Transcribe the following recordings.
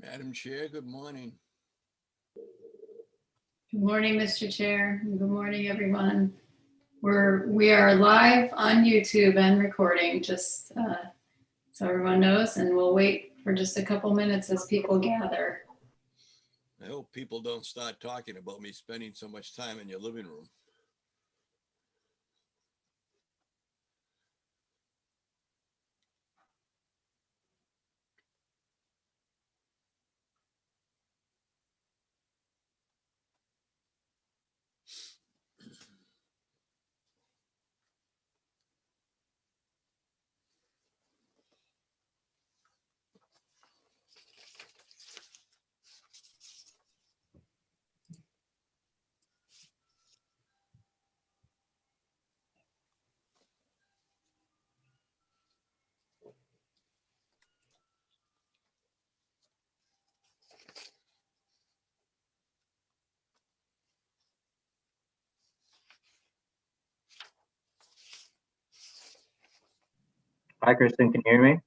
Madam Chair, good morning. Good morning, Mr. Chair. Good morning, everyone. We are live on YouTube and recording, just so everyone knows, and we'll wait for just a couple minutes as people gather. I hope people don't start talking about me spending so much time in your living room. Hi, Kristen, can you hear me?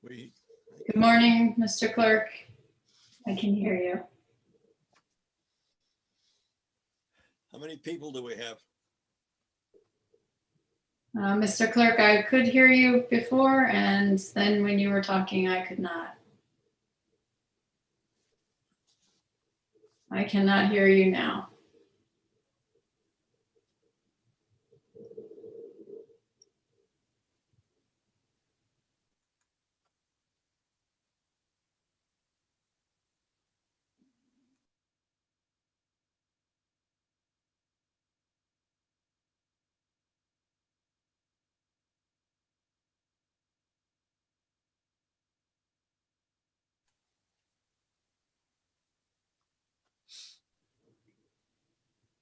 Good morning, Mr. Clerk. I can hear you. How many people do we have? Mr. Clerk, I could hear you before, and then when you were talking, I could not. I cannot hear you now.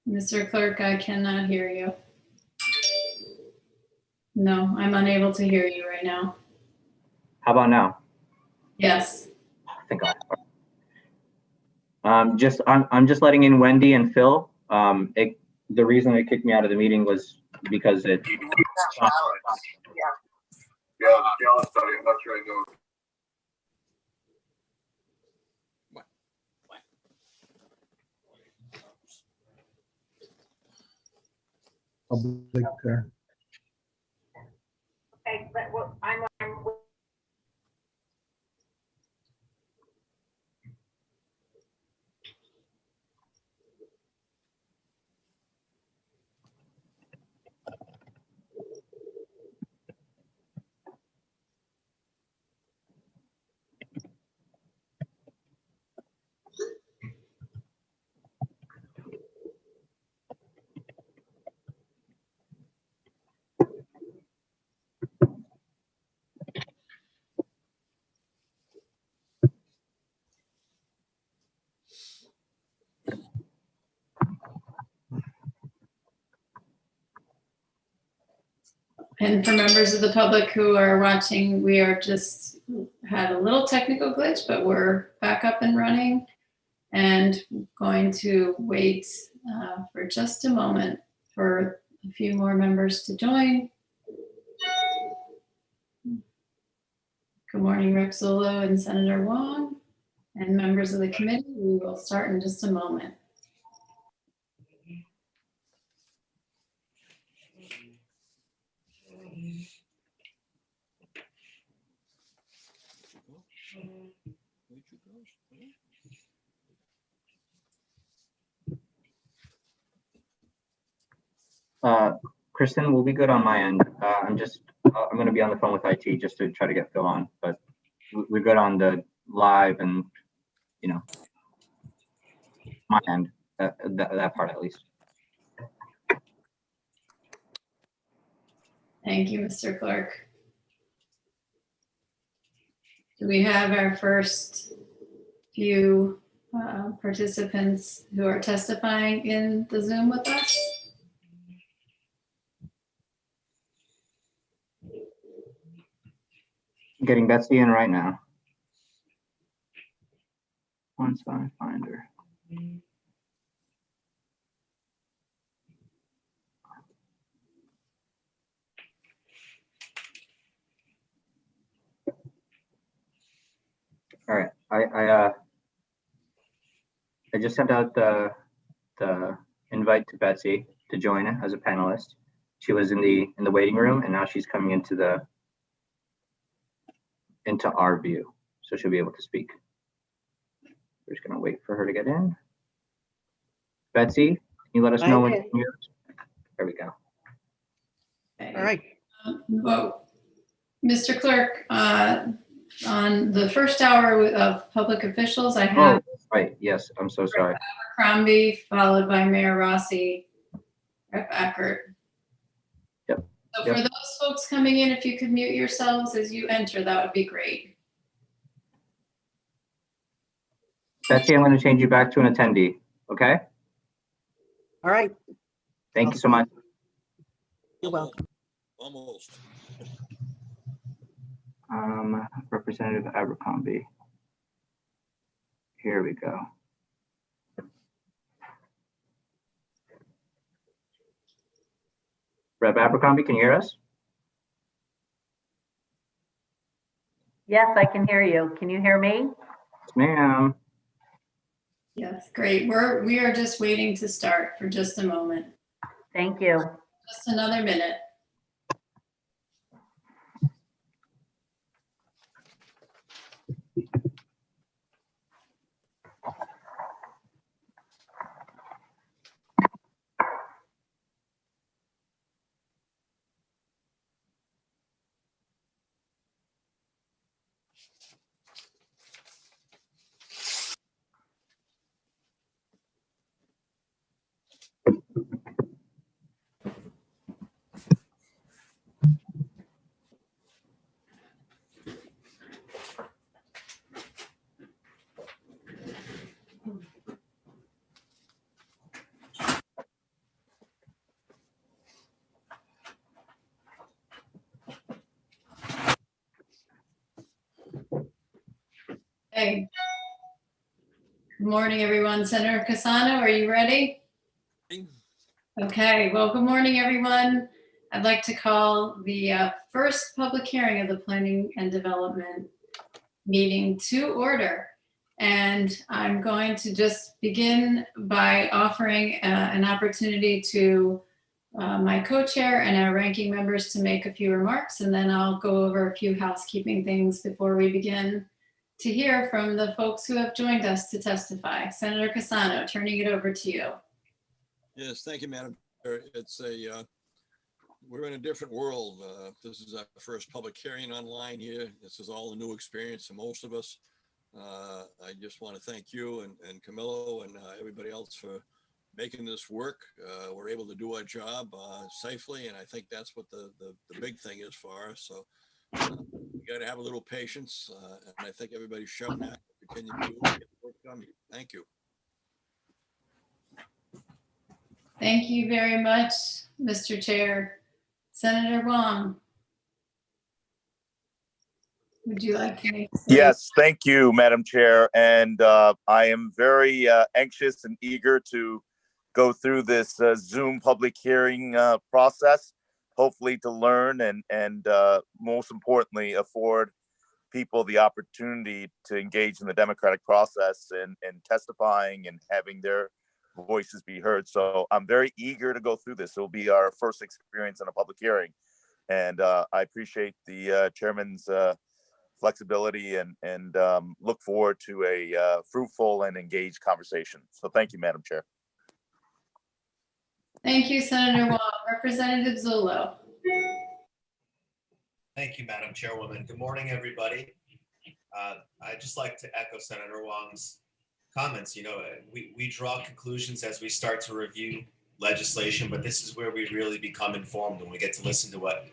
Mr. Clerk, I cannot hear you. No, I'm unable to hear you right now. How about now? Yes. Thank God. I'm just letting in Wendy and Phil. The reason it kicked me out of the meeting was because it. Yeah, sorry, I'm not sure I know. Public. Okay, but well, I'm And for members of the public who are watching, we are just had a little technical glitch, but we're back up and running and going to wait for just a moment for a few more members to join. Good morning, Rep. Zolo and Senator Wong, and members of the committee. We will start in just a moment. Kristen, we'll be good on my end. I'm going to be on the phone with IT just to try to get Phil on, but we're good on the live and, you know, my end, that part at least. Thank you, Mr. Clerk. Do we have our first few participants who are testifying in the Zoom with us? Getting Betsy in right now. Once I find her. All I just sent out the invite to Betsy to join as a panelist. She was in the waiting room, and now she's coming into our view, so she'll be able to speak. We're just gonna wait for her to get in. Betsy, can you let us know when you hear us? There we go. Okay. All right. Well, Mr. Clerk, on the first hour of public officials, I have Right, yes, I'm so sorry. Abercrombie, followed by Mayor Rossi, Rep. Ackert. Yep. So Yep. for those folks coming in, if you could mute yourselves as you enter, that would be great. Betsy, I'm gonna change you back to an attendee, okay? All right. Thank you so much. You're welcome. Almost. Representative Abercrombie. Here we go. Rep. Abercrombie, can you hear us? Yes, I can hear you. Can you hear me? Yes, ma'am. Yes, great. We are just waiting to start for just a moment. Thank you. Just another minute. Hey. Good morning, everyone. Senator Cassano, are you ready? Okay, well, good morning, everyone. I'd like to call the first public hearing of the Planning and Development meeting to order. And I'm going to just begin by offering an opportunity to my co-chair and our ranking members to make a few remarks, and then I'll go over a few housekeeping things before we begin to hear from the folks who have joined us to testify. Senator Cassano, turning it over to you. Yes, thank you, Madam Chair. It's we're in a different world. This is our first public hearing online here. This is all a new experience for most of us. I just want to thank you and Camillo and everybody else for making this work. We're able to do our job safely, and I think that's what the big thing is for us. So we got to have a little patience, and I think everybody's shown that. Continue to do get the work done. Thank you. Thank you very much, Mr. Chair. Senator Wong, would you like to make? Yes, thank you, Madam Chair. And I am very anxious and eager to go through this Zoom public hearing process, hopefully to learn and most importantly, afford people the opportunity to engage in the democratic process and testifying and having their voices be heard. So I'm very eager to go through this. It will be our first experience in a public hearing. And I appreciate the chairman's flexibility and look forward to a fruitful and engaged conversation. So thank you, Madam Chair. Thank you, Senator Wong. Representative Zullo. Thank you, Madam Chairwoman. Good morning, everybody. I'd just like to echo Senator Wong's comments. You know, we draw conclusions as we start to review legislation, but this is where we really become informed when we get to listen to what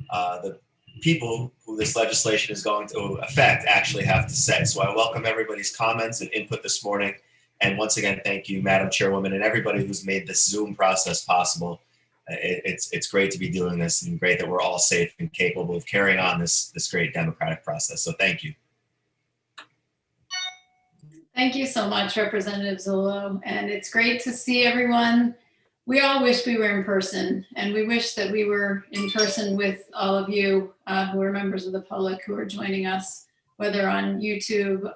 the people who this legislation is going to affect actually have to say. So I welcome everybody's comments and input this morning. And once again, thank you, Madam Chairwoman, and everybody who's made this Zoom process possible. It's great to be doing this, and great that we're all safe and capable of carrying on this great democratic process. So thank you. Thank you so much, Representative Zullo. And it's great to see everyone. We all wish we were in person, and we wish that we were in person with all of you who are members of the public who are joining us whether on YouTube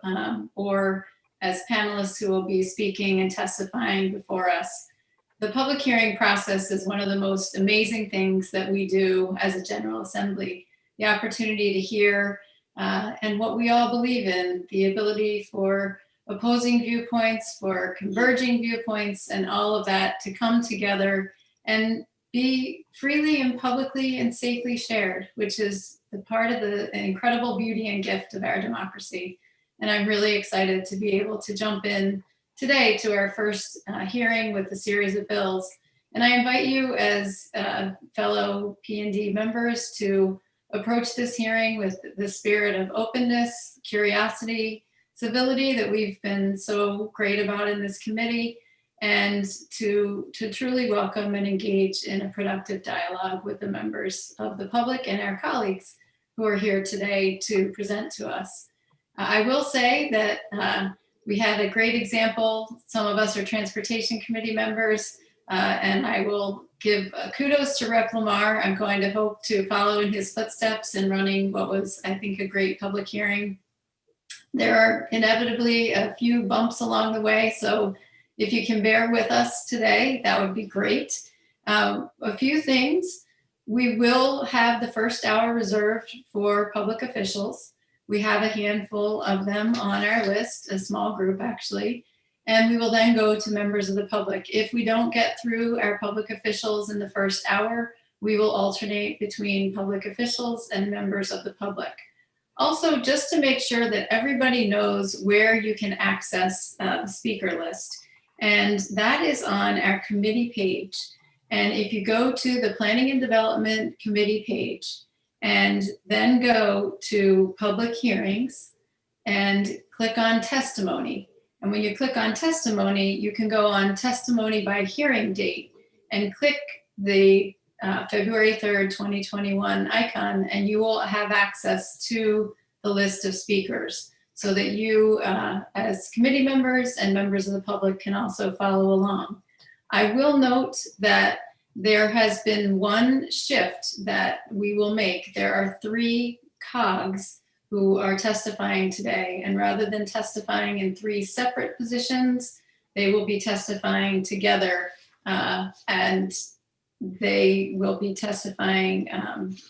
or as panelists who will be speaking and testifying before us. The public hearing process is one of the most amazing things that we do as a General Assembly. The opportunity to hear and what we all believe in, the ability for opposing viewpoints, for converging viewpoints, and all of that to come together and be freely and publicly and safely shared, which is the part of the incredible beauty and gift of our democracy. And I'm really excited to be able to jump in today to our first hearing with the series of bills. And I invite you as fellow P&D members to approach this hearing with the spirit of openness, curiosity, civility that we've been so great about in this committee, and to truly welcome and engage in a productive dialogue with the members of the public and our colleagues who are here today to present to us. I will say that we had a great example. Some of us are Transportation Committee members, and I will give kudos to Rep. Lamar. I'm going to hope to follow in his footsteps in running what was, I think, a great public hearing. There are inevitably a few bumps along the way, so if you can bear with us today, that would be great. A few things. We will have the first hour reserved for public officials. We have a handful of them on our list, a small group actually, and we will then go to members of the public. If we don't get through our public officials in the first hour, we will alternate between public officials and members of the public. Also, just to make sure that everybody knows where you can access the speaker list, and that is on our committee page. And if you go to the Planning and Development Committee page, and then go to public hearings and click on testimony. And when you click on testimony, you can go on testimony by hearing date and click the February 3rd, 2021 icon, and you will have access to the list of speakers so that you as committee members and members of the public can also follow along. I will note that there has been one shift that we will make. There are 3 COGs who are testifying today, and rather than testifying in 3 separate positions, they will be testifying together, and they will be testifying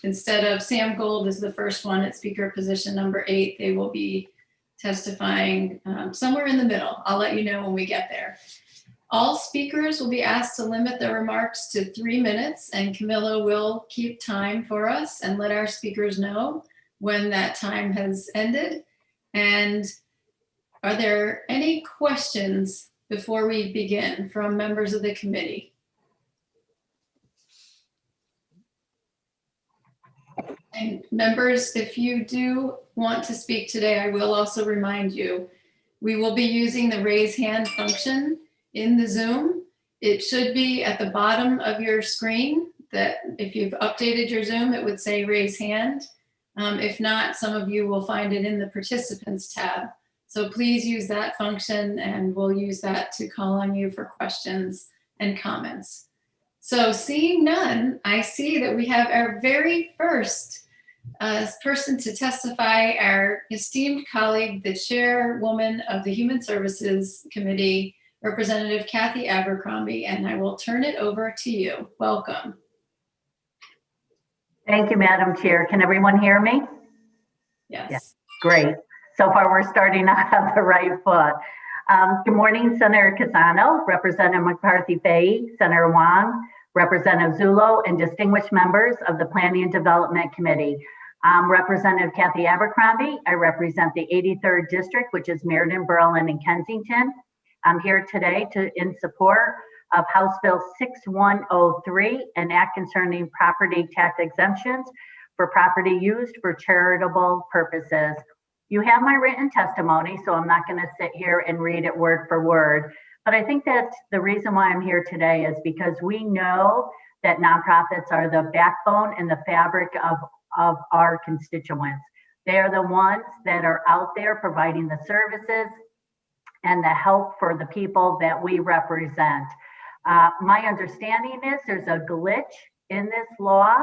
instead of Sam Gold as the first one at speaker position number 8, they will be testifying somewhere in the middle. I'll let you know when we get there. All speakers will be asked to limit their remarks to 3 minutes, and Camilla will keep time for us and let our speakers know when that time has ended. And are there any questions before we begin from members of the committee? And members, if you do want to speak today, I will also remind you, we will be using the raise hand function in the Zoom. It should be at the bottom of your screen, that if you've updated your Zoom, it would say raise hand. If not, some of you will find it in the participants tab. So please use that function, and we'll use that to call on you for questions and comments. So seeing none, I see that we have our very first person to testify, our esteemed colleague, the chairwoman of the Human Services Committee, Representative Kathy Abercrombie, and I will turn it over to you. Welcome. Thank you, Madam Chair. Can everyone hear me? Yes. Yes. Great. So far, we're starting out on the right foot. Good morning, Senator Casano, Representative McCarthy-Fahey, Senator Wong, Representative Zullo, and distinguished members of the Planning and Development Committee. I'm Representative Kathy Abercrombie. I represent the 83rd District, which is Meriden, Berlin, and Kensington. I'm here today in support of House Bill 6103, an act concerning property tax exemptions for property used for charitable purposes. You have my written testimony, so I'm not going to sit here and read it word for word. But I think that the reason why I'm here today is because we know that nonprofits are the backbone and the fabric of our constituents. They are the ones that are out there providing the services and the help for the people that we represent. My understanding is there's a glitch in this law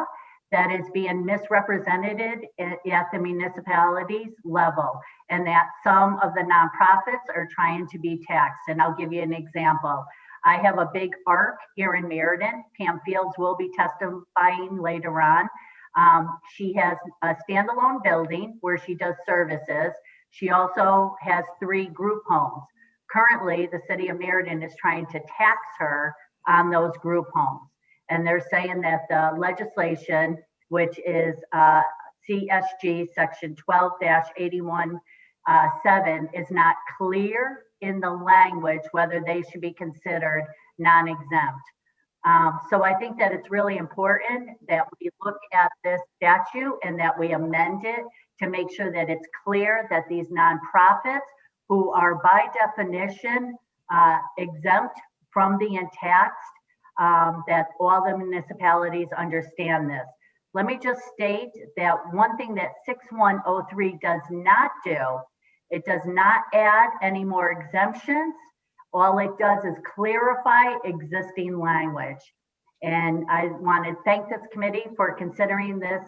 that is being misrepresented at the municipalities level, and that some of the nonprofits are trying to be taxed. And I'll give you an example. I have a big ARC here in Meriden. Pam Fields will be testifying later on. She has a standalone building where she does services. She also has 3 group homes. Currently, the city of Meriden is trying to tax her on those group homes. And they're saying that the legislation, which is CSG section 12-81 7, is not clear in the language whether they should be considered non-exempt. So I think that it's really important that we look at this statute and that we amend it to make sure that it's clear that these nonprofits, who are by definition exempt from being taxed, that all the municipalities understand this. Let me just state that one thing that 6103 does not do, it does not add any more exemptions. All it does is clarify existing language. And I want to thank this committee for considering this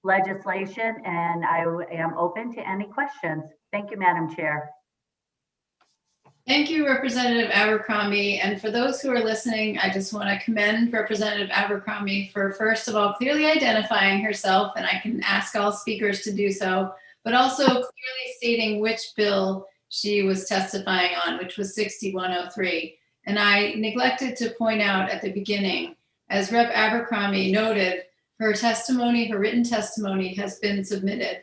legislation, and I am open to any questions. Thank you, Madam Chair. Thank you, Representative Abercrombie. And for those who are listening, I just want to commend Representative Abercrombie for, first of all, clearly identifying herself, and I can ask all speakers to do so, but also clearly stating which bill she was testifying on, which was 6103. And I neglected to point out at the beginning, as Rep. Abercrombie noted, her testimony, her written testimony has been submitted.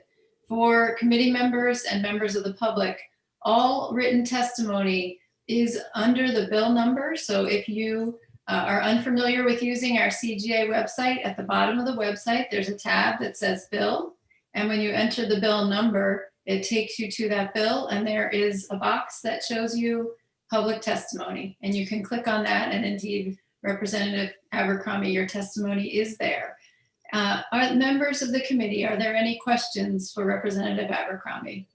For committee members and members of the public, all written testimony is under the bill number. So if you are unfamiliar with using our CGA website, at the bottom of the website, there's a tab that says bill. And when you enter the bill number, it takes you to that bill, and there is a box that shows you public testimony. And you can click on that, and indeed, Representative Abercrombie, your testimony is there. Are members of the committee, are there any questions for Representative Abercrombie?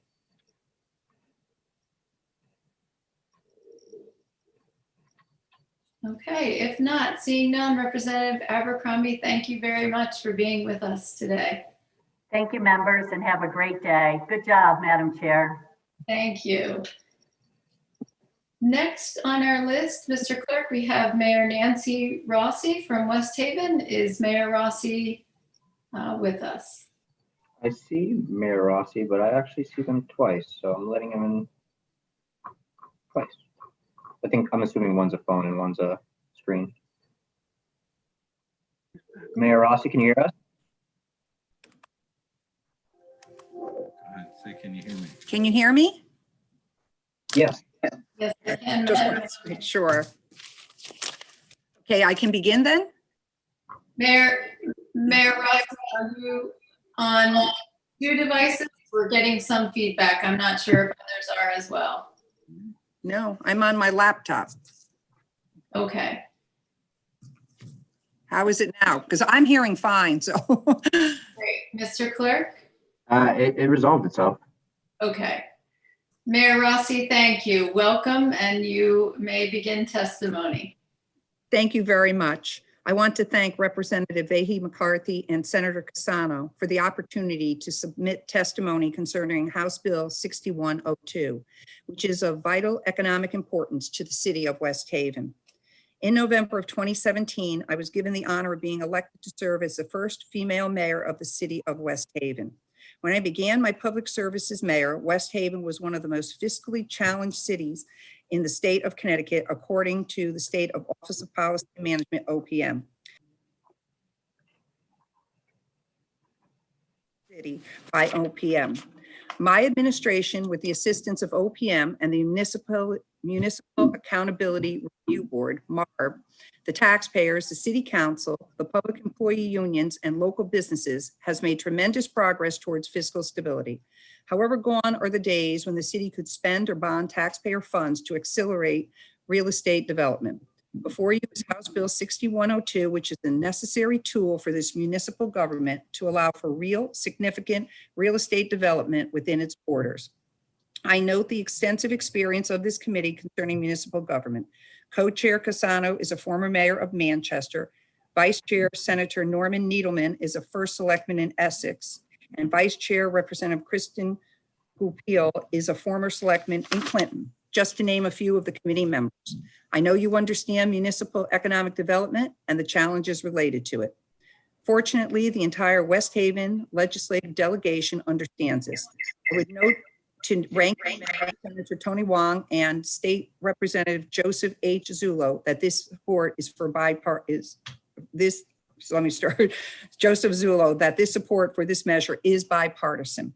Okay, if not, seeing none, Representative Abercrombie, thank you very much for being with us today. Thank you, members, and have a great day. Good job, Madam Chair. Thank you. Next on our list, Mr. Clerk, we have Mayor Nancy Rossi from West Haven. Is Mayor Rossi with us? I see Mayor Rossi, but I actually see them twice, so I'm letting him in twice. I'm assuming one's a phone and one's a screen. Mayor Rossi, can you hear us? Say, can you hear me? Can you hear me? Yes. Yes, I can. Just want to make sure. Okay, I can begin then? Mayor Rossi, are you on 2 devices? We're getting some feedback. I'm not sure if others are as well. No, I'm on my laptop. Okay. How is it now? Because I'm hearing fine, so. Great. Mr. Clerk? It resolved itself. Okay. Mayor Rossi, thank you. Welcome, and you may begin testimony. Thank you very much. I want to thank Representative Vahey McCarthy and Senator Cassano for the opportunity to submit testimony concerning House Bill 6102, which is of vital economic importance to the city of West Haven. In November of 2017, I was given the honor of being elected to serve as the first female mayor of the city of West Haven. When I began my public service as mayor, West Haven was one of the most fiscally challenged cities in the state of Connecticut, according to the State of Office of Policy and Management, OPM. City by OPM. My administration, with the assistance of OPM and the Municipal Accountability Review Board, MARB, the taxpayers, the city council, the public employee unions, and local businesses, has made tremendous progress towards fiscal stability. However, gone are the days when the city could spend or bond taxpayer funds to accelerate real estate development. Before you is House Bill 6102, which is a necessary tool for this municipal government to allow for real, significant real estate development within its borders. I note the extensive experience of this committee concerning municipal government. Co-Chair Cassano is a former mayor of Manchester. Vice Chair Senator Norman Needleman is a first selectman in Essex, and Vice Chair Representative Kristen Goupil is a former selectman in Clinton, just to name a few of the committee members. I know you understand municipal economic development and the challenges related to it. Fortunately, the entire West Haven legislative delegation understands this. I would note to ranking member Senator Tony Wong and State Representative Joseph H. Zullo that this support is for Joseph Zullo, that this support for this measure is bipartisan.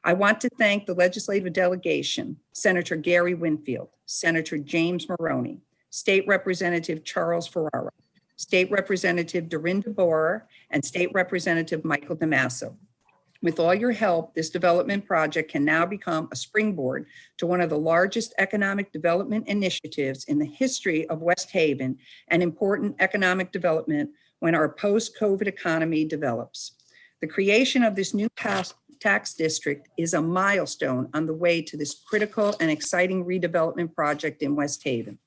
I want to thank the legislative delegation, Senator Gary Winfield, Senator James Maroney, State Representative Charles Ferrara, State Representative Dorinda Borer, and State Representative Michael Damaso. With all your help, this development project can now become a springboard to one of the largest economic development initiatives in the history of West Haven, and important economic development when our post-COVID economy develops. The creation of this new tax district is a milestone on the way to this critical and exciting redevelopment project in West Haven.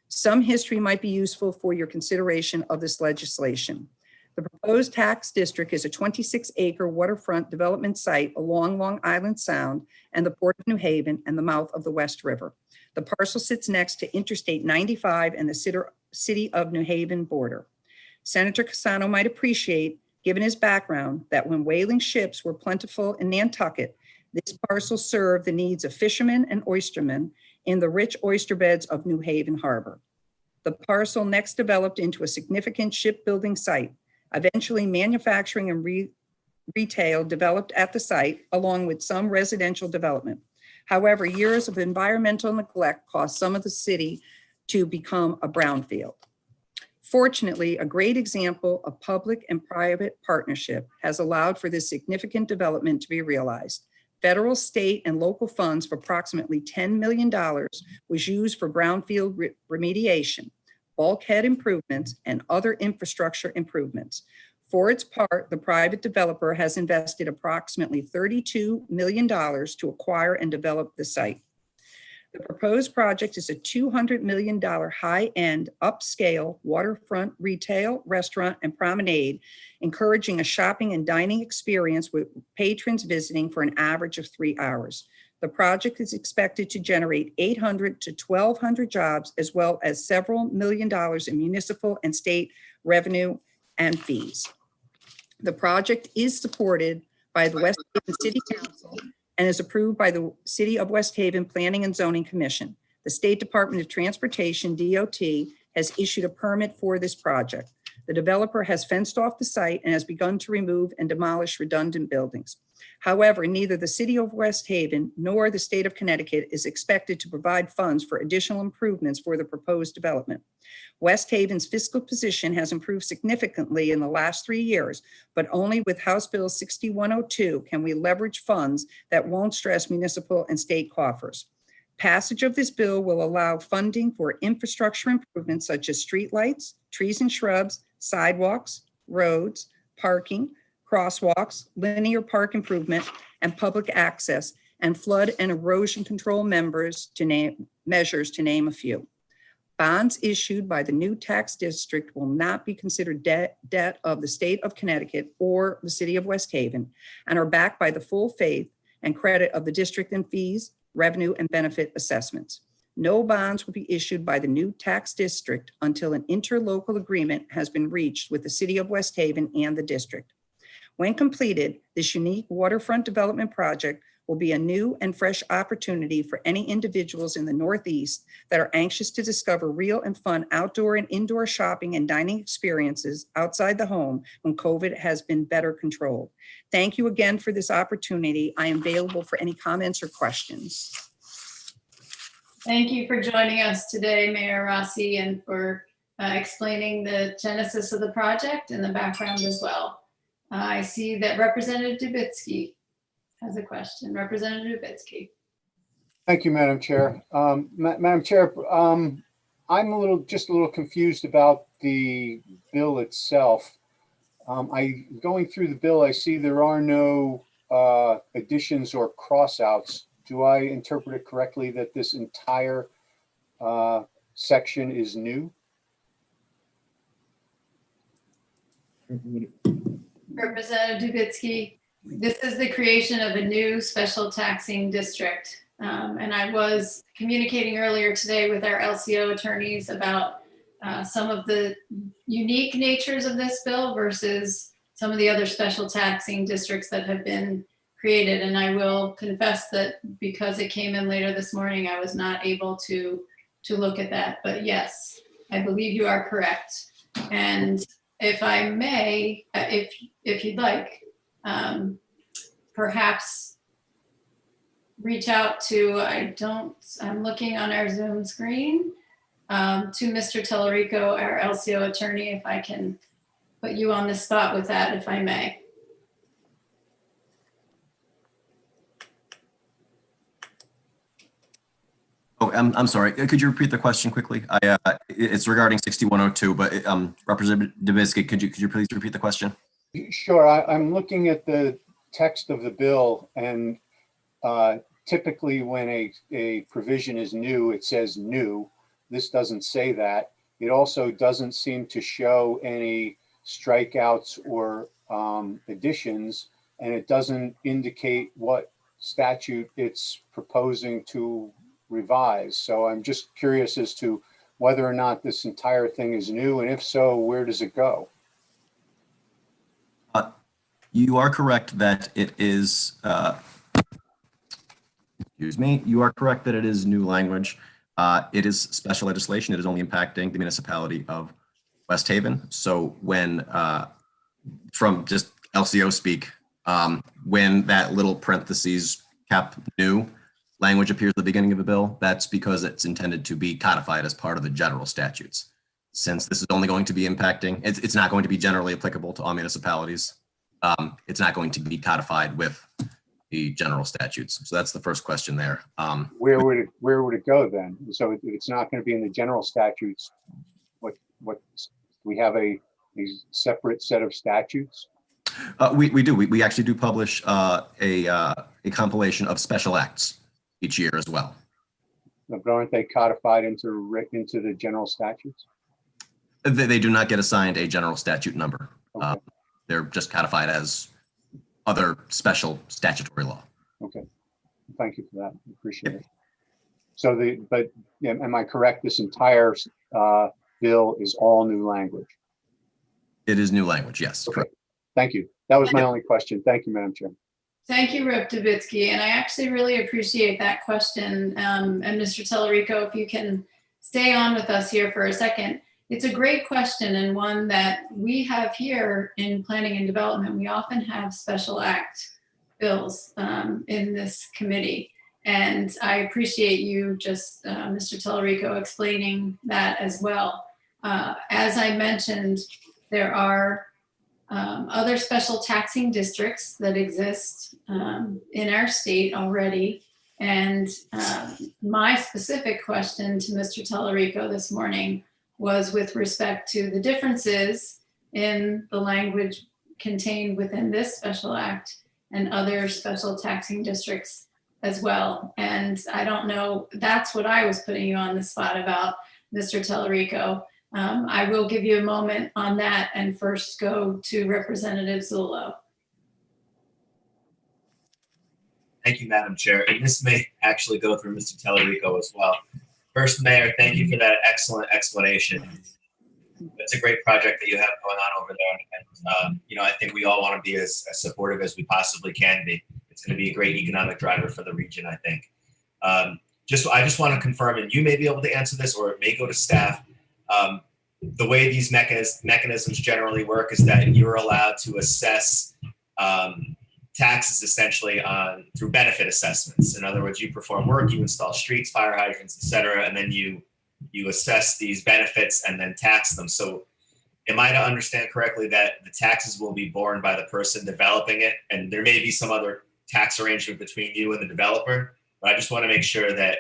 Some history might be useful for your consideration of this legislation. The proposed tax district is a 26-acre waterfront development site along Long Island Sound and the Port of New Haven and the mouth of the West River. The parcel sits next to Interstate 95 and the City of New Haven border. Senator Cassano might appreciate, given his background, that when whaling ships were plentiful in Nantucket, this parcel served the needs of fishermen and oystermen in the rich oyster beds of New Haven Harbor. The parcel next developed into a significant shipbuilding site. Eventually, manufacturing and retail developed at the site, along with some residential development. However, years of environmental neglect caused some of the city to become a brownfield. Fortunately, a great example of public and private partnership has allowed for this significant development to be realized. Federal, state, and local funds of approximately $10 million was used for brownfield remediation, bulkhead improvements, and other infrastructure improvements. For its part, the private developer has invested approximately $32 million to acquire and develop the site. The proposed project is a $200 million high-end upscale waterfront retail, restaurant, and promenade, encouraging a shopping and dining experience with patrons visiting for an average of 3 hours. The project is expected to generate 800 to 1,200 jobs, as well as several $1 million in municipal and state revenue and fees. The project is supported by the West Haven City Council and is approved by the City of West Haven Planning and Zoning Commission. The State Department of Transportation, DOT, has issued a permit for this project. The developer has fenced off the site and has begun to remove and demolish redundant buildings. However, neither the City of West Haven nor the State of Connecticut is expected to provide funds for additional improvements for the proposed development. West Haven's fiscal position has improved significantly in the last 3 years, but only with House Bill 6102 can we leverage funds that won't stress municipal and state coffers. Passage of this bill will allow funding for infrastructure improvements such as streetlights, trees and shrubs, sidewalks, roads, parking, crosswalks, linear park improvement, and public access, and flood and erosion control measures, to name a few. Bonds issued by the new tax district will not be considered debt of the state of Connecticut or the City of West Haven, and are backed by the full faith and credit of the district in fees, revenue, and benefit assessments. No bonds will be issued by the new tax district until an interlocal agreement has been reached with the City of West Haven and the district. When completed, this unique waterfront development project will be a new and fresh opportunity for any individuals in the Northeast that are anxious to discover real and fun outdoor and indoor shopping and dining experiences outside the home when COVID has been better controlled. Thank you again for this opportunity. I am available for any comments or questions. Thank you for joining us today, Mayor Rossi, and for explaining the genesis of the project and the background as well. I see that Representative Dubitsky has a question. Representative Dubitsky. Thank you, Madam Chair. Madam Chair, I'm just a little confused about the bill itself. Going through the bill, I see there are no additions or crossouts. Do I interpret it correctly that this entire section is new? Representative Dubitsky, this is the creation of a new special taxing district. And I was communicating earlier today with our LCO attorneys about some of the unique natures of this bill versus some of the other special taxing districts that have been created. And I will confess that because it came in later this morning, I was not able to look at that. But yes, I believe you are correct. And if I may, if you'd like, perhaps reach out to, I'm looking on our Zoom screen, to Mr. Tellerico, our LCO attorney, if I can put you on the spot with that, if I may. Oh, I'm sorry. Could you repeat the question quickly? It's regarding 6102, but Representative Dubitsky, could you please repeat the question? Sure. I'm looking at the text of the bill, and typically when a provision is new, it says new. This doesn't say that. It also doesn't seem to show any strikeouts or additions, and it doesn't indicate what statute it's proposing to revise. So I'm just curious as to whether or not this entire thing is new, and if so, where does it go? You are correct that it is, excuse me, you are correct that it is new language. It is special legislation. It is only impacting the municipality of West Haven. So when, from just LCO speak, when that little parentheses cap new language appears at the beginning of a bill, that's because it's intended to be codified as part of the general statutes. Since this is only going to be impacting, it's not going to be generally applicable to all municipalities. It's not going to be codified with the general statutes. So that's the first question there. Where would it go then? So it's not going to be in the general statutes. What we have a separate set of statutes? We do. We actually do publish a compilation of special acts each year as well. But aren't they codified into the general statutes? They do not get assigned a general statute number. Okay. They're just codified as other special statutory law. Okay. Thank you for that. I appreciate it. So am I correct? This entire bill is all new language. It is new language. Yes. Okay. Correct. Thank you. That was my only question. Thank you, Madam Chair. Thank you, Rep. Dubitsky. And I actually really appreciate that question. And Mr. Tellerico, if you can stay on with us here for a second. It's a great question, and one that we have here in planning and development. We often have special act bills in this committee. And I appreciate you just, Mr. Tellerico, explaining that as well. As I mentioned, there are other special taxing districts that exist in our state already. And my specific question to Mr. Tellerico this morning was with respect to the differences in the language contained within this special act and other special taxing districts as well. And I don't know, that's what I was putting you on the spot about, Mr. Tellerico. I will give you a moment on that and first go to Representative Zullo. Thank you, Madam Chair. And this may actually go through Mr. Tellerico as well. First, Mayor, thank you for that excellent explanation. It's a great project that you have going on over there. And, I think we all want to be as supportive as we possibly can be. It's going to be a great economic driver for the region, I think. I just want to confirm, and you may be able to answer this, or it may go to staff. The way these mechanisms generally work is that you're allowed to assess taxes essentially through benefit assessments. In other words, you perform work, you install streets, fire hydrants, et cetera, and then you assess these benefits and then tax them. So am I to understand correctly that the taxes will be borne by the person developing it? And there may be some other tax arrangement between you and the developer, but I just want to make sure that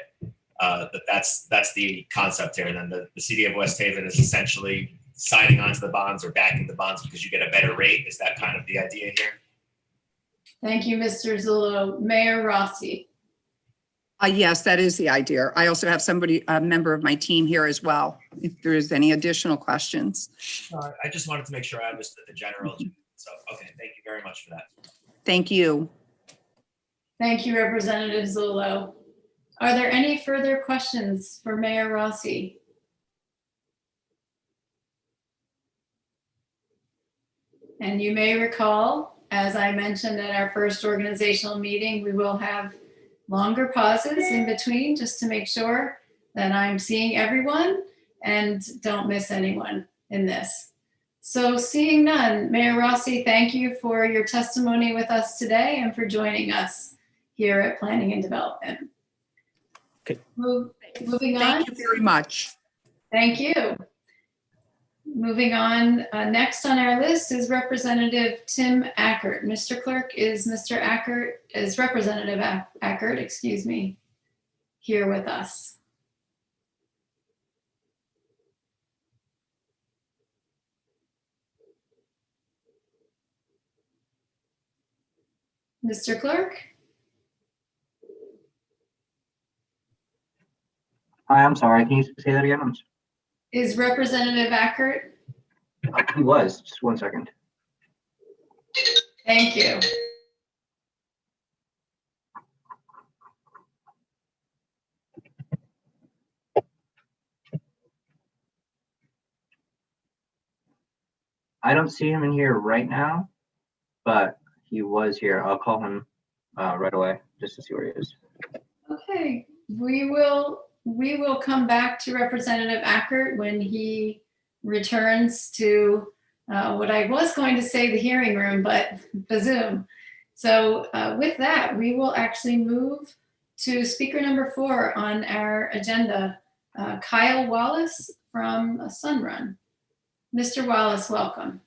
that's the concept here. And then the city of West Haven is essentially signing onto the bonds or backing the bonds because you get a better rate. Is that kind of the idea here? Thank you, Mr. Zullo. Mayor Rossi. Yes, that is the idea. I also have somebody, a member of my team here as well, if there is any additional questions. I just wanted to make sure I understood the general. So, okay, thank you very much for that. Thank you. Thank you, Representative Zullo. Are there any further questions for Mayor Rossi? And you may recall, as I mentioned at our first organizational meeting, we will have longer pauses in between just to make sure that I'm seeing everyone and don't miss anyone in this. So seeing none, Mayor Rossi, thank you for your testimony with us today and for joining us here at Planning and Development. Okay. Moving on. Thank you very much. Thank you. Moving on, next on our list is Representative Tim Ackert. Mr. Clerk, is Mr. Ackert, is Representative Ackert, excuse me, here with us? Mr. Clerk? Hi, I'm sorry. Can you say that again? Is Representative Ackert? He was. Just 1 second. Thank you. I don't see him in here right now, but he was here. I'll call him right away just to see where he is. Okay, we will come back to Representative Ackert when he returns to what I was going to say the hearing room, but the Zoom. So with that, we will actually move to speaker number 4 on our agenda, Kyle Wallace from Sunrun. Mr. Wallace, welcome.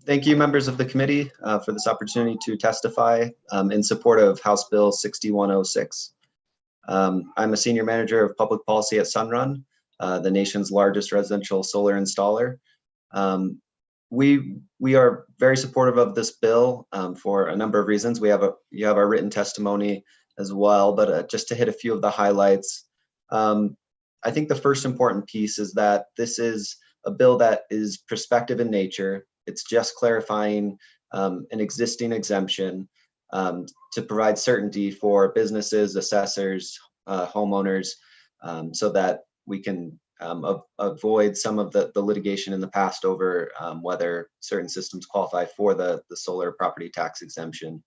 Thank you, members of the committee, for this opportunity to testify in support of House Bill 6106. I'm a senior manager of public policy at Sunrun, the nation's largest residential solar installer. We are very supportive of this bill for a number of reasons. You have our written testimony as well, but just to hit a few of the highlights, I think the first important piece is that this is a bill that is prospective in nature. It's just clarifying an existing exemption to provide certainty for businesses, assessors, homeowners, so that we can avoid some of the litigation in the past over whether certain systems qualify for the solar property tax exemption.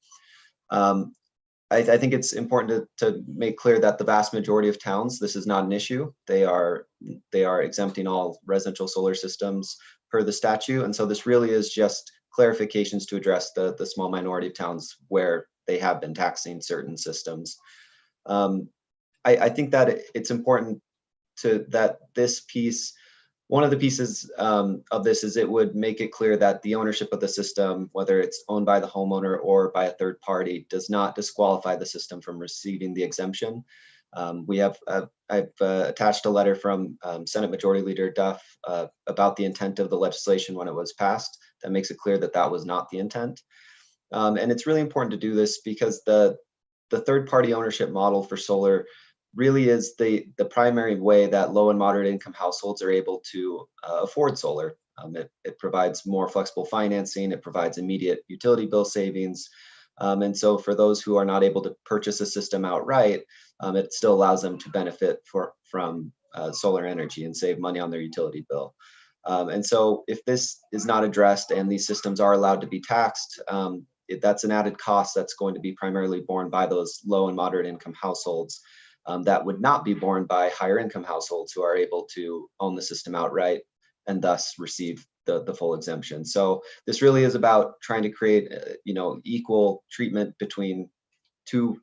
I think it's important to make clear that the vast majority of towns, this is not an issue. They are exempting all residential solar systems per the statute. And so this really is just clarifications to address the small minority of towns where they have been taxing certain systems. I think that it's important that this piece, one of the pieces of this is it would make it clear that the ownership of the system, whether it's owned by the homeowner or by a third party, does not disqualify the system from receiving the exemption. I've attached a letter from Senate Majority Leader Duff about the intent of the legislation when it was passed. That makes it clear that that was not the intent. And it's really important to do this because the third party ownership model for solar really is the primary way that low and moderate income households are able to afford solar. It provides more flexible financing, it provides immediate utility bill savings. And so for those who are not able to purchase a system outright, it still allows them to benefit from solar energy and save money on their utility bill. And so if this is not addressed and these systems are allowed to be taxed, that's an added cost that's going to be primarily borne by those low and moderate income households. That would not be borne by higher income households who are able to own the system outright and thus receive the full exemption. So this really is about trying to create equal treatment between two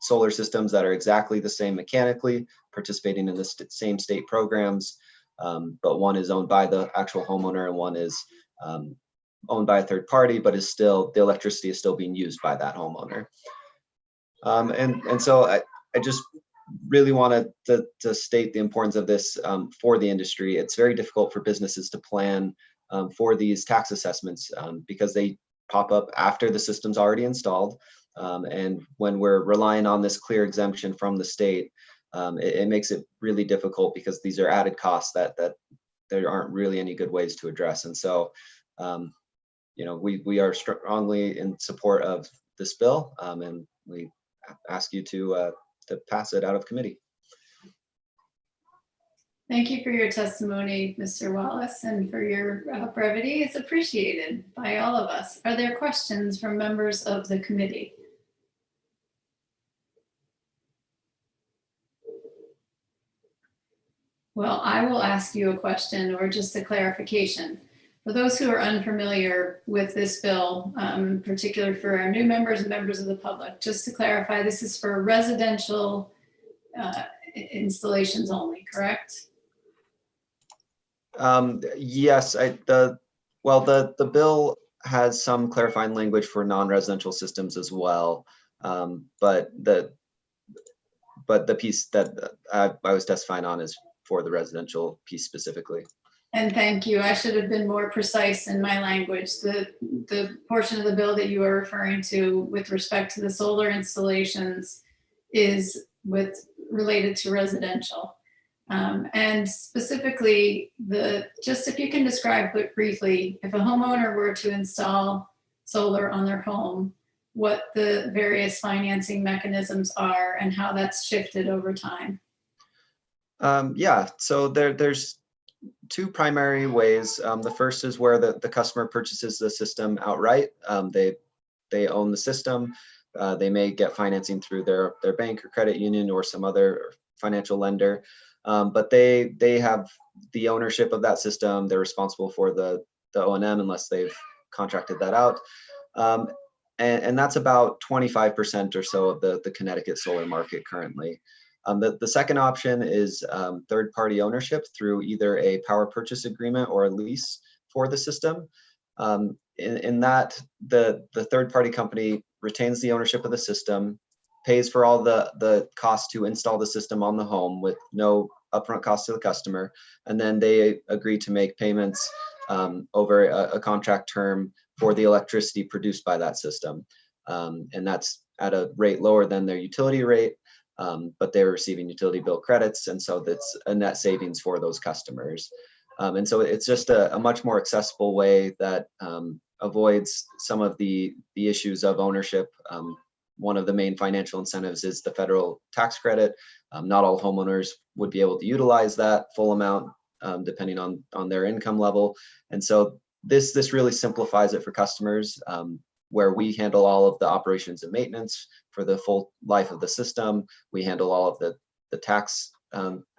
solar systems that are exactly the same mechanically, participating in the same state programs, but one is owned by the actual homeowner and one is owned by a third party, but is still, the electricity is still being used by that homeowner. And so I just really wanted to state the importance of this for the industry. It's very difficult for businesses to plan for these tax assessments because they pop up after the system's already installed. And when we're relying on this clear exemption from the state, it makes it really difficult because these are added costs that there aren't really any good ways to address. And so, you know, we are strongly in support of this bill, and we ask you to pass it out of committee. Thank you for your testimony, Mr. Wallace, and for your brevity. It's appreciated by all of us. Are there questions from members of the committee? Well, I will ask you a question or just a clarification. For those who are unfamiliar with this bill, particularly for our new members and members of the public, just to clarify, this is for residential installations only, correct? Yes, the bill has some clarifying language for non-residential systems as well, but the piece that I was testifying on is for the residential piece specifically. And thank you. I should have been more precise in my language. The portion of the bill that you are referring to with respect to the solar installations is related to residential. And specifically, just if you can describe briefly, if a homeowner were to install solar on their home, what the various financing mechanisms are and how that's shifted over time. Yeah, so there's two primary ways. The first is where the customer purchases the system outright. They own the system. They may get financing through their bank or credit union or some other financial lender. But they have the ownership of that system. They're responsible for the O&M unless they've contracted that out. And that's about 25% or so of the Connecticut solar market currently. The second option is third-party ownership through either a power purchase agreement or a lease for the system. In that, the third-party company retains the ownership of the system, pays for all the costs to install the system on the home with no upfront cost to the customer, and then they agree to make payments over a contract term for the electricity produced by that system. And that's at a rate lower than their utility rate, but they're receiving utility bill credits, and so that's a net savings for those customers. And so it's just a much more accessible way that avoids some of the issues of ownership. One of the main financial incentives is the federal tax credit. Not all homeowners would be able to utilize that full amount, depending on their income level. And so this really simplifies it for customers, where we handle all of the operations and maintenance for the full life of the system. We handle all of the tax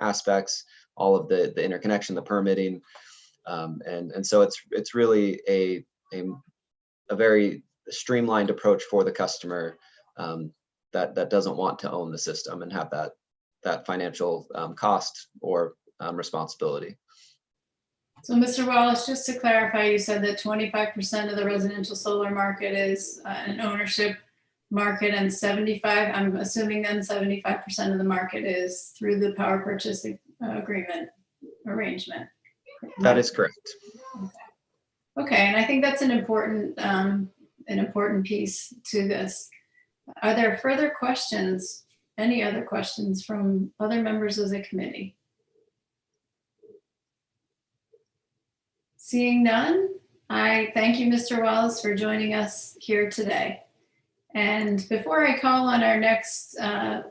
aspects, all of the interconnection, the permitting. And so it's really a very streamlined approach for the customer that doesn't want to own the system and have that financial cost or responsibility. So Mr. Wallace, just to clarify, you said that 25% of the residential solar market is an ownership market, and 75, I'm assuming then 75% of the market is through the power purchase agreement arrangement. That is correct. Okay, and I think that's an important piece to this. Are there further questions, any other questions from other members of the committee? Seeing none, I thank you, Mr. Wallace, for joining us here today. And before I call on our the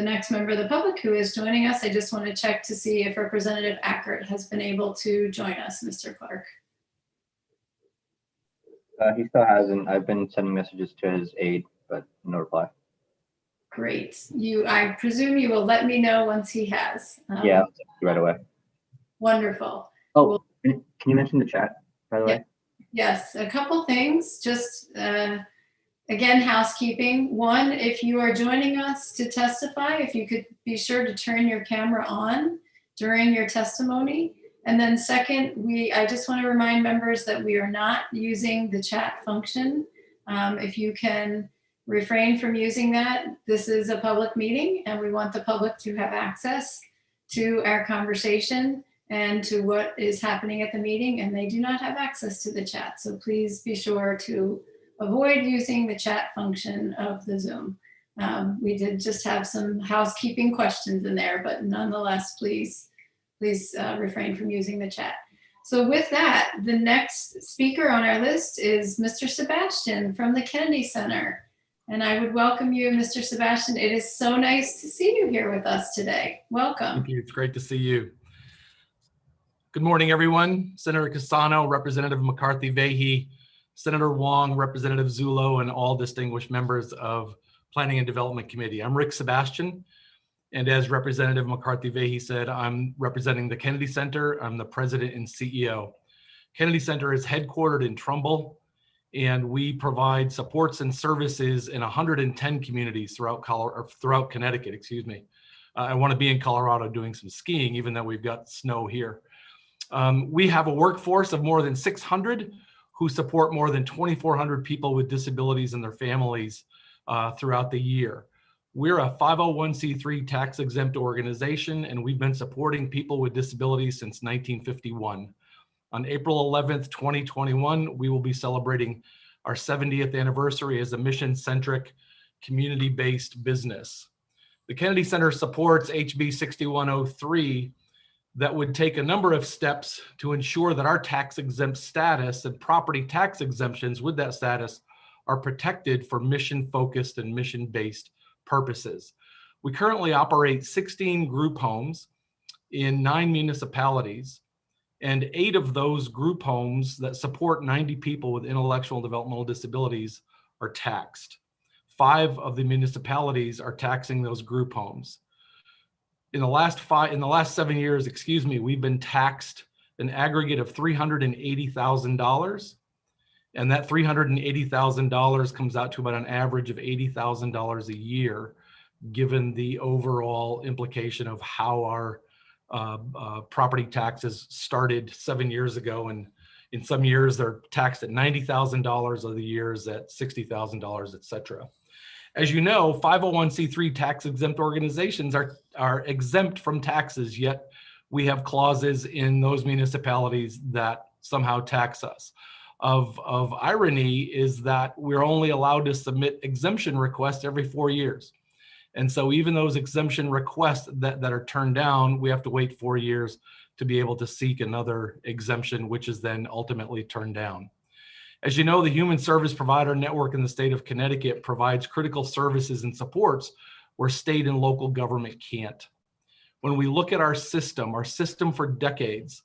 next member of the public who is joining us, I just want to check to see if Representative Ackert has been able to join us, Mr. Clerk. He still hasn't. I've been sending messages to his aide, but no reply. Great. I presume you will let me know once he has. Yeah, I'll text you right away. Wonderful. Oh, Well, can you mention the chat, by the way? Yes, a couple things, just again, housekeeping. One, if you are joining us to testify, if you could be sure to turn your camera on during your testimony. And then second, I just want to remind members that we are not using the chat function. If you can refrain from using that, this is a public meeting and we want the public to have access to our conversation and to what is happening at the meeting, and they do not have access to the chat. So please be sure to avoid using the chat function of the Zoom. We did just have some housekeeping questions in there, but nonetheless, please refrain from using the chat. So with that, the next speaker on our list is Mr. Sebastian from the Kennedy Center. And I would welcome you, Mr. Sebastian. It is so nice to see you here with us today. Welcome. Thank you. It's great to see you. Good morning, everyone. Senator Cassano, Representative McCarthy-Vahey, Senator Wong, Representative Zullo, and all distinguished members of Planning and Development Committee. I'm Rick Sebastian, and as Representative McCarthy-Vahey said, I'm representing the Kennedy Center. I'm the president and CEO. Kennedy Center is headquartered in Trumbull, and we provide supports and services in 110 communities throughout Connecticut, excuse me. I want to be in Colorado doing some skiing, even though we've got snow here. We have a workforce of more than 600 who support more than 2,400 people with disabilities and their families throughout the year. We're a 501c3 tax exempt organization, and we've been supporting people with disabilities since 1951. On April 11th, 2021, we will be celebrating our 70th anniversary as a mission-centric, community-based business. The Kennedy Center supports HB 6103 that would take a number of steps to ensure that our tax-exempt status and property tax exemptions with that status are protected for mission-focused and mission-based purposes. We currently operate 16 group homes in 9 municipalities, and 8 of those group homes that support 90 people with intellectual and developmental disabilities are taxed. 5 of the municipalities are taxing those group homes. In the last 7 years, we've been taxed an aggregate of $380,000. And that $380,000 comes out to about an average of $80,000 a year, given the overall implication of how our property taxes started 7 years ago. And in some years, they're taxed at $90,000, other years at $60,000, et cetera. As you know, 501c3 tax exempt organizations are exempt from taxes, yet we have clauses in those municipalities that somehow tax us. Of irony is that we're only allowed to submit exemption requests every 4 years. And so even those exemption requests that are turned down, we have to wait 4 years to be able to seek another exemption, which is then ultimately turned down. As you know, the Human Service Provider Network in the state of Connecticut provides critical services and supports where state and local government can't. When we look at our system for decades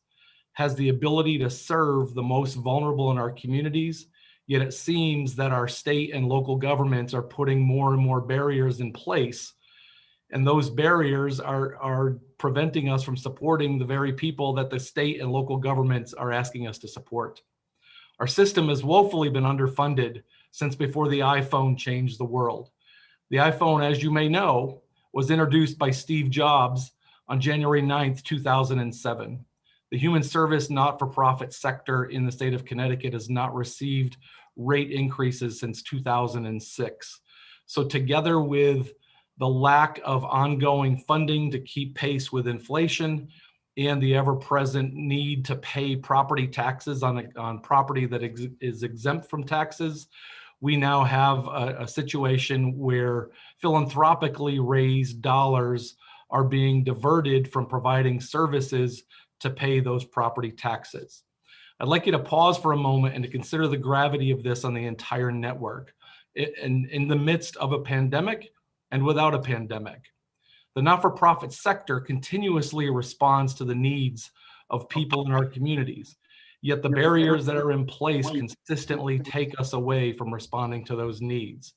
has the ability to serve the most vulnerable in our communities, yet it seems that our state and local governments are putting more and more barriers in place. And those barriers are preventing us from supporting the very people that the state and local governments are asking us to support. Our system has woefully been underfunded since before the iPhone changed the world. The iPhone, as you may know, was introduced by Steve Jobs on January 9th, 2007. The human service not-for-profit sector in the state of Connecticut has not received rate increases since 2006. So together with the lack of ongoing funding to keep pace with inflation and the ever-present need to pay property taxes on property that is exempt from taxes, we now have a situation where philanthropically raised dollars are being diverted from providing services to pay those property taxes. I'd like you to pause for a moment and to consider the gravity of this on the entire network. In the midst of a pandemic and without a pandemic, the not-for-profit sector continuously responds to the needs of people in our communities, yet the barriers that are in place consistently take us away from responding to those needs.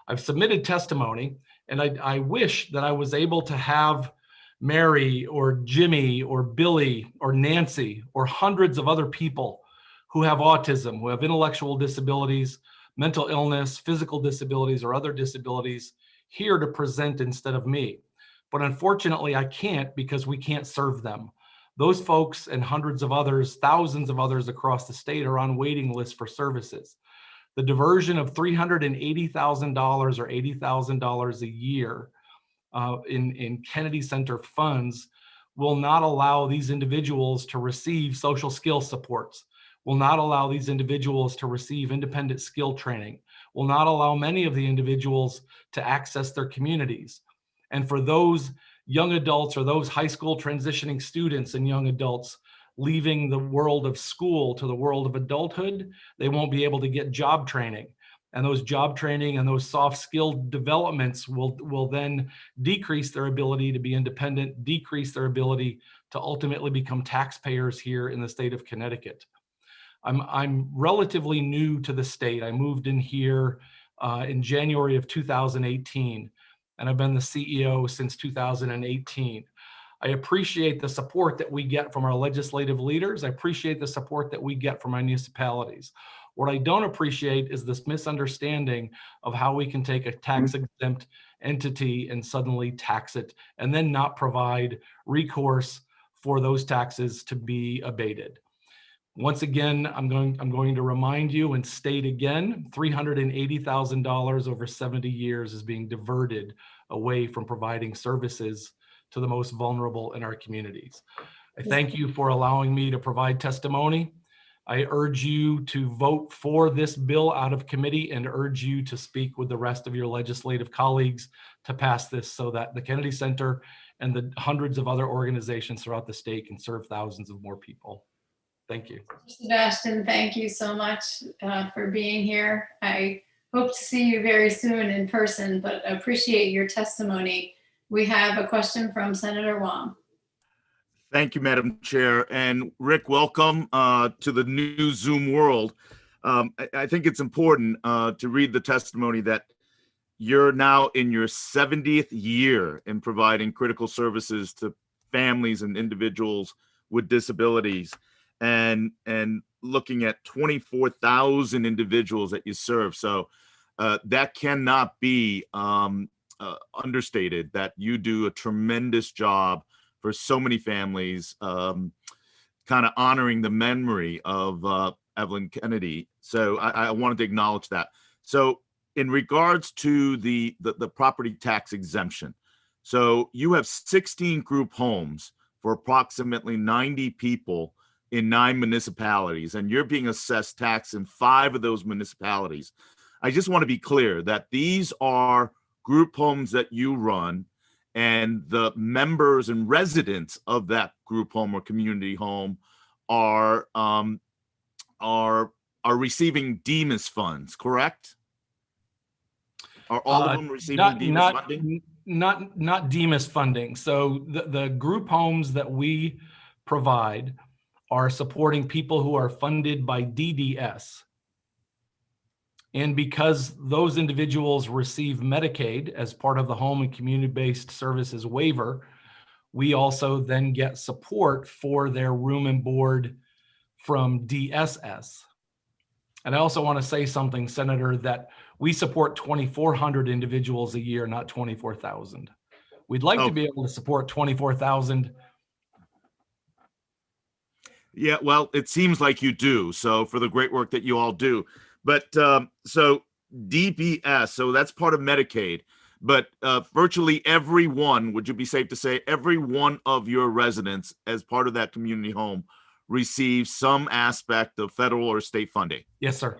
I've submitted testimony, and I wish that I was able to have Mary or Jimmy or Billy or Nancy or hundreds of other people who have autism, who have intellectual disabilities, mental illness, physical disabilities, or other disabilities here to present instead of me. But unfortunately, I can't because we can't serve them. Those folks and hundreds of others, thousands of others across the state are on waiting lists for services. The diversion of $380,000 or $80,000 a year in Kennedy Center funds will not allow these individuals to receive social skills supports, will not allow these individuals to receive independent skill training, will not allow many of the individuals to access their communities. And for those young adults or those high school transitioning students and young adults leaving the world of school to the world of adulthood, they won't be able to get job training. And those job training and those soft skill developments will then decrease their ability to be independent, decrease their ability to ultimately become taxpayers here in the state of Connecticut. I'm relatively new to the state. I moved in here in January of 2018, and I've been the CEO since 2018. I appreciate the support that we get from our legislative leaders. I appreciate the support that we get from our municipalities. What I don't appreciate is this misunderstanding of how we can take a tax exempt entity and suddenly tax it and then not provide recourse for those taxes to be abated. Once again, I'm going to remind you and state again, $380,000 over 70 years is being diverted away from providing services to the most vulnerable in our communities. I thank you for allowing me to provide testimony. I urge you to vote for this bill out of committee and urge you to speak with the rest of your legislative colleagues to pass this so that the Kennedy Center and the hundreds of other organizations throughout the state can serve thousands of more people. Thank you. Sebastian, thank you so much for being here. I hope to see you very soon in person, but appreciate your testimony. We have a question from Senator Wong. Thank you, Madam Chair. And Rick, welcome to the new Zoom world. I think it's important to read the testimony that you're now in your 70th year in providing critical services to families and individuals with disabilities, and looking at 24,000 individuals that you serve. So that cannot be understated, that you do a tremendous job for so many families, kind of honoring the memory of Evelyn Kennedy. So I wanted to acknowledge that. So in regards to the property tax exemption, so you have 16 group homes for approximately 90 people in 9 municipalities, and you're being assessed tax in 5 of those municipalities. I just want to be clear that these are group homes that you run, and the members and residents of that group home or community home are receiving DEMIS funds, correct? Are all of them receiving DEMIS funding? Not DEMIS funding. So the group homes that we provide are supporting people who are funded by DDS. And because those individuals receive Medicaid as part of the home and community-based services waiver, we also then get support for their room and board from DSS. And I also want to say something, Senator, that we support 2,400 individuals a year, not 24,000. We'd like to be able to support 24,000. Yeah, well, it seems like you do. So for the great work that you all do. But so DBS, so that's part of Medicaid, but virtually everyone, would you be safe to say, every one of your residents as part of that community home receives some aspect of federal or state funding? Yes, sir.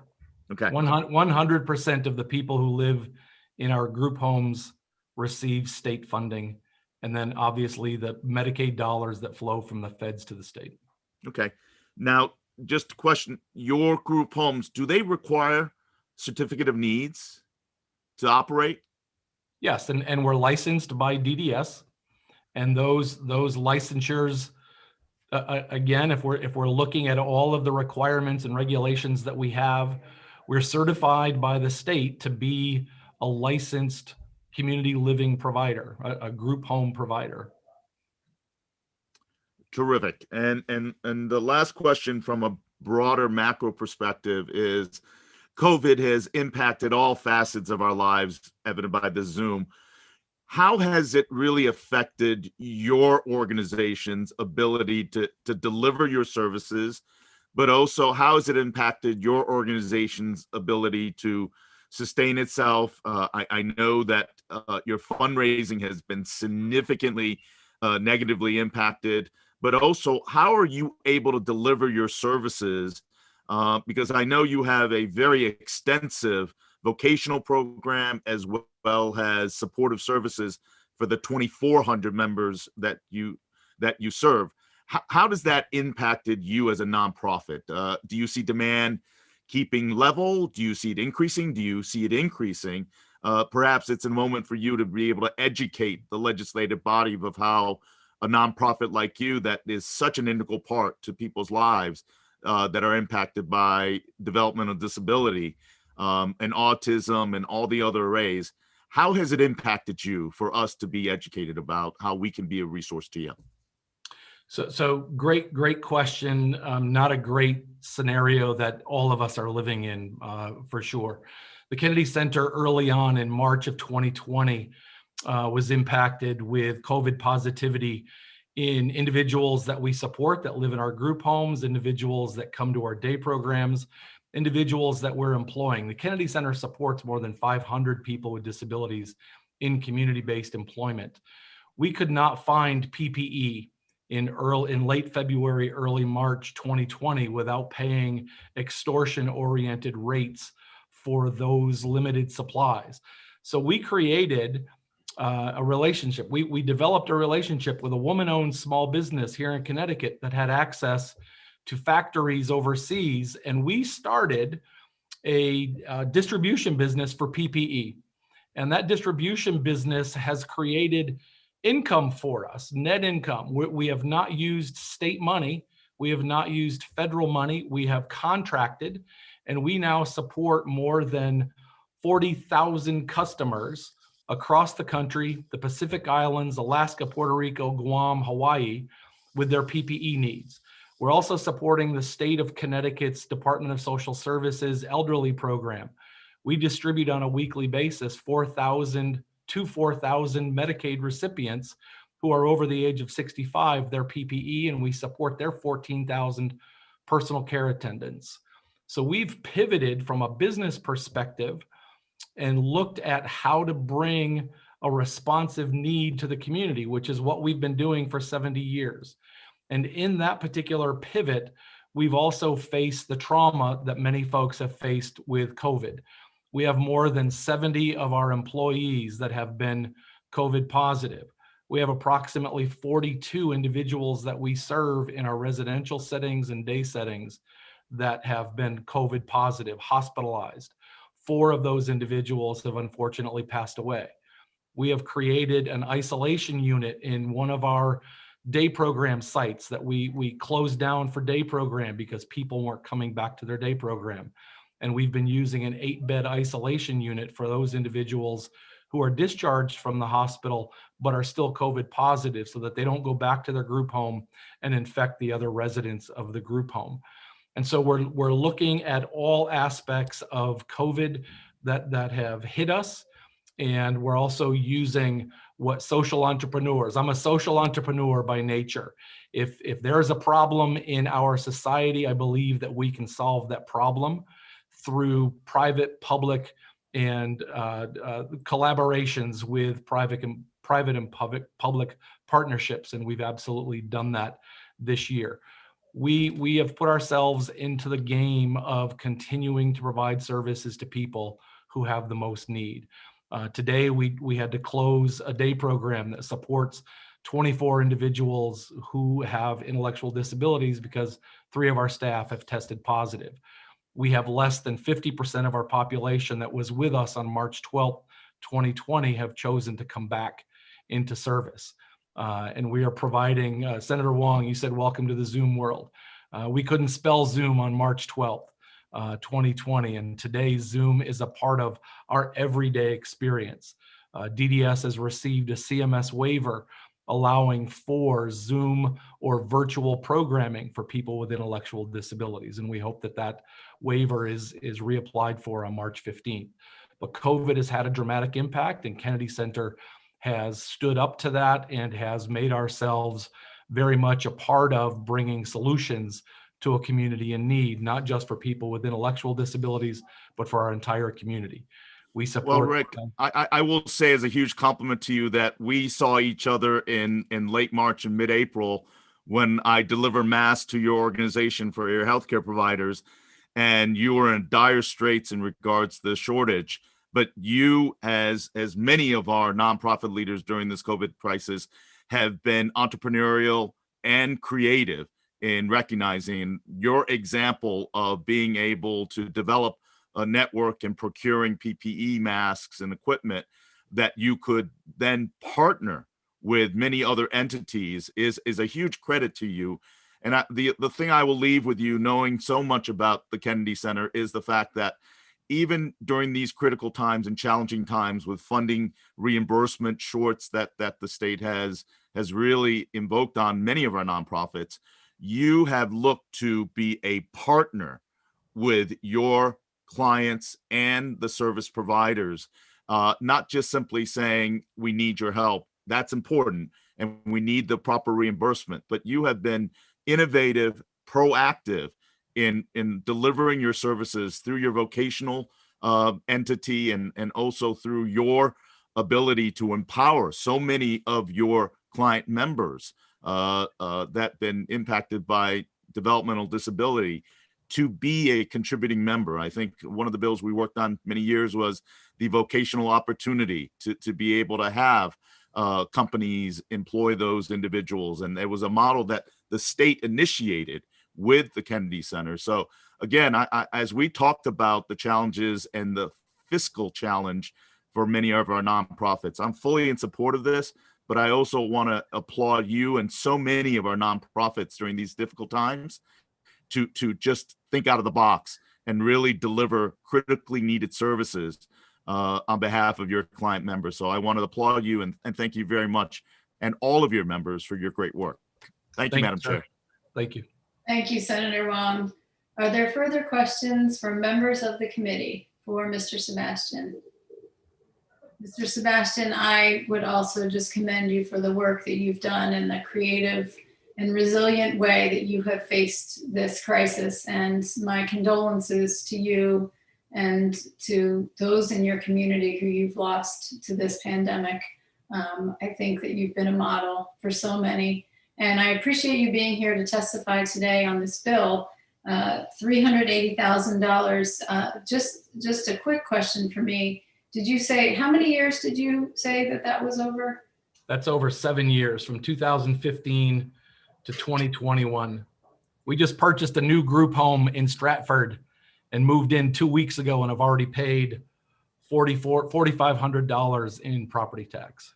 Okay. 100% of the people who live in our group homes receive state funding. And then obviously the Medicaid dollars that flow from the feds to the state. Okay. Now, just a question, your group homes, do they require certificate of needs to operate? Yes, and we're licensed by DDS, and those licensures, again, if we're looking at all of the requirements and regulations that we have, we're certified by the state to be a licensed community living provider, a group home provider. Terrific. And the last question from a broader macro perspective is COVID has impacted all facets of our lives, evident by the Zoom. How has it really affected your organization's ability to deliver your services, but also how has it impacted your organization's ability to sustain itself? I know that your fundraising has been significantly negatively impacted, but also how are you able to deliver your services because I know you have a very extensive vocational program as well as supportive services for the 2,400 members that you serve. How does that impacted you as a nonprofit? Do you see demand keeping level? Do you see it increasing? Do you see it increasing? Perhaps it's a moment for you to be able to educate the legislative body of how a nonprofit like you that is such an integral part to people's lives that are impacted by developmental disability and autism and all the other arrays. How has it impacted you for us to be educated about how we can be a resource to you? So great question. Not a great scenario that all of us are living in, for sure. The Kennedy Center early on in March of 2020 was impacted with COVID positivity in individuals that we support that live in our group homes, individuals that come to our day programs, individuals that we're employing. The Kennedy Center supports more than 500 people with disabilities in community-based employment. We could not find PPE in late February, early March 2020 without paying extortion-oriented rates for those limited supplies. So we created a relationship. We developed a relationship with a woman-owned small business here in Connecticut that had access to factories overseas, and we started a distribution business for PPE. And that distribution business has created income for us, net income. We have not used state money. We have not used federal money. We have contracted, and we now support more than 40,000 customers across the country, the Pacific Islands, Alaska, Puerto Rico, Guam, Hawaii, with their PPE needs. We're also supporting the state of Connecticut's Department of Social Services elderly program. We distribute on a weekly basis 4,000 to 4,000 Medicaid recipients who are over the age of 65, their PPE, and we support their 14,000 personal care attendants. So we've pivoted from a business perspective and looked at how to bring a responsive need to the community, which is what we've been doing for 70 years. And in that particular pivot, we've also faced the trauma that many folks have faced with COVID. We have more than 70 of our employees that have been COVID positive. We have approximately 42 individuals that we serve in our residential settings and day settings that have been COVID positive, hospitalized. 4 of those individuals have unfortunately passed away. We have created an isolation unit in one of our day program sites that we closed down for day program because people weren't coming back to their day program. And we've been using an 8-bed isolation unit for those individuals who are discharged from the hospital but are still COVID positive so that they don't go back to their group home and infect the other residents of the group home. And so we're looking at all aspects of COVID that have hit us. And we're also using what social entrepreneurs, I'm a social entrepreneur by nature. If there is a problem in our society, I believe that we can solve that problem through private, public, and collaborations with private and public partnerships. And we've absolutely done that this year. We have put ourselves into the game of continuing to provide services to people who have the most need. Today, we had to close a day program that supports 24 individuals who have intellectual disabilities because 3 of our staff have tested positive. We have less than 50% of our population that was with us on March 12th, 2020 have chosen to come back into service. And we are providing, Senator Wong, you said, welcome to the Zoom world. We couldn't spell Zoom on March 12th. 2020, and today Zoom is a part of our everyday experience. DDS has received a CMS waiver allowing for Zoom or virtual programming for people with intellectual disabilities, and we hope that that waiver is reapplied for on March 15th. But COVID has had a dramatic impact, and Kennedy Center has stood up to that and has made ourselves very much a part of bringing solutions to a community in need, not just for people with intellectual disabilities, but for our entire community. We support. Well, Rick, I will say as a huge compliment to you that we saw each other in late March and mid-April when I deliver masks to your organization for your healthcare providers. and you were in dire straits in regards to the shortage. But you, as many of our nonprofit leaders during this COVID crisis, have been entrepreneurial and creative in recognizing your example of being able to develop a network and procuring PPE masks and equipment that you could then partner with many other entities is a huge credit to you. And the thing I will leave with you, knowing so much about the Kennedy Center, is the fact that even during these critical times and challenging times with funding reimbursement shorts that the state has really invoked on many of our nonprofits, you have looked to be a partner with your clients and the service providers, not just simply saying, we need your help. That's important, and we need the proper reimbursement. But you have been innovative, proactive in delivering your services through your vocational entity and also through your ability to empower so many of your client members that been impacted by developmental disability to be a contributing member. I think one of the bills we worked on many years was the vocational opportunity to be able to have companies employ those individuals. And it was a model that the state initiated with the Kennedy Center. So again, as we talked about the challenges and the fiscal challenge for many of our nonprofits, I'm fully in support of this, but I also want to applaud you and so many of our nonprofits during these difficult times to just think out of the box and really deliver critically needed services on behalf of your client members. So I want to applaud you and thank you very much, and all of your members, for your great work. Thank you, Madam Chair. Thank you. Thank you, Senator Wong. Are there further questions from members of the committee for Mr. Sebastian? Mr. Sebastian, I would also just commend you for the work that you've done and the creative and resilient way that you have faced this crisis. And my condolences to you and to those in your community who you've lost to this pandemic. I think that you've been a model for so many. And I appreciate you being here to testify today on this bill, $380,000. Just a quick question for me. Did you say, how many years did you say that was over? That's over 7 years, from 2015 to 2021. We just purchased a new group home in Stratford and moved in 2 weeks ago and have already paid $4,500 in property tax.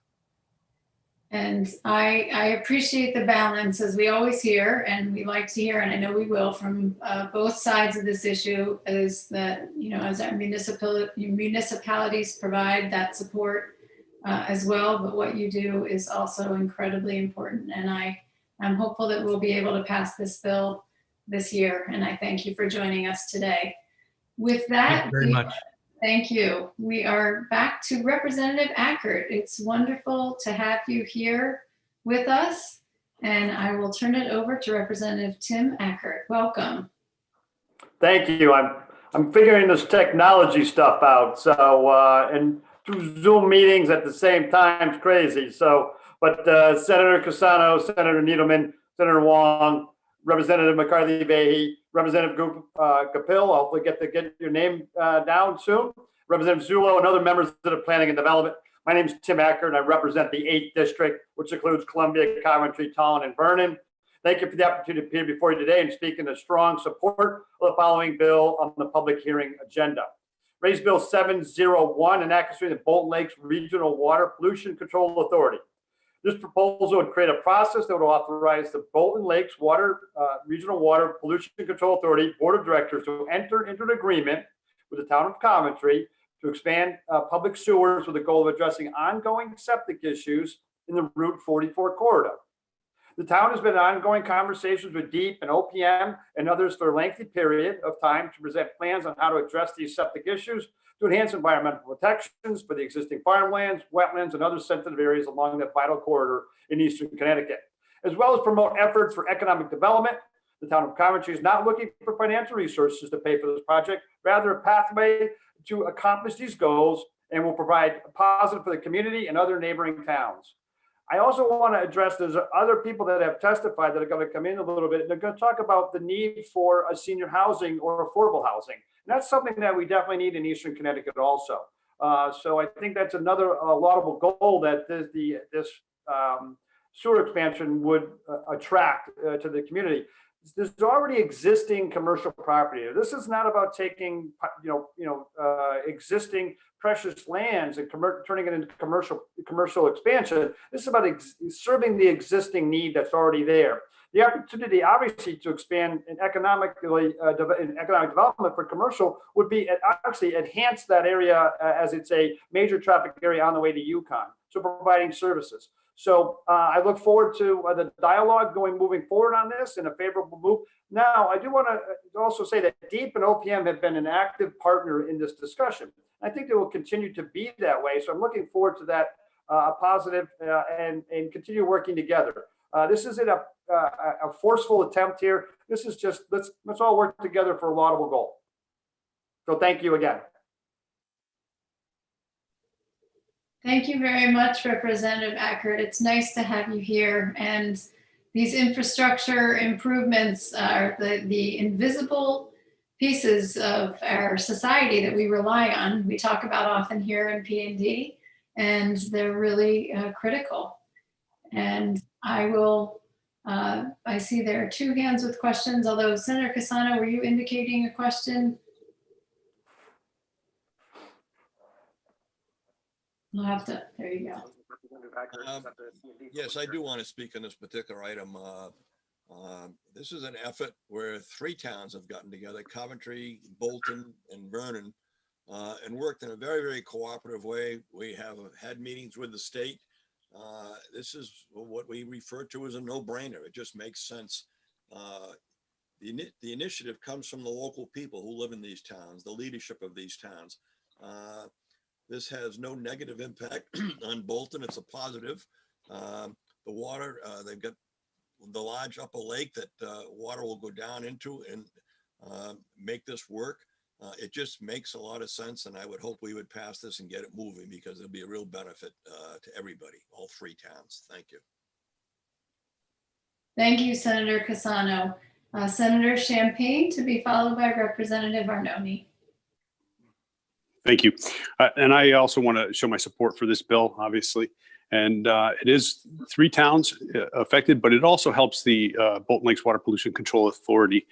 And I appreciate the balance, as we always hear, and we like to hear, and I know we will, from both sides of this issue, is that, as our municipalities provide that support as well, but what you do is also incredibly important. And I'm hopeful that we'll be able to pass this bill this year, and I thank you for joining us today. With that, thank you very much. Thank you. We are back to Representative Ackert. It's wonderful to have you here with us, and I will turn it over to Representative Tim Ackert. Welcome. Thank you. I'm figuring this technology stuff out. So and through Zoom meetings at the same time is crazy. So, but Senator Cassano, Senator Needleman, Senator Wong, Representative McCarthy-Vahey, Representative Kapil, hopefully get your name down soon, Representative Zullo, and other members of the Planning and Development. My name is Tim Ackert, and I represent the 8th District, which includes Columbia, Coventry, Tallinn, and Vernon. Thank you for the opportunity to appear before you today and speak in strong support of the following bill on the public hearing agenda. Raise Bill 701, enacting the Bolton Lakes Regional Water Pollution Control Authority. This proposal would create a process that would authorize the Bolton Lakes Regional Water Pollution Control Authority Board of Directors to enter into an agreement with the town of Coventry to expand public sewers with the goal of addressing ongoing septic issues in the Route 44 corridor. The town has been in ongoing conversations with DEEP and OPM and others for a lengthy period of time to present plans on how to address these septic issues to enhance environmental protections for the existing farmlands, wetlands, and other sensitive areas along that vital corridor in eastern Connecticut, as well as promote efforts for economic development. The town of Coventry is not looking for financial resources to pay for this project, rather a pathway to accomplish these goals, and will provide a positive for the community and other neighboring towns. I also want to address, there's other people that have testified that are going to come in a little bit. And they're going to talk about the need for a senior housing or affordable housing. And that's something that we definitely need in Eastern Connecticut also. So I think that's another laudable goal that this sewer expansion would attract to the community. There's already existing commercial property. This is not about taking, existing precious lands and turning it into commercial expansion. This is about serving the existing need that's already there. The opportunity, obviously, to expand in economic development for commercial would be actually enhance that area as it's a major traffic area on the way to Yukon. So providing services. So I look forward to the dialogue moving forward on this in a favorable move. Now, I do want to also say that DEEP and OPM have been an active partner in this discussion. I think they will continue to be that way. So I'm looking forward to that positive and continue working together. This isn't a forceful attempt here. This is just, let's all work together for a laudable goal. So thank you again. Thank you very much, Representative Ackert. It's nice to have you here. And these infrastructure improvements are the invisible pieces of our society that we rely on. We talk about often here in P&D, and they're really critical. And I see there are two hands with questions, although Senator Cassano, were you indicating a question? We'll have to, there you go. Yes, I do want to speak on this particular item. This is an effort where 3 towns have gotten together, Coventry, Bolton, and Vernon, and worked in a very, very cooperative way. We have had meetings with the state. This is what we refer to as a no-brainer. It just makes sense. The initiative comes from the local people who live in these towns, the leadership of these towns. This has no negative impact on Bolton. It's a positive. The water, they've got the large upper lake that water will go down into and make this work. It just makes a lot of sense, and I would hope we would pass this and get it moving because it'll be a real benefit to everybody, all 3 towns. Thank you. Thank you, Senator Cassano. Senator Champagne, to be followed by Representative Arnone. Thank you. And I also want to show my support for this bill, obviously. And it is 3 towns affected, but it also helps the Bolton Lakes Water Pollution Control Authority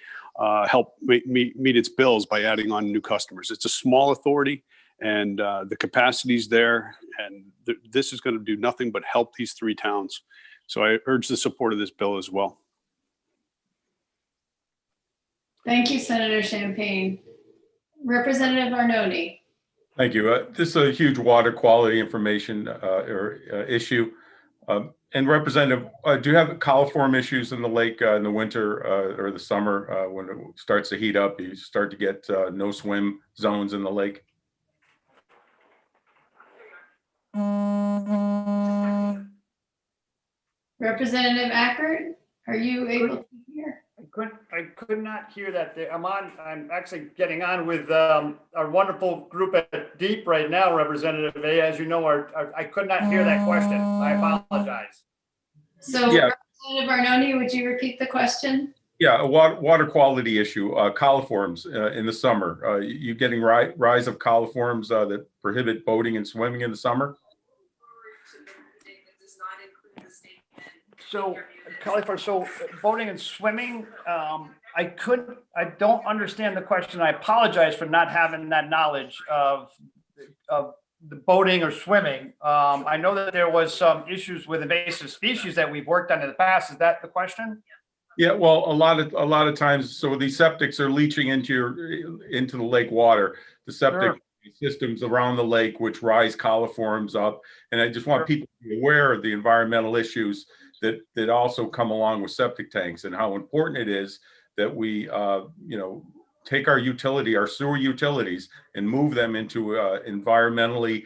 help meet its bills by adding on new customers. It's a small authority, and the capacity's there, and this is going to do nothing but help these 3 towns. So I urge the support of this bill as well. Thank you, Senator Champagne. Representative Arnone. Thank you. This is a huge water quality information issue. And Representative, do you have coliform issues in the lake in the winter or the summer when it starts to heat up? You start to get no swim zones in the lake? Representative Ackert, are you able to hear? I could not hear that. I'm actually getting on with our wonderful group at DEEP right now, Representative A. As you know, I could not hear that question. I apologize. So, yeah. Representative Arnone, would you repeat the question? Yeah, a water quality issue, coliforms in the summer. You getting rise of coliforms that prohibit boating and swimming in the summer? So, so boating and swimming, I don't understand the question. I apologize for not having that knowledge of the boating or swimming. I know that there was some issues with invasive species that we've worked on in the past. Is that the question? Yeah, well, a lot of times, so these septics are leaching into the lake water. The septic systems around the lake, which rise coliforms up, and I just want people to be aware of the environmental issues that also come along with septic tanks and how important it is that we, take our sewer utilities and move them into environmentally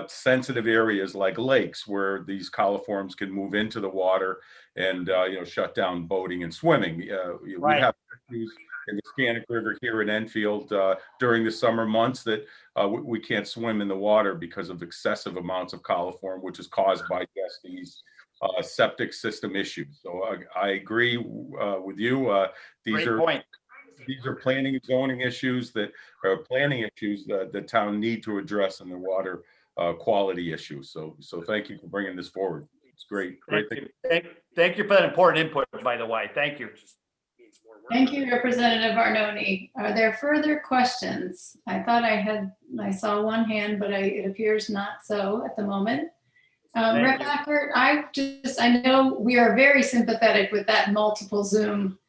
sensitive areas like lakes where these coliforms can move into the water and, shut down boating and swimming. We have issues in the Scannick River here in Enfield during the summer months that we can't swim in the water because of excessive amounts of coliform, which is caused by just these septic system issues. So I agree with you. These are planning and zoning issues that are planning issues that the town need to address in the water quality issues. So thank you for bringing this forward. It's great. Thank you for that important input, by the way. Thank you. Thank you, Representative Arnone. Are there further questions? I thought I saw one hand, but it appears not so at the moment. Rep. Ackert, I know we are very sympathetic with that multiple Zoom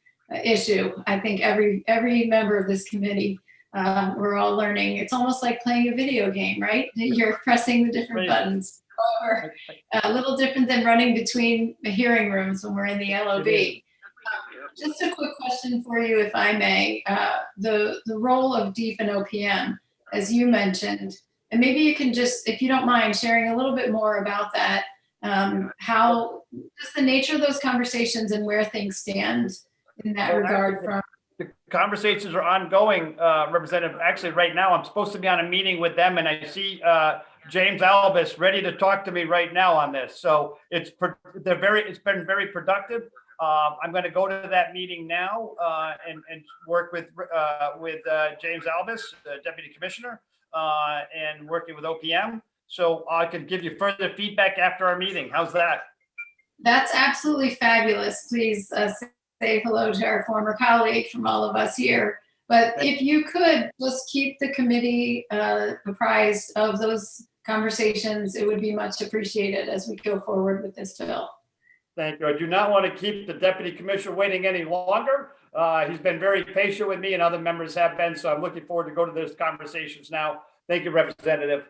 issue. I think every member of this committee, we're all learning. It's almost like playing a video game, right? You're pressing the different buttons. However, a little different than running between the hearing rooms when we're in the LOB. Just a quick question for you, if I may. The role of DEEP and OPM, as you mentioned, and maybe you can just, if you don't mind, sharing a little bit more about that. How, just the nature of those conversations and where things stand in that regard. From the conversations are ongoing, Representative. Actually, right now I'm supposed to be on a meeting with them, and I see James Albus ready to talk to me right now on this. So it's been very productive. I'm going to go to that meeting now and work with James Albus, the Deputy Commissioner, and working with OPM. So I can give you further feedback after our meeting. How's that? That's absolutely fabulous. Please say hello to our former colleague from all of us here. But if you could just keep the committee apprised of those conversations, it would be much appreciated as we go forward with this bill. Thank you. I do not want to keep the Deputy Commissioner waiting any longer. He's been very patient with me, and other members have been, so I'm looking forward to go to those conversations now. Thank you, Representative.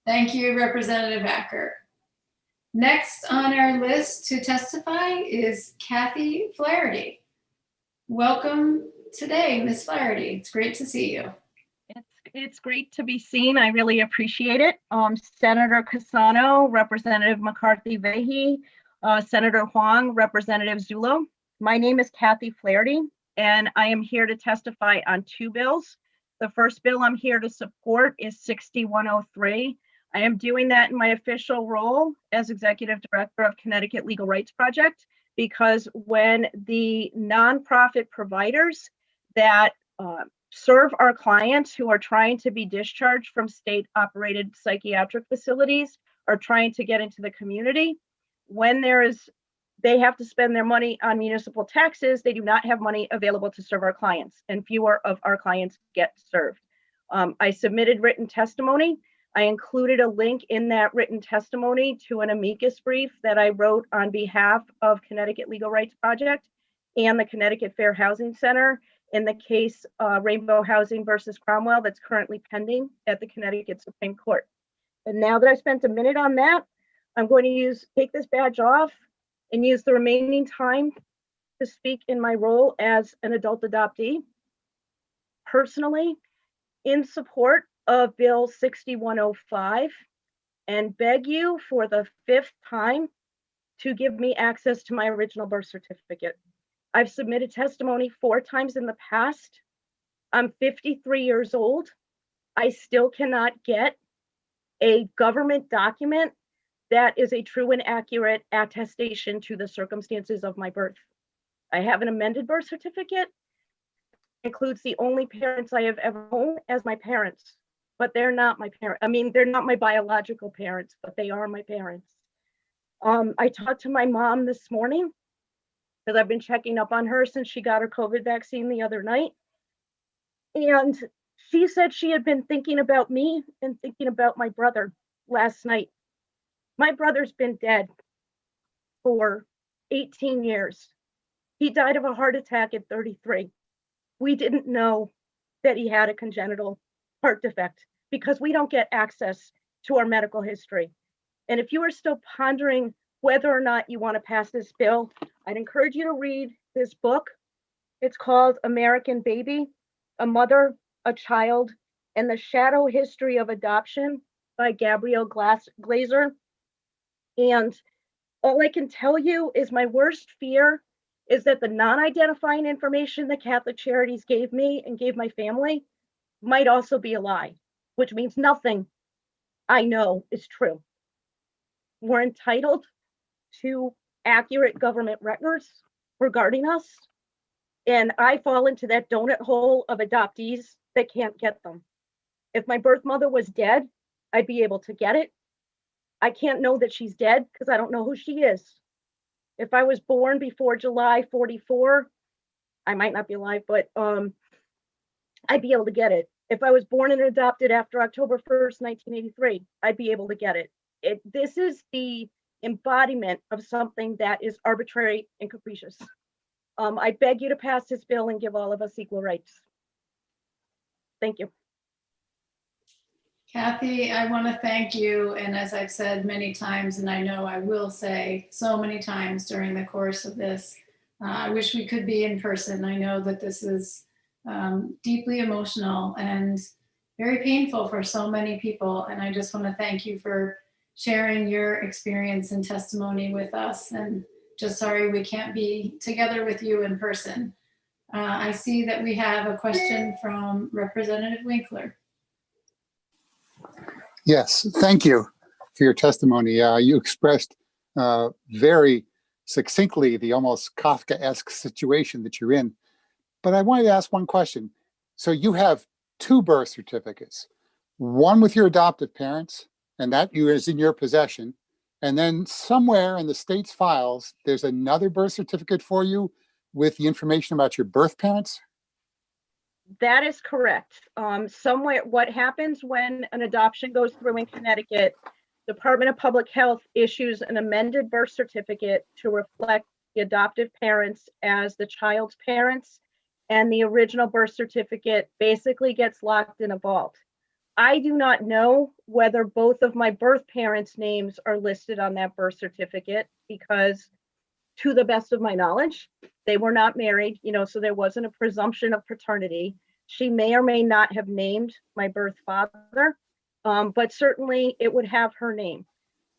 Thank you, Representative Ackert. Next on our list to testify is Kathy Flaherty. Welcome today, Ms. Flaherty. It's great to see you. It's great to be seen. I really appreciate it. Senator Cassano, Representative McCarthy-Vahey, Senator Huang, Representative Zullo. My name is Kathy Flaherty, and I am here to testify on two bills. The first bill I'm here to support is 6103. I am doing that in my official role as Executive Director of Connecticut Legal Rights Project, because when the nonprofit providers that serve our clients who are trying to be discharged from state-operated psychiatric facilities are trying to get into the community, when they have to spend their money on municipal taxes, they do not have money available to serve our clients, and fewer of our clients get served. I submitted written testimony. I included a link in that written testimony to an amicus brief that I wrote on behalf of Connecticut Legal Rights Project and the Connecticut Fair Housing Center in the case Rainbow Housing versus Cromwell that's currently pending at the Connecticut Supreme Court. And now that I spent a minute on that, I'm going to take this badge off and use the remaining time to speak in my role as an adult adoptee, personally in support of Bill 6105, and beg you for the 5th time to give me access to my original birth certificate. I've submitted testimony 4 times in the past. I'm 53 years old. I still cannot get a government document that is a true and accurate attestation to the circumstances of my birth. I have an amended birth certificate. It includes the only parents I have ever known as my parents, but they're not my parents. I mean, they're not my biological parents, but they are my parents. I talked to my mom this morning because I've been checking up on her since she got her COVID vaccine the other night. And she said she had been thinking about me and thinking about my brother last night. My brother's been dead for 18 years. He died of a heart attack at 33. We didn't know that he had a congenital heart defect because we don't get access to our medical history. And if you are still pondering whether or not you want to pass this bill, I'd encourage you to read this book. It's called American Baby, A Mother, a Child, and the Shadow History of Adoption by Gabrielle Glazer. And all I can tell you is my worst fear is that the non-identifying information that Catholic Charities gave me and gave my family might also be a lie, which means nothing I know is true. We're entitled to accurate government records regarding us. And I fall into that donut hole of adoptees that can't get them. If my birth mother was dead, I'd be able to get it. I can't know that she's dead because I don't know who she is. If I was born before July 44, I might not be alive, but I'd be able to get it. If I was born and adopted after October 1st, 1983, I'd be able to get it. This is the embodiment of something that is arbitrary and capricious. I beg you to pass this bill and give all of us equal rights. Thank you. Kathy, I want to thank you. And as I've said many times, and I know I will say so many times during the course of this, I wish we could be in person. I know that this is deeply emotional and very painful for so many people. And I just want to thank you for sharing your experience and testimony with us. And just sorry we can't be together with you in person. I see that we have a question from Representative Winkler. Yes, thank you for your testimony. You expressed very succinctly the almost Kafkaesque situation that you're in. But I wanted to ask one question. So you have two birth certificates, one with your adoptive parents, and that is in your possession. And then somewhere in the state's files, there's another birth certificate for you with the information about your birth parents? That is correct. Somewhere, what happens when an adoption goes through in Connecticut, Department of Public Health issues an amended birth certificate to reflect the adoptive parents as the child's parents, and the original birth certificate basically gets locked in a vault. I do not know whether both of my birth parents' names are listed on that birth certificate because, to the best of my knowledge, they were not married, so there wasn't a presumption of paternity. She may or may not have named my birth father, but certainly it would have her name.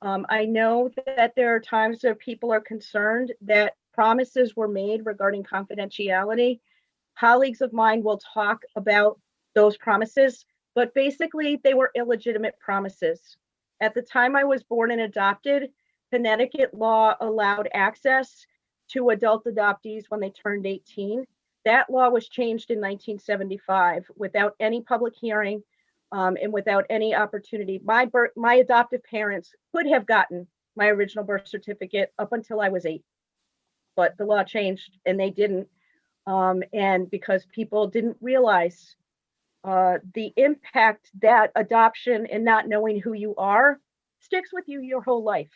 I know that there are times where people are concerned that promises were made regarding confidentiality. Colleagues of mine will talk about those promises, but basically they were illegitimate promises. At the time I was born and adopted, Connecticut law allowed access to adult adoptees when they turned 18. That law was changed in 1975 without any public hearing and without any opportunity. My adoptive parents could have gotten my original birth certificate up until I was 8, but the law changed and they didn't. And because people didn't realize the impact that adoption and not knowing who you are sticks with you your whole life.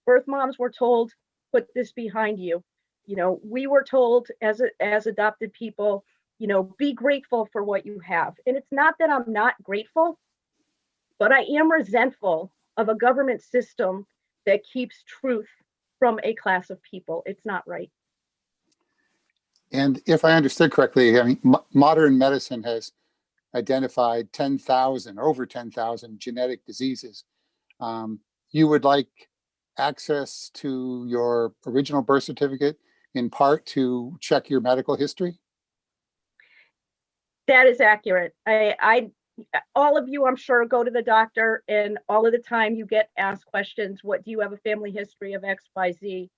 Birth moms were told, put this behind you. We were told as adopted people, be grateful for what you have. And it's not that I'm not grateful, but I am resentful of a government system that keeps truth from a class of people. It's not right. And if I understood correctly, I mean, modern medicine has identified over 10,000 genetic diseases. You would like access to your original birth certificate in part to check your medical history? That is accurate. All of you, I'm sure, go to the doctor, and all of the time you get asked questions. What do you have a family history of X, Y, Z?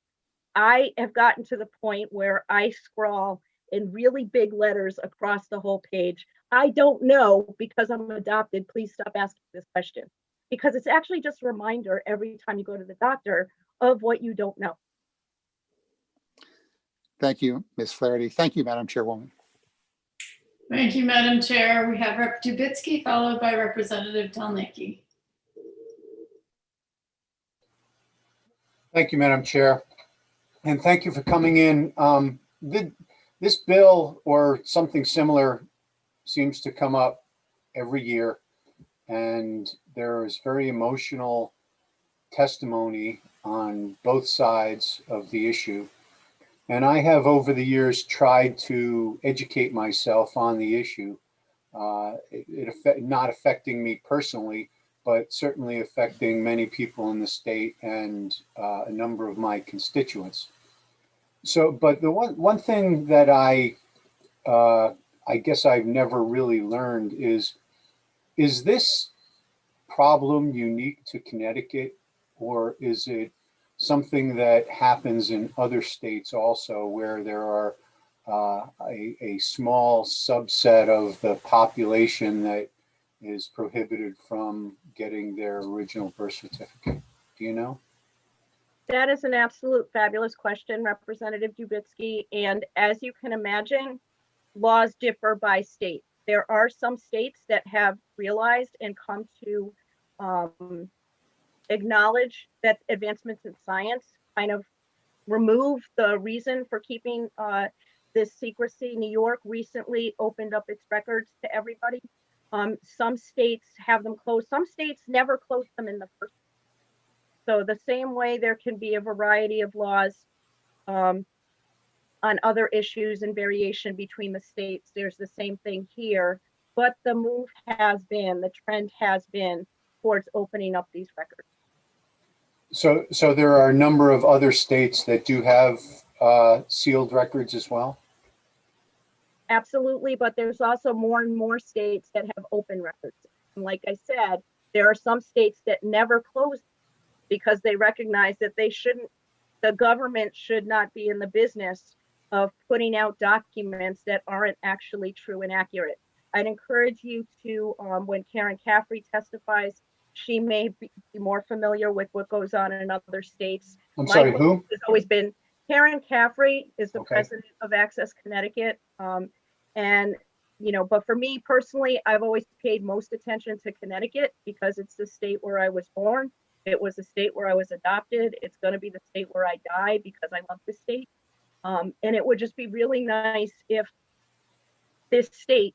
I have gotten to the point where I scrawl in really big letters across the whole page. I don't know because I'm adopted. Please stop asking this question, because it's actually just a reminder every time you go to the doctor of what you don't know. Thank you, Ms. Flaherty. Thank you, Madam Chairwoman. Thank you, Madam Chair. We have Rep. Dubitsky followed by Representative Delnicki. Thank you, Madam Chair. And thank you for coming in. This bill or something similar seems to come up every year, and there is very emotional testimony on both sides of the issue. And I have over the years tried to educate myself on the issue, not affecting me personally, but certainly affecting many people in the state and a number of my constituents. So, but the one thing that I guess I've never really learned is this problem unique to Connecticut, or is it something that happens in other states also, where there are a small subset of the population that is prohibited from getting their original birth certificate. Do you know? That is an absolute fabulous question, Representative Dubitsky. And as you can imagine, laws differ by state. There are some states that have realized and come to acknowledge that advancements in science kind of remove the reason for keeping this secrecy. New York recently opened up its records to everybody. Some states have them closed. Some states never closed them in the first place. So the same way there can be a variety of laws on other issues and variation between the states, there's the same thing here. But the move has been, the trend has been towards opening up these records. So there are a number of other states that do have sealed records as well? Absolutely, but there's also more and more states that have open records. And like I said, there are some states that never closed because they recognize that they shouldn't, the government should not be in the business of putting out documents that aren't actually true and accurate. I'd encourage you to, when Karen Caffrey testifies, she may be more familiar with what goes on in other states. I'm sorry, who? Has always been Karen Caffrey is the Okay. president of Access Connecticut. And, you know, but for me personally, I've always paid most attention to Connecticut because it's the state where I was born. It was the state where I was adopted. It's going to be the state where I die because I love this state. And it would just be really nice if this state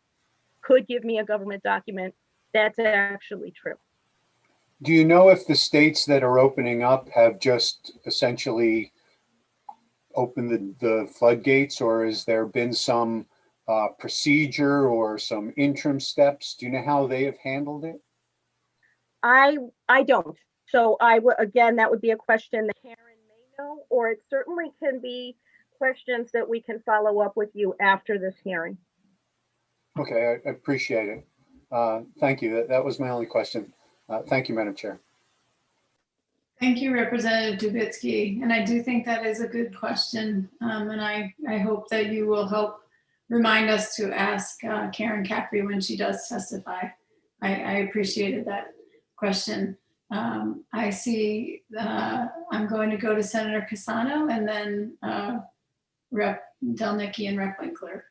could give me a government document that's actually true. Do you know if the states that are opening up have just essentially opened the floodgates, or has there been some procedure or some interim steps? Do you know how they have handled it? I don't. So I would, again, that would be a question that Karen may know, or it certainly can be questions that we can follow up with you after this hearing. Okay, I appreciate it. Thank you. That was my only question. Thank you, Madam Chair. Thank you, Representative Dubitsky. And I do think that is a good question. And I hope that you will help remind us to ask Karen Caffrey when she does testify. I appreciated that question. I see I'm going to go to Senator Cassano and then Rep. Delnicki and Rep. Winkler.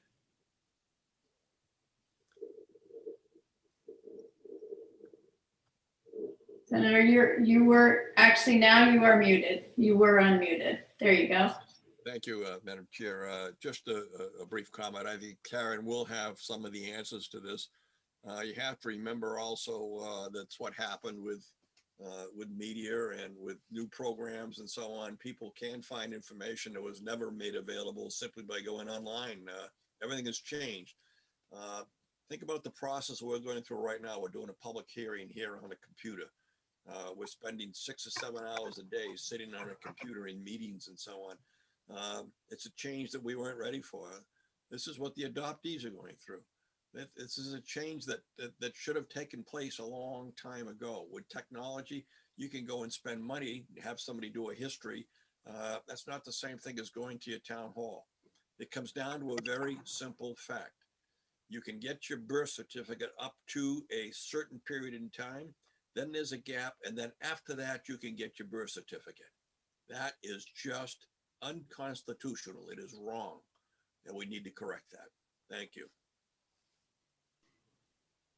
Senator, you were actually, now you are muted. You were unmuted. There you go. Thank you, Madam Chair. Just a brief comment. I think Karen will have some of the answers to this. You have to remember also that's what happened with media and with new programs and so on. People can find information that was never made available simply by going online. Everything has changed. Think about the process we're going through right now. We're doing a public hearing here on a computer. We're spending 6 or 7 hours a day sitting on a computer in meetings and so on. It's a change that we weren't ready for. This is what the adoptees are going through. This is a change that should have taken place a long time ago. With technology, you can go and spend money, have somebody do a history. That's not the same thing as going to your town hall. It comes down to a very simple fact. You can get your birth certificate up to a certain period in time. Then there's a gap, and then after that, you can get your birth certificate. That is just unconstitutional. It is wrong, and we need to correct that. Thank you.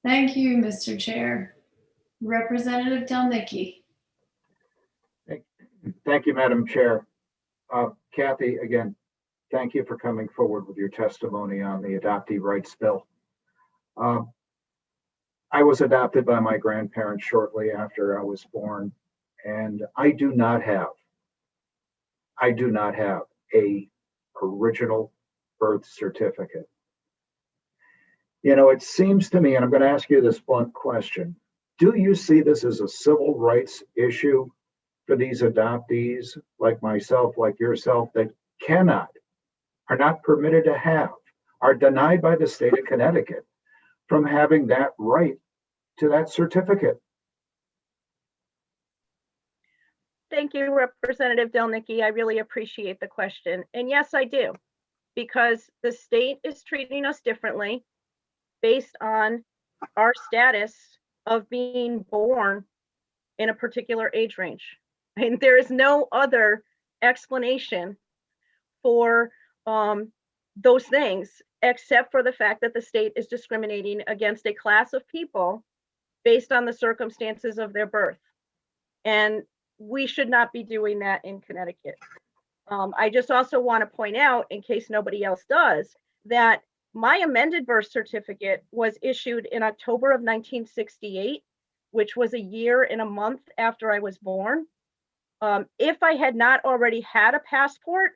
Thank you, Mr. Chair. Representative Delnicki. Thank you, Madam Chair. Kathy, again, thank you for coming forward with your testimony on the adoptee rights bill. I was adopted by my grandparents shortly after I was born, and I do not have a original birth certificate. You know, it seems to me, and I'm going to ask you this blunt question, do you see this as a civil rights issue for these adoptees like myself, like yourself, that are not permitted to have, are denied by the state of Connecticut from having that right to that certificate? Thank you, Representative Delnicki. I really appreciate the question. And yes, I do, because the state is treating us differently based on our status of being born in a particular age range. And there is no other explanation for those things, except for the fact that the state is discriminating against a class of people based on the circumstances of their birth. And we should not be doing that in Connecticut. I just also want to point out, in case nobody else does, that my amended birth certificate was issued in October of 1968, which was a year and a month after I was born. If I had not already had a passport,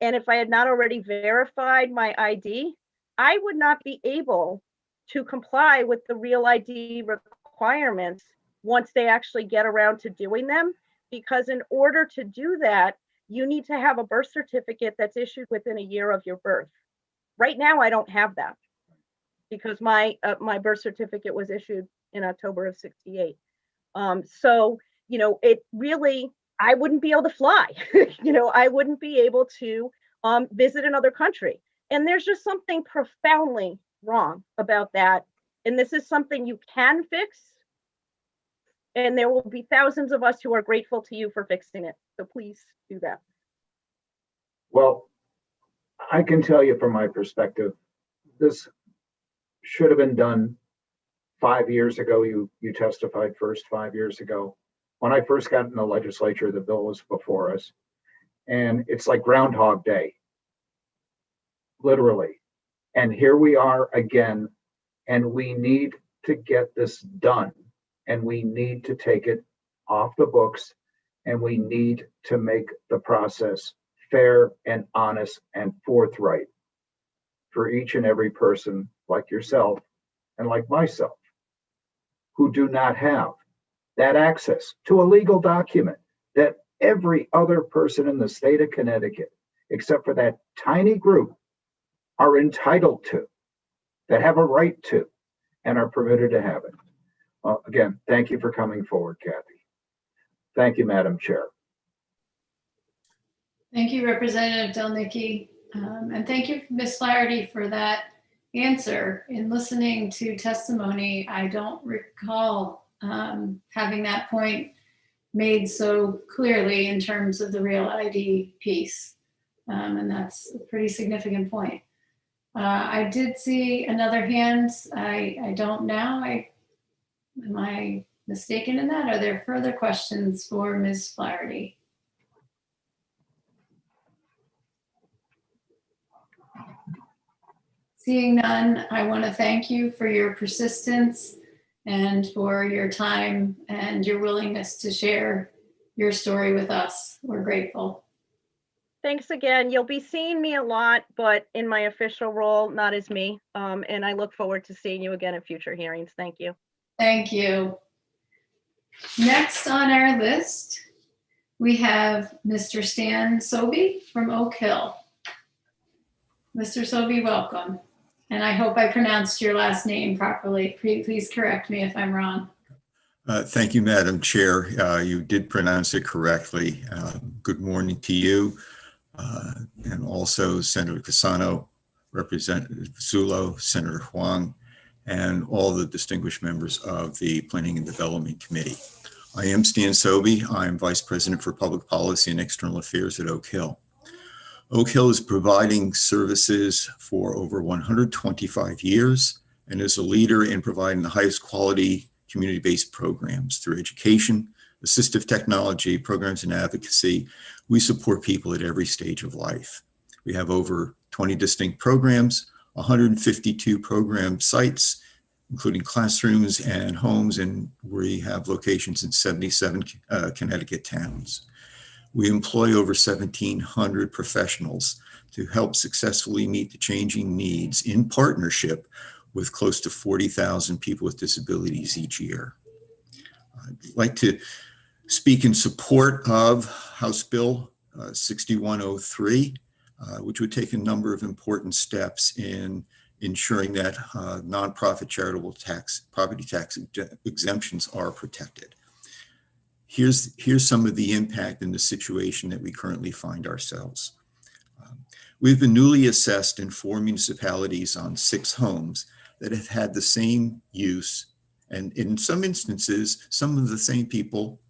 and if I had not already verified my ID, I would not be able to comply with the Real ID requirements once they actually get around to doing them, because in order to do that, you need to have a birth certificate that's issued within a year of your birth. Right now, I don't have that because my birth certificate was issued in October of '68. So, you know, it really, I wouldn't be able to fly. You know, I wouldn't be able to visit another country. And there's just something profoundly wrong about that. And this is something you can fix. And there will be thousands of us who are grateful to you for fixing it. So please do that. Well, I can tell you from my perspective, this should have been done 5 years ago. You testified first 5 years ago. When I first got in the legislature, the bill was before us. And it's like Groundhog Day, literally. And here we are again, and we need to get this done. And we need to take it off the books, and we need to make the process fair and honest and forthright for each and every person like yourself and like myself, who do not have that access to a legal document that every other person in the state of Connecticut, except for that tiny group, are entitled to, that have a right to, and are permitted to have it. Again, thank you for coming forward, Kathy. Thank you, Madam Chair. Thank you, Representative Delnicki. And thank you, Ms. Flaherty, for that answer. In listening to testimony, I don't recall having that point made so clearly in terms of the Real ID piece. And that's a pretty significant point. I did see another hand. I don't now. Am I mistaken in that? Are there further questions for Ms. Flaherty? Seeing none, I want to thank you for your persistence and for your time and your willingness to share your story with us. We're grateful. Thanks again. You'll be seeing me a lot, but in my official role, not as me. And I look forward to seeing you again in future hearings. Thank you. Thank you. Next on our list, we have Mr. Stan Sobe from Oak Hill. Mr. Sobe, welcome. And I hope I pronounced your last name properly. Please correct me if I'm wrong. Thank you, Madam Chair. You did pronounce it correctly. Good morning to you. And also Senator Cassano, Representative Zullo, Senator Huang, and all the distinguished members of the Planning and Development Committee. I am Stan Sobe. I'm Vice President for Public Policy and External Affairs at Oak Hill. Oak Hill is providing services for over 125 years and is a leader in providing the highest quality community-based programs through education, assistive technology, programs and advocacy. We support people at every stage of life. We have over 20 distinct programs, 152 program sites, including classrooms and homes, and we have locations in 77 Connecticut towns. We employ over 1,700 professionals to help successfully meet the changing needs in partnership with close to 40,000 people with disabilities each year. I'd like to speak in support of House Bill 6103, which would take a number of important steps in ensuring that nonprofit charitable property tax exemptions are protected. Here's some of the impact in the situation that we currently find ourselves. We've been newly assessed in 4 municipalities on 6 homes that have had the same use, and in some instances, some of the same people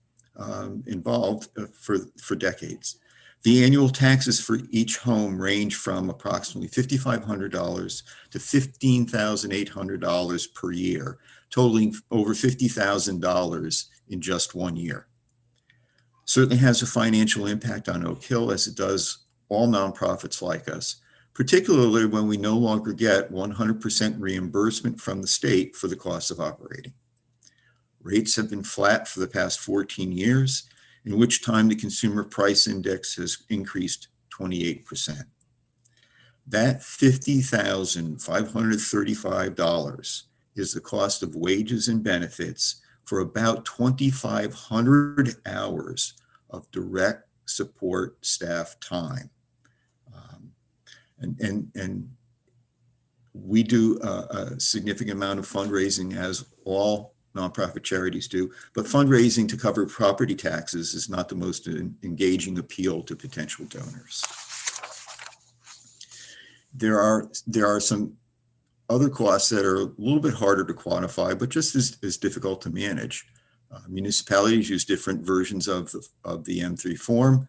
involved for decades. The annual taxes for each home range from approximately $5,500 to $15,800 per year, totaling over $50,000 in just 1 year. Certainly has a financial impact on Oak Hill, as it does all nonprofits like us, particularly when we no longer get 100% reimbursement from the state for the cost of operating. Rates have been flat for the past 14 years, in which time the consumer price index has increased 28%. That $50,535 is the cost of wages and benefits for about 2,500 hours of direct support staff time. And we do a significant amount of fundraising, as all nonprofit charities do, but fundraising to cover property taxes is not the most engaging appeal to potential donors. There are some other costs that are a little bit harder to quantify, but just as difficult to manage. Municipalities use different versions of the M3 form.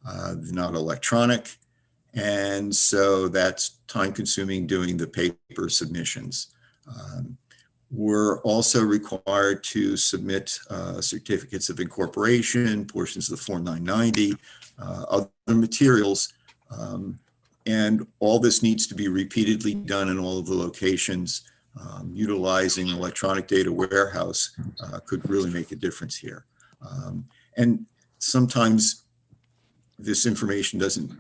They're not electronic. And so that's time consuming doing the paper submissions. We're also required to submit certificates of incorporation, portions of the Form 990, other materials. And all this needs to be repeatedly done in all of the locations. Utilizing electronic data warehouse could really make a difference here. And sometimes this information doesn't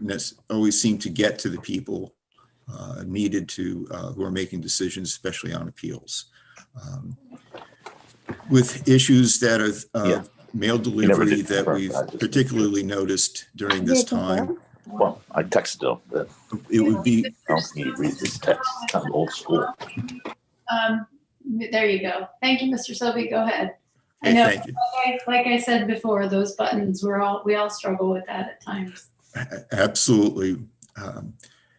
always seem to get to the people needed to, who are making decisions, especially on appeals. With issues that are mail delivery that we've particularly noticed during this time. Well, I texted him, but it would be. I don't need to read this text. It's kind of old school. There you go. Thank you, Mr. Sobe. Go ahead. I Hey, know, thank you. like I said before, those buttons, we all struggle with that at times. Absolutely.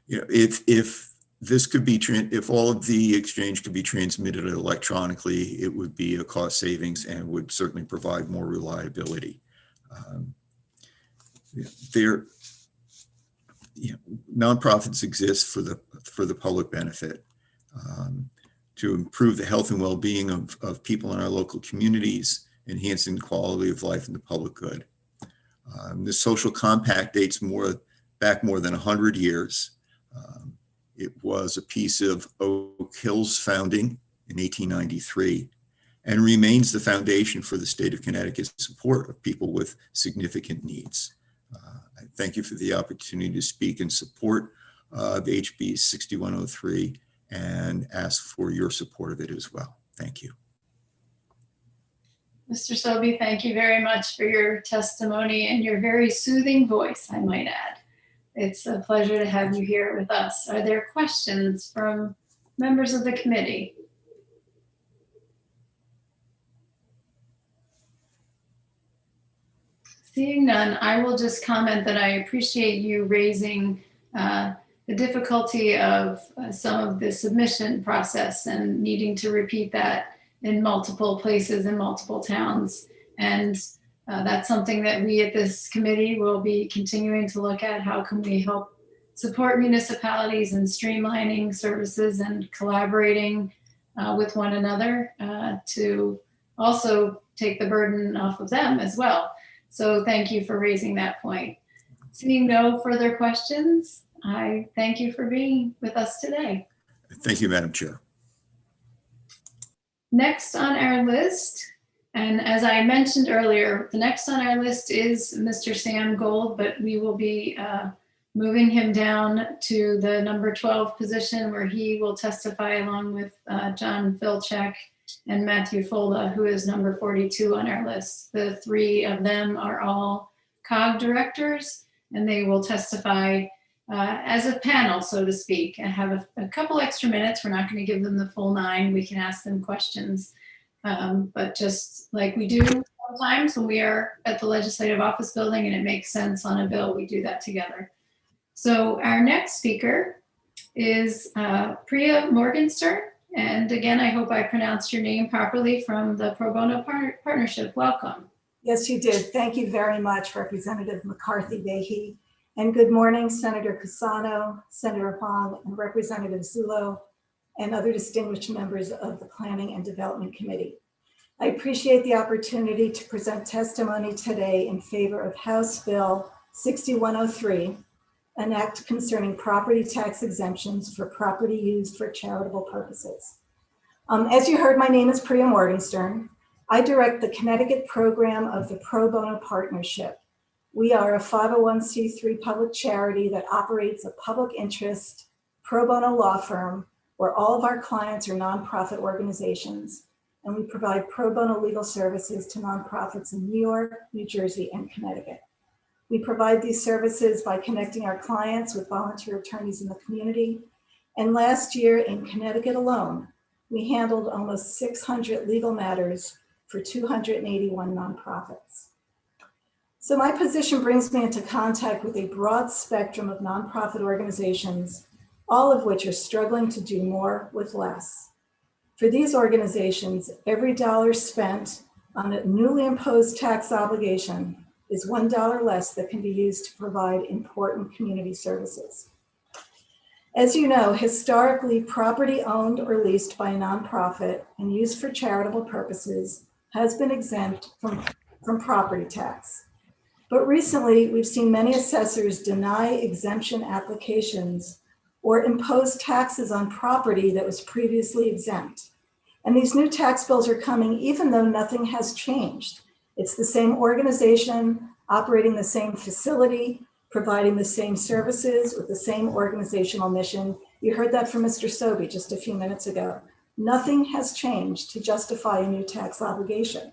You know, if this could be, if all of the exchange could be transmitted electronically, it would be a cost savings and would certainly provide more reliability. Nonprofits exist for the public benefit, to improve the health and well-being of people in our local communities, enhancing the quality of life and the public good. The social compact dates back more than 100 years. It was a piece of Oak Hill's founding in 1893 and remains the foundation for the state of Connecticut's support of people with significant needs. I thank you for the opportunity to speak in support of HB 6103 and ask for your support of it as well. Thank you. Mr. Sobe, thank you very much for your testimony and your very soothing voice, I might add. It's a pleasure to have you here with us. Are there questions from members of the committee? Seeing none, I will just comment that I appreciate you raising the difficulty of some of the submission process and needing to repeat that in multiple places in multiple towns. And that's something that we at this committee will be continuing to look at. How can we help support municipalities in streamlining services and collaborating with one another to also take the burden off of them as well. So thank you for raising that point. Seeing no further questions, I thank you for being with us today. Thank you, Madam Chair. Next on our list, and as I mentioned earlier, the next on our list is Mr. Sam Gold, but we will be moving him down to the number 12 position where he will testify along with John Filchek and Matthew Folda, who is number 42 on our list. The three of them are all COG directors, and they will testify as a panel, so to speak, and have a couple extra minutes. We're not going to give them the full 9. We can ask them questions. But just like we do sometimes when we are at the Legislative Office Building and it makes sense on a bill, we do that together. So our next speaker is Priya Morgenstern. And again, I hope I pronounced your name properly, from the Pro Bono Partnership. Welcome. Yes, you did. Thank you very much, Representative McCarthy-Vahey. And good morning, Senator Cassano, Senator Huang, and Representative Zullo, and other distinguished members of the Planning and Development Committee. I appreciate the opportunity to present testimony today in favor of House Bill 6103, an act concerning property tax exemptions for property used for charitable purposes. As you heard, my name is Priya Morgenstern. I direct the Connecticut program of the Pro Bono Partnership. We are a 501c3 public charity that operates a public interest pro bono law firm where all of our clients are nonprofit organizations, and we provide pro bono legal services to nonprofits in New York, New Jersey, and Connecticut. We provide these services by connecting our clients with volunteer attorneys in the community. And last year in Connecticut alone, we handled almost 600 legal matters for 281 nonprofits. So my position brings me into contact with a broad spectrum of nonprofit organizations, all of which are struggling to do more with less. For these organizations, every dollar spent on a newly imposed tax obligation is $1 less that can be used to provide important community services. As you know, historically, property owned or leased by a nonprofit and used for charitable purposes has been exempt from property tax. But recently, we've seen many assessors deny exemption applications or impose taxes on property that was previously exempt. And these new tax bills are coming even though nothing has changed. It's the same organization, operating the same facility, providing the same services with the same organizational mission. You heard that from Mr. Sobe just a few minutes ago. Nothing has changed to justify a new tax obligation.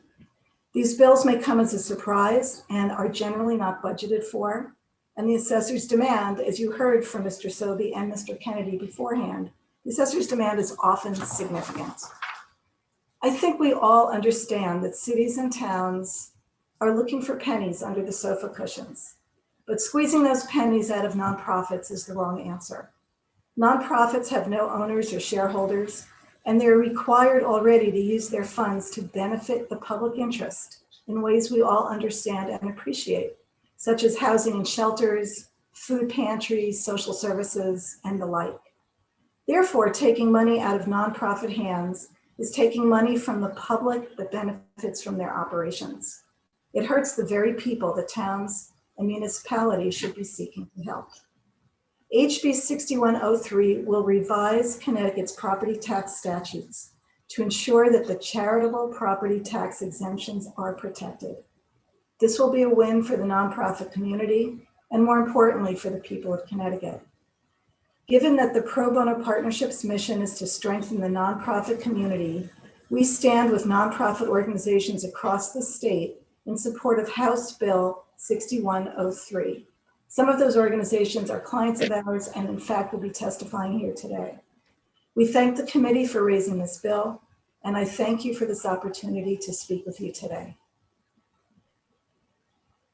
These bills may come as a surprise and are generally not budgeted for. And the assessor's demand, as you heard from Mr. Sobe and Mr. Kennedy beforehand, the assessor's demand is often significant. I think we all understand that cities and towns are looking for pennies under the sofa cushions, but squeezing those pennies out of nonprofits is the wrong answer. Nonprofits have no owners or shareholders, and they're required already to use their funds to benefit the public interest in ways we all understand and appreciate, such as housing and shelters, food pantries, social services, and the like. Therefore, taking money out of nonprofit hands is taking money from the public that benefits from their operations. It hurts the very people that towns and municipalities should be seeking to help. HB 6103 will revise Connecticut's property tax statutes to ensure that the charitable property tax exemptions are protected. This will be a win for the nonprofit community and, more importantly, for the people of Connecticut. Given that the Pro Bono Partnership's mission is to strengthen the nonprofit community, we stand with nonprofit organizations across the state in support of House Bill 6103. Some of those organizations are clients of ours and in fact will be testifying here today. We thank the committee for raising this bill, and I thank you for this opportunity to speak with you today.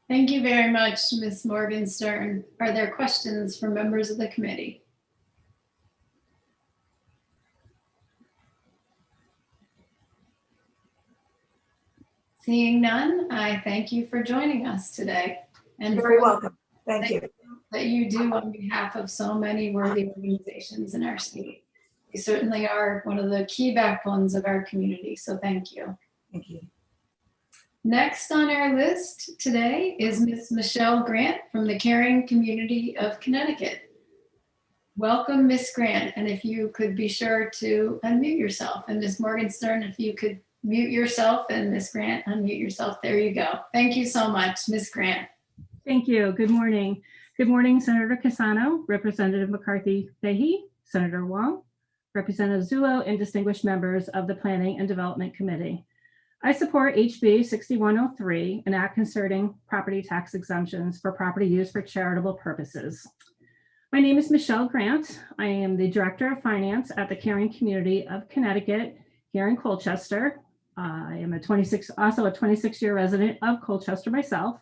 Thank you very much, Ms. Morgenstern. Are there questions from members of the committee? Seeing none, I thank you for joining us today. And You're very welcome. Thank you. That you do on behalf of so many worthy organizations in our state. You certainly are one of the key backbones of our community, so thank you. Thank you. Next on our list today is Ms. Michelle Grant from the Caring Community of Connecticut. Welcome, Ms. Grant, and if you could be sure to unmute yourself. And Ms. Morgenstern, if you could mute yourself, and Ms. Grant, unmute yourself. There you go. Thank you so much, Ms. Grant. Thank you. Good morning. Good morning, Senator Cassano, Representative McCarthy-Vahey, Senator Wong, Representative Zullo, and distinguished members of the Planning and Development Committee. I support HB 6103, an act concerning property tax exemptions for property used for charitable purposes. My name is Michelle Grant. I am the Director of Finance at the Caring Community of Connecticut here in Colchester. I am also a 26-year resident of Colchester myself.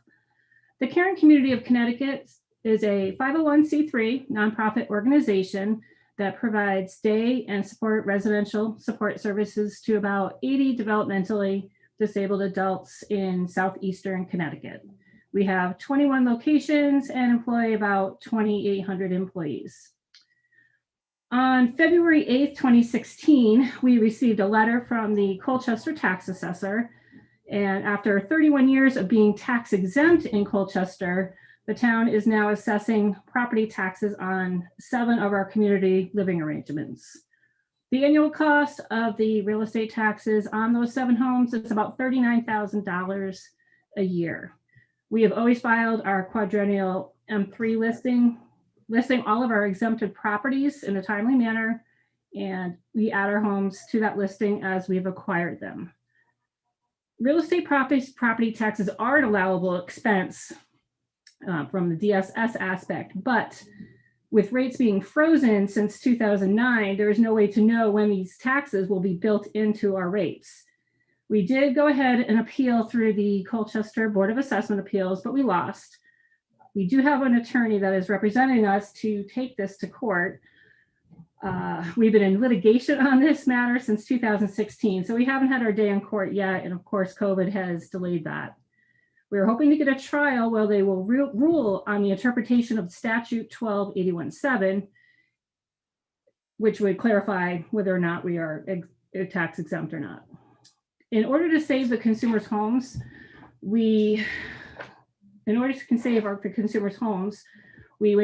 The Caring Community of Connecticut is a 501c3 nonprofit organization that provides day and support residential support services to about 80 developmentally disabled adults in southeastern Connecticut. We have 21 locations and employ about 2,800 employees. On February 8th, 2016, we received a letter from the Colchester tax assessor. And after 31 years of being tax exempt in Colchester, the town is now assessing property taxes on 7 of our community living arrangements. The annual cost of the real estate taxes on those 7 homes is about $39,000 a year. We have always filed our quadrennial M3 listing all of our exempted properties in a timely manner, and we add our homes to that listing as we've acquired them. Real estate property taxes are an allowable expense from the DSS aspect, but with rates being frozen since 2009, there is no way to know when these taxes will be built into our rates. We did go ahead and appeal through the Colchester Board of Assessment Appeals, but we lost. We do have an attorney that is representing us to take this to court. We've been in litigation on this matter since 2016, so we haven't had our day in court yet, and of course, COVID has delayed that. We're hoping to get a trial where they will rule on the interpretation of statute 1281.7, which would clarify whether or not we are tax exempt or not. In order to save the consumers' homes, we went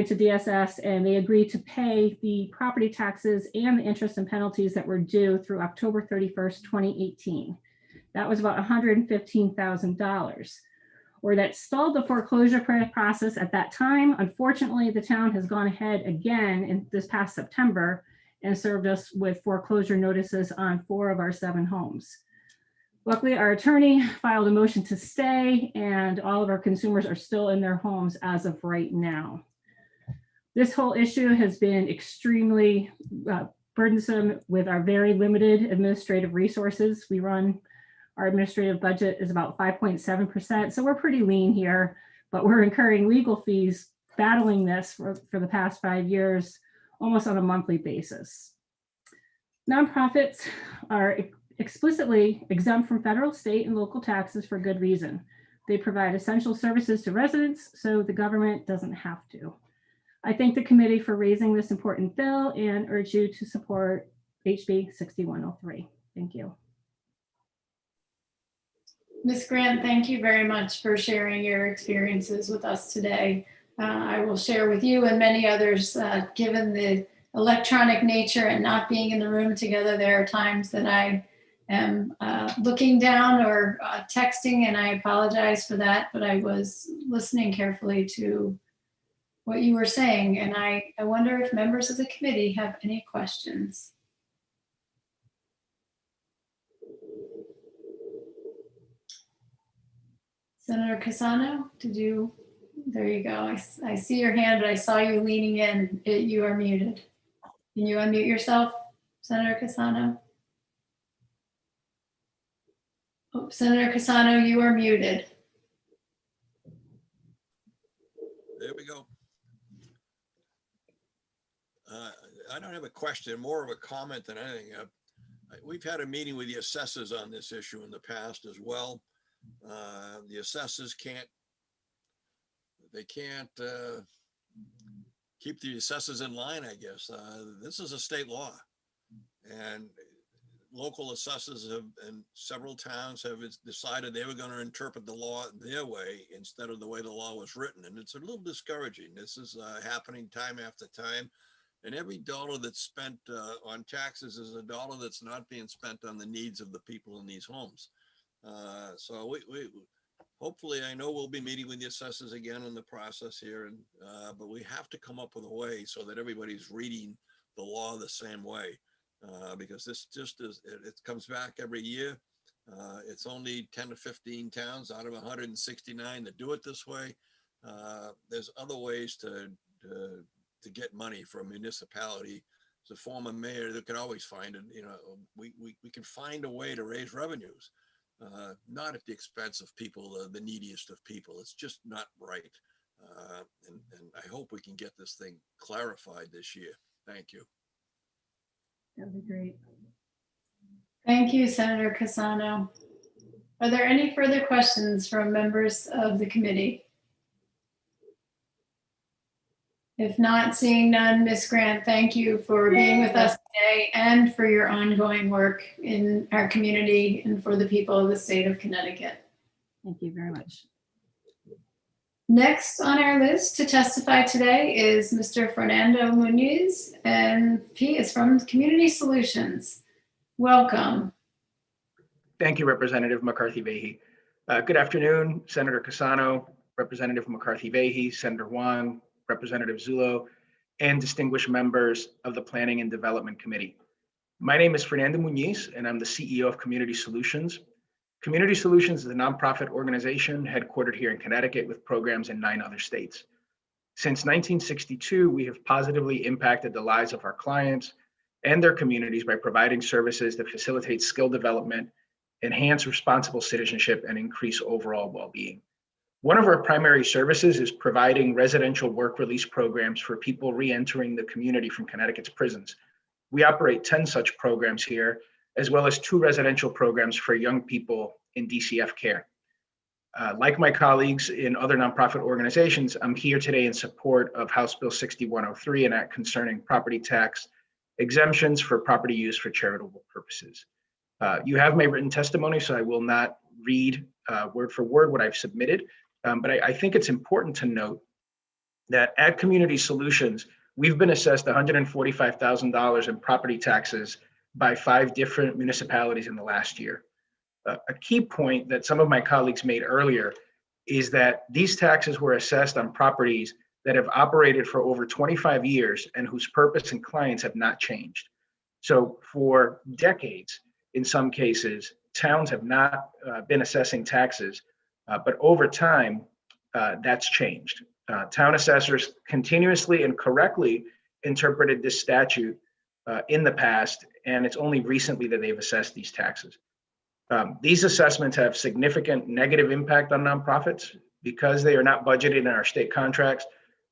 to DSS and they agreed to pay the property taxes and the interest and penalties that were due through October 31st, 2018. That was about $115,000. Or that stalled the foreclosure process at that time. Unfortunately, the town has gone ahead again in this past September and served us with foreclosure notices on 4 of our 7 homes. Luckily, our attorney filed a motion to stay, and all of our consumers are still in their homes as of right now. This whole issue has been extremely burdensome with our very limited administrative resources. Our administrative budget is about 5.7%, so we're pretty lean here, but we're incurring legal fees battling this for the past 5 years, almost on a monthly basis. Nonprofits are explicitly exempt from federal, state, and local taxes for good reason. They provide essential services to residents, so the government doesn't have to. I thank the committee for raising this important bill and urge you to support HB 6103. Thank you. Ms. Grant, thank you very much for sharing your experiences with us today. I will share with you and many others, given the electronic nature and not being in the room together, there are times that I am looking down or texting, and I apologize for that, but I was listening carefully to what you were saying, and I wonder if members of the committee have any questions. Senator Cassano, there you go. I see your hand, but I saw you leaning in. You are muted. Can you unmute yourself, Senator Cassano? Oh, Senator Cassano, you are muted. There we go. I don't have a question, more of a comment than anything. We've had a meeting with the assessors on this issue in the past as well. The assessors can't keep the assessors in line, I guess. This is a state law, and local assessors and several towns have decided they were going to interpret the law their way instead of the way the law was written. And it's a little discouraging. This is happening time after time. And every dollar that's spent on taxes is a dollar that's not being spent on the needs of the people in these homes. So we hopefully, I know we'll be meeting with the assessors again in the process here, and but we have to come up with a way so that everybody's reading the law the same way, because this just is, it comes back every year. It's only 10 to 15 towns out of 169 that do it this way. There's other ways to get money from a municipality as a former mayor, that could always find it. You know, we can find a way to raise revenues, not at the expense of people, the neediest of people. It's just not right. And I hope we can get this thing clarified this year. Thank you. That'd be great. Thank you, Senator Cassano. Are there any further questions from members of the committee? If not, seeing none, Ms. Grant, thank you for being with us today and for your ongoing work in our community and for the people of the state of Connecticut. Thank you very much. Next on our list to testify today is Mr. Fernando Muniz, and he is from Community Solutions. Welcome. Thank you, Representative McCarthy-Vahey. Good afternoon, Senator Cassano, Representative McCarthy-Vahey, Senator Wong, Representative Zullo, and distinguished members of the Planning and Development Committee. My name is Fernando Muniz, and I'm the CEO of Community Solutions. Community Solutions is a nonprofit organization headquartered here in Connecticut with programs in 9 other states. Since 1962, we have positively impacted the lives of our clients and their communities by providing services that facilitate skill development, enhance responsible citizenship, and increase overall well-being. One of our primary services is providing residential work release programs for people re-entering the community from Connecticut's prisons. We operate 10 such programs here, as well as 2 residential programs for young people in DCF care. Like my colleagues in other nonprofit organizations, I'm here today in support of House Bill 6103, an act concerning property tax exemptions for property used for charitable purposes. You have my written testimony, so I will not read word for word what I've submitted, but I think it's important to note that at Community Solutions, we've been assessed $145,000 in property taxes by 5 different municipalities in the last year. A key point that some of my colleagues made earlier is that these taxes were assessed on properties that have operated for over 25 years and whose purpose and clients have not changed. So for decades, in some cases, towns have not been assessing taxes, but over time, that's changed. Town assessors continuously and correctly interpreted this statute in the past, and it's only recently that they've assessed these taxes. These assessments have significant negative impact on nonprofits because they are not budgeted in our state contracts.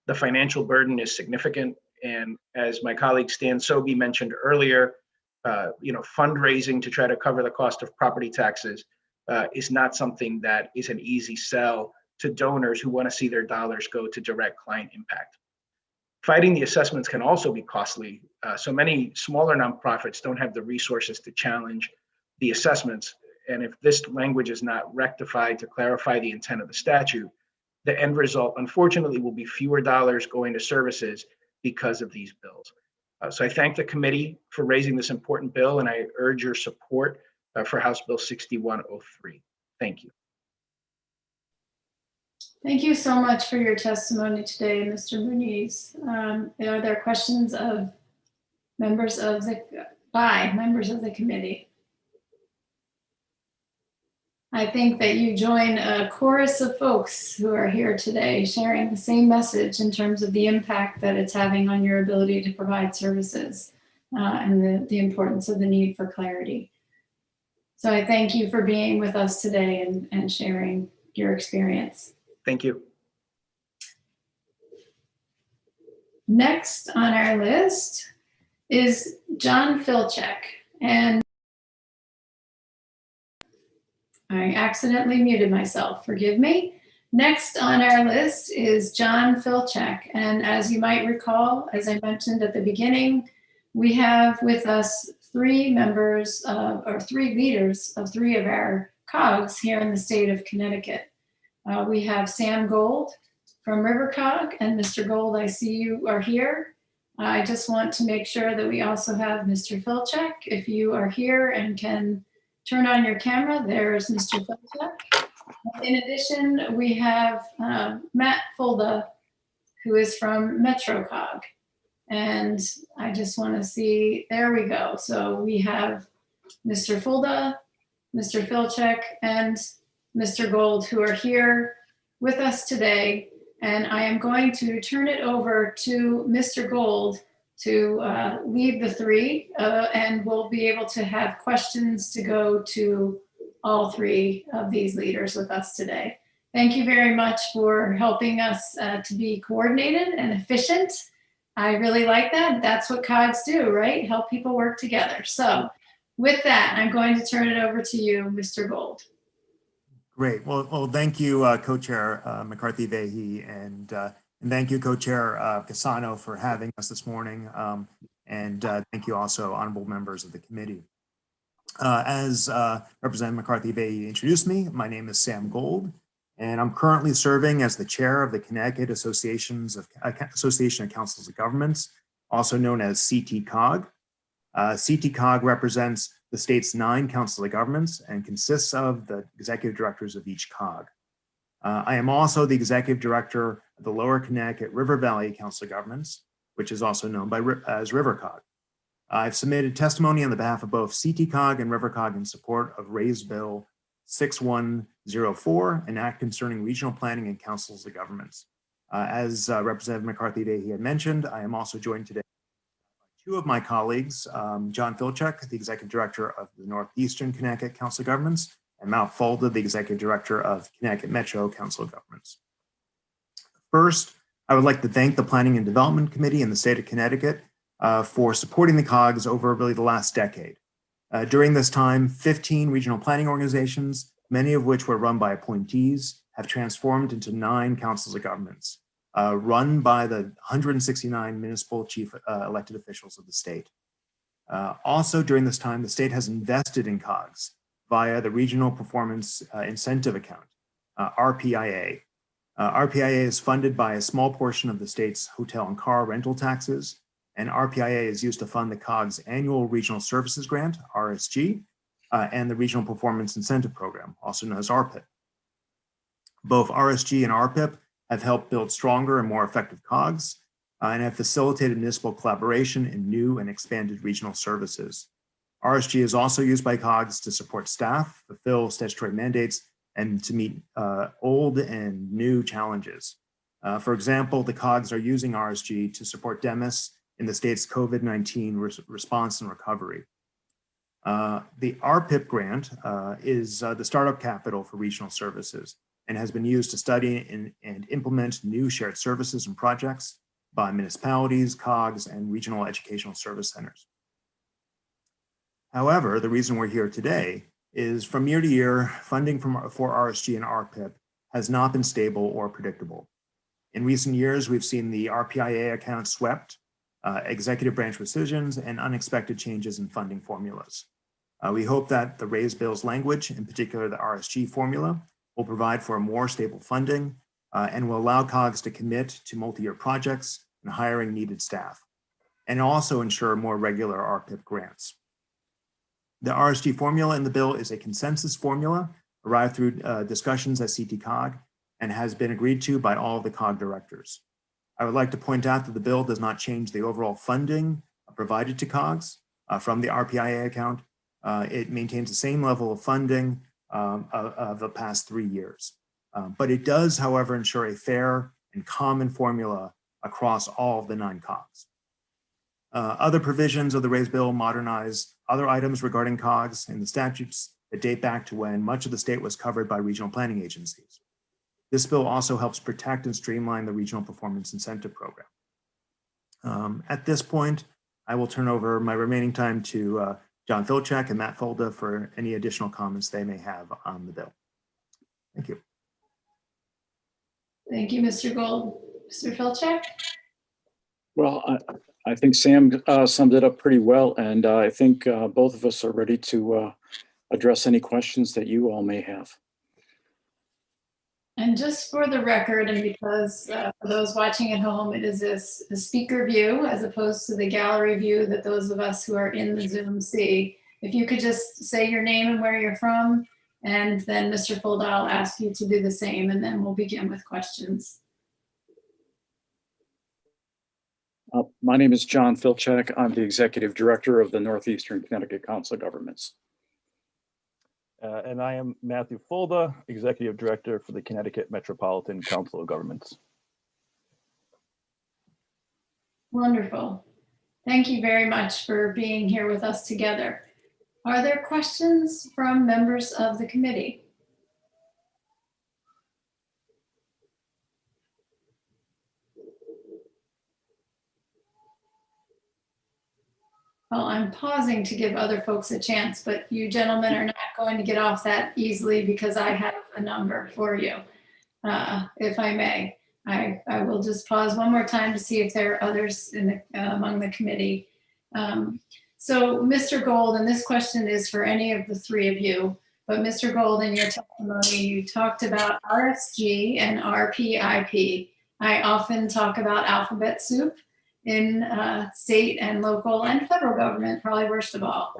The financial burden is significant, and as my colleague Stan Sobe mentioned earlier, fundraising to try to cover the cost of property taxes is not something that is an easy sell to donors who want to see their dollars go to direct client impact. Fighting the assessments can also be costly. So many smaller nonprofits don't have the resources to challenge the assessments. And if this language is not rectified to clarify the intent of the statute, the end result, unfortunately, will be fewer dollars going to services because of these bills. So I thank the committee for raising this important bill, and I urge your support for House Bill 6103. Thank you. Thank you so much for your testimony today, Mr. Muniz. Are there questions of members of the committee? I think that you join a chorus of folks who are here today sharing the same message in terms of the impact that it's having on your ability to provide services and the importance of the need for clarity. So I thank you for being with us today and sharing your experience. Thank you. Next on our list is John Filchek, and I accidentally muted myself, forgive me. Next on our list is John Filchek, and as you might recall, as I mentioned at the beginning, we have with us 3 members or 3 leaders of 3 of our COGs here in the state of Connecticut. We have Sam Gold from RiverCog, and Mr. Gold, I see you are here. I just want to make sure that we also have Mr. Filchek. If you are here and can turn on your camera, there's Mr. Filchek. In addition, we have Matt Fulda, who is from MetroCog. And I just want to see, there we go. So we have Mr. Fulda, Mr. Filchek, and Mr. Gold, who are here with us today. And I am going to turn it over to Mr. Gold to lead the three, and we'll be able to have questions to go to all three of these leaders with us today. Thank you very much for helping us to be coordinated and efficient. I really like that. That's what COGS do, right? Help people work together. So with that, I'm going to turn it over to you, Mr. Gold. Great. Well, thank you, Co-Chair McCarthy-Vahey, and thank you, Co-Chair Cassano, for having us this morning. And thank you also, honorable members of the committee. As Representative McCarthy-Vahey introduced me, my name is Sam Gold, and I'm currently serving as the chair of the Connecticut Association of Councils of Governments, also known as CT-COG. CT-COG represents the state's 9 councils of governments and consists of the executive directors of each COG. I am also the executive director of the Lower Connecticut River Valley Council of Governments, which is also known as RiverCog. I've submitted testimony on the behalf of both CT-COG and RiverCog in support of Raised Bill 6104, an act concerning regional planning and councils of governments. As Representative McCarthy-Vahey had mentioned, I am also joined today by 2 of my colleagues, John Filchek, the executive director of the Northeastern Connecticut Council of Governments, and Matt Folda, the executive director of Connecticut Metro Council of Governments. First, I would like to thank the Planning and Development Committee in the state of Connecticut for supporting the COGS over really the last decade. During this time, 15 regional planning organizations, many of which were run by appointees, have transformed into 9 councils of governments, run by the 169 municipal chief elected officials of the state. Also during this time, the state has invested in COGS via the Regional Performance Incentive Account, RPIA. RPIA is funded by a small portion of the state's hotel and car rental taxes, and RPIA is used to fund the COGS annual Regional Services Grant, RSG, and the Regional Performance Incentive Program, also known as ARPIP. Both RSG and ARPIP have helped build stronger and more effective COGS and have facilitated municipal collaboration in new and expanded regional services. RSG is also used by COGS to support staff, fulfill statutory mandates, and to meet old and new challenges. For example, the COGS are using RSG to support DEMIS in the state's COVID-19 response and recovery. The RPIP grant is the startup capital for regional services and has been used to study and implement new shared services and projects by municipalities, COGS, and regional educational service centers. However, the reason we're here today is from year to year, funding for RSG and RPIP has not been stable or predictable. In recent years, we've seen the RPIA account swept, executive branch rescissions, and unexpected changes in funding formulas. We hope that the raised bill's language, in particular the RSG formula, will provide for a more stable funding and will allow COGS to commit to multi-year projects and hiring needed staff, and also ensure more regular RPIP grants. The RSG formula in the bill is a consensus formula arrived through discussions at CT-COG and has been agreed to by all of the COG directors. I would like to point out that the bill does not change the overall funding provided to COGS from the RPIA account. It maintains the same level of funding of the past 3 years. But it does, however, ensure a fair and common formula across all of the 9 COGS. Other provisions of the raised bill modernize other items regarding COGS in the statutes that date back to when much of the state was covered by regional planning agencies. This bill also helps protect and streamline the Regional Performance Incentive Program. At this point, I will turn over my remaining time to John Filchek and Matt Folda for any additional comments they may have on the bill. Thank you. Thank you, Mr. Gold. Mr. Filchek? Well, I think Sam summed it up pretty well, and I think both of us are ready to address any questions that you all may have. And just for the record, and because for those watching at home, it is a speaker view as opposed to the gallery view that those of us who are in the Zoom see. If you could just say your name and where you're from, and then Mr. Folda, I'll ask you to do the same, and then we'll begin with questions. My name is John Filchek. I'm the Executive Director of the Northeastern Connecticut Council of Governments. And I am Matthew Folda, Executive Director for the Connecticut Metropolitan Council of Governments. Wonderful. Thank you very much for being here with us together. Are there questions from members of the committee? Well, I'm pausing to give other folks a chance, but you gentlemen are not going to get off that easily because I have a number for you, if I may. I will just pause one more time to see if there are others in the, among the committee. So Mr. Gold, and this question is for any of the three of you, but Mr. Gold, in your testimony, you talked about RSG and RPIP. I often talk about alphabet soup in state and local and federal government, probably worst of all.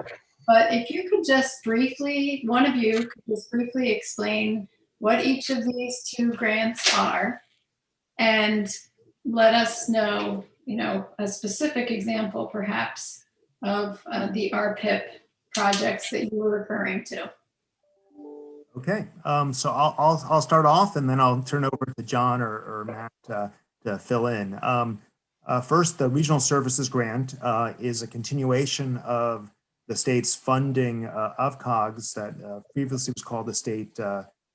But if you could just briefly, one of you could just briefly explain what each of these two grants are and let us know, you know, a specific example perhaps of the RPIP projects that you were referring to. Okay, so I'll start off and then I'll turn over to John or Matt to fill in. First, the Regional Services Grant is a continuation of the state's funding of COGS that previously was called the State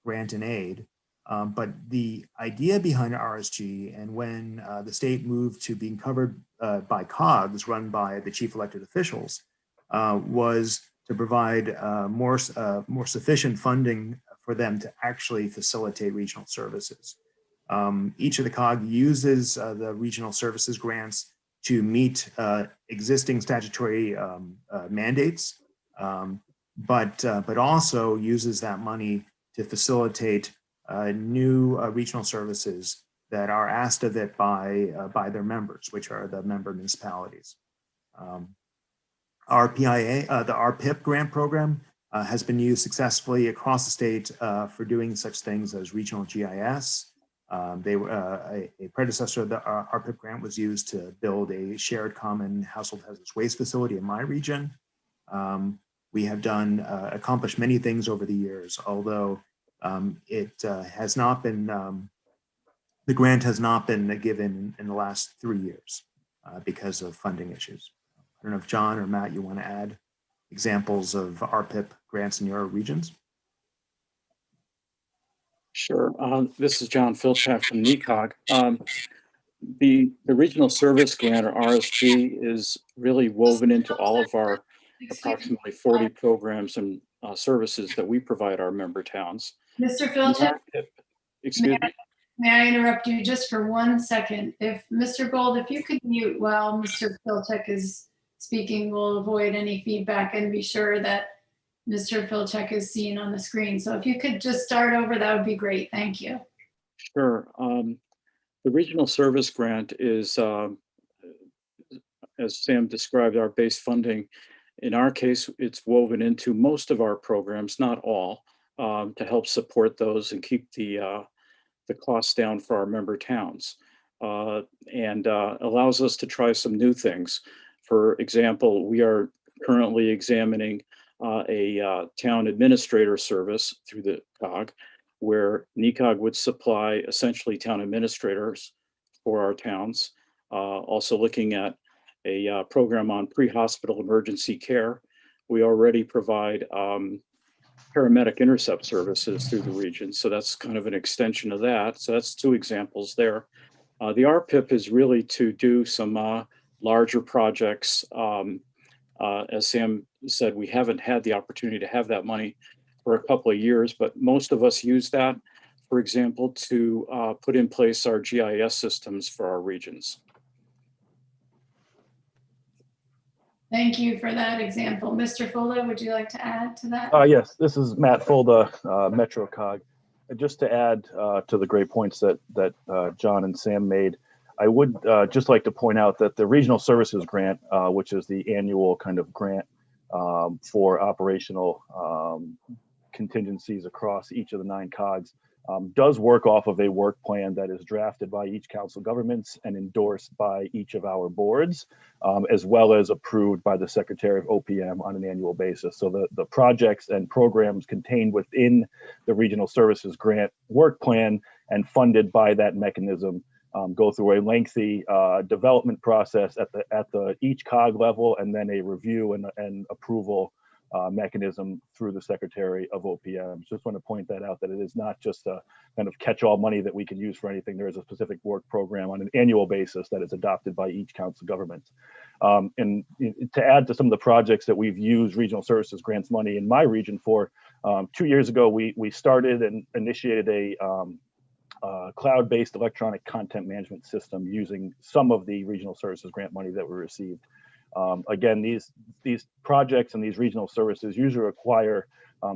Grant and Aid. But the idea behind RSG, and when the state moved to being covered by COGS run by the chief elected officials, was to provide more sufficient funding for them to actually facilitate regional services. Each of the COG uses the regional services grants to meet existing statutory mandates, but also uses that money to facilitate new regional services that are asked of it by their members, which are the member municipalities. RPIA, the RPIP grant program, has been used successfully across the state for doing such things as regional GIS. They were a predecessor of the RPIP grant was used to build a shared common household hazardous waste facility in my region. We have accomplished many things over the years, although it has not been, the grant has not been given in the last 3 years because of funding issues. I don't know if John or Matt, you want to add examples of RPIP grants in your regions? Sure. This is John Filchak from NECOG. The Regional Service Grant, or RSG, is really woven into all of our approximately 40 programs and services that we provide our member towns. Mr. Filchak, excuse me. May I interrupt you just for 1 second? If Mr. Gold, if you could mute while Mr. Filchak is speaking, we'll avoid any feedback and be sure that Mr. Filchak is seen on the screen. So if you could just start over, that would be great. Thank you. Sure. The Regional Service Grant is, as Sam described, our base funding. In our case, it's woven into most of our programs, not all, to help support those and keep the costs down for our member towns, and allows us to try some new things. For example, we are currently examining a town administrator service through the COG, where NECOG would supply essentially town administrators for our towns. Also looking at a program on pre-hospital emergency care. We already provide paramedic intercept services through the region. So that's kind of an extension of that. So that's 2 examples there. The RPIP is really to do some larger projects. As Sam said, we haven't had the opportunity to have that money for a couple of years, but most of us use that, for example, to put in place our GIS systems for our regions. Thank you for that example. Mr. Fulda, would you like to add to that? Yes, this is Matt Fulda, Metro COG. Just to add to the great points that John and Sam made, I would just like to point out that the Regional Services Grant, which is the annual kind of grant for operational contingencies across each of the 9 COGs, does work off of a work plan that is drafted by each council governments and endorsed by each of our boards, as well as approved by the Secretary of OPM on an annual basis. So the projects and programs contained within the Regional Services Grant work plan and funded by that mechanism go through a lengthy development process at the each COG level, and then a review and approval mechanism through the Secretary of OPM. Just want to point that out, that it is not just a kind of catch-all money that we can use for anything. There is a specific work program on an annual basis that is adopted by each council government. And to add to some of the projects that we've used regional services grants money in my region for, 2 years ago, we started and initiated a cloud-based electronic content management system using some of the regional services grant money that we received. Again, these projects and these regional services usually require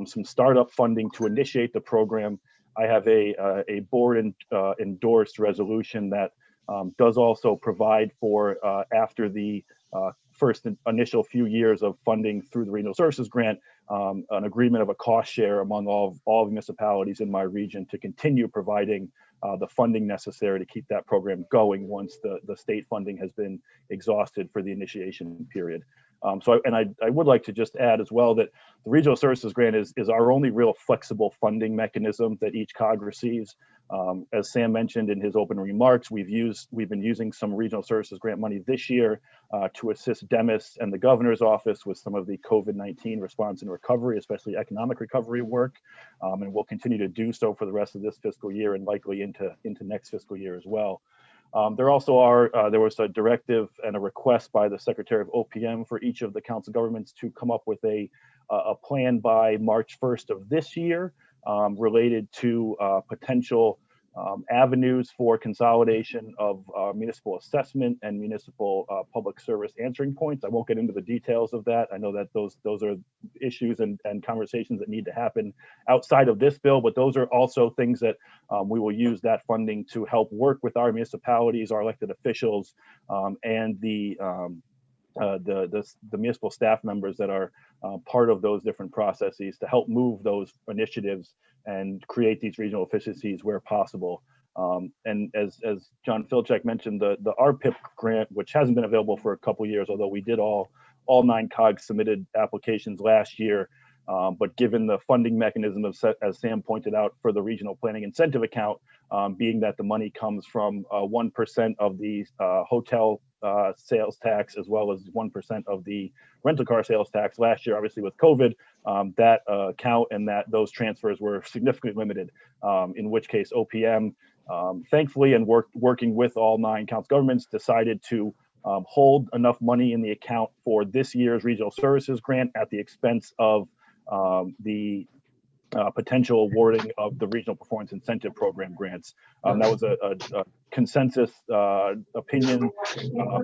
some startup funding to initiate the program. I have a board endorsed resolution that does also provide for, after the first initial few years of funding through the regional services grant, an agreement of a cost share among all municipalities in my region to continue providing the funding necessary to keep that program going once the state funding has been exhausted for the initiation period. I would like to just add as well that the regional services grant is our only real flexible funding mechanism that each COG receives. As Sam mentioned in his opening remarks, we've been using some regional services grant money this year to assist DEMIS and the governor's office with some of the COVID-19 response and recovery, especially economic recovery work, and we'll continue to do so for the rest of this fiscal year and likely into next fiscal year as well. There also there was a directive and a request by the Secretary of OPM for each of the council governments to come up with a plan by March 1st of this year related to potential avenues for consolidation of municipal assessment and municipal public service answering points. I won't get into the details of that. I know that those are issues and conversations that need to happen outside of this bill, but those are also things that we will use that funding to help work with our municipalities, our elected officials, and the municipal staff members that are part of those different processes to help move those initiatives and create these regional efficiencies where possible. And as John Filczek mentioned, the RPIP grant, which hasn't been available for a couple of years, although we did all 9 COGs submitted applications last year. But given the funding mechanism of, as Sam pointed out, for the regional planning incentive account, being that the money comes from 1% of the hotel sales tax, as well as 1% of the rental car sales tax last year, obviously with COVID, that account and those transfers were significantly limited, in which case OPM, thankfully, and working with all 9 council governments, decided to hold enough money in the account for this year's regional services grant at the expense of the potential awarding of the regional performance incentive program grants. That was a consensus opinion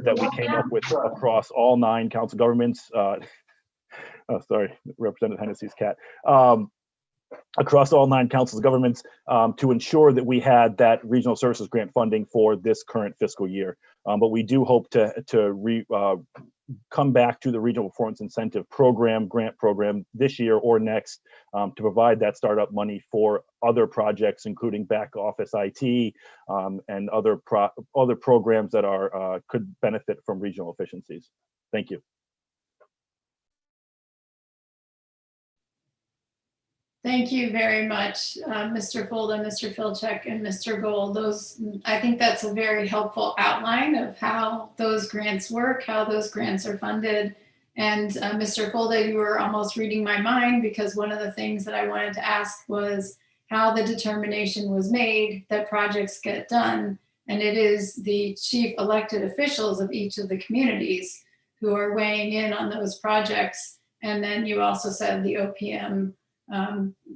that we came up with across all 9 council governments. Sorry, Representative Hennessy's cat. Across all 9 councils governments to ensure that we had that regional services grant funding for this current fiscal year. But we do hope to come back to the regional performance incentive program, grant program this year or next to provide that startup money for other projects, including back office IT and other programs that could benefit from regional efficiencies. Thank you. Thank you very much, Mr. Folda, Mr. Filczek, and Mr. Gold. I think that's a very helpful outline of how those grants work, how those grants are funded. And Mr. Folda, you were almost reading my mind, because one of the things that I wanted to ask was how the determination was made that projects get done. And it is the chief elected officials of each of the communities who are weighing in on those projects. And then you also said the OPM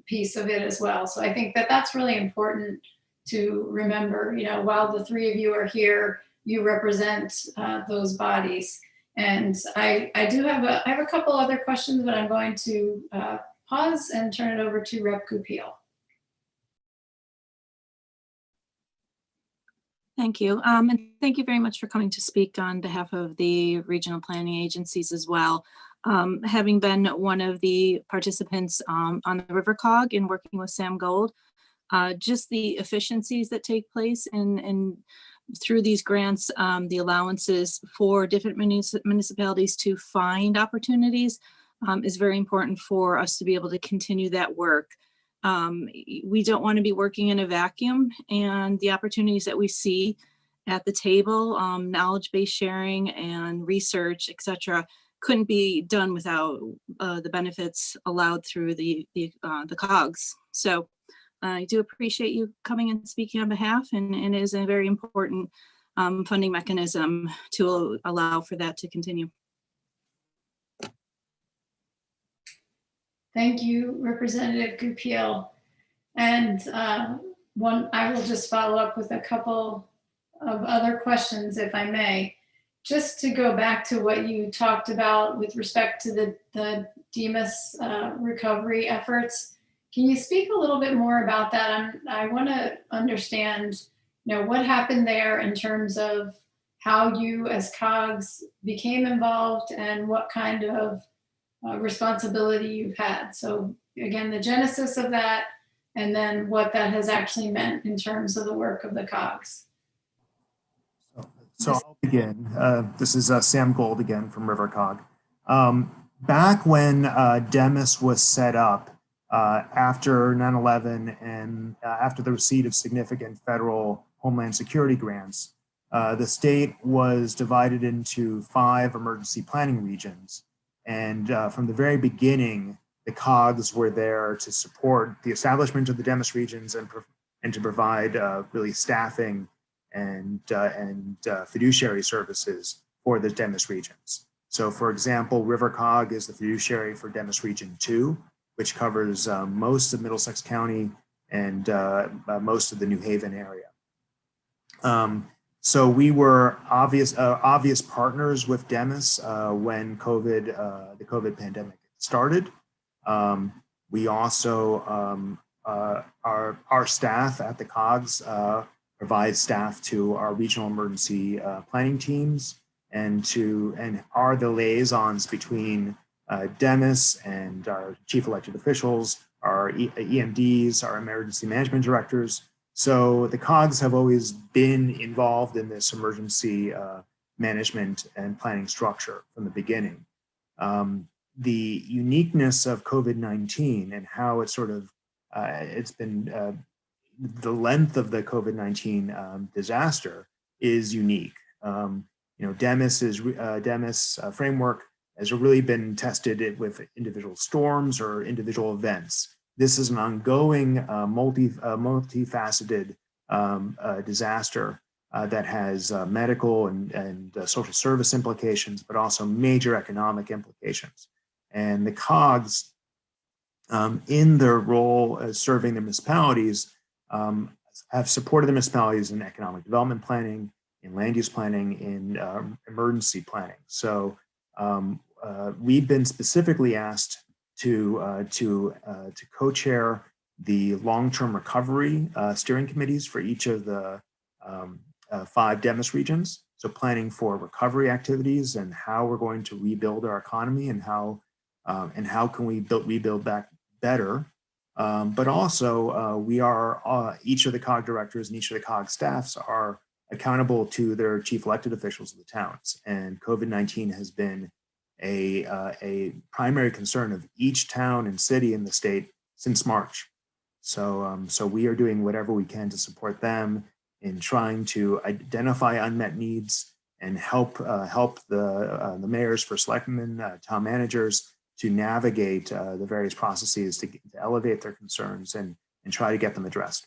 piece of it as well. So I think that that's really important to remember. You know, while the 3 of you are here, you represent those bodies. And I have a couple other questions, but I'm going to pause and turn it over to Rep. Goupil. Thank you. And thank you very much for coming to speak on behalf of the regional planning agencies as well. Having been one of the participants on the River COG and working with Sam Gold, just the efficiencies that take place and through these grants, the allowances for different municipalities to find opportunities is very important for us to be able to continue that work. We don't want to be working in a vacuum, and the opportunities that we see at the table. Knowledge-based sharing and research, etc., couldn't be done without the benefits allowed through the COGS. So I do appreciate you coming and speaking on behalf, and it is a very important funding mechanism to allow for that to continue. Thank you, Representative Goupil. And I will just follow up with a couple of other questions, if I may. Just to go back to what you talked about with respect to the DEMIS recovery efforts, can you speak a little bit more about that? I want to understand, what happened there in terms of how you as COGS became involved and what kind of responsibility you've had. So again, the genesis of that, and then what that has actually meant in terms of the work of the COGS. So I'll begin. This is Sam Gold again from RiverCog. Back when DEMIS was set up after 9/11 and after the receipt of significant federal Homeland Security grants, the state was divided into 5 emergency planning regions. And from the very beginning, the COGS were there to support the establishment of the DEMIS regions and to provide really staffing and fiduciary services for the DEMIS regions. So for example, RiverCog is the fiduciary for DEMIS Region 2, which covers most of Middlesex County and most of the New Haven area. So we were obvious partners with DEMIS when the COVID pandemic started. We also, our staff at the COGS provide staff to our regional emergency planning teams and are the liaisons between DEMIS and our chief elected officials, our EMDs, our emergency management directors. So the COGS have always been involved in this emergency management and planning structure from the beginning. The uniqueness of COVID-19 and how it sort of, it's been, the length of the COVID-19 disaster is unique. DEMIS framework has really been tested with individual storms or individual events. This is an ongoing, multifaceted disaster that has medical and social service implications, but also major economic implications. And the COGS, in their role as serving the municipalities, have supported the municipalities in economic development planning, in land use planning, in emergency planning. So we've been specifically asked to co-chair the long-term recovery steering committees for each of the 5 DEMIS regions. So planning for recovery activities and how we're going to rebuild our economy and how can we rebuild back better. But also we are, each of the COG directors and each of the COG staffs are accountable to their chief elected officials of the towns. And COVID-19 has been a primary concern of each town and city in the state since March. So we are doing whatever we can to support them in trying to identify unmet needs and help the mayors, first selectmen, town managers to navigate the various processes to elevate their concerns and try to get them addressed.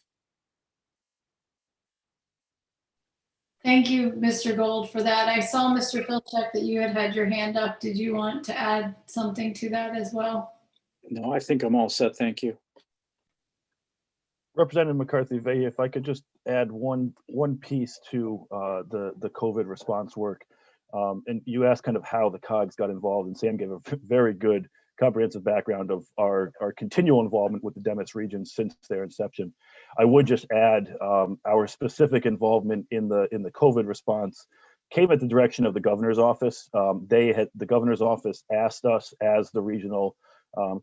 Thank you, Mr. Gold, for that. I saw, Mr. Filchek, that you had your hand up. Did you want to add something to that as well? No, I think I'm all set. Thank you. Representative McCarthy-Vahey, if I could just add one piece to the COVID response work. And you asked kind of how the COGS got involved, and Sam gave a very good comprehensive background of our continual involvement with the DEMIS region since their inception. I would just add our specific involvement in the COVID response came at the direction of the governor's office. The governor's office asked us as the regional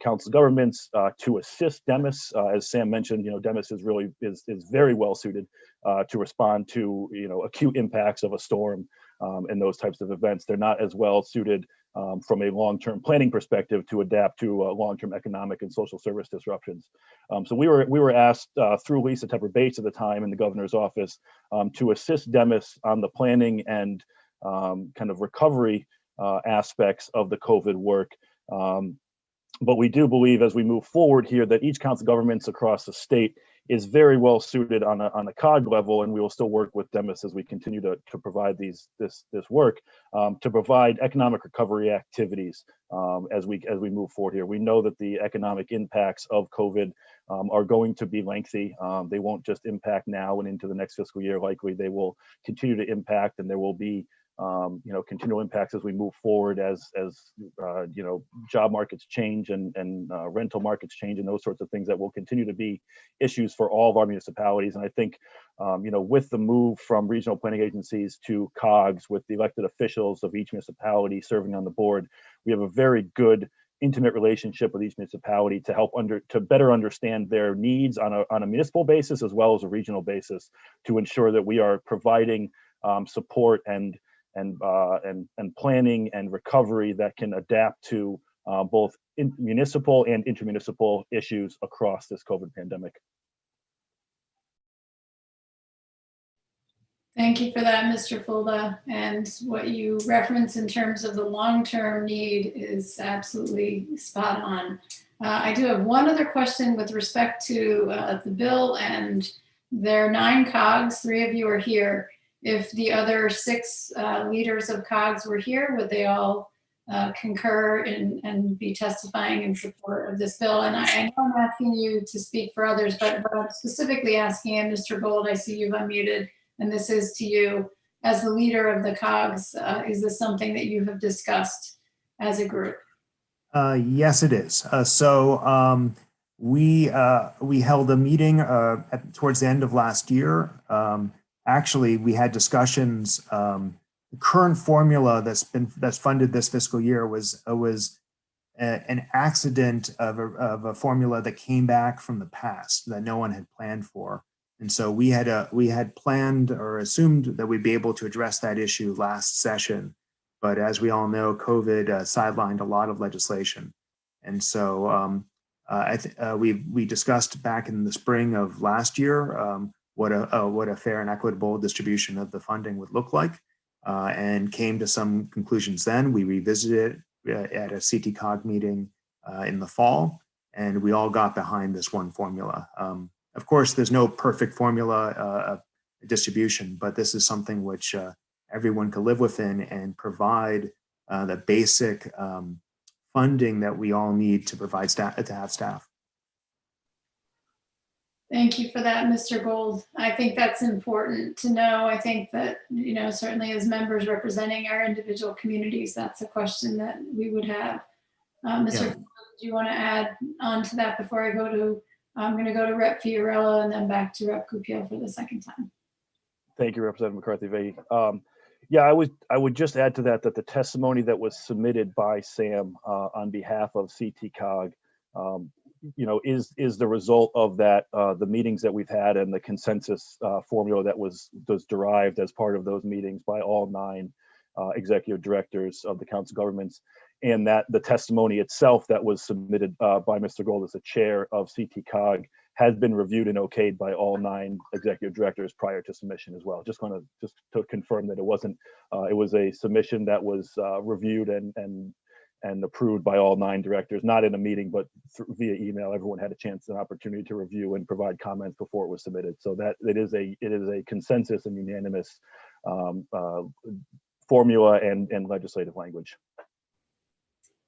council governments to assist DEMIS. As Sam mentioned, DEMIS is very well suited to respond to acute impacts of a storm and those types of events. They're not as well suited from a long-term planning perspective to adapt to long-term economic and social service disruptions. So we were asked through Lisa Tepper Bates at the time in the governor's office to assist Demis on the planning and kind of recovery aspects of the COVID work. But we do believe as we move forward here that each council governments across the state is very well suited on a COG level, and we will still work with Demis as we continue to provide this work to provide economic recovery activities as we move forward here. We know that the economic impacts of COVID are going to be lengthy. They won't just impact now and into the next fiscal year. Likely they will continue to impact, and there will be continual impacts as we move forward as job markets change and rental markets change and those sorts of things that will continue to be issues for all of our municipalities. And I think, with the move from regional planning agencies to COGs, with the elected officials of each municipality serving on the board, we have a very good intimate relationship with each municipality to help to better understand their needs on a municipal basis as well as a regional basis to ensure that we are providing support and planning and recovery that can adapt to both municipal and intermunicipal issues across this COVID pandemic. Thank you for that, Mr. Fulda. And what you reference in terms of the long-term need is absolutely spot on. I do have one other question with respect to the bill, and there are 9 COGs, 3 of you are here. If the other 6 leaders of COGs were here, would they all concur and be testifying in support of this bill? And I know I'm asking you to speak for others, but I'm specifically asking you, Mr. Gold, I see you've unmuted, and this is to you. As the leader of the COGs, is this something that you have discussed as a group? Yes, it is. We held a meeting towards the end of last year. Actually, we had discussions. The current formula that's funded this fiscal year was an accident of a formula that came back from the past that no one had planned for, and so we had planned or assumed that we'd be able to address that issue last session, but as we all know, COVID sidelined a lot of legislation, and so we discussed back in the spring of last year. What a fair and equitable distribution of the funding would look like, and came to some conclusions then. We revisited it at a CT-COG meeting in the fall, and we all got behind this one formula. Of course, there's no perfect formula of distribution, but this is something which everyone could live within and provide the basic funding that we all need to provide to have staff. Thank you for that, Mr. Gold. I think that's important to know. I think that, certainly as members representing our individual communities, that's a question that we would have. Mr. Gold, do you want to add on to that before I go to, I'm going to go to Rep. Fiorello and then back to Rep. Gupio for the second time. Thank you, Representative McCarthy-Vahey. Yeah, I would just add to that the testimony that was submitted by Sam on behalf of CT-COG is the result of that, the meetings that we've had and the consensus formula that was derived as part of those meetings by all 9 executive directors of the council governments, and that the testimony itself that was submitted by Mr. Gold as the chair of CT-COG has been reviewed and okayed by all 9 executive directors prior to submission as well. Just to confirm that it wasn't, it was a submission that was reviewed and approved by all 9 directors, not in a meeting, but via email. Everyone had a chance and opportunity to review and provide comments before it was submitted. So that it is a consensus and unanimous formula and legislative language.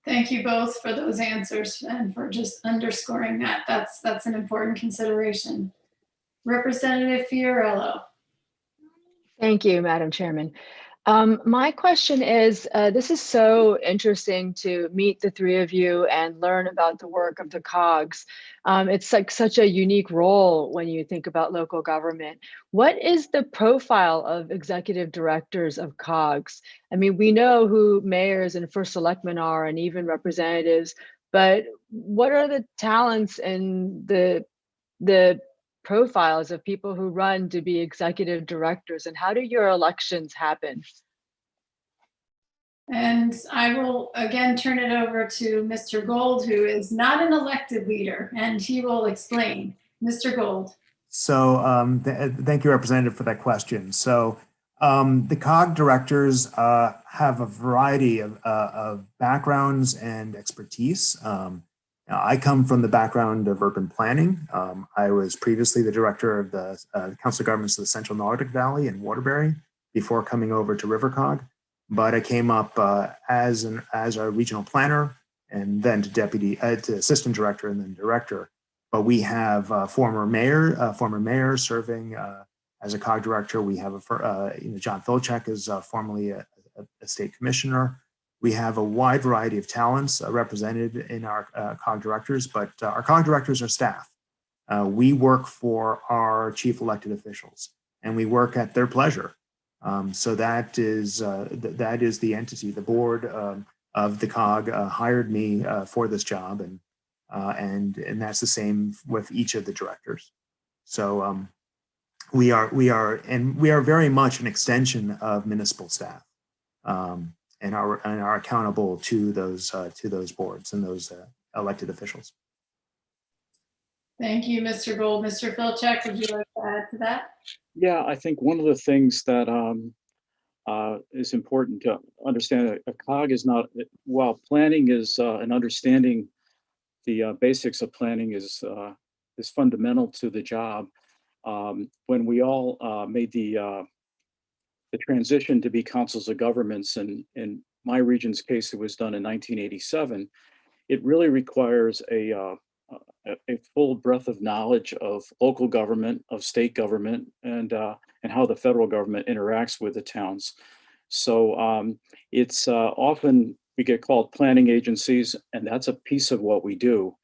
Thank you both for those answers and for just underscoring that. That's an important consideration. Representative Fiorello. Thank you, Madam Chairman. My question is, this is so interesting to meet the 3 of you and learn about the work of the COGs. It's like such a unique role when you think about local government. What is the profile of executive directors of COGs? I mean, we know who mayors and first selectmen are and even representatives, but what are the talents and the profiles of people who run to be executive directors, and how do your elections happen? And I will again turn it over to Mr. Gold, who is not an elected leader, and he will explain. Mr. Gold. So thank you, Representative, for that question. So the COG directors have a variety of backgrounds and expertise. I come from the background of urban planning. I was previously the director of the Council of Governments of the Central Nordic Valley in Waterbury before coming over to RiverCog. But I came up as a regional planner and then to assistant director and then director. But we have former mayor serving as a COG director. We have John Filchek is formerly a state commissioner. We have a wide variety of talents represented in our COG directors, but our COG directors are staff. We work for our chief elected officials, and we work at their pleasure. So that is the entity. The board of the COG hired me for this job, and that's the same with each of the directors. So we are very much an extension of municipal staff, and are accountable to those boards and those elected officials. Thank you, Mr. Gold. Mr. Filchek, would you like to add to that? Yeah, I think one of the things that is important to understand, a COG is not, while planning is and understanding the basics of planning is fundamental to the job. When we all made the transition to be councils of governments, and in my region's case, it was done in 1987, it really requires a full breadth of knowledge of local government, of state government, and how the federal government interacts with the towns. So it's often we get called planning agencies, and that's a piece of what we do.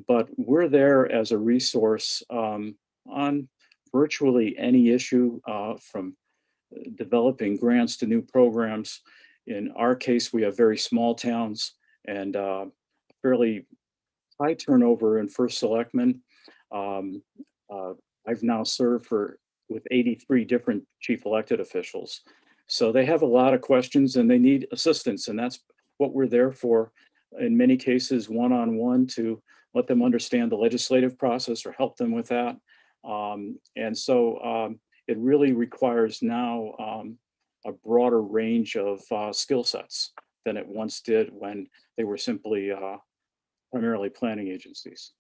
But we're there as a resource on virtually any issue, from developing grants to new programs. In our case, we have very small towns and fairly high turnover in first selectmen. I've now served with 83 different chief elected officials. So they have a lot of questions and they need assistance, and that's what we're there for. In many cases, one-on-one, to let them understand the legislative process or help them with that. And so it really requires now a broader range of skill sets than it once did when they were simply primarily planning agencies.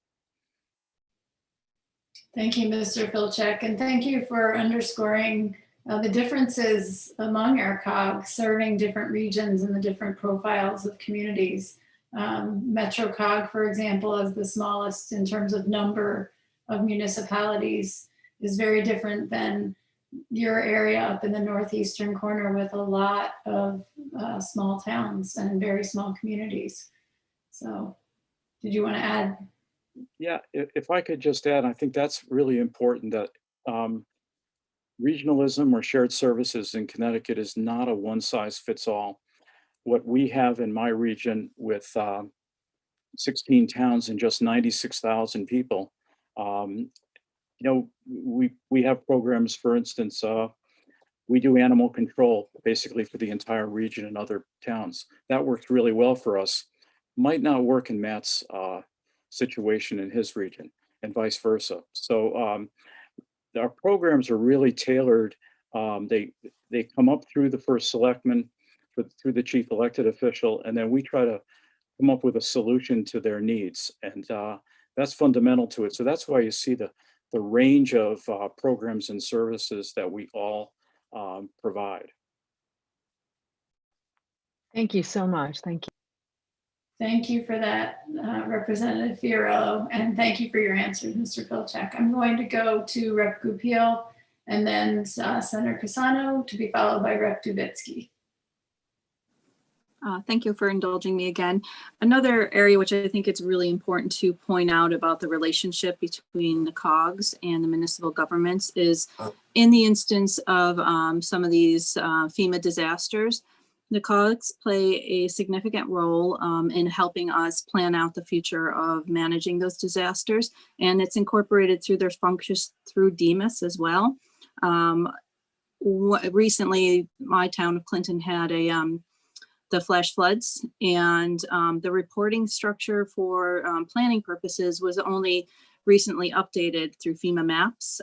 Thank you, Mr. Filchek, and thank you for underscoring the differences among our COGs, serving different regions and the different profiles of communities. Metro COG, for example, as the smallest in terms of number of municipalities, is very different than your area up in the northeastern corner with a lot of small towns and very small communities. So did you want to add? Yeah, if I could just add, I think that's really important, that regionalism or shared services in Connecticut is not a one-size-fits-all. What we have in my region with 16 towns and just 96,000 people, we have programs, for instance, we do animal control basically for the entire region and other towns. That worked really well for us. Might not work in Matt's situation in his region, and vice versa. So our programs are really tailored. They come up through the first selectman, through the chief elected official, and then we try to come up with a solution to their needs. And that's fundamental to it. So that's why you see the range of programs and services that we all provide. Thank you so much. Thank you. Thank you for that, Representative Fiorello, and thank you for your answers, Mr. Filchek. I'm going to go to Rep. Goupil and then Senator Cassano, to be followed by Rep. Dubitsky. Thank you for indulging me again. Another area which I think it's really important to point out about the relationship between the COGs and the municipal governments is in the instance of some of these FEMA disasters, the COGs play a significant role in helping us plan out the future of managing those disasters, and it's incorporated through their functions through DEMIS as well. Recently, my town of Clinton had the flash floods, and the reporting structure for planning purposes was only recently updated through FEMA maps.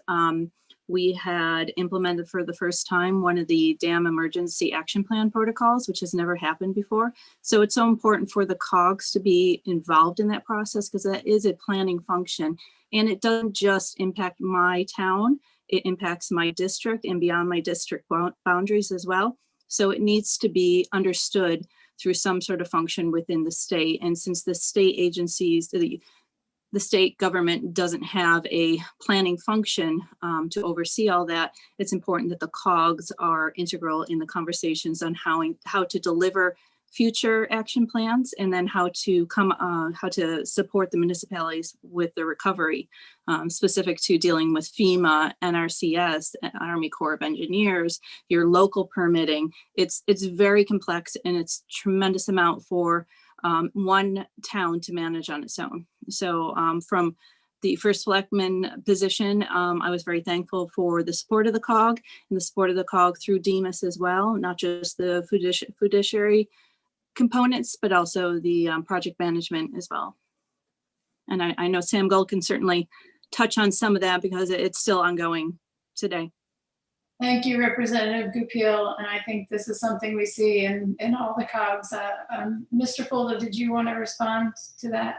We had implemented for the first time one of the dam emergency action plan protocols, which has never happened before. So it's so important for the COGS to be involved in that process, because that is a planning function. And it doesn't just impact my town, it impacts my district and beyond my district boundaries as well. So it needs to be understood through some sort of function within the state. And since the state agencies, the state government doesn't have a planning function to oversee all that, it's important that the COGS are integral in the conversations on how to deliver future action plans, and then how to support the municipalities with the recovery, specific to dealing with FEMA, NRCS, Army Corps of Engineers, your local permitting. It's very complex, and it's tremendous amount for one town to manage on its own. So from the first selectman position, I was very thankful for the support of the COG and the support of the COG through DEMIS as well, not just the fiduciary components, but also the project management as well. And I know Sam Gold can certainly touch on some of that because it's still ongoing today. Thank you, Representative Goupil. And I think this is something we see in all the COGs. Mr. Fulda, did you want to respond to that?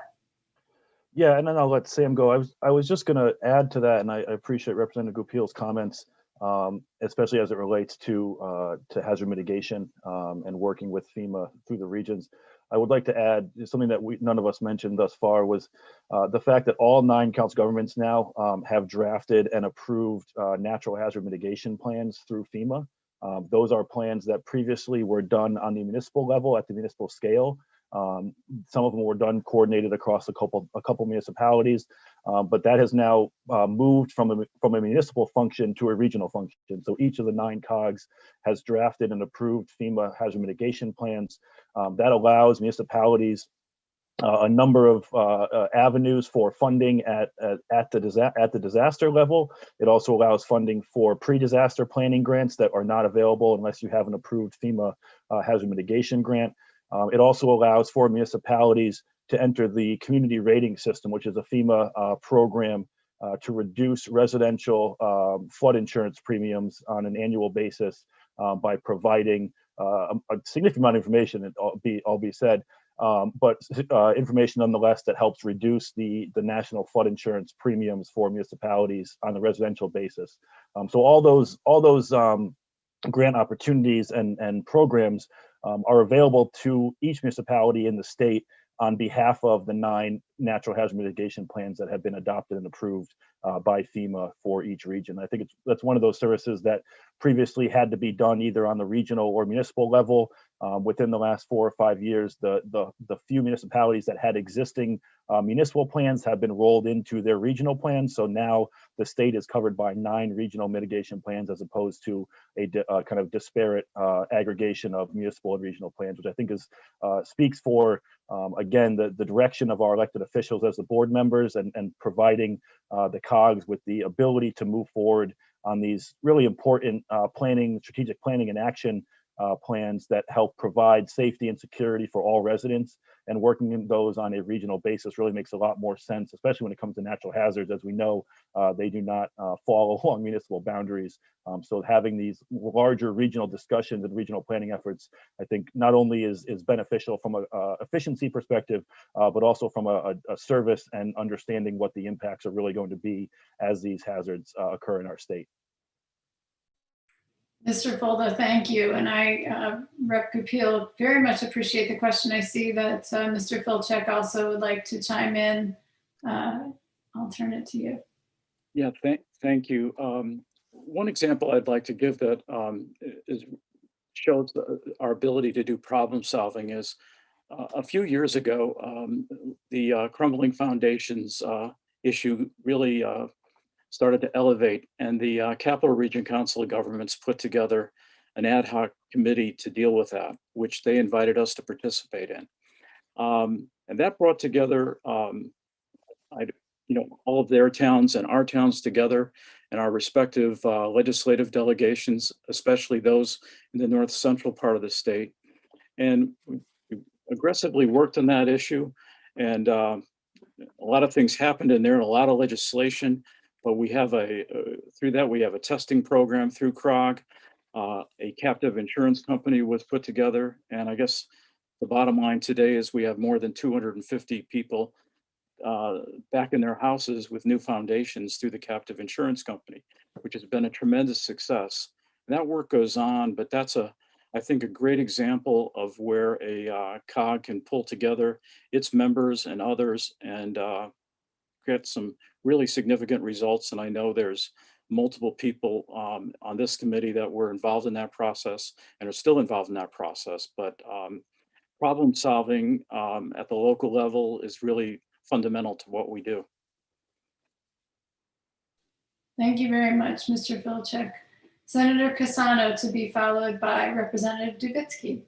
Yeah, and then I'll let Sam go. I was just going to add to that, and I appreciate Representative Goupil's comments, especially as it relates to hazard mitigation and working with FEMA through the regions. I would like to add something that none of us mentioned thus far was the fact that all 9 council governments now have drafted and approved natural hazard mitigation plans through FEMA. Those are plans that previously were done on the municipal level at the municipal scale. Some of them were done coordinated across a couple municipalities, but that has now moved from a municipal function to a regional function. So each of the 9 COGs has drafted and approved FEMA hazard mitigation plans. That allows municipalities a number of avenues for funding at the disaster level. It also allows funding for pre-disaster planning grants that are not available unless you have an approved FEMA hazard mitigation grant. It also allows for municipalities to enter the community rating system, which is a FEMA program to reduce residential flood insurance premiums on an annual basis by providing a significant amount of information, all be said, but information nonetheless that helps reduce the national flood insurance premiums for municipalities on a residential basis. So all those grant opportunities and programs are available to each municipality in the state on behalf of the 9 natural hazard mitigation plans that have been adopted and approved by FEMA for each region. I think that's one of those services that previously had to be done either on the regional or municipal level. Within the last 4 or 5 years, the few municipalities that had existing municipal plans have been rolled into their regional plans. So now the state is covered by 9 regional mitigation plans as opposed to a kind of disparate aggregation of municipal and regional plans, which I think speaks for, again, the direction of our elected officials as the board members and providing the COGs with the ability to move forward on these really important strategic planning and action plans that help provide safety and security for all residents, and working in those on a regional basis really makes a lot more sense, especially when it comes to natural hazards. As we know, they do not fall along municipal boundaries. So having these larger regional discussions and regional planning efforts, I think not only is beneficial from a efficiency perspective, but also from a service and understanding what the impacts are really going to be as these hazards occur in our state. Mr. Fulda, thank you. And I, Rep. Goupil, very much appreciate the question. I see that Mr. Filczek also would like to chime in. I'll turn it to you. Yeah, thank you. One example I'd like to give that shows our ability to do problem solving is a few years ago, the crumbling foundations issue really started to elevate, and the Capital Region Council of Governments put together an ad hoc committee to deal with that, which they invited us to participate in. And that brought together all of their towns and our towns together, and our respective legislative delegations, especially those in the north central part of the state. And we aggressively worked on that issue. And a lot of things happened in there and a lot of legislation. But we have through that, we have a testing program through CROG. A captive insurance company was put together. And I guess the bottom line today is we have more than 250 people back in their houses with new foundations through the captive insurance company, which has been a tremendous success. And that work goes on, but that's I think a great example of where a COG can pull together its members and others and get some really significant results. And I know there's multiple people on this committee that were involved in that process and are still involved in that process. But problem solving at the local level is really fundamental to what we do. Thank you very much, Mr. Filczyk. Senator Cassano, to be followed by Representative Dubitsky.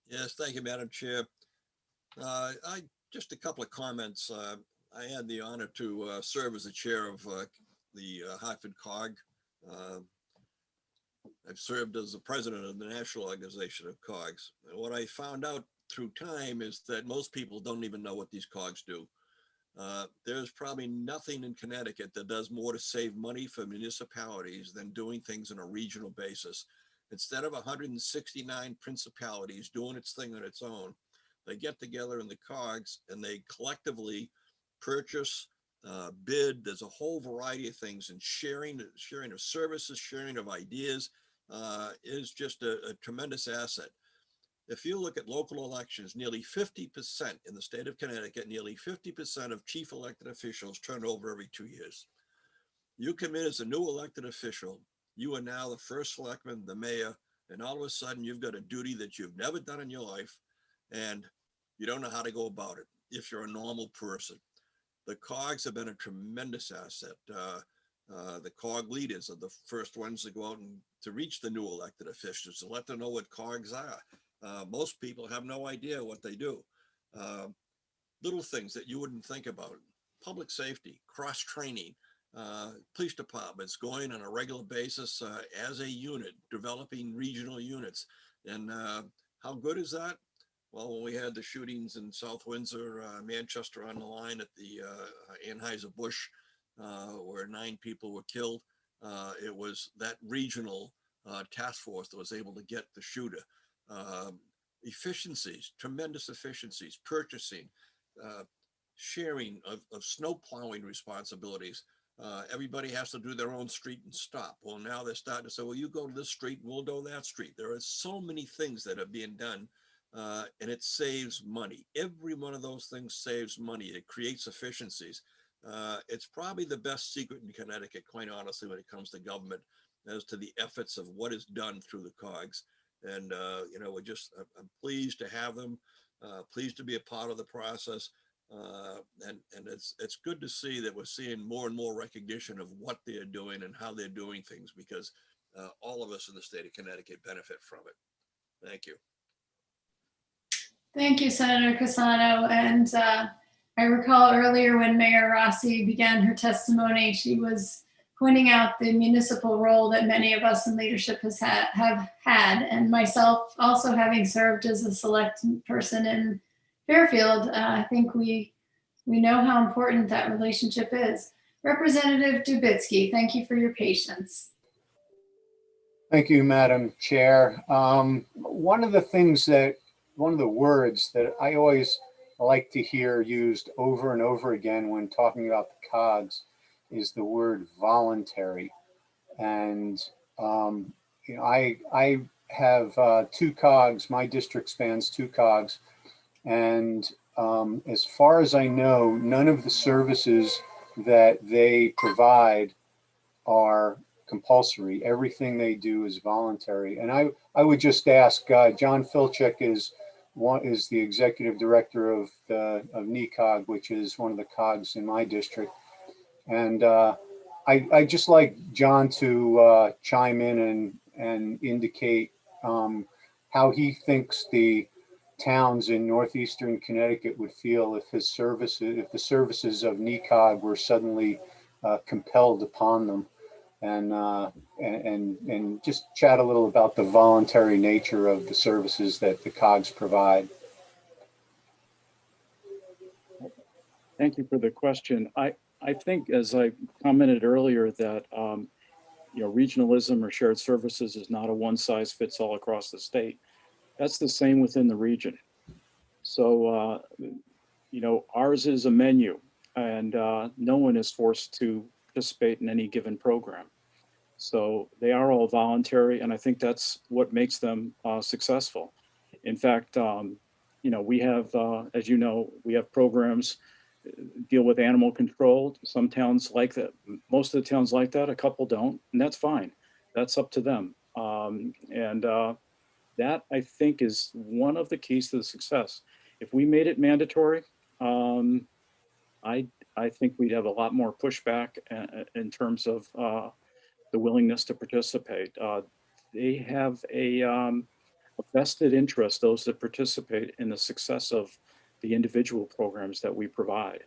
Yes, thank you, Madam Chair. Just a couple of comments. I had the honor to serve as the chair of the Hartford COG. I've served as the president of the National Organization of COGs. And what I found out through time is that most people don't even know what these COGs do. There's probably nothing in Connecticut that does more to save money for municipalities than doing things on a regional basis. Instead of 169 principalities doing its thing on its own, they get together in the COGs and they collectively purchase, bid. There's a whole variety of things, and sharing of services, sharing of ideas is just a tremendous asset. If you look at local elections, nearly 50% in the state of Connecticut, nearly 50% of chief elected officials turn over every 2 years. You come in as a new elected official, you are now the first selectman, the mayor, and all of a sudden you've got a duty that you've never done in your life, and you don't know how to go about it if you're a normal person. The COGs have been a tremendous asset. The COG leaders are the first ones to go out and to reach the new elected officials and let them know what COGs are. Most people have no idea what they do. Little things that you wouldn't think about: public safety, cross training, police departments going on a regular basis as a unit, developing regional units. And how good is that? Well, when we had the shootings in South Windsor, Manchester on the line at the Anheuser-Busch, where 9 people were killed, it was that regional task force that was able to get the shooter. Efficiencies, tremendous efficiencies, purchasing, sharing of snow plowing responsibilities. Everybody has to do their own street and stop. Well, now they're starting to say, well, you go to this street and we'll go that street. There are so many things that are being done, and it saves money. Every one of those things saves money. It creates efficiencies. It's probably the best secret in Connecticut, quite honestly, when it comes to government, as to the efforts of what is done through the COGs. And, you know, I'm pleased to have them, pleased to be a part of the process. And it's good to see that we're seeing more and more recognition of what they're doing and how they're doing things, because all of us in the state of Connecticut benefit from it. Thank you. Thank you, Senator Cassano. And I recall earlier when Mayor Rossi began her testimony, she was pointing out the municipal role that many of us in leadership have had, and myself also having served as a select person in Fairfield, I think we know how important that relationship is. Representative Dubitsky, thank you for your patience. Thank you, Madam Chair. One of the words that I always like to hear used over and over again when talking about the COGs is the word voluntary. And you know, I have 2 COGs. My district spans 2 COGs, and as far as I know, none of the services that they provide are compulsory. Everything they do is voluntary. And I would just ask, John Filczyk is the executive director of NECOG, which is one of the COGs in my district. And I just like John to chime in and indicate how he thinks the towns in northeastern Connecticut would feel if the services of NECOG were suddenly compelled upon them. and just chat a little about the voluntary nature of the services that the COGS provide. Thank you for the question. I think, as I commented earlier, that regionalism or shared services is not a one size fits all across the state. That's the same within the region. So, ours is a menu, and no one is forced to participate in any given program. So they are all voluntary, and I think that's what makes them successful. In fact, we have, as you know, we have programs deal with animal control. Some towns like that. Most of the towns like that. A couple don't, and that's fine. That's up to them. That, I think, is one of the keys to the success. If we made it mandatory, I think we'd have a lot more pushback in terms of the willingness to participate. They have a vested interest, those that participate, in the success of the individual programs that we provide.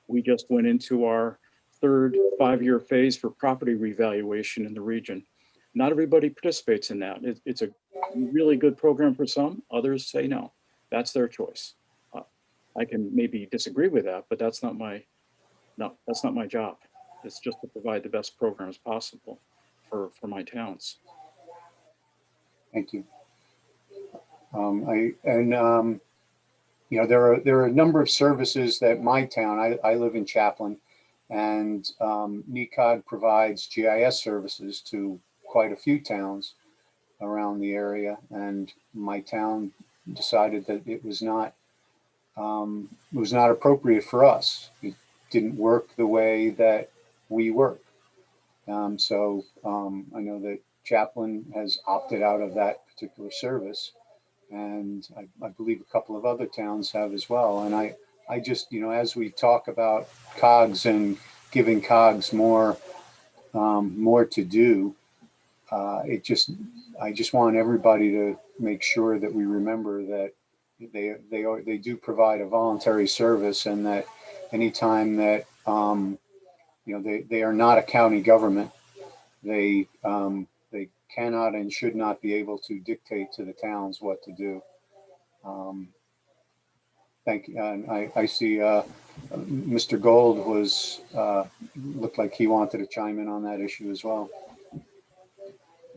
We just went into our third 5-year phase for property revaluation in the region. Not everybody participates in that. It's a really good program for some, others say no. That's their choice. I can maybe disagree with that, but that's not my job. It's just to provide the best programs possible for my towns. Thank you. There are a number of services that my town, I live in Chaplin, and NECOG provides GIS services to quite a few towns around the area, and my town decided that it was not appropriate for us. It didn't work the way that we work. So I know that Chaplin has opted out of that particular service, and I believe a couple of other towns have as well. And I just, as we talk about COGS and giving COGS more to do, I just want everybody to make sure that we remember that they do provide a voluntary service, and that anytime that they are not a county government, they cannot and should not be able to dictate to the towns what to do. Thank you. And I see Mr. Gold looked like he wanted to chime in on that issue as well.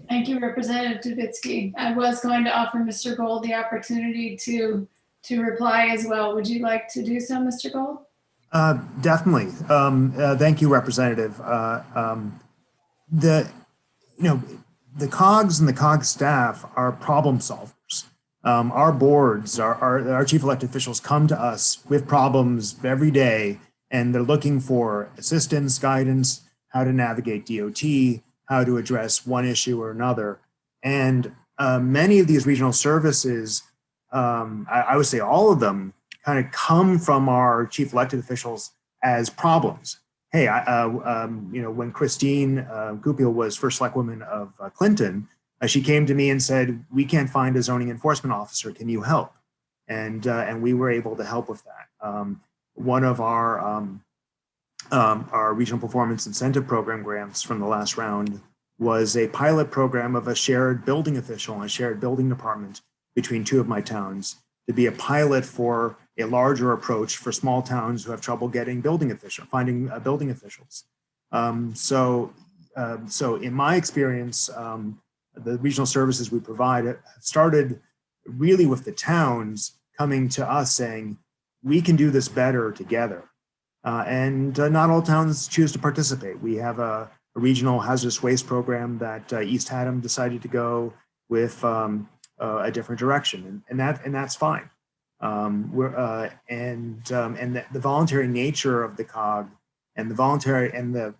Thank you, Representative Dubitsky. I was going to offer Mr. Gold the opportunity to reply as well. Would you like to do so, Mr. Gold? Definitely. Thank you, Representative. The COGS and the COGS staff are problem solvers. Our boards, our chief elected officials come to us with problems every day, and they're looking for assistance, guidance, how to navigate DOT, how to address one issue or another. And many of these regional services, I would say all of them, kind of come from our chief elected officials as problems. Hey, when Christine Goupil was first selectwoman of Clinton, she came to me and said, "We can't find a zoning enforcement officer. Can you help?" And we were able to help with that. One of our regional performance incentive program grants from the last round was a pilot program of a shared building official and a shared building department between two of my towns to be a pilot for a larger approach for small towns who have trouble finding building officials. So in my experience, the regional services we provide have started really with the towns coming to us saying, we can do this better together. And not all towns choose to participate. We have a regional hazardous waste program that East Haddam decided to go with a different direction, and that's fine. The voluntary nature of the COG and the voluntary and the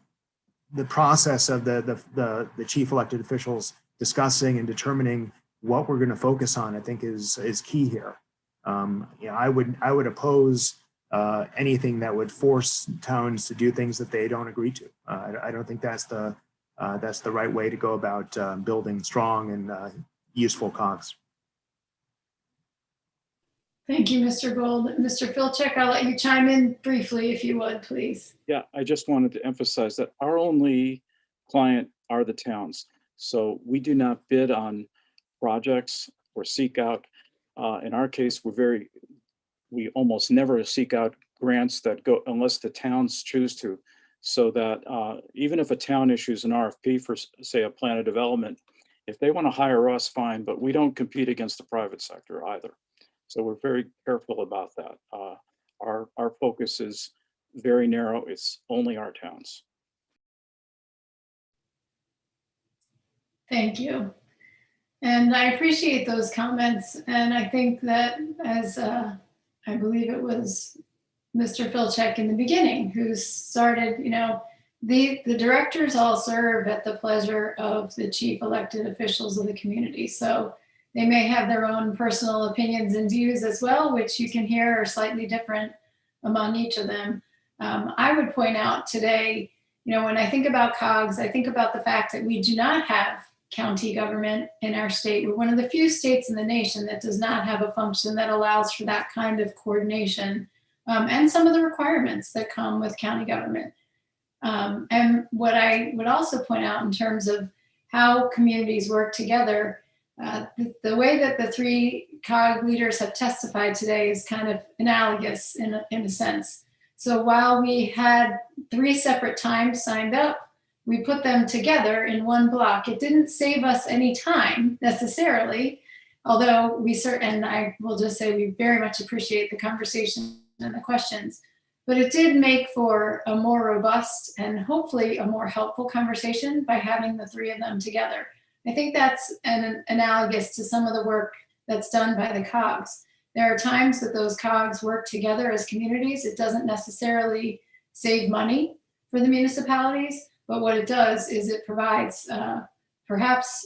process of the chief elected officials discussing and determining what we're going to focus on, I think is key here. I would oppose anything that would force towns to do things that they don't agree to. I don't think that's the right way to go about building strong and useful COGS. Thank you, Mr. Gold. Mr. Filczyk, I'll let you chime in briefly if you would, please. Yeah, I just wanted to emphasize that our only client are the towns. So we do not bid on projects or seek out. In our case, we almost never seek out grants that go unless the towns choose to. So that even if a town issues an RFP for, say, a plan of development, if they want to hire us, fine, but we don't compete against the private sector either. So we're very careful about that. Our focus is very narrow. It's only our towns. Thank you. And I appreciate those comments. And I think that as I believe it was Mr. Filczek in the beginning who started, the directors all serve at the pleasure of the chief elected officials of the community. So they may have their own personal opinions and views as well, which you can hear are slightly different among each of them. I would point out today, when I think about COGS, I think about the fact that we do not have county government in our state. We're one of the few states in the nation that does not have a function that allows for that kind of coordination and some of the requirements that come with county government. And what I would also point out in terms of how communities work together, the way that the three COG leaders have testified today is kind of analogous in a sense. So while we had 3 separate times signed up, we put them together in one block. It didn't save us any time necessarily, although and I will just say we very much appreciate the conversation and the questions, but it did make for a more robust and hopefully a more helpful conversation by having the 3 of them together. I think that's analogous to some of the work that's done by the COGs. There are times that those COGs work together as communities. It doesn't necessarily save money for the municipalities, but what it does is it provides perhaps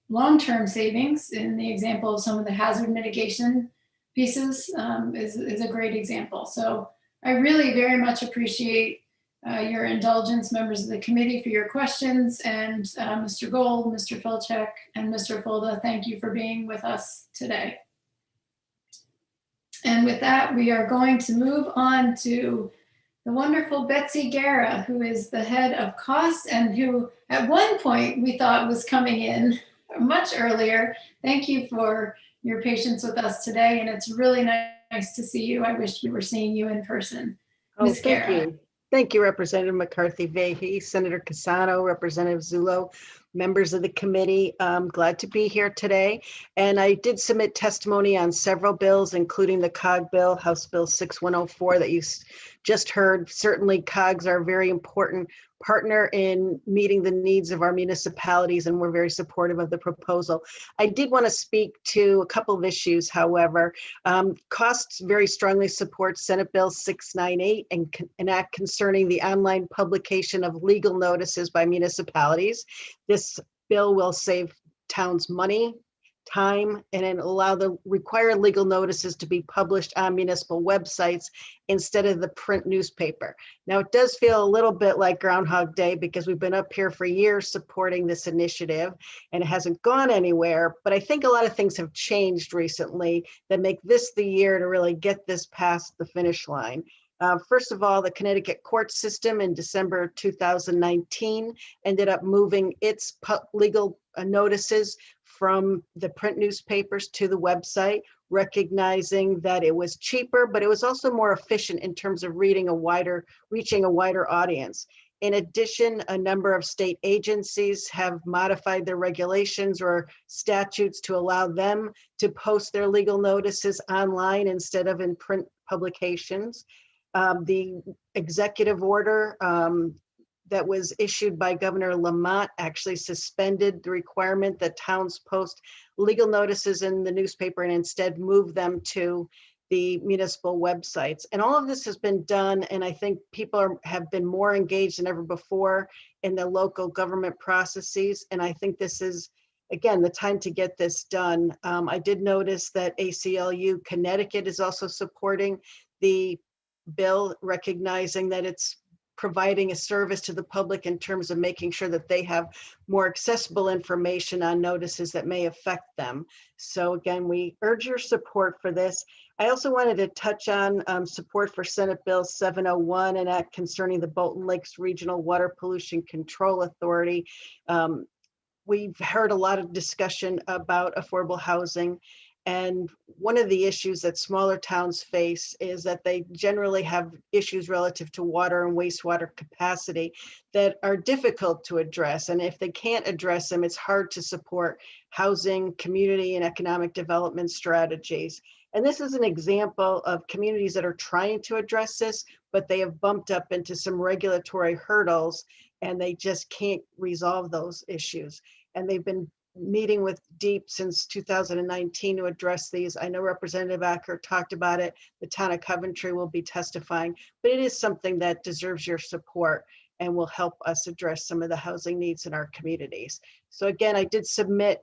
long-term savings. In the example of some of the hazard mitigation pieces is a great example. So I really very much appreciate your indulgence, members of the committee, for your questions. And Mr. Gold, Mr. Filczek, and Mr. Folda, thank you for being with us today. And with that, we are going to move on to the wonderful Betsy Gara, who is the head of costs and who at one point we thought was coming in much earlier. Thank you for your patience with us today. And it's really nice to see you. I wish we were seeing you in person. Ms. Thank Gara. you. Thank you, Representative McCarthy-Vahey, Senator Cassano, Representative Zullo, members of the committee. I'm glad to be here today. And I did submit testimony on several bills, including the COG bill, House Bill 6104 that you just heard. Certainly COGs are a very important partner in meeting the needs of our municipalities, and we're very supportive of the proposal. I did want to speak to a couple of issues, however. Costs very strongly support Senate Bill 698 and an act concerning the online publication of legal notices by municipalities. This bill will save towns money, time, and then allow the required legal notices to be published on municipal websites instead of the print newspaper. Now, it does feel a little bit like Groundhog Day because we've been up here for years supporting this initiative and it hasn't gone anywhere, but I think a lot of things have changed recently that make this the year to really get this past the finish line. First of all, the Connecticut court system in December 2019 ended up moving its legal notices from the print newspapers to the website, recognizing that it was cheaper, but it was also more efficient in terms of reaching a wider audience. In addition, a number of state agencies have modified their regulations or statutes to allow them to post their legal notices online instead of in print publications. The executive order that was issued by Governor Lamont actually suspended the requirement that towns post legal notices in the newspaper and instead move them to the municipal websites. And all of this has been done, and I think people have been more engaged than ever before in the local government processes. And I think this is, again, the time to get this done. I did notice that ACLU Connecticut is also supporting the bill, recognizing that it's providing a service to the public in terms of making sure that they have more accessible information on notices that may affect them. So again, we urge your support for this. I also wanted to touch on support for Senate Bill 701, an act concerning the Bolton Lakes Regional Water Pollution Control Authority. We've heard a lot of discussion about affordable housing. And one of the issues that smaller towns face is that they generally have issues relative to water and wastewater capacity that are difficult to address. And if they can't address them, it's hard to support housing, community, and economic development strategies. And this is an example of communities that are trying to address this, but they have bumped up into some regulatory hurdles and they just can't resolve those issues. And they've been meeting with DEEP since 2019 to address these. I know Representative Ackert talked about it. The town of Coventry will be testifying, but it is something that deserves your support and will help us address some of the housing needs in our communities. So again, I did submit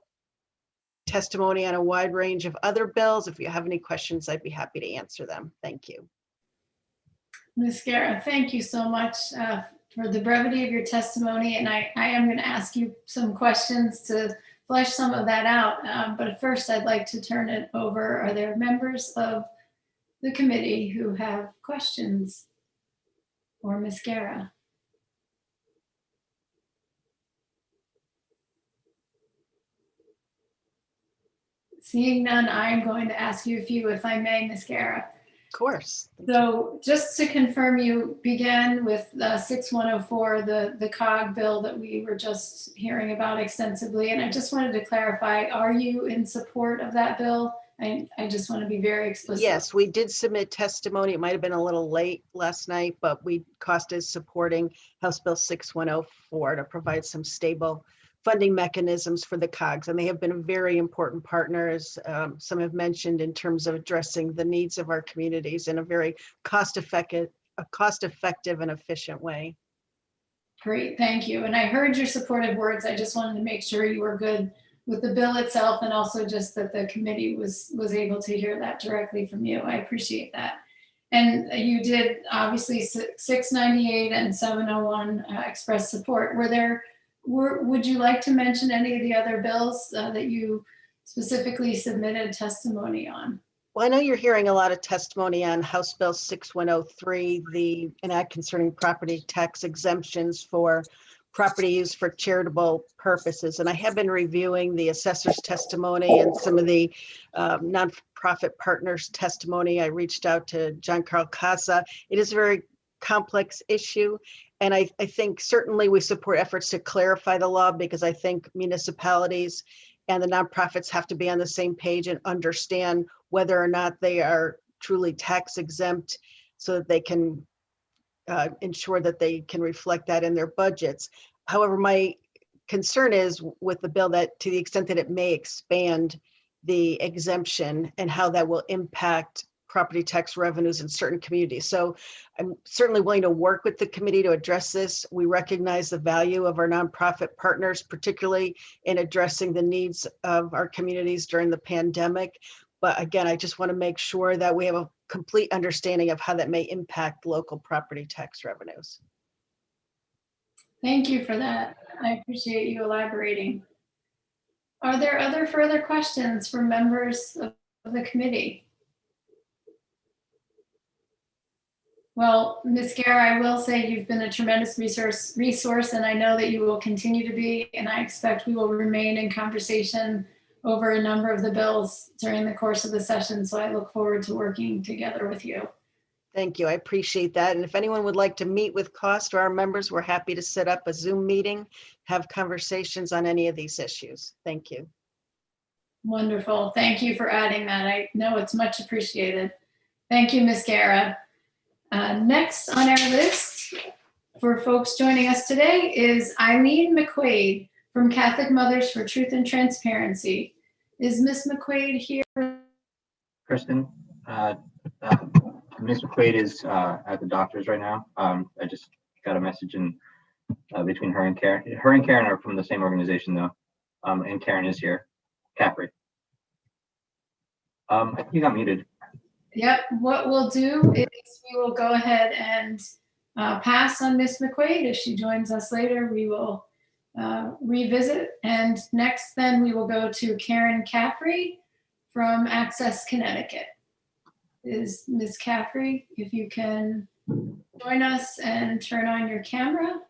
testimony on a wide range of other bills. If you have any questions, I'd be happy to answer them. Thank you. Ms. Gara, thank you so much for the brevity of your testimony. And I am going to ask you some questions to flesh some of that out. But first, I'd like to turn it over. Are there members of the committee who have questions for Ms. Gara? Seeing none, I'm going to ask you a few, if I may, Ms. Gara. Of course. So just to confirm, you began with 6104, the COG bill that we were just hearing about extensively. And I just wanted to clarify, are you in support of that bill? I just want to be very explicit. Yes, we did submit testimony. It might have been a little late last night, but COSTA is supporting House Bill 6104 to provide some stable funding mechanisms for the COGs, and they have been very important partners. Some have mentioned in terms of addressing the needs of our communities in a very cost-effective and efficient way. Great, thank you. And I heard your supportive words. I just wanted to make sure you were good with the bill itself, and also just that the committee was able to hear that directly from you. I appreciate that. And you did obviously 698 and 701 express support. Would you like to mention any of the other bills that you specifically submitted testimony on? Well, I know you're hearing a lot of testimony on House Bill 6103, an act concerning property tax exemptions for property used for charitable purposes. And I have been reviewing the assessor's testimony and some of the nonprofit partners' testimony. I reached out to John Carl Casa. It is a very complex issue. And I think certainly we support efforts to clarify the law, because I think municipalities and the nonprofits have to be on the same page and understand whether or not they are truly tax exempt, so that they can ensure that they can reflect that in their budgets. However, my concern is with the bill that to the extent that it may expand the exemption and how that will impact property tax revenues in certain communities. So I'm certainly willing to work with the committee to address this. We recognize the value of our nonprofit partners, particularly in addressing the needs of our communities during the pandemic. But again, I just want to make sure that we have a complete understanding of how that may impact local property tax revenues. Thank you for that. I appreciate you elaborating. Are there other further questions from members of the committee? Well, Ms. Gara, I will say you've been a tremendous resource, and I know that you will continue to be, and I expect we will remain in conversation over a number of the bills during the course of the session. So I look forward to working together with you. Thank you. I appreciate that. And if anyone would like to meet with COSTA or our members, we're happy to set up a Zoom meeting, have conversations on any of these issues. Thank you. Wonderful. Thank you for adding that. I know it's much appreciated. Thank you, Ms. Gara. Next on our list for folks joining us today is Eileen McQuaid from Catholic Mothers for Truth and Transparency. Is Ms. McQuaid here? Kristen, Ms. McQuaid is at the doctor's right now. I just got a message in between her and Karen. Her and Karen are from the same organization though, and Karen is here. Capri. I think you got muted. Yep, what we'll do is we will go ahead and pass on Ms. McQuaid. If she joins us later, we will revisit. And next then we will go to Karen Caffrey from Access Connecticut. is Ms. Caffrey. If you can join us and turn on your camera.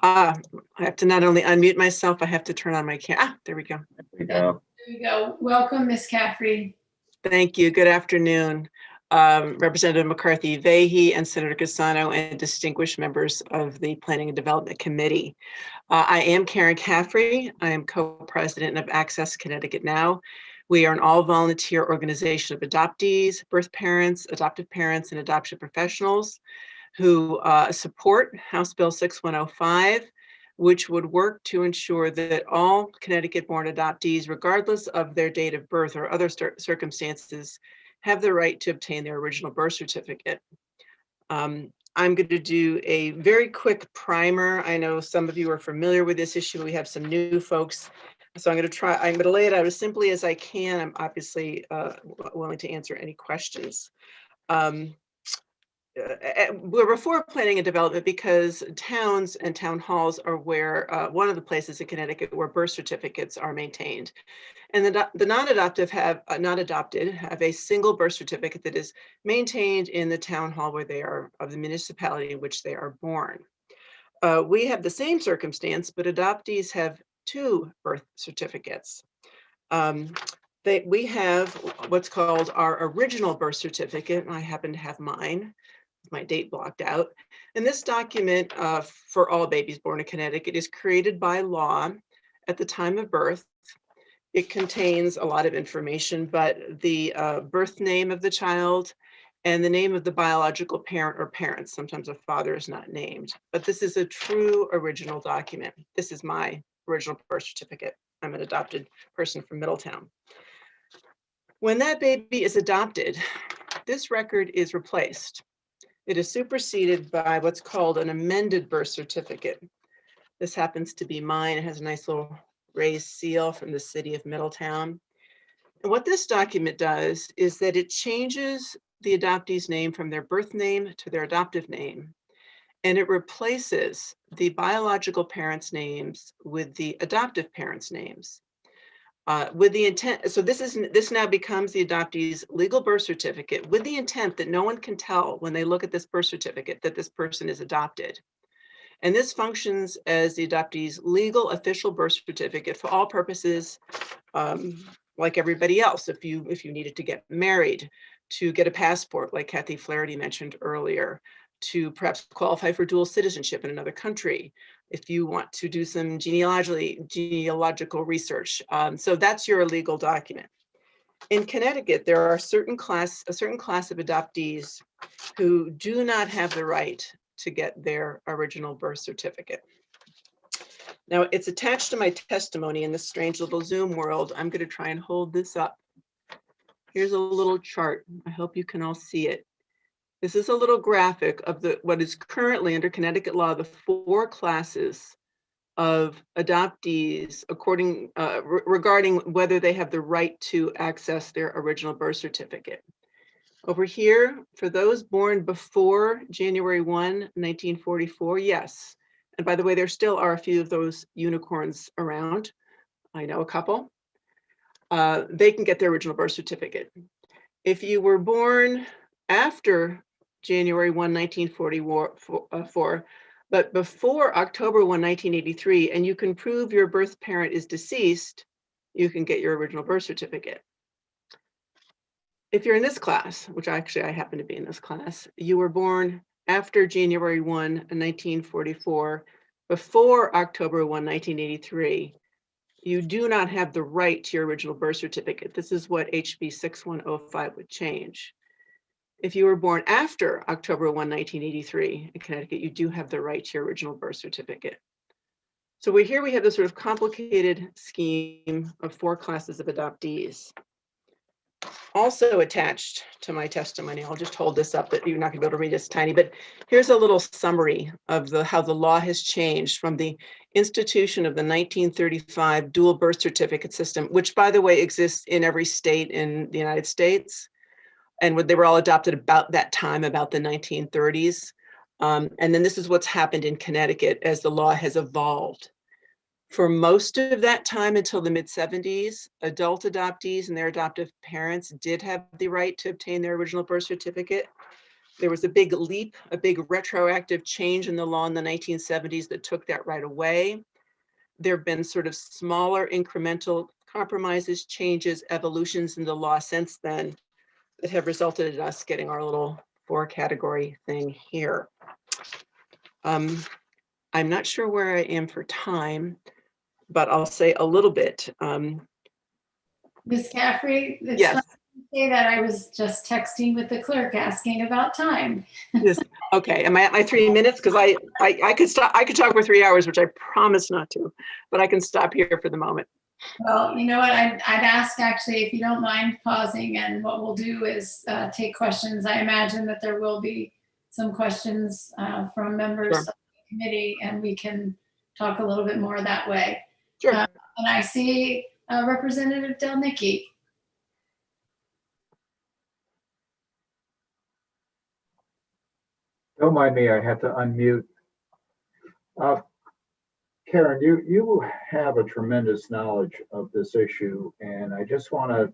I have to not only unmute myself, I have to turn on my camera. There we go. There we go. Welcome, Ms. Caffrey. Thank you. Good afternoon. Representative McCarthy-Vahey and Senator Cassano and distinguished members of the Planning and Development Committee. I am Karen Caffrey. I am co-president of Access Connecticut Now. We are an all-volunteer organization of adoptees, birth parents, adoptive parents, and adoption professionals who support House Bill 6105, which would work to ensure that all Connecticut-born adoptees, regardless of their date of birth or other circumstances, have the right to obtain their original birth certificate. I'm going to do a very quick primer. I know some of you are familiar with this issue. We have some new folks. So I'm going to lay it out as simply as I can. I'm obviously willing to answer any questions. We're before planning and development because towns and town halls are where one of the places in Connecticut where birth certificates are maintained. And the non-adopted have a single birth certificate that is maintained in the town hall where they are of the municipality in which they are born. We have the same circumstance, but adoptees have two birth certificates. We have what's called our original birth certificate, and I happen to have mine, with my date blocked out. And this document for all babies born in Connecticut is created by law at the time of birth. It contains a lot of information, but the birth name of the child and the name of the biological parent or parents. Sometimes a father is not named, but this is a true original document. This is my original birth certificate. I'm an adopted person from Middletown. When that baby is adopted, this record is replaced. It is superseded by what's called an amended birth certificate. This happens to be mine. It has a nice little raised seal from the city of Middletown. And what this document does is that it changes the adoptee's name from their birth name to their adoptive name. And it replaces the biological parents' names with the adoptive parents' names. With the intent, so this now becomes the adoptee's legal birth certificate with the intent that no one can tell when they look at this birth certificate that this person is adopted. And this functions as the adoptee's legal official birth certificate for all purposes, like everybody else. If you needed to get married, to get a passport, like Kathy Flaherty mentioned earlier, to perhaps qualify for dual citizenship in another country, if you want to do some genealogical research. So that's your legal document. In Connecticut, there are a certain class of adoptees who do not have the right to get their original birth certificate. Now, it's attached to my testimony in this strange little Zoom world. I'm going to try and hold this up. Here's a little chart. I hope you can all see it. This is a little graphic of what is currently under Connecticut law, the 4 classes of adoptees regarding whether they have the right to access their original birth certificate. Over here, for those born before January 1, 1944, yes. And by the way, there still are a few of those unicorns around. I know a couple. They can get their original birth certificate. If you were born after January 1, 1944, but before October 1, 1983, and you can prove your birth parent is deceased, you can get your original birth certificate. If you're in this class, which actually I happen to be in this class, you were born after January 1, 1944, before October 1, 1983, you do not have the right to your original birth certificate. This is what HB 6105 would change. If you were born after October 1, 1983 in Connecticut, you do have the right to your original birth certificate. So here we have this sort of complicated scheme of 4 classes of adoptees. Also attached to my testimony, I'll just hold this up, that you're not gonna be able to read this tiny, but here's a little summary of how the law has changed from the institution of the 1935 dual birth certificate system, which by the way exists in every state in the United States. And they were all adopted about that time, about the 1930s. And then this is what's happened in Connecticut as the law has evolved. For most of that time until the mid-70s, adult adoptees and their adoptive parents did have the right to obtain their original birth certificate. There was a big leap, a big retroactive change in the law in the 1970s that took that right away. There have been sort of smaller incremental compromises, changes, evolutions in the law since then that have resulted in us getting our little 4-category thing here. I'm not sure where I am for time, but I'll say a little bit. Ms. Caffrey, it's Yes. funny you say that. I was just texting with the clerk asking about time. Yes. Okay. Am I at my 3 minutes? Because I could stop. I could talk for 3 hours, which I promise not to, but I can stop here for the moment. Well, you know what, I'd ask actually, if you don't mind pausing, and what we'll do is take questions. I imagine that there will be some questions from members Sure. of the committee, and we can talk a little bit more that way. Sure. And I see Representative Delnicki. Don't mind me, I had to unmute. Karen, you have a tremendous knowledge of this issue, and I just want to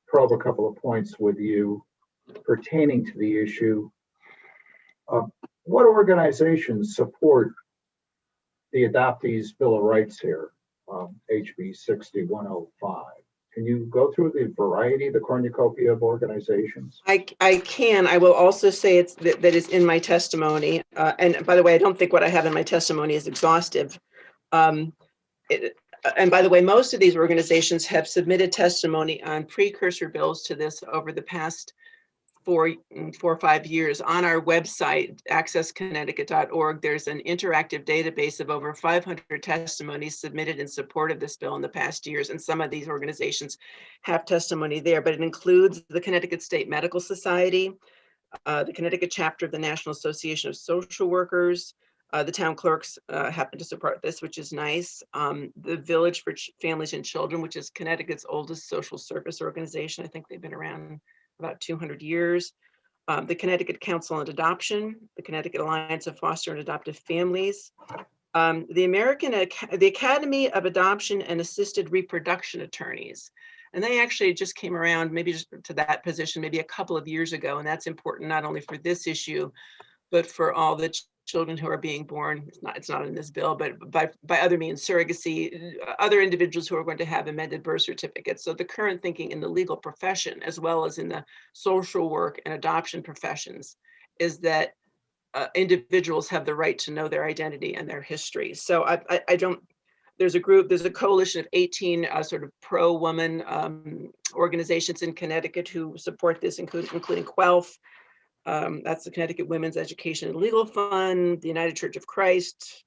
probe a couple of points with you pertaining to the issue. What organizations support the Adoptees Bill of Rights here, HB 6105? Can you go through the variety, the cornucopia of organizations? I can. I will also say that is in my testimony. And by the way, I don't think what I have in my testimony is exhaustive. And by the way, most of these organizations have submitted testimony on precursor bills to this over the past 4 or 5 years. On our website, accessconnecticut.org, there's an interactive database of over 500 testimonies submitted in support of this bill in the past years. And some of these organizations have testimony there, but it includes the Connecticut State Medical Society, the Connecticut chapter of the National Association of Social Workers. The town clerks happen to support this, which is nice. The Village for Families and Children, which is Connecticut's oldest social service organization. I think they've been around about 200 years. The Connecticut Council on Adoption, the Connecticut Alliance of Foster and Adoptive Families, the Academy of Adoption and Assisted Reproduction Attorneys. And they actually just came around maybe just to that position maybe a couple of years ago. And that's important not only for this issue, but for all the children who are being born. It's not in this bill, but by other means, surrogacy, other individuals who are going to have amended birth certificates. So the current thinking in the legal profession, as well as in the social work and adoption professions, is that individuals have the right to know their identity and their history. So there's a coalition of 18 sort of pro-woman organizations in Connecticut who support this, including QUELF. That's the Connecticut Women's Education and Legal Fund, the United Church of Christ.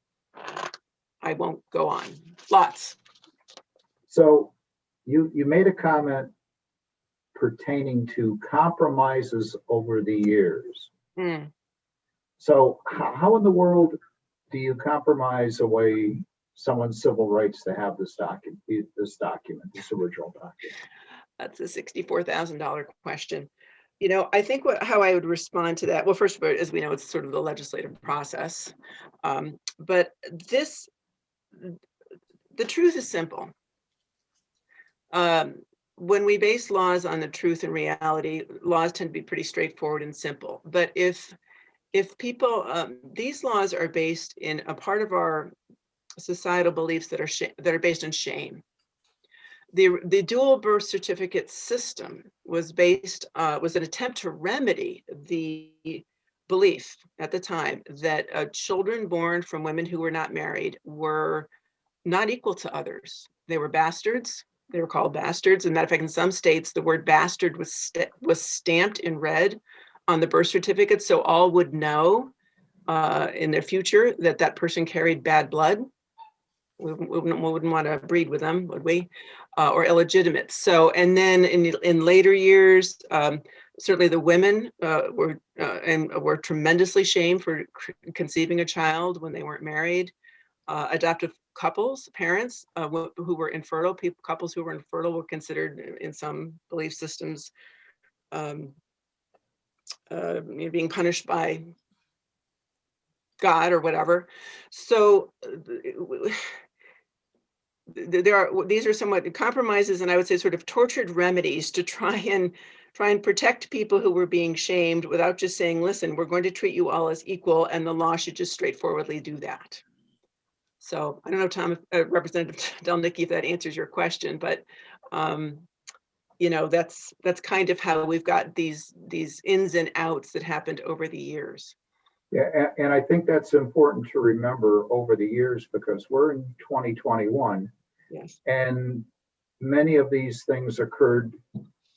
I won't go on. Lots. So you made a comment pertaining to compromises over the years. So how in the world do you compromise away someone's civil rights to have this document, this original document? That's a $64,000 question. You know, I think how I would respond to that, well, first of all, as we know, it's sort of the legislative process. But the truth is simple. When we base laws on the truth and reality, laws tend to be pretty straightforward and simple. But if people, these laws are based in a part of our societal beliefs that are based on shame. The dual birth certificate system was an attempt to remedy the belief at the time that children born from women who were not married were not equal to others. They were bastards. They were called bastards. As a matter of fact, in some states, the word bastard was stamped in red on the birth certificate, so all would know in their future that that person carried bad blood. We wouldn't want to breed with them, would we? Or illegitimate. So, and then in later years, certainly the women were tremendously shamed for conceiving a child when they weren't married. Adoptive couples, parents who were infertile, couples who were infertile were considered in some belief systems being punished by God or whatever. So these are somewhat compromises, and I would say sort of tortured remedies to try and protect people who were being shamed without just saying, listen, we're going to treat you all as equal, and the law should just straightforwardly do that. So I don't know, Tom, Representative Delnicki, if that answers your question, but you know, that's kind of how we've got these ins and outs that happened over the years. Yeah, and I think that's important to remember over the years, because we're in 2021. Yes. And many of these things occurred,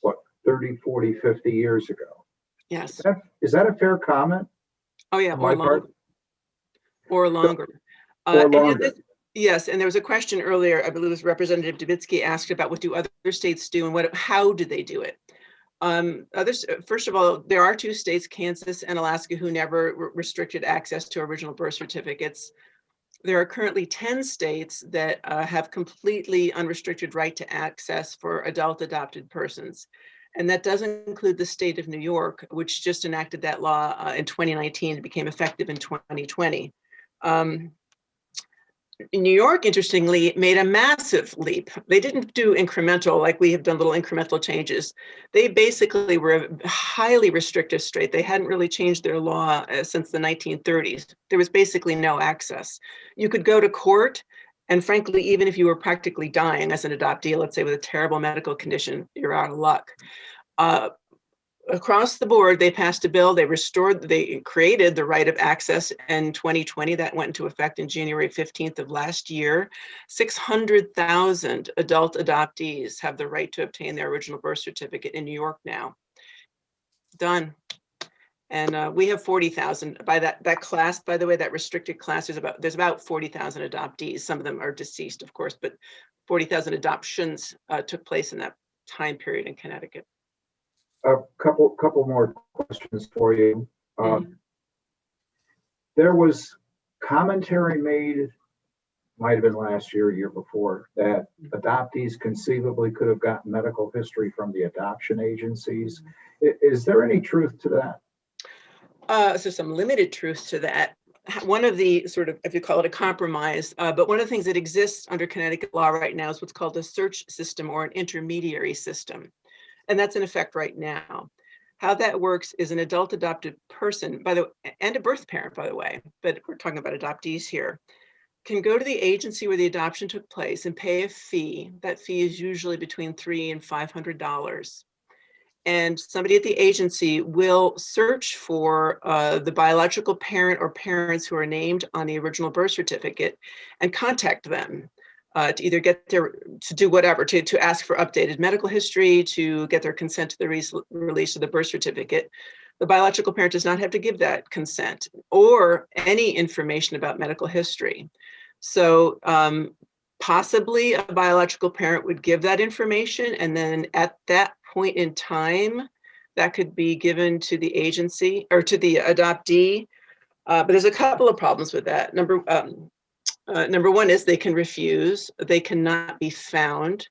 what, 30, 40, 50 years ago. Yes. Is that a fair comment? Oh, yeah, on my part? Or longer. Or longer. Yes, and there was a question earlier, I believe it was Representative Dubitsky asked about what do other states do and how do they do it? First of all, there are 2 states, Kansas and Alaska, who never restricted access to original birth certificates. There are currently 10 states that have completely unrestricted right to access for adult adopted persons. And that doesn't include the state of New York, which just enacted that law in 2019. It became effective in 2020. New York, interestingly, made a massive leap. They didn't do incremental, like we have done little incremental changes. They basically were a highly restrictive state. They hadn't really changed their law since the 1930s. There was basically no access. You could go to court, and frankly, even if you were practically dying as an adoptee, let's say with a terrible medical condition, you're out of luck. Across the board, they passed a bill, they created the right of access in 2020. That went into effect in January 15th of last year. 600,000 adult adoptees have the right to obtain their original birth certificate in New York now. Done. And we have 40,000. By that class, by the way, that restricted class, there's about 40,000 adoptees. Some of them are deceased, of course, but 40,000 adoptions took place in that time period in Connecticut. A couple more questions for you. There was commentary made, might have been last year, year before, that adoptees conceivably could have gotten medical history from the adoption agencies. Is there any truth to that? So some limited truth to that. One of the sort of, if you call it a compromise, but one of the things that exists under Connecticut law right now is what's called a search system or an intermediary system. And that's in effect right now. How that works is an adult adopted person, and a birth parent, by the way, but we're talking about adoptees here, can go to the agency where the adoption took place and pay a fee. That fee is usually between $300 and $500. And somebody at the agency will search for the biological parent or parents who are named on the original birth certificate and contact them. To either get to do whatever, to ask for updated medical history, to get their consent to the release of the birth certificate. The biological parent does not have to give that consent or any information about medical history. So possibly a biological parent would give that information, and then at that point in time, that could be given to the agency or to the adoptee. But there's a couple of problems with that. Number one is they can refuse, they cannot be found.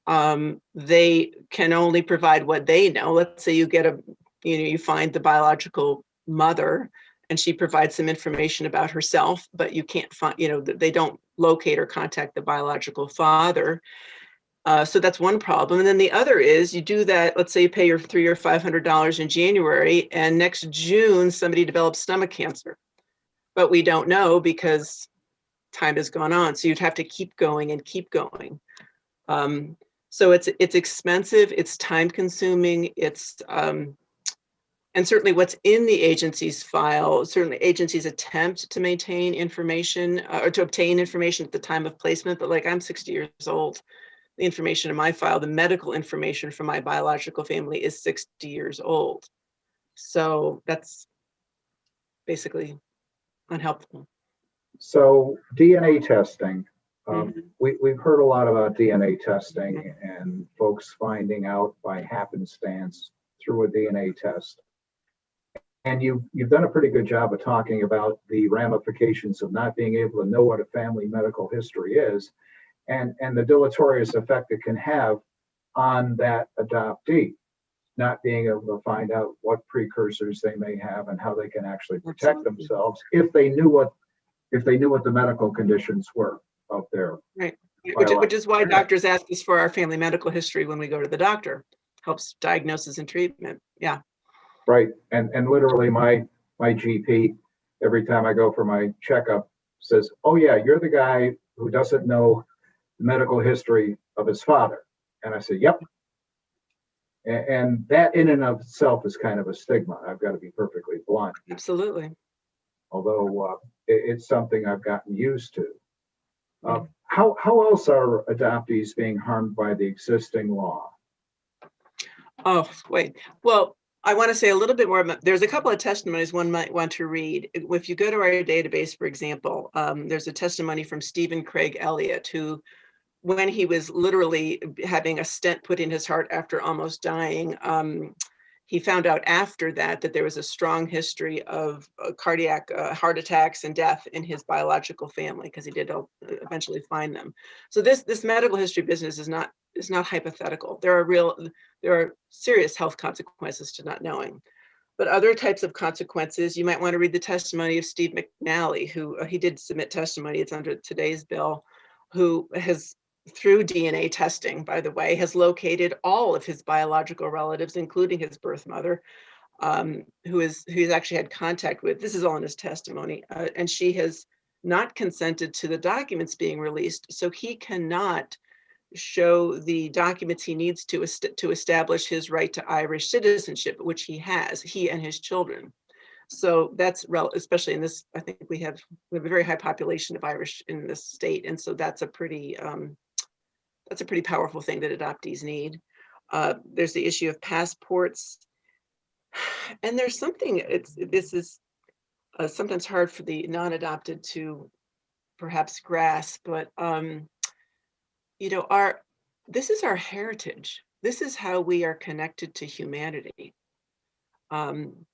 They can only provide what they know. Let's say you get you find the biological mother and she provides some information about herself, but you can't find, they don't locate or contact the biological father. So that's one problem. And then the other is you do that, let's say you pay your $300 or $500 in January, and next June, somebody develops stomach cancer, but we don't know because time has gone on. So you'd have to keep going and keep going. So it's expensive, it's time consuming, and certainly what's in the agency's file, certainly agencies attempt to maintain information or to obtain information at the time of placement, but like I'm 60 years old. The information in my file, the medical information from my biological family is 60 years old. So that's basically unhelpful. So DNA testing, we've heard a lot about DNA testing and folks finding out by happenstance through a DNA test. And you've done a pretty good job of talking about the ramifications of not being able to know what a family medical history is and the deleterious effect it can have on that adoptee, not being able to find out what precursors they may have and how they can actually protect themselves if they knew what the medical conditions were out there. Right. Which is why doctors ask us for our family medical history when we go to the doctor. Helps diagnosis and treatment. Yeah. Right. And literally my GP, every time I go for my checkup, says, oh yeah, you're the guy who doesn't know the medical history of his father. And I say, yep. And that in and of itself is kind of a stigma. I've got to be perfectly blunt. Absolutely. Although it's something I've gotten used to. How else are adoptees being harmed by the existing law? Oh, wait. Well, I want to say a little bit more about, there's a couple of testimonies one might want to read. If you go to our database, for example, there's a testimony from Stephen Craig Elliott, who, when he was literally having a stent put in his heart after almost dying, he found out after that there was a strong history of cardiac heart attacks and death in his biological family, because he did eventually find them. So this medical history business is not hypothetical. There are serious health consequences to not knowing. But other types of consequences, you might want to read the testimony of Steve McNally, who he did submit testimony, it's under today's bill, who has, through DNA testing, by the way, has located all of his biological relatives, including his birth mother, who he's actually had contact with. This is all in his testimony. And she has not consented to the documents being released. So he cannot show the documents he needs to establish his right to Irish citizenship, which he has, he and his children. So that's especially in this, I think we have a very high population of Irish in this state. And so that's a pretty powerful thing that adoptees need. There's the issue of passports. And there's something, this is sometimes hard for the non-adopted to perhaps grasp, but this is our heritage. This is how we are connected to humanity. When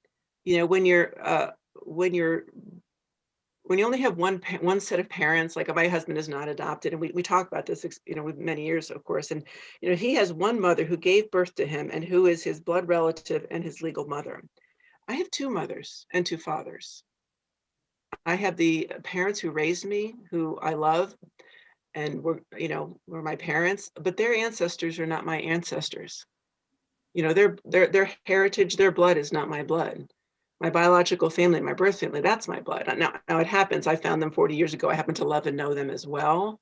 you only have one set of parents, like my husband is not adopted, and we talk about this, with many years, of course, and he has one mother who gave birth to him and who is his blood relative and his legal mother. I have two mothers and two fathers. I have the parents who raised me, who I love, and were my parents, but their ancestors are not my ancestors. Their heritage, their blood is not my blood. My biological family, my birth family, that's my blood. Now it happens, I found them 40 years ago. I happen to love and know them as well.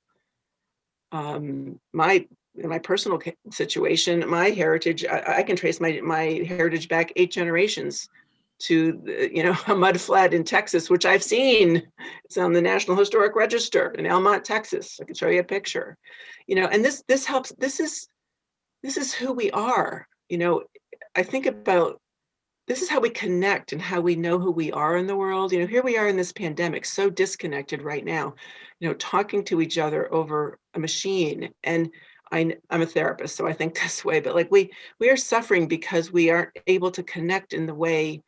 In my personal situation, my heritage, I can trace my heritage back 8 generations to a mud flat in Texas, which I've seen. It's on the National Historic Register in Elmont, Texas. I can show you a picture. And this helps. This is who we are. I think about, this is how we connect and how we know who we are in the world. Here we are in this pandemic, so disconnected right now, talking to each other over a machine. And I'm a therapist, so I think this way, but we are suffering because we aren't able to connect in the way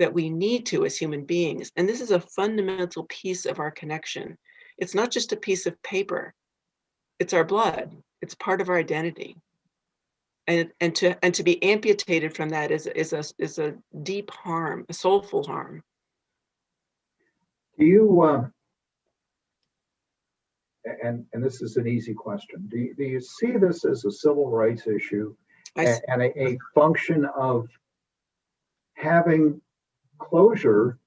that we need to as human beings. And this is a fundamental piece of our connection. It's not just a piece of paper. It's our blood. It's part of our identity. And to be amputated from that is a deep harm, a soulful harm. Do you and this is an easy question. Do you see this as a civil rights issue and a function of having closure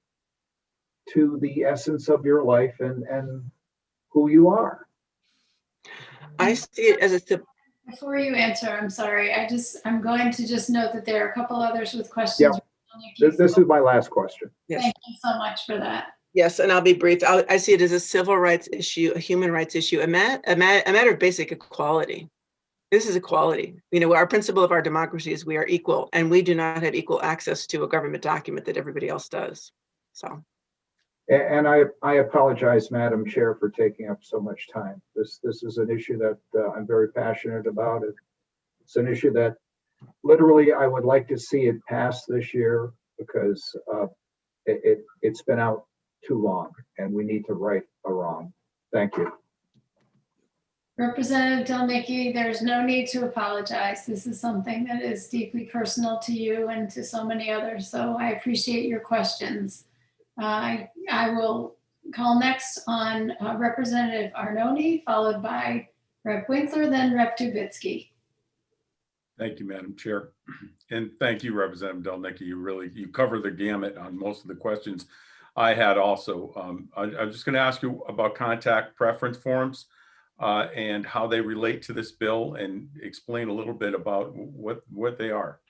to the essence of your life and who you are? I see it as a. Before you answer, I'm sorry. I'm going to just note that there are a couple others with questions. Yeah, this is my last question. Yes. Thank you so much for that. Yes, and I'll be brief. I see it as a civil rights issue, a human rights issue, a matter of basic equality. This is equality. Our principle of our democracy is we are equal, and we do not have equal access to a government document that everybody else does. So. And I apologize, Madam Chair, for taking up so much time. This is an issue that I'm very passionate about. It's an issue that literally I would like to see it pass this year, because it's been out too long and we need to right a wrong. Thank you. Representative Delmicky, there's no need to apologize. This is something that is deeply personal to you and to so many others. So I appreciate your questions. I will call next on Representative Arnone, followed by Rep. Winkler, then Rep. Dubitsky. Thank you, Madam Chair. And thank you, Representative Delnicki. You covered the gamut on most of the questions I had also. I'm just going to ask you about contact preference forms and how they relate to this bill, and explain a little bit about what they are.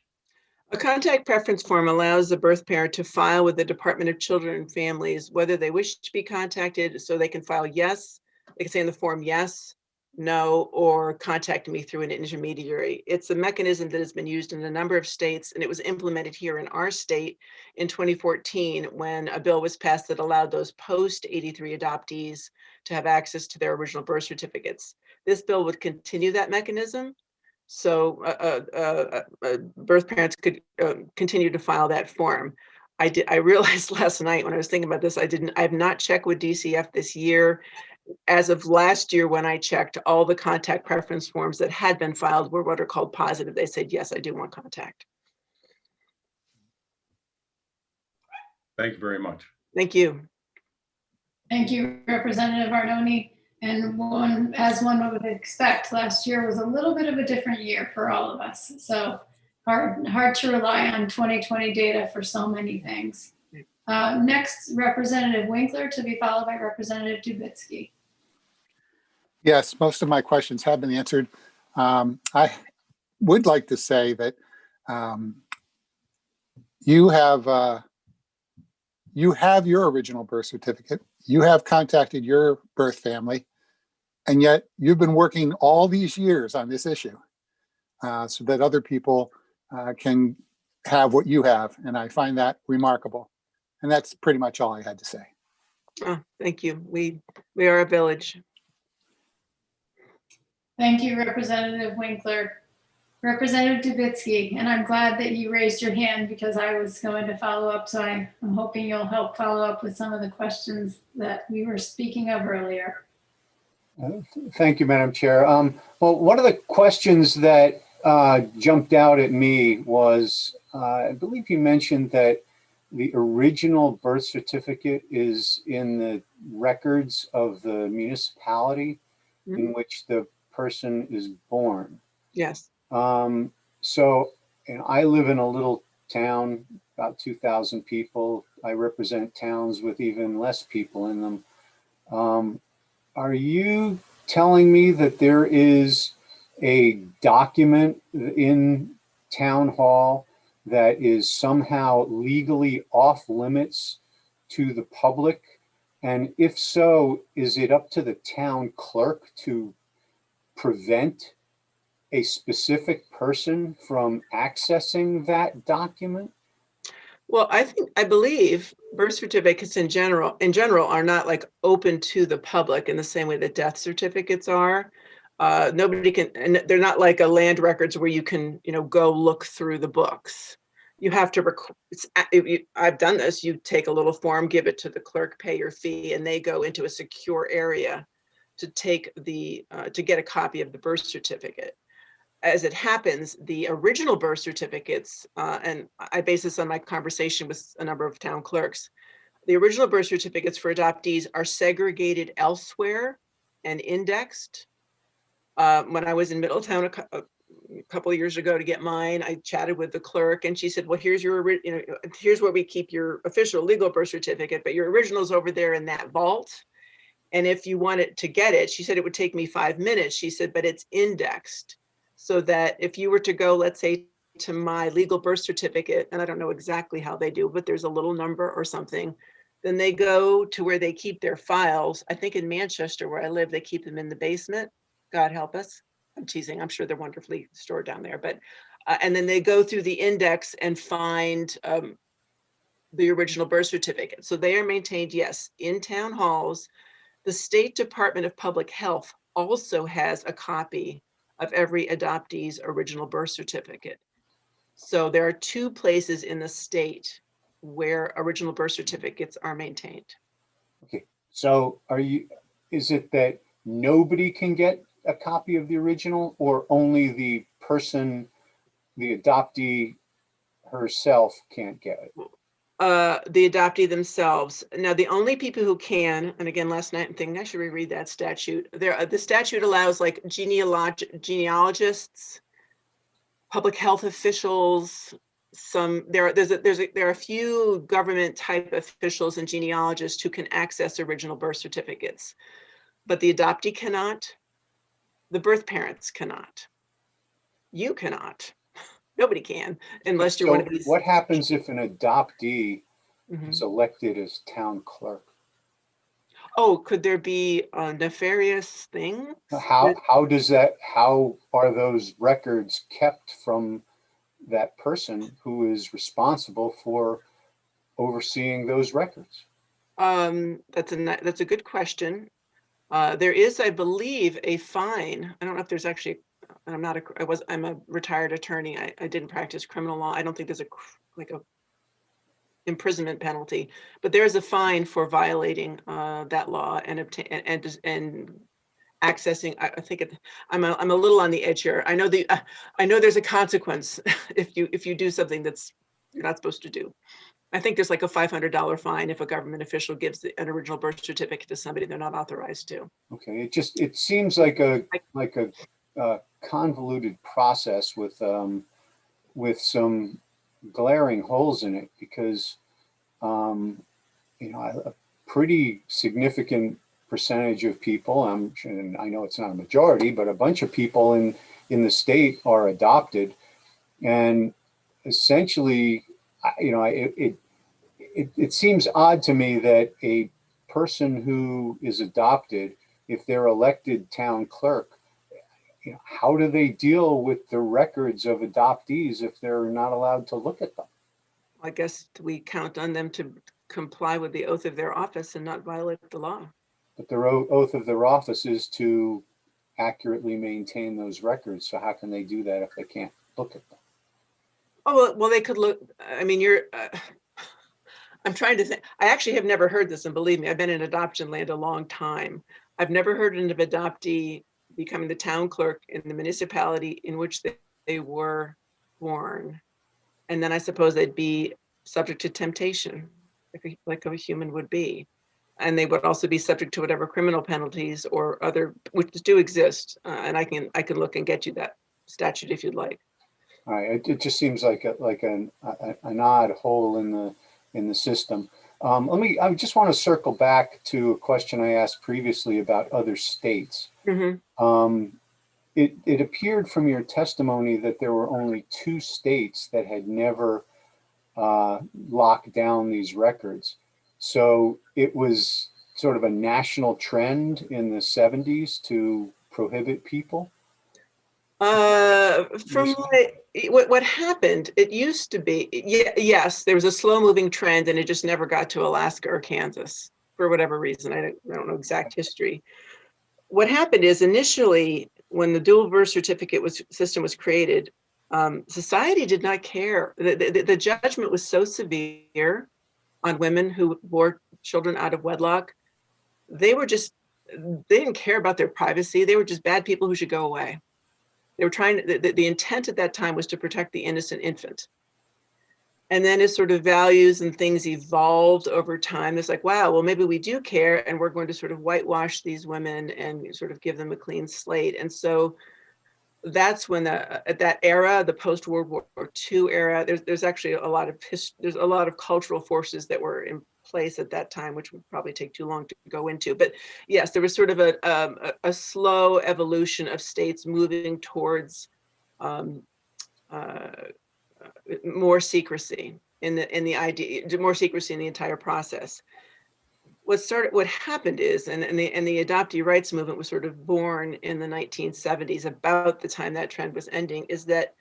A contact preference form allows the birth parent to file with the Department of Children and Families whether they wish to be contacted, so they can file yes. They can say in the form yes, no, or contact me through an intermediary. It's a mechanism that has been used in a number of states, and it was implemented here in our state in 2014 when a bill was passed that allowed those post-83 adoptees to have access to their original birth certificates. This bill would continue that mechanism, so birth parents could continue to file that form. I realized last night when I was thinking about this, I have not checked with DCF this year. As of last year, when I checked, all the contact preference forms that had been filed were what are called positive. They said, yes, I do want contact. Thank you very much. Thank you. Thank you, Representative Arnone. And as one would expect, last year was a little bit of a different year for all of us. So hard to rely on 2020 data for so many things. Next, Representative Winkler, to be followed by Representative Dubitsky. Yes, most of my questions have been answered. I would like to say that you have your original birth certificate. You have contacted your birth family, and yet you've been working all these years on this issue so that other people can have what you have. And I find that remarkable. And that's pretty much all I had to say. Oh, thank you. We are a village. Thank you, Representative Winkler. Representative Dubitsky, and I'm glad that you raised your hand because I was going to follow up. So I'm hoping you'll help follow up with some of the questions that we were speaking of earlier. Thank you, Madam Chair. Well, one of the questions that jumped out at me was, I believe you mentioned that the original birth certificate is in the records of the municipality in which the person is born. Yes. So, I live in a little town, about 2,000 people. I represent towns with even less people in them. Are you telling me that there is a document in town hall that is somehow legally off limits to the public? And if so, is it up to the town clerk to prevent a specific person from accessing that document? Well, I believe birth certificates in general are not like open to the public in the same way that death certificates are. Nobody can, and they're not like a land records where you can, go look through the books. You have to, I've done this, you take a little form, give it to the clerk, pay your fee, and they go into a secure area to take to get a copy of the birth certificate. As it happens, the original birth certificates, and I base this on my conversation with a number of town clerks, the original birth certificates for adoptees are segregated elsewhere and indexed. When I was in Middletown a couple of years ago to get mine, I chatted with the clerk and she said, well, here's here's where we keep your official legal birth certificate, but your original's over there in that vault. And if you wanted to get it, she said it would take me 5 minutes. She said, but it's indexed. So that if you were to go, let's say, to my legal birth certificate, and I don't know exactly how they do, but there's a little number or something, then they go to where they keep their files. I think in Manchester, where I live, they keep them in the basement. God help us. I'm teasing. I'm sure they're wonderfully stored down there. But and then they go through the index and find the original birth certificate. So they are maintained, yes, in town halls. The State Department of Public Health also has a copy of every adoptee's original birth certificate. So there are 2 places in the state where original birth certificates are maintained. Okay, so is it that nobody can get a copy of the original, or only the person, the adoptee herself can't get it? the adoptee themselves. Now, the only people who can, and again, last night I'm thinking I should reread that statute. The statute allows like genealogists, public health officials, there are a few government type officials and genealogists who can access original birth certificates, but the adoptee cannot. The birth parents cannot. You cannot. Nobody can, unless you're one of these. What happens if an adoptee Mhm. is elected as town clerk? Oh, could there be nefarious things? How are those records kept from that person who is responsible for overseeing those records? That's a good question. There is, I believe, a fine. I don't know if there's actually. I'm a retired attorney. I didn't practice criminal law. I don't think there's a imprisonment penalty, but there is a fine for violating that law and accessing. I think I'm a little on the edge here. I know there's a consequence if you do something that's you're not supposed to do. I think there's like a $500 fine if a government official gives an original birth certificate to somebody they're not authorized to. Okay, it seems like a convoluted process with some glaring holes in it, because a pretty significant percentage of people, and I know it's not a majority, but a bunch of people in the state are adopted, and essentially, it seems odd to me that a person who is adopted, if they're elected town clerk, how do they deal with the records of adoptees if they're not allowed to look at them? I guess we count on them to comply with the oath of their office and not violate the law. But the oath of their office is to accurately maintain those records. So how can they do that if they can't look at them? Oh, well, they could look. I mean, I'm trying to think. I actually have never heard this, and believe me, I've been in adoption land a long time. I've never heard of an adoptee becoming the town clerk in the municipality in which they were born. And then I suppose they'd be subject to temptation, like a human would be. And they would also be subject to whatever criminal penalties or other, which do exist. And I can look and get you that statute if you'd like. All right, it just seems like an odd hole in the system. I just want to circle back to a question I asked previously about other states. Mm-hmm. It appeared from your testimony that there were only 2 states that had never locked down these records. So it was sort of a national trend in the 70s to prohibit people? From what happened, it used to be, yes, there was a slow moving trend and it just never got to Alaska or Kansas for whatever reason. I don't know exact history. What happened is initially when the dual birth certificate system was created, society did not care. The judgment was so severe on women who bore children out of wedlock. They didn't care about their privacy. They were just bad people who should go away. They were trying, the intent at that time was to protect the innocent infant. And then as sort of values and things evolved over time, it's like, wow, well, maybe we do care and we're going to sort of whitewash these women and sort of give them a clean slate. And so that's when at that era, the post-World War II era, there's actually there's a lot of cultural forces that were in place at that time, which would probably take too long to go into. But yes, there was sort of a slow evolution of states moving towards more secrecy in the idea, more secrecy in the entire process. What happened is, and the adoptee rights movement was sort of born in the 1970s, about the time that trend was ending, is that,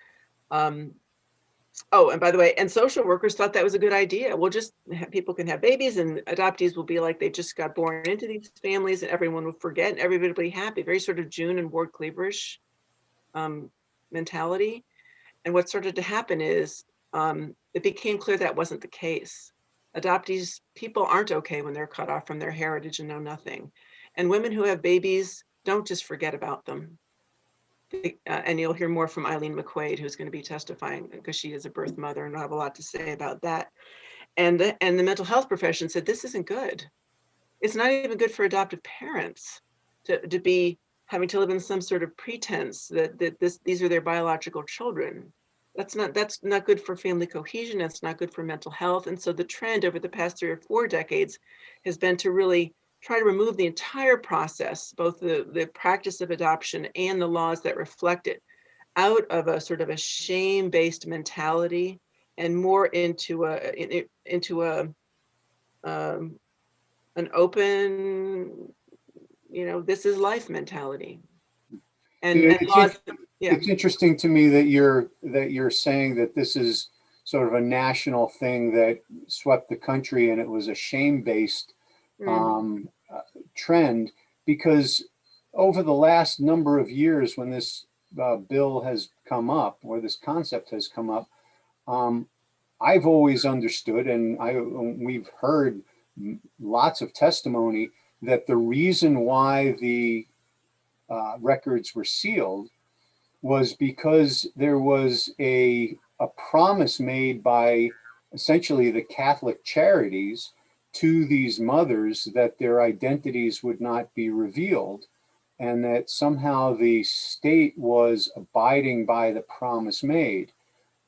oh, and by the way, and social workers thought that was a good idea. We'll just people can have babies and adoptees will be like they just got born into these families and everyone will forget and everybody will be happy. Very sort of June and Ward Cleaverish mentality. And what started to happen is it became clear that wasn't the case. Adoptees, people aren't okay when they're cut off from their heritage and know nothing. And women who have babies, don't just forget about them. And you'll hear more from Eileen McQuaid, who's going to be testifying because she is a birth mother and will have a lot to say about that. And the mental health profession said, this isn't good. It's not even good for adoptive parents to be having to live in some sort of pretense that these are their biological children. That's not good for family cohesion. That's not good for mental health. And so the trend over the past 3 or 4 decades has been to really try to remove the entire process, both the practice of adoption and the laws that reflect it, out of a sort of a shame-based mentality and more into an open, this is life mentality. And laws, yeah. It's interesting to me that you're saying that this is sort of a national thing that swept the country and it was a shame-based trend, because over the last number of years when this bill has come up, or this concept has come up, I've always understood, and we've heard lots of testimony, that the reason why the records were sealed was because there was a promise made by essentially the Catholic charities to these mothers that their identities would not be revealed, and that somehow the state was abiding by the promise made.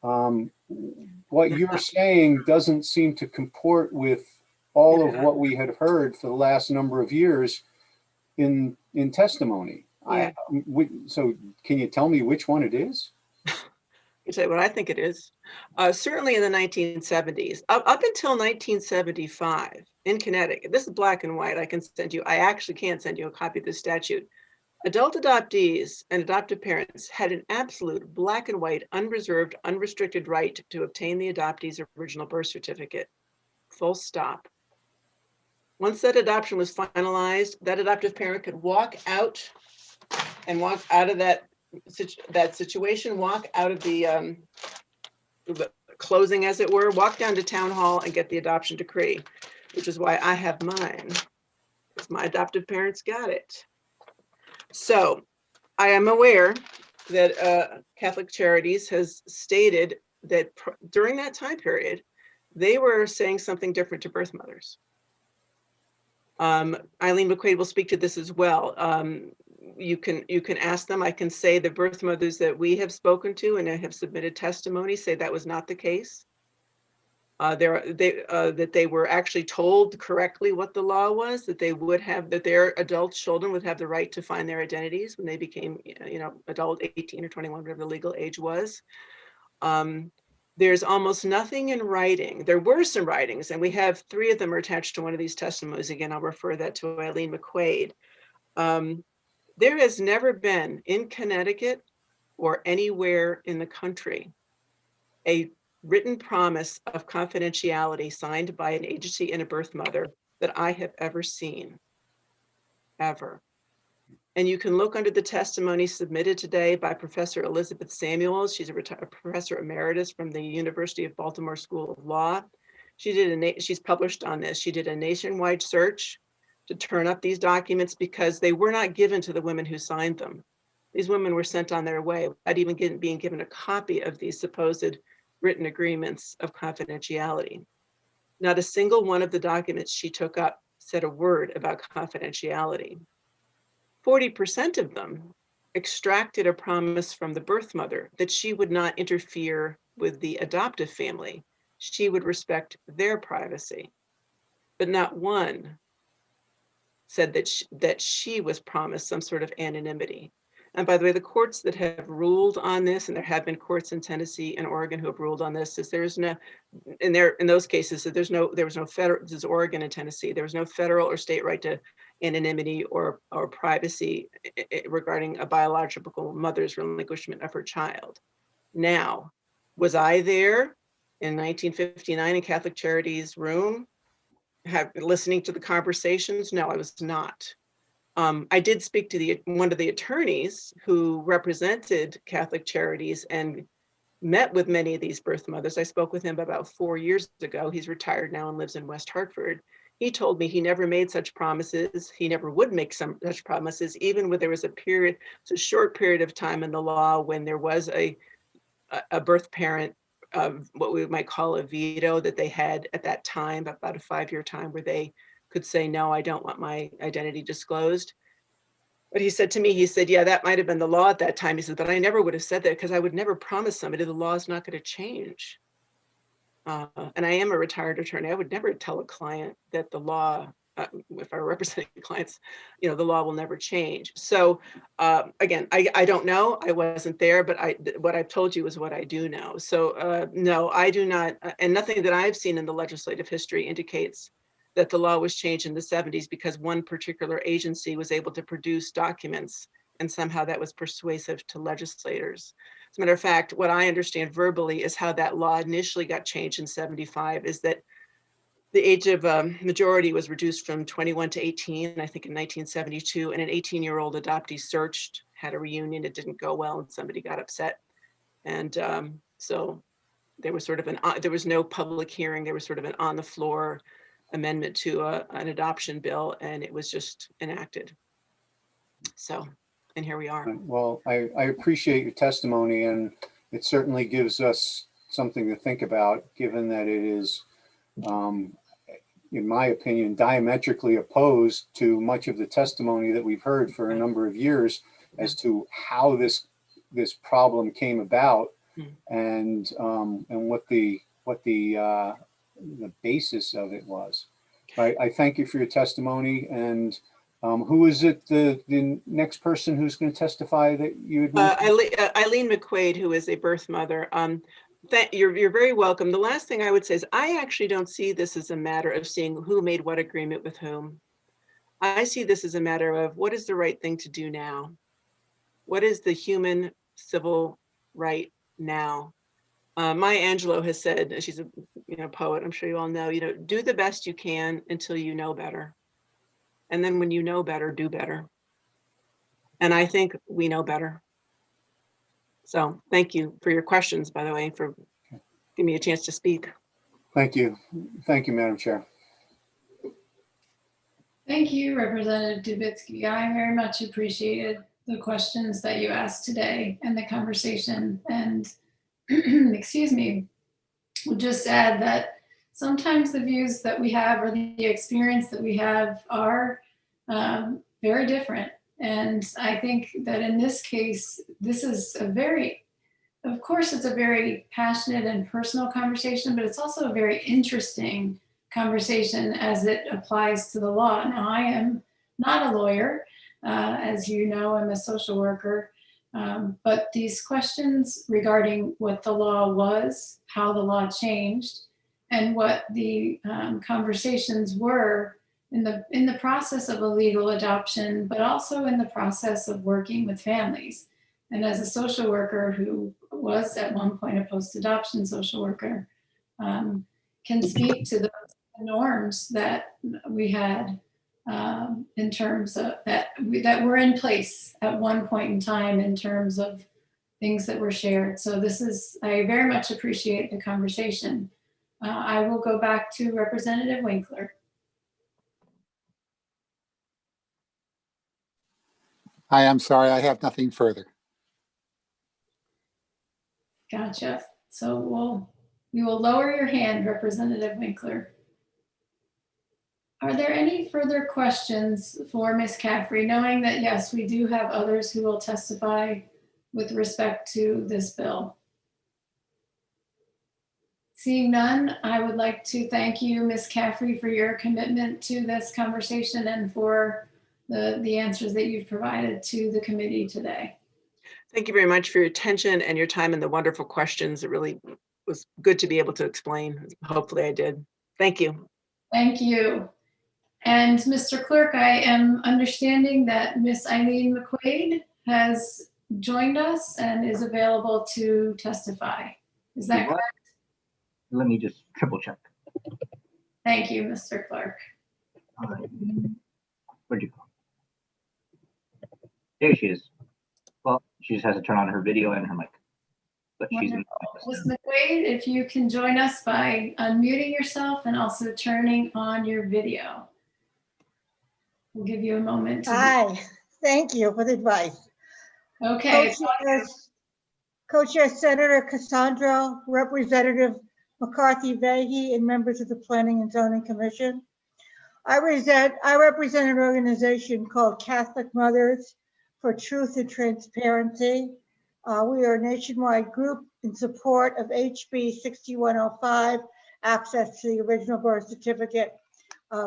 What you're saying doesn't seem to comport with all of what we had heard for the last number of years in testimony. Yeah. So can you tell me which one it is? I'll tell you what I think it is. Certainly in the 1970s, up until 1975 in Connecticut, this is black and white. I actually can send you a copy of the statute. Adult adoptees and adoptive parents had an absolute black and white, unreserved, unrestricted right to obtain the adoptee's original birth certificate. Full stop. Once that adoption was finalized, that adoptive parent could walk out of that situation, walk out of the closing, as it were, walk down to town hall and get the adoption decree, which is why I have mine, because my adoptive parents got it. So I am aware that Catholic Charities has stated that during that time period, they were saying something different to birth mothers. Eileen McQuaid will speak to this as well. You can ask them. I can say the birth mothers that we have spoken to and have submitted testimony say that was not the case. That they were actually told correctly what the law was, that their adult children would have the right to find their identities when they became, adult, 18 or 21, whatever the legal age was. There's almost nothing in writing. There were some writings, and we have 3 of them are attached to one of these testimonies. Again, I'll refer that to Eileen McQuaid. There has never been in Connecticut or anywhere in the country a written promise of confidentiality signed by an agency and a birth mother that I have ever seen, ever. And you can look under the testimony submitted today by Professor Elizabeth Samuels. She's a professor emeritus from the University of Baltimore School of Law. She's published on this. She did a nationwide search to turn up these documents because they were not given to the women who signed them. These women were sent on their way without even being given a copy of these supposed written agreements of confidentiality. Not a single one of the documents she took up said a word about confidentiality. 40% of them extracted a promise from the birth mother that she would not interfere with the adoptive family. She would respect their privacy. But not one said that she was promised some sort of anonymity. And by the way, the courts that have ruled on this, and there have been courts in Tennessee and Oregon who have ruled on this, is there's no, in those cases, there was no federal, this is Oregon and Tennessee, there was no federal or state right to anonymity or privacy regarding a biological mother's relinquishment of her child. Now, was I there in 1959 in Catholic Charities' room, listening to the conversations? No, I was not. I did speak to one of the attorneys who represented Catholic Charities and met with many of these birth mothers. I spoke with him about 4 years ago. He's retired now and lives in West Hartford. He told me he never made such promises. He never would make such promises, even when there was a short period of time in the law when there was a birth parent what we might call a veto that they had at that time, about a 5-year time, where they could say, no, I don't want my identity disclosed. But he said to me, he said, yeah, that might have been the law at that time. He said, but I never would have said that because I would never promise somebody the law is not going to change. And I am a retired attorney. I would never tell a client that the law, if I were representing clients, the law will never change. So again, I don't know. I wasn't there, but what I've told you is what I do know. So no, I do not, and nothing that I've seen in the legislative history indicates that the law was changed in the 70s because one particular agency was able to produce documents and somehow that was persuasive to legislators. As a matter of fact, what I understand verbally is how that law initially got changed in 75 is that the age of majority was reduced from 21 to 18, I think in 1972, and an 18-year-old adoptee searched, had a reunion, it didn't go well, and somebody got upset. And so there was sort of there was no public hearing, there was sort of an on-the-floor amendment to an adoption bill, and it was just enacted. So, and here we are. Well, I appreciate your testimony, and it certainly gives us something to think about, given that it is, in my opinion, diametrically opposed to much of the testimony that we've heard for a number of years as to how this problem came about and what the basis of it was. I thank you for your testimony. And who is it, the next person who's going to testify that you would Eileen McQuaid, who is a birth mother. You're very welcome. The last thing I would say is I actually don't see this as a matter of seeing who made what agreement with whom. I see this as a matter of what is the right thing to do now? What is the human civil right now? Maya Angelou has said, she's a poet, I'm sure you all know, do the best you can until you know better. And then when you know better, do better. And I think we know better. So thank you for your questions, by the way, for giving me a chance to speak. Thank you. Thank you, Madam Chair. Thank you, Representative Dubitsky. I very much appreciated the questions that you asked today and the conversation. And excuse me, we'll just add that sometimes the views that we have or the experience that we have are very different. And I think that in this case, this is of course, it's a very passionate and personal conversation, but it's also a very interesting conversation as it applies to the law. Now, I am not a lawyer, as you know, I'm a social worker, but these questions regarding what the law was, how the law changed, and what the conversations were in the process of a legal adoption, but also in the process of working with families. And as a social worker who was at one point a post-adoption social worker, can speak to the norms that we had in terms of that were in place at one point in time in terms of things that were shared. So I very much appreciate the conversation. I will go back to Representative Winkler. I am sorry, I have nothing further. Gotcha. So we will lower your hand, Representative Winkler. Are there any further questions for Ms. Caffrey, knowing that, yes, we do have others who will testify with respect to this bill? Seeing none, I would like to thank you, Ms. Caffrey, for your commitment to this conversation and for the answers that you've provided to the committee today. Thank you very much for your attention and your time and the wonderful questions. It really was good to be able to explain. Hopefully I did. Thank you. Thank you. And Mr. Clerk, I am understanding that Ms. Eileen McQuaid has joined us and is available to testify. Is that correct? Let me just triple check. Thank you, Mr. Clerk. Where'd you go? There she is. Well, she just has to turn on her video and her mic. But she's in. Ms. McQuaid, if you can join us by unmuting yourself and also turning on your video. We'll give you a moment. Hi, thank you for the advice. Okay. Co-Chair Senator Cassandra, Representative McCarthy Vahey, and members of the Planning and Zoning Commission. I represent an organization called Catholic Mothers for Truth and Transparency. We are a nationwide group in support of HB 6105, access to the original birth certificate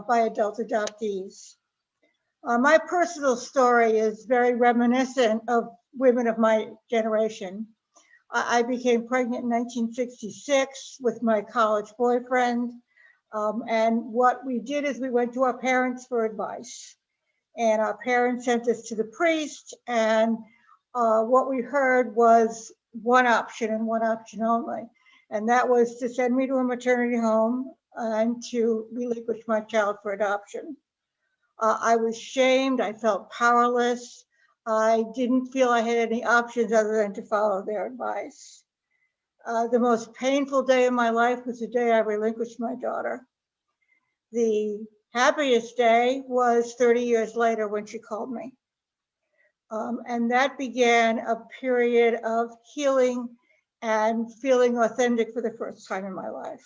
by adult adoptees. My personal story is very reminiscent of women of my generation. I became pregnant in 1966 with my college boyfriend. And what we did is we went to our parents for advice. And our parents sent us to the priest. And what we heard was one option and one option only. And that was to send me to a maternity home and to relinquish my child for adoption. I was shamed. I felt powerless. I didn't feel I had any options other than to follow their advice. The most painful day of my life was the day I relinquished my daughter. The happiest day was 30 years later when she called me. And that began a period of healing and feeling authentic for the first time in my life.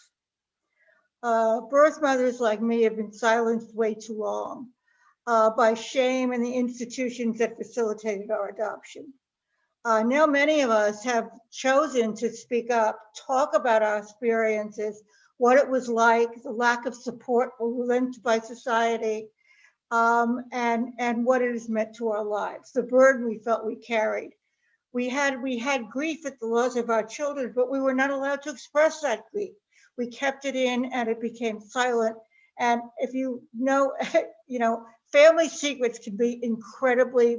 Birth mothers like me have been silenced way too long by shame and the institutions that facilitated our adoption. Now many of us have chosen to speak up, talk about our experiences, what it was like, the lack of support lent by society, and what it has meant to our lives, the burden we felt we carried. We had grief at the loss of our children, but we were not allowed to express that grief. We kept it in and it became silent. And if you know, family secrets can be incredibly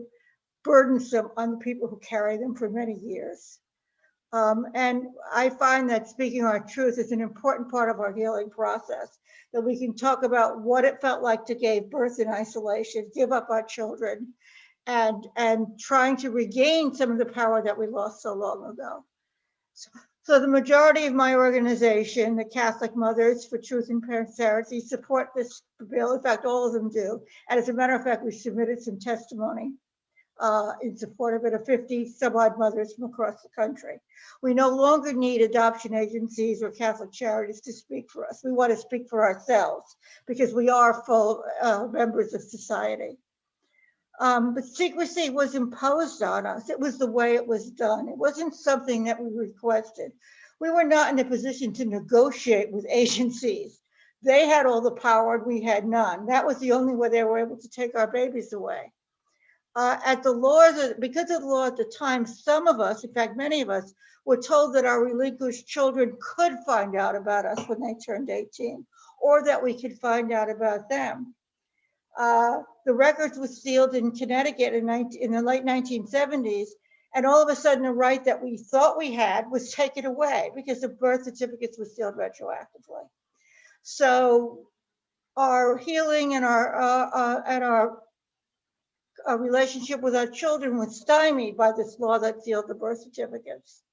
burdensome on the people who carry them for many years. And I find that speaking our truth is an important part of our healing process, that we can talk about what it felt like to give birth in isolation, give up our children, and trying to regain some of the power that we lost so long ago. So the majority of my organization, the Catholic Mothers for Truth and Transparency, support this bill. In fact, all of them do. And as a matter of fact, we submitted some testimony in support of it, of 50 some odd mothers from across the country. We no longer need adoption agencies or Catholic charities to speak for us. We want to speak for ourselves because we are full members of society. But secrecy was imposed on us. It was the way it was done. It wasn't something that we requested. We were not in a position to negotiate with agencies. They had all the power and we had none. That was the only way they were able to take our babies away. At the law, because of the law at the time, some of us, in fact, many of us, were told that our relinquished children could find out about us when they turned 18, or that we could find out about them. The records were sealed in Connecticut in the late 1970s, and all of a sudden a right that we thought we had was taken away because the birth certificates were sealed retroactively. So our healing and our relationship with our children was stymied by this law that sealed the birth certificates.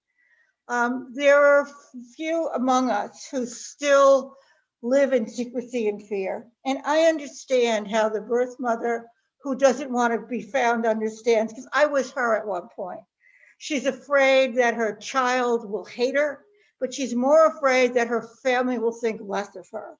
There are few among us who still live in secrecy and fear. And I understand how the birth mother who doesn't want to be found understands, because I was her at one point. She's afraid that her child will hate her, but she's more afraid that her family will think less of her.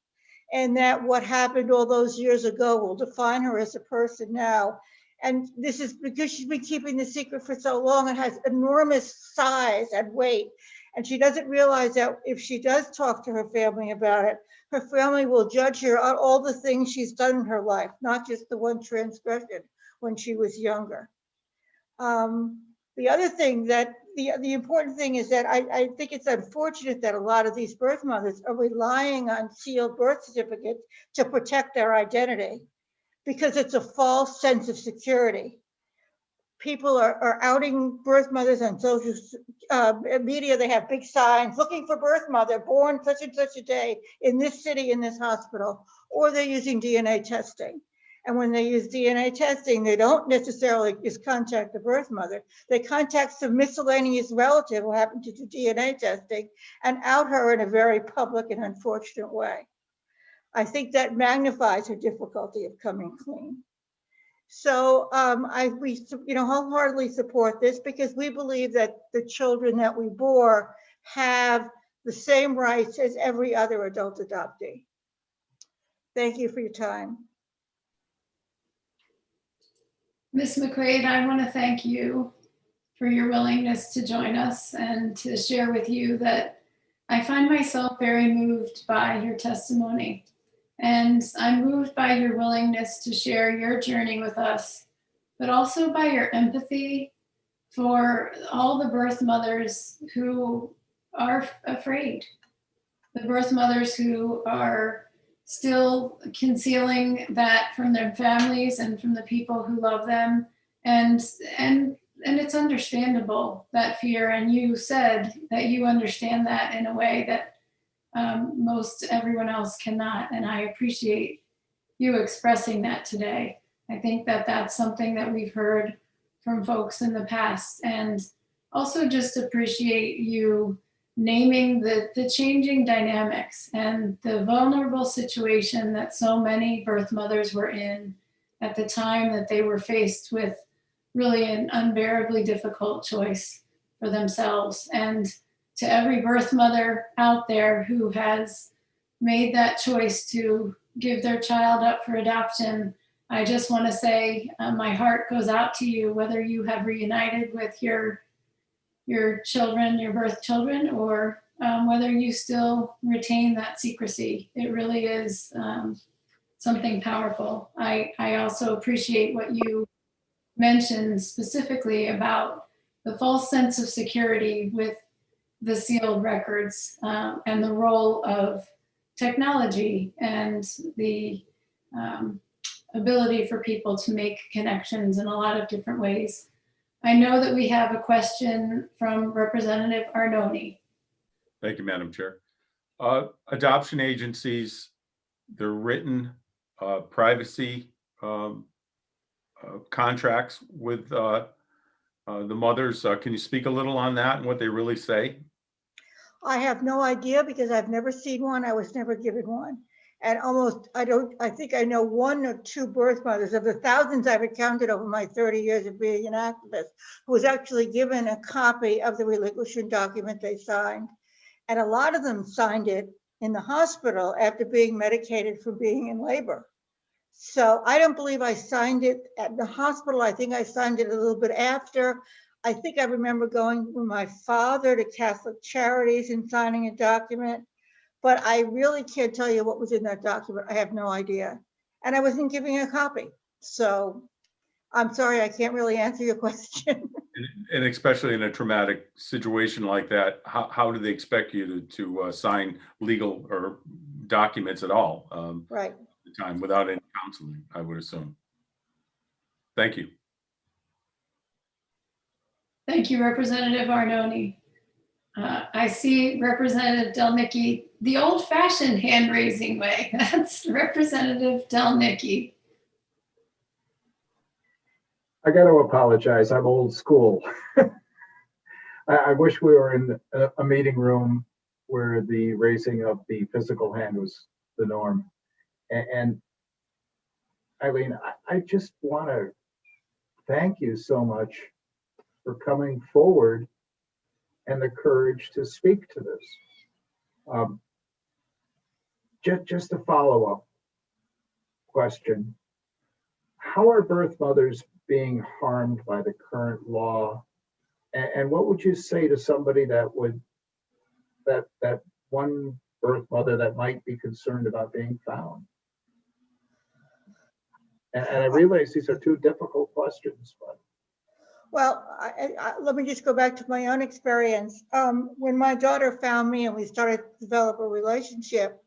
And that what happened all those years ago will define her as a person now. And this is because she's been keeping the secret for so long. It has enormous size and weight. And she doesn't realize that if she does talk to her family about it, her family will judge her on all the things she's done in her life, not just the one transgression when she was younger. The other thing that, the important thing is that I think it's unfortunate that a lot of these birth mothers are relying on sealed birth certificates to protect their identity, because it's a false sense of security. People are outing birth mothers on social media. They have big signs looking for birth mother born such and such a day in this city, in this hospital, or they're using DNA testing. And when they use DNA testing, they don't necessarily just contact the birth mother. They contact some miscellaneous relative who happened to do DNA testing and out her in a very public and unfortunate way. I think that magnifies her difficulty of coming clean. So we wholeheartedly support this because we believe that the children that we bore have the same rights as every other adult adoptee. Thank you for your time. Ms. McQuaid, I want to thank you for your willingness to join us and to share with you that I find myself very moved by your testimony. And I'm moved by your willingness to share your journey with us, but also by your empathy for all the birth mothers who are afraid, the birth mothers who are still concealing that from their families and from the people who love them. And it's understandable, that fear. And you said that you understand that in a way that most everyone else cannot. And I appreciate you expressing that today. I think that that's something that we've heard from folks in the past. And also just appreciate you naming the changing dynamics and the vulnerable situation that so many birth mothers were in at the time that they were faced with really an unbearably difficult choice for themselves. And to every birth mother out there who has made that choice to give their child up for adoption, I just want to say my heart goes out to you, whether you have reunited with your children, your birth children, or whether you still retain that secrecy. It really is something powerful. I also appreciate what you mentioned specifically about the false sense of security with the sealed records and the role of technology and the ability for people to make connections in a lot of different ways. I know that we have a question from Representative Arnone. Thank you, Madam Chair. Adoption agencies, they're written privacy contracts with the mothers. Can you speak a little on that and what they really say? I have no idea because I've never seen one. I was never given one. And I think I know one or two birth mothers of the thousands I've encountered over my 30 years of being an activist who was actually given a copy of the relinquishment document they signed. And a lot of them signed it in the hospital after being medicated for being in labor. So I don't believe I signed it at the hospital. I think I signed it a little bit after. I think I remember going with my father to Catholic Charities and signing a document, but I really can't tell you what was in that document. I have no idea. And I wasn't giving a copy. So I'm sorry, I can't really answer your question. And especially in a traumatic situation like that, how do they expect you to sign legal or documents at all? Right. At the time without any counseling, I would assume. Thank you. Thank you, Representative Arnone. I see Representative Delnicki the old-fashioned hand-raising way. That's Representative Delnicki. I got to apologize. I'm old school. I wish we were in a meeting room where the raising of the physical hand was the norm. And Eileen, I just want to thank you so much for coming forward and the courage to speak to this. Just a follow-up question. How are birth mothers being harmed by the current law? And what would you say to somebody that one birth mother that might be concerned about being found? And I realize these are two difficult questions, but. Well, let me just go back to my own experience. When my daughter found me and we started to develop a relationship,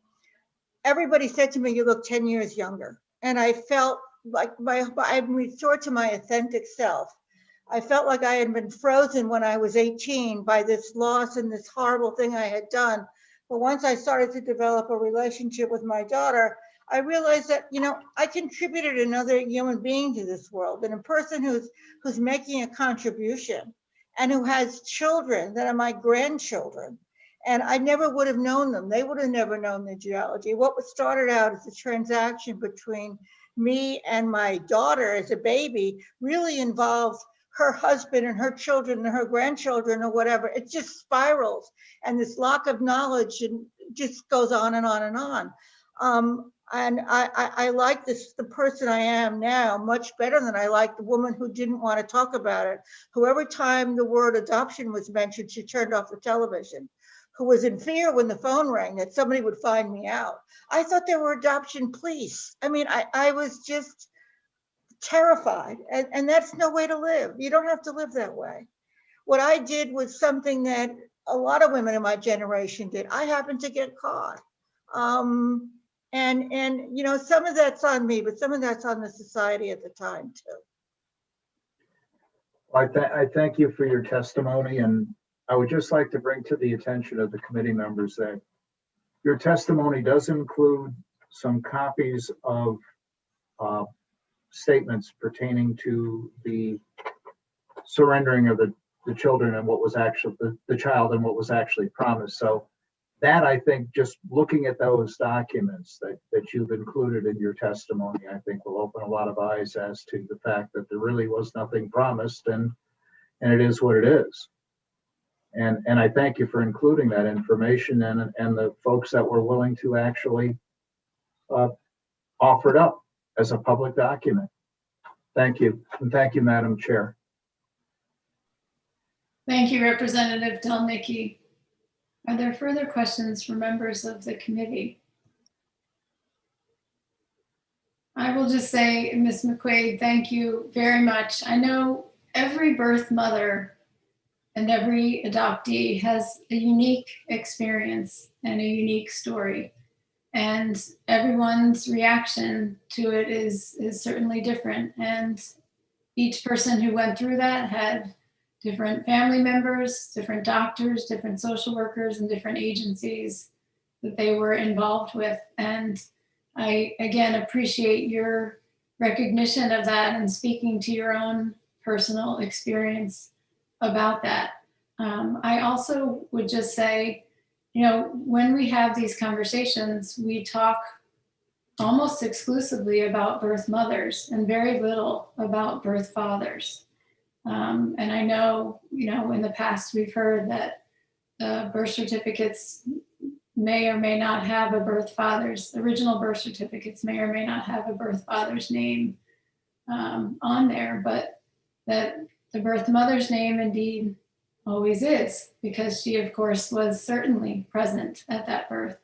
everybody said to me, "You look 10 years younger." And I felt like I'm restored to my authentic self. I felt like I had been frozen when I was 18 by this loss and this horrible thing I had done. But once I started to develop a relationship with my daughter, I realized that, I contributed another human being to this world, and a person who's making a contribution and who has children that are my grandchildren. And I never would have known them. They would have never known the geology. What was started out as a transaction between me and my daughter as a baby really involves her husband and her children and her grandchildren or whatever. It just spirals, and this lack of knowledge and just goes on and on and on. And I like the person I am now much better than I like the woman who didn't want to talk about it, who every time the word adoption was mentioned, she turned off the television, who was in fear when the phone rang that somebody would find me out. I thought there were adoption police. I mean, I was just terrified, and that's no way to live. You don't have to live that way. What I did was something that a lot of women in my generation did. I happened to get caught. And you know, some of that's on me, but some of that's on the society at the time too. I thank you for your testimony, and I would just like to bring to the attention of the committee members that your testimony does include some copies of statements pertaining to the surrendering of the children and what was actually the child and what was actually promised. So that, I think, just looking at those documents that you've included in your testimony, I think will open a lot of eyes as to the fact that there really was nothing promised, and it is what it is. And I thank you for including that information, and the folks that were willing to actually offer it up as a public document. Thank you. And thank you, Madam Chair. Thank you, Representative Delnicki. Are there further questions from members of the committee? I will just say, Ms. McQuaid, thank you very much. I know every birth mother and every adoptee has a unique experience and a unique story. And everyone's reaction to it is certainly different. And each person who went through that had different family members, different doctors, different social workers, and different agencies that they were involved with. And I, again, appreciate your recognition of that and speaking to your own personal experience about that. I also would just say, you know, when we have these conversations, we talk almost exclusively about birth mothers and very little about birth fathers. And I know, you know, in the past we've heard that birth certificates may or may not have a birth father's, original birth certificates may or may not have a birth father's name on there, but that the birth mother's name indeed always is, because she, of course, was certainly present at that birth.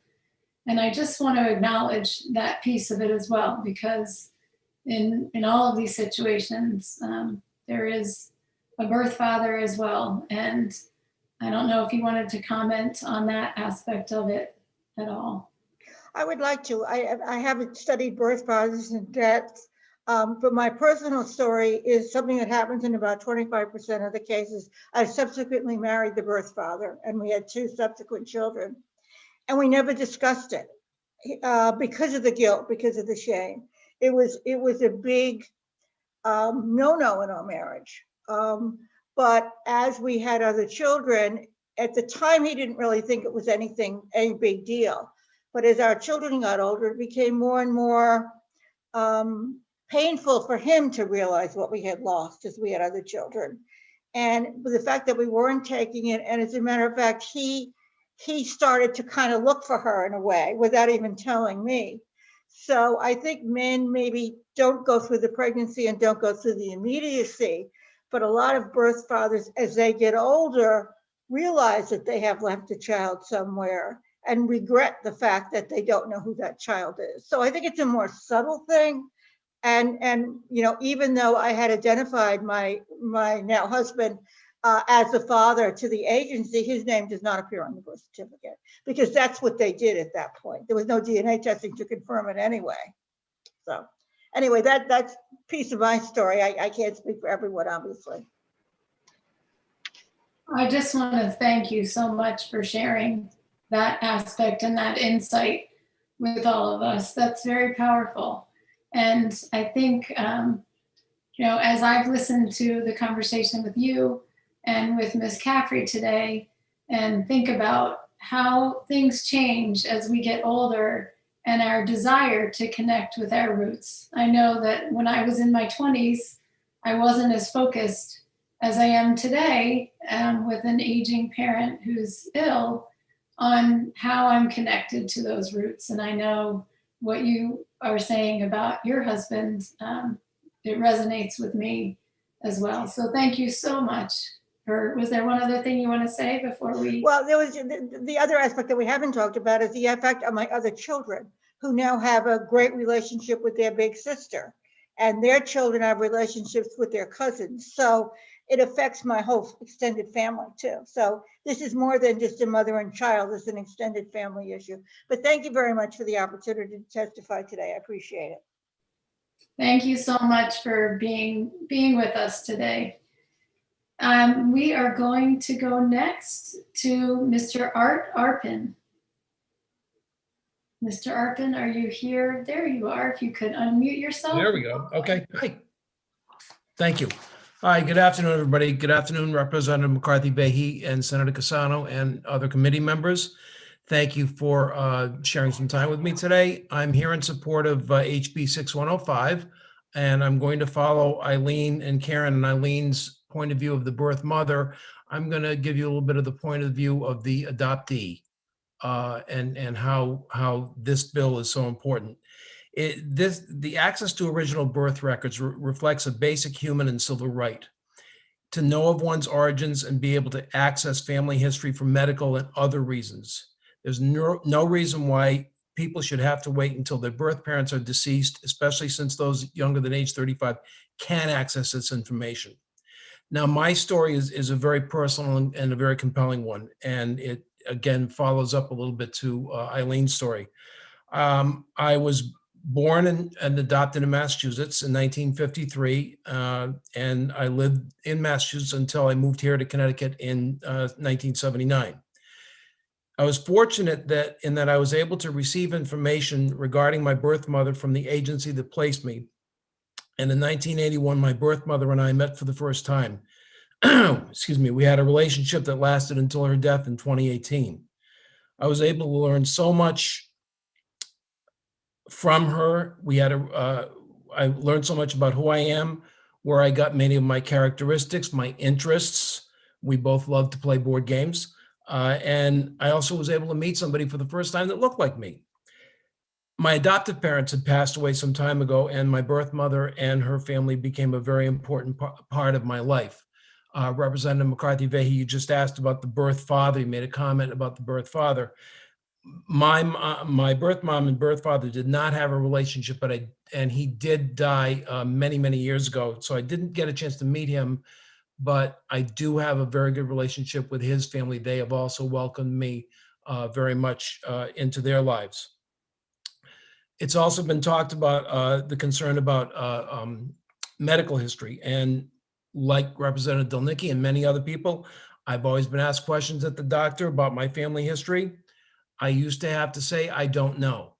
And I just want to acknowledge that piece of it as well, because in all of these situations, there is a birth father as well. And I don't know if you wanted to comment on that aspect of it at all. I would like to. I haven't studied birth fathers in depth, but my personal story is something that happens in about 25% of the cases. I subsequently married the birth father, and we had 2 subsequent children, and we never discussed it because of the guilt, because of the shame. It was a big no-no in our marriage. But as we had other children, at the time, he didn't really think it was any big deal. But as our children got older, it became more and more painful for him to realize what we had lost as we had other children. And the fact that we weren't taking it, and as a matter of fact, he started to kind of look for her in a way without even telling me. So I think men maybe don't go through the pregnancy and don't go through the immediacy, but a lot of birth fathers, as they get older, realize that they have left a child somewhere and regret the fact that they don't know who that child is. So I think it's a more subtle thing. And you know, even though I had identified my now husband as the father to the agency, his name does not appear on the birth certificate, because that's what they did at that point. There was no DNA testing to confirm it anyway. So anyway, that's a piece of my story. I can't speak for everyone, obviously. I just want to thank you so much for sharing that aspect and that insight with all of us. That's very powerful. And I think, you know, as I've listened to the conversation with you and with Ms. Caffrey today, and think about how things change as we get older and our desire to connect with our roots. I know that when I was in my 20s, I wasn't as focused as I am today with an aging parent who's ill on how I'm connected to those roots. And I know what you are saying about your husband, it resonates with me as well. So thank you so much. Was there one other thing you want to say before we? Well, there was the other aspect that we haven't talked about is the effect of my other children, who now have a great relationship with their big sister, and their children have relationships with their cousins. So it affects my whole extended family too. So this is more than just a mother and child, it's an extended family issue. But thank you very much for the opportunity to testify today. I appreciate it. Thank you so much for being with us today. We are going to go next to Mr. Arpin. Mr. Arpin, are you here? There you are. If you could unmute yourself. There we go. Okay. Hi. Thank you. Hi, good afternoon, everybody. Good afternoon, Representative McCarthy-Vahey and Senator Cassano and other committee members. Thank you for sharing some time with me today. I'm here in support of HB 6105, and I'm going to follow Eileen and Karen and Eileen's point of view of the birth mother. I'm going to give you a little bit of the point of view of the adoptee and how this bill is so important. The access to original birth records reflects a basic human and civil right to know of one's origins and be able to access family history for medical and other reasons. There's no reason why people should have to wait until their birth parents are deceased, especially since those younger than age 35 can access this information. Now, my story is a very personal and a very compelling one, and it, again, follows up a little bit to Eileen's story. I was born and adopted in Massachusetts in 1953, and I lived in Massachusetts until I moved here to Connecticut in 1979. I was fortunate in that I was able to receive information regarding my birth mother from the agency that placed me. And in 1981, my birth mother and I met for the first time. Excuse me, we had a relationship that lasted until her death in 2018. I was able to learn so much from her. I learned so much about who I am, where I got many of my characteristics, my interests. We both love to play board games. And I also was able to meet somebody for the first time that looked like me. My adoptive parents had passed away some time ago, and my birth mother and her family became a very important part of my life. Representative McCarthy-Vahey, you just asked about the birth father. You made a comment about the birth father. My birth mom and birth father did not have a relationship, and he did die many, many years ago. So I didn't get a chance to meet him, but I do have a very good relationship with his family. They have also welcomed me very much into their lives. It's also been talked about the concern about medical history. And like Representative Delnicki and many other people, I've always been asked questions at the doctor about my family history. I used to have to say, I don't know.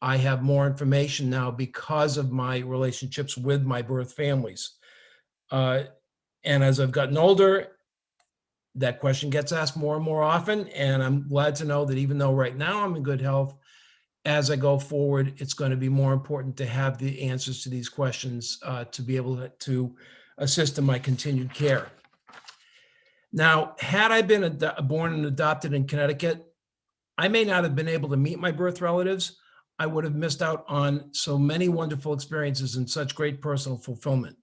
I have more information now because of my relationships with my birth families. And as I've gotten older, that question gets asked more and more often. And I'm glad to know that even though right now I'm in good health, as I go forward, it's going to be more important to have the answers to these questions to be able to assist in my continued care. Now, had I been born and adopted in Connecticut, I may not have been able to meet my birth relatives. I would have missed out on so many wonderful experiences and such great personal fulfillment.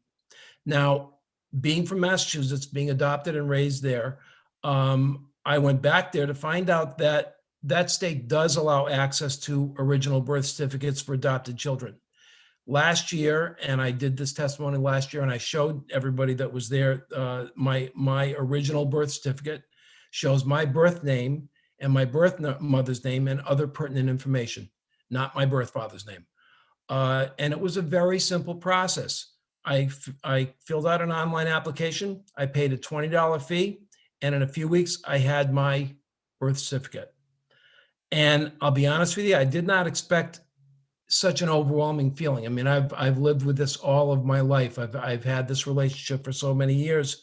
Now, being from Massachusetts, being adopted and raised there, I went back there to find out that that state does allow access to original birth certificates for adopted children. Last year, and I did this testimony last year, and I showed everybody that was there, my original birth certificate shows my birth name and my birth mother's name and other pertinent information, not my birth father's name. And it was a very simple process. I filled out an online application. I paid a $20 fee, and in a few weeks, I had my birth certificate. And I'll be honest with you, I did not expect such an overwhelming feeling. I mean, I've lived with this all of my life. I've had this relationship for so many years,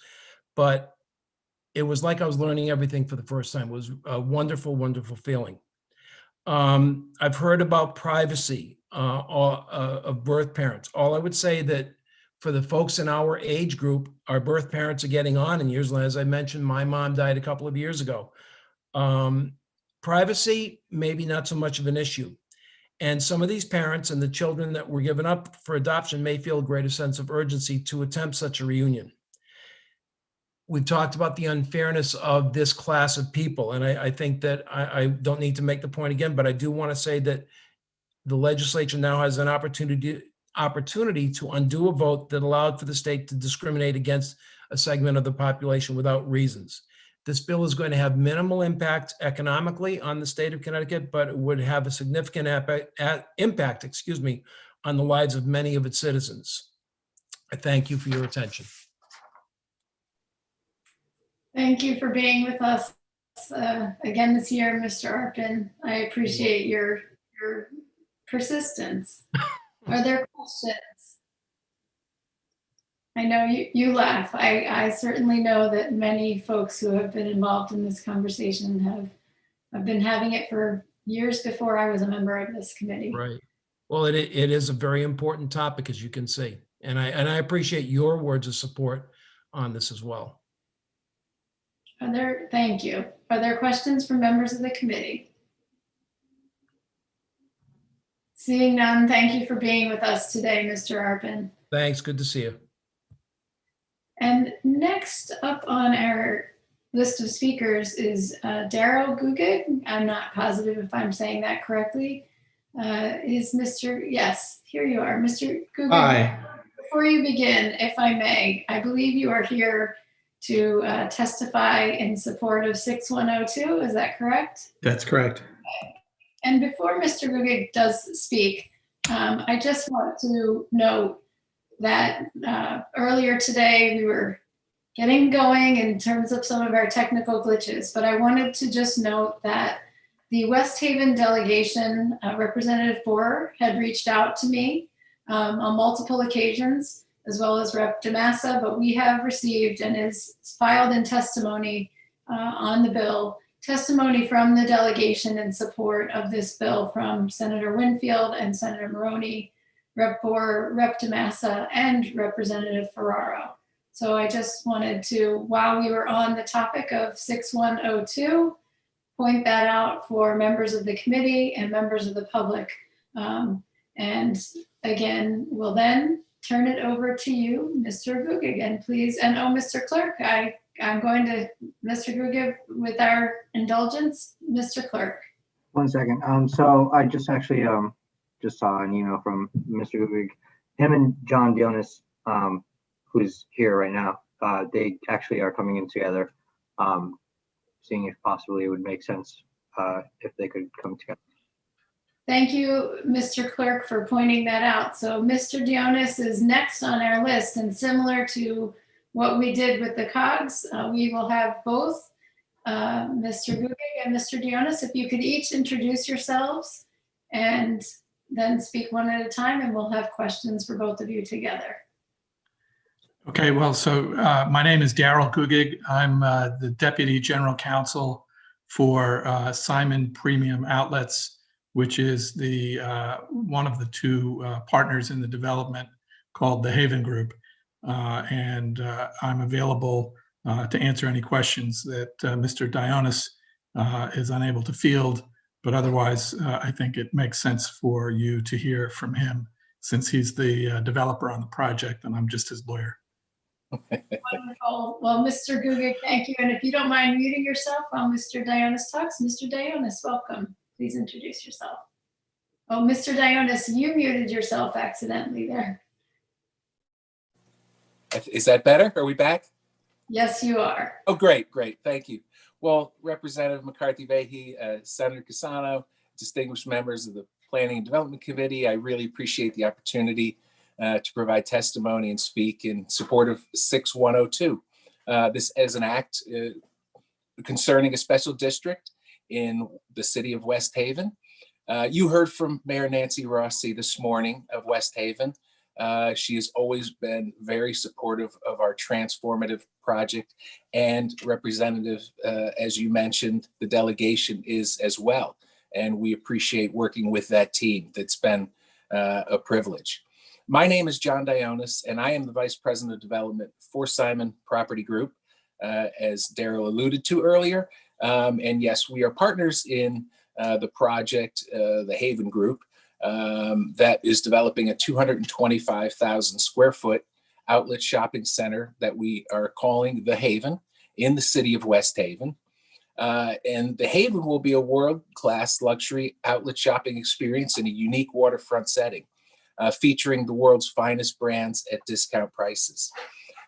but it was like I was learning everything for the first time. It was a wonderful, wonderful feeling. I've heard about privacy of birth parents. All I would say that for the folks in our age group, our birth parents are getting on in years. As I mentioned, my mom died a couple of years ago. Privacy, maybe not so much of an issue. And some of these parents and the children that were given up for adoption may feel a greater sense of urgency to attempt such a reunion. We've talked about the unfairness of this class of people. And I think that I don't need to make the point again, but I do want to say that the legislature now has an opportunity to undo a vote that allowed for the state to discriminate against a segment of the population without reasons. This bill is going to have minimal impact economically on the state of Connecticut, but it would have a significant impact, on the lives of many of its citizens. I thank you for your attention. Thank you for being with us again this year, Mr. Arpin. I appreciate your persistence. Are there questions? I know you laugh. I certainly know that many folks who have been involved in this conversation have been having it for years before I was a member of this committee. Right. Well, it is a very important topic, as you can see. And I appreciate your words of support on this as well. Thank you. Are there questions from members of the committee? Seeing none, thank you for being with us today, Mr. Arpin. Thanks. Good to see you. And next up on our list of speakers is Daryl Gugig. I'm not positive if I'm saying that correctly. Is Mr. Yes, here you are, Mr. Gugig. Hi. Before you begin, if I may, I believe you are here to testify in support of 6102. Is that correct? That's correct. And before Mr. Gugig does speak, I just want to note that earlier today we were getting going in terms of some of our technical glitches, but I wanted to just note that the West Haven delegation, Representative Borer, had reached out to me on multiple occasions, as well as Rep. DeMassa, but we have received and is filed in testimony on the bill, testimony from the delegation in support of this bill from Senator Winfield and Senator Maroney, Rep. Borer, Rep. DeMassa, and Representative Ferraro. So I just wanted to, while we were on the topic of 6102, point that out for members of the committee and members of the public. And again, we'll then turn it over to you, Mr. Gugig, and please, and oh, Mr. Clerk, I'm going to, Mr. Gugig, with our indulgence, Mr. Clerk. 1 second. So I just actually just saw an email from Mr. Gugig. Him and John Dionis, who's here right now, they actually are coming in together, seeing if possibly it would make sense if they could come together. Thank you, Mr. Clerk, for pointing that out. So Mr. Dionis is next on our list, and similar to what we did with the COGS, we will have both Mr. Gugig and Mr. Dionis. If you could each introduce yourselves and then speak one at a time, and we'll have questions for both of you together. Okay, well, so my name is Daryl Gugig. I'm the Deputy General Counsel for Simon Premium Outlets, which is the one of the two partners in the development called the Haven Group. And I'm available to answer any questions that Mr. Dionis is unable to field. But otherwise, I think it makes sense for you to hear from him since he's the developer on the project and I'm just his lawyer. Wonderful. Well, Mr. Gugig, thank you. And if you don't mind muting yourself while Mr. Dionis talks, Mr. Dionis, welcome. Please introduce yourself. Oh, Mr. Dionis, you muted yourself accidentally there. Is that better? Are we back? Yes, you are. Oh, great, great. Thank you. Well, Representative McCarthy-Vahey, Senator Cassano, distinguished members of the Planning and Development Committee, I really appreciate the opportunity to provide testimony and speak in support of 6102. This is an act concerning a special district in the city of West Haven. You heard from Mayor Nancy Rossi this morning of West Haven. She has always been very supportive of our transformative project, and Representative, as you mentioned, the delegation is as well. and we appreciate working with that team. That's been a privilege. My name is John Dionis, and I am the Vice President of Development for Simon Property Group, as Daryl alluded to earlier. And yes, we are partners in the project, the Haven Group, that is developing a 225,000 square foot outlet shopping center that we are calling the Haven in the city of West Haven. And the Haven will be a world-class luxury outlet shopping experience in a unique waterfront setting, featuring the world's finest brands at discount prices.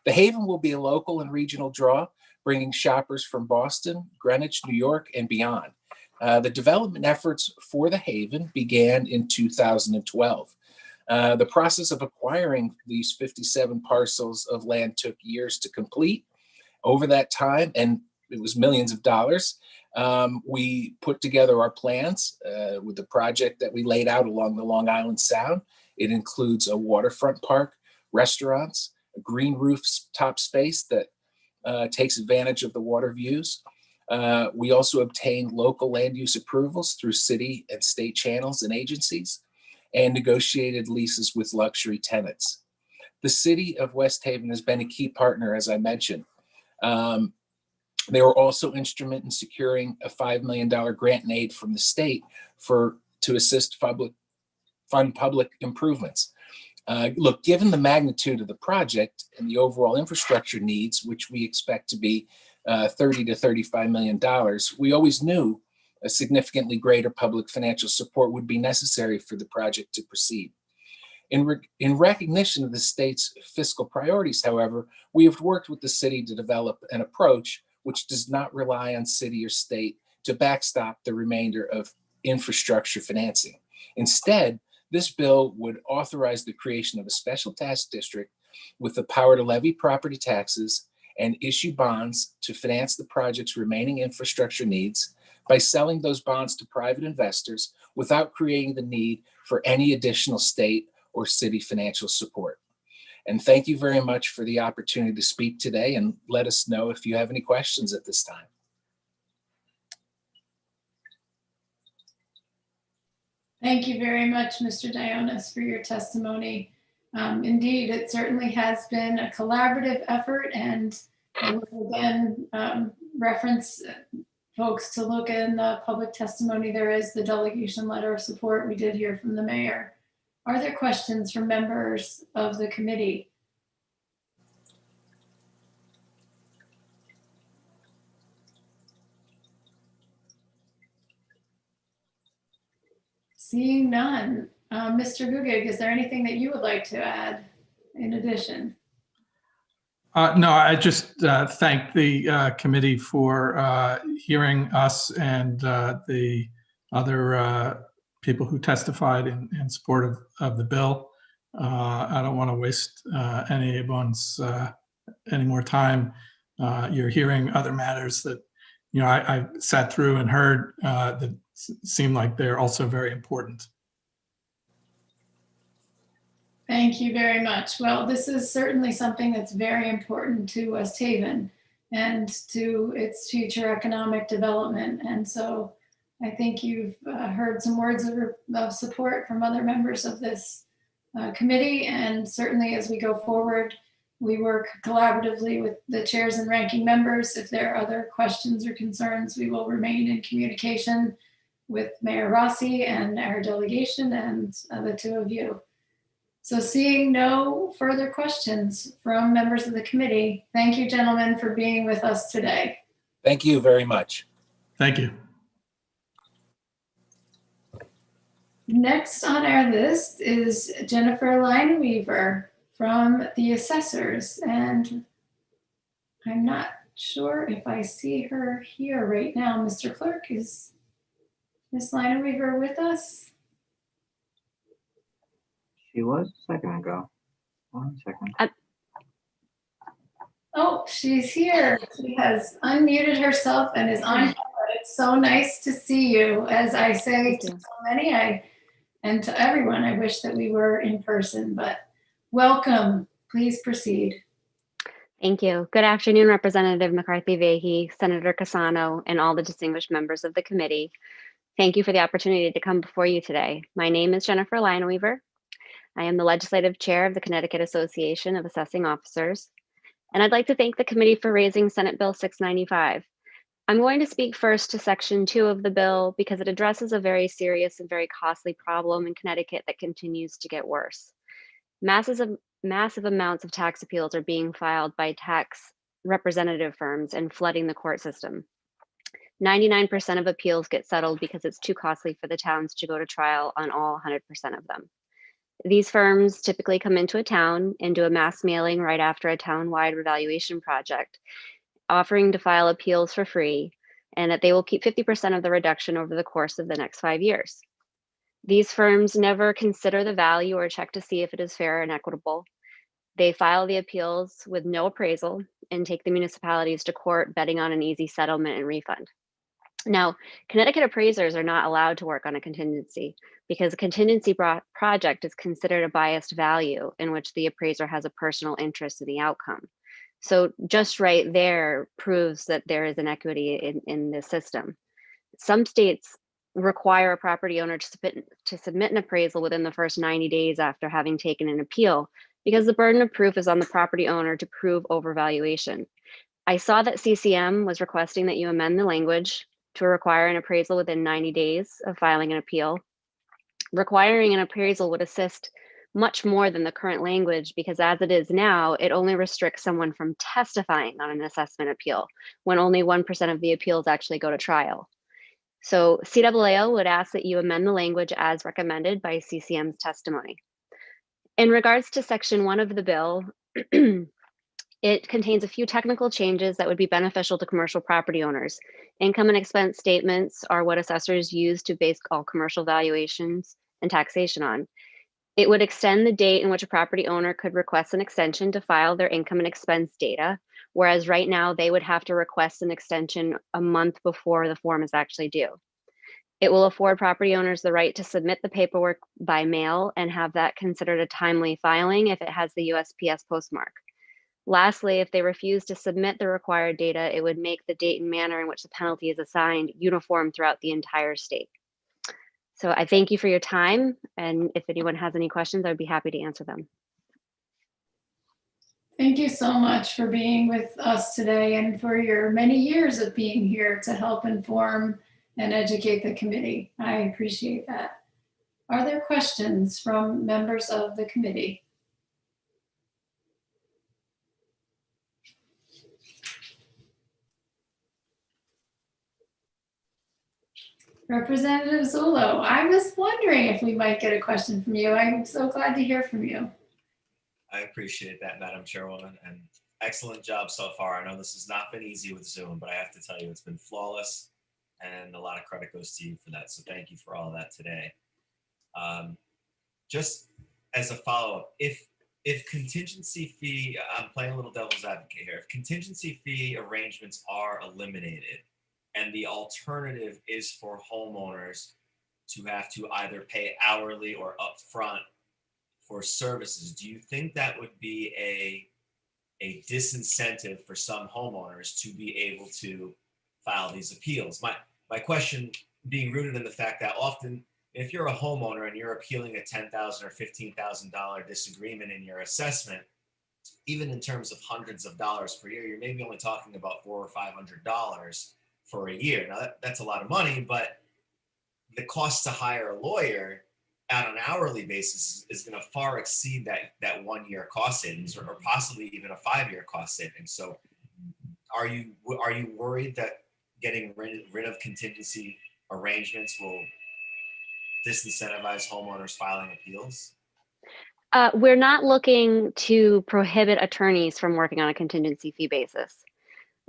The Haven will be a local and regional draw, bringing shoppers from Boston, Greenwich, New York, and beyond. The development efforts for the Haven began in 2012. The process of acquiring these 57 parcels of land took years to complete. Over that time, and it was millions of dollars, we put together our plans with the project that we laid out along the Long Island Sound. It includes a waterfront park, restaurants, a green rooftop space that takes advantage of the water views. We also obtained local land use approvals through city and state channels and agencies, and negotiated leases with luxury tenants. The city of West Haven has been a key partner, as I mentioned. They were also instrumental in securing a $5 million grant and aid from the state to assist fund public improvements. Look, given the magnitude of the project and the overall infrastructure needs, which we expect to be $30 to $35 million, we always knew a significantly greater public financial support would be necessary for the project to proceed. In recognition of the state's fiscal priorities, however, we have worked with the city to develop an approach which does not rely on city or state to backstop the remainder of infrastructure financing. Instead, this bill would authorize the creation of a special tax district with the power to levy property taxes and issue bonds to finance the project's remaining infrastructure needs by selling those bonds to private investors without creating the need for any additional state or city financial support. And thank you very much for the opportunity to speak today, and let us know if you have any questions at this time. Thank you very much, Mr. Dionis, for your testimony. Indeed, it certainly has been a collaborative effort, and I will again reference folks to look in the public testimony. There is the delegation letter of support we did hear from the mayor. Are there questions from members of the committee? Seeing none, Mr. Gugig, is there anything that you would like to add in addition? No, I just thank the committee for hearing us and the other people who testified in support of the bill. I don't want to waste anyone's any more time. You're hearing other matters that I sat through and heard that seem like they're also very important. Thank you very much. Well, this is certainly something that's very important to West Haven and to its future economic development. And so I think you've heard some words of support from other members of this committee. And certainly as we go forward, we work collaboratively with the chairs and ranking members. If there are other questions or concerns, we will remain in communication with Mayor Rossi and our delegation and the two of you. So seeing no further questions from members of the committee, thank you, gentlemen, for being with us today. Thank you very much. Thank you. Next on our list is Jennifer Lineweaver from the assessors, and I'm not sure if I see her here right now. Mr. Clerk, is Ms. Lineweaver with us? She was a second ago. 1 second. Oh, she's here. She has unmuted herself and is on camera. It's so nice to see you. As I say to so many, and to everyone, I wish that we were in person, but welcome. Please proceed. Thank you. Good afternoon, Representative McCarthy-Vahey, Senator Cassano, and all the distinguished members of the committee. Thank you for the opportunity to come before you today. My name is Jennifer Lineweaver. I am the legislative chair of the Connecticut Association of Assessing Officers, and I'd like to thank the committee for raising Senate Bill 695. I'm going to speak first to Section 2 of the bill because it addresses a very serious and very costly problem in Connecticut that continues to get worse. Massive amounts of tax appeals are being filed by tax representative firms and flooding the court system. 99% of appeals get settled because it's too costly for the towns to go to trial on all 100% of them. These firms typically come into a town and do a mass mailing right after a town-wide revaluation project, offering to file appeals for free, and that they will keep 50% of the reduction over the course of the next 5 years. These firms never consider the value or check to see if it is fair and equitable. They file the appeals with no appraisal and take the municipalities to court betting on an easy settlement and refund. Now, Connecticut appraisers are not allowed to work on a contingency because a contingency project is considered a biased value in which the appraiser has a personal interest in the outcome. So just right there proves that there is inequity in this system. Some states require a property owner to submit an appraisal within the first 90 days after having taken an appeal because the burden of proof is on the property owner to prove overvaluation. I saw that CCM was requesting that you amend the language to require an appraisal within 90 days of filing an appeal. Requiring an appraisal would assist much more than the current language because as it is now, it only restricts someone from testifying on an assessment appeal when only 1% of the appeals actually go to trial. So CAAO would ask that you amend the language as recommended by CCM's testimony. In regards to Section 1 of the bill, it contains a few technical changes that would be beneficial to commercial property owners. Income and expense statements are what assessors use to base all commercial valuations and taxation on. It would extend the date in which a property owner could request an extension to file their income and expense data, whereas right now they would have to request an extension a month before the form is actually due. It will afford property owners the right to submit the paperwork by mail and have that considered a timely filing if it has the USPS postmark. Lastly, if they refuse to submit the required data, it would make the date and manner in which the penalty is assigned uniform throughout the entire state. So I thank you for your time, and if anyone has any questions, I'd be happy to answer them. Thank you so much for being with us today and for your many years of being here to help inform and educate the committee. I appreciate that. Are there questions from members of the committee? Representative Zullo, I was wondering if we might get a question from you. I'm so glad to hear from you. I appreciate that, Madam Chairwoman, and excellent job so far. I know this has not been easy with Zoom, but I have to tell you, it's been flawless, and a lot of credit goes to you for that. So thank you for all of that today. Just as a follow-up, if contingency fee, I'm playing a little devil's advocate here, if contingency fee arrangements are eliminated, and the alternative is for homeowners to have to either pay hourly or upfront for services, do you think that would be a disincentive for some homeowners to be able to file these appeals? My question being rooted in the fact that often if you're a homeowner and you're appealing a $10,000 or $15,000 disagreement in your assessment, even in terms of hundreds of dollars per year, you're maybe only talking about $400 or $500 for a year. Now that's a lot of money, but the cost to hire a lawyer on an hourly basis is going to far exceed that 1 year cost savings or possibly even a 5-year cost savings. So are you worried that getting rid of contingency arrangements will disincentivize homeowners filing appeals? We're not looking to prohibit attorneys from working on a contingency fee basis.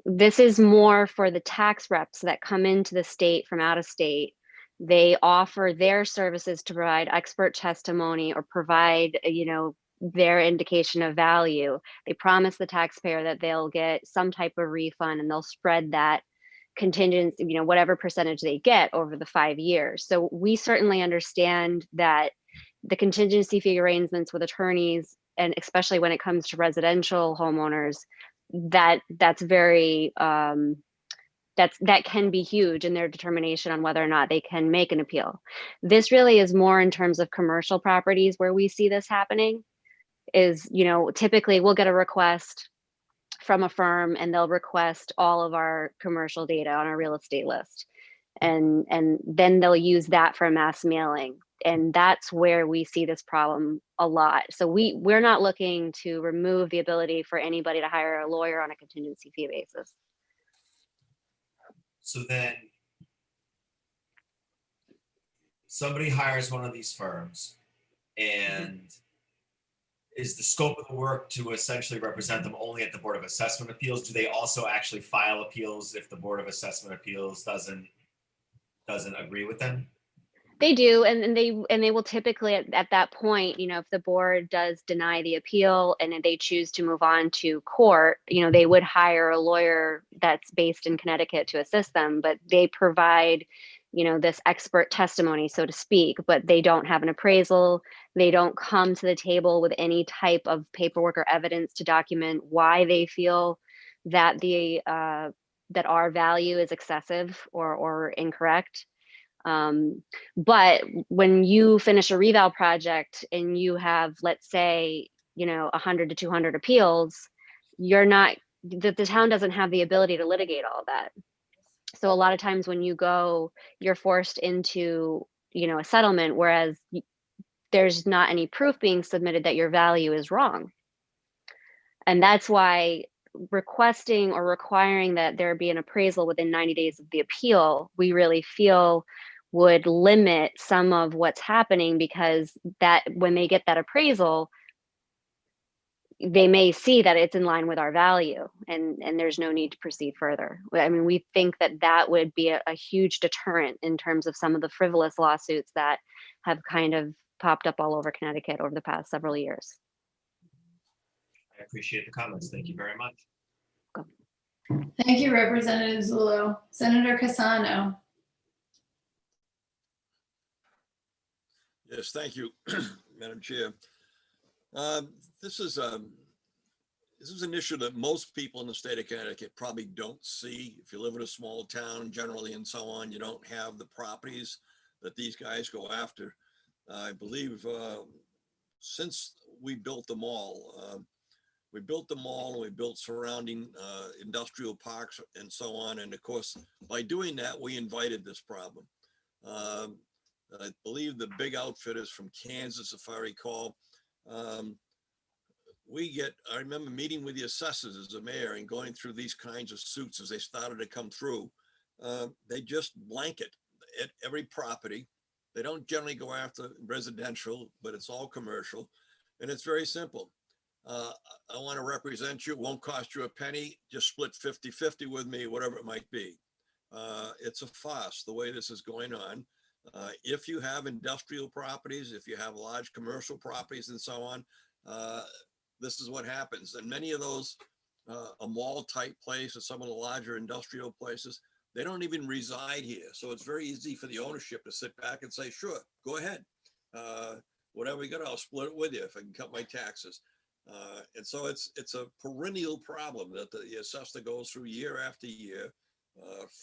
This is more for the tax reps that come into the state from out of state. They offer their services to provide expert testimony or provide, their indication of value. They promise the taxpayer that they'll get some type of refund and they'll spread that contingency, whatever percentage they get over the 5 years. So we certainly understand that the contingency fee arrangements with attorneys, and especially when it comes to residential homeowners, that's very that can be huge in their determination on whether or not they can make an appeal. This really is more in terms of commercial properties where we see this happening. Is, you know, typically we'll get a request from a firm and they'll request all of our commercial data on our real estate list, and then they'll use that for a mass mailing, and that's where we see this problem a lot. So we're not looking to remove the ability for anybody to hire a lawyer on a contingency fee basis. So then somebody hires one of these firms, and is the scope of the work to essentially represent them only at the Board of Assessment Appeals? Do they also actually file appeals if the Board of Assessment Appeals doesn't agree with them? They do, and they will typically at that point, you know, if the board does deny the appeal and they choose to move on to court, you know, they would hire a lawyer that's based in Connecticut to assist them, but they provide, you know, this expert testimony, so to speak, but they don't have an appraisal. They don't come to the table with any type of paperwork or evidence to document why they feel that that our value is excessive or incorrect. But when you finish a reval project and you have, let's say, you know, 100 to 200 appeals, the town doesn't have the ability to litigate all of that. So a lot of times when you go, you're forced into, you know, a settlement, whereas there's not any proof being submitted that your value is wrong. And that's why requesting or requiring that there be an appraisal within 90 days of the appeal, we really feel would limit some of what's happening, because that when they get that appraisal, they may see that it's in line with our value, and there's no need to proceed further. I mean, we think that that would be a huge deterrent in terms of some of the frivolous lawsuits that have kind of popped up all over Connecticut over the past several years. I appreciate the comments. Thank you very much. Thank you, Representative Zullo. Senator Cassano. Yes, thank you, Madam Chair. This is an issue that most people in the state of Connecticut probably don't see. If you live in a small town generally and so on, you don't have the properties that these guys go after. I believe since we built the mall, and we built surrounding industrial parks and so on. And of course, by doing that, we invited this problem. I believe the big outfit is from Kansas, if I recall. I remember meeting with the assessors as a mayor and going through these kinds of suits as they started to come through. They just blanket at every property. They don't generally go after residential, but it's all commercial. And it's very simple. I want to represent you. It won't cost you a penny. Just split 50-50 with me, whatever it might be. It's a farce the way this is going on. If you have industrial properties, if you have large commercial properties and so on, this is what happens. And many of those, a mall type place or some of the larger industrial places, they don't even reside here. So it's very easy for the ownership to sit back and say, sure, go ahead. Whatever you got, I'll split it with you if I can cut my taxes. And so it's a perennial problem that the assessor goes through year after year.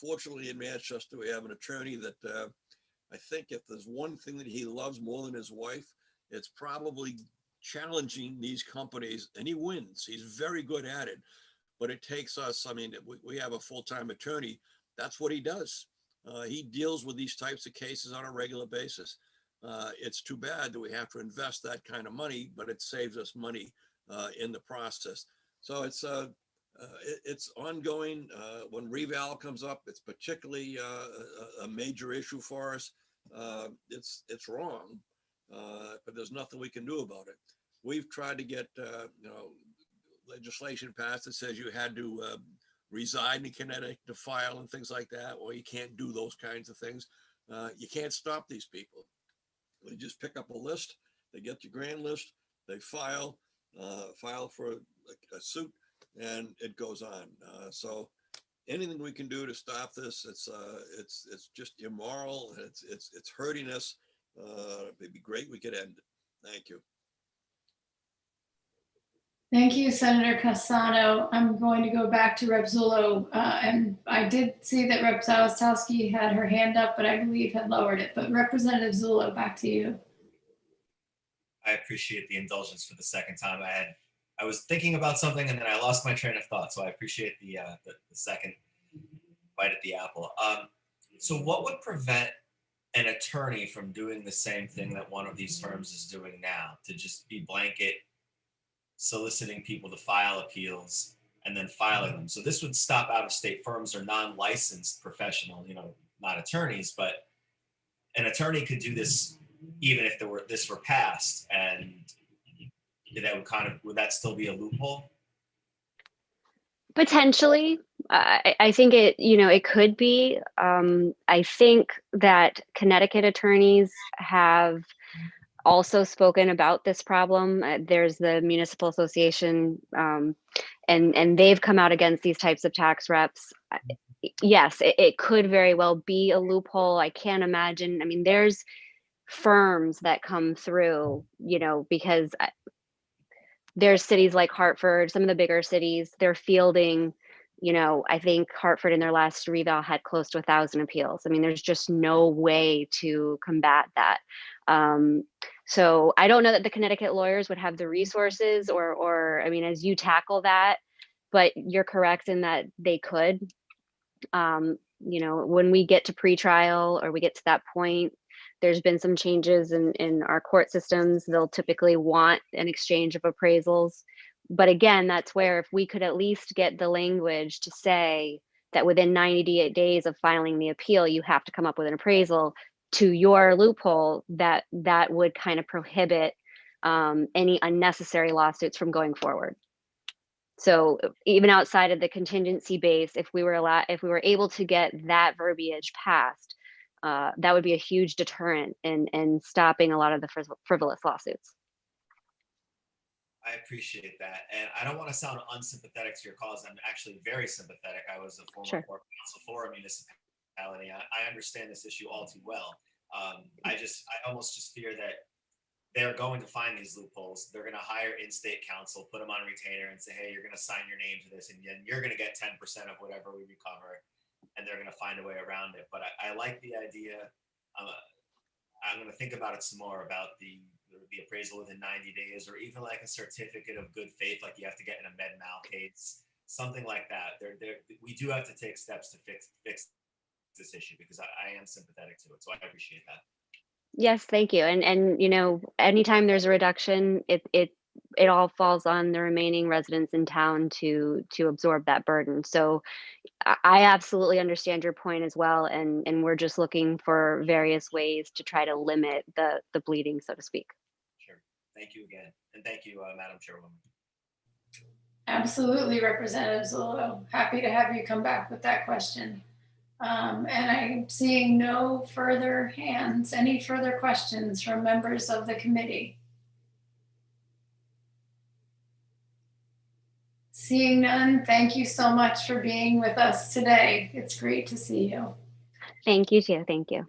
Fortunately, in Manchester, we have an attorney that I think if there's one thing that he loves more than his wife, it's probably challenging these companies, and he wins. He's very good at it, but it takes us, I mean, we have a full-time attorney. That's what he does. He deals with these types of cases on a regular basis. It's too bad that we have to invest that kind of money, but it saves us money in the process. So it's ongoing. When reval comes up, it's particularly a major issue for us. It's wrong, but there's nothing we can do about it. We've tried to get legislation passed that says you had to reside in Connecticut to file and things like that. Well, you can't do those kinds of things. You can't stop these people. They just pick up a list. They get your grand list. They file for a suit, and it goes on. So anything we can do to stop this, it's just immoral. It's hurting us. It'd be great we could end it. Thank you. Thank you, Senator Cassano. I'm going to go back to Rep. Zullo. And I did see that Rep. Zawistowski had her hand up, but I believe had lowered it. But Representative Zullo, back to you. I appreciate the indulgence for the second time. I was thinking about something and then I lost my train of thought. So I appreciate the second bite at the apple. So what would prevent an attorney from doing the same thing that one of these firms is doing now, to just be blanket soliciting people to file appeals and then filing them? So this would stop out-of-state firms or non-licensed professional, not attorneys, but an attorney could do this even if this were passed, and that would that still be a loophole? Potentially. I think it could be. I think that Connecticut attorneys have also spoken about this problem. There's the Municipal Association, and they've come out against these types of tax reps. Yes, it could very well be a loophole. I can't imagine. I mean, there's firms that come through, because there's cities like Hartford, some of the bigger cities, they're fielding, I think Hartford in their last reval had close to 1,000 appeals. I mean, there's just no way to combat that. So I don't know that the Connecticut lawyers would have the resources or I mean, as you tackle that, but you're correct in that they could. When we get to pretrial or we get to that point, there's been some changes in our court systems. They'll typically want an exchange of appraisals. But again, that's where if we could at least get the language to say that within 90 days of filing the appeal, you have to come up with an appraisal, to your loophole, that would kind of prohibit any unnecessary lawsuits from going forward. So even outside of the contingency base, if we were able to get that verbiage passed, that would be a huge deterrent in stopping a lot of the frivolous lawsuits. I appreciate that. And I don't want to sound unsympathetic to your cause. I'm actually very sympathetic. I was a former court counsel for a municipality. I understand this issue all too well. I almost just fear that they're going to find these loopholes. They're going to hire in-state counsel, put them on retainer and say, hey, you're going to sign your name to this and then you're going to get 10% of whatever we recover. And they're going to find a way around it. But I like the idea. I'm going to think about it some more about the appraisal within 90 days, or even like a certificate of good faith, like you have to get in a med mal case, something like that. We do have to take steps to fix this issue, because I am sympathetic to it. So I appreciate that. Yes, thank you. And anytime there's a reduction, it all falls on the remaining residents in town to absorb that burden. So I absolutely understand your point as well. And we're just looking for various ways to try to limit the bleeding, so to speak. Sure. Thank you again. And thank you, Madam Chairwoman. Absolutely, Representative Zullo. Happy to have you come back with that question. And I'm seeing no further hands. Any further questions from members of the committee? Seeing none, thank you so much for being with us today. It's great to see you. Thank you too. Thank you.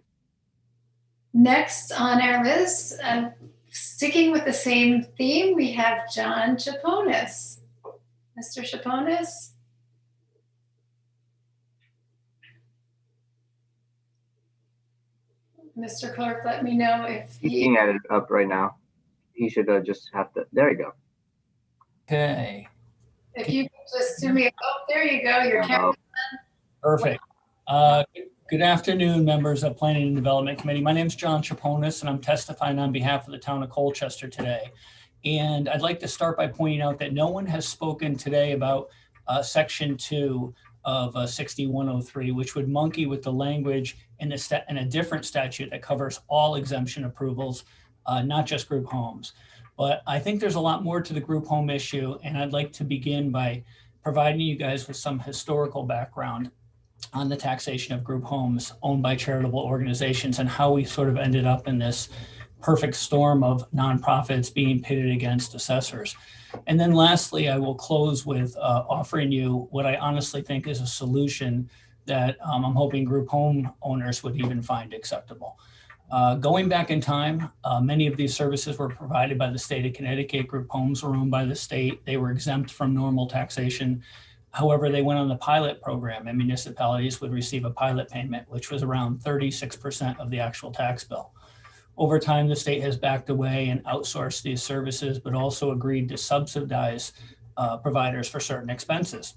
Next on our list, sticking with the same theme, we have John Chaponis. Mr. Chaponis? Mr. Clerk, let me know if He's being added up right now. He should just have to, there you go. Okay. If you could just do me, oh, there you go, your camera. Perfect. Good afternoon, members of Planning and Development Committee. My name is John Chaponis, and I'm testifying on behalf of the town of Colchester today. And I'd like to start by pointing out that no one has spoken today about Section 2 of 6103, which would monkey with the language in a different statute that covers all exemption approvals, not just group homes. But I think there's a lot more to the group home issue, and I'd like to begin by providing you guys with some historical background on the taxation of group homes owned by charitable organizations and how we sort of ended up in this perfect storm of nonprofits being pitted against assessors. And then lastly, I will close with offering you what I honestly think is a solution that I'm hoping group home owners would even find acceptable. Going back in time, many of these services were provided by the state of Connecticut. Group homes were owned by the state. They were exempt from normal taxation. However, they went on the pilot program, and municipalities would receive a pilot payment, which was around 36% of the actual tax bill. Over time, the state has backed away and outsourced these services, but also agreed to subsidize providers for certain expenses.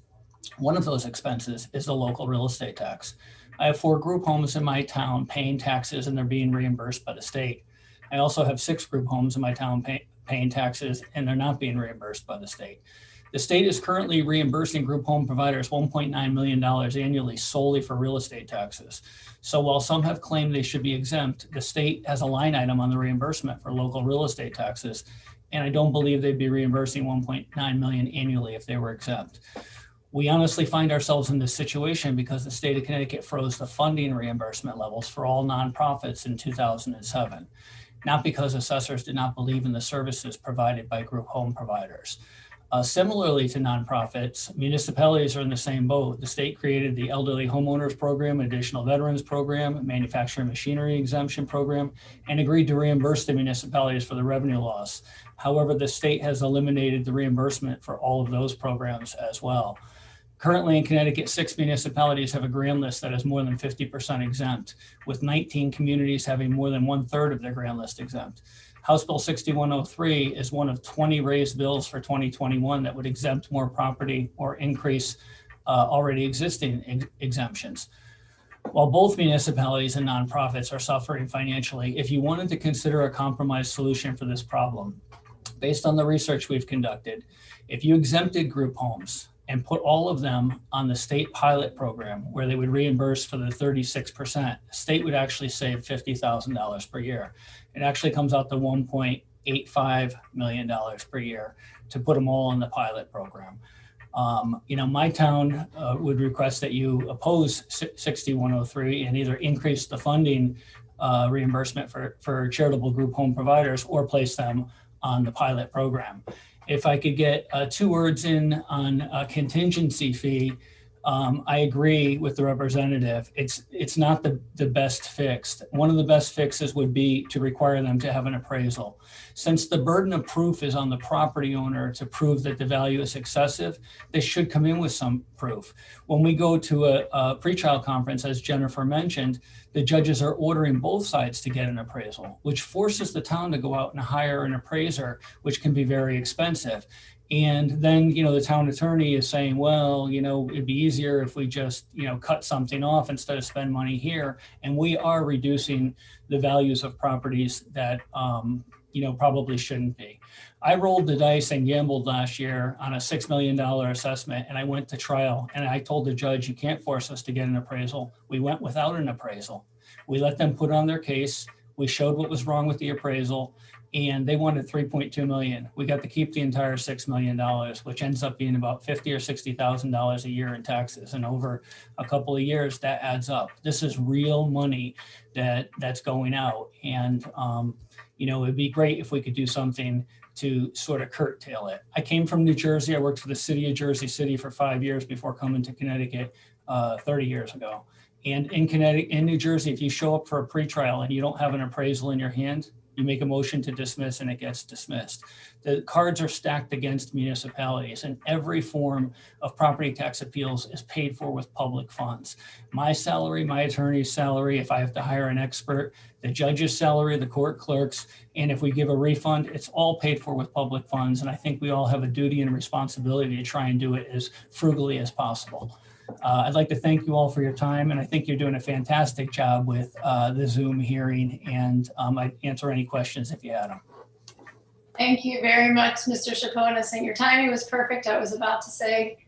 One of those expenses is the local real estate tax. I have 4 group homes in my town paying taxes, and they're being reimbursed by the state. I also have 6 group homes in my town paying taxes, and they're not being reimbursed by the state. The state is currently reimbursing group home providers $1.9 million annually solely for real estate taxes. So while some have claimed they should be exempt, the state has a line item on the reimbursement for local real estate taxes, and I don't believe they'd be reimbursing $1.9 million annually if they were exempt. We honestly find ourselves in this situation because the state of Connecticut froze the funding reimbursement levels for all nonprofits in 2007, not because assessors did not believe in the services provided by group home providers. Similarly to nonprofits, municipalities are in the same boat. The state created the Elderly Homeowners Program, Additional Veterans Program, Manufacturing Machinery Exemption Program, and agreed to reimburse the municipalities for the revenue loss. However, the state has eliminated the reimbursement for all of those programs as well. Currently in Connecticut, 6 municipalities have a grand list that is more than 50% exempt, with 19 communities having more than 1/3 of their grand list exempt. House Bill 6103 is one of 20 raised bills for 2021 that would exempt more property or increase already existing exemptions. While both municipalities and nonprofits are suffering financially, if you wanted to consider a compromise solution for this problem, based on the research we've conducted, if you exempted group homes and put all of them on the state pilot program where they would reimburse for the 36%, the state would actually save $50,000 per year. It actually comes out to $1.85 million per year to put them all in the pilot program. My town would request that you oppose 6103 and either increase the funding reimbursement for charitable group home providers or place them on the pilot program. If I could get 2 words in on a contingency fee, I agree with the representative. It's not the best fix. One of the best fixes would be to require them to have an appraisal. Since the burden of proof is on the property owner to prove that the value is excessive, they should come in with some proof. When we go to a pretrial conference, as Jennifer mentioned, the judges are ordering both sides to get an appraisal, which forces the town to go out and hire an appraiser, which can be very expensive. And then, the town attorney is saying, well, it'd be easier if we just, cut something off instead of spend money here. And we are reducing the values of properties that, probably shouldn't be. I rolled the dice and gambled last year on a $6 million assessment, and I went to trial, and I told the judge, you can't force us to get an appraisal. We went without an appraisal. We let them put on their case. We showed what was wrong with the appraisal, and they wanted $3.2 million. We got to keep the entire $6 million, which ends up being about $50,000 or $60,000 a year in taxes. And over a couple of years, that adds up. This is real money that's going out. And, it'd be great if we could do something to sort of curtail it. I came from New Jersey. I worked for the city of Jersey City for 5 years before coming to Connecticut 30 years ago. And in New Jersey, if you show up for a pretrial and you don't have an appraisal in your hand, you make a motion to dismiss and it gets dismissed. The cards are stacked against municipalities, and every form of property tax appeals is paid for with public funds. My salary, my attorney's salary, if I have to hire an expert, the judge's salary, the court clerks, and if we give a refund, it's all paid for with public funds. And I think we all have a duty and responsibility to try and do it as frugally as possible. I'd like to thank you all for your time, and I think you're doing a fantastic job with the Zoom hearing, and I'd answer any questions if you had them. Thank you very much, Mr. Chaponis, and your timing was perfect. I was about to say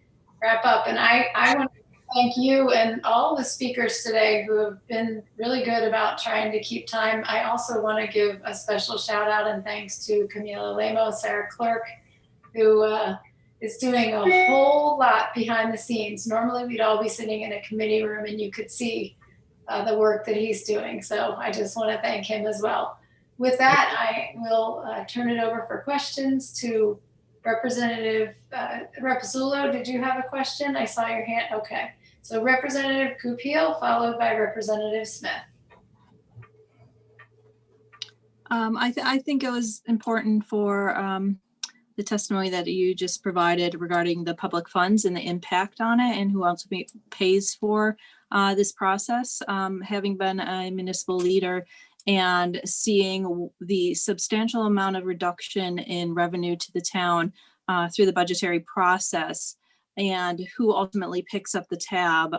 wrap up, and I want to thank you and all the speakers today who have been really good about trying to keep time. I also want to give a special shout out and thanks to Camila Lemos, our clerk, who is doing a whole lot behind the scenes. Normally we'd all be sitting in a committee room and you could see the work that he's doing. So I just want to thank him as well. With that, I will turn it over for questions to Representative Rapazzulo. Did you have a question? I saw your hand. Okay. So Representative Goupil, followed by Representative Smith. I think it was important for the testimony that you just provided regarding the public funds and the impact on it and who ultimately pays for this process. Having been a municipal leader and seeing the substantial amount of reduction in revenue to the town through the budgetary process, and who ultimately picks up the tab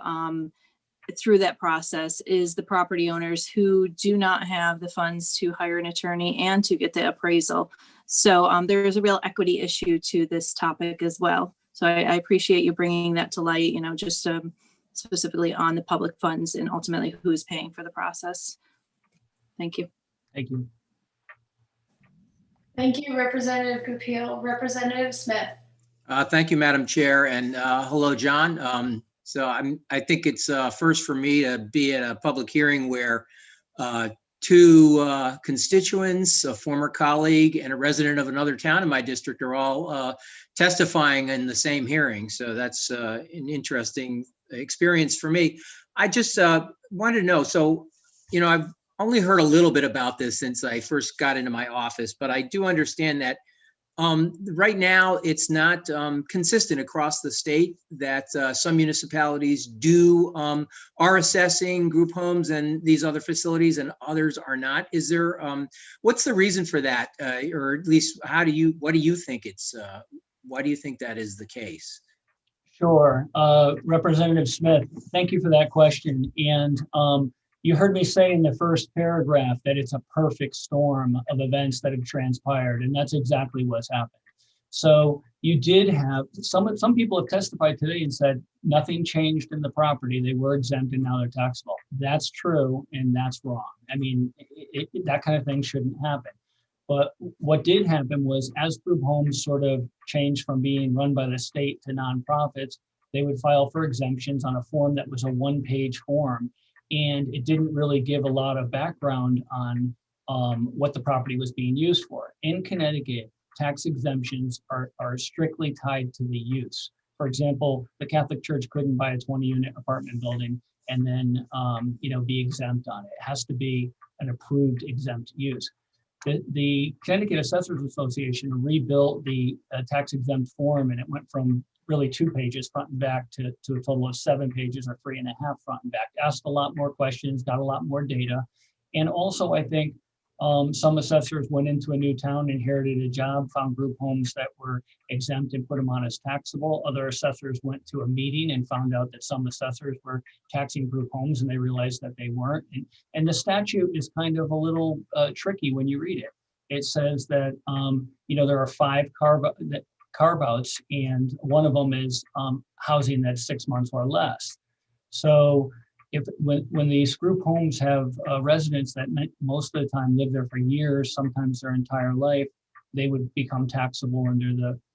through that process is the property owners who do not have the funds to hire an attorney and to get the appraisal. So there is a real equity issue to this topic as well. So I appreciate you bringing that to light, you know, just specifically on the public funds and ultimately who is paying for the process. Thank you. Thank you. Thank you, Representative Goupil. Representative Smith. Thank you, Madam Chair, and hello, John. So I think it's first for me to be at a public hearing where two constituents, a former colleague and a resident of another town in my district are all testifying in the same hearing. So that's an interesting experience for me. I just wanted to know, so, you know, I've only heard a little bit about this since I first got into my office, but I do understand that right now, it's not consistent across the state that some municipalities are assessing group homes and these other facilities and others are not. Is there, what's the reason for that? Or at least why do you think that is the case? Sure. Representative Smith, thank you for that question. And you heard me say in the first paragraph that it's a perfect storm of events that have transpired, and that's exactly what's happened. So you did have some people have testified today and said nothing changed in the property. They were exempt and now they're taxable. That's true, and that's wrong. I mean, that kind of thing shouldn't happen. But what did happen was, as group homes sort of changed from being run by the state to nonprofits, they would file for exemptions on a form that was a one-page form. And it didn't really give a lot of background on what the property was being used for. In Connecticut, tax exemptions are strictly tied to the use. For example, the Catholic Church couldn't buy a 20-unit apartment building and then be exempt on it. It has to be an approved exempt use. The Connecticut Assessors Association rebuilt the tax exempt form, and it went from really 2 pages front and back to a total of 7 pages or 3.5 front and back. Asked a lot more questions, got a lot more data. And also I think some assessors went into a new town, inherited a job, found group homes that were exempt and put them on as taxable. Other assessors went to a meeting and found out that some assessors were taxing group homes and they realized that they weren't. And the statute is kind of a little tricky when you read it. It says that, there are 5 carve-outs, and one of them is housing that's 6 months or less. So when these group homes have residents that most of the time live there for years, sometimes their entire life, they would become taxable under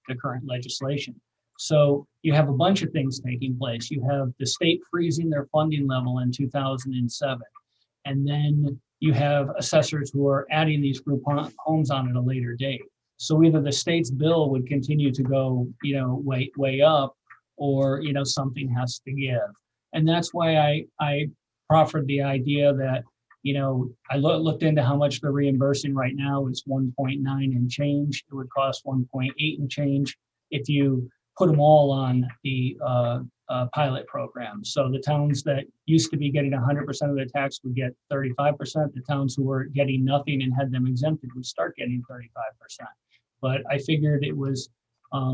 the current legislation. So you have a bunch of things taking place. You have the state freezing their funding level in 2007. And then you have assessors who are adding these group homes on at a later date. So either the state's bill would continue to go, way up, or, something has to give. And that's why I proffered the idea that, I looked into how much they're reimbursing right now. It's 1.9 and change. It would cost 1.8 and change if you put them all on the pilot program. So the towns that used to be getting 100% of their tax would get 35%. The towns who were getting nothing and had them exempted would start getting 35%. But I figured it was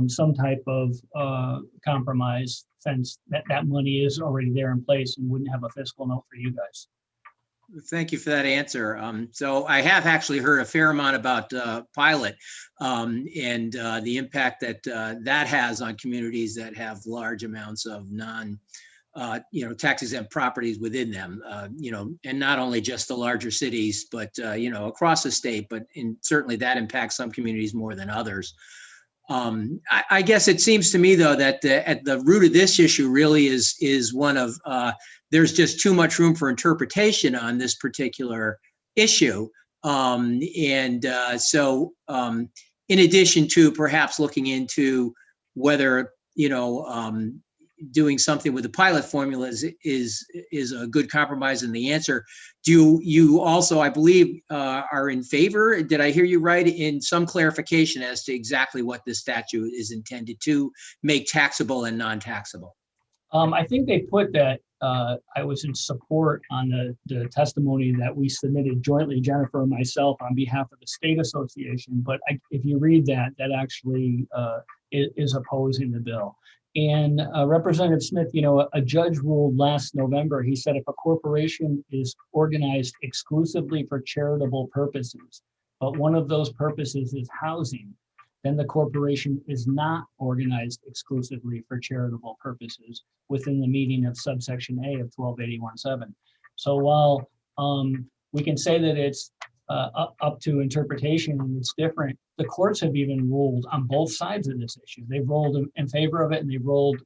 some type of compromise, since that money is already there in place and wouldn't have a fiscal note for you guys. Thank you for that answer. So I have actually heard a fair amount about pilot and the impact that that has on communities that have large amounts of tax exempt properties within them, and not only just the larger cities, but, across the state, but certainly that impacts some communities more than others. I guess it seems to me, though, that at the root of this issue really is one of there's just too much room for interpretation on this particular issue. So in addition to perhaps looking into whether, doing something with the pilot formula is a good compromise in the answer. Do you also, I believe, are in favor, did I hear you right, in some clarification as to exactly what this statute is intended to make taxable and non-taxable? I think they put that I was in support on the testimony that we submitted jointly, Jennifer and myself, on behalf of the state association. But if you read that, that actually is opposing the bill. And Representative Smith, you know, a judge ruled last November, he said if a corporation is organized exclusively for charitable purposes, but one of those purposes is housing, then the corporation is not organized exclusively for charitable purposes within the meaning of subsection A of 1281.7. So while we can say that it's up to interpretation and it's different, the courts have even ruled on both sides of this issue. They've ruled in favor of it and they ruled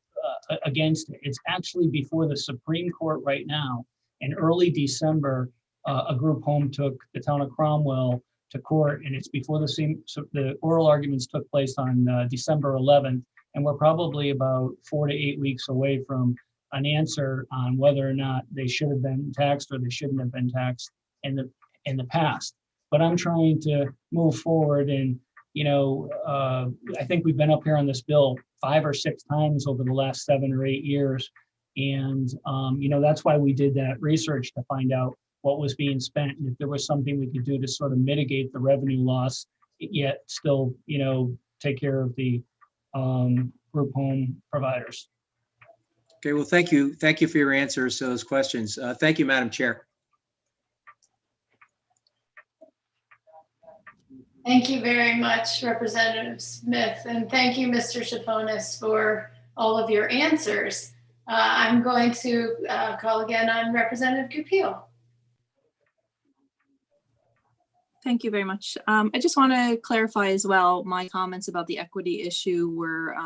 against it. It's actually before the Supreme Court right now. In early December, a group home took the town of Cromwell to court, and it's before the oral arguments took place on December 11th, and we're probably about 4 to 8 weeks away from an answer on whether or not they should have been taxed or they shouldn't have been taxed in the past. But I'm trying to move forward, and you know, I think we've been up here on this bill 5 or 6 times over the last 7 or 8 years, and you know, that's why we did that research to find out what was being spent and if there was something we could do to sort of mitigate the revenue loss, yet still, you know, take care of the group home providers. Okay, well, thank you. Thank you for your answers to those questions. Thank you, Madam Chair. Thank you very much, Representative Smith, and thank you, Mr. Chaponis, for all of your answers. I'm going to call again on Representative Goupil. Thank you very much. I just want to clarify as well, my comments about the equity issue were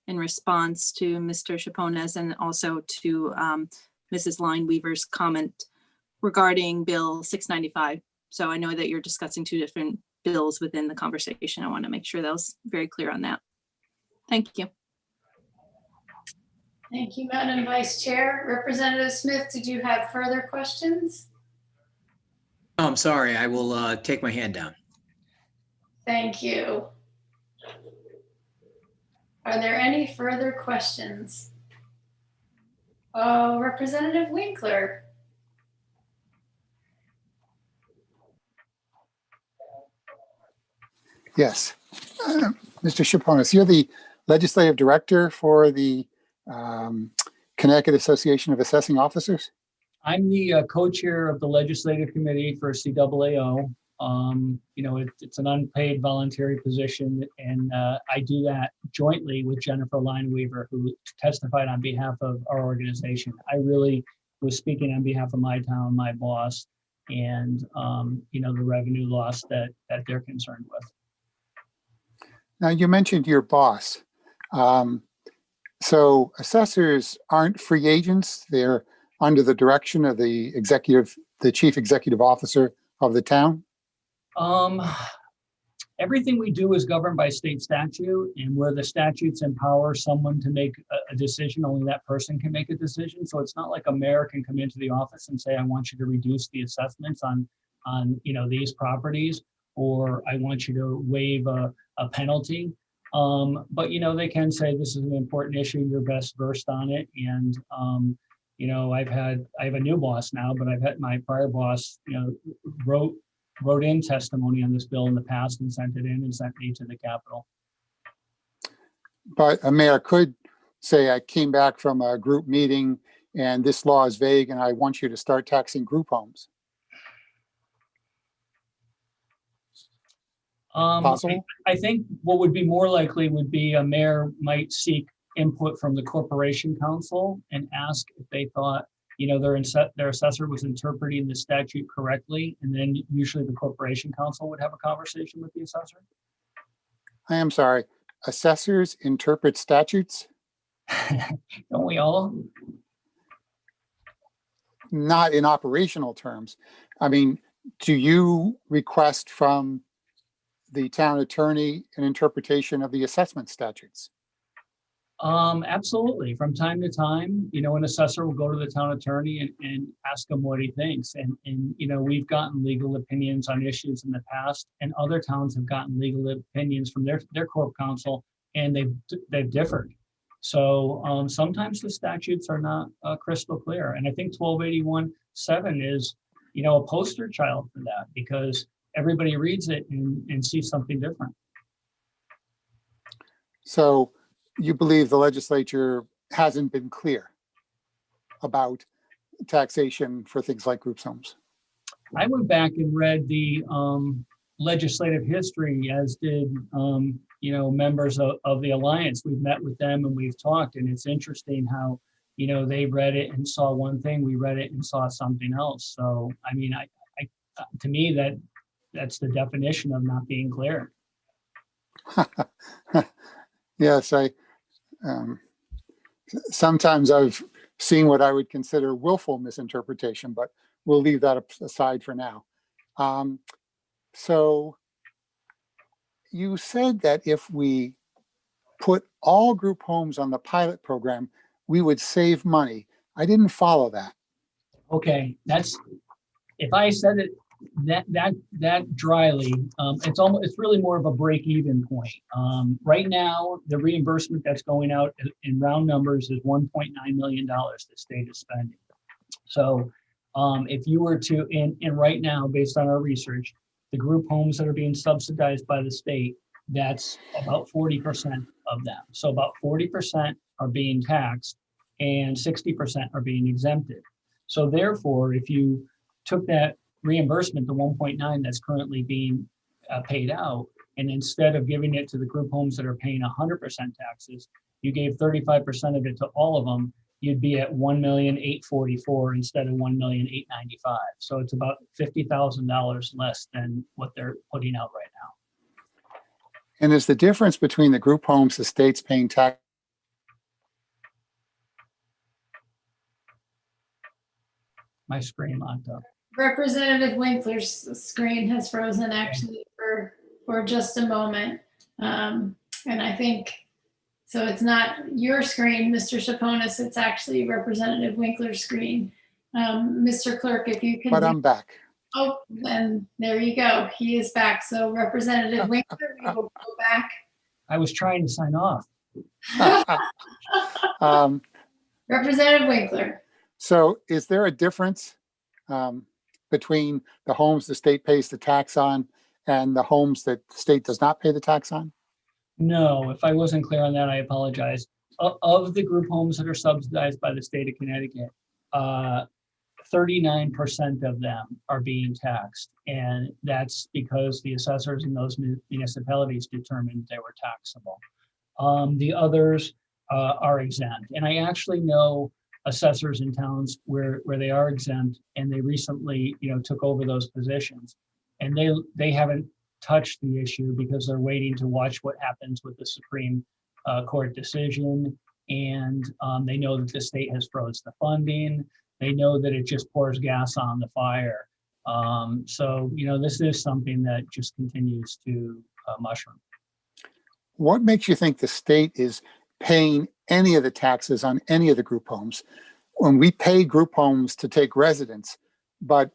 in response to Mr. Chaponis and also to Mrs. Lineweaver's comment regarding Bill 695. So I know that you're discussing 2 different bills within the conversation. I want to make sure that was very clear on that. Thank you. Thank you, Madam Vice Chair. Representative Smith, did you have further questions? Oh, I'm sorry, I will take my hand down. Thank you. Are there any further questions? Representative Winkler. Yes. Mr. Chaponis, you're the legislative director for the Connecticut Association of Assessing Officers? I'm the co-chair of the legislative committee for CAAO. You know, it's an unpaid voluntary position, and I do that jointly with Jennifer Lineweaver, who testified on behalf of our organization. I really was speaking on behalf of my town, my boss, and you know, the revenue loss that they're concerned with. Now, you mentioned your boss. So assessors aren't free agents. They're under the direction of the chief executive officer of the town? Everything we do is governed by state statute, and where the statutes empower someone to make a decision, only that person can make a decision. So it's not like a mayor can come into the office and say, I want you to reduce the assessments on you know, these properties, or I want you to waive a penalty. But you know, they can say this is an important issue, you're best versed on it. And you know, I have a new boss now, but I've had my prior boss, you know, wrote in testimony on this bill in the past and sent it in and sent me to the Capitol. But a mayor could say, I came back from a group meeting and this law is vague and I want you to start taxing group homes. Possible? I think what would be more likely would be a mayor might seek input from the corporation council and ask if they thought, you know, their assessor was interpreting the statute correctly, and then usually the corporation council would have a conversation with the assessor. I am sorry, assessors interpret statutes? Don't we all? Not in operational terms. I mean, do you request from the town attorney an interpretation of the assessment statutes? Absolutely. From time to time, an assessor will go to the town attorney and ask him what he thinks. And we've gotten legal opinions on issues in the past, and other towns have gotten legal opinions from their corp counsel, and they've differed. So sometimes the statutes are not crystal clear. And I think 1281-7 is, a poster child for that, because everybody reads it and sees something different. So you believe the legislature hasn't been clear about taxation for things like groups homes? I went back and read the legislative history, as did members of the Alliance. We've met with them and we've talked, and it's interesting how they read it and saw one thing, we read it and saw something else. So I mean, I to me that's the definition of not being clear. Yes, sometimes I've seen what I would consider willful misinterpretation, but we'll leave that aside for now. So you said that if we put all group homes on the pilot program, we would save money. I didn't follow that. Okay, if I said it that dryly, it's really more of a break-even point. Right now, the reimbursement that's going out in round numbers is $1.9 million the state is spending. So if you were to, and right now, based on our research, the group homes that are being subsidized by the state, that's about 40% of them. So about 40% are being taxed and 60% are being exempted. So therefore, if you took that reimbursement, the 1.9 that's currently being paid out, and instead of giving it to the group homes that are paying 100% taxes, you gave 35% of it to all of them, you'd be at $1,844,000 instead of $1,895,000. So it's about $50,000 less than what they're putting out right now. And is the difference between the group homes the state's paying tax? My screen locked up. Representative Winkler's screen has frozen actually for just a moment. And I think, so it's not your screen, Mr. Chaponis, it's actually Representative Winkler's screen. Mr. Clerk, if you can. But I'm back. Oh, then there you go. He is back. So Representative Winkler, we will go back. I was trying to sign off. Representative Winkler. So is there a difference between the homes the state pays the tax on and the homes that the state does not pay the tax on? No, if I wasn't clear on that, I apologize. Of the group homes that are subsidized by the state of Connecticut, 39% of them are being taxed. And that's because the assessors in those municipalities determined they were taxable. The others are exempt. And I actually know assessors in towns where they are exempt, and they recently took over those positions, and they haven't touched the issue because they're waiting to watch what happens with the Supreme Court decision. And they know that the state has froze the funding. They know that it just pours gas on the fire. So this is something that just continues to mushroom. What makes you think the state is paying any of the taxes on any of the group homes when we pay group homes to take residents? But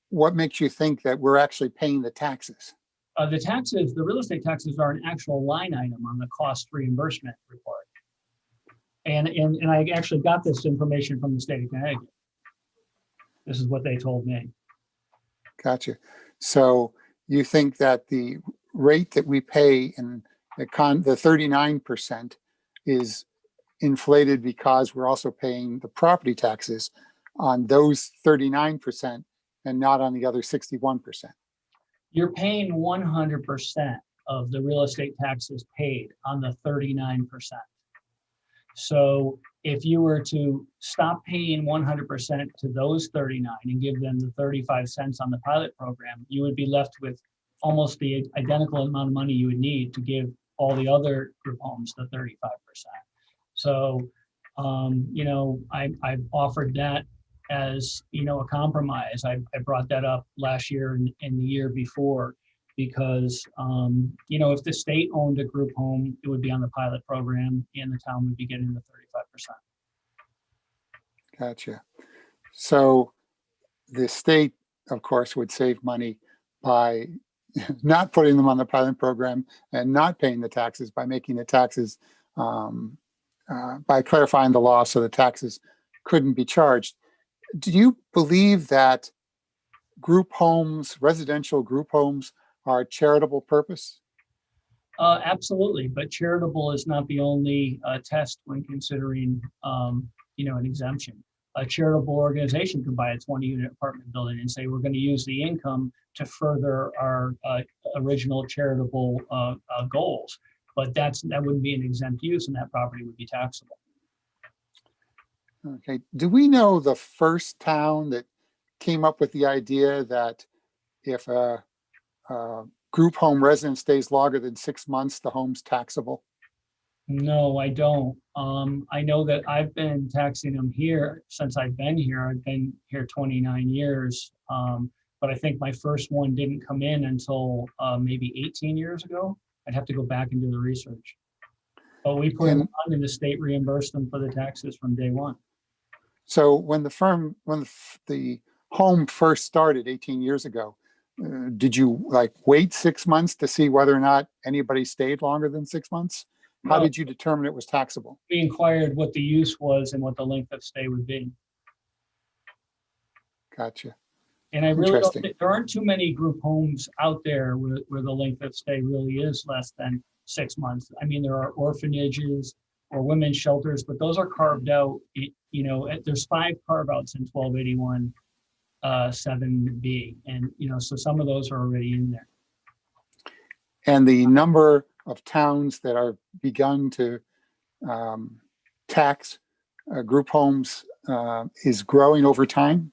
what makes you think that we're actually paying the taxes? The taxes, the real estate taxes, are an actual line item on the cost reimbursement report. And I actually got this information from the state of Connecticut. This is what they told me. Gotcha. So you think that the rate that we pay in the 39% is inflated because we're also paying the property taxes on those 39% and not on the other 61%? You're paying 100% of the real estate taxes paid on the 39%. So if you were to stop paying 100% to those 39 and give them the 35 cents on the pilot program, you would be left with almost the identical amount of money you would need to give all the other group homes the 35%. So, I've offered that as, a compromise. I brought that up last year and the year before, because, if the state owned a group home, it would be on the pilot program and the town would be getting the 35%. Gotcha. So the state, of course, would save money by not putting them on the pilot program and not paying the taxes, by making the taxes, by clarifying the law so the taxes couldn't be charged. Do you believe that group homes, residential group homes, are a charitable purpose? Absolutely, but charitable is not the only test when considering, an exemption. A charitable organization could buy a 20-unit apartment building and say, we're going to use the income to further our original charitable goals. But that wouldn't be an exempt use, and that property would be taxable. Okay. Do we know the first town that came up with the idea that if a group home resident stays longer than 6 months, the home's taxable? No, I don't. I know that I've been taxing them here since I've been here. I've been here 29 years. But I think my first one didn't come in until maybe 18 years ago. I'd have to go back and do the research. But we put them on and the state reimbursed them for the taxes from day one. So when the home first started 18 years ago, did you wait 6 months to see whether or not anybody stayed longer than 6 months? How did you determine it was taxable? We inquired what the use was and what the length of stay would be. Gotcha. And I really don't think there aren't too many group homes out there where the length of stay really is less than 6 months. I mean, there are orphanages or women's shelters, but those are carved out. There's 5 carve-outs in 1281 7B, and so some of those are already in there. And the number of towns that are begun to tax group homes is growing over time?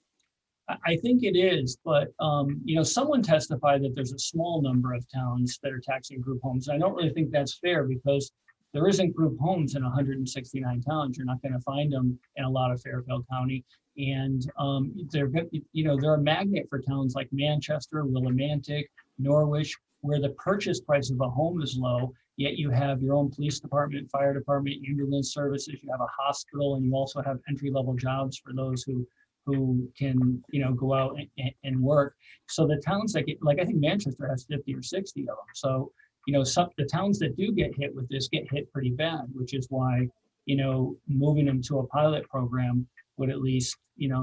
I think it is, but someone testified that there's a small number of towns that are taxing group homes. I don't really think that's fair because there isn't group homes in 169 towns. You're not going to find them in a lot of Fairfield County, and they're a magnet for towns like Manchester, Willimantic, Norwich, where the purchase price of a home is low. Yet you have your own police department, fire department, ambulance services. You have a hospital, and you also have entry-level jobs for those who can go out and work. So the towns that get, I think Manchester has 50 or 60 of them. So the towns that do get hit with this get hit pretty bad, which is why moving them to a pilot program would at least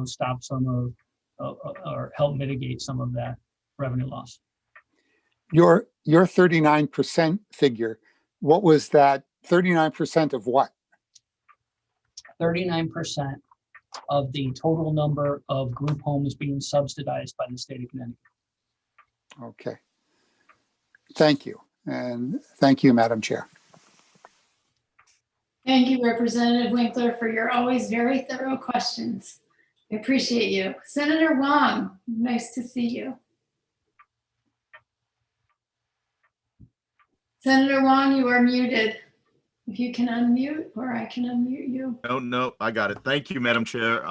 stop some of or help mitigate some of that revenue loss. Your 39% figure, what was that? 39% of what? 39% of the total number of group homes being subsidized by the state of Connecticut. Okay. Thank you. And thank you, Madam Chair. Thank you, Representative Winkler, for your always very thorough questions. I appreciate you. Senator Wong, nice to see you. Senator Wong, you are muted. If you can unmute, or I can unmute you. No, I got it. Thank you, Madam Chair.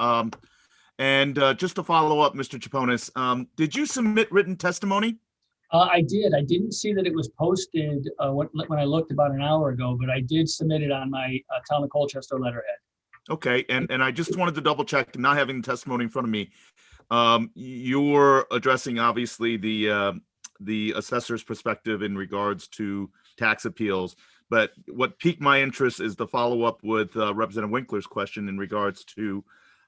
And just to follow up, Mr. Chaponis, did you submit written testimony? I did. I didn't see that it was posted when I looked about an hour ago, but I did submit it on my Town of Colchester letterhead. Okay, and I just wanted to double check, not having the testimony in front of me. You were addressing obviously the assessor's perspective in regards to tax appeals. But what piqued my interest is the follow-up with Representative Winkler's question in regards to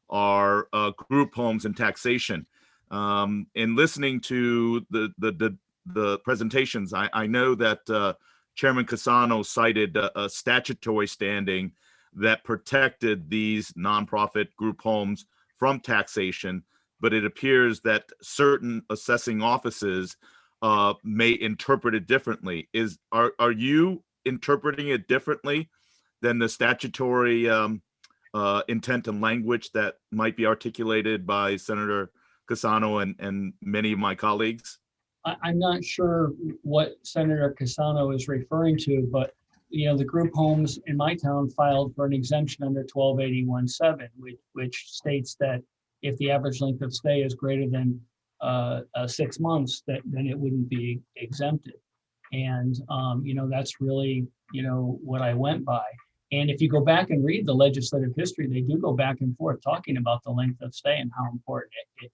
our group homes and taxation. In listening to the presentations, I know that Chairman Cassano cited a statutory standing that protected these nonprofit group homes from taxation, but it appears that certain assessing offices may interpret it differently. Are you interpreting it differently than the statutory intent and language that might be articulated by Senator Cassano and many of my colleagues? I'm not sure what Senator Cassano is referring to, but the group homes in my town filed for an exemption under 1281-7, which states that if the average length of stay is greater than 6 months, then it wouldn't be exempted. And, that's really, what I went by. And if you go back and read the legislative history, they do go back and forth talking about the length of stay and how important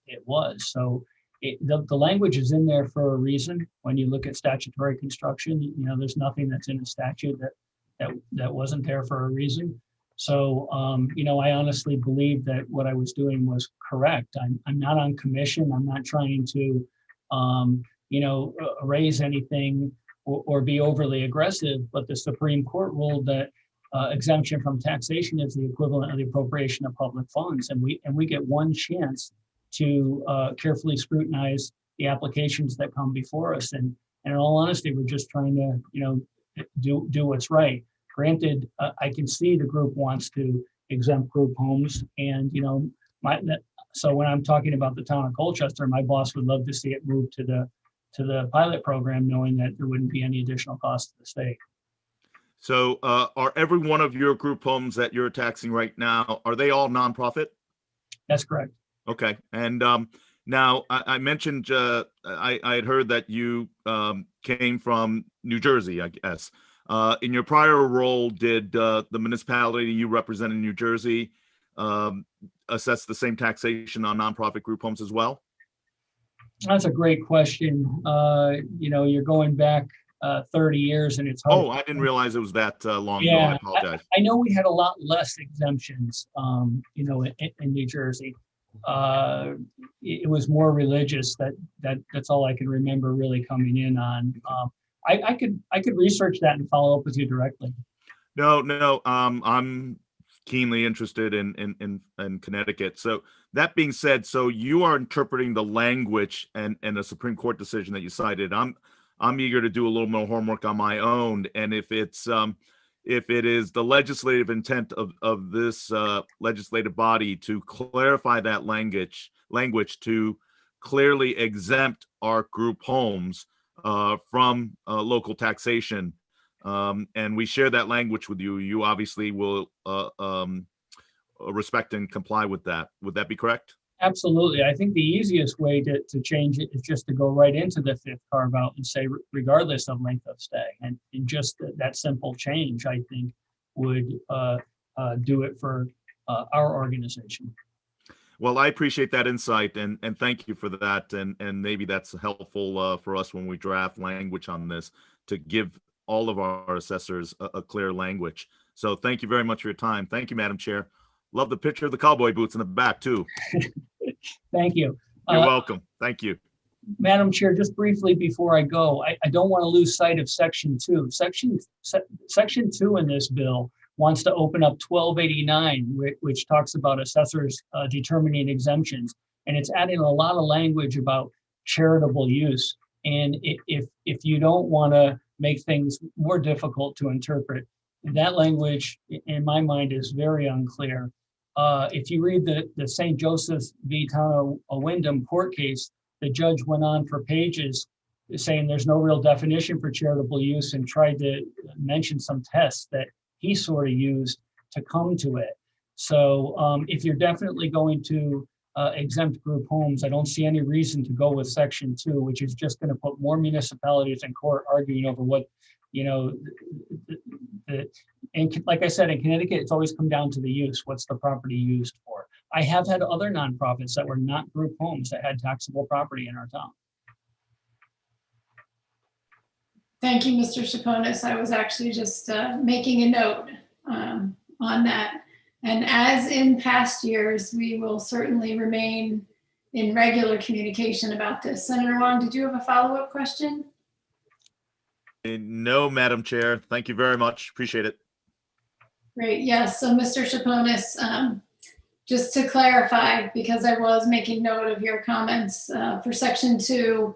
it was. So the language is in there for a reason. When you look at statutory construction, there's nothing that's in the statute that wasn't there for a reason. So, I honestly believe that what I was doing was correct. I'm not on commission. I'm not trying to, raise anything or be overly aggressive, but the Supreme Court ruled that exemption from taxation is the equivalent of the appropriation of public funds. And we get one chance to carefully scrutinize the applications that come before us. And in all honesty, we're just trying to, do what's right. Granted, I can see the group wants to exempt group homes, and so when I'm talking about the town of Colchester, my boss would love to see it move to the pilot program, knowing that there wouldn't be any additional cost to the state. So are every one of your group homes that you're taxing right now, are they all nonprofit? That's correct. Okay. And now I mentioned, I had heard that you came from New Jersey, I guess. In your prior role, did the municipality you represent in New Jersey assess the same taxation on nonprofit group homes as well? That's a great question. You're going back 30 years, and it's hard. Oh, I didn't realize it was that long ago. Yeah, I apologize. I know we had a lot less exemptions, in New Jersey. It was more religious. That's all I can remember really coming in on. I could research that and follow up with you directly. No. I'm keenly interested in Connecticut. So that being said, so you are interpreting the language and the Supreme Court decision that you cited. I'm eager to do a little more homework on my own, and if it is the legislative intent of this legislative body to clarify that language to clearly exempt our group homes from local taxation, and we share that language with you, you obviously will respect and comply with that. Would that be correct? Absolutely. I think the easiest way to change it is just to go right into the fifth carve out and say, regardless of length of stay, and just that simple change, I think, would do it for our organization. Well, I appreciate that insight, and thank you for that. And maybe that's helpful for us when we draft language on this, to give all of our assessors a clear language. So thank you very much for your time. Thank you, Madam Chair. Love the picture of the cowboy boots in the back too. Thank you. You're welcome. Thank you. Madam Chair, just briefly before I go, I don't want to lose sight of Section 2. Section 2 in this bill wants to open up 1289, which talks about assessors determining exemptions. And it's adding a lot of language about charitable use. And if you don't want to make things more difficult to interpret, that language, in my mind, is very unclear. If you read the St. Joseph v. Town of Wyndham court case, the judge went on for pages saying there's no real definition for charitable use, and tried to mention some tests that he sort of used to come to it. So if you're definitely going to exempt group homes, I don't see any reason to go with Section 2, which is just going to put more municipalities in court arguing over what, and like I said, in Connecticut, it's always come down to the use. What's the property used for? I have had other nonprofits that were not group homes that had taxable property in our town. Thank you, Mr. Chaponis. I was actually just making a note on that. And as in past years, we will certainly remain in regular communication about this. Senator Wong, did you have a follow-up question? No, Madam Chair. Thank you very much. Appreciate it. Great. Yes. So, Mr. Chaponis, just to clarify, because I was making note of your comments for Section 2,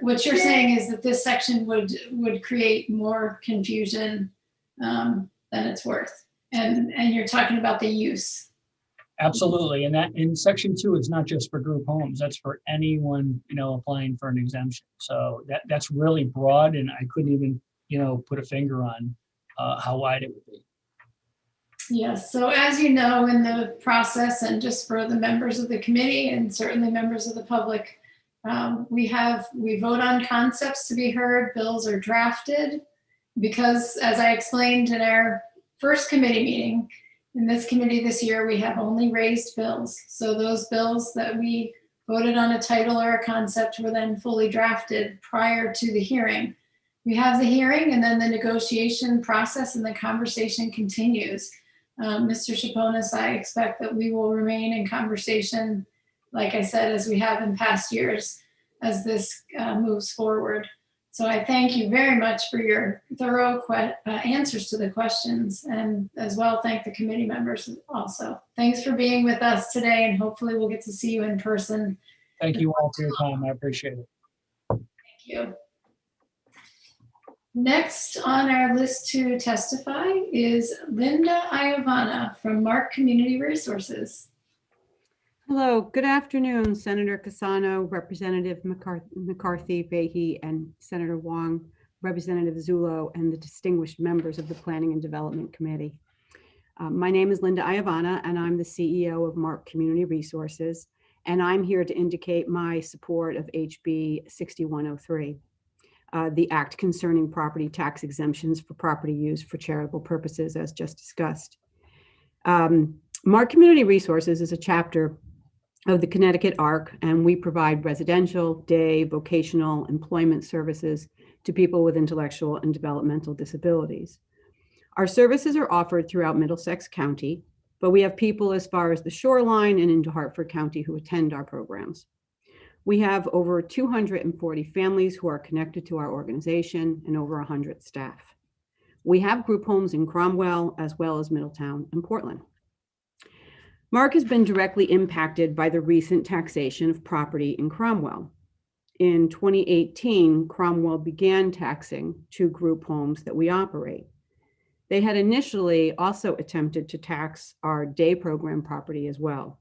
what you're saying is that this section would create more confusion than it's worth, and you're talking about the use. Absolutely, and that in Section 2, it's not just for group homes. That's for anyone applying for an exemption. So that's really broad, and I couldn't even put a finger on how wide it would be. Yes, so as you know, in the process, and just for the members of the committee and certainly members of the public, we vote on concepts to be heard, bills are drafted, because as I explained in our first committee meeting, in this committee this year, we have only raised bills. So those bills that we voted on a title or a concept were then fully drafted prior to the hearing. We have the hearing and then the negotiation process and the conversation continues. Mr. Chaponis, I expect that we will remain in conversation, like I said, as we have in past years, as this moves forward. So I thank you very much for your thorough answers to the questions, and as well thank the committee members also. Thanks for being with us today, and hopefully we'll get to see you in person. Thank you all for your time. I appreciate it. Thank you. Next on our list to testify is Linda Iovanna from Mark Community Resources. Hello, good afternoon, Senator Cassano, Representative McCarthy, Vahey, and Senator Wong, Representative Zullo, and the distinguished members of the Planning and Development Committee. My name is Linda Iovanna, and I'm the CEO of Mark Community Resources, and I'm here to indicate my support of HB 6103. The act concerning property tax exemptions for property used for charitable purposes, as just discussed. Mark Community Resources is a chapter of the Connecticut ARC, and we provide residential, day, vocational employment services to people with intellectual and developmental disabilities. Our services are offered throughout Middlesex County, but we have people as far as the shoreline and into Hartford County who attend our programs. We have over 240 families who are connected to our organization and over 100 staff. We have group homes in Cromwell as well as Middletown and Portland. Mark has been directly impacted by the recent taxation of property in Cromwell. In 2018, Cromwell began taxing 2 group homes that we operate. They had initially also attempted to tax our day program property as well.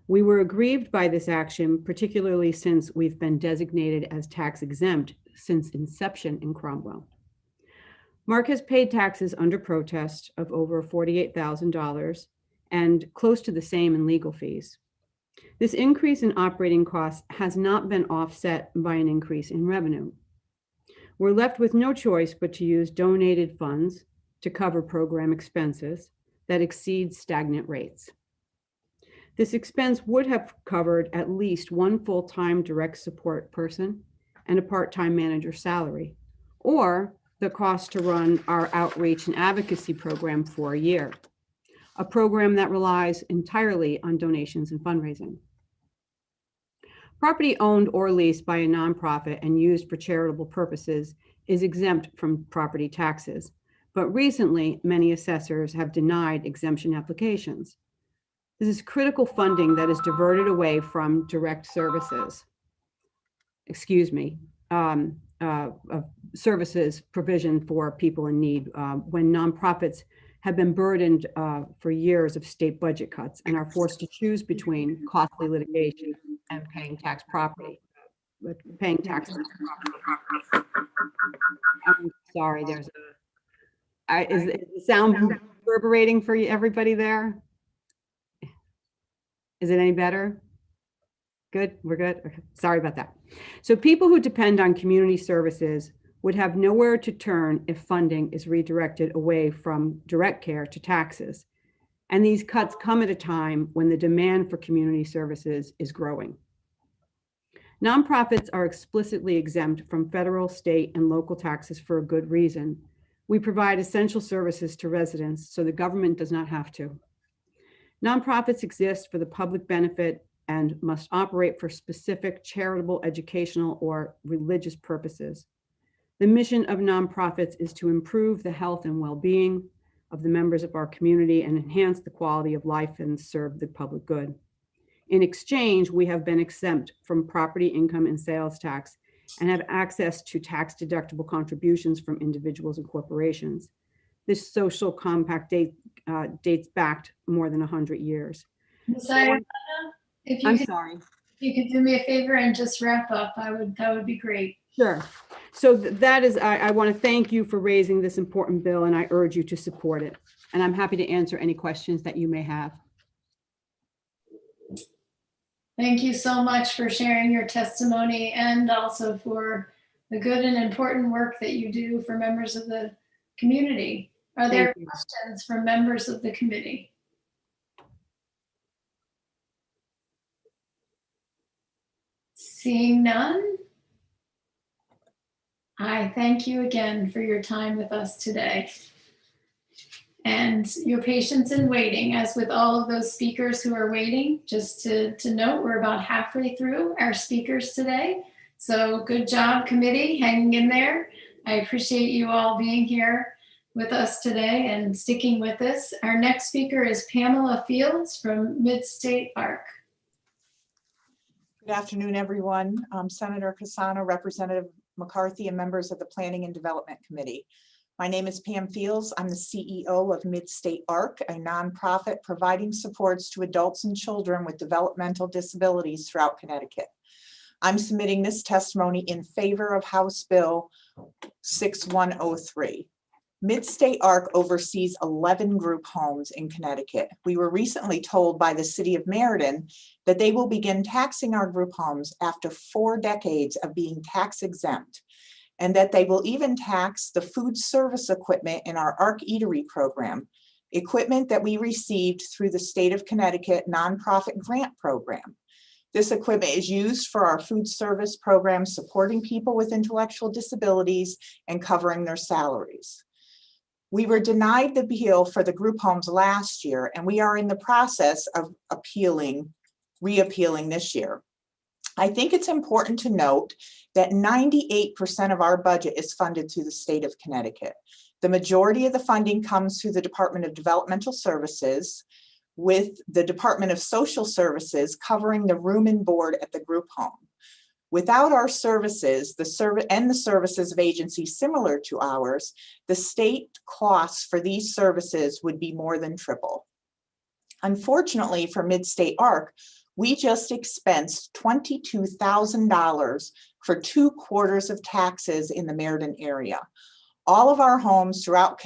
We were aggrieved by this action, particularly since we've been designated as tax exempt since inception in Cromwell. Mark has paid taxes under protest of over $48,000 and close to the same in legal fees. This increase in operating costs has not been offset by an increase in revenue. We're left with no choice but to use donated funds to cover program expenses that exceed stagnant rates. This expense would have covered at least 1 full-time direct support person and a part-time manager's salary, or the cost to run our outreach and advocacy program for a year, a program that relies entirely on donations and fundraising. Property owned or leased by a nonprofit and used for charitable purposes is exempt from property taxes, but recently many assessors have denied exemption applications. This is critical funding that is diverted away from direct services, services provision for people in need when nonprofits have been burdened for years of state budget cuts and are forced to choose between costly litigation and paying taxes. I'm sorry, there's is the sound reverberating for everybody there? Is it any better? Good, we're good. Okay. Sorry about that. So people who depend on community services would have nowhere to turn if funding is redirected away from direct care to taxes. And these cuts come at a time when the demand for community services is growing. Nonprofits are explicitly exempt from federal, state, and local taxes for a good reason. We provide essential services to residents, so the government does not have to. Nonprofits exist for the public benefit and must operate for specific charitable, educational, or religious purposes. The mission of nonprofits is to improve the health and well-being of the members of our community and enhance the quality of life and serve the public good. In exchange, we have been exempt from property income and sales tax and have access to tax-deductible contributions from individuals and corporations. This social compact dates back more than 100 years. Ms. Iovanna, I'm sorry. If you could do me a favor and just wrap up, that would be great. Sure. So that is, I want to thank you for raising this important bill, and I urge you to support it. and I'm happy to answer any questions that you may have. Thank you so much for sharing your testimony and also for the good and important work that you do for members of the community. Are there Thank you. questions from members of the committee? Seeing none, I thank you again for your time with us today and your patience in waiting. As with all of those speakers who are waiting, just to note, we're about halfway through our speakers today. So good job, committee, hanging in there. I appreciate you all being here with us today and sticking with us. Our next speaker is Pamela Fields from Mid-State ARC. Good afternoon, everyone. Senator Cassano, Representative McCarthy, and members of the Planning and Development Committee. My name is Pam Fields. I'm the CEO of Mid-State ARC, a nonprofit providing supports to adults and children with developmental disabilities throughout Connecticut. I'm submitting this testimony in favor of House Bill 6103. Mid-State ARC oversees 11 group homes in Connecticut. We were recently told by the city of Meriden that they will begin taxing our group homes after 4 decades of being tax exempt, and that they will even tax the food service equipment in our ARC Eatery program, equipment that we received through the state of Connecticut nonprofit grant program. This equipment is used for our food service program, supporting people with intellectual disabilities and covering their salaries. We were denied the appeal for the group homes last year, and we are in the process of reappealing this year. I think it's important to note that 98% of our budget is funded through the state of Connecticut. The majority of the funding comes through the Department of Developmental Services, with the Department of Social Services covering the room and board at the group home. Without our services, the services of agencies similar to ours, the state costs for these services would be more than triple. Unfortunately for Mid-State ARC, we just expensed $22,000 for 2 quarters of taxes in the Meriden area. If all of our homes throughout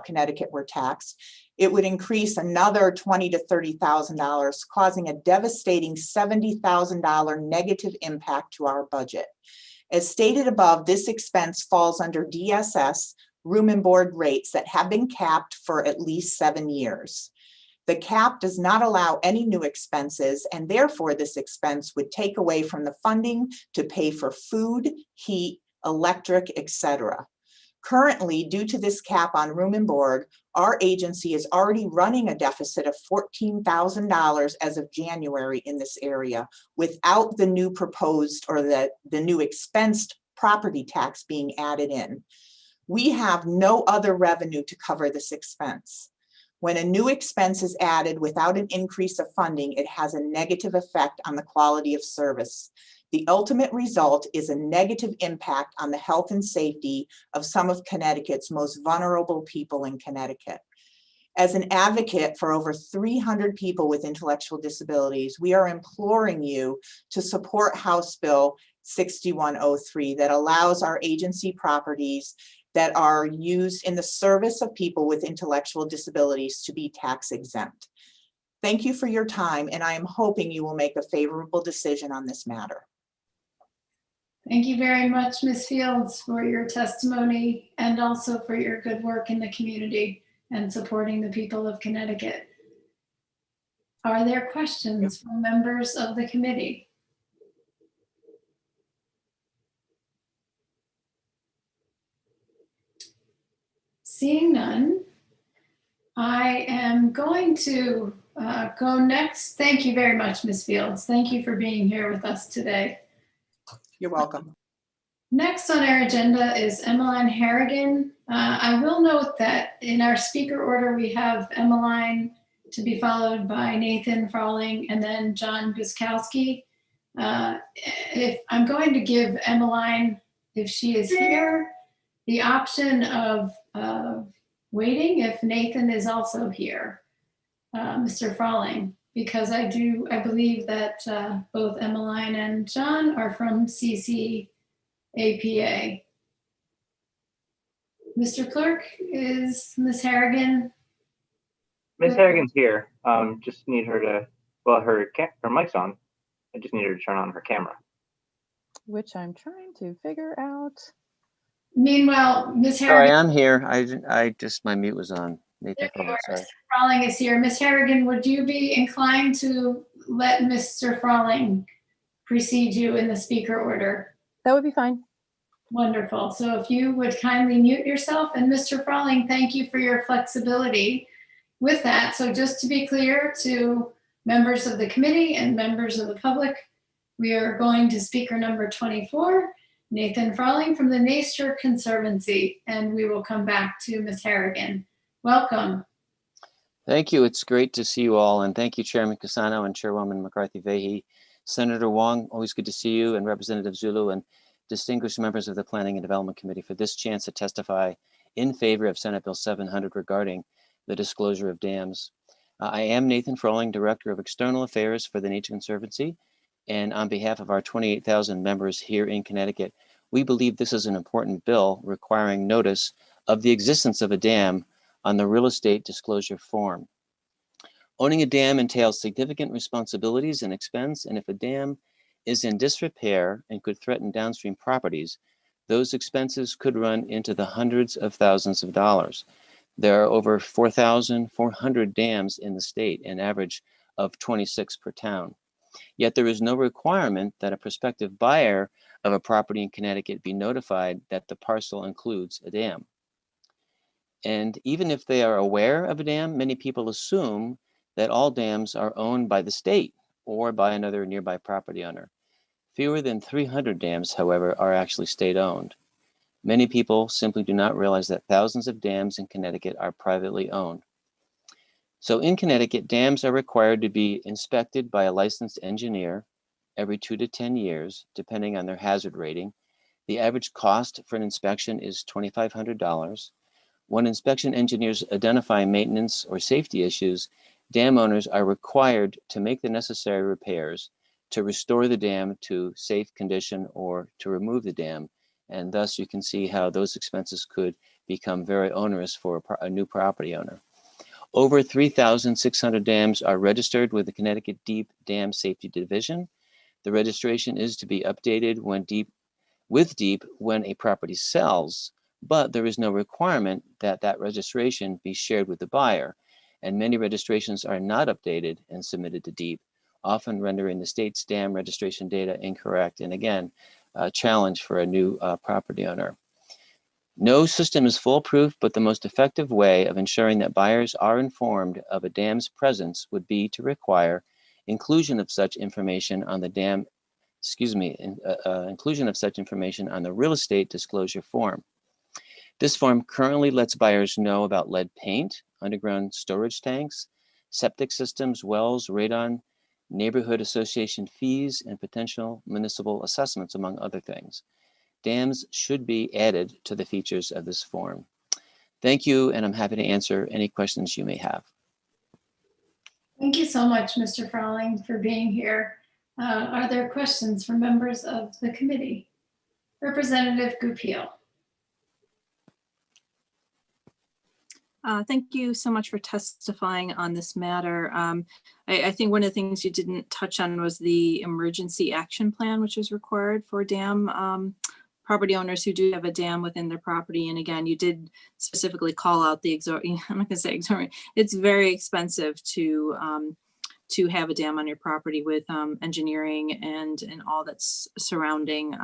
Connecticut were taxed, it would increase another $20,000 to $30,000, causing a devastating $70,000 negative impact to our budget. As stated above, this expense falls under DSS room and board rates that have been capped for at least 7 years. The cap does not allow any new expenses, and therefore this expense would take away from the funding to pay for food, heat, electric, etc. Currently, due to this cap on room and board, our agency is already running a deficit of $14,000 as of January in this area, without the new proposed or the new expensed property tax being added in. We have no other revenue to cover this expense. When a new expense is added without an increase of funding, it has a negative effect on the quality of service. The ultimate result is a negative impact on the health and safety of some of Connecticut's most vulnerable people in Connecticut. As an advocate for over 300 people with intellectual disabilities, we are imploring you to support House Bill 6103 that allows our agency properties that are used in the service of people with intellectual disabilities to be tax exempt. Thank you for your time, and I am hoping you will make a favorable decision on this matter. Thank you very much, Ms. Fields, for your testimony and also for your good work in the community and supporting the people of Connecticut. Are there questions from members of the committee? Seeing none, I am going to go next. Thank you very much, Ms. Fields. Thank you for being here with us today. You're welcome. Next on our agenda is Emmeline Harrigan. I will note that in our speaker order, we have Emmeline to be followed by Nathan Froling and then John Guskowski. If I'm going to give Emmeline, if she is here, the option of waiting if Nathan is also here, Mr. Froling, because I believe that both Emmeline and John are from CCAPA. Mr. Clerk, is Ms. Harrigan? Miss Harrigan's here. Just need her to, well, her mic's on. I just need her to turn on her camera. Which I'm trying to figure out. Meanwhile, Ms. Sorry, Harrigan. I'm here. I just, my mute was on. Nathan Froling, sorry. Mr. Froling is here. Ms. Harrigan, would you be inclined to let Mr. Froling precede you in the speaker order? That would be fine. Wonderful. So if you would kindly mute yourself, and Mr. Froling, thank you for your flexibility with that. So just to be clear to members of the committee and members of the public, we are going to speaker number 24, Nathan Froling from the Nature Conservancy, and we will come back to Ms. Harrigan. Welcome. Thank you. It's great to see you all. And thank you, Chairman Cassano and Chairwoman McCarthy-Vahey. Senator Wong, always good to see you, and Representative Zulu, and distinguished members of the Planning and Development Committee for this chance to testify in favor of Senate Bill 700 regarding the disclosure of dams. I am Nathan Froling, Director of External Affairs for the Nature Conservancy. And on behalf of our 28,000 members here in Connecticut, we believe this is an important bill requiring notice of the existence of a dam on the real estate disclosure form. Owning a dam entails significant responsibilities and expense, and if a dam is in disrepair and could threaten downstream properties, those expenses could run into the hundreds of thousands of dollars. There are over 4,400 dams in the state, an average of 26 per town. Yet there is no requirement that a prospective buyer of a property in Connecticut be notified that the parcel includes a dam. And even if they are aware of a dam, many people assume that all dams are owned by the state or by another nearby property owner. Fewer than 300 dams, however, are actually state-owned. Many people simply do not realize that thousands of dams in Connecticut are privately owned. So in Connecticut, dams are required to be inspected by a licensed engineer every 2 to 10 years, depending on their hazard rating. The average cost for an inspection is $2,500. When inspection engineers identify maintenance or safety issues, dam owners are required to make the necessary repairs to restore the dam to safe condition or to remove the dam. And thus you can see how those expenses could become very onerous for a new property owner. Over 3,600 dams are registered with the Connecticut Deep Dam Safety Division. The registration is to be updated when a property sells, but there is no requirement that that registration be shared with the buyer. And many registrations are not updated and submitted to DEEP, often rendering the state's dam registration data incorrect. And again, a challenge for a new property owner. No system is foolproof, but the most effective way of ensuring that buyers are informed of a dam's presence would be to require inclusion of such information on the inclusion of such information on the real estate disclosure form. This form currently lets buyers know about lead paint, underground storage tanks, septic systems, wells, radon, neighborhood association fees, and potential municipal assessments, among other things. Dams should be added to the features of this form. Thank you, and I'm happy to answer any questions you may have. Thank you so much, Mr. Froling, for being here. Are there questions from members of the committee? Representative Goupil. Thank you so much for testifying on this matter. I think one of the things you didn't touch on was the emergency action plan, which is required for dam property owners who do have a dam within their property. And again, you did specifically call out the I'm not gonna say exorbitant, it's very expensive to have a dam on your property with engineering and all that's surrounding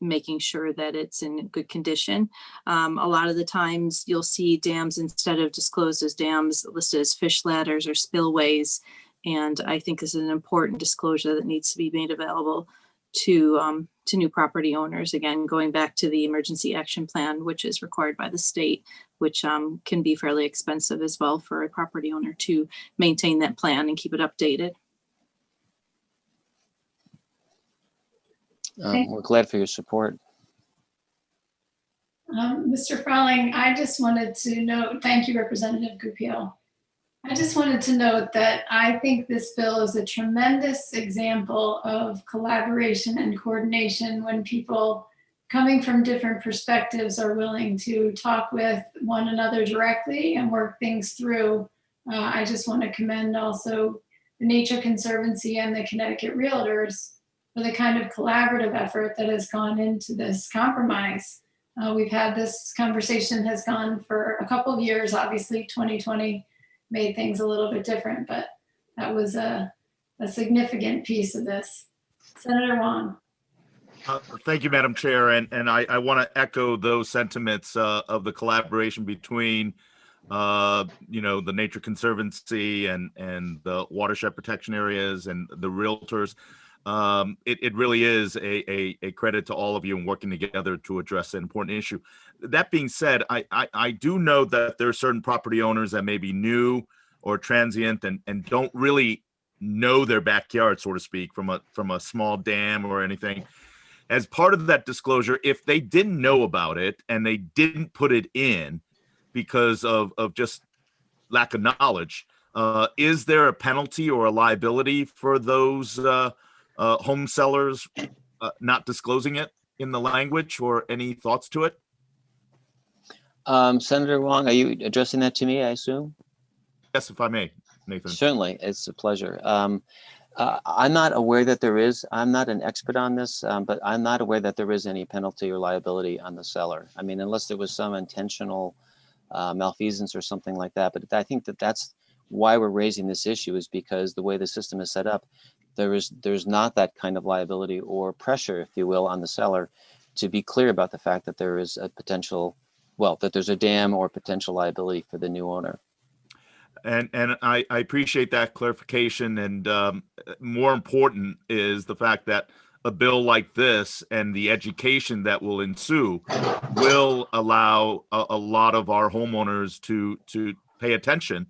making sure that it's in good condition. A lot of the times you'll see dams, instead of disclosed as dams, listed as fish ladders or spillways. And I think this is an important disclosure that needs to be made available to new property owners. Again, going back to the emergency action plan, which is required by the state, which can be fairly expensive as well for a property owner to maintain that plan and keep it updated. We're glad for your support. Mr. Froling, I just wanted to note, thank you, Representative Goupil. I just wanted to note that I think this bill is a tremendous example of collaboration and coordination when people coming from different perspectives are willing to talk with one another directly and work things through. I just want to commend also the Nature Conservancy and the Connecticut Realtors for the kind of collaborative effort that has gone into this compromise. We've had this conversation has gone for a couple of years. Obviously, 2020 made things a little bit different, but that was a significant piece of this. Senator Wong. Thank you, Madam Chair. And I want to echo those sentiments of the collaboration between, the Nature Conservancy and the watershed protection areas and the realtors. It really is a credit to all of you in working together to address an important issue. That being said, I do know that there are certain property owners that may be new or transient and don't really know their backyard, so to speak, from a small dam or anything. As part of that disclosure, if they didn't know about it and they didn't put it in because of just lack of knowledge, is there a penalty or a liability for those home sellers not disclosing it in the language, or any thoughts to it? Senator Wong, are you addressing that to me, I assume? Yes, if I may, Nathan. Certainly, it's a pleasure. I'm not aware that there is. I'm not an expert on this, but I'm not aware that there is any penalty or liability on the seller. I mean, unless there was some intentional malfeasance or something like that. But I think that's why we're raising this issue, is because the way the system is set up, there's not that kind of liability or pressure, if you will, on the seller to be clear about the fact that there is a potential, that there's a dam or potential liability for the new owner. And I appreciate that clarification. And more important is the fact that a bill like this and the education that will ensue will allow a lot of our homeowners to pay attention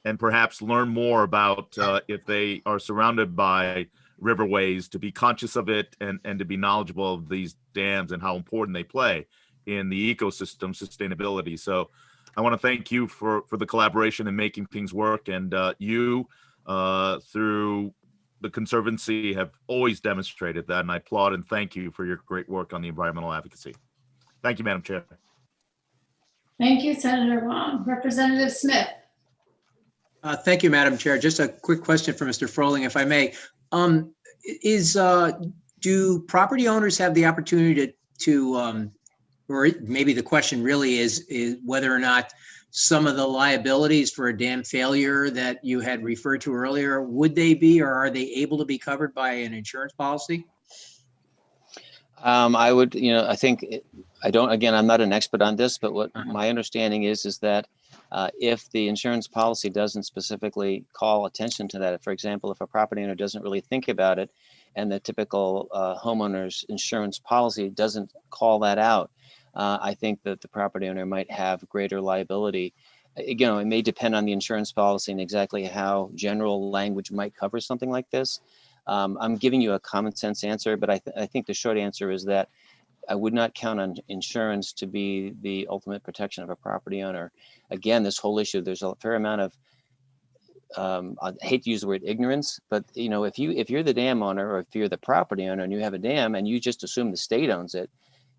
and perhaps learn more about if they are surrounded by riverways, to be conscious of it and to be knowledgeable of these dams and how important they play in the ecosystem sustainability. So I want to thank you for the collaboration and making things work. And you, through the Conservancy, have always demonstrated that. And I applaud and thank you for your great work on the environmental advocacy. Thank you, Madam Chair. Thank you, Senator Wong. Representative Smith. Thank you, Madam Chair. Just a quick question for Mr. Froling, if I may. Do property owners have the opportunity to or maybe the question really is whether or not some of the liabilities for a dam failure that you had referred to earlier, would they be, or are they able to be covered by an insurance policy? I would, I think, I'm not an expert on this, but what my understanding is that if the insurance policy doesn't specifically call attention to that, for example, if a property owner doesn't really think about it and the typical homeowner's insurance policy doesn't call that out, I think that the property owner might have greater liability. Again, it may depend on the insurance policy and exactly how general language might cover something like this. I'm giving you a common sense answer, but I think the short answer is that I would not count on insurance to be the ultimate protection of a property owner. Again, this whole issue, there's a fair amount of, I hate to use the word ignorance, but if you're the dam owner or if you're the property owner and you have a dam and you just assume the state owns it,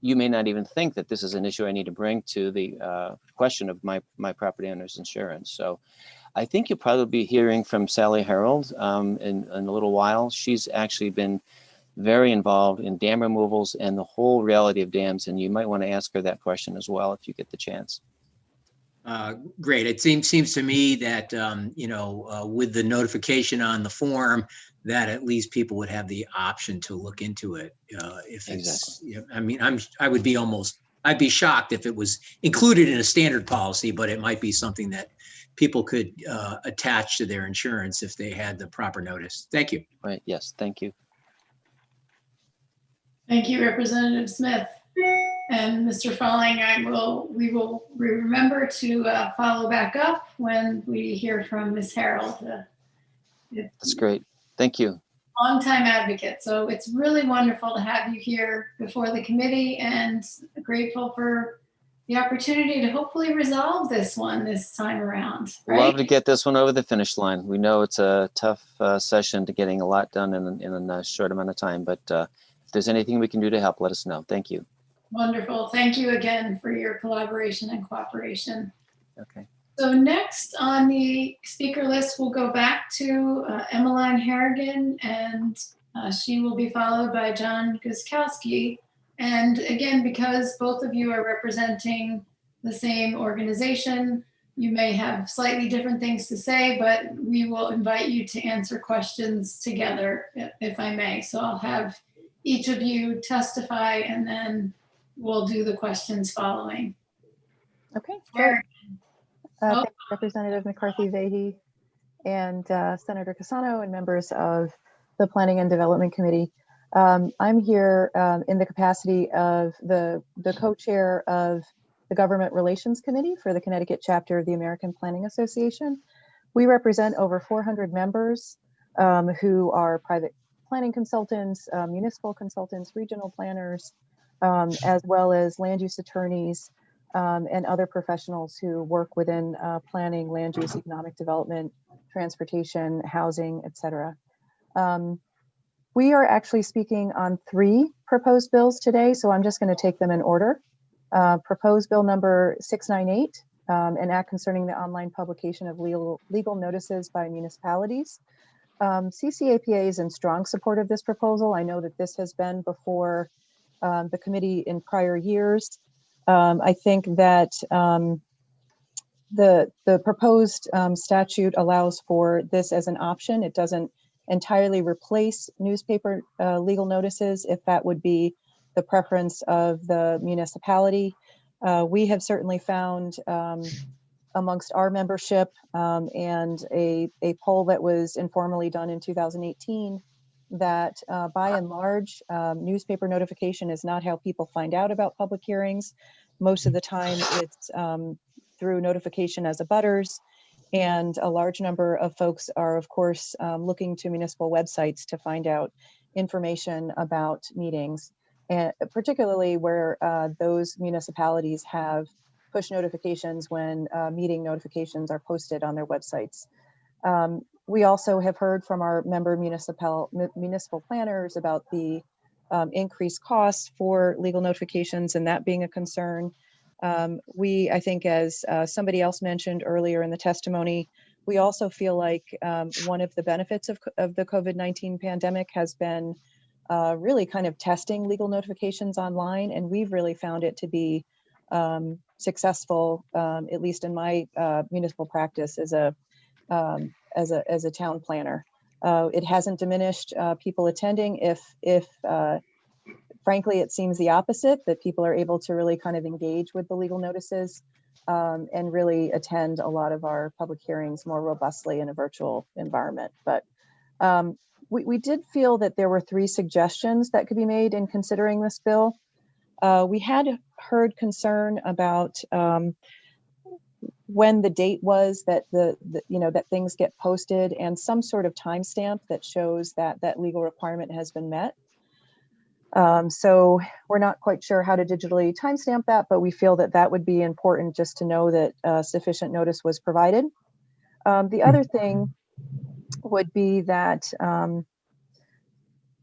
you may not even think that this is an issue I need to bring to the question of my property owner's insurance. So I think you'll probably be hearing from Sally Harold in a little while. She's actually been very involved in dam removals and the whole reality of dams, and you might want to ask her that question as well if you get the chance. Great. It seems to me that, with the notification on the form, that at least people would have the option to look into it. If it's, I'd be shocked if it was included in a standard policy, but it might be something that people could attach to their insurance if they had the proper notice. Thank you. Right. Yes. Thank you. Thank you, Representative Smith. And Mr. Froling, we will remember to follow back up when we hear from Ms. Harold. That's great. Thank you. Longtime advocate. So it's really wonderful to have you here before the committee, and grateful for the opportunity to hopefully resolve this one this time around. Right? Love to get this one over the finish line. We know it's a tough session to getting a lot done in a short amount of time, but if there's anything we can do to help, let us know. Thank you. Wonderful. Thank you again for your collaboration and cooperation. Okay. So next on the speaker list, we'll go back to Emmeline Harrigan, and she will be followed by John Guskowski. And again, because both of you are representing the same organization, you may have slightly different things to say, but we will invite you to answer questions together, if I may. So I'll have each of you testify, and then we'll do the questions following. Okay, great. Thank you, Representative McCarthy-Vahey and Senator Cassano and members of the Planning and Development Committee. I'm here in the capacity of the co-chair of the Government Relations Committee for the Connecticut chapter of the American Planning Association. We represent over 400 members who are private planning consultants, municipal consultants, regional planners, as well as land use attorneys, and other professionals who work within planning, land use, economic development, transportation, housing, etc. We are actually speaking on 3 proposed bills today, so I'm just going to take them in order. Proposed bill number 698, an act concerning the online publication of legal notices by municipalities. CCAPA is in strong support of this proposal. I know that this has been before the committee in prior years. I think that the proposed statute allows for this as an option. It doesn't entirely replace newspaper legal notices, if that would be the preference of the municipality. We have certainly found amongst our membership and a poll that was informally done in 2018 that by and large, newspaper notification is not how people find out about public hearings. Most of the time it's through notification as abutters, and a large number of folks are, of course, looking to municipal websites to find out information about meetings, and particularly where those municipalities have push notifications when meeting notifications are posted on their websites. We also have heard from our member municipal planners about the increased costs for legal notifications, and that being a concern. I think as somebody else mentioned earlier in the testimony, we also feel like one of the benefits of the COVID-19 pandemic has been really kind of testing legal notifications online, and we've really found it to be successful, at least in my municipal practice as a town planner. It hasn't diminished people attending. If frankly, it seems the opposite, that people are able to really kind of engage with the legal notices and really attend a lot of our public hearings more robustly in a virtual environment. But we did feel that there were 3 suggestions that could be made in considering this bill. We had heard concern about when the date was that that things get posted, and some sort of timestamp that shows that that legal requirement has been met. So we're not quite sure how to digitally timestamp that, but we feel that that would be important just to know that sufficient notice was provided. The other thing would be that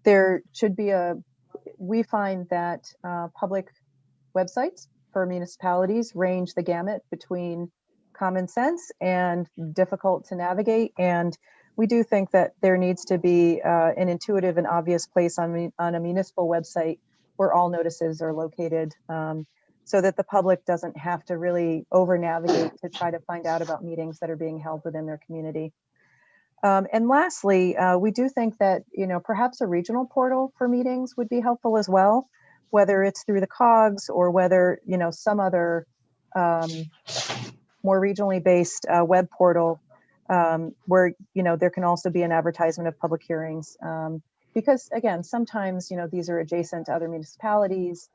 there should be we find that public websites for municipalities range the gamut between common sense and difficult to navigate. And we do think that there needs to be an intuitive and obvious place on a municipal website where all notices are located, so that the public doesn't have to really over navigate to try to find out about meetings that are being held within their community. And lastly, we do think that, perhaps a regional portal for meetings would be helpful as well, whether it's through the COGS or whether, some other more regionally based web portal where, there can also be an advertisement of public hearings. Because again, sometimes, these are adjacent to other municipalities.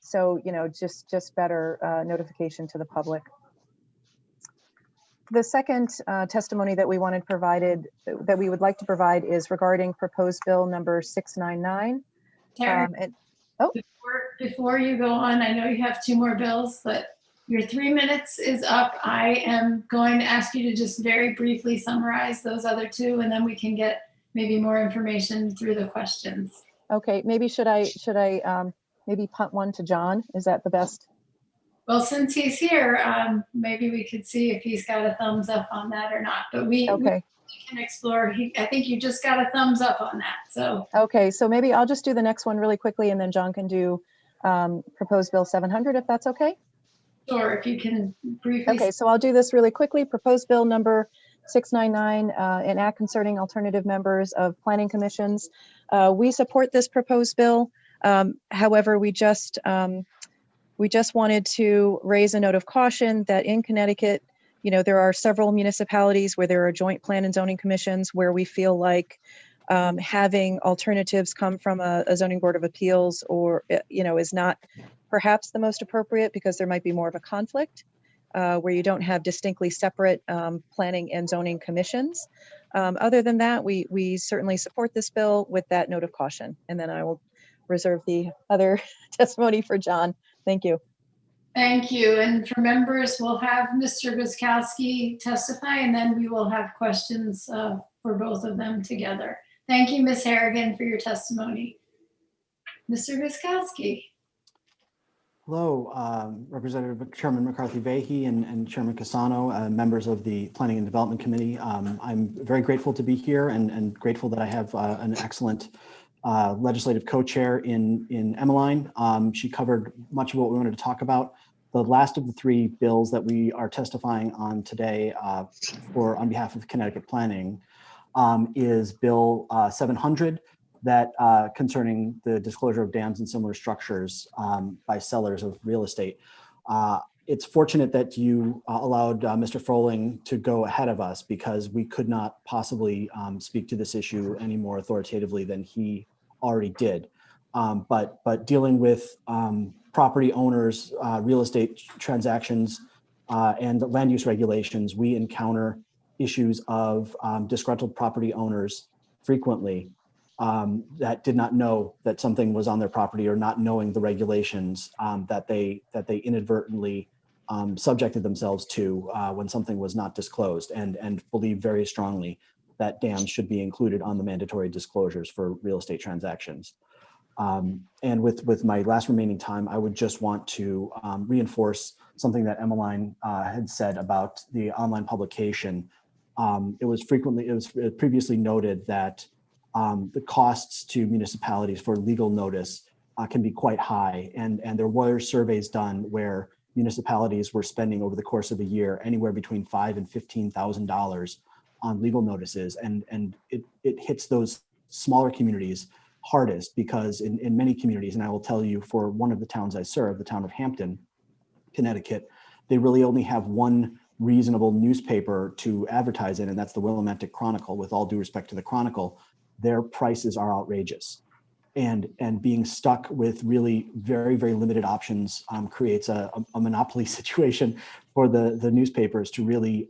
So, just better notification to the public. The second testimony that we would like to provide is regarding proposed bill number 699. Karen, before you go on, I know you have 2 more bills, but your 3 minutes is up. I am going to ask you to just very briefly summarize those other 2, and then we can get maybe more information through the questions. Okay, maybe should I maybe punt one to John. Is that the best? Well, since he's here, maybe we could see if he's got a thumbs up on that or not, but we can explore. I think you just got a thumbs up on that, so. Okay, so maybe I'll just do the next one really quickly and then John can do proposed bill 700, if that's okay. Sure, if you can briefly. Okay, so I'll do this really quickly. Proposed bill number 699, an act concerning alternative members of planning commissions. We support this proposed bill. However, we just wanted to raise a note of caution that in Connecticut, you know, there are several municipalities where there are joint plan and zoning commissions where we feel like having alternatives come from a zoning board of appeals or, you know, is not perhaps the most appropriate because there might be more of a conflict where you don't have distinctly separate planning and zoning commissions. Other than that, we certainly support this bill with that note of caution. And then I will reserve the other testimony for John. Thank you. Thank you. And for members, we'll have Mr. Guskowski testify, and then we will have questions for both of them together. Thank you, Ms. Harrigan, for your testimony. Mr. Guskowski. Hello, Representative Chairman McCarthy-Vahey and Chairman Cassano, members of the Planning and Development Committee. I'm very grateful to be here and grateful that I have an excellent legislative co-chair in Emmeline. She covered much of what we wanted to talk about. The last of the three bills that we are testifying on today on behalf of Connecticut Planning is Bill 700, that concerning the disclosure of dams and similar structures by sellers of real estate. It's fortunate that you allowed Mr. Froling to go ahead of us because we could not possibly speak to this issue any more authoritatively than he already did. But dealing with property owners, real estate transactions, and land use regulations, we encounter issues of disgruntled property owners frequently that did not know that something was on their property or not knowing the regulations that they inadvertently subjected themselves to when something was not disclosed, and believe very strongly that dams should be included on the mandatory disclosures for real estate transactions. And with my last remaining time, I would just want to reinforce something that Emmeline had said about the online publication. It was previously noted that the costs to municipalities for legal notice can be quite high, and there were surveys done where municipalities were spending over the course of a year anywhere between $5,000 and $15,000 on legal notices, and it hits those smaller communities hardest because in many communities, and I will tell you for one of the towns I serve, the town of Hampton, Connecticut, they really only have one reasonable newspaper to advertise in, and that's the Willimantic Chronicle. With all due respect to the Chronicle, their prices are outrageous. And being stuck with really very, very limited options creates a monopoly situation for the newspapers to really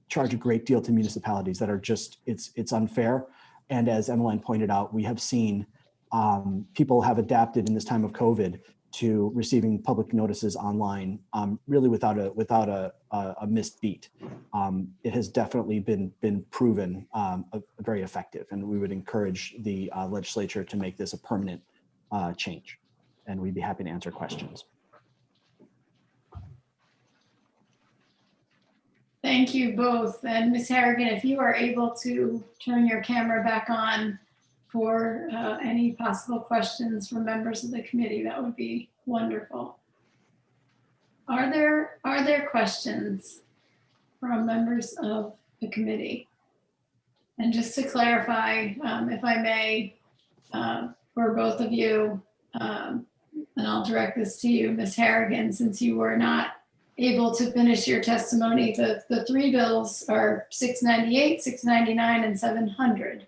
charge a great deal to municipalities that are just, it's unfair. And as Emmeline pointed out, we have seen people have adapted in this time of COVID to receiving public notices online, really without a missed beat. It has definitely been proven very effective, and we would encourage the legislature to make this a permanent change. And we'd be happy to answer questions. Thank you both. And Ms. Harrigan, if you are able to turn your camera back on for any possible questions from members of the committee, that would be wonderful. Are there questions from members of the committee? And just to clarify, if I may, for both of you, and I'll direct this to you, Ms. Harrigan, since you were not able to finish your testimony, the three bills are 698, 699, and 700.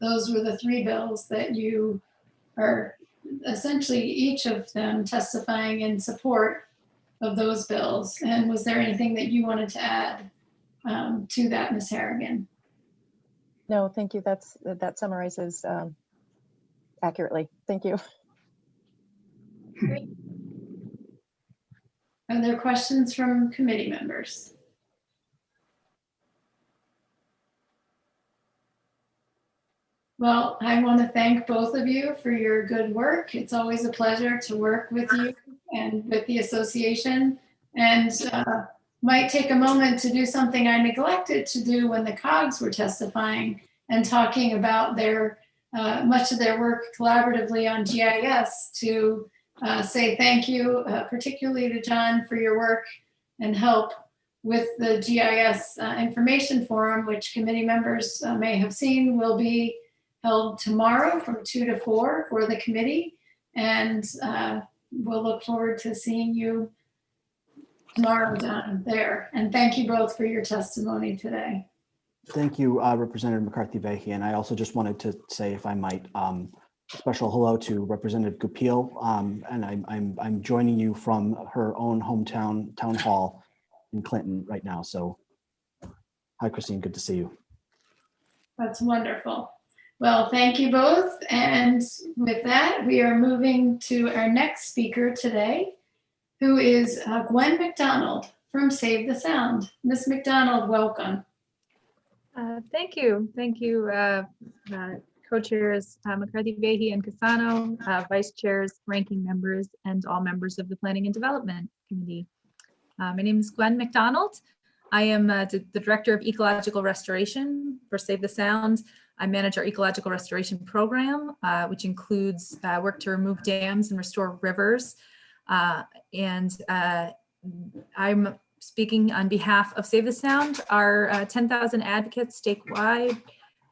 Those were the three bills that you are essentially each of them testifying in support of those bills. And was there anything that you wanted to add to that, Ms. Harrigan? No, thank you. That summarizes accurately. Thank you. Great. Are there questions from committee members? Well, I want to thank both of you for your good work. It's always a pleasure to work with you and with the association. And might take a moment to do something I neglected to do when the COGs were testifying and talking about their much of their work collaboratively on GIS, to say thank you, particularly to John, for your work and help with the GIS information forum, which committee members may have seen will be held tomorrow from 2 to 4 for the committee. And we'll look forward to seeing you tomorrow down there. And thank you both for your testimony today. Thank you, Representative McCarthy-Vahey. And I also just wanted to say, if I might, a special hello to Representative Goupil. And I'm joining you from her own hometown town hall in Clinton right now. So hi, Christine, good to see you. That's wonderful. Well, thank you both. And with that, we are moving to our next speaker today, who is Gwen McDonald from Save the Sound. Ms. McDonald, welcome. Thank you. Thank you, co-chairs McCarthy-Vahey and Cassano, vice chairs, ranking members, and all members of the Planning and Development Committee. My name is Gwen McDonald. I am the Director of Ecological Restoration for Save the Sound. I manage our ecological restoration program, which includes work to remove dams and restore rivers. I'm speaking on behalf of Save the Sound, our 10,000 advocates statewide,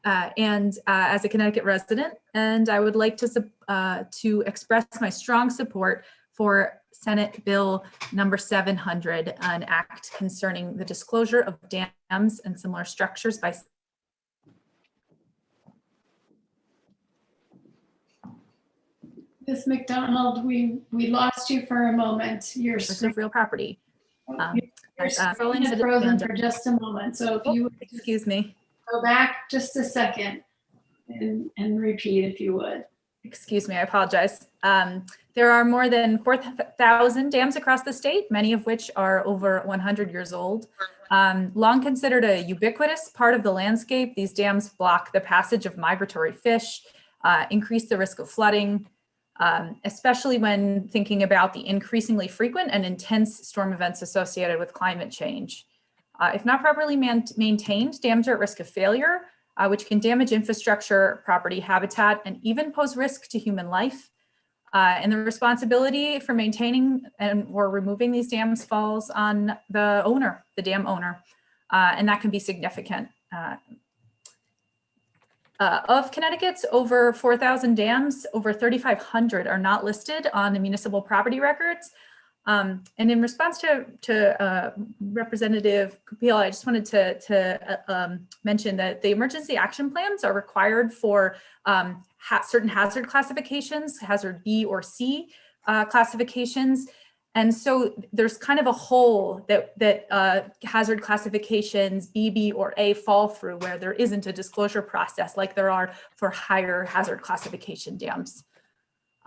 and as a Connecticut resident. And I would like to express my strong support for Senate Bill number 700, an act concerning the disclosure of dams and similar structures by Ms. McDonald, we lost you for a moment. Your screen of real property. Your screen is frozen for just a moment. So if you would excuse me, go back just a second and repeat if you would. Excuse me, I apologize. There are more than 4,000 dams across the state, many of which are over 100 years old. Long considered a ubiquitous part of the landscape, these dams block the passage of migratory fish, increase the risk of flooding, especially when thinking about the increasingly frequent and intense storm events associated with climate change. If not properly maintained, dams are at risk of failure, which can damage infrastructure, property habitat, and even pose risk to human life. And the responsibility for maintaining or removing these dams falls on the owner, the dam owner, and that can be significant. Of Connecticut's over 4,000 dams, over 3,500 are not listed on the municipal property records. And in response to Representative Goupil, I just wanted to mention that the emergency action plans are required for certain hazard classifications, hazard B or C classifications. And so there's kind of a hole that hazard classifications B, B, or A fall through, where there isn't a disclosure process like there are for higher hazard classification dams.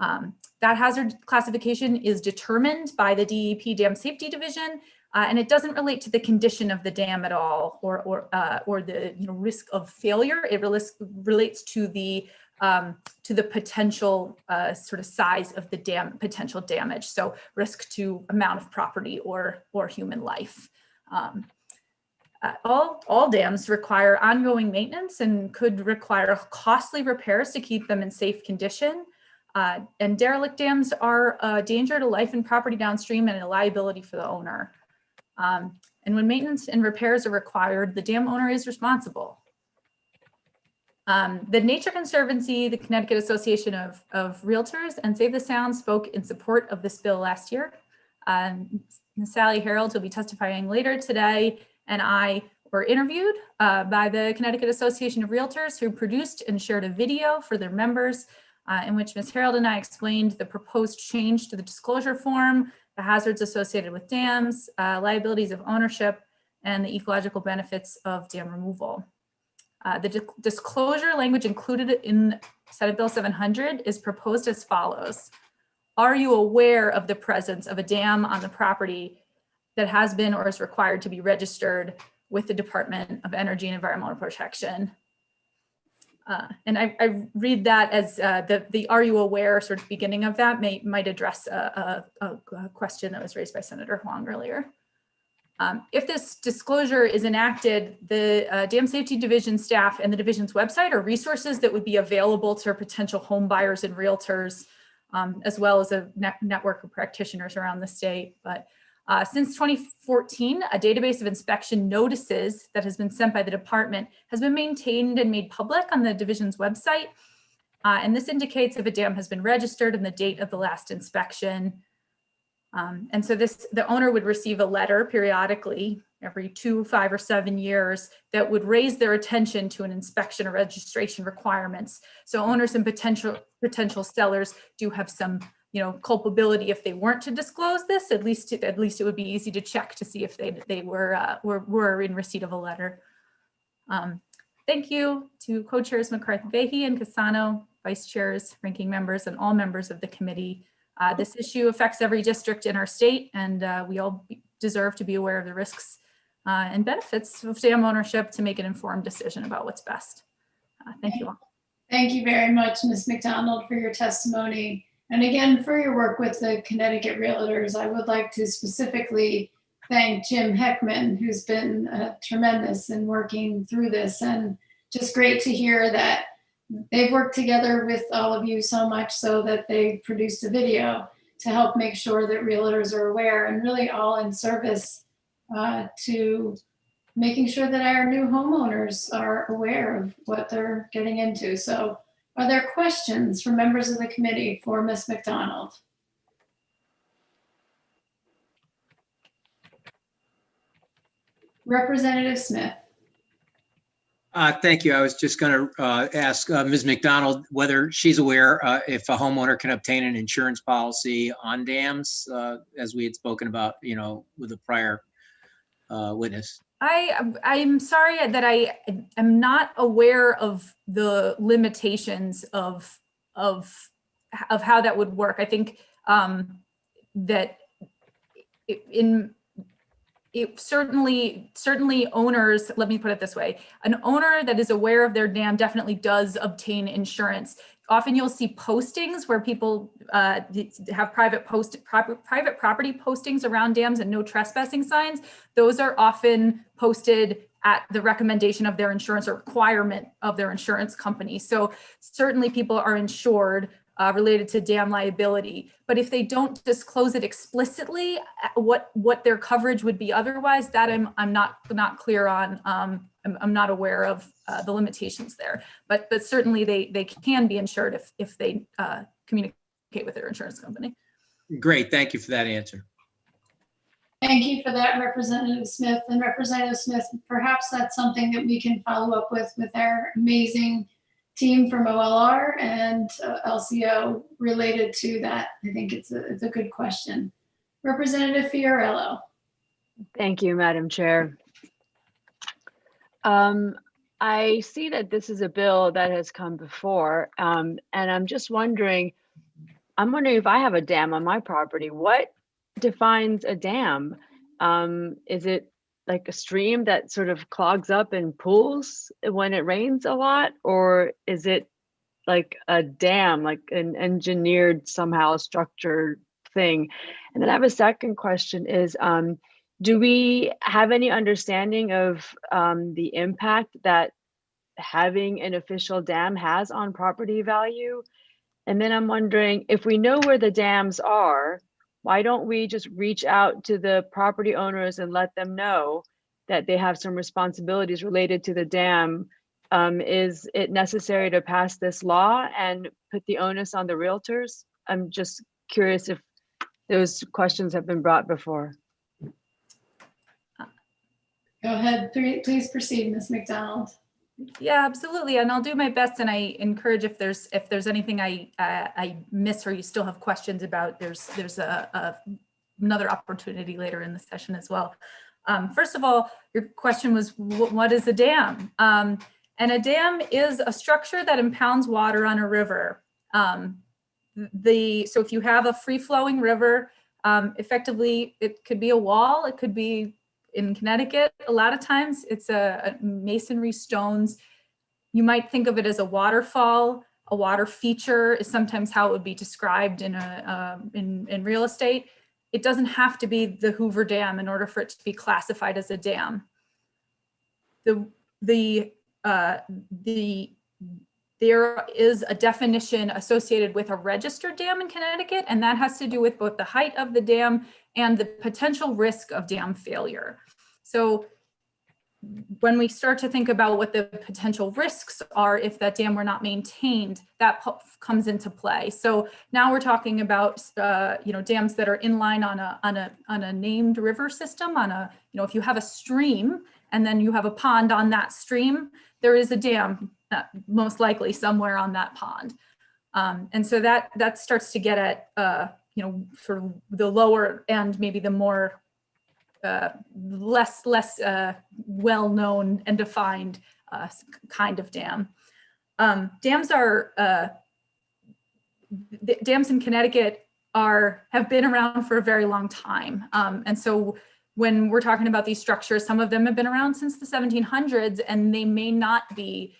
That hazard classification is determined by the DEP Dam Safety Division, and it doesn't relate to the condition of the dam at all, or the risk of failure. It relates to the potential sort of size of the dam, potential damage. So risk to amount of property or human life. All dams require ongoing maintenance and could require costly repairs to keep them in safe condition. And derelict dams are a danger to life and property downstream and a liability for the owner. And when maintenance and repairs are required, the dam owner is responsible. The Nature Conservancy, the Connecticut Association of Realtors, and Save the Sound spoke in support of this bill last year. Ms. Sally Harold, who'll be testifying later today, and I were interviewed by the Connecticut Association of Realtors, who produced and shared a video for their members in which Ms. Harold and I explained the proposed change to the disclosure form, the hazards associated with dams, liabilities of ownership, and the ecological benefits of dam removal. The disclosure language included in Senate Bill 700 is proposed as follows. Are you aware of the presence of a dam on the property that has been or is required to be registered with the Department of Energy and Environmental Protection? And I read that as the "Are you aware?" sort of beginning of that might address a question that was raised by Senator Huang earlier. If this disclosure is enacted, the Dam Safety Division staff and the division's website are resources that would be available to potential home buyers and realtors, as well as a network of practitioners around the state. But since 2014, a database of inspection notices that has been sent by the department has been maintained and made public on the division's website. And this indicates if a dam has been registered and the date of the last inspection. And so the owner would receive a letter periodically every 2, 5, or 7 years that would raise their attention to an inspection or registration requirements. So owners and potential sellers do have some, culpability if they weren't to disclose this. At least it would be easy to check to see if they were in receipt of a letter. Thank you to co-chairs McCarthy-Vahey and Cassano, vice chairs, ranking members, and all members of the committee. This issue affects every district in our state, and we all deserve to be aware of the risks and benefits of dam ownership to make an informed decision about what's best. Thank you all. Thank you very much, Ms. McDonald, for your testimony. And again, for your work with the Connecticut Realtors. I would like to specifically thank Jim Heckman, who's been tremendous in working through this, and just great to hear that they've worked together with all of you so much so that they produced a video to help make sure that realtors are aware, and really all in service to making sure that our new homeowners are aware of what they're getting into. So are there questions from members of the committee for Ms. McDonald? Representative Smith. Thank you. I was just going to ask Ms. McDonald whether she's aware if a homeowner can obtain an insurance policy on dams, as we had spoken about, with a prior witness. I'm sorry that I am not aware of the limitations of how that would work. I think that certainly owners, let me put it this way, an owner that is aware of their dam definitely does obtain insurance. Often you'll see postings where people have private property postings around dams and no trespassing signs. Those are often posted at the recommendation of their insurance or requirement of their insurance company. So certainly people are insured related to dam liability, but if they don't disclose it explicitly, what their coverage would be otherwise, that I'm not clear on. I'm not aware of the limitations there, but certainly they can be insured if they communicate with their insurance company. Great, thank you for that answer. Thank you for that, Representative Smith. And Representative Smith, perhaps that's something that we can follow up with our amazing team from OLR and LCO related to that. I think it's a good question. Representative Fiorello. Thank you, Madam Chair. I see that this is a bill that has come before, and I'm just wondering, if I have a dam on my property, what defines a dam? Is it like a stream that sort of clogs up and pools when it rains a lot? Or is it like a dam, like an engineered somehow structured thing? And then I have a second question is, do we have any understanding of the impact that having an official dam has on property value? And then I'm wondering, if we know where the dams are, why don't we just reach out to the property owners and let them know that they have some responsibilities related to the dam? Is it necessary to pass this law and put the onus on the realtors? I'm just curious if those questions have been brought before. Go ahead, please proceed, Ms. McDonald. Yeah, absolutely, and I'll do my best. And I encourage if there's anything I miss or you still have questions about, there's another opportunity later in the session as well. First of all, your question was, what is a dam? And a dam is a structure that impounds water on a river. So if you have a free-flowing river, effectively it could be a wall, it could be, in Connecticut, a lot of times it's a masonry stones. You might think of it as a waterfall. A water feature is sometimes how it would be described in in real estate. It doesn't have to be the Hoover Dam in order for it to be classified as a dam. There is a definition associated with a registered dam in Connecticut, and that has to do with both the height of the dam and the potential risk of dam failure. So when we start to think about what the potential risks are if that dam were not maintained, that comes into play. So now we're talking about dams that are in line on a named river system, if you have a stream and then you have a pond on that stream, there is a dam most likely somewhere on that pond. And so that starts to get at sort of the lower end, maybe the more less well-known and defined kind of dam. Dams in Connecticut have been around for a very long time. And so when we're talking about these structures, some of them have been around since the 1700s, and they may not be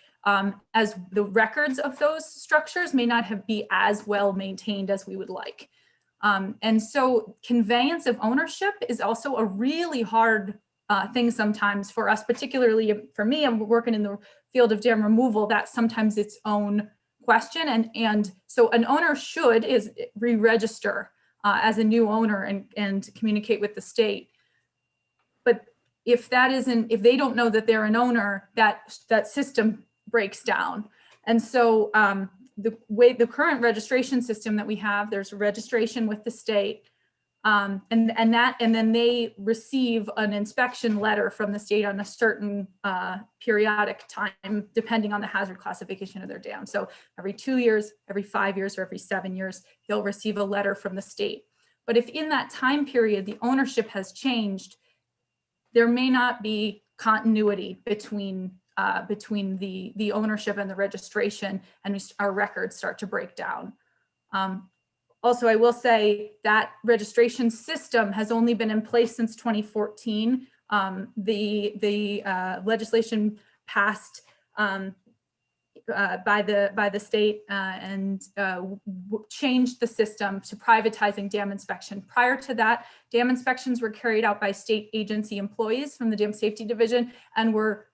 as the records of those structures may not be as well maintained as we would like. And so conveyance of ownership is also a really hard thing sometimes for us, particularly for me. I'm working in the field of dam removal. That's sometimes its own question. And so an owner should re-register as a new owner and communicate with the state. But if they don't know that they're an owner, that system breaks down. And so the current registration system that we have, there's a registration with the state, and then they receive an inspection letter from the state on a certain periodic time, depending on the hazard classification of their dam. So every 2 years, every 5 years, or every 7 years, they'll receive a letter from the state. But if in that time period the ownership has changed, there may not be continuity between the ownership and the registration, and our records start to break down. Also, I will say that registration system has only been in place since 2014. The legislation passed by the state and changed the system to privatizing dam inspection. Prior to that, dam inspections were carried out by state agency employees from the Dam Safety Division and were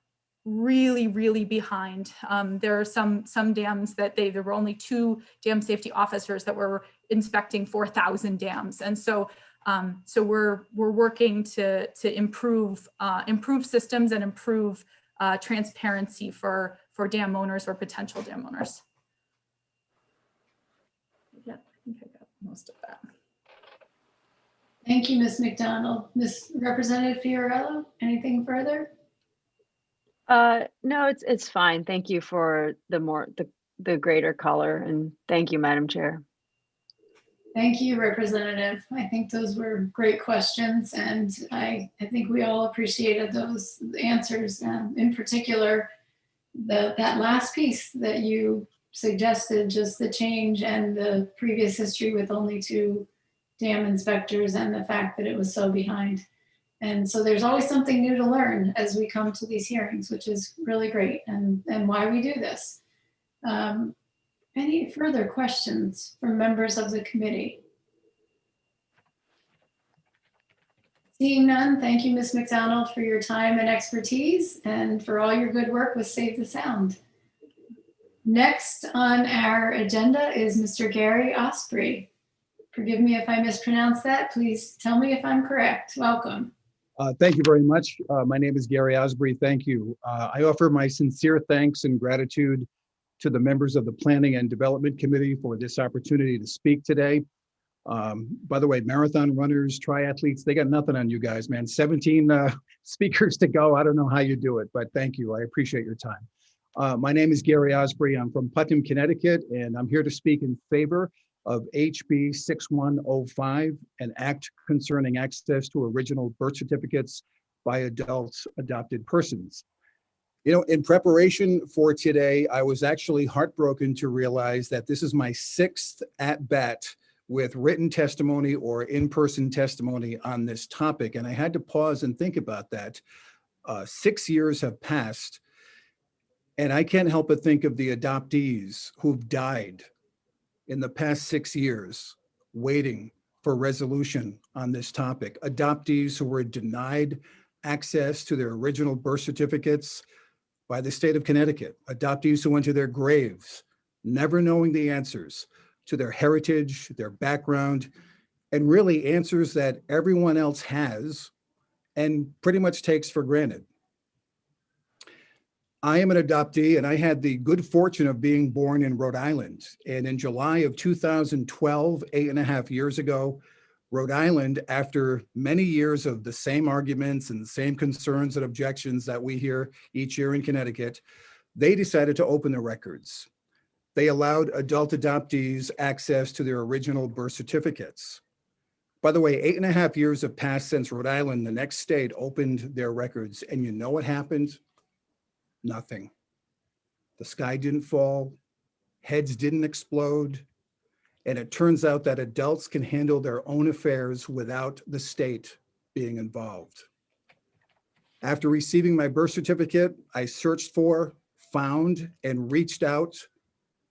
really, really behind. There are some dams that there were only 2 dam safety officers that were inspecting 4,000 dams. And so we're working to improve systems and improve transparency for dam owners or potential dam owners. Yeah, I think I got most of that. Thank you, Ms. McDonald. Ms. Representative Fiorello, anything further? No, it's fine. Thank you for the greater color, and thank you, Madam Chair. Thank you, Representative. I think those were great questions, and I think we all appreciated those answers. In particular, that last piece that you suggested, just the change and the previous history with only 2 dam inspectors and the fact that it was so behind. And so there's always something new to learn as we come to these hearings, which is really great, and why we do this. Any further questions from members of the committee? Seeing none, thank you, Ms. McDonald, for your time and expertise and for all your good work with Save the Sound. Next on our agenda is Mr. Gary Osprey. Forgive me if I mispronounce that. Please tell me if I'm correct. Welcome. Thank you very much. My name is Gary Osprey. Thank you. I offer my sincere thanks and gratitude to the members of the Planning and Development Committee for this opportunity to speak today. By the way, marathon runners, triathletes, they got nothing on you guys, man. 17 speakers to go. I don't know how you do it, but thank you. I appreciate your time. My name is Gary Osprey. I'm from Putnam, Connecticut, and I'm here to speak in favor of HB 6105, an act concerning access to original birth certificates by adults adopted persons. You know, in preparation for today, I was actually heartbroken to realize that this is my 6th at-bat with written testimony or in-person testimony on this topic. And I had to pause and think about that. 6 years have passed. And I can't help but think of the adoptees who've died in the past 6 years waiting for resolution on this topic. Adoptees who were denied access to their original birth certificates by the state of Connecticut. Adoptees who went to their graves, never knowing the answers to their heritage, their background, and really answers that everyone else has and pretty much takes for granted. I am an adoptee, and I had the good fortune of being born in Rhode Island. And in July of 2012, 8.5 years ago, Rhode Island, after many years of the same arguments and the same concerns and objections that we hear each year in Connecticut, they decided to open the records. They allowed adult adoptees access to their original birth certificates. By the way, 8.5 years have passed since Rhode Island, the next state, opened their records. And you know what happened? Nothing. The sky didn't fall, heads didn't explode, and it turns out that adults can handle their own affairs without the state being involved. After receiving my birth certificate, I searched for, found, and reached out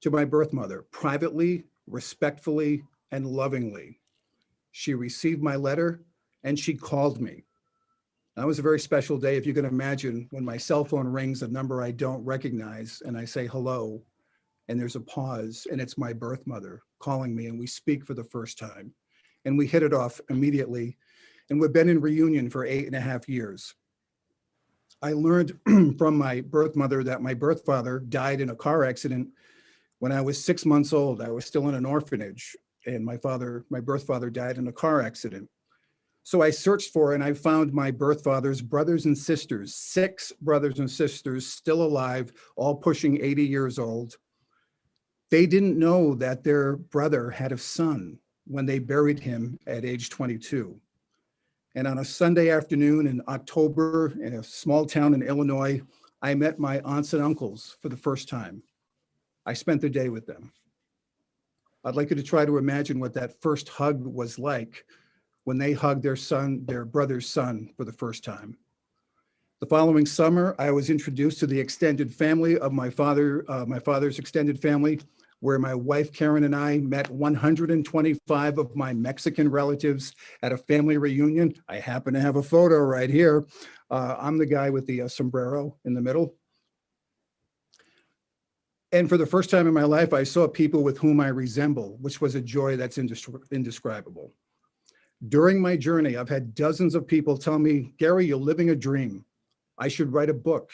to my birth mother privately, respectfully, and lovingly. She received my letter and she called me. That was a very special day. If you can imagine, when my cell phone rings a number I don't recognize and I say hello, and there's a pause, and it's my birth mother calling me, and we speak for the first time. And we hit it off immediately. And we've been in reunion for 8.5 years. I learned from my birth mother that my birth father died in a car accident when I was 6 months old. I was still in an orphanage, and my birth father died in a car accident. So I searched for and I found my birth father's brothers and sisters, 6 brothers and sisters still alive, all pushing 80 years old. They didn't know that their brother had a son when they buried him at age 22. And on a Sunday afternoon in October in a small town in Illinois, I met my aunts and uncles for the first time. I spent the day with them. I'd like you to try to imagine what that first hug was like when they hugged their brother's son for the first time. The following summer, I was introduced to the extended family of my father's extended family, where my wife, Karen, and I met 125 of my Mexican relatives at a family reunion. I happen to have a photo right here. I'm the guy with the sombrero in the middle. And for the first time in my life, I saw people with whom I resemble, which was a joy that's indescribable. During my journey, I've had dozens of people tell me, Gary, you're living a dream. I should write a book.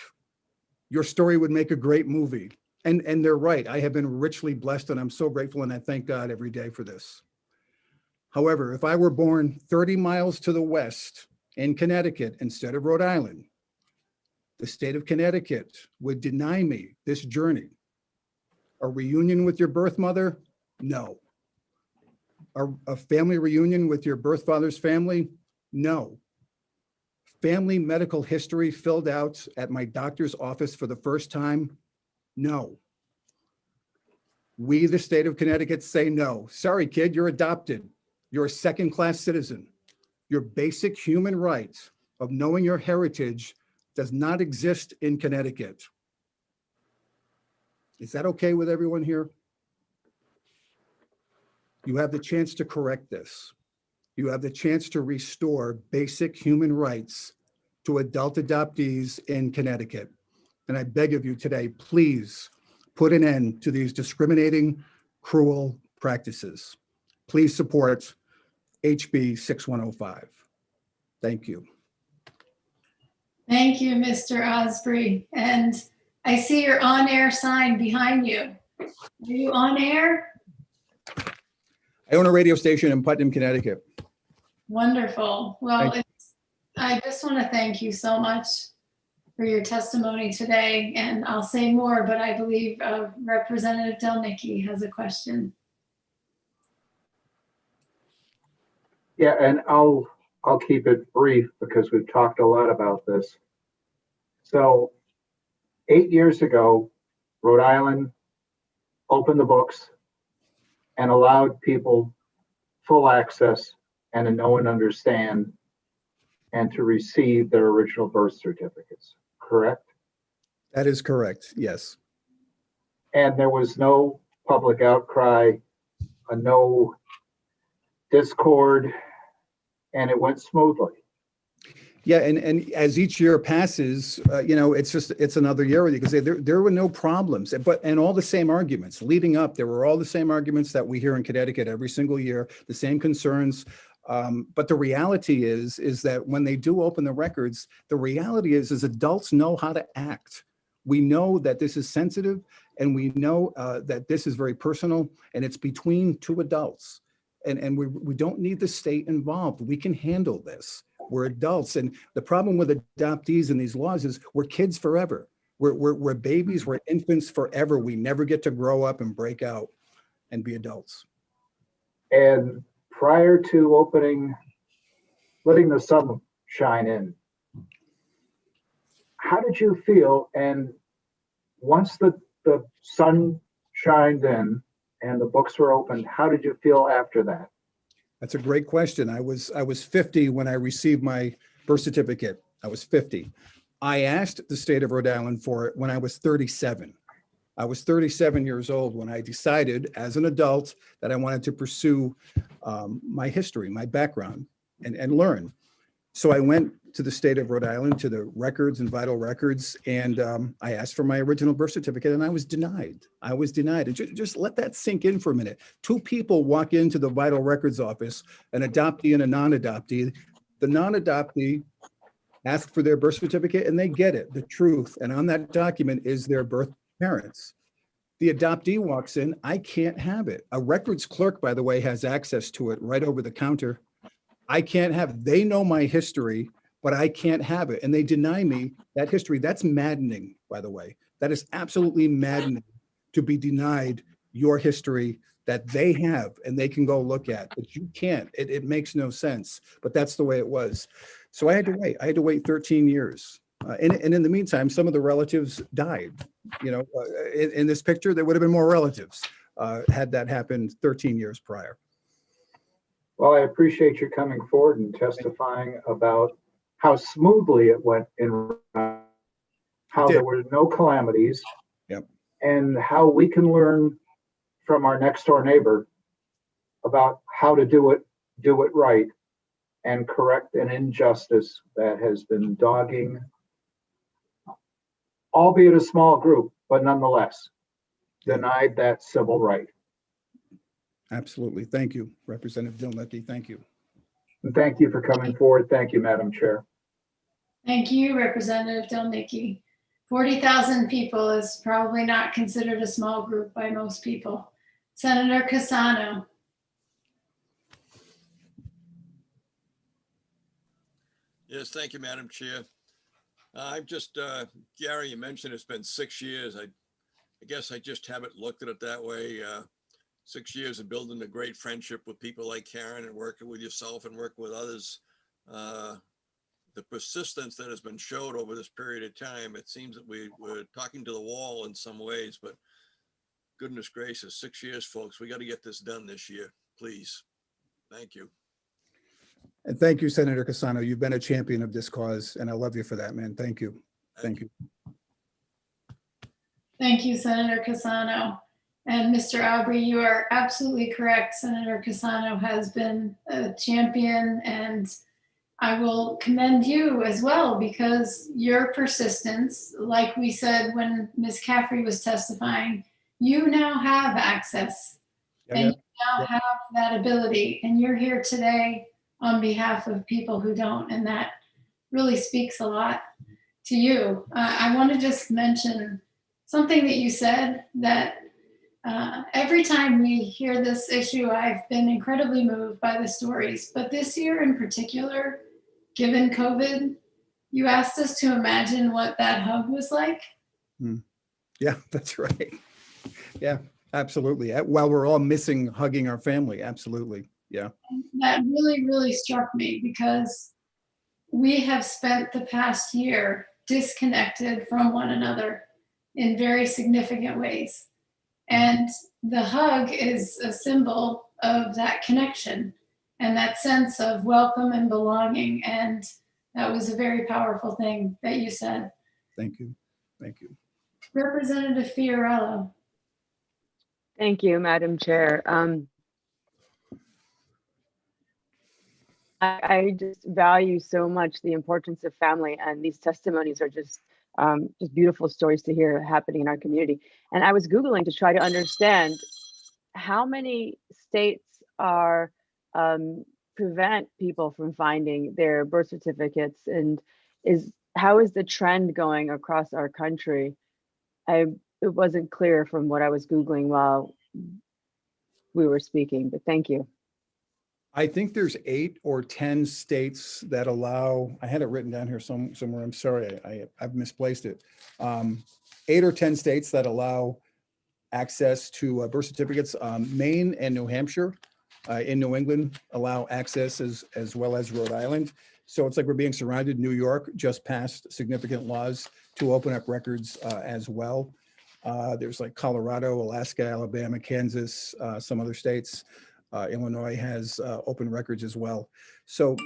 Your story would make a great movie. And they're right. I have been richly blessed, and I'm so grateful, and I thank God every day for this. However, if I were born 30 miles to the west in Connecticut instead of Rhode Island, the state of Connecticut would deny me this journey. A reunion with your birth mother? No. A family reunion with your birth father's family? No. Family medical history filled out at my doctor's office for the first time? No. We, the state of Connecticut, say no. Sorry, kid, you're adopted. You're a second-class citizen. Your basic human right of knowing your heritage does not exist in Connecticut. Is that okay with everyone here? You have the chance to correct this. You have the chance to restore basic human rights to adult adoptees in Connecticut. And I beg of you today, please put an end to these discriminating, cruel practices. Please support HB 6105. Thank you. Thank you, Mr. Osprey. And I see your on-air sign behind you. Are you on air? I own a radio station in Putnam, Connecticut. Wonderful. Well, I just want to thank you so much for your testimony today. And I'll say more, but I believe Representative Delnicki has a question. Yeah, and I'll keep it brief because we've talked a lot about this. So 8 years ago, Rhode Island opened the books and allowed people full access and to know and understand and to receive their original birth certificates, correct? That is correct, yes. And there was no public outcry, no discord, and it went smoothly. Yeah, and as each year passes, it's another year. You can say there were no problems, and all the same arguments leading up. There were all the same arguments that we hear in Connecticut every single year, the same concerns. But the reality is that when they do open the records, the reality is adults know how to act. We know that this is sensitive, and we know that this is very personal, and it's between two adults. And we don't need the state involved. We can handle this. We're adults. And the problem with adoptees and these laws is we're kids forever. We're babies, we're infants forever. We never get to grow up and break out and be adults. And prior to opening, letting the sun shine in, how did you feel? And once the sun shined in and the books were opened, how did you feel after that? That's a great question. I was 50 when I received my birth certificate. I was 50. I asked the state of Rhode Island for it when I was 37. I was 37 years old when I decided as an adult that I wanted to pursue my history, my background, and learn. So I went to the state of Rhode Island, to the records and vital records, and I asked for my original birth certificate, and I was denied. I was denied. And just let that sink in for a minute. Two people walk into the vital records office, an adoptee and a non-adoptee. The non-adoptee asked for their birth certificate, and they get it, the truth. And on that document is their birth parents. The adoptee walks in, I can't have it. A records clerk, by the way, has access to it right over the counter. I can't have it. They know my history, but I can't have it. And they deny me that history. That's maddening, by the way. That is absolutely maddening to be denied your history that they have and they can go look at, but you can't. It makes no sense, but that's the way it was. So I had to wait. I had to wait 13 years. And in the meantime, some of the relatives died. In this picture, there would have been more relatives had that happened 13 years prior. Well, I appreciate you coming forward and testifying about how smoothly it went in, how there were no calamities, yep, and how we can learn from our next door neighbor about how to do it right and correct an injustice that has been dogging, albeit a small group, but nonetheless denied that civil right. Absolutely. Thank you, Representative Dilnicki. Thank you. And thank you for coming forward. Thank you, Madam Chair. Thank you, Representative Dilnicki. 40,000 people is probably not considered a small group by most people. Senator Cassano. Yes, thank you, Madam Chair. I'm just, Gary, you mentioned it's been 6 years. I guess I just haven't looked at it that way. 6 years of building a great friendship with people like Karen and working with yourself and working with others. The persistence that has been showed over this period of time, it seems that we're talking to the wall in some ways, but goodness gracious, 6 years, folks, we got to get this done this year, please. Thank you. And thank you, Senator Cassano. You've been a champion of this cause, and I love you for that, man. Thank you. Thank you. Thank you, Senator Cassano. And Mr. Aubry, you are absolutely correct. Senator Cassano has been a champion, and I will commend you as well, because your persistence, like we said when Ms. Caffrey was testifying, you now have access and you now have that ability, and you're here today on behalf of people who don't, and that really speaks a lot to you. I want to just mention something that you said, that every time we hear this issue, I've been incredibly moved by the stories, but this year in particular, given COVID, you asked us to imagine what that hug was like. Yeah, that's right. Yeah, absolutely. While we're all missing hugging our family, absolutely. Yeah. That really, really struck me, because we have spent the past year disconnected from one another in very significant ways. And the hug is a symbol of that connection and that sense of welcome and belonging. And that was a very powerful thing that you said. Thank you. Thank you. Representative Fiorello. Thank you, Madam Chair. I just value so much the importance of family, and these testimonies are just beautiful stories to hear happening in our community. And I was Googling to try to understand how many states are prevent people from finding their birth certificates, and how is the trend going across our country? It wasn't clear from what I was Googling while we were speaking, but thank you. I think there's 8 or 10 states that allow, I had it written down here somewhere, I'm sorry, I've misplaced it. 8 or 10 states that allow access to birth certificates. Maine and New Hampshire in New England allow access as well as Rhode Island. So it's like we're being surrounded. New York just passed significant laws to open up records as well. There's like Colorado, Alaska, Alabama, Kansas, some other states. Illinois has open records as well. So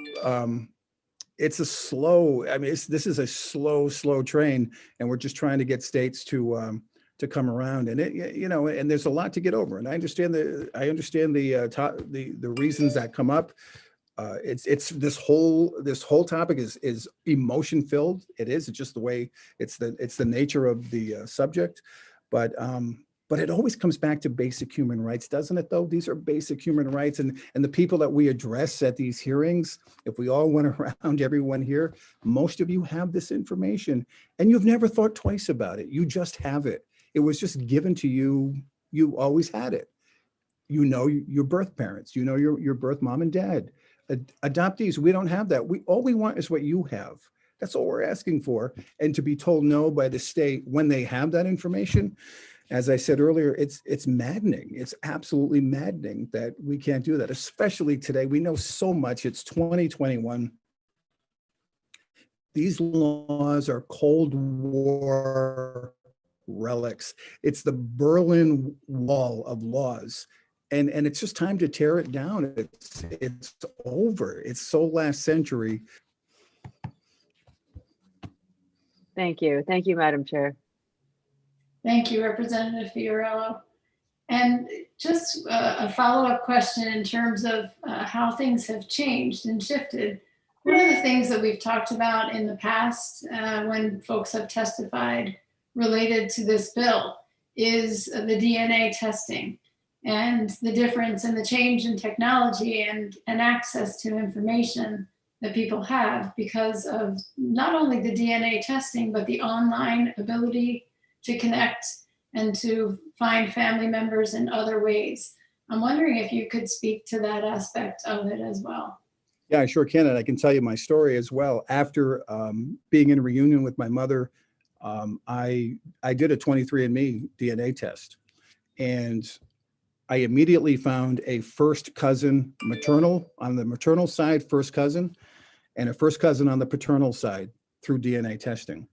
it's a slow, I mean, this is a slow train, and we're just trying to get states to come around, and and there's a lot to get over. And I understand the reasons that come up. It's this whole topic is emotion filled. It's just the way it's the nature of the subject, but it always comes back to basic human rights, doesn't it, though? These are basic human rights. And the people that we address at these hearings, if we all went around everyone here, most of you have this information and you've never thought twice about it. You just have it. It was just given to you. You always had it. You know your birth parents. You know your birth mom and dad. Adoptees, we don't have that. All we want is what you have. That's all we're asking for. And to be told no by the state when they have that information, as I said earlier, it's maddening. It's absolutely maddening that we can't do that, especially today. We know so much. It's 2021. These laws are Cold War relics. It's the Berlin Wall of laws. And it's just time to tear it down. It's over. It's so last century. Thank you. Thank you, Madam Chair. Thank you, Representative Fiorello. And just a follow-up question in terms of how things have changed and shifted. One of the things that we've talked about in the past when folks have testified related to this bill is the DNA testing and the difference in the change in technology and access to information that people have because of not only the DNA testing, but the online ability to connect and to find family members in other ways. I'm wondering if you could speak to that aspect of it as well. Yeah, I sure can. And I can tell you my story as well. After being in a reunion with my mother, I did a 23andMe DNA test. And I immediately found a first cousin maternal, on the maternal side, first cousin, and a first cousin on the paternal side through DNA testing.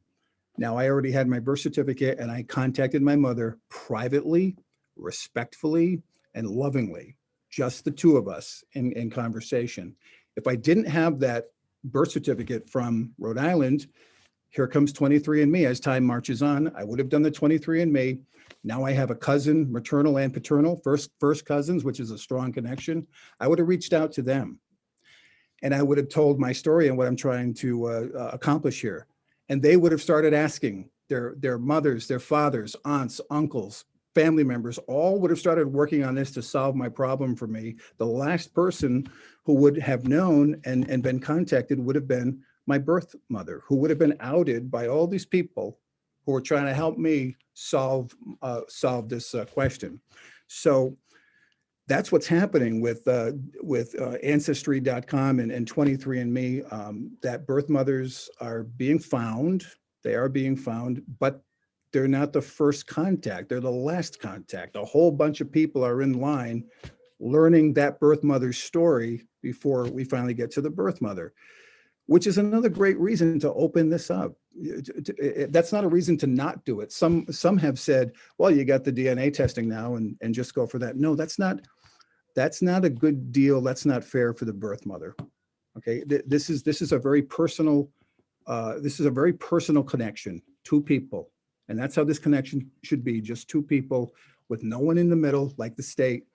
Now, I already had my birth certificate and I contacted my mother privately, respectfully, and lovingly, just the two of us in conversation. If I didn't have that birth certificate from Rhode Island, here comes 23andMe. As time marches on, I would have done the 23andMe. Now I have a cousin, maternal and paternal, first cousins, which is a strong connection. I would have reached out to them. And I would have told my story and what I'm trying to accomplish here. And they would have started asking their mothers, their fathers, aunts, uncles, family members, all would have started working on this to solve my problem for me. The last person who would have known and been contacted would have been my birth mother, who would have been outed by all these people who were trying to help me solve this question. So that's what's happening with Ancestry.com and 23andMe, that birth mothers are being found. They are being found, but they're not the first contact. They're the last contact. A whole bunch of people are in line learning that birth mother's story before we finally get to the birth mother, which is another great reason to open this up. That's not a reason to not do it. Some have said, well, you got the DNA testing now and just go for that. No, that's not a good deal. That's not fair for the birth mother. Okay, this is a very personal connection. Two people And that's how this connection should be, just two people with no one in the middle, like the state.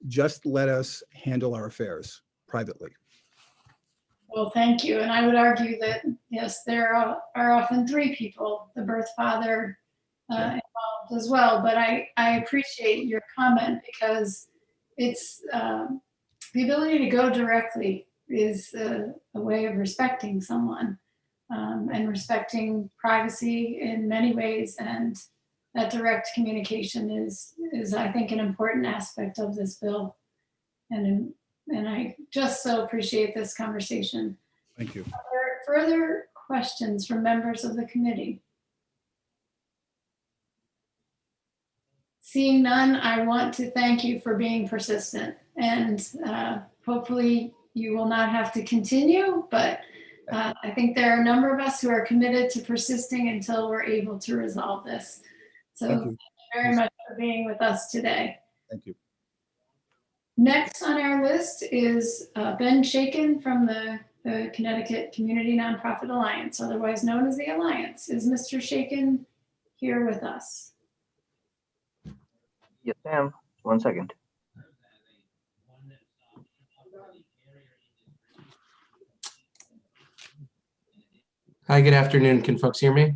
Just let us handle our affairs privately. Well, thank you. And I would argue that, yes, there are often three people, the birth father involved as well. But I appreciate your comment, because it's the ability to go directly is a way of respecting someone and respecting privacy in many ways. And that direct communication is I think, an important aspect of this bill. And I just so appreciate this conversation. Thank you. Are there further questions from members of the committee? Seeing none, I want to thank you for being persistent, and hopefully you will not have to continue, but I think there are a number of us who are committed to persisting until we're able to resolve this. So thank you very much for being with us today. Thank you. Next on our list is Ben Shaken from the Connecticut Community Nonprofit Alliance, otherwise known as the Alliance. Is Mr. Shaken here with us? Yes, ma'am. 1 second. Hi, good afternoon. Can folks hear me?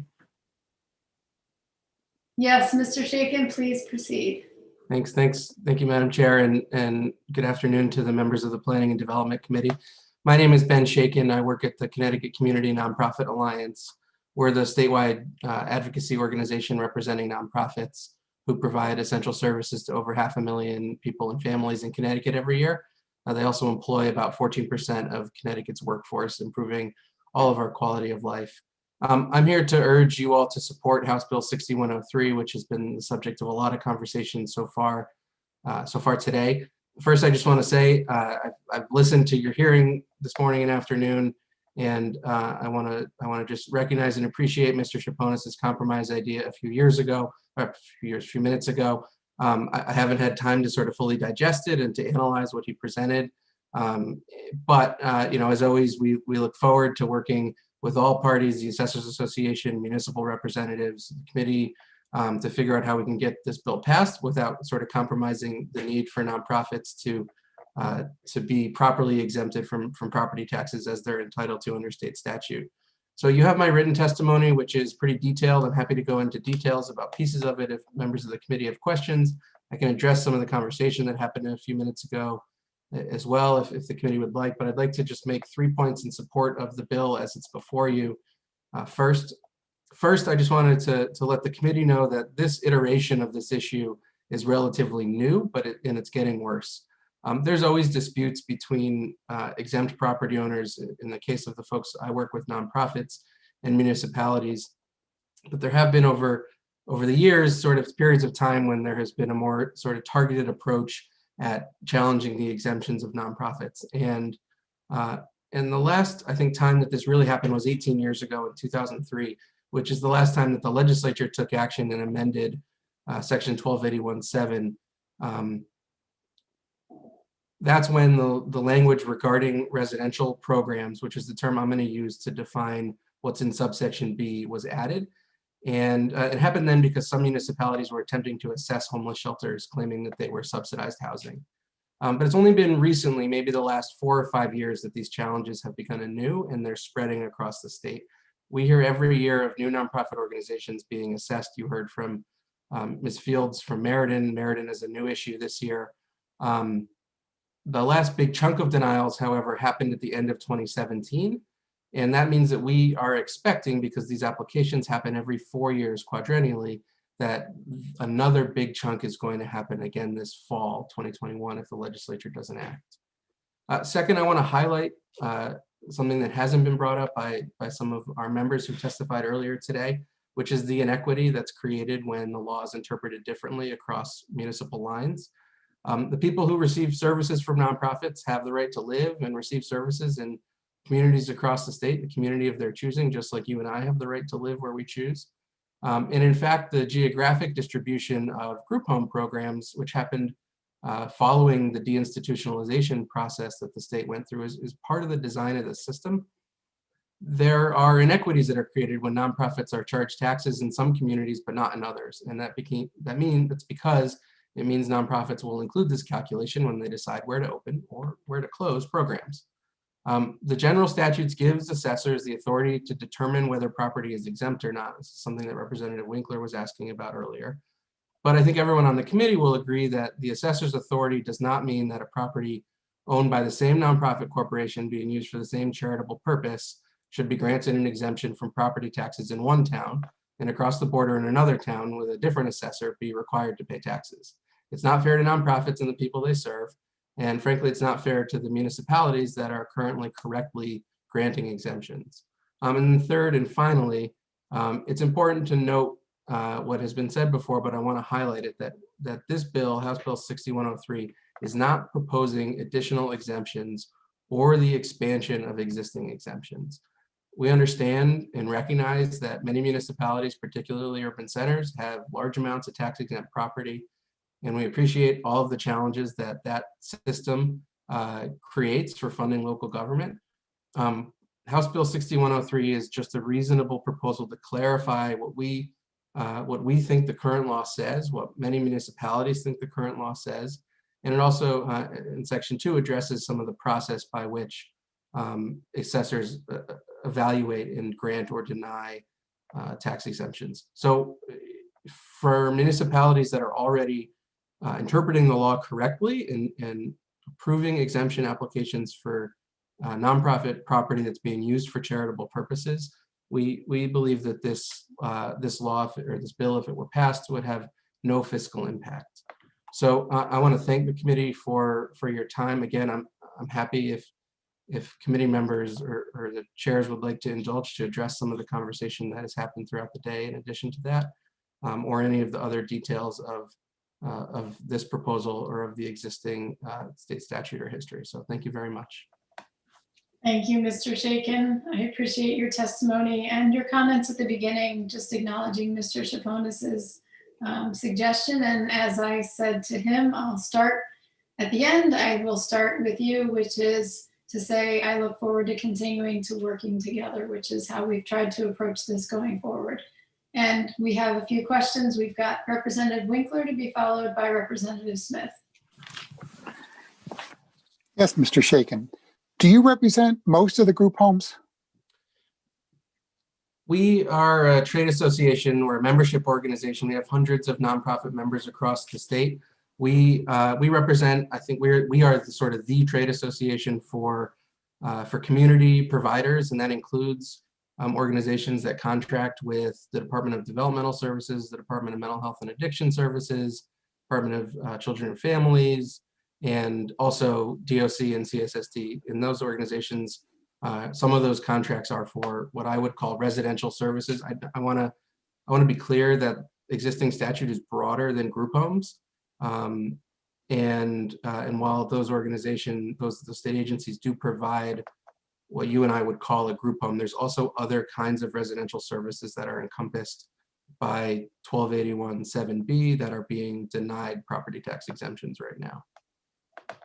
Yes, Mr. Shaken, please proceed. Thanks. Thank you, Madam Chair, and good afternoon to the members of the Planning and Development Committee. My name is Ben Shaken. I work at the Connecticut Community Nonprofit Alliance. We're the statewide advocacy organization representing nonprofits who provide essential services to over 500,000 people and families in Connecticut every year. They also employ about 14% of Connecticut's workforce, improving all of our quality of life. I'm here to urge you all to support House Bill 6103, which has been the subject of a lot of conversation so far today. First, I just want to say I've listened to your hearing this morning and afternoon, and I want to just recognize and appreciate Mr. Chaponis' compromise idea a few minutes ago. I haven't had time to sort of fully digest it and to analyze what he presented, but as always, we look forward to working with all parties, the Assessors Association, municipal representatives, the committee, to figure out how we can get this bill passed without sort of compromising the need for nonprofits to be properly exempted from property taxes as they're entitled to under state statute. So you have my written testimony, which is pretty detailed. I'm happy to go into details about pieces of it if members of the committee have questions. I can address some of the conversation that happened a few minutes ago as well, if the committee would like, but I'd like to just make 3 points in support of the bill as it's before you. First, I just wanted to let the committee know that this iteration of this issue is relatively new, but it's getting worse. There's always disputes between exempt property owners, in the case of the folks I work with, nonprofits and municipalities, but there have been over the years sort of periods of time when there has been a more sort of targeted approach at challenging the exemptions of nonprofits. And the last, I think, time that this really happened was 18 years ago in 2003, which is the last time that the legislature took action and amended section 1281(7). That's when the language regarding residential programs, which is the term I'm going to use to define what's in subsection B, was added. And it happened then because some municipalities were attempting to assess homeless shelters, claiming that they were subsidized housing. But it's only been recently, maybe the last 4 or 5 years, that these challenges have become anew and they're spreading across the state. We hear every year of new nonprofit organizations being assessed. You heard from Ms. Fields from Meriden. Meriden is a new issue this year. The last big chunk of denials, however, happened at the end of 2017. And that means that we are expecting, because these applications happen every 4 years quadrennially, that another big chunk is going to happen again this fall, 2021, if the legislature doesn't act. Second, I want to highlight something that hasn't been brought up by some of our members who testified earlier today, which is the inequity that's created when the law is interpreted differently across municipal lines. The people who receive services from nonprofits have the right to live and receive services in communities across the state, the community of their choosing, just like you and I have the right to live where we choose. And in fact, the geographic distribution of group home programs, which happened following the deinstitutionalization process that the state went through, is part of the design of the system. there are inequities that are created when nonprofits are charged taxes in some communities, but not in others. And that's because it means nonprofits will include this calculation when they decide where to open or where to close programs. The general statutes gives assessors the authority to determine whether property is exempt or not. This is something that Representative Winkler was asking about earlier. But I think everyone on the committee will agree that the assessor's authority does not mean that a property owned by the same nonprofit corporation being used for the same charitable purpose should be granted an exemption from property taxes in one town and across the border in another town with a different assessor be required to pay taxes. It's not fair to nonprofits and the people they serve. And frankly, it's not fair to the municipalities that are currently correctly granting exemptions. And then third and finally, it's important to note what has been said before, but I want to highlight it that this bill, House Bill 6103, is not proposing additional exemptions or the expansion of existing exemptions. We understand and recognize that many municipalities, particularly urban centers, have large amounts of tax exempt property, and we appreciate all of the challenges that that system creates for funding local government. House Bill 6103 is just a reasonable proposal to clarify what we think the current law says, what many municipalities think the current law says, and it also, in Section 2, addresses some of the process by which assessors evaluate and grant or deny tax exemptions. So for municipalities that are already interpreting the law correctly and approving exemption applications for nonprofit property that's being used for charitable purposes, we believe that this law or this bill, if it were passed, would have no fiscal impact. So I want to thank the committee for your time. Again, I'm happy if committee members or the chairs would like to indulge to address some of the conversation that has happened throughout the day in addition to that, or any of the other details of this proposal or of the existing state statute or history. So thank you very much. Thank you, Mr. Shaken. I appreciate your testimony and your comments at the beginning, just acknowledging Mr. Chaponis's suggestion. And as I said to him, I'll start at the end. I will start with you, which is to say I look forward to continuing to working together, which is how we've tried to approach this going forward. And we have a few questions. We've got Representative Winkler to be followed by Representative Smith. Yes, Mr. Shaken. Do you represent most of the group homes? We are a trade association. We're a membership organization. We have hundreds of nonprofit members across the state. We represent, I think we are the sort of the trade association for community providers, and that includes organizations that contract with the Department of Developmental Services, the Department of Mental Health and Addiction Services, Department of Children and Families, and also DOC and CSSD. In those organizations, some of those contracts are for what I would call residential services. I want to be clear that existing statute is broader than group homes, and while those organizations, those state agencies do provide what you and I would call a group home, there's also other kinds of residential services that are encompassed by 1281-7B that are being denied property tax exemptions right now. So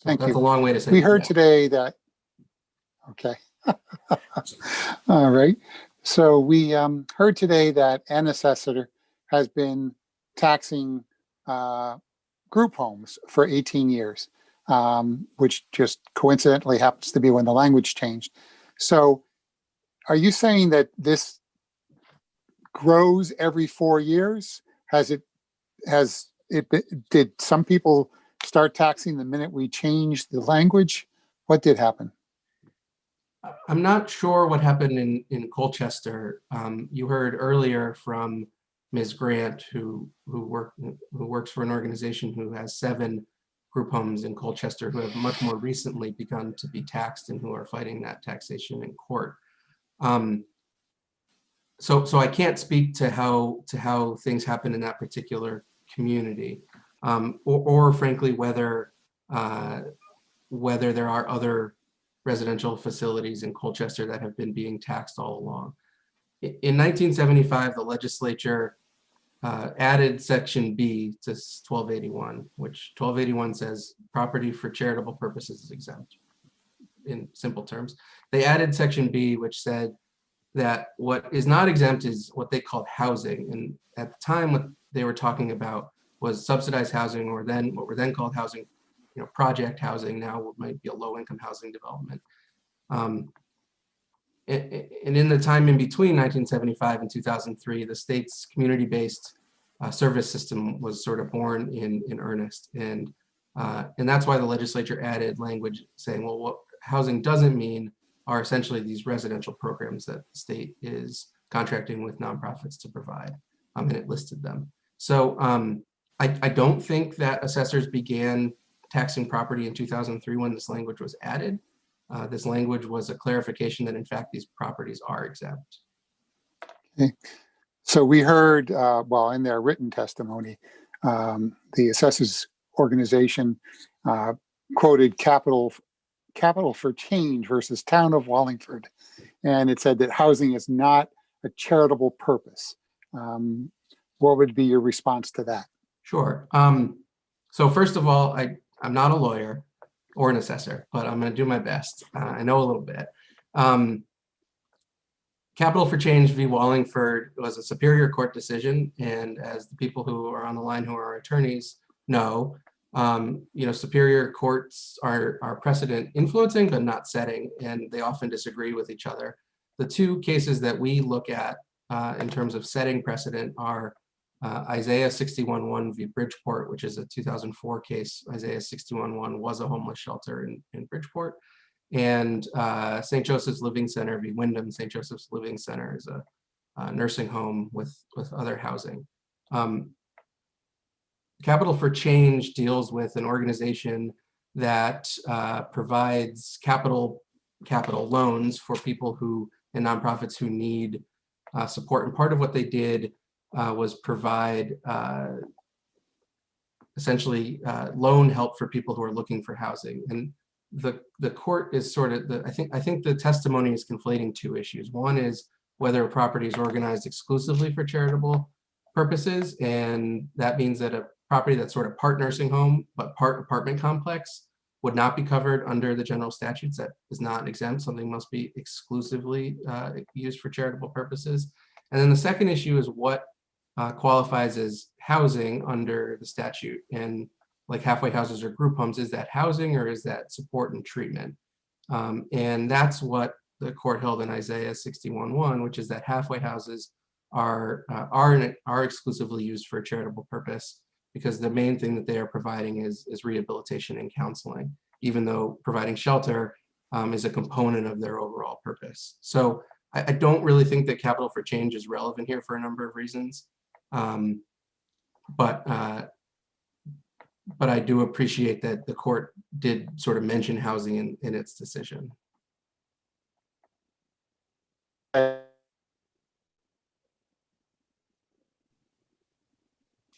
Thank that's you. a long way to say we heard that. today that, okay. All right. So we heard today that an assessor has been taxing group homes for 18 years, which just coincidentally happens to be when the language changed. So are you saying that this grows every 4 years? Did some people start taxing the minute we changed the language? What did happen? I'm not sure what happened in Colchester. You heard earlier from Ms. Grant, who works for an organization who has 7 group homes in Colchester who have much more recently begun to be taxed and who are fighting that taxation in court. So I can't speak to how things happen in that particular community, or frankly whether there are other residential facilities in Colchester that have been being taxed all along. In 1975, the legislature added Section B to 1281, which 1281 says property for charitable purposes is exempt. in simple terms. They added section B, which said that what is not exempt is what they called housing. And at the time, what they were talking about was subsidized housing, or then what were then called housing, project housing, now what might be a low-income housing development. And in the time in between 1975 and 2003, the state's community-based service system was sort of born in earnest. And that's why the legislature added language saying, well, what housing doesn't mean are essentially these residential programs that the state is contracting with nonprofits to provide, and it listed them. So I don't think that assessors began taxing property in 2003 when this language was added. This language was a clarification that in fact these properties are exempt. Okay. So we heard, well, in their written testimony, the assessors organization quoted Capital for Change versus Town of Wallingford. And it said that housing is not a charitable purpose. What would be your response to that? Sure. So first of all, I'm not a lawyer or an assessor, but I'm going to do my best. I know a little bit. Capital for Change v. Wallingford was a Superior Court decision, and as the people who are on the line who are attorneys know, Superior Courts are precedent influencing but not setting, and they often disagree with each other. The two cases that we look at in terms of setting precedent are Isaiah 61-1 v. Bridgeport, which is a 2004 case. Isaiah 61-1 was a homeless shelter in Bridgeport. And St. Joseph's Living Center v. Wyndham. St. Joseph's Living Center is a nursing home with other housing. Capital for Change deals with an organization that provides capital loans for people and nonprofits who need support. And part of what they did was provide essentially loan help for people who are looking for housing. And the court is sort of I think the testimony is conflating two issues. One is whether a property is organized exclusively for charitable purposes, and that means that a property that's sort of part nursing home but part apartment complex would not be covered under the general statutes. That is not exempt. Something must be exclusively used for charitable purposes. And then the second issue is what qualifies as housing under the statute. And like halfway houses or group homes, is that housing or is that support and treatment? And that's what the court held in Isaiah 61-1, which is that halfway houses are exclusively used for a charitable purpose, because the main thing that they are providing is rehabilitation and counseling, even though providing shelter is a component of their overall purpose. So I don't really think that Capital for Change is relevant here for a number of reasons. But I do appreciate that the court did sort of mention housing in its decision.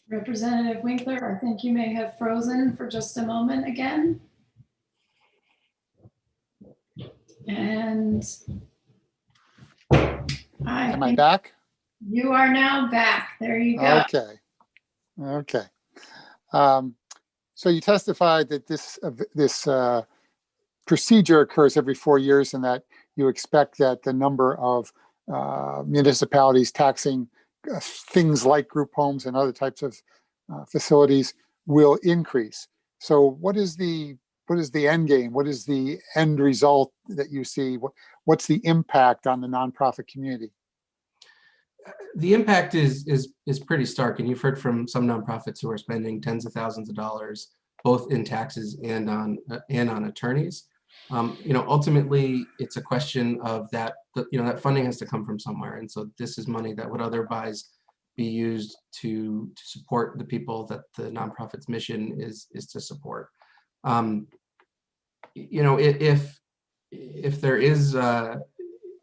Representative Winkler, I think you may have frozen for just a moment again. And Am I back? You are now back. There you go. Okay. So you testified that this procedure occurs every 4 years, and that you expect that the number of municipalities taxing things like group homes and other types of facilities will increase. So what is the end game? What is the end result that you see? What's the impact on the nonprofit community? The impact is pretty stark, and you've heard from some nonprofits who are spending tens of thousands of dollars, both in taxes and on attorneys. Ultimately, it's a question of that funding has to come from somewhere, and so this is money that would otherwise be used to support the people that the nonprofit's mission is to support.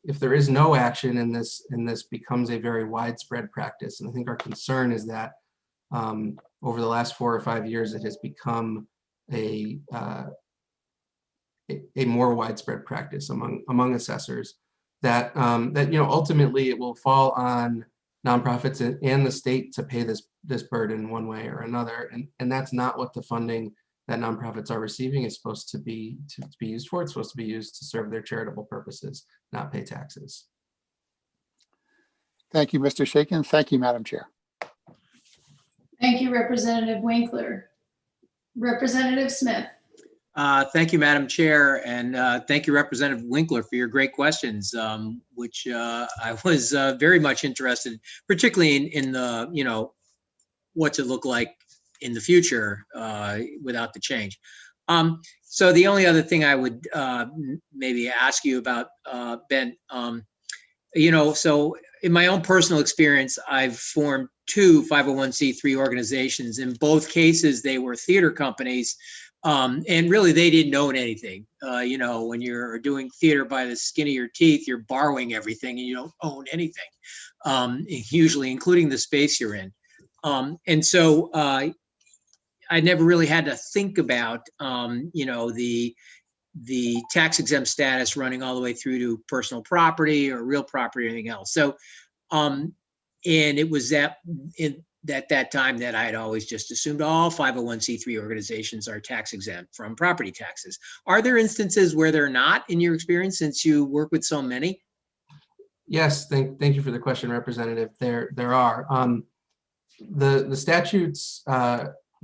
If there is no action and this becomes a very widespread practice, and I think our concern is that over the last 4 or 5 years, it has become a more widespread practice among assessors that ultimately it will fall on nonprofits and the state to pay this burden one way or another, and that's not what the funding that nonprofits are receiving is supposed to be used for. It's supposed to be used to serve their charitable purposes, not pay taxes. Thank you, Mr. Shakin. Thank you, Madam Chair. Thank you, Representative Winkler. Representative Smith. Thank you, Madam Chair, and thank you, Representative Winkler, for your great questions, which I was very much interested, particularly in the, you know, what's it look like in the future without the change. So the only other thing I would maybe ask you about, Ben, you know, so in my own personal experience, I've formed 2 501c3 organizations. In both cases, they were theater companies. And really, they didn't own anything. You know, when you're doing theater by the skin of your teeth, you're borrowing everything and you don't own anything, usually including the space you're in. And so I never really had to think about, you know, the tax exempt status running all the way through to personal property or real property or anything else. So, and it was at that time that I had always just assumed all 501c3 organizations are tax exempt from property taxes. Are there instances where they're not, in your experience, since you work with so many? Yes, thank you for the question, Representative. There are. The statutes,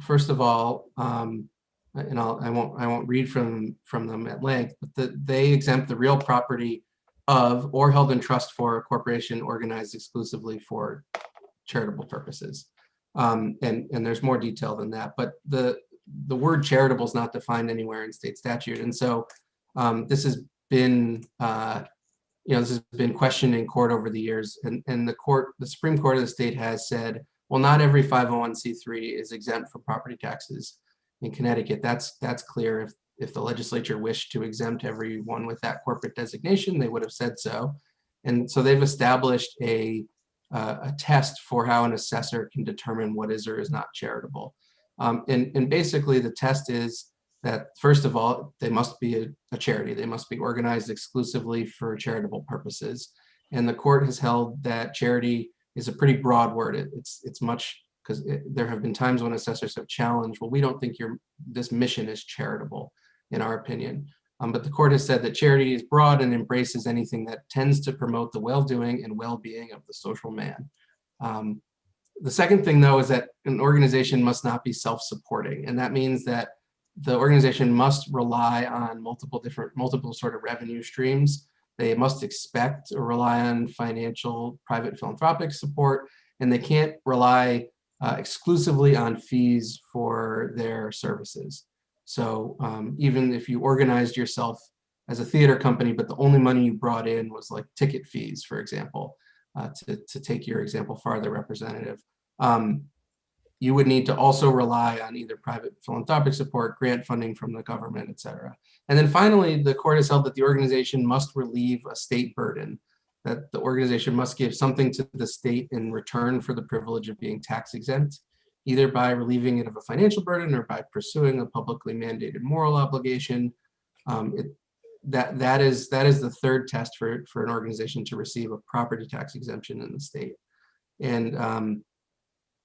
first of all, and I won't read from them at length, but they exempt the real property of or held in trust for a corporation organized exclusively for charitable purposes. And there's more detail than that, but the word charitable is not defined anywhere in state statute. And so this has been, this has been questioned in court over the years, and the Supreme Court of the state has said, well, not every 501c3 is exempt from property taxes in Connecticut. That's clear. If the legislature wished to exempt everyone with that corporate designation, they would have said so. And so they've established a test for how an assessor can determine what is or is not charitable. And basically the test is that, first of all, they must be a charity. They must be organized exclusively for charitable purposes. And the court has held that charity is a pretty broad word. It's much, because there have been times when assessors have challenged, well, we don't think this mission is charitable, in our opinion. But the court has said that charity is broad and embraces anything that tends to promote the well-doing and well-being of the social man. The second thing, though, is that an organization must not be self-supporting. And that means that the organization must rely on multiple sort of revenue streams. They must expect or rely on financial, private philanthropic support, and they can't rely exclusively on fees for their services. So even if you organized yourself as a theater company, but the only money you brought in was like ticket fees, for example, to take your example farther, Representative, you would need to also rely on either private philanthropic support, grant funding from the government, et cetera. And then finally, the court has held that the organization must relieve a state burden, that the organization must give something to the state in return for the privilege of being tax exempt, either by relieving it of a financial burden or by pursuing a publicly mandated moral obligation. That is the third test for an organization to receive a property tax exemption in the state. And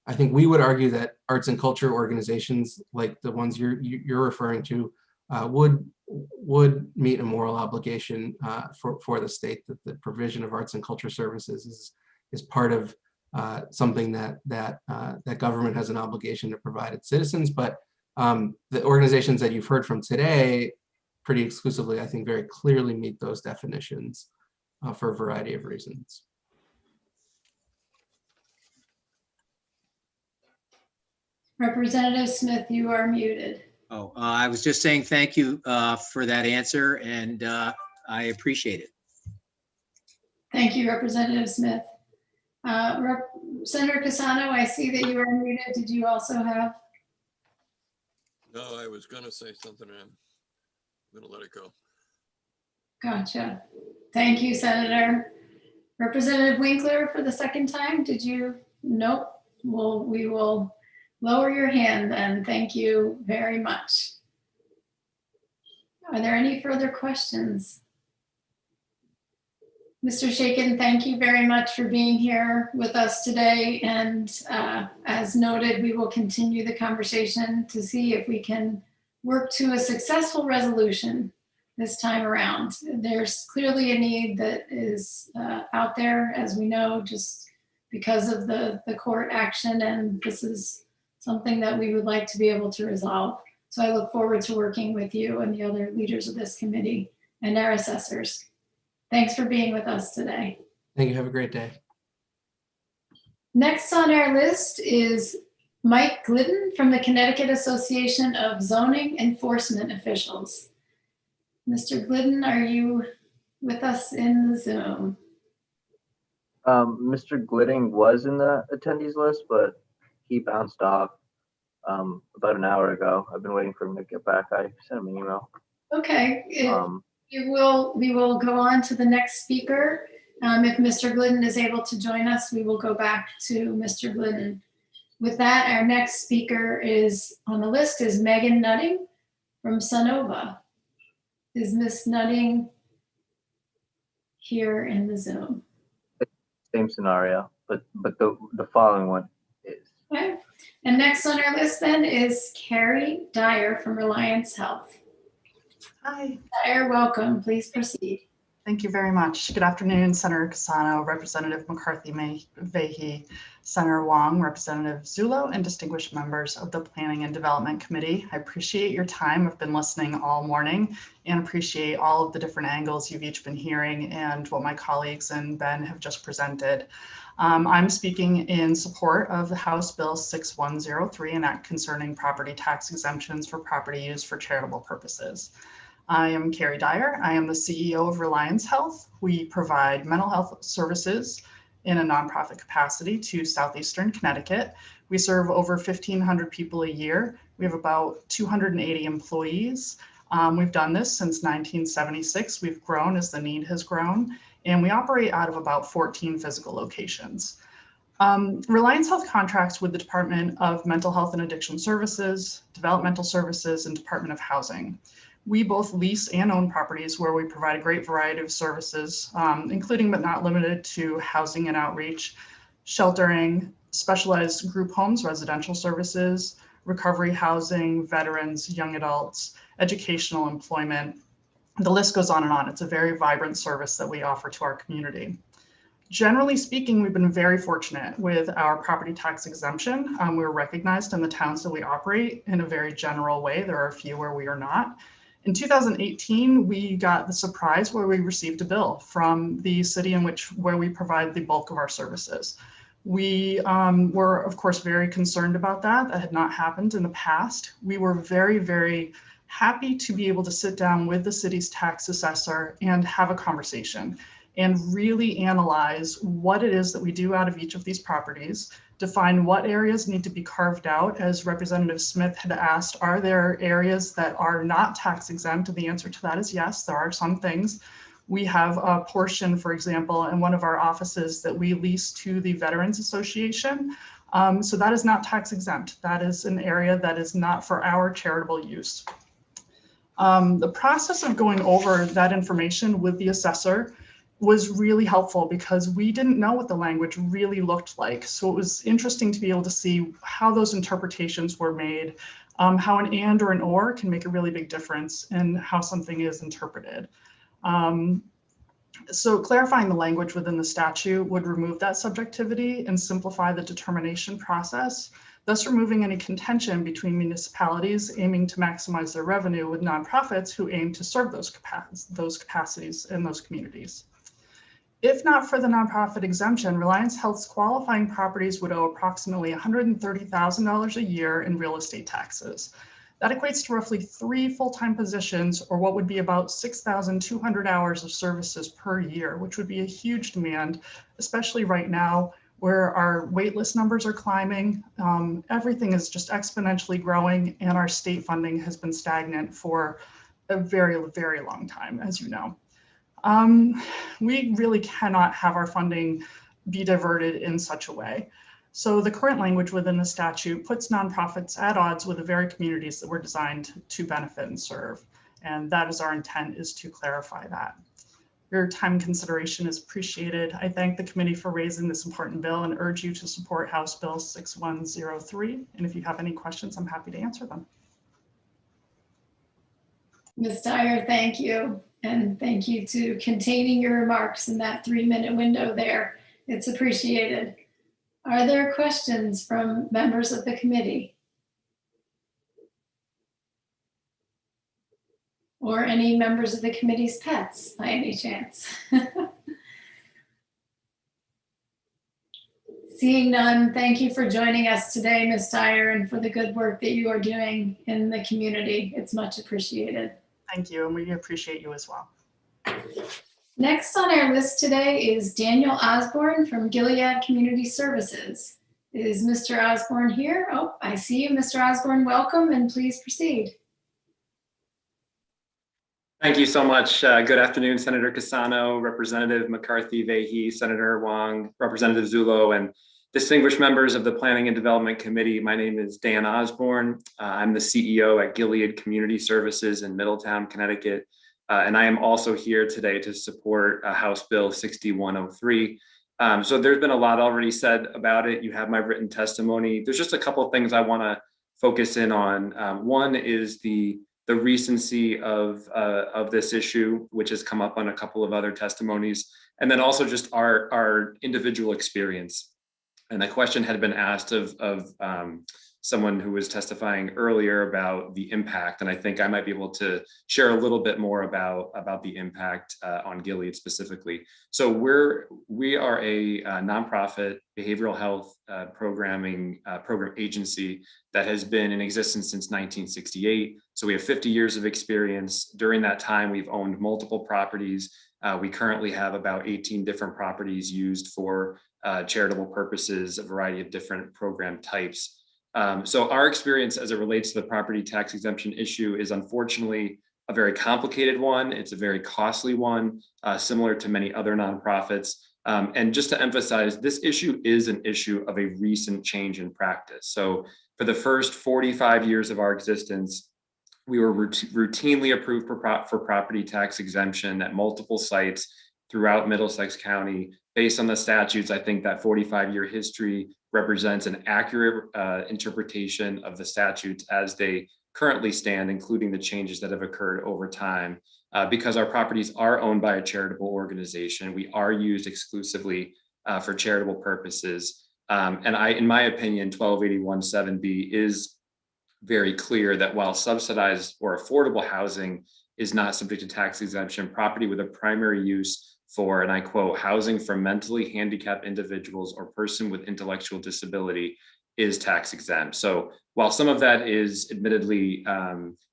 I think we would argue that arts and culture organizations like the ones you're referring to would meet a moral obligation for the state, that the provision of arts and culture services is part of something that government has an obligation to provide its citizens. But the organizations that you've heard from today pretty exclusively, I think, very clearly meet those definitions for a variety of reasons. Representative Smith, you are muted. Oh, I was just saying thank you for that answer, and I appreciate it. Thank you, Representative Smith. Senator Cassano, I see that you are muted. Did you also have? No, I was going to say something and I'm going to let it go. Gotcha. Thank you, Senator. Representative Winkler, for the second time, did you? Nope. Well, we will lower your hand then. Thank you very much. Are there any further questions? Mr. Shakin, thank you very much for being here with us today. And as noted, we will continue the conversation to see if we can work to a successful resolution this time around. There's clearly a need that is out there, as we know, just because of the court action, and this is something that we would like to be able to resolve. So I look forward to working with you and the other leaders of this committee and our assessors. Thanks for being with us today. Thank you. Have a great day. Next on our list is Mike Glidden from the Connecticut Association of Zoning Enforcement Officials. Mr. Glidden, are you with us in the Zoom? Mr. Glidden was in the attendees list, but he bounced off about an hour ago. I've been waiting for him to get back. I sent him an email. Okay, we will go on to the next speaker. If Mr. Glidden is able to join us, we will go back to Mr. Glidden. With that, our next speaker is on the list is Megan Nutting from Sonova. Is Miss Nutting here in the Zoom? Same scenario, but the following one is. Okay. And next on our list then is Carrie Dyer from Reliance Health. Hi. Dyer, welcome. Please proceed. Thank you very much. Good afternoon, Senator Cassano, Representative McCarthy-Vahey, Senator Wong, Representative Zullo, and distinguished members of the Planning and Development Committee. I appreciate your time. I've been listening all morning and appreciate all of the different angles you've each been hearing and what my colleagues and Ben have just presented. I'm speaking in support of the House Bill 6103, an act concerning property tax exemptions for property used for charitable purposes. I am Carrie Dyer. I am the CEO of Reliance Health. We provide mental health services in a nonprofit capacity to Southeastern Connecticut. We serve over 1,500 people a year. We have about 280 employees. We've done this since 1976. We've grown as the need has grown, and we operate out of about 14 physical locations. Reliance Health contracts with the Department of Mental Health and Addiction Services, Developmental Services, and Department of Housing. We both lease and own properties where we provide a great variety of services, including but not limited to housing and outreach, sheltering, specialized group homes, residential services, recovery housing, veterans, young adults, educational employment. The list goes on and on. It's a very vibrant service that we offer to our community. Generally speaking, we've been very fortunate with our property tax exemption. We're recognized in the towns that we operate in a very general way. There are a few where we are not. In 2018, we got the surprise where we received a bill from the city where we provide the bulk of our services. We were, of course, very concerned about that. That had not happened in the past. We were very, very happy to be able to sit down with the city's tax assessor and have a conversation and really analyze what it is that we do out of each of these properties, define what areas need to be carved out. As Representative Smith had asked, are there areas that are not tax exempt? And the answer to that is yes, there are some things. We have a portion, for example, in one of our offices that we lease to the Veterans Association. So that is not tax exempt. That is an area that is not for our charitable use. The process of going over that information with the assessor was really helpful because we didn't know what the language really looked like. So it was interesting to be able to see how those interpretations were made, how an and or an or can make a really big difference in how something is interpreted. So clarifying the language within the statute would remove that subjectivity and simplify the determination process, thus removing any contention between municipalities aiming to maximize their revenue with nonprofits who aim to serve those capacities in those communities. If not for the nonprofit exemption, Reliance Health's qualifying properties would owe approximately $130,000 a year in real estate taxes. That equates to roughly 3 full-time positions, or what would be about 6,200 hours of services per year, which would be a huge demand, especially right now where our waitlist numbers are climbing. Everything is just exponentially growing, and our state funding has been stagnant for a very, very long time, as you know. We really cannot have our funding be diverted in such a way. So the current language within the statute puts nonprofits at odds with the very communities that were designed to benefit and serve. And that is our intent, is to clarify that. Your time and consideration is appreciated. I thank the committee for raising this important bill and urge you to support House Bill 6103. And if you have any questions, I'm happy to answer them. Ms. Dyer, thank you. And thank you to containing your remarks in that 3-minute window there. It's appreciated. Are there questions from members of the committee? Or any members of the committee's pets by any chance? Seeing none, thank you for joining us today, Ms. Dyer, and for the good work that you are doing in the community. It's much appreciated. Thank you, and we appreciate you as well. Next on our list today is Daniel Osborne from Gilead Community Services. Is Mr. Osborne here? Oh, I see you, Mr. Osborne. Welcome, and please proceed. Thank you so much. Good afternoon, Senator Cassano, Representative McCarthy-Vahey, Senator Wong, Representative Zullo, and distinguished members of the Planning and Development Committee. My name is Dan Osborne. I'm the CEO at Gilead Community Services in Middletown, Connecticut. And I am also here today to support House Bill 6103. So there's been a lot already said about it. You have my written testimony. There's just a couple of things I want to focus in on. One is the recency of this issue, which has come up on a couple of other testimonies, and then also just our individual experience. And a question had been asked of someone who was testifying earlier about the impact, and I think I might be able to share a little bit more about the impact on Gilead specifically. So we are a nonprofit behavioral health program agency that has been in existence since 1968. So we have 50 years of experience. During that time, we've owned multiple properties. We currently have about 18 different properties used for charitable purposes, a variety of different program types. So our experience as it relates to the property tax exemption issue is unfortunately a very complicated one. It's a very costly one, similar to many other nonprofits. And just to emphasize, this issue is an issue of a recent change in practice. So for the first 45 years of our existence, we were routinely approved for property tax exemption at multiple sites throughout Middlesex County. Based on the statutes, I think that 45-year history represents an accurate interpretation of the statutes as they currently stand, including the changes that have occurred over time. Because our properties are owned by a charitable organization, we are used exclusively for charitable purposes. And in my opinion, 1281(7)(b) is very clear that while subsidized or affordable housing is not subject to tax exemption, property with a primary use for, and I quote, housing for mentally handicapped individuals or person with intellectual disability is tax exempt. So while some of that is admittedly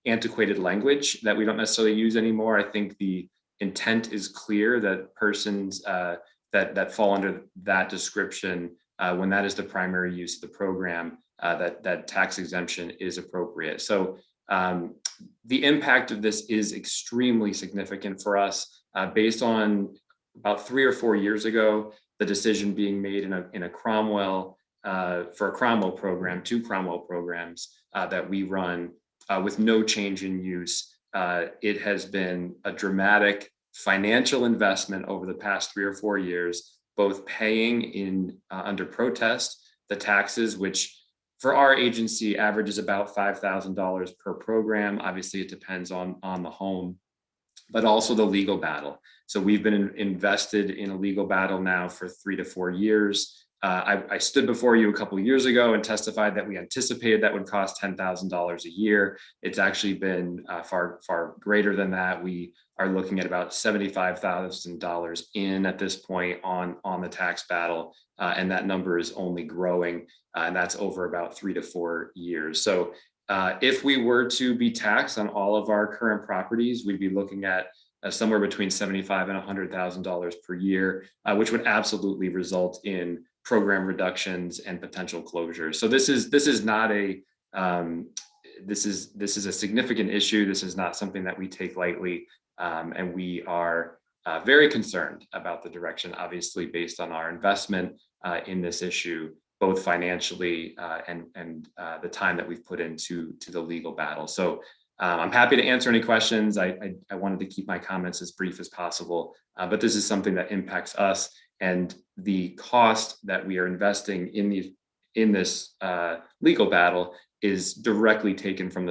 antiquated language that we don't necessarily use anymore, I think the intent is clear that persons that fall under that description, when that is the primary use of the program, that tax exemption is appropriate. So the impact of this is extremely significant for us, based on about 3 or 4 years ago, the decision being made in a Cromwell, for a Cromwell program, 2 Cromwell programs that we run with no change in use. It has been a dramatic financial investment over the past 3 or 4 years, both paying in under protest the taxes, which for our agency averages about $5,000 per program. Obviously, it depends on the home, but also the legal battle. So we've been invested in a legal battle now for 3 to 4 years. I stood before you a couple of years ago and testified that we anticipated that would cost $10,000 a year. It's actually been far greater than that. We are looking at about $75,000 in at this point on the tax battle, and that number is only growing, and that's over about 3 to 4 years. So if we were to be taxed on all of our current properties, we'd be looking at somewhere between $75,000 and $100,000 per year, which would absolutely result in program reductions and potential closures. So this is not a this is a significant issue. This is not something that we take lightly, and we are very concerned about the direction, obviously based on our investment in this issue, both financially and the time that we've put into the legal battle. So I'm happy to answer any questions. I wanted to keep my comments as brief as possible, but this is something that impacts us, and the cost that we are investing in this legal battle is directly taken from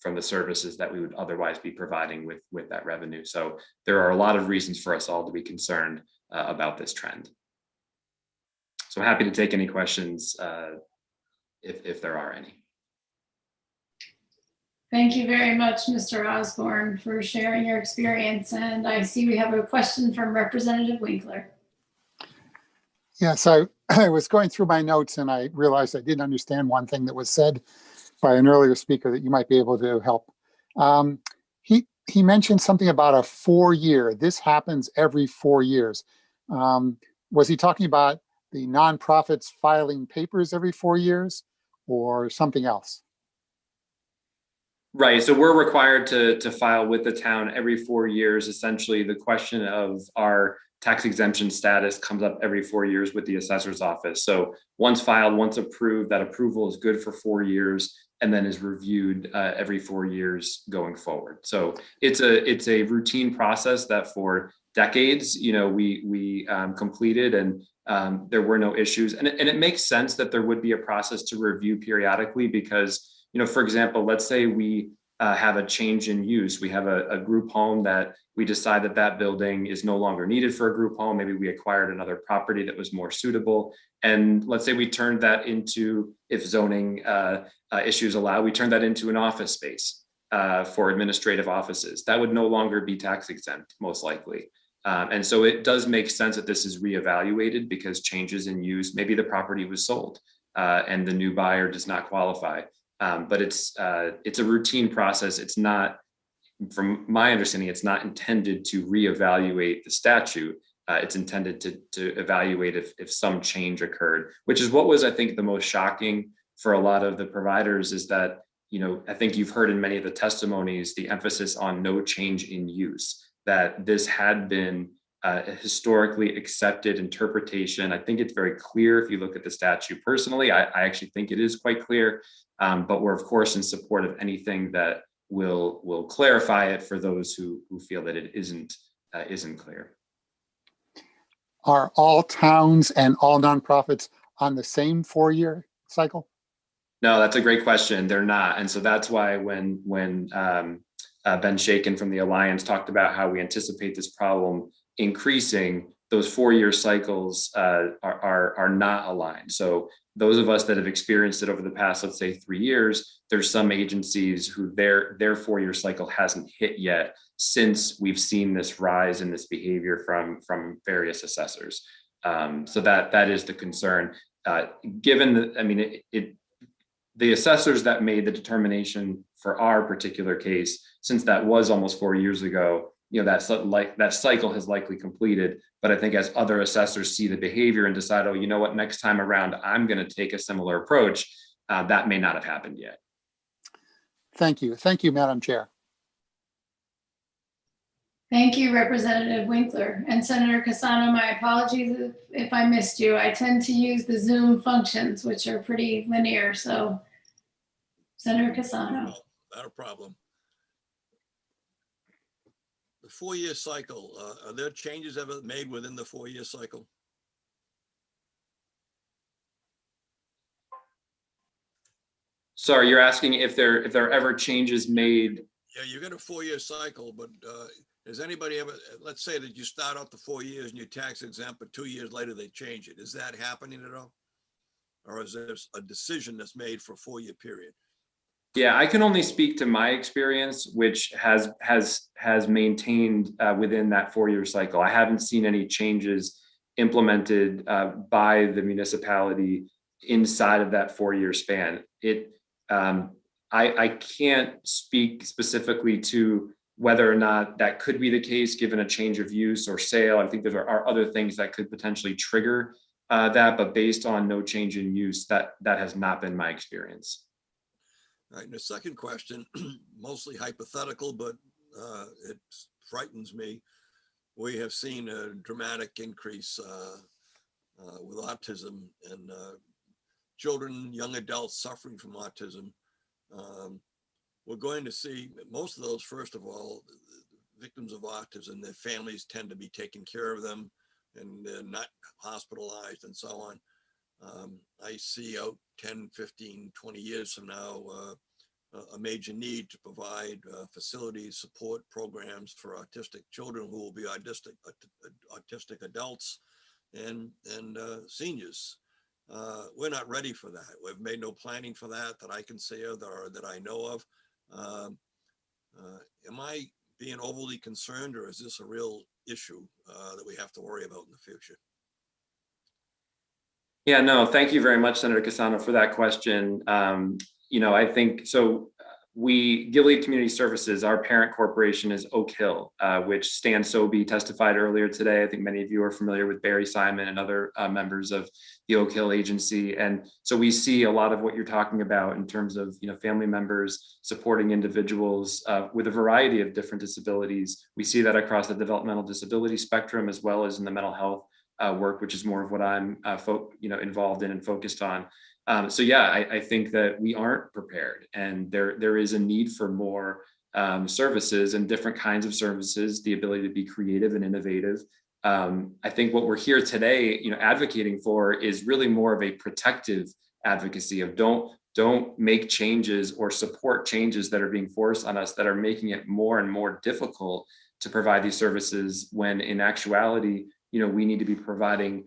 the services that we would otherwise be providing with that revenue. So there are a lot of reasons for us all to be concerned about this trend. So I'm happy to take any questions if there are any. Thank you very much, Mr. Osborne, for sharing your experience. And I see we have a question from Representative Winkler. Yes, I was going through my notes and I realized I didn't understand one thing that was said by an earlier speaker that you might be able to help. He mentioned something about a 4-year. This happens every 4 years. Was he talking about the nonprofits filing papers every 4 years or something else? Right. So we're required to file with the town every 4 years. Essentially, the question of our tax exemption status comes up every 4 years with the assessor's office. So once filed, once approved, that approval is good for 4 years and then is reviewed every 4 years going forward. So it's a routine process that for decades, we completed, and there were no issues. And it makes sense that there would be a process to review periodically because, for example, let's say we have a change in use. We have a group home that we decide that building is no longer needed for a group home. Maybe we acquired another property that was more suitable. And let's say we turned that into, if zoning issues allow, we turned that into an office space for administrative offices. That would no longer be tax exempt, most likely. And so it does make sense that this is reevaluated because changes in use, maybe the property was sold and the new buyer does not qualify. But it's a routine process. It's not, from my understanding, it's not intended to reevaluate the statute. It's intended to evaluate if some change occurred, which is what was, I think, the most shocking for a lot of the providers is that, I think you've heard in many of the testimonies, the emphasis on no change in use, that this had been a historically accepted interpretation. I think it's very clear if you look at the statute. Personally, I actually think it is quite clear. But we're of course in support of anything that will clarify it for those who feel that it isn't clear. Are all towns and all nonprofits on the same 4-year cycle? No, that's a great question. They're not, and so that's why when Ben Shaken from the Alliance talked about how we anticipate this problem increasing, those 4-year cycles are not aligned. So those of us that have experienced it over the past, let's say 3 years, there's some agencies who their 4-year cycle hasn't hit yet since we've seen this rise in this behavior from various assessors. So that is the concern. Given that, the assessors that made the determination for our particular case, since that was almost 4 years ago, that cycle has likely completed. But I think as other assessors see the behavior and decide, oh, you know what, next time around, I'm going to take a similar approach, that may not have happened yet. Thank you. Thank you, Madam Chair. Thank you, Representative Winkler. And Senator Cassano, my apologies if I missed you. I tend to use the Zoom functions, which are pretty linear. So, Senator Cassano. Not a problem. The 4-year cycle, are there changes ever made within the 4-year cycle? Sorry, you're asking if there are ever changes made? Yeah, you got a 4-year cycle, but has anybody ever, let's say that you start out the 4 years and you're tax exempt, but 2 years later they change it. Is that happening at all? Or is there a decision that's made for a 4-year period? Yeah, I can only speak to my experience, which has maintained within that 4-year cycle. I haven't seen any changes implemented by the municipality inside of that 4-year span. I can't speak specifically to whether or not that could be the case given a change of use or sale. I think there are other things that could potentially trigger that, but based on no change in use, that has not been my experience. All right, and the second question, mostly hypothetical, but it frightens me. We have seen a dramatic increase with autism and children, young adults suffering from autism. We're going to see most of those, first of all, victims of autism, their families tend to be taking care of them and they're not hospitalized and so on. I see out 10, 15, 20 years from now, a major need to provide facilities, support programs for autistic children who will be autistic adults and seniors. We're not ready for that. We've made no planning for that I can say of or that I know of. Am I being overly concerned, or is this a real issue that we have to worry about in the future? Yeah, no, thank you very much, Senator Cassano, for that question. I think so. Gilead Community Services, our parent corporation is Oak Hill, which Stan Sobe testified earlier today. I think many of you are familiar with Barry Simon and other members of the Oak Hill agency. And so we see a lot of what you're talking about in terms of, family members supporting individuals with a variety of different disabilities. We see that across the developmental disability spectrum, as well as in the mental health work, which is more of what I'm involved in and focused on. So yeah, I think that we aren't prepared, and there is a need for more services and different kinds of services, the ability to be creative and innovative. I think what we're here today, advocating for is really more of a protective advocacy of don't make changes or support changes that are being forced on us that are making it more and more difficult to provide these services, when in actuality, we need to be providing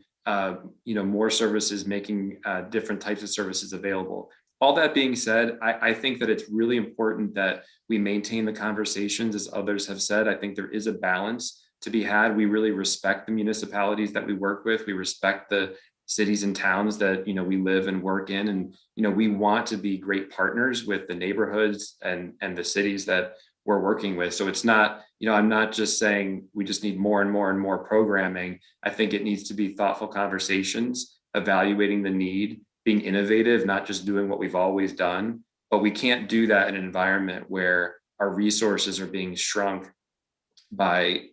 more services, making different types of services available. All that being said, I think that it's really important that we maintain the conversations, as others have said. I think there is a balance to be had. We really respect the municipalities that we work with. We respect the cities and towns that we live and work in, and we want to be great partners with the neighborhoods and the cities that we're working with. So it's not, I'm not just saying we just need more and more and more programming. I think it needs to be thoughtful conversations, evaluating the need, being innovative, not just doing what we've always done. But we can't do that in an environment where our resources are being shrunk by,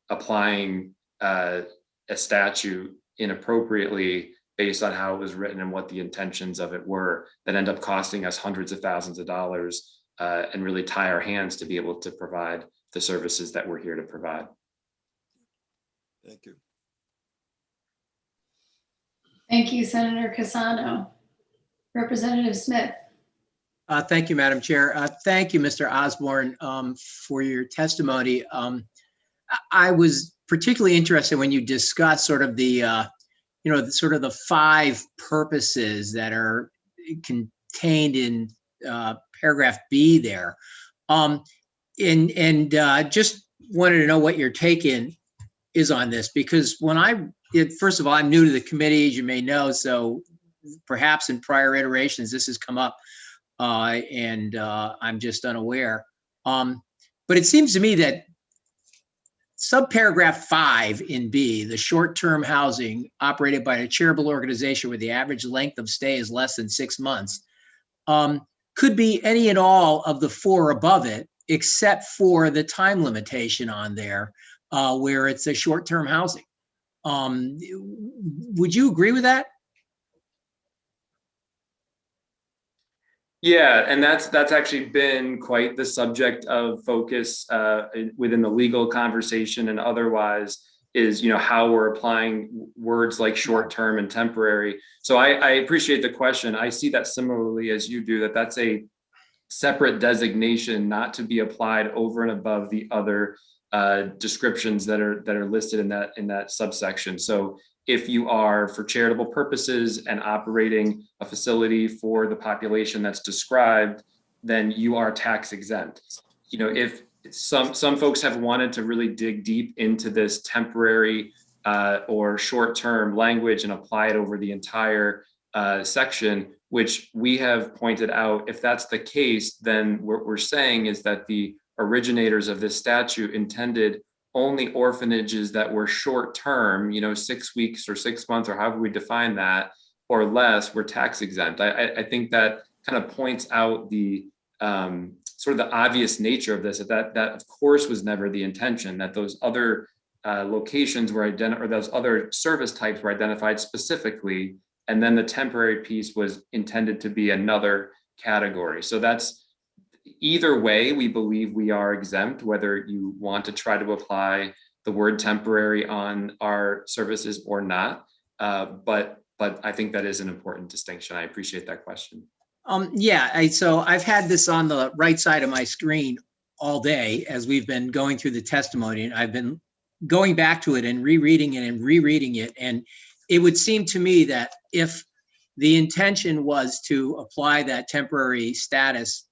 applying a statute inappropriately based on how it was written and what the intentions of it were, that end up costing us hundreds of thousands of dollars. And really tie our hands to be able to provide the services that we're here to provide. Thank you. Thank you, Senator Cassano. Representative Smith. Thank you, Madam Chair. Thank you, Mr. Osborne, for your testimony. I was particularly interested when you discussed sort of the, the 5 purposes that are contained in paragraph B there. Just wanted to know what your take is on this, because first of all, I'm new to the committee, as you may know, so perhaps in prior iterations, this has come up and I'm just unaware. But it seems to me that subparagraph 5 in B, the short-term housing operated by a charitable organization where the average length of stay is less than 6 months, could be any and all of the 4 above it, except for the time limitation on there, where it's a short-term housing. Would you agree with that? Yeah, and that's actually been quite the subject of focus within the legal conversation and otherwise, is how we're applying words like short-term and temporary. So I appreciate the question. I see that similarly as you do, that's a separate designation not to be applied over and above the other descriptions that are listed in that subsection. So if you are for charitable purposes and operating a facility for the population that's described, then you are tax exempt. If some folks have wanted to really dig deep into this temporary or short-term language and apply it over the entire section, which we have pointed out, if that's the case, then what we're saying is that the originators of this statute intended only orphanages that were short-term, 6 weeks or 6 months, or however we define that, or less, were tax exempt. I think that kind of points out the sort of the obvious nature of this, that of course was never the intention, that those other locations were identified, or those other service types were identified specifically, and then the temporary piece was intended to be another category. So that's, either way, we believe we are exempt, whether you want to try to apply the word temporary on our services or not. But I think that is an important distinction. I appreciate that question. Yeah, so I've had this on the right side of my screen all day as we've been going through the testimony, and I've been going back to it and rereading it and rereading it. And it would seem to me that if the intention was to apply that temporary status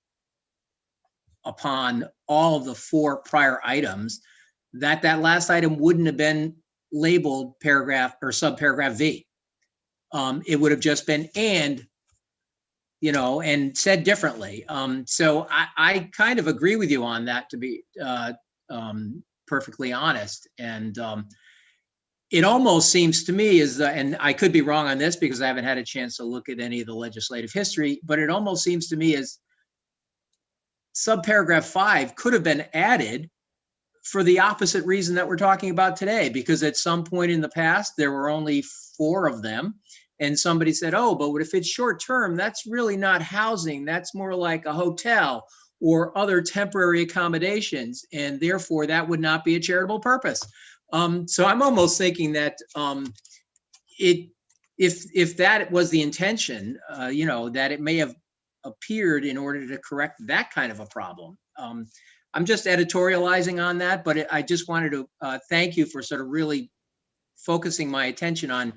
upon all of the 4 prior items, that last item wouldn't have been labeled paragraph or subparagraph V. It would have just been and said differently. So I kind of agree with you on that, to be perfectly honest. And it almost seems to me and I could be wrong on this because I haven't had a chance to look at any of the legislative history, but it almost seems to me as subparagraph 5 could have been added for the opposite reason that we're talking about today, because at some point in the past, there were only 4 of them. And somebody said, oh, but what if it's short term? That's really not housing. That's more like a hotel or other temporary accommodations. And therefore, that would not be a charitable purpose. So I'm almost thinking that if that was the intention, that it may have appeared in order to correct that kind of a problem. I'm just editorializing on that, but I just wanted to thank you for sort of really focusing my attention on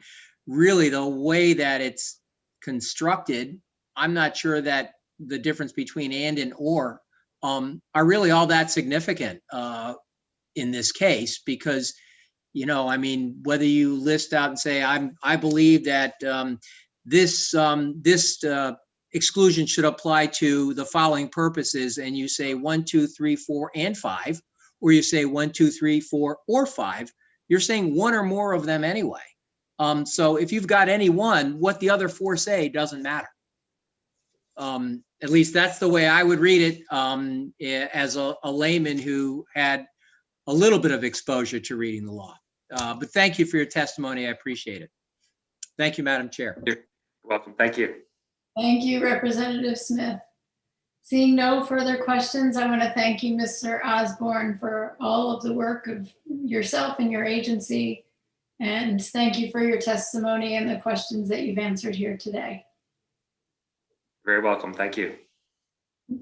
really the way that it's constructed. I'm not sure that the difference between and or are really all that significant in this case, because, whether you list out and say, I believe that this exclusion should apply to the following purposes, and you say 1, 2, 3, 4, and 5, or you say 1, 2, 3, 4, or 5, you're saying one or more of them anyway. So if you've got any one, what the other 4 say doesn't matter. At least that's the way I would read it as a layman who had a little bit of exposure to reading the law. But thank you for your testimony. I appreciate it. Thank you, Madam Chair. You're welcome. Thank you. Thank you, Representative Smith. Seeing no further questions, I want to thank you, Mr. Osborne, for all of the work of yourself and your agency. And thank you for your testimony and the questions that you've answered here today. Very welcome. Thank you.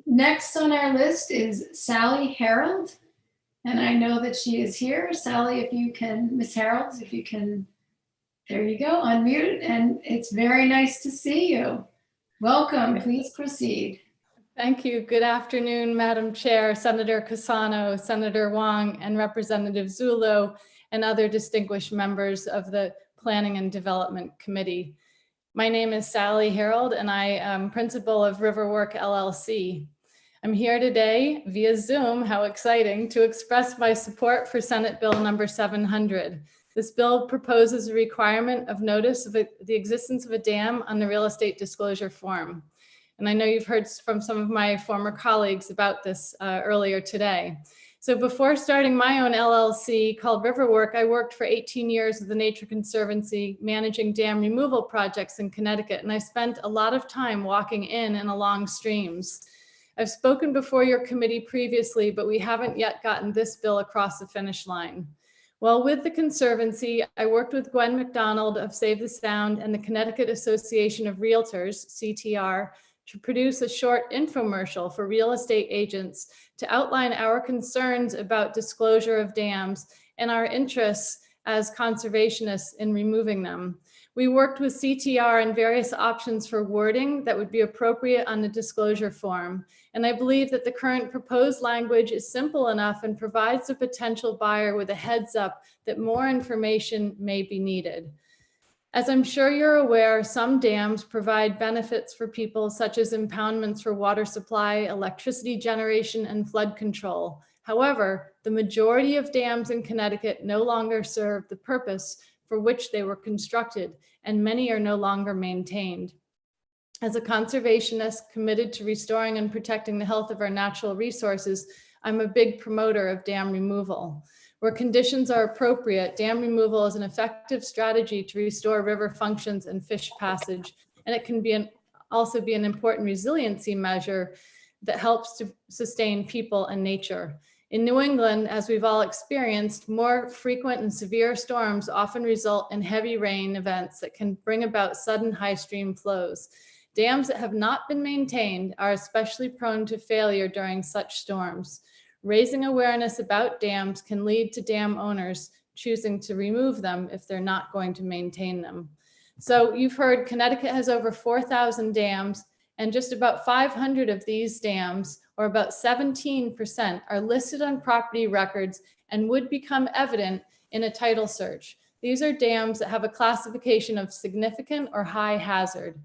Next on our list is Sally Harold. And I know that she is here. Sally, if you can, Miss Harold, if you can, there you go, unmute. And it's very nice to see you. Welcome, please proceed. Thank you. Good afternoon, Madam Chair, Senator Cassano, Senator Wong, and Representative Zullo, and other distinguished members of the Planning and Development Committee. My name is Sally Harold, and I am principal of Riverwork LLC. I'm here today via Zoom, how exciting, to express my support for Senate Bill number 700. This bill proposes a requirement of notice of the existence of a dam on the real estate disclosure form. And I know you've heard from some of my former colleagues about this earlier today. So before starting my own LLC called Riverwork, I worked for 18 years with the Nature Conservancy managing dam removal projects in Connecticut. And I spent a lot of time walking in and along streams. I've spoken before your committee previously, but we haven't yet gotten this bill across the finish line. Well, with the Conservancy, I worked with Gwen McDonald of Save the Sound and the Connecticut Association of Realtors, CTR, to produce a short infomercial for real estate agents to outline our concerns about disclosure of dams and our interests as conservationists in removing them. We worked with CTR on various options for wording that would be appropriate on the disclosure form. And I believe that the current proposed language is simple enough and provides the potential buyer with a heads up that more information may be needed. As I'm sure you're aware, some dams provide benefits for people such as impoundments for water supply, electricity generation, and flood control. However, the majority of dams in Connecticut no longer serve the purpose for which they were constructed, and many are no longer maintained. As a conservationist committed to restoring and protecting the health of our natural resources, I'm a big promoter of dam removal. Where conditions are appropriate, dam removal is an effective strategy to restore river functions and fish passage, and it can also be an important resiliency measure that helps to sustain people and nature. In New England, as we've all experienced, more frequent and severe storms often result in heavy rain events that can bring about sudden high stream flows. Dams that have not been maintained are especially prone to failure during such storms. Raising awareness about dams can lead to dam owners choosing to remove them if they're not going to maintain them. So you've heard Connecticut has over 4,000 dams, and just about 500 of these dams, or about 17%, are listed on property records and would become evident in a title search. These are dams that have a classification of significant or high hazard.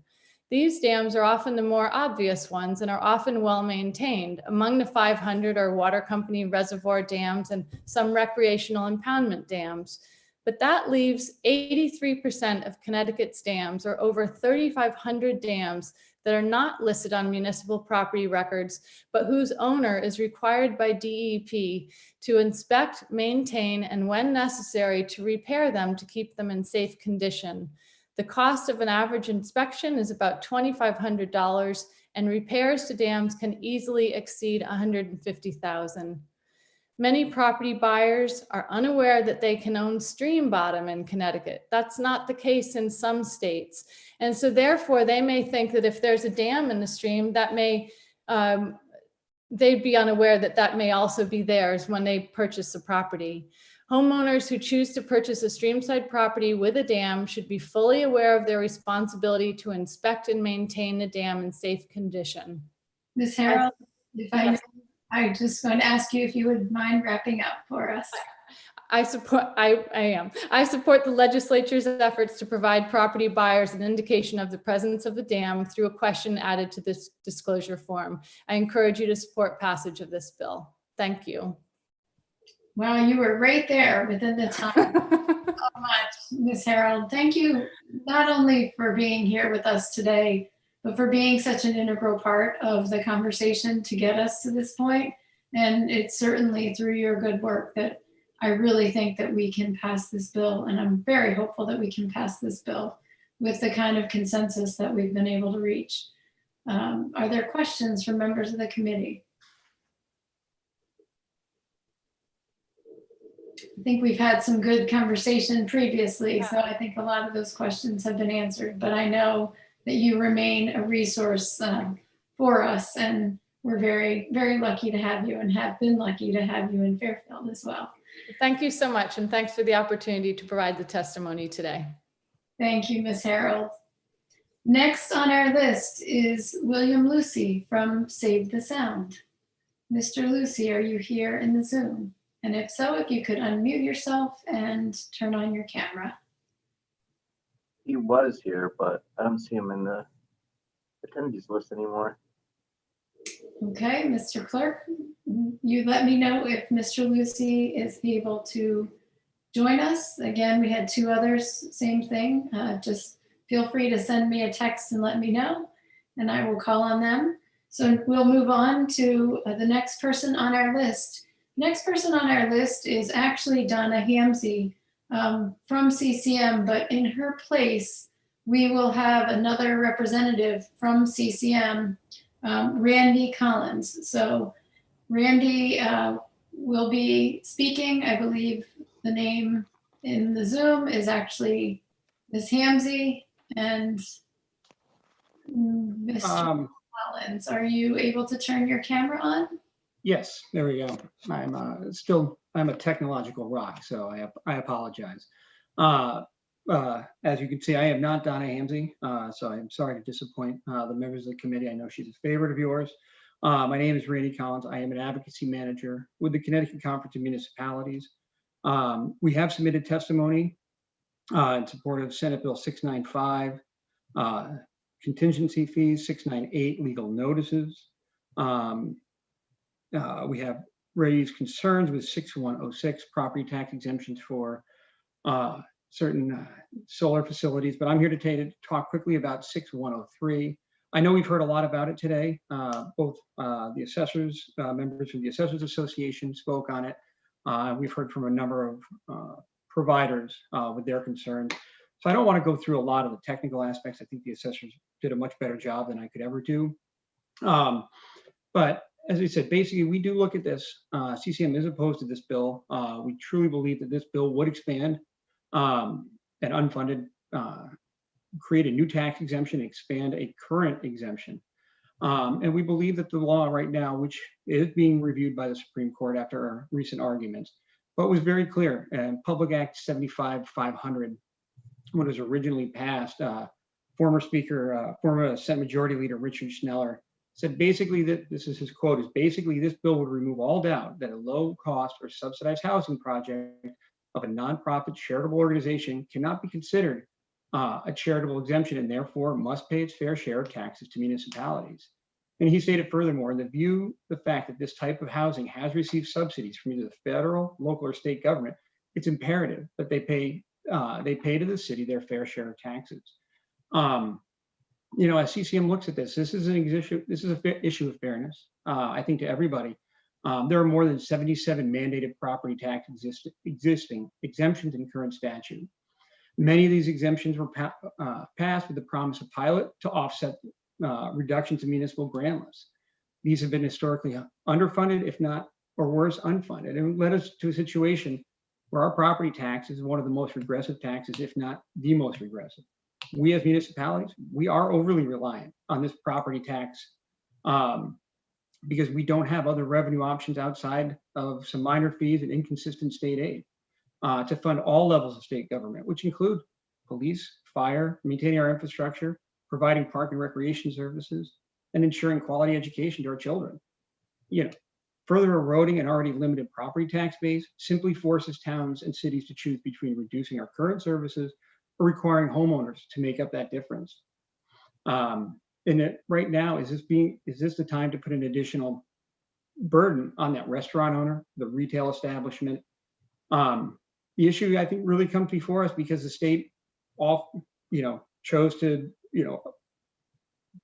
These dams are often the more obvious ones and are often well maintained. Among the 500 are water company reservoir dams and some recreational impoundment dams. But that leaves 83% of Connecticut's dams, or over 3,500 dams, that are not listed on municipal property records, but whose owner is required by DEP to inspect, maintain, and when necessary to repair them to keep them in safe condition. The cost of an average inspection is about $2,500, and repairs to dams can easily exceed $150,000. Many property buyers are unaware that they can own stream bottom in Connecticut. That's not the case in some states. And so therefore they may think that if there's a dam in the stream, that may, they'd be unaware that that may also be theirs when they purchase a property. Homeowners who choose to purchase a streamside property with a dam should be fully aware of their responsibility to inspect and maintain the dam in safe condition. Ms. Harold, if I just going to ask you if you would mind wrapping up for us. I support the legislature's efforts to provide property buyers an indication of the presence of the dam through a question added to this disclosure form. I encourage you to support passage of this bill. Thank you. Well, you were right there within the time. So much, Ms. Harold. Thank you not only for being here with us today, but for being such an integral part of the conversation to get us to this point. And it's certainly through your good work that I really think that we can pass this bill. And I'm very hopeful that we can pass this bill with the kind of consensus that we've been able to reach. Are there questions from members of the committee? I think we've had some good conversation previously, so I think a lot of those questions have been answered, but I know that you remain a resource for us, and we're very, very lucky to have you and have been lucky to have you in Fairfield as well. Thank you so much, and thanks for the opportunity to provide the testimony today. Thank you, Ms. Harold. Next on our list is William Lucy from Save the Sound. Mr. Lucy, are you here in the Zoom? And if so, if you could unmute yourself and turn on your camera. He was here, but I don't see him in the attendees list anymore. Okay, Mr. Clerk, you let me know if Mr. Lucy is able to join us. Again, we had two others, same thing. Just feel free to send me a text and let me know, and I will call on them. So we'll move on to the next person on our list. Next person on our list is actually Donna Hamsey from CCM, but in her place, we will have another representative from CCM, Randy Collins. So Randy will be speaking. I believe the name in the Zoom is actually Ms. Hamsey and Mr. Collins. Are you able to turn your camera on? Yes, there we go. I'm a technological rock, so I apologize. As you can see, I am not Donna Hamsey, so I'm sorry to disappoint the members of the committee. I know she's a favorite of yours. My name is Randy Collins. I am an advocacy manager with the Connecticut Conference of Municipalities. We have submitted testimony in support of Senate Bill 695, contingency fees, 698, legal notices. We have raised concerns with 6106, property tax exemptions for certain solar facilities, but I'm here today to talk quickly about 6103. I know we've heard a lot about it today. Both the assessors, members from the Assessors Association spoke on it. We've heard from a number of providers with their concerns. So I don't want to go through a lot of the technical aspects. I think the assessors did a much better job than I could ever do. But as I said, basically, we do look at this. CCM is opposed to this bill. We truly believe that this bill would expand an unfunded create a new tax exemption, expand a current exemption. And we believe that the law right now, which is being reviewed by the Supreme Court after our recent arguments, but was very clear. Public Act 75-500, when it was originally passed, former Senate Majority Leader Richard Schneller said basically that, this is his quote, is basically this bill would remove all doubt that a low cost or subsidized housing project of a nonprofit charitable organization cannot be considered a charitable exemption and therefore must pay its fair share of taxes to municipalities. And he stated furthermore, the fact that this type of housing has received subsidies from either the federal, local, or state government, it's imperative that they pay to the city their fair share of taxes. You know, as CCM looks at this, this is an issue of fairness, I think, to everybody. There are more than 77 mandated property tax existing exemptions in current statute. Many of these exemptions were passed with the promise of pilot to offset reductions in municipal grant lists. These have been historically underfunded, if not, or worse, unfunded, and led us to a situation where our property tax is one of the most regressive taxes, if not the most regressive. We as municipalities, we are overly reliant on this property tax because we don't have other revenue options outside of some minor fees and inconsistent state aid to fund all levels of state government, which include police, fire, maintaining our infrastructure, providing park and recreation services, and ensuring quality education to our children. You know, further eroding an already limited property tax base simply forces towns and cities to choose between reducing our current services or requiring homeowners to make up that difference. And right now, is this the time to put an additional burden on that restaurant owner, the retail establishment? The issue, I think, really comes before us because the state chose to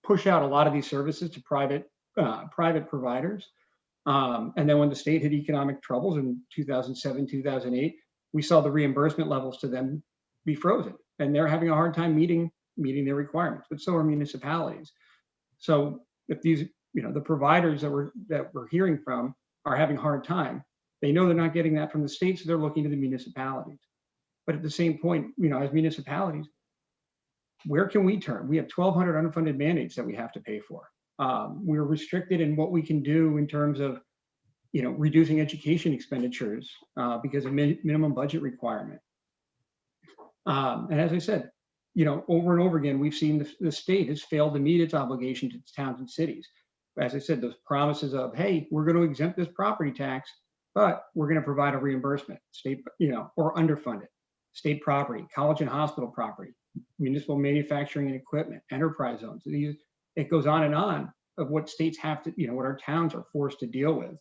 push out a lot of these services to private providers. And then when the state hit economic troubles in 2007, 2008, we saw the reimbursement levels to them be frozen, and they're having a hard time meeting their requirements, but so are municipalities. So if these, the providers that we're hearing from are having a hard time, they know they're not getting that from the state, so they're looking to the municipalities. But at the same point, as municipalities, where can we turn? We have 1,200 unfunded mandates that we have to pay for. We're restricted in what we can do in terms of, reducing education expenditures because of minimum budget requirement. And as I said, over and over again, we've seen the state has failed to meet its obligation to its towns and cities. As I said, those promises of, hey, we're going to exempt this property tax, but we're going to provide a reimbursement, state, or underfund it. State property, college and hospital property, municipal manufacturing and equipment, enterprise zones. It goes on and on of what states have to, what our towns are forced to deal with.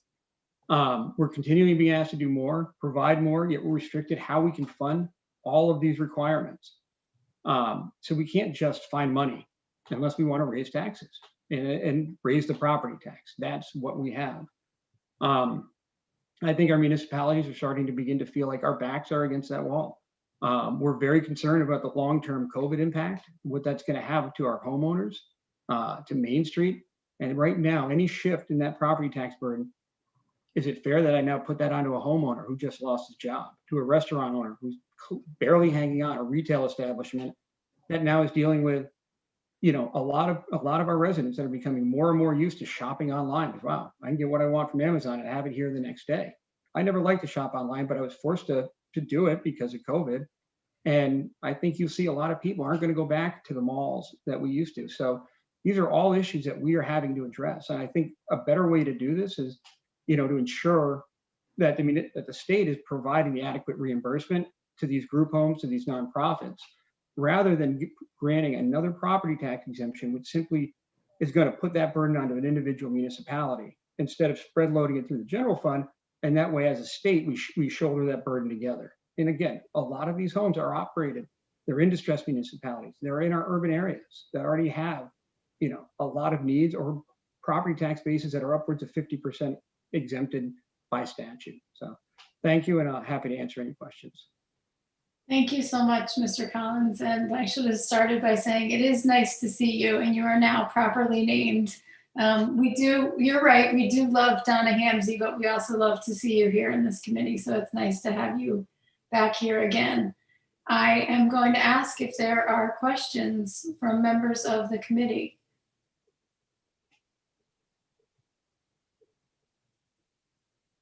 We're continually being asked to do more, provide more, yet we're restricted how we can fund all of these requirements. So we can't just find money unless we want to raise taxes and raise the property tax. That's what we have. I think our municipalities are starting to begin to feel like our backs are against that wall. We're very concerned about the long-term COVID impact, what that's going to have to our homeowners, to Main Street. And right now, any shift in that property tax burden, is it fair that I now put that onto a homeowner who just lost his job, to a restaurant owner who's barely hanging on, a retail establishment that now is dealing with, a lot of our residents that are becoming more and more used to shopping online. Wow, I can get what I want from Amazon and have it here the next day. I never liked to shop online, but I was forced to do it because of COVID. And I think you'll see a lot of people aren't going to go back to the malls that we used to. So these are all issues that we are having to address. And I think a better way to do this is, to ensure that that the state is providing the adequate reimbursement to these group homes, to these nonprofits, rather than granting another property tax exemption, which simply is going to put that burden onto an individual municipality instead of spread loading it through the general fund. And that way, as a state, we shoulder that burden together. And again, a lot of these homes are operated, they're in distressed municipalities. They're in our urban areas that already have, a lot of needs or property tax bases that are upwards of 50% exempted by statute. So thank you, and I'm happy to answer any questions. Thank you so much, Mr. Collins. And I should have started by saying it is nice to see you, and you are now properly named. You're right, we do love Donna Hamsey, but we also love to see you here in this committee. So it's nice to have you back here again. I am going to ask if there are questions from members of the committee.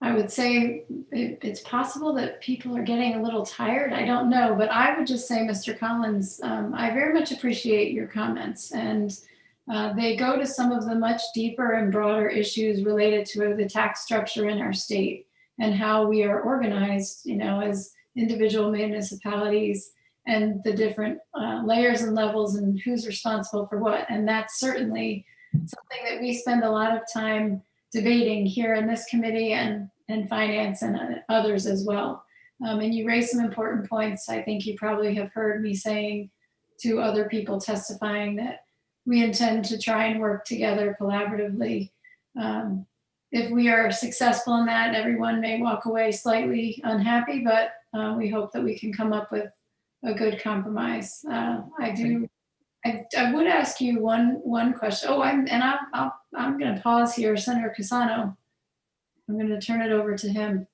I would say it's possible that people are getting a little tired. I don't know, but I would just say, Mr. Collins, I very much appreciate your comments, and they go to some of the much deeper and broader issues related to the tax structure in our state and how we are organized, you know, as individual municipalities and the different layers and levels and who's responsible for what. And that's certainly something that we spend a lot of time debating here in this committee and finance and others as well. And you raised some important points. I think you probably have heard me saying to other people testifying that we intend to try and work together collaboratively. If we are successful in that, everyone may walk away slightly unhappy, but we hope that we can come up with a good compromise. I would ask you one question. Oh, I'm going to pause here, Senator Cassano. I'm going to turn it over to him.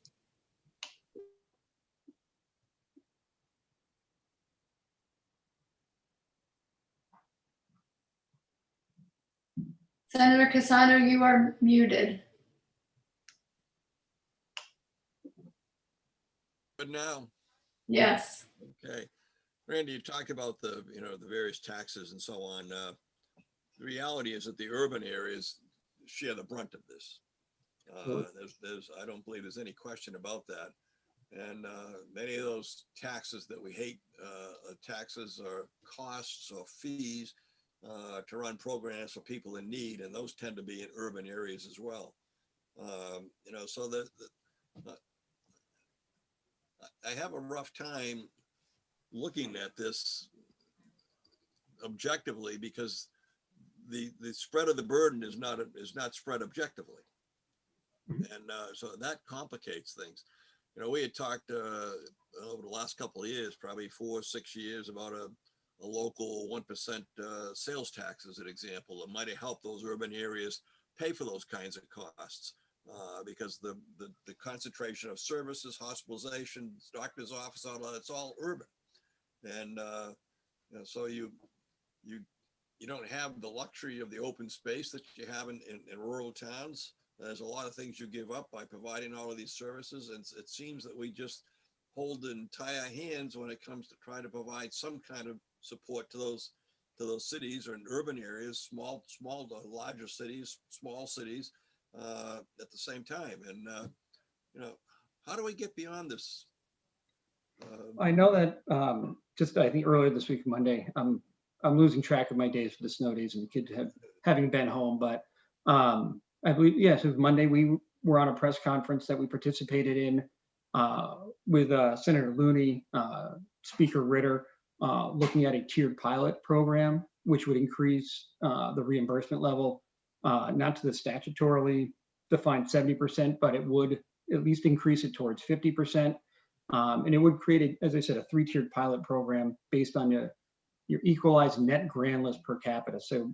Senator Cassano, you are muted. Good now. Yes. Okay. Randy, you talked about the various taxes and so on. The reality is that the urban areas share the brunt of this. I don't believe there's any question about that. And many of those taxes that we hate, taxes or costs or fees to run programs for people in need, and those tend to be in urban areas as well. So I have a rough time looking at this objectively because the spread of the burden is not spread objectively. And so that complicates things. We had talked over the last couple of years, probably 4 or 6 years, about a local 1% sales tax as an example that might have helped those urban areas pay for those kinds of costs because the concentration of services, hospitalization, doctor's office, all that, it's all urban. And so you don't have the luxury of the open space that you have in rural towns. There's a lot of things you give up by providing all of these services. And it seems that we just hold and tie our hands when it comes to trying to provide some kind of support to those cities or in urban areas, small to larger cities, small cities at the same time. And, how do we get beyond this? I know that I think earlier this week, Monday, I'm losing track of my days for the snow days and the kids having been home, but I believe, yes, it was Monday. We were on a press conference that we participated in with Senator Looney, Speaker Ritter, looking at a tiered pilot program, which would increase the reimbursement level, not to the statutorily defined 70%, but it would at least increase it towards 50%. And it would create, as I said, a 3-tiered pilot program based on your equalized net grand list per capita. So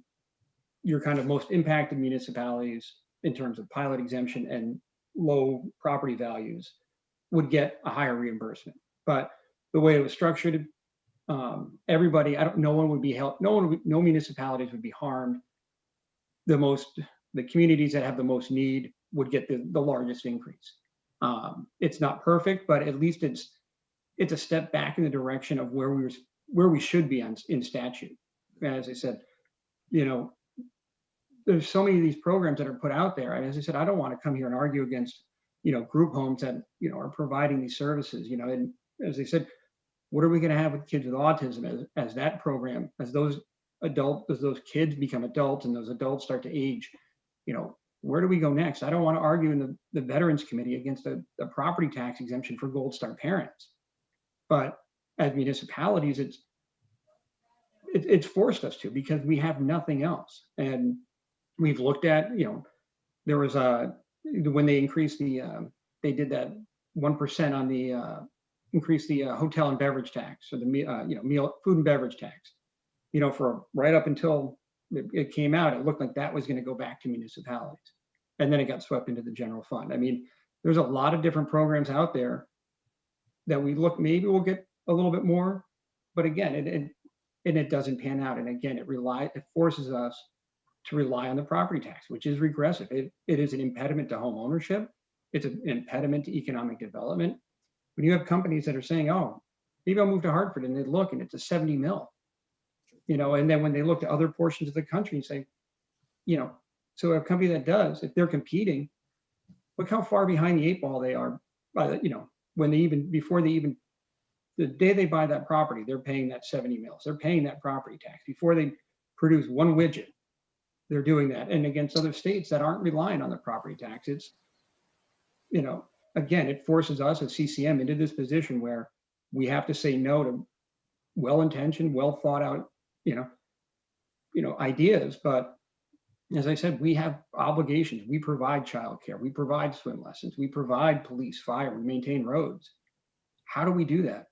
your kind of most impacted municipalities in terms of pilot exemption and low property values would get a higher reimbursement. But the way it was structured, everybody, no municipalities would be harmed. The communities that have the most need would get the largest increase. It's not perfect, but at least it's a step back in the direction of where we should be in statute. As I said, there's so many of these programs that are put out there. And as I said, I don't want to come here and argue against, group homes that, are providing these services, and as I said, what are we going to have with kids with autism as that program, as those kids become adults and those adults start to age, where do we go next? I don't want to argue in the Veterans Committee against the property tax exemption for Gold Star parents. But as municipalities, it's forced us to, because we have nothing else. And we've looked at, there was when they increased they did that 1% on the increase the hotel and beverage tax, or the meal, food and beverage tax, for right up until it came out, it looked like that was going to go back to municipalities. And then it got swept into the general fund. I mean, there's a lot of different programs out there that maybe we'll get a little bit more, but again, it doesn't pan out. And again, it forces us to rely on the property tax, which is regressive. It is an impediment to home ownership. It's an impediment to economic development. When you have companies that are saying, oh, maybe I'll move to Hartford, and they look and it's a 70 mil, and then when they look to other portions of the country and say, so a company that does, if they're competing, look how far behind the 8 ball they are by when they the day they buy that property, they're paying that 70 mils. They're paying that property tax before they produce one widget. They're doing that. And against other states that aren't relying on the property tax, it's, again, it forces us as CCM into this position where we have to say no to well-intentioned, well thought out, ideas. But as I said, we have obligations. We provide childcare. We provide swim lessons. We provide police, fire. We maintain roads. How do we do that?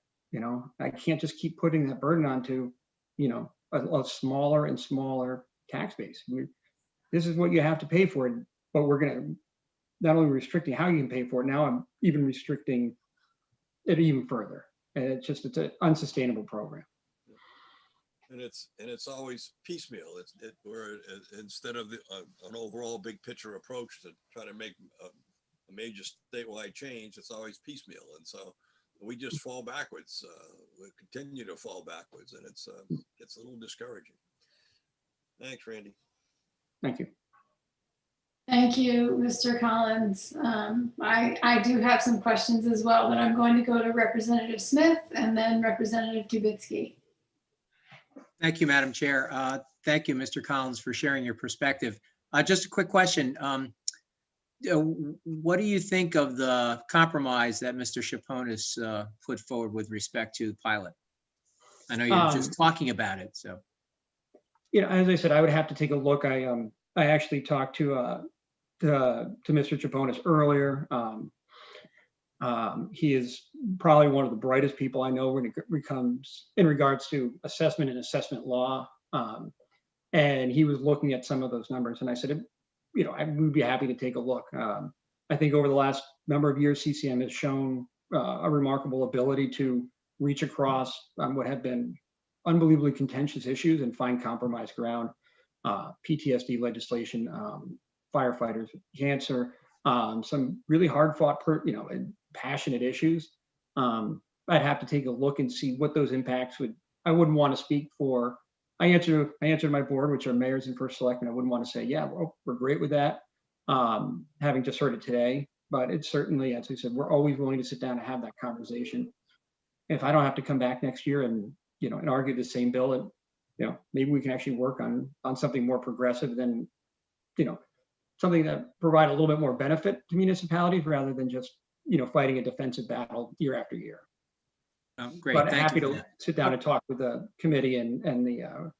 I can't just keep putting that burden onto, a smaller and smaller tax base. This is what you have to pay for it, but we're going to not only restricting how you can pay for it, now I'm even restricting it even further. And it's an unsustainable program. And it's always piecemeal. Where instead of an overall big picture approach to try to make a major statewide change, it's always piecemeal. And so we just fall backwards. We continue to fall backwards, and it's a little discouraging. Thanks, Randy. Thank you. Thank you, Mr. Collins. I do have some questions as well, but I'm going to go to Representative Smith and then Representative Dubitsky. Thank you, Madam Chair. Thank you, Mr. Collins, for sharing your perspective. Just a quick question. What do you think of the compromise that Mr. Chaponis put forward with respect to the pilot? I know you're just talking about it, so. As I said, I would have to take a look. I actually talked to Mr. Chaponis earlier. He is probably one of the brightest people I know when it comes in regards to assessment and assessment law. And he was looking at some of those numbers, and I said, I would be happy to take a look. I think over the last number of years, CCM has shown a remarkable ability to reach across what have been unbelievably contentious issues and find compromise ground. PTSD legislation, firefighters, cancer, some really hard fought, and passionate issues. I'd have to take a look and see what those impacts would. I wouldn't want to speak for. I answer my board, which are mayors and first selectmen. I wouldn't want to say, yeah, well, we're great with that. Having just heard it today, but it's certainly, as I said, we're always willing to sit down and have that conversation. If I don't have to come back next year and and argue the same bill, and maybe we can actually work on something more progressive than something that provide a little bit more benefit to municipalities rather than just fighting a defensive battle year after year. Great. But Thank happy you to sit down and talk with the committee and the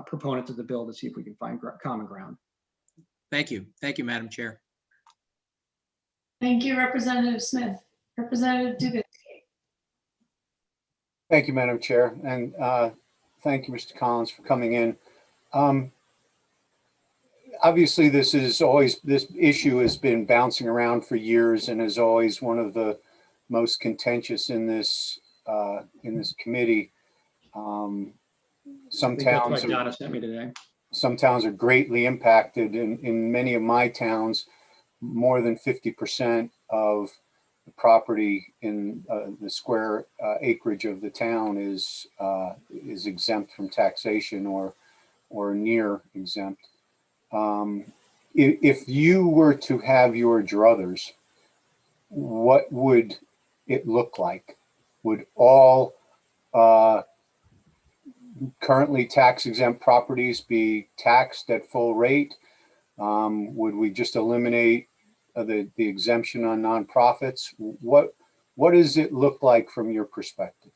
proponents of the bill to see if we can find common ground. Thank you. Thank you, Madam Chair. Thank you, Representative Smith. Representative Dubitsky. Thank you, Madam Chair, and thank you, Mr. Collins, for coming in. Obviously, this issue has been bouncing around for years and is always one of the most contentious in this committee. Some towns Donna sent me today. Some towns are greatly impacted. In many of my towns, more than 50% of the property in the square acreage of the town is exempt from taxation or near exempt. If you were to have your druthers, what would it look like? Would all currently tax exempt properties be taxed at full rate? Would we just eliminate the exemption on nonprofits? What does it look like from your perspective?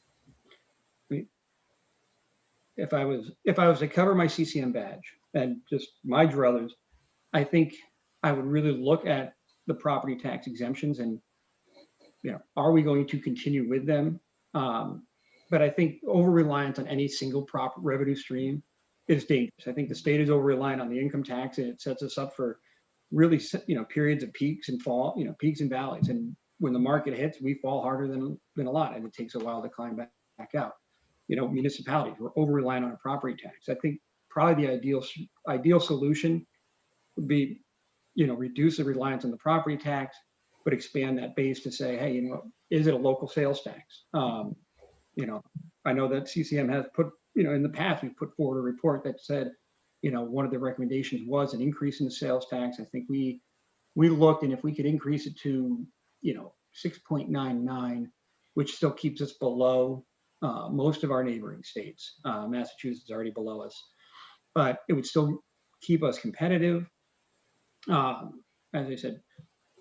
If I was to cover my CCM badge and just my druthers, I think I would really look at the property tax exemptions and are we going to continue with them? But I think over-reliance on any single revenue stream is dangerous. I think the state is over-reliant on the income tax, and it sets us up for really, periods of peaks and peaks and valleys. And when the market hits, we fall harder than a lot, and it takes a while to climb back out. municipalities. We're over reliant on a property tax. I think probably the ideal solution would be, reduce the reliance on the property tax, but expand that base to say, hey, is it a local sales tax? I know that CCM has put, in the past, we've put forward a report that said, one of the recommendations was an increase in the sales tax. I think we looked, and if we could increase it to, 6.99, which still keeps us below most of our neighboring states. Massachusetts is already below us, but it would still keep us competitive. As I said,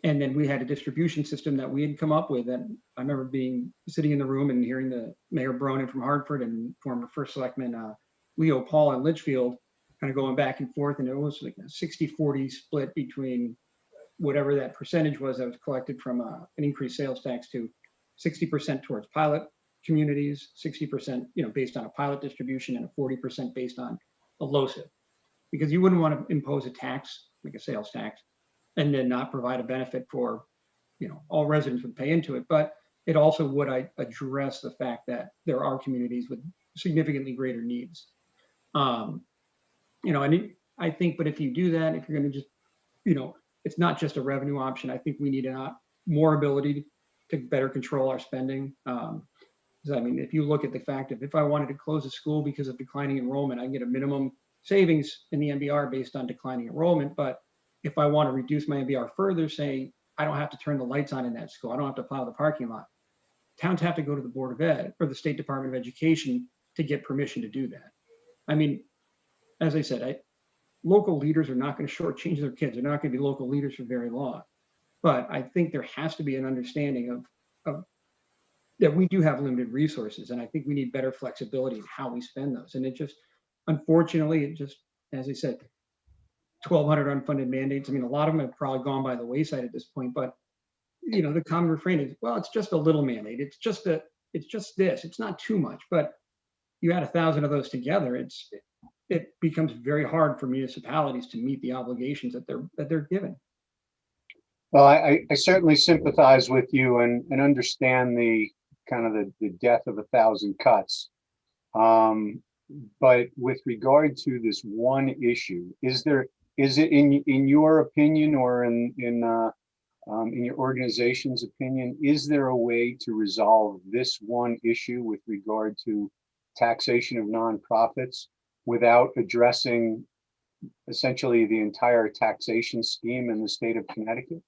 and then we had a distribution system that we had come up with. And I remember sitting in the room and hearing the Mayor Bronin from Hartford and former First Selectman Leo Paul in Litchfield kind of going back and forth. And it was like a 60-40 split between whatever that percentage was that was collected from an increased sales tax to 60% towards pilot communities, 60% based on a pilot distribution, and a 40% based on a LoCIP. Because you wouldn't want to impose a tax, like a sales tax, and then not provide a benefit for, all residents would pay into it. But it also would address the fact that there are communities with significantly greater needs. And I think, but if you do that, if you're going to just, it's not just a revenue option. I think we need more ability to better control our spending. If you look at the fact of if I wanted to close a school because of declining enrollment, I can get a minimum savings in the MBR based on declining enrollment. But if I want to reduce my MBR further, say I don't have to turn the lights on in that school, I don't have to plow the parking lot. Towns have to go to the Board of Ed or the State Department of Education to get permission to do that. As I said, local leaders are not going to shortchange their kids. They're not going to be local leaders for very long. But I think there has to be an understanding of that we do have limited resources, and I think we need better flexibility in how we spend those. And unfortunately, as I said, 1,200 unfunded mandates. A lot of them have probably gone by the wayside at this point, but the common refrain is, well, it's just a little mandate. It's just this. It's not too much, but you add 1,000 of those together, it becomes very hard for municipalities to meet the obligations that they're given. Well, I certainly sympathize with you and understand the kind of the death of 1,000 cuts. But with regard to this one issue, is it in your opinion or in your organization's opinion, is there a way to resolve this one issue with regard to taxation of nonprofits without addressing essentially the entire taxation scheme in the state of Connecticut?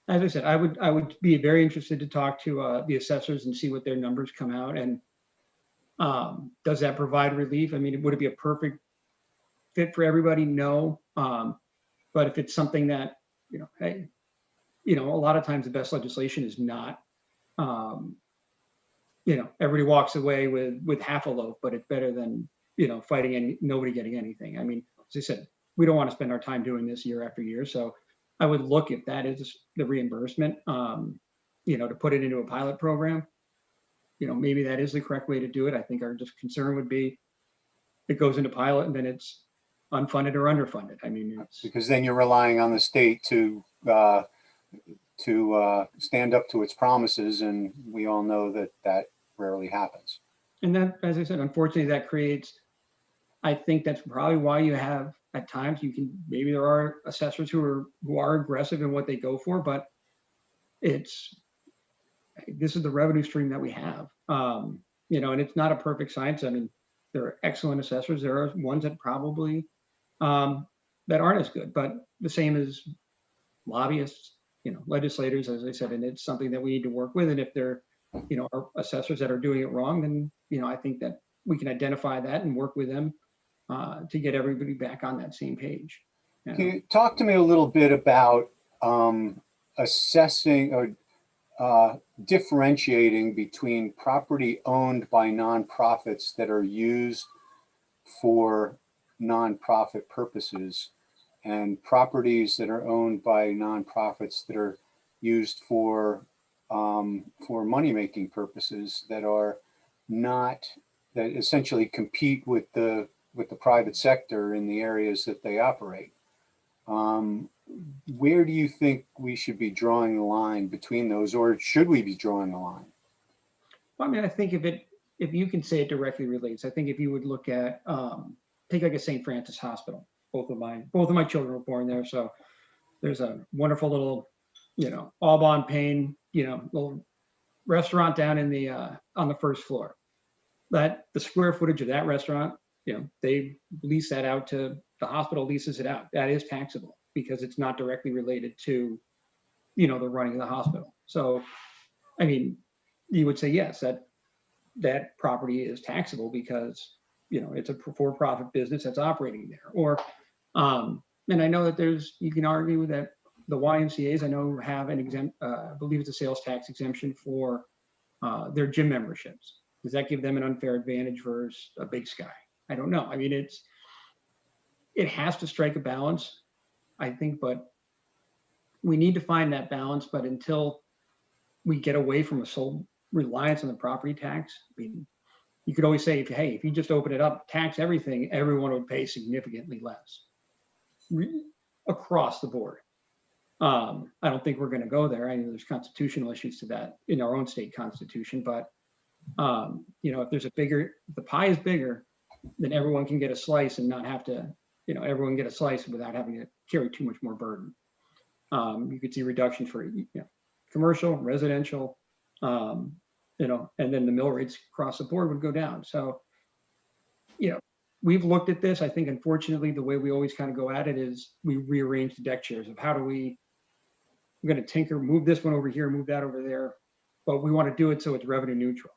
As I said, I would be very interested to talk to the assessors and see what their numbers come out. And does that provide relief? Would it be a perfect fit for everybody? No. But if it's something that, hey, a lot of times the best legislation is not, everybody walks away with half a loaf, but it's better than, fighting nobody getting anything. As I said, we don't want to spend our time doing this year after year. So I would look if that is the reimbursement, to put it into a pilot program. Maybe that is the correct way to do it. I think our just concern would be it goes into pilot and then it's unfunded or underfunded. Because then you're relying on the state to stand up to its promises, and we all know that rarely happens. And that, as I said, unfortunately, that creates. I think that's probably why you have at times maybe there are assessors who are aggressive in what they go for, but this is the revenue stream that we have. And it's not a perfect science. There are excellent assessors. There are ones that probably that aren't as good, but the same as lobbyists, legislators, as I said, and it's something that we need to work with. And if there, are assessors that are doing it wrong, then, I think that we can identify that and work with them to get everybody back on that same page. Can you talk to me a little bit about assessing or differentiating between property owned by nonprofits that are used for nonprofit purposes and properties that are owned by nonprofits that are used for money-making purposes that essentially compete with the private sector in the areas that they operate? Where do you think we should be drawing the line between those, or should we be drawing the line? Well, I mean, I think if you can say it directly relates, I think if you would look at, take like a St. Francis Hospital, both of my children were born there. So there's a wonderful little, Aubon Payne, little restaurant down in the, on the first floor. That the square footage of that restaurant, they lease that out to, the hospital leases it out. That is taxable because it's not directly related to, the running of the hospital. So, I mean, you would say, yes, that property is taxable because, it's a for-profit business that's operating there. Or, and I know that you can argue that the YMCA's, I know, have an I believe it's a sales tax exemption for their gym memberships. Does that give them an unfair advantage versus a Big Sky? I don't know. I mean, it has to strike a balance, I think, but we need to find that balance. But until we get away from a sole reliance on the property tax, I mean, you could always say, if you just open it up, tax everything, everyone would pay significantly less across the board. I don't think we're going to go there. I mean, there's constitutional issues to that in our own state constitution, but if the pie is bigger, then everyone can get a slice and not have to, everyone get a slice without having to carry too much more burden. You could see reduction for commercial, residential, and then the mill rates across the board would go down. So, we've looked at this. I think, unfortunately, the way we always kind of go at it is we rearrange the deck chairs of we're going to tinker, move this one over here, move that over there, but we want to do it so it's revenue neutral.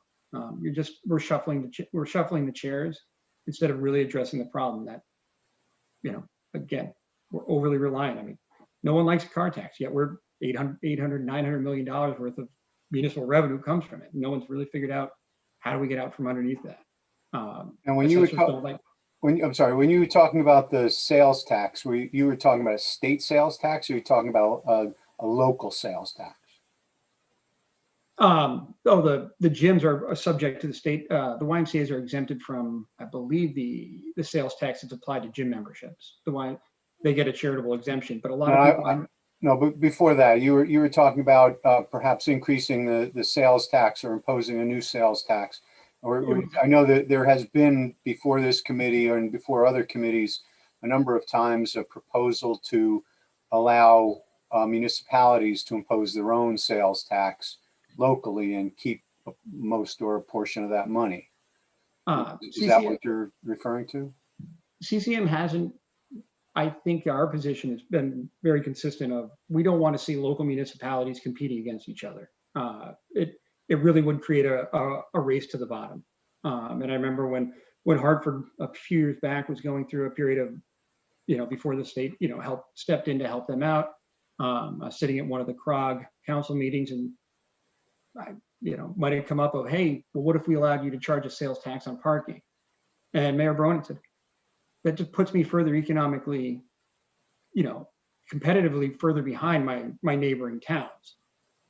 We're shuffling the chairs instead of really addressing the problem that, again, we're overly reliant. I mean, no one likes a car tax, yet we're $900 million worth of municipal revenue comes from it. No one's really figured out how do we get out from underneath that. And when you were when you were talking about the sales tax, you were talking about a state sales tax, or you talking about a local sales tax? The gyms are subject to the state. The YMCA's are exempted from, I believe, the sales tax that's applied to gym memberships. They get a charitable exemption, but a lot of people. No, but before that, you were talking about perhaps increasing the sales tax or imposing a new sales tax. I know that there has been, before this committee and before other committees, a number of times a proposal to allow municipalities to impose their own sales tax locally and keep most or a portion of that money. Is that what you're referring to? CCM hasn't. I think our position has been very consistent of, we don't want to see local municipalities competing against each other. It really would create a race to the bottom. And I remember when Hartford a few years back was going through a period of, before the state, stepped in to help them out. I was sitting at one of the CROG council meetings, and I, might have come up of, hey, well, what if we allowed you to charge a sales tax on parking? And Mayor Bronin said, that just puts me further economically, competitively further behind my neighboring towns.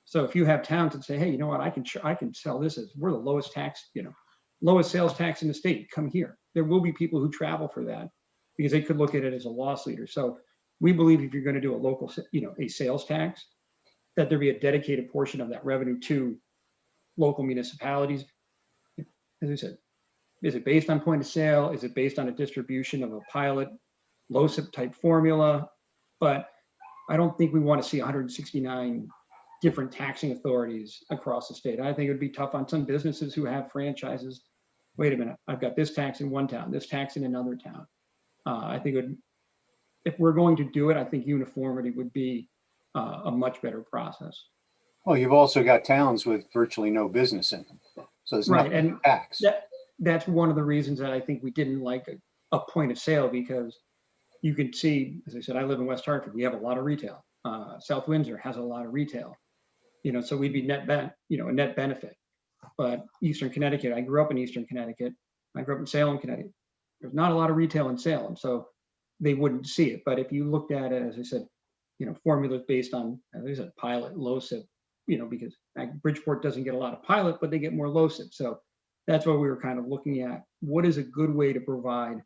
So if you have towns that say, hey, you know what, I can sell this as, we're the lowest tax, lowest sales tax in the state, come here. There will be people who travel for that because they could look at it as a loss leader. So we believe if you're going to do a local, a sales tax, that there be a dedicated portion of that revenue to local municipalities. As I said, is it based on point of sale? Is it based on a distribution of a pilot LoCIP type formula? But I don't think we want to see 169 different taxing authorities across the state. I think it would be tough on some businesses who have franchises. Wait a minute, I've got this tax in one town, this tax in another town. I think if we're going to do it, I think uniformity would be a much better process. Well, you've also got towns with virtually no business in them. So it's right, not and tax. That's one of the reasons that I think we didn't like a point of sale, because you can see, as I said, I live in West Hartford. We have a lot of retail. South Windsor has a lot of retail. So we'd be a net benefit. But Eastern Connecticut, I grew up in Eastern Connecticut. I grew up in Salem, Connecticut. There's not a lot of retail in Salem, so they wouldn't see it. But if you looked at it, as I said, formulas based on, as I said, pilot, LoCIP, because Bridgeport doesn't get a lot of pilot, but they get more LoCIP. So that's what we were kind of looking at. What is a good way to provide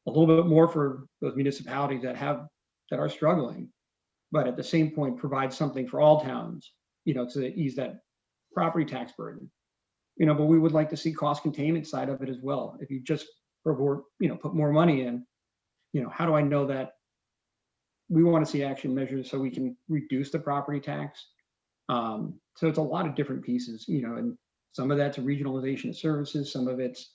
a little bit more for those municipalities that are struggling, but at the same point provide something for all towns, to ease that property tax burden. but we would like to see cost containment side of it as well. If you just put more money in, how do I know that we want to see action measures so we can reduce the property tax? So it's a lot of different pieces, and some of that's a regionalization of services, some of it's,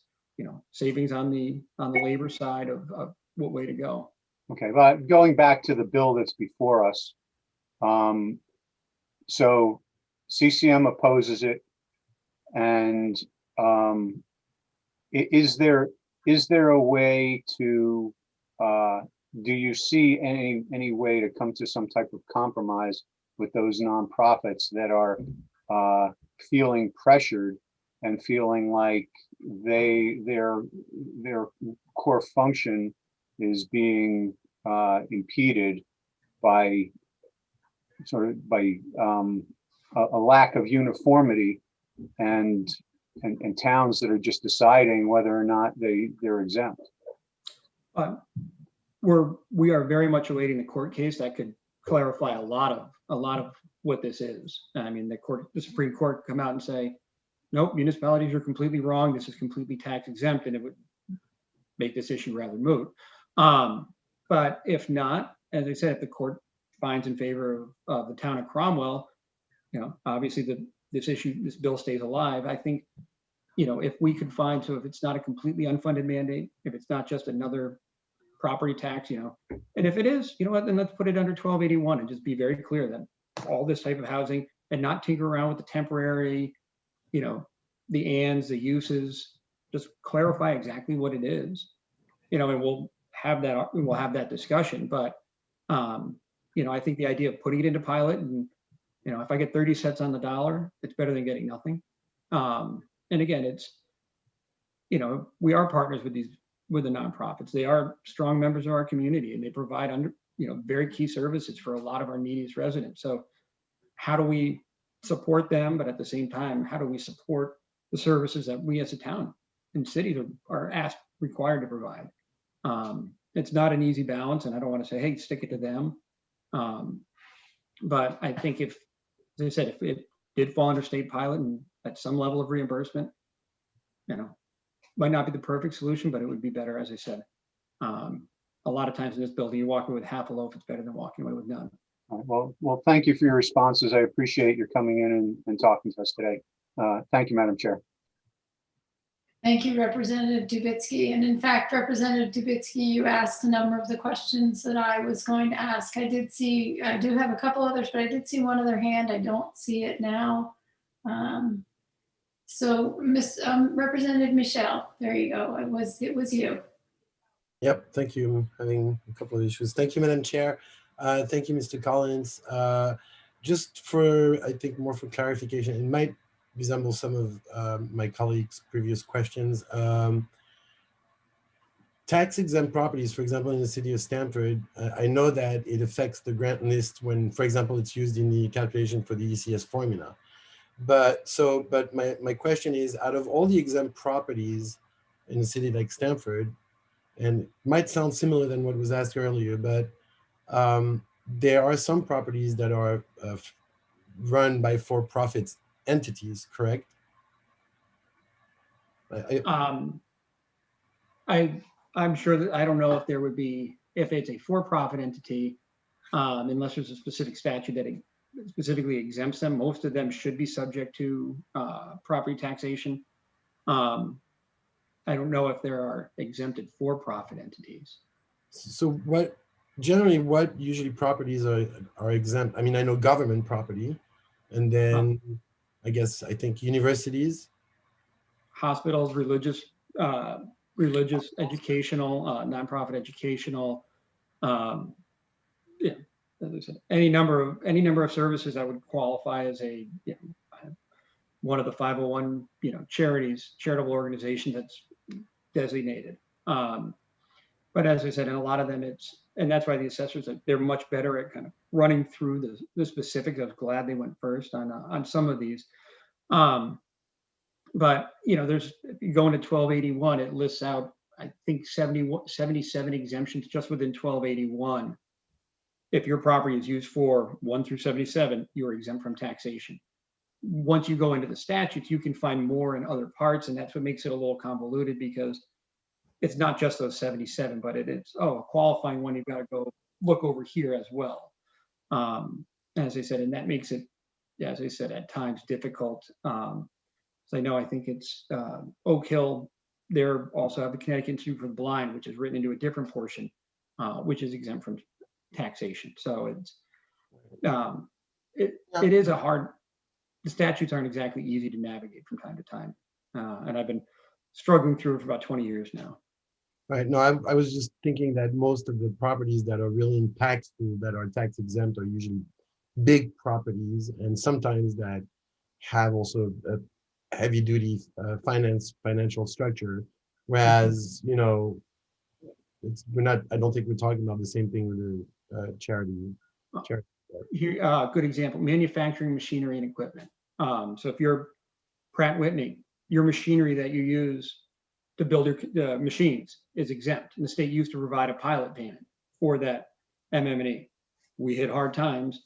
savings on the labor side of what way to go. Okay, but going back to the bill that's before us, so CCM opposes it, and is there a way to, do you see any way to come to some type of compromise with those nonprofits that are feeling pressured and feeling like their core function is being impeded by a lack of uniformity and towns that are just deciding whether or not they're exempt? We are very much awaiting the court case that could clarify a lot of what this is. I mean, the Supreme Court come out and say, nope, municipalities are completely wrong. This is completely tax exempt, and it would make this issue rather moot. But if not, as I said, if the court finds in favor of the town of Cromwell, obviously this bill stays alive. I think, if we could find, so if it's not a completely unfunded mandate, if it's not just another property tax, and if it is, then let's put it under 1281 and just be very clear that all this type of housing, and not tinker around with the temporary, the ands, the uses, just clarify exactly what it is, and we'll have that discussion. But I think the idea of putting it into pilot, and if I get 30 cents on the dollar, it's better than getting nothing. And again, it's we are partners with the nonprofits. They are strong members of our community, and they provide very key services for a lot of our neediest residents. So how do we support them, but at the same time, how do we support the services that we as a town and cities are required to provide? It's not an easy balance, and I don't want to say, hey, stick it to them. But I think as I said, if it did fall under state pilot and at some level of reimbursement, might not be the perfect solution, but it would be better, as I said. A lot of times in this building, you walk away with half a loaf, it's better than walking away with none. Well, thank you for your responses. I appreciate your coming in and talking to us today. Thank you, Madam Chair. Thank you, Representative Dubitsky. And in fact, Representative Dubitsky, you asked a number of the questions that I was going to ask. I do have a couple others, but I did see one other hand. I don't see it now. So Representative Michelle, there you go. It was you. Yep, thank you. I'm having a couple of issues. Thank you, Madam Chair. Thank you, Mr. Collins. Just for, I think, more for clarification, it might resemble some of my colleagues' previous questions. Tax exempt properties, for example, in the city of Stamford, I know that it affects the grant list when, for example, it's used in the calculation for the ECS formula. But my question is, out of all the exempt properties in a city like Stamford, and it might sound similar than what was asked earlier, but there are some properties that are run by for-profit entities, correct? I'm sure that I don't know if there would be, if it's a for-profit entity, unless there's a specific statute that specifically exempts them. Most of them should be subject to property taxation. I don't know if there are exempted for-profit entities. So what usually properties are exempt? I mean, I know government property, and then I think universities, hospitals, religious, educational, nonprofit educational, yeah, as I said, any number of services that would qualify as a one of the 501 charities, charitable organizations that's designated. But as I said, in a lot of them, and that's why the assessors, they're much better at kind of running through the specifics. I was glad they went first on some of these. But if you go into 1281, it lists out, I think 77 exemptions just within 1281. If your property is used for 1 through 77, you're exempt from taxation. once you go into the statutes, you can find more in other parts, and that's what makes it a little convoluted, because it's not just those 77, but it is, oh, a qualifying one, you've got to go look over here as well. As I said, and that makes it, as I said, at times difficult. So I know, I think it's Oak Hill, they're also have the Connecticut Institute for the Blind, which is written into a different portion, which is exempt from taxation. So it's, it is a hard, the statutes aren't exactly easy to navigate from time to time. And I've been struggling through it for about 20 years now. Right. No, I was just thinking that most of the properties that are really impactful, that are tax exempt, are usually big properties, and sometimes that have also a heavy duty financial structure. Whereas, you know, I don't think we're talking about the same thing with the charity. Here, good example, manufacturing machinery and equipment. So if you're Pratt Whitney, your machinery that you use to build your machines is exempt, and the state used to provide a pilot payment for that MM&E. We hit hard times.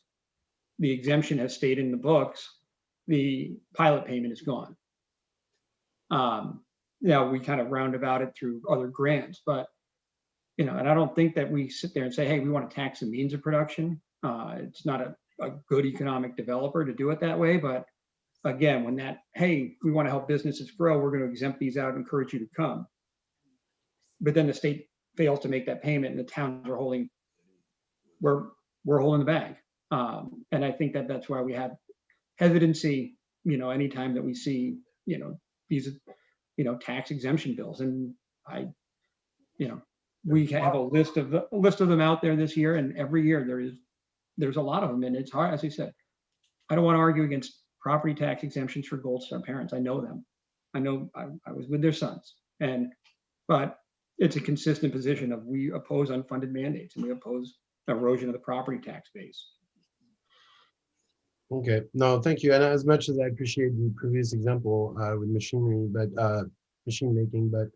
The exemption has stayed in the books. The pilot payment is gone. Now we kind of round about it through other grants, but you know, and I don't think that we sit there and say, hey, we want to tax the means of production. It's not a good economic developer to do it that way, but again, when that, hey, we want to help businesses grow, we're going to exempt these out and encourage you to come. But then the state fails to make that payment, and the towns are holding, we're holding the bag. And I think that that's why we have hesitancy, you know, anytime that we see, you know, these, you know, tax exemption bills. And you know, we have a list of them out there this year, and every year there's a lot of them, and it's hard. As I said, I don't want to argue against property tax exemptions for Gold Star parents. I know them. I know I was with their sons, but it's a consistent position of we oppose unfunded mandates and we oppose erosion of the property tax base. Okay, no, thank you. And as much as I appreciate the previous example with machinery, but machine making, but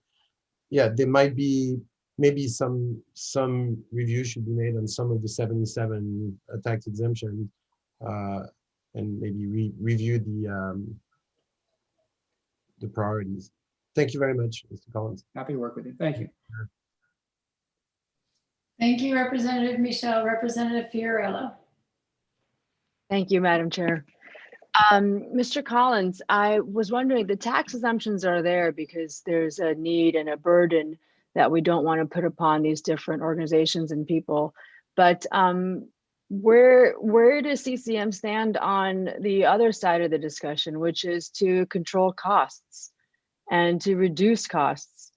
yeah, there might be maybe some review should be made on some of the 77 tax exemption, and maybe review the priorities. Thank you very much, Mr. Collins. Happy to work with you. Thank you. Thank you, Representative Michelle. Representative Fiorello. Thank you, Madam Chair. Mr. Collins, I was wondering, the tax assumptions are there because there's a need and a burden that we don't want to put upon these different organizations and people. But where does CCM stand on the other side of the discussion, which is to control costs and to reduce costs?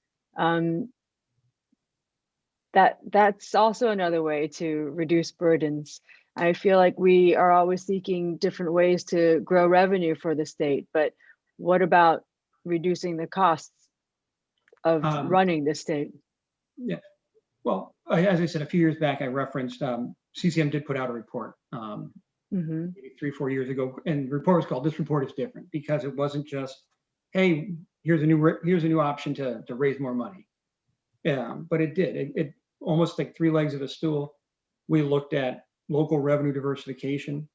That's also another way to reduce burdens. I feel like we are always seeking different ways to grow revenue for the state, but what about reducing the costs of running the state? Yeah, well, as I said, a few years back, I referenced CCM did put out a report maybe 3-4 years ago, and the report was called "This Report is Different," because it wasn't just, hey, here's a new option to raise more money. Yeah, but it did. It almost like 3 legs of a stool. We looked at local revenue diversification,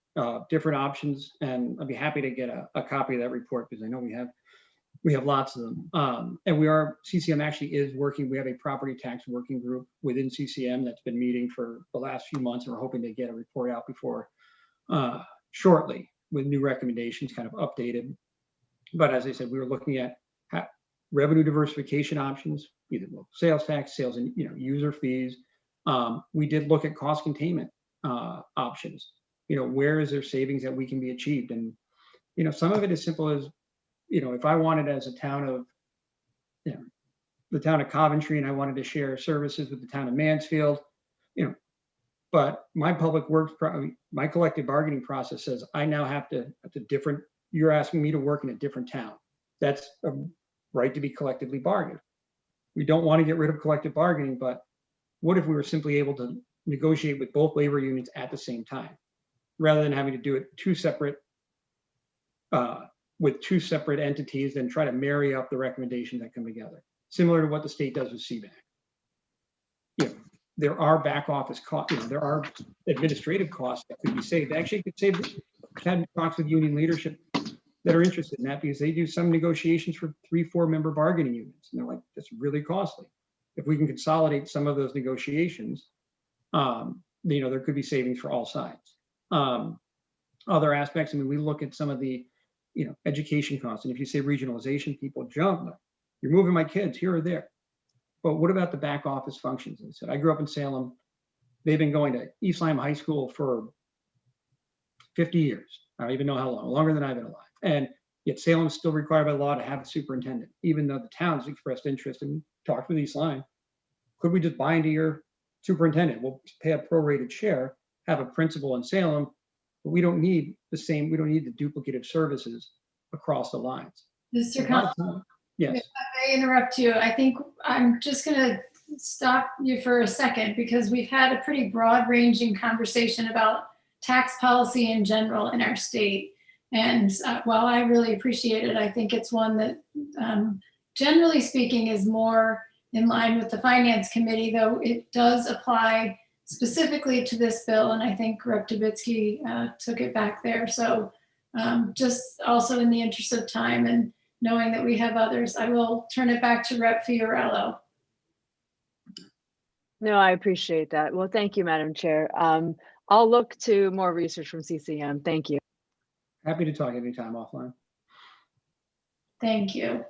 different options, and I'd be happy to get a copy of that report because I know we have lots of them. And CCM actually is working. We have a property tax working group within CCM that's been meeting for the last few months, and we're hoping to get a report out before shortly with new recommendations kind of updated. But as I said, we were looking at revenue diversification options, either sales tax, sales and user fees. We did look at cost containment options. Where is there savings that we can be achieved? And some of it as simple as, if I wanted as a town of, the town of Coventry, and I wanted to share services with the town of Mansfield, but my public works, my collective bargaining process says I now have to, you're asking me to work in a different town. That's a right to be collectively bargained. We don't want to get rid of collective bargaining, but what if we were simply able to negotiate with both labor unions at the same time, rather than having to do it with two separate entities and try to marry up the recommendations that come together, similar to what the state does with CBAC. There are back office costs, there are administrative costs that could be saved. Actually, could save, had talks with union leadership. that are interested in that because they do some negotiations for 3-4 member bargaining units. And they're like, that's really costly. If we can consolidate some of those negotiations, there could be savings for all sides. Other aspects, I mean, we look at some of the, education costs. And if you say regionalization, people jump. You're moving my kids here or there. But what about the back office functions? I said, I grew up in Salem. They've been going to East Lyme High School for 50 years. I don't even know how long, longer than I've been alive. And yet Salem is still required by law to have a superintendent, even though the town's expressed interest and talked with East Lyme. Could we just buy into your superintendent? We'll pay a prorated share, have a principal in Salem, but we don't need the duplicative services across the lines. Mr. Collins, yes. If I may interrupt you, I think I'm just going to stop you for a second because we've had a pretty broad-ranging conversation about tax policy in general in our state. And while I really appreciate it, I think it's one that generally speaking is more in line with the Finance Committee, though it does apply specifically to this bill. And I think Rep. Dubitsky took it back there. So just also in the interest of time and knowing that we have others, I will turn it back to Rep. Fiorello. No, I appreciate that. Well, thank you, Madam Chair. I'll look to more research from CCM. Thank you. Happy to talk anytime offline. Thank you.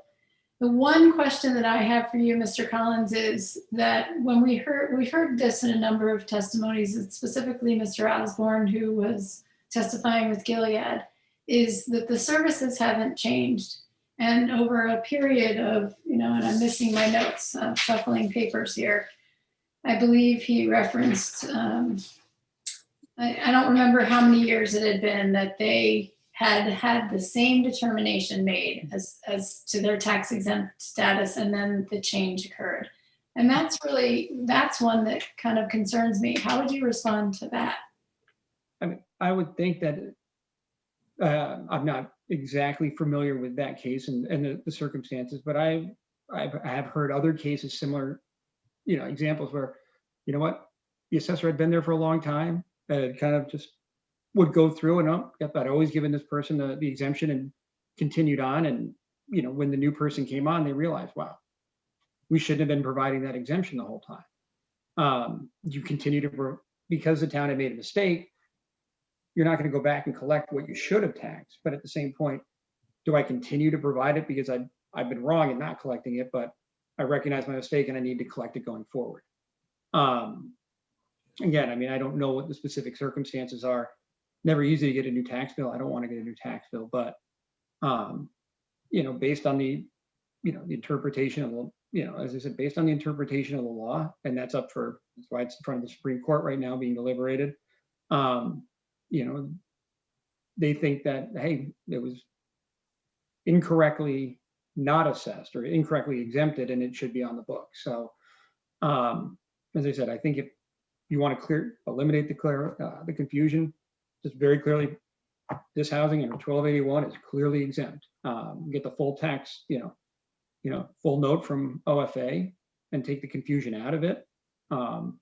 The one question that I have for you, Mr. Collins, is that when we've heard this in a number of testimonies, and specifically Mr. Osborne, who was testifying with Gilead, is that the services haven't changed. And over a period of, and I'm missing my notes, shuffling papers here, I believe he referenced, I don't remember how many years it had been that they had the same determination made as to their tax exempt status, and then the change occurred. And that's one that kind of concerns me. How would you respond to that? I mean, I would think that I'm not exactly familiar with that case and the circumstances, but I have heard other cases similar, examples where, the assessor had been there for a long time and kind of just would go through and I'd always given this person the exemption and continued on. And, when the new person came on, they realized, wow, we shouldn't have been providing that exemption the whole time. You continue to, because the town had made a mistake, you're not going to go back and collect what you should have taxed. But at the same point, do I continue to provide it because I've been wrong in not collecting it, but I recognize my mistake and I need to collect it going forward. Again, I mean, I don't know what the specific circumstances are. Never easy to get a new tax bill. I don't want to get a new tax bill, but based on the the interpretation of as I said, based on the interpretation of the law, and that's why it's in front of the Supreme Court right now being deliberated. They think that, hey, it was incorrectly not assessed or incorrectly exempted and it should be on the book. So as I said, I think if you want to eliminate the confusion, just very clearly, this housing under 1281 is clearly exempt. Get the full tax, full note from OFA and take the confusion out of it. And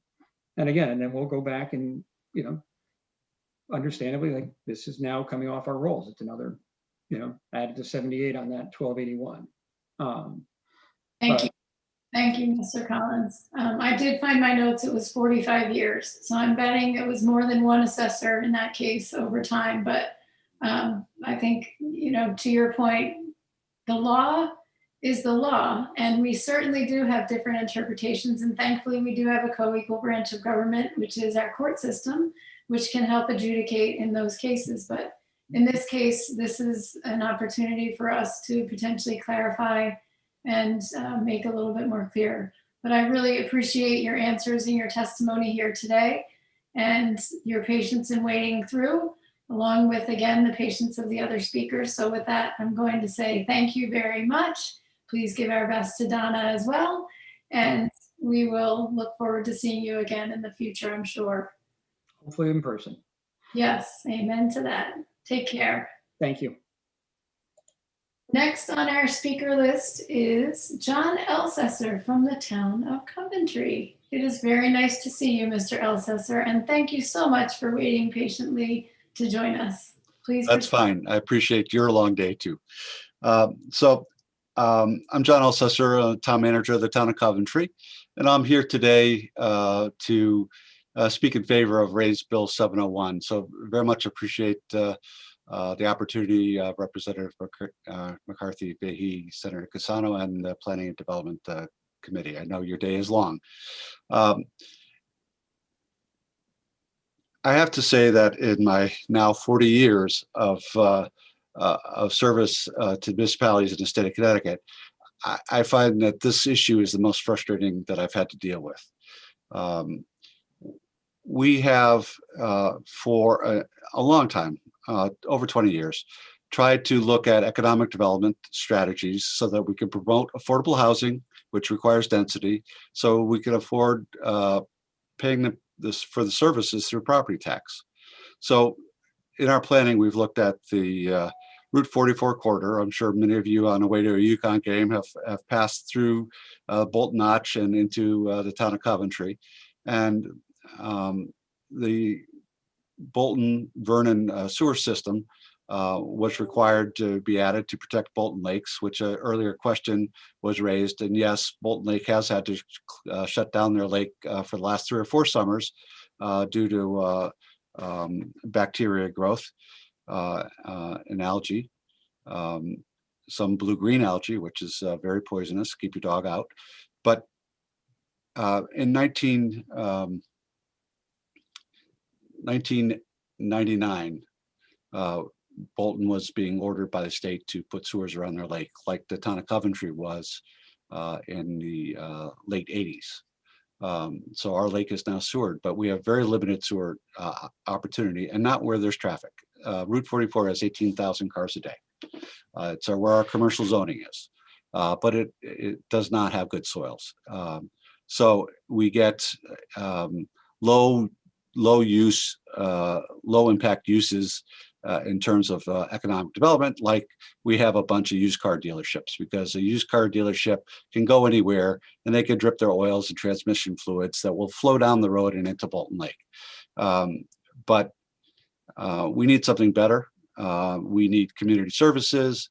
then we'll go back and, understandably, like this is now coming off our rolls. It's another, added to 78 on that 1281. Thank you. Thank you, Mr. Collins. I did find my notes. It was 45 years. So I'm betting it was more than one assessor in that case over time. But I think, to your point, the law is the law. And we certainly do have different interpretations. And thankfully, we do have a co-equal branch of government, which is our court system, which can help adjudicate in those cases. But in this case, this is an opportunity for us to potentially clarify and make a little bit more clear. But I really appreciate your answers and your testimony here today and your patience in waiting through, along with, again, the patience of the other speakers. So with that, I'm going to say thank you very much. Please give our best to Donna as well. And we will look forward to seeing you again in the future, I'm sure. Hopefully in person. Yes, amen to that. Take care. Thank you. Next on our speaker list is John Elsesser from the town of Coventry. It is very nice to see you, Mr. Elsesser, and thank you so much for waiting patiently to join us. Please. That's fine. I appreciate your long day too. I'm John Elsesser, town manager of the town of Coventry, and I'm here today to speak in favor of Raise Bill 701. So very much appreciate the opportunity of Representative McCarthy, Vahey, Senator Cassano, and the Planning and Development Committee. I know your day is long. I have to say that in my now 40 years of service to municipalities in the state of Connecticut, I find that this issue is the most frustrating that I've had to deal with. We have, for a long time, over 20 years, tried to look at economic development strategies so that we can promote affordable housing, which requires density, so we can afford paying for the services through property tax. So in our planning, we've looked at the Route 44 corridor. I'm sure many of you on the way to a UConn game have passed through Bolton Notch and into the town of Coventry. And the Bolton Vernon sewer system was required to be added to protect Bolton Lakes, which an earlier question was raised. And yes, Bolton Lake has had to shut down their lake for the last 3 or 4 summers due to bacteria growth and algae, some blue-green algae, which is very poisonous, keep your dog out. But in 1999, Bolton was being ordered by the state to put sewers around their lake, like the town of Coventry was in the late 80s. So our lake is now sewered, but we have very limited sewer opportunity, and not where there's traffic. Route 44 has 18,000 cars a day. It's where our commercial zoning is, but it does not have good soils. So we get low use, low impact uses in terms of economic development, like we have a bunch of used car dealerships, because a used car dealership can go anywhere and they can drip their oils and transmission fluids that will flow down the road and into Bolton Lake. But we need something better. We need community services.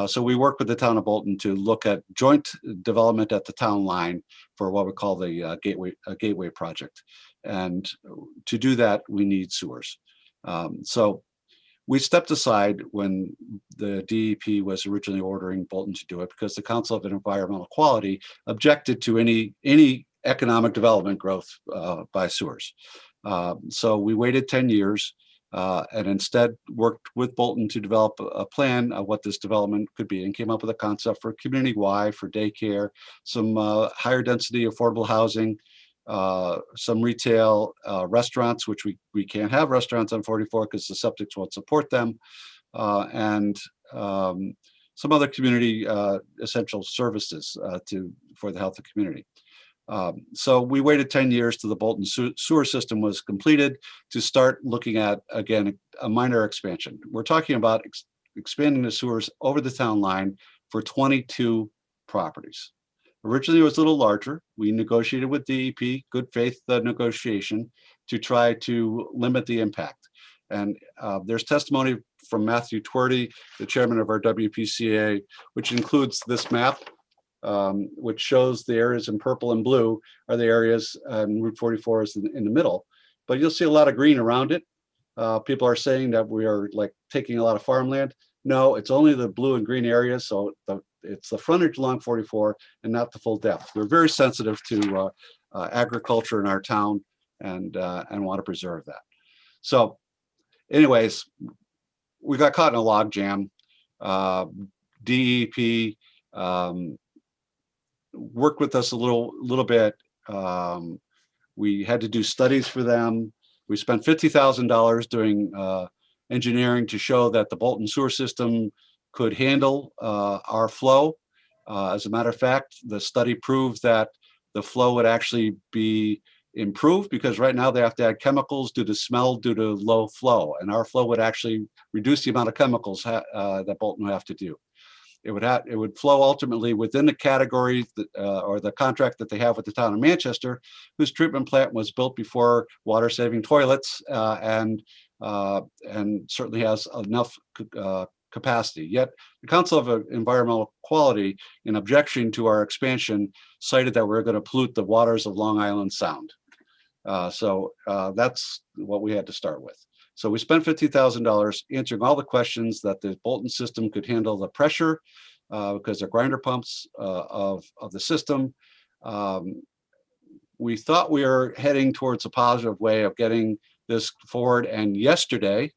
So we work with the town of Bolton to look at joint development at the town line for what we call the gateway project. And to do that, we need sewers. So we stepped aside when the DEP was originally ordering Bolton to do it, because the Council of Environmental Quality objected to any economic development growth by sewers. So we waited 10 years and instead worked with Bolton to develop a plan of what this development could be, and came up with a concept for community Y, for daycare, some higher density affordable housing, some retail, restaurants, which we can't have restaurants on 44 because the septics won't support them, and some other community essential services for the health of the community. So we waited 10 years till the Bolton sewer system was completed to start looking at, again, a minor expansion. We're talking about expanding the sewers over the town line for 22 properties. Originally, it was a little larger. We negotiated with DEP, good faith negotiation, to try to limit the impact. And there's testimony from Matthew Twerdy, the chairman of our WPCA, which includes this map, which shows the areas in purple and blue are the areas, Route 44 is in the middle. But you'll see a lot of green around it. People are saying that we are like taking a lot of farmland. No, it's only the blue and green areas. So it's the frontage along 44 and not the full depth. We're very sensitive to agriculture in our town and want to preserve that. So anyways, we got caught in a log jam. DEP worked with us a little bit. We had to do studies for them. We spent $50,000 doing engineering to show that the Bolton sewer system could handle our flow. As a matter of fact, the study proved that the flow would actually be improved, because right now they have to add chemicals due to smell, due to low flow, and our flow would actually reduce the amount of chemicals that Bolton would have to do. It would flow ultimately within the category or the contract that they have with the town of Manchester, whose treatment plant was built before water-saving toilets and and certainly has enough capacity. Yet the Council of Environmental Quality, in objection to our expansion, cited that we're going to pollute the waters of Long Island Sound. So that's what we had to start with. So we spent $50,000 answering all the questions that the Bolton system could handle the pressure because they're grinder pumps of the system. We thought we were heading towards a positive way of getting this forward. And yesterday,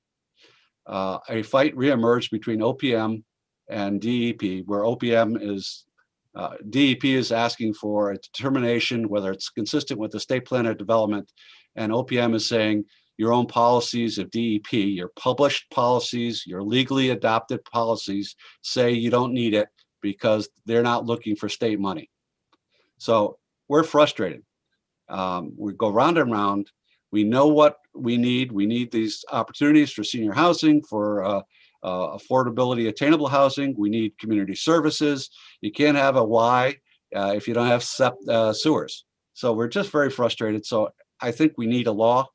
a fight reemerged between OPM and DEP, where OPM is, DEP is asking for a determination whether it's consistent with the state plan of development. And OPM is saying your own policies of DEP, your published policies, your legally adopted policies say you don't need it because they're not looking for state money. So we're frustrated. We go round and round. We know what we need. We need these opportunities for senior housing, for affordability, attainable housing. We need community services. You can't have a Y if you don't have sewers. So we're just very frustrated. So I think we need a law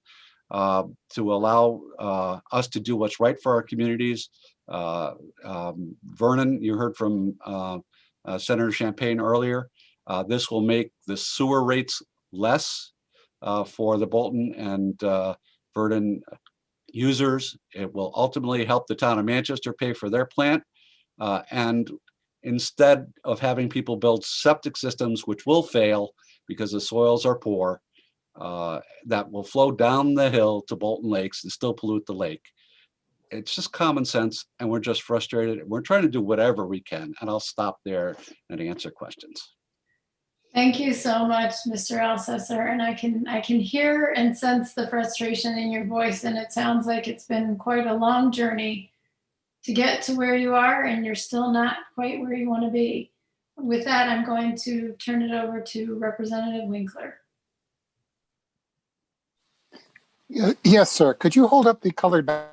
to allow us to do what's right for our communities. Vernon, you heard from Senator Champagne earlier. This will make the sewer rates less for the Bolton and Vernon users. It will ultimately help the town of Manchester pay for their plant. And instead of having people build septic systems, which will fail because the soils are poor, that will flow down the hill to Bolton Lakes and still pollute the lake. It's just common sense, and we're just frustrated. We're trying to do whatever we can, and I'll stop there and answer questions. Thank you so much, Mr. Elsesser. And I can hear and sense the frustration in your voice, and it sounds like it's been quite a long journey to get to where you are, and you're still not quite where you want to be. With that, I'm going to turn it over to Representative Winkler. Yes, sir. Could you hold up the colored back?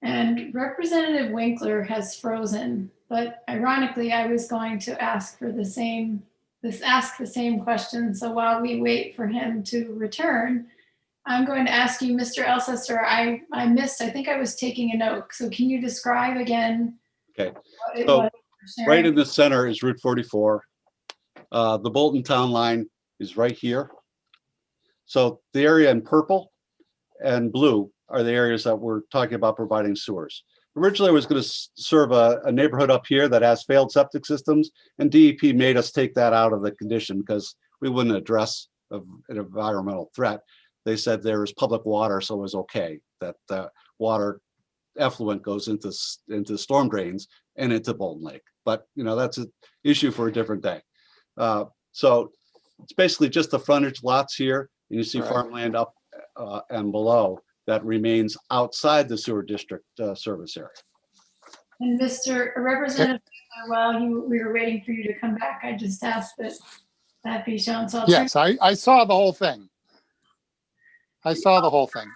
And Representative Winkler has frozen, but ironically, I was going to ask for the same question. So while we wait for him to return, I'm going to ask you, Mr. Elsesser, I missed, I think I was taking a note. So can you describe again? Okay. So right in the center is Route 44. The Bolton town line is right here. So the area in purple and blue are the areas that we're talking about providing sewers. Originally, I was going to serve a neighborhood up here that has failed septic systems, and DEP made us take that out of the condition because we wouldn't address an environmental threat. They said there was public water, so it was okay that the water effluent goes into storm drains and into Bolton Lake. But that's an issue for a different day. So it's basically just the frontage lots here, and you see farmland up and below that remains outside the sewer district service area. And Mr. Representative, while we were waiting for you to come back, I just asked that be shown. So yes, I saw the whole thing. I saw the whole thing.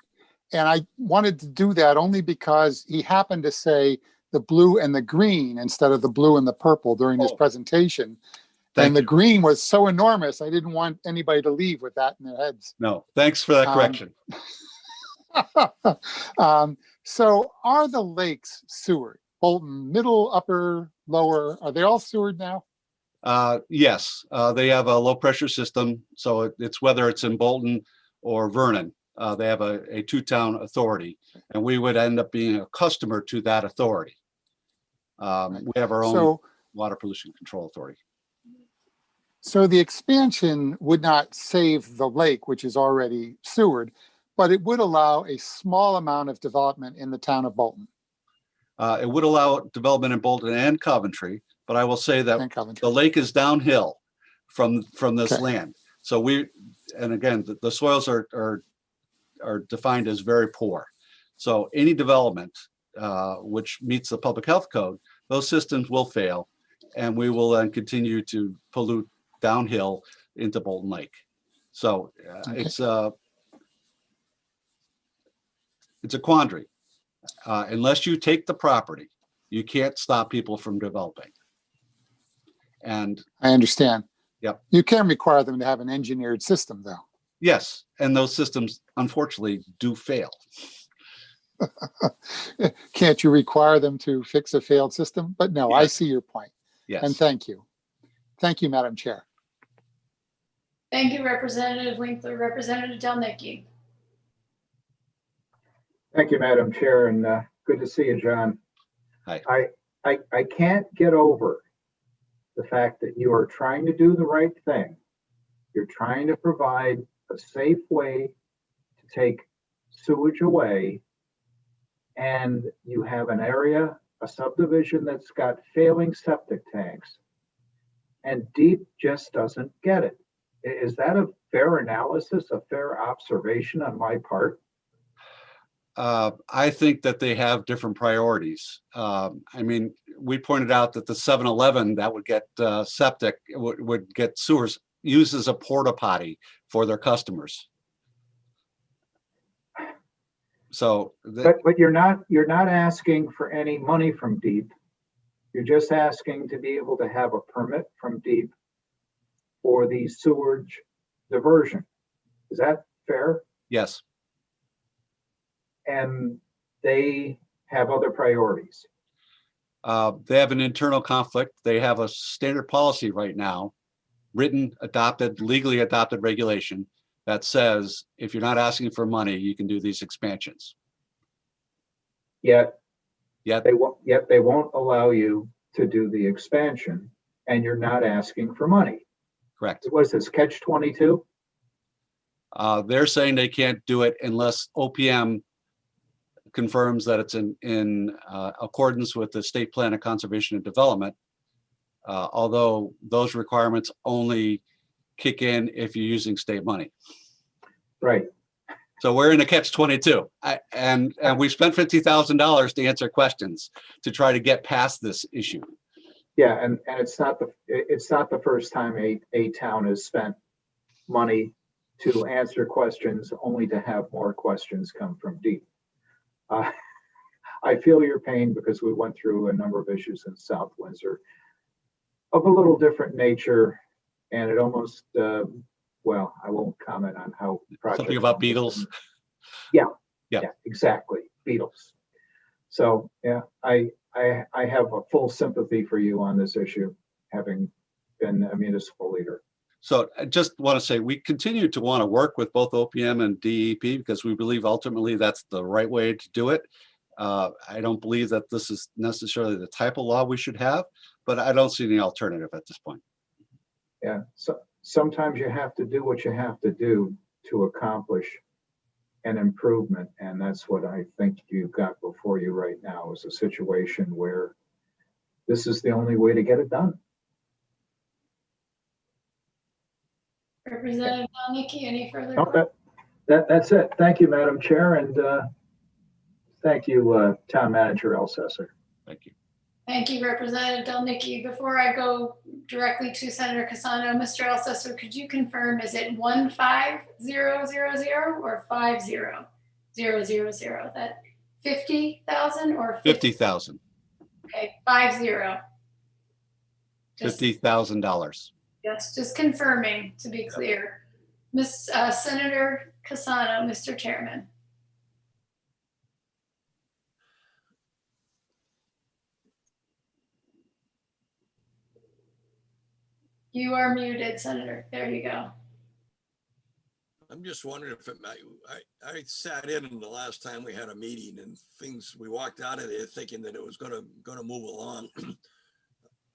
And I wanted to do that only because he happened to say the blue and the green instead of the blue and the purple during his presentation. And the green was so enormous, I didn't want anybody to leave with that in their heads. No, thanks for that correction. So are the lakes sewered? Bolton, middle, upper, lower, are they all sewered now? Yes, they have a low pressure system. So it's whether it's in Bolton or Vernon, they have a two-town authority, and we would end up being a customer to that authority. We have our own water pollution control authority. So the expansion would not save the lake, which is already sewered, but it would allow a small amount of development in the town of Bolton. It would allow development in Bolton and Coventry, but I will say that the lake is downhill from this land. So and again, the soils are defined as very poor. So any development which meets the public health code, those systems will fail, and we will then continue to pollute downhill into Bolton Lake. So it's a quandary. Unless you take the property, you can't stop people from developing. And I understand. Yep. You can require them to have an engineered system, though. Yes, and those systems unfortunately do fail. Can't you require them to fix a failed system? But no, I Yes. see your point. Yes. And thank you. Thank you, Madam Chair. Thank you, Representative Winkler. Representative Delnicki. Thank you, Madam Chair, and good to see you, John. Hi. I can't get over the fact that you are trying to do the right thing. You're trying to provide a safe way to take sewage away, and you have an area, a subdivision that's got failing septic tanks, and DEEP just doesn't get it. Is that a fair analysis, a fair observation on my part? I think that they have different priorities. I mean, we pointed out that the 7-Eleven that would get septic, would get sewers, uses a porta potty for their customers. So, But you're not asking for any money from DEEP. You're just asking to be able to have a permit from DEEP for the sewage diversion. Is that fair? yes, And they have other priorities. they have an internal conflict. They have a standard policy right now, written, adopted, legally adopted regulation that says if you're not asking for money, you can do these expansions. Yet Yet they won't allow you to do the expansion, and you're not asking for money. Correct. Was this catch-22? They're saying they can't do it unless OPM confirms that it's in accordance with the state plan of conservation and development. Although those requirements only kick in if you're using state money. Right. So we're in a catch-22, and we spent $50,000 to answer questions to try to get past this issue. Yeah, and it's not the first time a town has spent money to answer questions only to have more questions come from DEEP. I feel your pain because we went through a number of issues in South Windsor of a little different nature, and it almost well, I won't comment on how projects. Something about beetles. Yeah, yeah, exactly, beetles. So yeah, I have a full sympathy for you on this issue, having been a municipal leader. So I just want to say we continue to want to work with both OPM and DEP because we believe ultimately that's the right way to do it. I don't believe that this is necessarily the type of law we should have, but I don't see any alternative at this point. Yeah, so sometimes you have to do what you have to do to accomplish an improvement, and that's what I think you've got before you right now is a situation where this is the only way to get it done. Representative Delnicki, any further? No, that's it. Thank you, Madam Chair, and thank you, Town Manager Elsesser. Thank you. Thank you, Representative Delnicki. Before I go directly to Senator Cassano, Mr. Elsesser, could you confirm, is it 15000 or 50000? That 50,000 or 50,000. Okay, 50. $50,000. Yes, just confirming to be clear. Miss Senator Cassano, Mr. Chairman. You are muted, Senator. There you go. I'm just wondering if it might, I sat in the last time we had a meeting and things, we walked out of there thinking that it was gonna move along.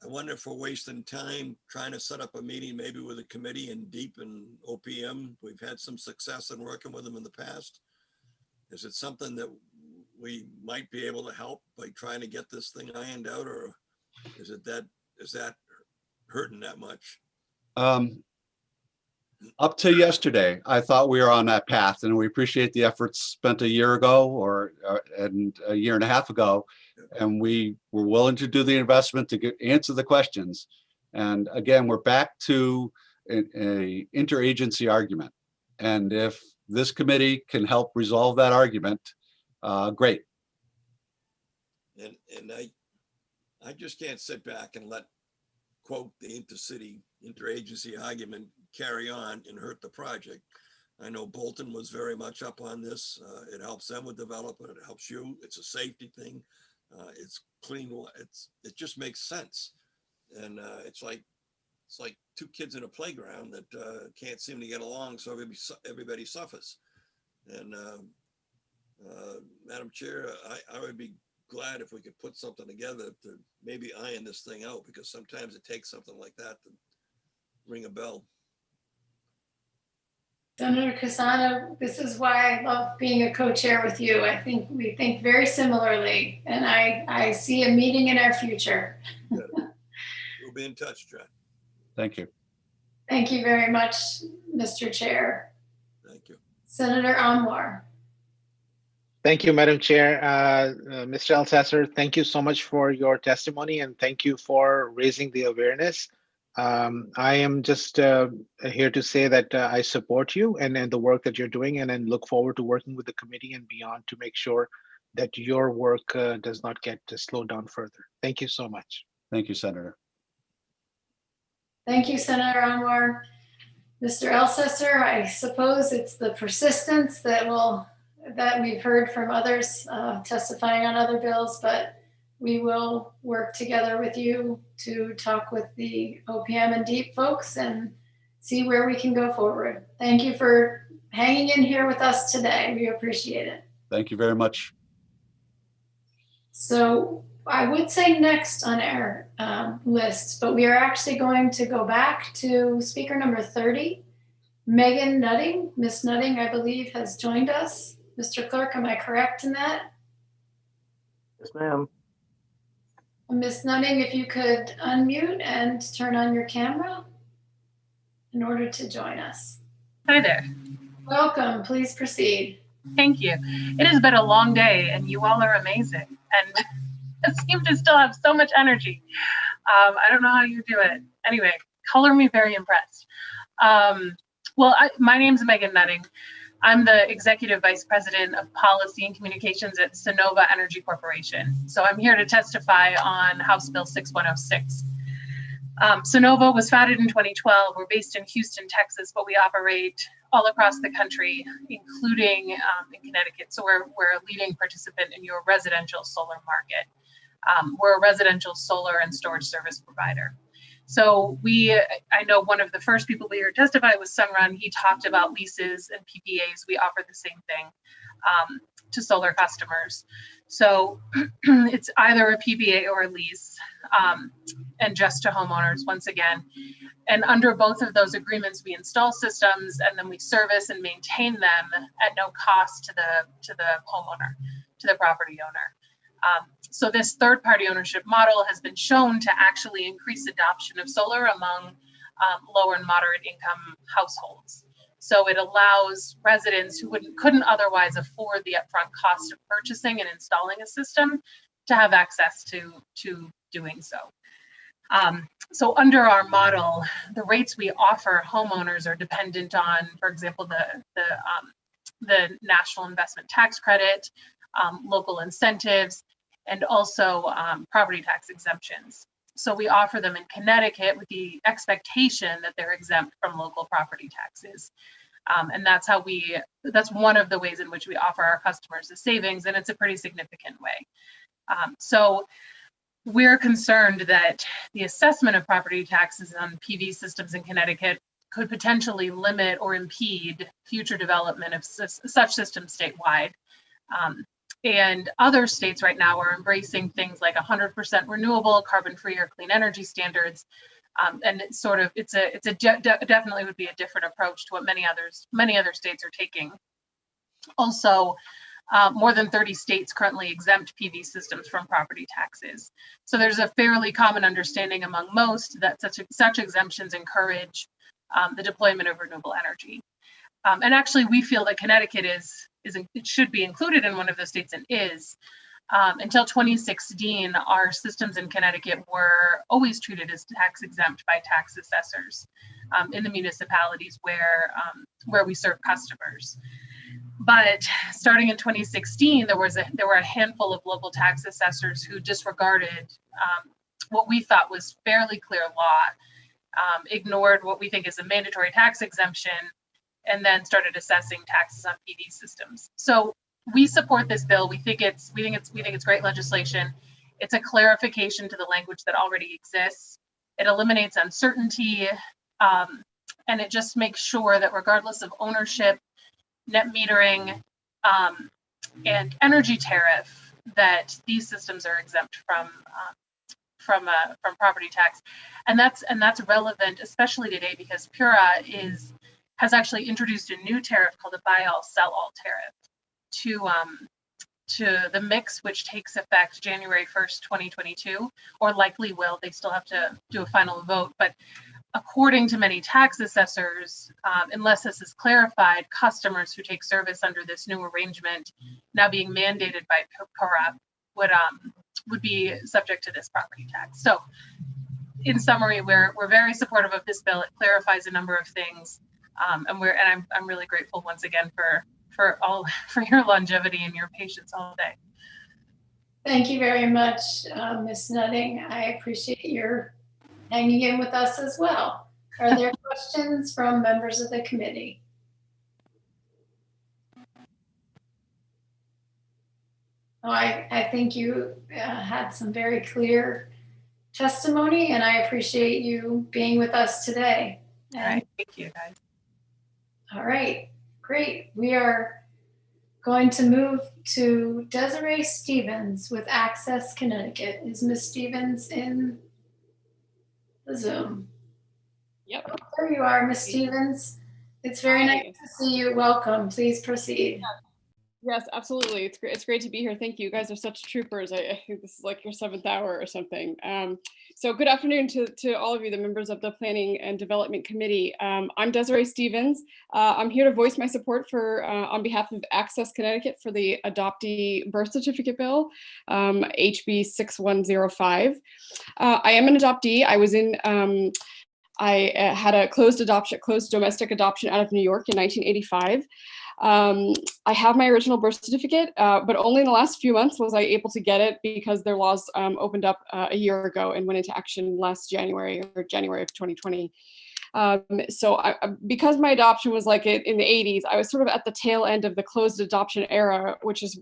I wonder if we're wasting time trying to set up a meeting maybe with a committee and DEEP and OPM. We've had some success in working with them in the past. Is it something that we might be able to help by trying to get this thing ironed out, or is that hurting that much? Up to yesterday, I thought we were on that path, and we appreciate the efforts spent a year ago and a year and a half ago, and we were willing to do the investment to answer the questions. And again, we're back to a interagency argument. And if this committee can help resolve that argument, great. And I just can't sit back and let, quote, the interagency argument carry on and hurt the project. I know Bolton was very much up on this. It helps them with development. It helps you. It's a safety thing. It's clean. It just makes sense. And it's like two kids in a playground that can't seem to get along, so everybody suffers. And Madam Chair, I would be glad if we could put something together to maybe iron this thing out, because sometimes it takes something like that to ring a bell. Senator Cassano, this is why I love being a co-chair with you. I think we think very similarly, and I see a meeting in our future. We'll be in touch, John. Thank you. Thank you very much, Mr. Chair. Thank you. Senator Anwar. Thank you, Madam Chair. Mr. Elsesser, thank you so much for your testimony, and thank you for raising the awareness. I am just here to say that I support you and the work that you're doing, and then look forward to working with the committee and beyond to make sure that your work does not get slowed down further. Thank you so much. Thank you, Senator. Thank you, Senator Anwar. Mr. Elsesser, I suppose it's the persistence that we've heard from others testifying on other bills, but we will work together with you to talk with the OPM and DEEP folks and see where we can go forward. Thank you for hanging in here with us today. We appreciate it. Thank you very much. So I would say next on our list, but we are actually going to go back to speaker number 30. Megan Nutting. Miss Nutting, I believe, has joined us. Mr. Clerk, am I correct in that? Yes, ma'am. Miss Nutting, if you could unmute and turn on your camera in order to join us. Hi there. Welcome. Please proceed. Thank you. It has been a long day, and you all are amazing, and seem to still have so much energy. I don't know how you do it. Anyway, color me very impressed. My name's Megan Nutting. I'm the Executive Vice President of Policy and Communications at Sonova Energy Corporation. So I'm here to testify on House Bill 6106. Sonova was founded in 2012. We're based in Houston, Texas, but we operate all across the country, including in Connecticut. So we're a leading participant in your residential solar market. We're a residential solar and storage service provider. So I know one of the first people we heard testify was Sunrun. He talked about leases and PPAs. We offer the same thing to solar customers. So it's either a PPA or a lease, and just to homeowners once again. And under both of those agreements, we install systems and then we service and maintain them at no cost to the homeowner, to the property owner. So this third-party ownership model has been shown to actually increase adoption of solar among lower and moderate income households. So it allows residents who couldn't otherwise afford the upfront cost of purchasing and installing a system to have access to doing so. So under our model, the rates we offer homeowners are dependent on, for example, the National Investment Tax Credit, local incentives, and also property tax exemptions. So we offer them in Connecticut with the expectation that they're exempt from local property taxes. And that's one of the ways in which we offer our customers the savings, and it's a pretty significant way. So we're concerned that the assessment of property taxes on PV systems in Connecticut could potentially limit or impede future development of such systems statewide. And other states right now are embracing things like 100% renewable, carbon-free, or clean energy standards. And it's definitely would be a different approach to what many other states are taking. Also, more than 30 states currently exempt PV systems from property taxes. So there's a fairly common understanding among most that such exemptions encourage the deployment of renewable energy. And actually, we feel that Connecticut it should be included in one of the states and is. Until 2016, our systems in Connecticut were always treated as tax exempt by tax assessors in the municipalities where we serve customers. But starting in 2016, there were a handful of local tax assessors who disregarded what we thought was fairly clear law, ignored what we think is a mandatory tax exemption, and then started assessing taxes on PD systems. So we support this bill. We think it's great legislation. It's a clarification to the language that already exists. It eliminates uncertainty, and it just makes sure that regardless of ownership, net metering, and energy tariff, that these systems are exempt from property tax, and that's relevant especially today because Priya has actually introduced a new tariff called the buy all sell all tariff to the mix, which takes effect January 1st, 2022, or likely will. They still have to do a final vote, but according to many tax assessors, unless this is clarified, customers who take service under this new arrangement, now being mandated by Priya, would be subject to this property tax. So, in summary, we're very supportive of this bill. It clarifies a number of things, and I'm really grateful once again for your longevity and your patience all day. Thank you very much, Ms. Nutting. I appreciate your hanging in with us as well. Are there questions from members of the committee? Oh, I think you had some very clear testimony, and I appreciate you being with us today. All right, thank you guys. All right, great. We are going to move to Desiree Stevens with Access Connecticut. Is Ms. Stevens in the Zoom? Yep. Oh, there you are, Ms. Stevens. It's very nice to see you. Welcome. Please proceed. Yes, absolutely. It's great to be here. Thank you. You guys are such troopers. I think this is like your 7th hour or something. So good afternoon to all of you, the members of the Planning and Development Committee. I'm Desiree Stevens. I'm here to voice my support for on behalf of Access Connecticut for the adoptee birth certificate bill, HB 6105. I am an adoptee. I had a closed domestic adoption out of New York in 1985. I have my original birth certificate, but only in the last few months was I able to get it because their laws opened up a year ago and went into action last January of 2020. Because my adoption was like in the 80s, I was sort of at the tail end of the closed adoption era, which is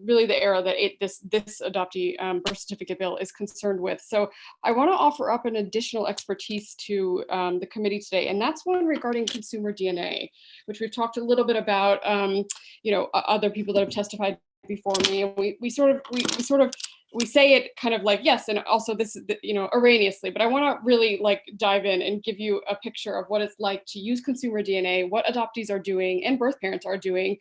really the era that this adoptee birth certificate bill is concerned with. So I want to offer up an additional expertise to the committee today, and that's one regarding consumer DNA, which we've talked a little bit about. Other people that have testified before me, and we say it kind of like yes, and also this is erroneously, but I want to really like dive in and give you a picture of what it's like to use consumer DNA, what adoptees are doing and birth parents are doing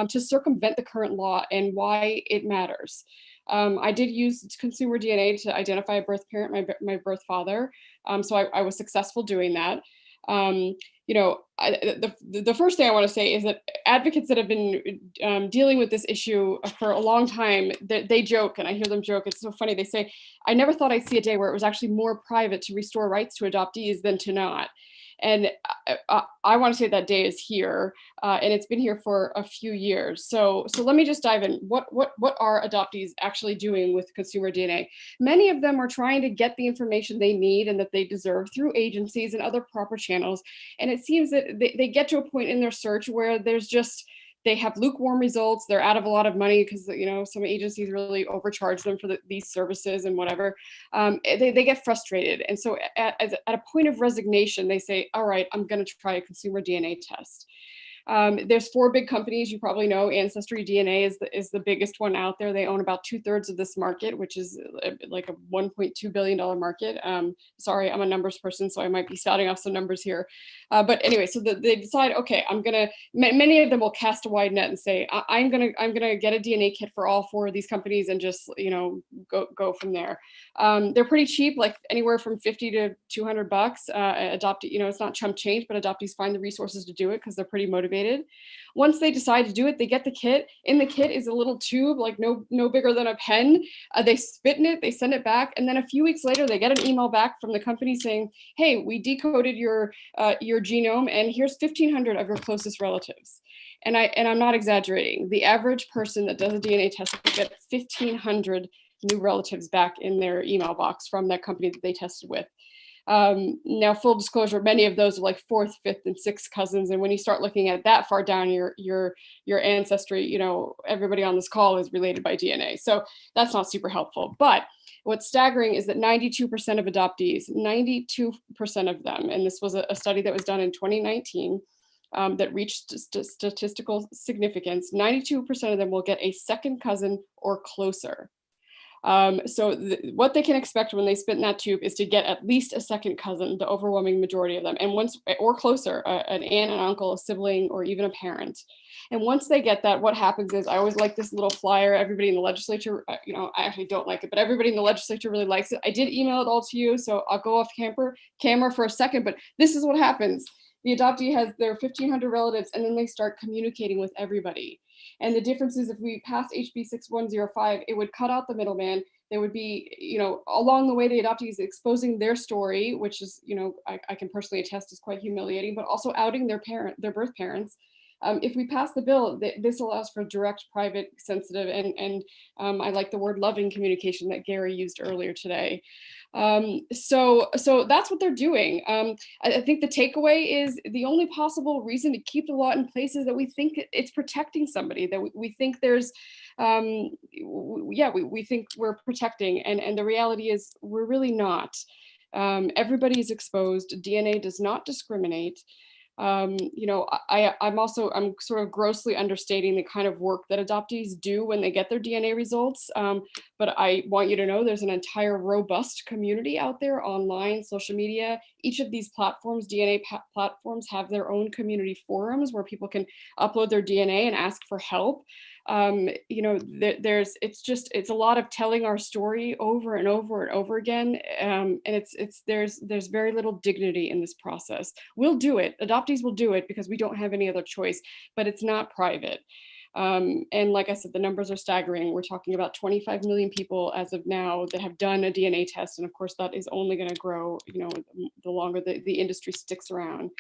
to circumvent the current law and why it matters. I did use consumer DNA to identify a birth parent, my birth father, so I was successful doing that. The first thing I want to say is that advocates that have been dealing with this issue for a long time, they joke, and I hear them joke. It's so funny. They say, "I never thought I'd see a day where it was actually more private to restore rights to adoptees than to not." And I want to say that day is here, and it's been here for a few years. So let me just dive in. What are adoptees actually doing with consumer DNA? Many of them are trying to get the information they need and that they deserve through agencies and other proper channels. And it seems that they get to a point in their search where they have lukewarm results. They're out of a lot of money because some agencies really overcharge them for these services and whatever. They get frustrated, and so at a point of resignation, they say, "All right, I'm going to try a consumer DNA test." There's 4 big companies you probably know. Ancestry DNA is the biggest one out there. They own about 2/3 of this market, which is like a $1.2 billion market. Sorry, I'm a numbers person, so I might be spouting off some numbers here. But anyway, so they decide, okay, many of them will cast a wide net and say, I'm gonna get a DNA kit for all 4 of these companies and just go from there. They're pretty cheap, like anywhere from $50 to $200. It's not chump change, but adoptees find the resources to do it because they're pretty motivated. Once they decide to do it, they get the kit. In the kit is a little tube, like no bigger than a pen. They spit in it, they send it back, and then a few weeks later, they get an email back from the company saying, "Hey, we decoded your genome, and here's 1,500 of your closest relatives." And I'm not exaggerating. The average person that does a DNA test will get 1,500 new relatives back in their email box from that company that they tested with. Now, full disclosure, many of those are like fourth, fifth, and sixth cousins. And when you start looking at that far down your ancestry, you know, everybody on this call is related by DNA. So that's not super helpful. But what's staggering is that 92% of adoptees, 92% of them, and this was a study that was done in 2019, that reached statistical significance, 92% of them will get a second cousin or closer. So what they can expect when they spit in that tube is to get at least a second cousin, the overwhelming majority of them, and once or closer, an aunt, an uncle, a sibling, or even a parent. And once they get that, what happens is, I always like this little flyer. Everybody in the legislature, you know, I actually don't like it, but everybody in the legislature really likes it. I did email it all to you, so I'll go off camera for a second, but this is what happens. The adoptee has their 1,500 relatives, and then they start communicating with everybody. And the difference is, if we passed HB 6105, it would cut out the middleman. There would be, you know, along the way, the adoptee is exposing their story, which is, you know, I can personally attest is quite humiliating, but also outing their birth parents. If we pass the bill, this allows for direct, private, sensitive, and I like the word loving communication that Gary used earlier today. So that's what they're doing. I think the takeaway is, the only possible reason to keep the law in place is that we think it's protecting somebody, that we think there's, we think we're protecting, and the reality is we're really not. Everybody is exposed. DNA does not discriminate. You know, I'm sort of grossly understating the kind of work that adoptees do when they get their DNA results. But I want you to know there's an entire robust community out there online, social media. Each of these platforms, DNA platforms, have their own community forums where people can upload their DNA and ask for help. You know, it's a lot of telling our story over and over and over again. And there's very little dignity in this process. We'll do it. Adoptees will do it because we don't have any other choice, but it's not private. And like I said, the numbers are staggering. We're talking about 25 million people as of now that have done a DNA test. And of course, that is only going to grow, you know, the longer the industry sticks around.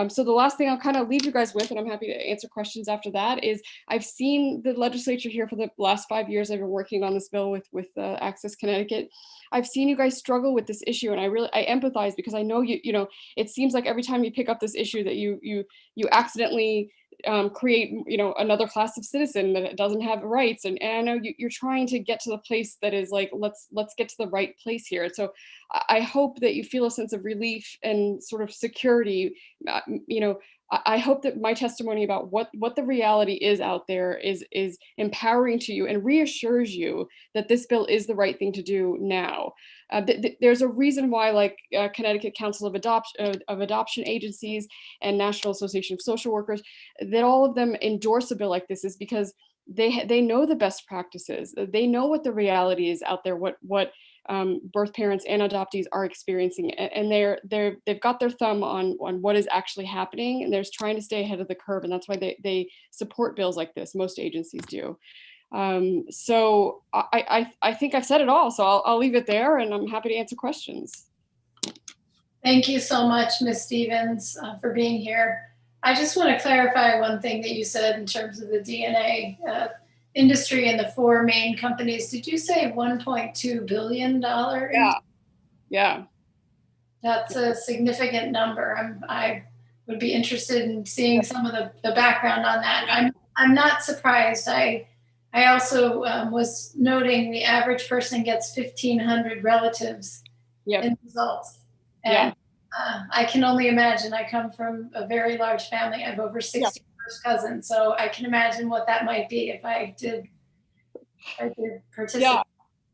So the last thing I'll kind of leave you guys with, and I'm happy to answer questions after that, is I've seen the legislature here for the last 5 years. I've been working on this bill with Access Connecticut. I've seen you guys struggle with this issue, and I empathize, because I know you know, it seems like every time you pick up this issue that you accidentally create, you know, another class of citizen that doesn't have rights. And I know you're trying to get to the place that is like, let's get to the right place here. So I hope that you feel a sense of relief and sort of security. You know, I hope that my testimony about what the reality is out there is empowering to you and reassures you that this bill is the right thing to do now. There's a reason why, like Connecticut Council of Adoption Agencies and National Association of Social Workers, that all of them endorse a bill like this, is because they know the best practices. They know what the reality is out there, what birth parents and adoptees are experiencing, and they've got their thumb on what is actually happening, and they're trying to stay ahead of the curve, and that's why they support bills like this. Most agencies do. So I think I've said it all, so I'll leave it there, and I'm happy to answer questions. Thank you so much, Ms. Stevens, for being here. I just want to clarify one thing that you said in terms of the DNA industry and the four main companies. Did you say $1.2 billion? Yeah. That's a significant number. I would be interested in seeing some of the background on that. I'm not surprised. I also was noting the average person gets 1,500 relatives in results. And I can only imagine. I come from a very large family. I have over 60 first cousins, so I can imagine what that might be if I did participate. Yeah,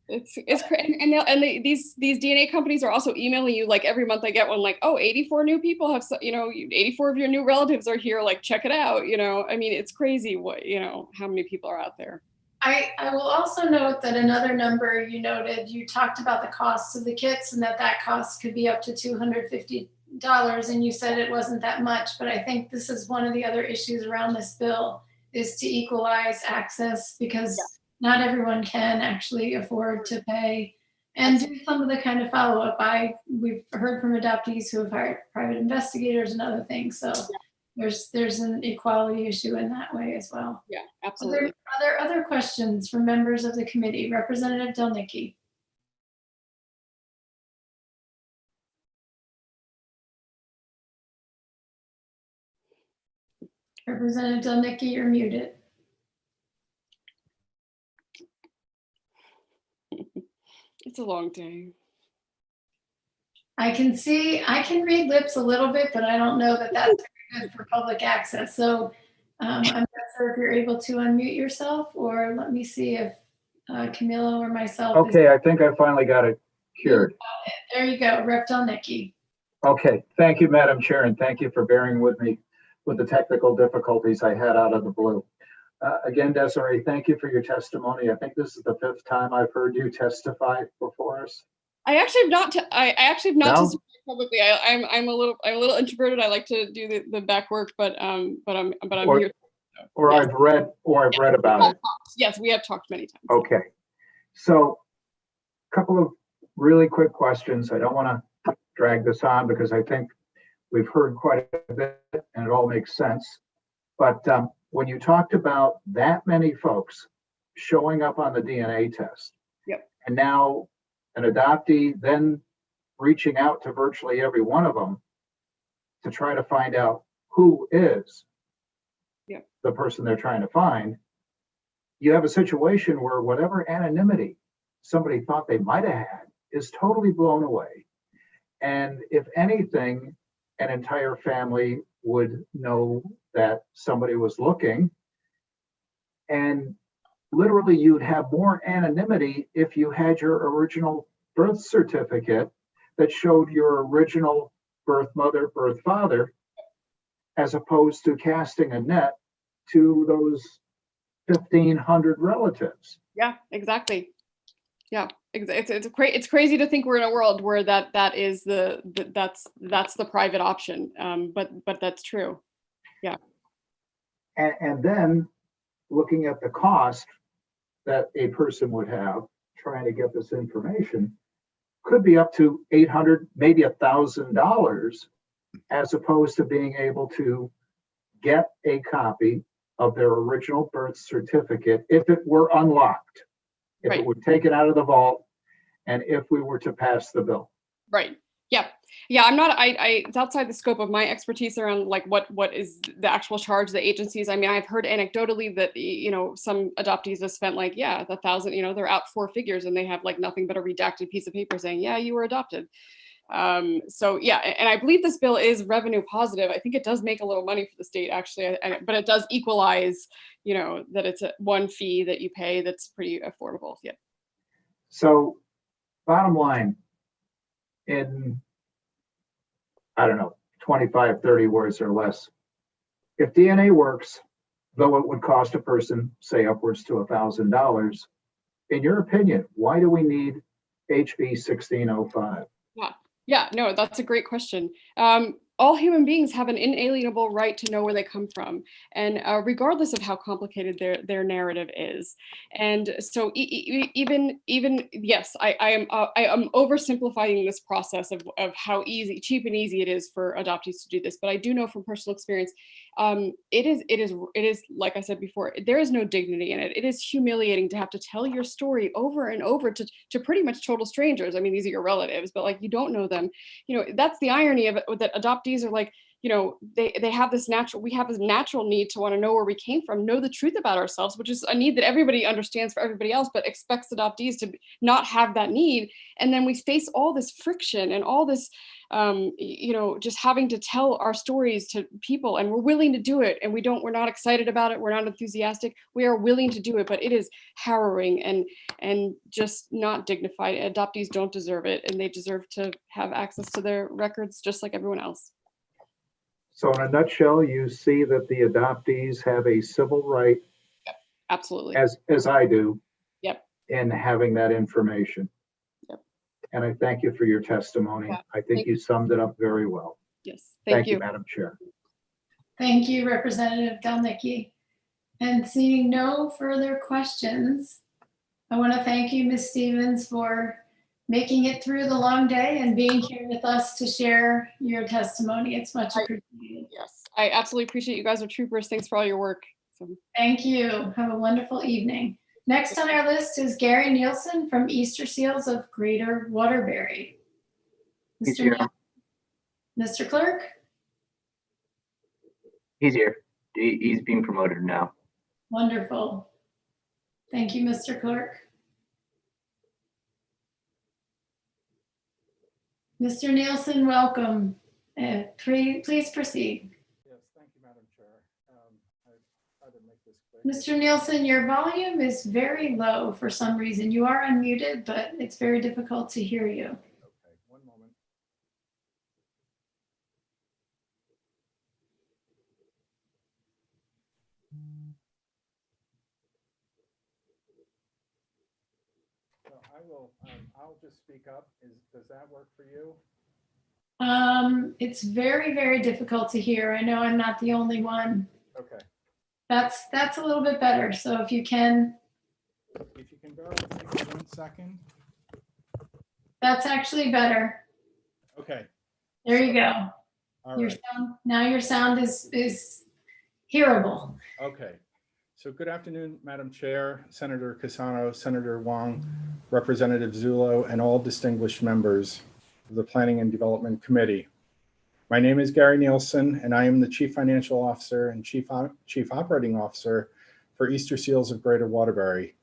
it's crazy. And these DNA companies are also emailing you, like every month I get one, like, oh, 84 new people have, you know, 84 of your new relatives are here, like, check it out. You know, I mean, it's crazy what, you know, how many people are out there. I will also note that another number you noted, you talked about the costs of the kits and that cost could be up to $250, and you said it wasn't that much, but I think this is one of the other issues around this bill, is to equalize access, because not everyone can actually afford to pay, and do some of the kind of follow-up. We've heard from adoptees who have hired private investigators and other things, so there's an equality issue in that way as well. Yeah, absolutely. Are there other questions from members of the committee? Representative Delnicki. Representative Delnicki, you're muted. It's a long day. I can read lips a little bit, but I don't know that that's very good for public access. So I'm not sure if you're able to unmute yourself, or let me see if Camilo or myself. Okay, I think I finally got it cured. There you go, Rep. Delnicki. Okay, thank you, Madam Chair, and thank you for bearing with me with the technical difficulties I had out of the blue. Again, Desiree, thank you for your testimony. I think this is the 5th time I've heard you testify before us. I actually have not. I actually have not No? testified publicly. I'm a little introverted. I like to do the back work, but I'm here. Or Yes. I've read about it. Yes, we have talked many times. Okay, so a couple of really quick questions. I don't want to drag this on because I think we've heard quite a bit and it all makes sense. But when you talked about that many folks showing up on the DNA test, yep, and now an adoptee then reaching out to virtually every one of them to try to find out who is the person they're trying to find, you have a situation where whatever anonymity somebody thought they might have had is totally blown away. And if anything, an entire family would know that somebody was looking. And literally you'd have more anonymity if you had your original birth certificate that showed your original birth mother, birth father, as opposed to casting a net to those 1,500 relatives. Yeah, exactly. Yeah, it's crazy to think we're in a world where that's the private option. But that's true. Yeah. And then looking at the cost that a person would have trying to get this information could be up to $800, maybe $1,000, as opposed to being able to get a copy of their original birth certificate if it were unlocked, if it were taken out of the vault, and if we were to pass the bill. Right. Yeah. Yeah. I'm not, it's outside the scope of my expertise around like what is the actual charge, the agencies. I mean, I've heard anecdotally that, some adoptees have spent like, yeah, $1,000, they're out 4 figures and they have like nothing but a redacted piece of paper saying, yeah, you were adopted. So yeah, and I believe this bill is revenue positive. I think it does make a little money for the state actually, but it does equalize, that it's one fee that you pay that's pretty affordable. Yeah. So bottom line, in, I don't know, 25, 30 words or less, if DNA works, though it would cost a person, say, upwards to $1,000, in your opinion, why do we need HB 1605? Yeah, no, that's a great question. All human beings have an inalienable right to know where they come from, and regardless of how complicated their narrative is. And so even yes, I am oversimplifying this process of how cheap and easy it is for adoptees to do this. But I do know from personal experience, it is like I said before, there is no dignity in it. It is humiliating to have to tell your story over and over to pretty much total strangers. I mean, these are your relatives, but like you don't know them. That's the irony of it, that adoptees are like, they have this natural need to want to know where we came from, know the truth about ourselves, which is a need that everybody understands for everybody else, but expects adoptees to not have that need. And then we face all this friction and all this, just having to tell our stories to people, and we're willing to do it. And we're not excited about it. We're not enthusiastic. We are willing to do it, but it is harrowing and just not dignified. Adoptees don't deserve it, and they deserve to have access to their records just like everyone else. So in a nutshell, you see that the adoptees have a civil right, absolutely, as I do, yep, in having that information. Yep. And I thank you for your testimony. Yeah. I think you summed it up very well. Yes, Thank you, Madam Chair. Thank you, Representative Delnicki. And seeing no further questions, I want to thank you, Ms. Stevens, for making it through the long day and being here with us to share your testimony. It's much appreciated. Yes, I absolutely appreciate you guys are troopers. Thanks for all your work. So. Thank you. Have a wonderful evening. Next on our list is Gary Nielsen from Easter Seals of Greater Waterbury. He's here. Mr. Clerk? He's here. He's being promoted now. Wonderful. Thank you, Mr. Clerk. Mr. Nielsen, welcome. Please proceed. Yes, thank you, Madam Chair. I try to make this quick. Mr. Nielsen, your volume is very low for some reason. You are unmuted, but it's very difficult to hear you. Okay, one moment. So I'll just speak up. Does that work for you? It's very, very difficult to hear. I know I'm not the only one. Okay. That's a little bit better. So if you can. If you can bear with me for 1 second. That's actually better. Okay. There you go. All Your right. sound, now your sound is hearable. Okay. So good afternoon, Madam Chair, Senator Cassano, Senator Wong, Representative Zullo, and all distinguished members of the Planning and Development Committee. My name is Gary Nielsen, and I am the Chief Financial Officer and Chief Operating Officer for Easter Seals of Greater Waterbury.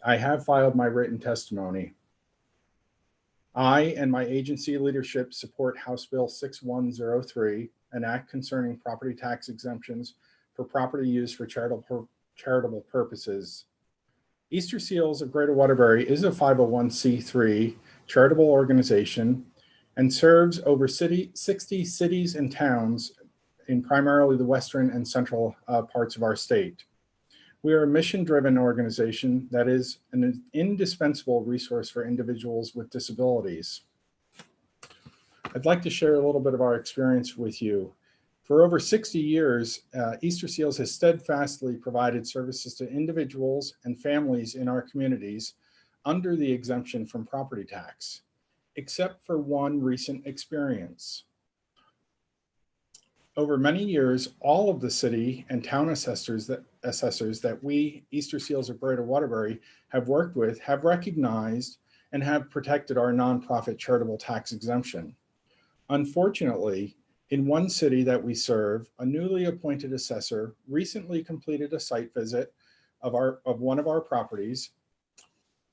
I have filed my written testimony. I and my agency leadership support House Bill 6103, an act concerning property tax exemptions for property used for charitable purposes. Easter Seals of Greater Waterbury is a 501c3 charitable organization and serves over 60 cities and towns in primarily the western and central parts of our state. We are a mission-driven organization that is an indispensable resource for individuals with disabilities. I'd like to share a little bit of our experience with you. For over 60 years, Easter Seals has steadfastly provided services to individuals and families in our communities under the exemption from property tax, except for one recent experience. Over many years, all of the city and town assessors that we, Easter Seals of Greater Waterbury, have worked with have recognized and have protected our nonprofit charitable tax exemption. Unfortunately, in one city that we serve, a newly appointed assessor recently completed a site visit of one of our properties,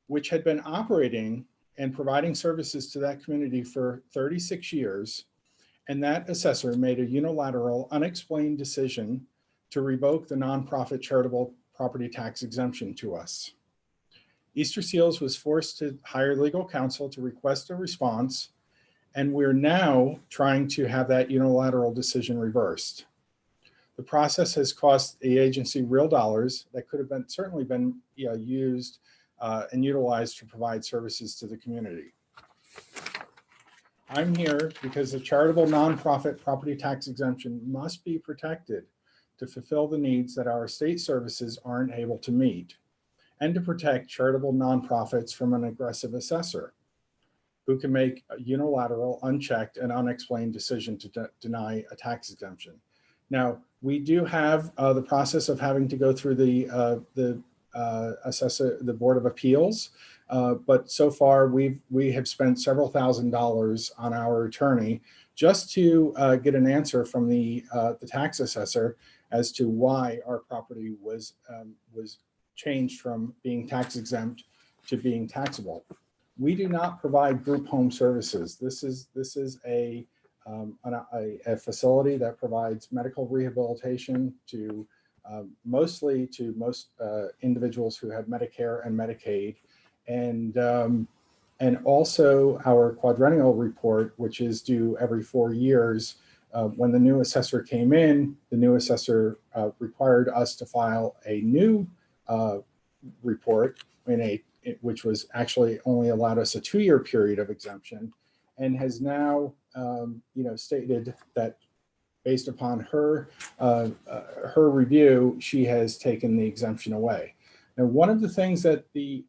which had been operating and providing services to that community for 36 years. And that assessor made a unilateral, unexplained decision to revoke the nonprofit charitable property tax exemption to us. Easter Seals was forced to hire legal counsel to request a response, and we're now trying to have that unilateral decision reversed. The process has cost the agency real dollars that could have certainly been used and utilized to provide services to the community. I'm here because the charitable nonprofit property tax exemption must be protected to fulfill the needs that our state services aren't able to meet, and to protect charitable nonprofits from an aggressive assessor who can make a unilateral, unchecked, and unexplained decision to deny a tax exemption. Now, we do have the process of having to go through the Board of Appeals, but so far we have spent several $1,000s on our attorney just to get an answer from the tax assessor as to why our property was changed from being tax exempt to being taxable. We do not provide group home services. This is a facility that provides medical rehabilitation to most individuals who have Medicare and Medicaid, and also our quadrennial report, which is due every 4 years. When the new assessor came in, the new assessor required us to file a new report which was actually only allowed us a 2-year period of exemption, and has now stated that based upon her review, she has taken the exemption away. Now, one of the things that the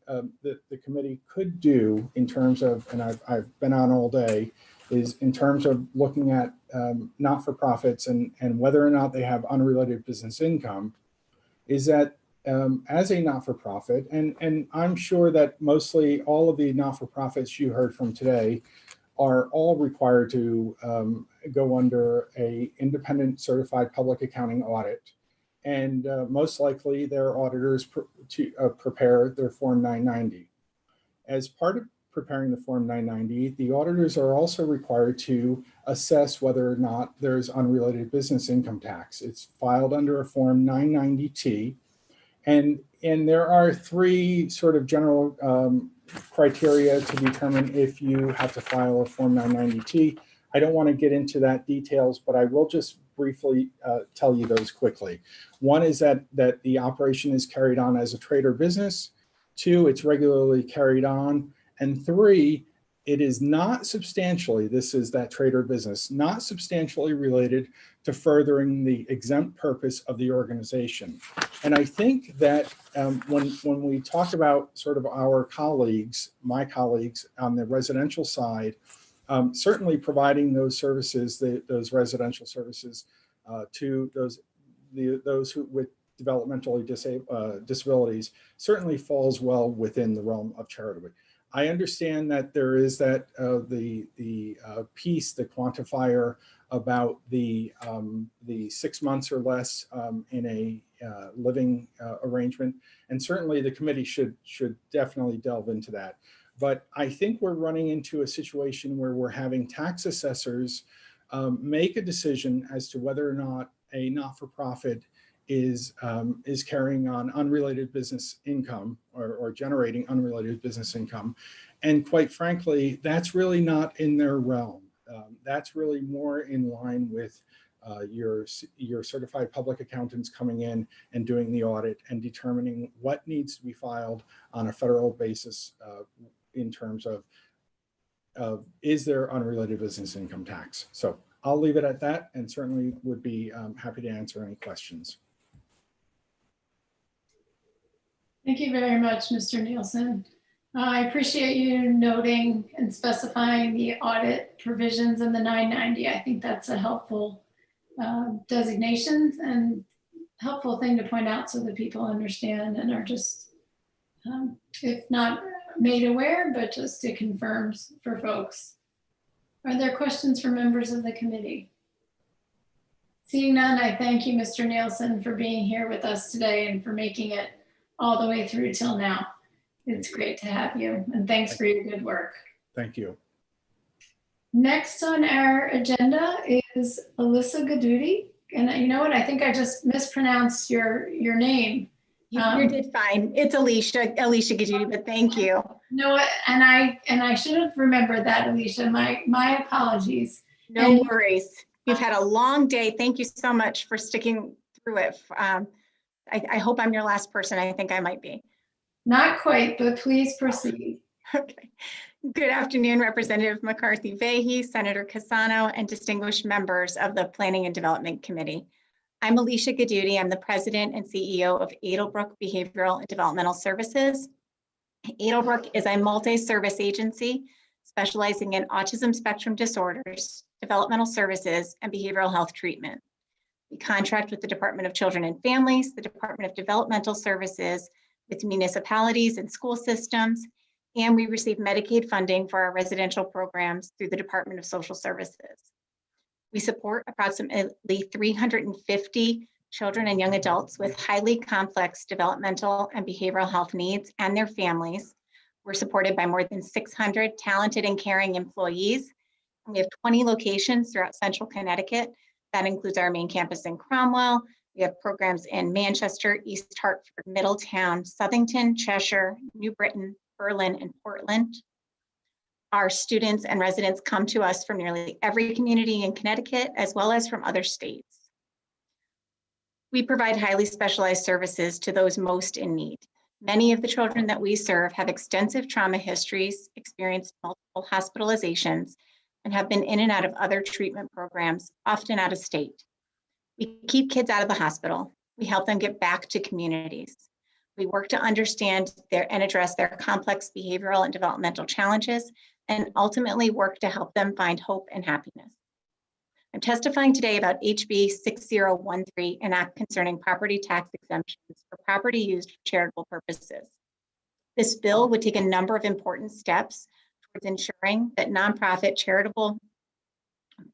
committee could do in terms of, and I've been on all day, is in terms of looking at not-for-profits and whether or not they have unrelated business income, is that as a not-for-profit, and I'm sure that mostly all of the not-for-profits you heard from today are all required to go under a independent certified public accounting audit and most likely their auditors prepare their Form 990. As part of preparing the Form 990, the auditors are also required to assess whether or not there's unrelated business income tax. It's filed under a Form 990T, and there are three sort of general criteria to determine if you have to file a Form 990T. I don't want to get into that details, but I will just briefly tell you those quickly. One is that the operation is carried on as a trade or business. Two, it's regularly carried on. And three, it is not substantially, this is that trade or business, not substantially related to furthering the exempt purpose of the organization. And I think that when we talk about sort of our colleagues, my colleagues on the residential side, certainly providing those services, those residential services to those who with developmental disabilities certainly falls well within the realm of charitable. I understand that there is that the piece, the quantifier about the 6 months or less in a living arrangement, and certainly the committee should definitely delve into that. But I think we're running into a situation where we're having tax assessors make a decision as to whether or not a not-for-profit is carrying on unrelated business income or generating unrelated business income. And quite frankly, that's really not in their realm. That's really more in line with your certified public accountants coming in and doing the audit and determining what needs to be filed on a federal basis in terms of is there unrelated business income tax. So I'll leave it at that and certainly would be happy to answer any questions. Thank you very much, Mr. Nielsen. I appreciate you noting and specifying the audit provisions in the 990. I think that's a helpful designation and helpful thing to point out so that people understand and are just, if not made aware, but just it confirms for folks. Are there questions for members of the committee? Seeing none, I thank you, Mr. Nielsen, for being here with us today and for making it all the way through till now. It's great to have you, and thanks for your good work. Thank you. Next on our agenda is Alicia Geduti. And you know what? I think I just mispronounced your name. You did fine. It's Alicia Geduti, but thank you. No, and I should have remembered that, Alicia. My apologies. No worries. You've had a long day. Thank you so much for sticking through it. I hope I'm your last person. I think I might be. Not quite, but please proceed. Okay. Good afternoon, Representative McCarthy-Vahey, Senator Cassano, and distinguished members of the Planning and Development Committee. I'm Alicia Geduti. I'm the President and CEO of Edelbrook Behavioral and Developmental Services. Edelbrook is a multi-service agency specializing in autism spectrum disorders, developmental services, and behavioral health treatment. We contract with the Department of Children and Families, the Department of Developmental Services, with municipalities and school systems, and we receive Medicaid funding for our residential programs through the Department of Social Services. We support approximately 350 children and young adults with highly complex developmental and behavioral health needs and their families. We're supported by more than 600 talented and caring employees. And we have 20 locations throughout Central Connecticut. That includes our main campus in Cromwell. We have programs in Manchester, East Hartford, Middletown, Southington, Cheshire, New Britain, Berlin, and Portland. Our students and residents come to us from nearly every community in Connecticut, as well as from other states. We provide highly specialized services to those most in need. Many of the children that we serve have extensive trauma histories, experienced multiple hospitalizations, and have been in and out of other treatment programs, often out of state. We keep kids out of the hospital. We help them get back to communities. We work to understand and address their complex behavioral and developmental challenges, and ultimately work to help them find hope and happiness. I'm testifying today about HB 6013, an act concerning property tax exemptions for property used for charitable purposes. This bill would take a number of important steps towards ensuring that nonprofit charitable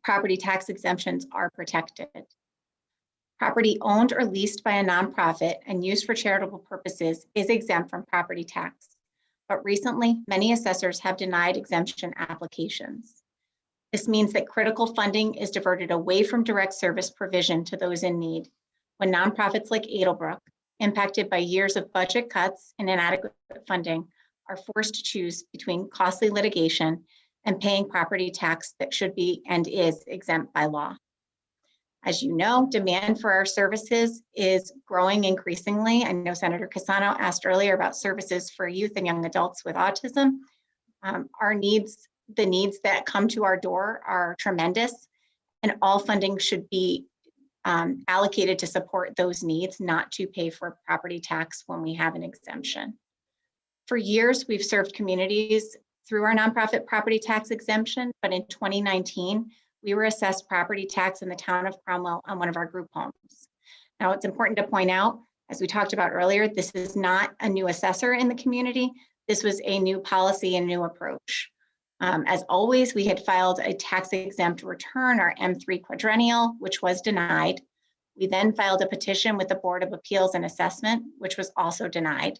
property tax exemptions are protected. Property owned or leased by a nonprofit and used for charitable purposes is exempt from property tax. But recently, many assessors have denied exemption applications. This means that critical funding is diverted away from direct service provision to those in need, when nonprofits like Edelbrook, impacted by years of budget cuts and inadequate funding, are forced to choose between costly litigation and paying property tax that should be and is exempt by law. As you know, demand for our services is growing increasingly. I know Senator Cassano asked earlier about services for youth and young adults with autism. The needs that come to our door are tremendous, and all funding should be allocated to support those needs, not to pay for property tax when we have an exemption. For years, we've served communities through our nonprofit property tax exemption, but in 2019, we were assessed property tax in the town of Cromwell on one of our group homes. Now, it's important to point out, as we talked about earlier, this is not a new assessor in the community. This was a new policy and new approach. As always, we had filed a tax exempt return, our M3 quadrennial, which was denied. We then filed a petition with the Board of Appeals and Assessment, which was also denied.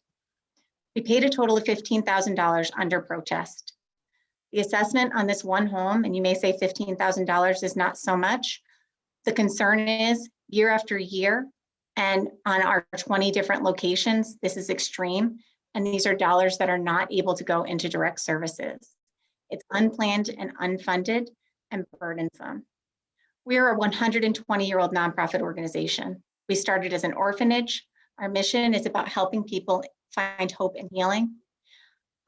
We paid a total of $15,000 under protest. The assessment on this one home, and you may say $15,000 is not so much. The concern is year after year, and on our 20 different locations, this is extreme. And these are dollars that are not able to go into direct services. It's unplanned and unfunded and burdensome. We are a 120-year-old nonprofit organization. We started as an orphanage. Our mission is about helping people find hope and healing.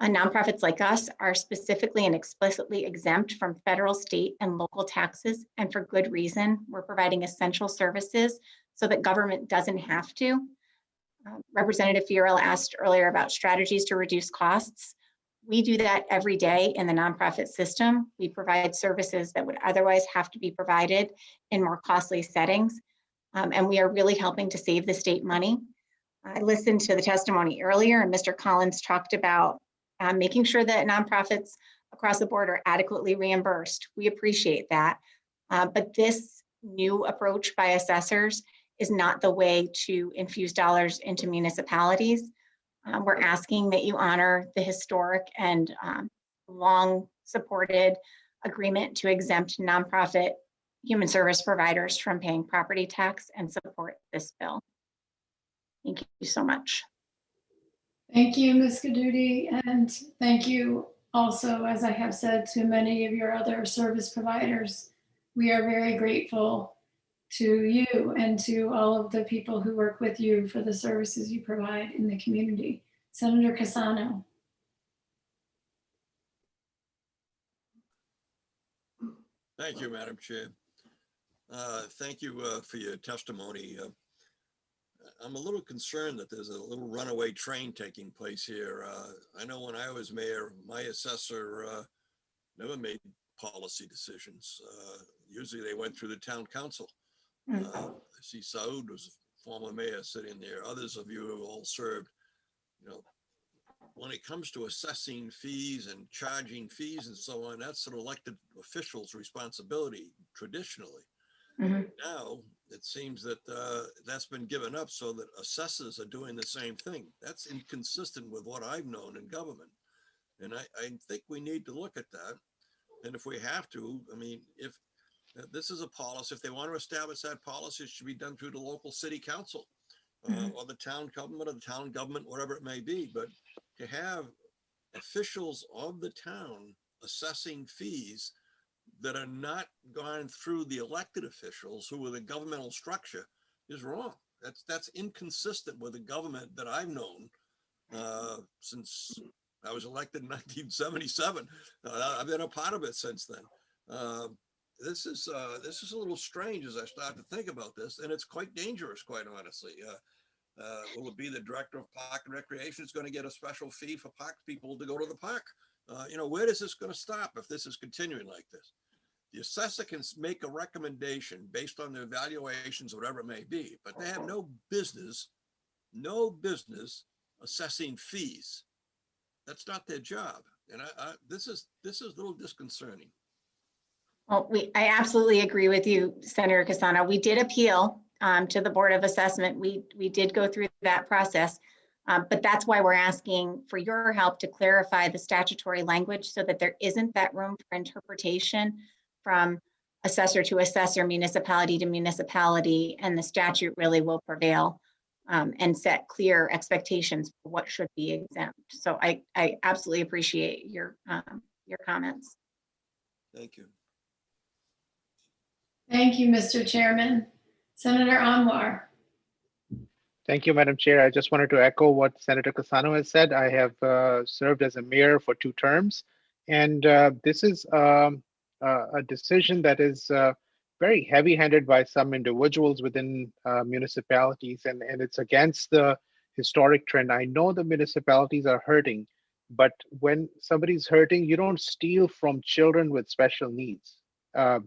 Nonprofits like us are specifically and explicitly exempt from federal, state, and local taxes, and for good reason. We're providing essential services so that government doesn't have to. Representative Fiorell asked earlier about strategies to reduce costs. We do that every day in the nonprofit system. We provide services that would otherwise have to be provided in more costly settings, and we are really helping to save the state money. I listened to the testimony earlier, and Mr. Collins talked about making sure that nonprofits across the board are adequately reimbursed. We appreciate that, but this new approach by assessors is not the way to infuse dollars into municipalities. We're asking that you honor the historic and long supported agreement to exempt nonprofit human service providers from paying property tax and support this bill. Thank you so much. Thank you, Ms. Geduti, and thank you also, as I have said, to many of your other service providers. We are very grateful to you and to all of the people who work with you for the services you provide in the community. Senator Cassano. Thank you, Madam Chair. Thank you for your testimony. I'm a little concerned that there's a little runaway train taking place here. I know when I was mayor, my assessor never made policy decisions. Usually they went through the town council. I see Saud was a former mayor sitting there. Others of you have all served. You know, when it comes to assessing fees and charging fees and so on, that's an elected official's responsibility traditionally. Now it seems that that's been given up so that assessors are doing the same thing. That's inconsistent with what I've known in government. And I think we need to look at that. And if we have to, I mean, if this is a policy, if they want to establish that policy, it should be done through the local city council or the town government, whatever it may be. But to have officials of the town assessing fees that are not gone through the elected officials who are the governmental structure is wrong. That's inconsistent with the government that I've known since I was elected in 1977. I've been a part of it since then. This is a little strange as I start to think about this, and it's quite dangerous, quite honestly. Will it be the director of park and recreation is going to get a special fee for park people to go to the park? You know, where is this going to stop if this is continuing like this? The assessor can make a recommendation based on their evaluations, whatever it may be, but they have no business assessing fees. That's not their job. And this is a little disconcerting. Well, I absolutely agree with you, Senator Cassano. We did appeal to the Board of Assessment. We did go through that process, but that's why we're asking for your help to clarify the statutory language so that there isn't that room for interpretation from assessor to assessor, municipality to municipality, and the statute really will prevail and set clear expectations for what should be exempt. So I absolutely appreciate your comments. Thank you. Thank you, Mr. Chairman. Senator Anwar. Thank you, Madam Chair. I just wanted to echo what Senator Cassano has said. I have served as a mayor for 2 terms, and this is a decision that is very heavy-handed by some individuals within municipalities, and it's against the historic trend. I know the municipalities are hurting, but when somebody's hurting, you don't steal from children with special needs.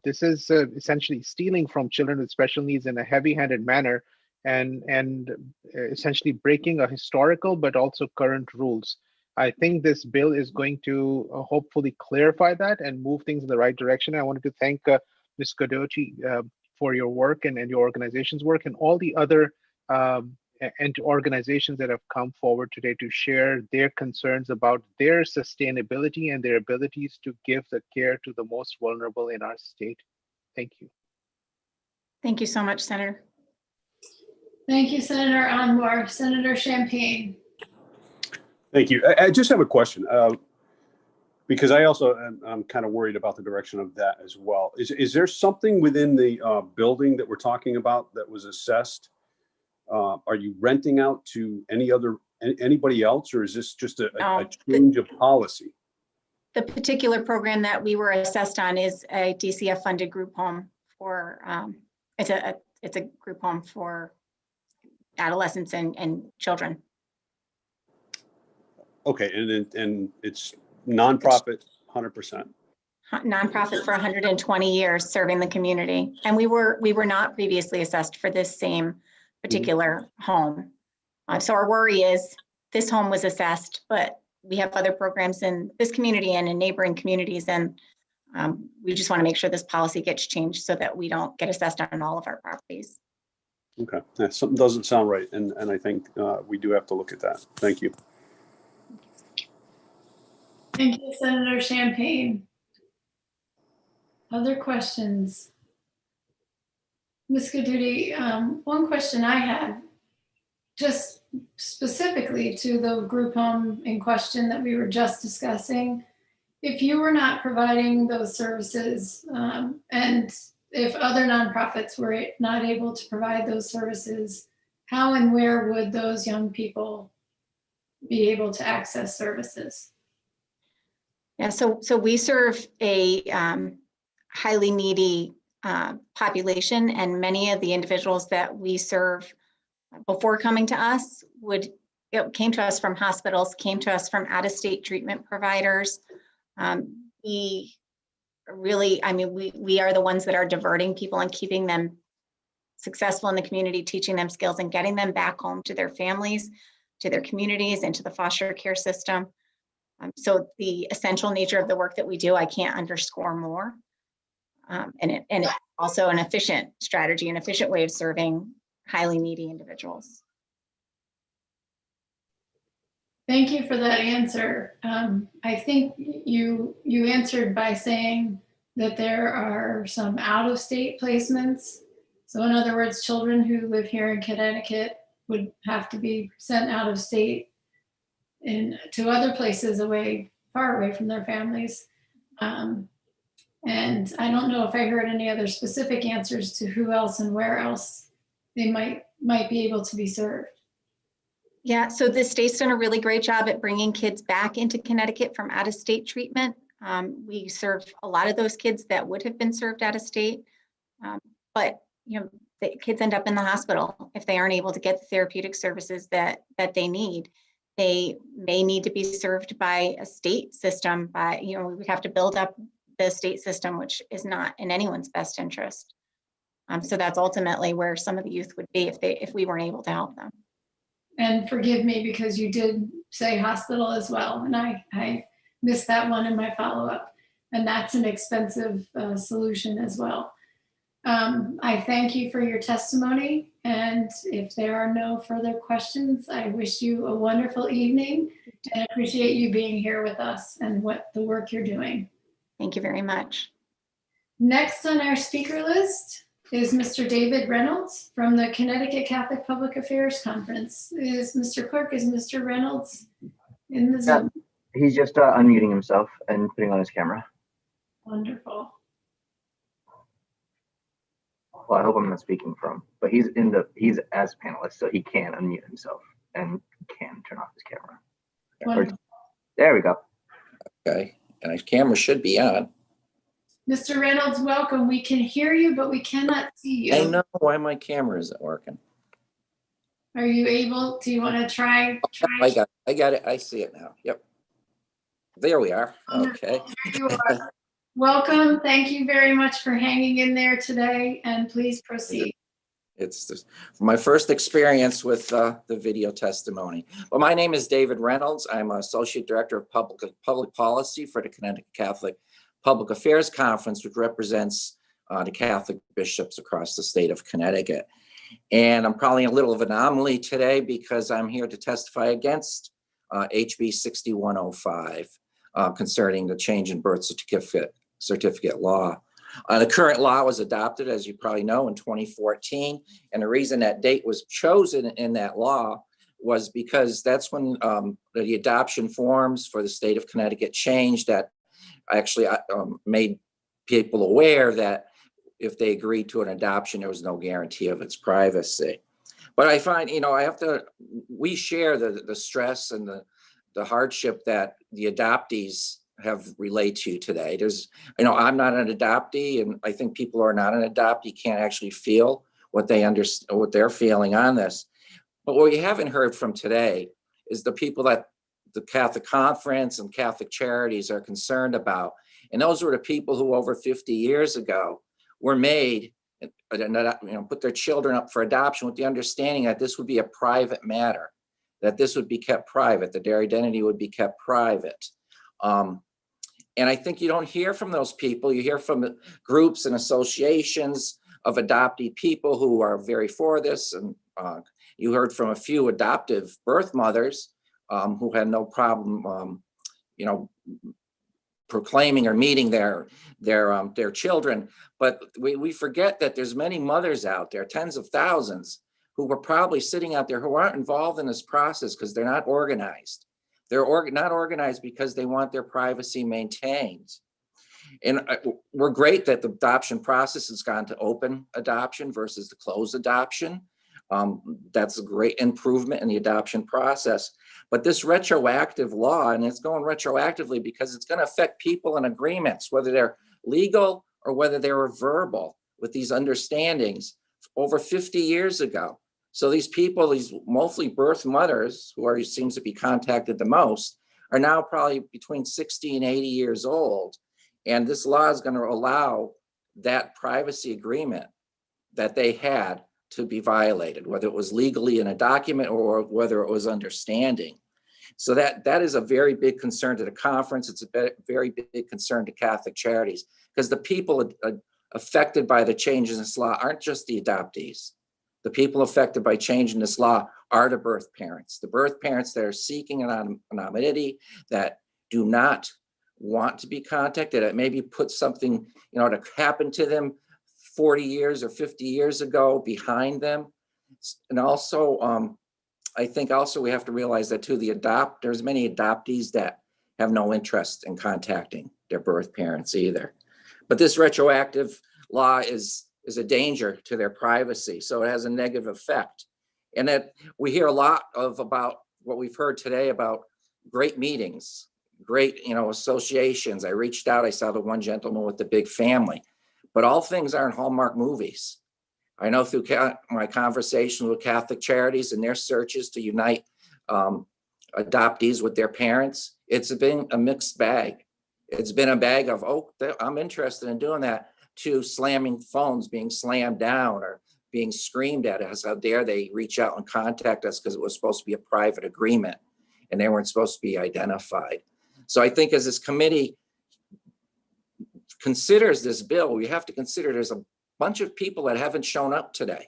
This is essentially stealing from children with special needs in a heavy-handed manner, and essentially breaking a historical but also current rules. I think this bill is going to hopefully clarify that and move things in the right direction. I wanted to thank Ms. Geduti for your work and your organization's work, and all the other and organizations that have come forward today to share their concerns about their sustainability and their abilities to give the care to the most vulnerable in our state. Thank you. Thank you so much, Senator. Thank you, Senator Anwar. Senator Champagne. Thank you. I just have a question, because I also am kind of worried about the direction of that as well. Is there something within the building that we're talking about that was assessed? Are you renting out to anybody else, or is this just a change of policy? The particular program that we were assessed on is a DCF funded group home for, it's a group home for adolescents and children. Okay, and it's nonprofit, 100%. Nonprofit for 120 years serving the community. And we were not previously assessed for this same particular home. So our worry is this home was assessed, but we have other programs in this community and in neighboring communities. And we just want to make sure this policy gets changed so that we don't get assessed on all of our properties. Okay, yeah, something doesn't sound right. And I think we do have to look at that. Thank you. Thank you, Senator Champagne. Other questions? Ms. Geduti, one question I had, just specifically to the group home in question that we were just discussing. If you were not providing those services, and if other nonprofits were not able to provide those services, how and where would those young people be able to access services? Yeah, so we serve a highly needy population, and many of the individuals that we serve before coming to us came to us from hospitals, came to us from out-of-state treatment providers. We really, I mean, we are the ones that are diverting people and keeping them successful in the community, teaching them skills and getting them back home to their families, to their communities, and to the foster care system. So the essential nature of the work that we do, I can't underscore more. And it's also an efficient strategy, an efficient way of serving highly needy individuals. Thank you for that answer. I think you answered by saying that there are some out-of-state placements. So in other words, children who live here in Connecticut would have to be sent out of state to other places far away from their families. And I don't know if I heard any other specific answers to who else and where else they might be able to be served. Yeah, so the state's done a really great job at bringing kids back into Connecticut from out-of-state treatment. We serve a lot of those kids that would have been served out of state, but the kids end up in the hospital if they aren't able to get the therapeutic services that they need. They may need to be served by a state system. We would have to build up the state system, which is not in anyone's best interest. So that's ultimately where some of the youth would be if we weren't able to help them. And forgive me because you did say hospital as well, and I missed that one in my follow-up, and that's an expensive solution as well. I thank you for your testimony, and if there are no further questions, I wish you a wonderful evening and appreciate you being here with us and what the work you're doing. Thank you very much. Next on our speaker list is Mr. David Reynolds from the Connecticut Catholic Public Affairs Conference. Is Mr. Clerk, is Mr. Reynolds in the Zoom? He's just unmuting himself and putting on his camera. Wonderful. Well, I hope I'm not speaking from, but he's as panelist, so he can unmute himself and can turn off his camera. Wonderful. There we go. Okay, and his camera should be on. Mr. Reynolds, welcome. We can hear you, but we cannot see you. I know why my camera isn't working. Are you able, do you want to try? I got it. I see it now. Yep. There we are. Okay. There you are. Welcome. Thank you very much for hanging in there today, and please proceed. It's my first experience with the video testimony. Well, my name is David Reynolds. I'm Associate Director of Public Policy for the Connecticut Catholic Public Affairs Conference, which represents the Catholic bishops across the state of Connecticut. And I'm probably a little of an anomaly today because I'm here to testify against HB 6105 concerning the change in birth certificate law. The current law was adopted, as you probably know, in 2014. And the reason that date was chosen in that law was because that's when the adoption forms for the state of Connecticut changed, that actually made people aware that if they agreed to an adoption, there was no guarantee of its privacy. But I find, we share the stress and the hardship that the adoptees have relayed to you today. I'm not an adoptee, and I think people who are not an adoptee can't actually feel what they're feeling on this. But what we haven't heard from today is the people that the Catholic Conference and Catholic Charities are concerned about. And those were the people who over 50 years ago were made, put their children up for adoption with the understanding that this would be a private matter, that this would be kept private, that their identity would be kept private. And I think you don't hear from those people. You hear from groups and associations of adoptee people who are very for this. And you heard from a few adoptive birth mothers who had no problem, proclaiming or meeting their children. But we forget that there's many mothers out there, tens of thousands, who were probably sitting out there who aren't involved in this process because they're not organized. They're not organized because they want their privacy maintained. And we're great that the adoption process has gone to open adoption versus the closed adoption. That's a great improvement in the adoption process. But this retroactive law, and it's going retroactively because it's going to affect people in agreements, whether they're legal or whether they were verbal, with these understandings over 50 years ago. So these people, these mostly birth mothers, who seems to be contacted the most, are now probably between 60 and 80 years old. And this law is going to allow that privacy agreement that they had to be violated, whether it was legally in a document or whether it was understanding. So that is a very big concern to the conference. It's a very big concern to Catholic Charities, because the people affected by the changes in this law aren't just the adoptees. The people affected by changing this law are the birth parents that are seeking anonymity, that do not want to be contacted, that maybe put something, that happened to them 40 years or 50 years ago behind them. And also, I think also we have to realize that too, there's many adoptees that have no interest in contacting their birth parents either. But this retroactive law is a danger to their privacy. So it has a negative effect. And that we hear a lot about what we've heard today about great meetings, great, associations. I reached out, I saw the one gentleman with the big family, but all things aren't Hallmark movies. I know through my conversations with Catholic Charities and their searches to unite adoptees with their parents, it's been a mixed bag. It's been a bag of, I'm interested in doing that, to slamming phones being slammed down or being screamed at us. How dare they reach out and contact us because it was supposed to be a private agreement and they weren't supposed to be identified. So I think as this committee considers this bill, we have to consider there's a bunch of people that haven't shown up today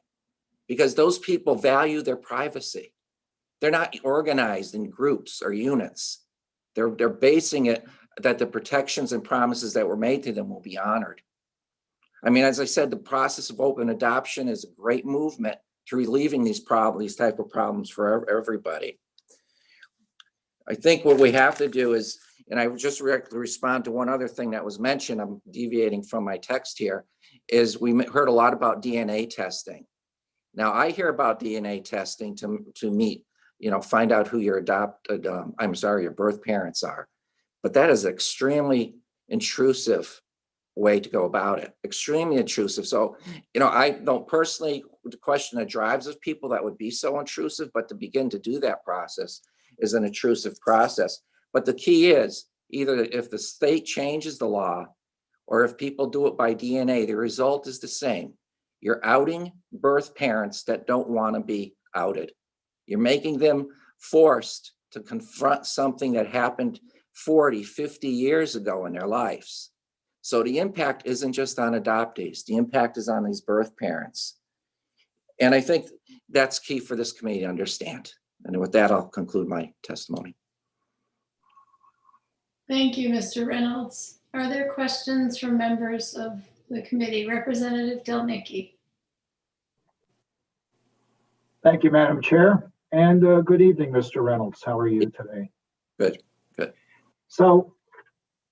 because those people value their privacy. They're not organized in groups or units. They're basing it that the protections and promises that were made to them will be honored. I mean, as I said, the process of open adoption is a great movement to relieving these type of problems for everybody. I think what we have to do is, and I would just respond to one other thing that was mentioned, I'm deviating from my text here, is we heard a lot about DNA testing. Now I hear about DNA testing to meet, find out who your your birth parents are. But that is extremely intrusive way to go about it, extremely intrusive. So, I don't personally, the question that drives of people that would be so intrusive, but to begin to do that process is an intrusive process. But the key is either if the state changes the law or if people do it by DNA, the result is the same. You're outing birth parents that don't want to be outed. You're making them forced to confront something that happened 40, 50 years ago in their lives. So the impact isn't just on adoptees, the impact is on these birth parents. And I think that's key for this committee to understand. And with that, I'll conclude my testimony. Thank you, Mr. Reynolds. Are there questions from members of the committee? Representative Delnicki. Thank you, Madam Chair, and good evening, Mr. Reynolds. How are you today? Good, good. So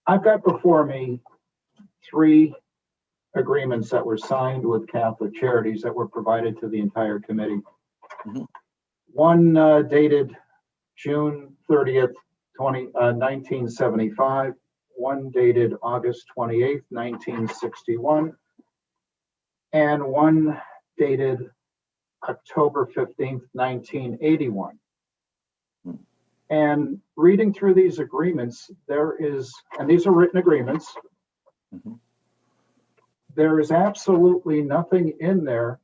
I've got before me 3 agreements that were signed with Catholic Charities that were provided to the entire committee. Mm-hmm. One dated June 30th, 1975, one dated August 28th, 1961, and one dated October 15th, 1981. And reading through these agreements, and these are written agreements, there is absolutely nothing in there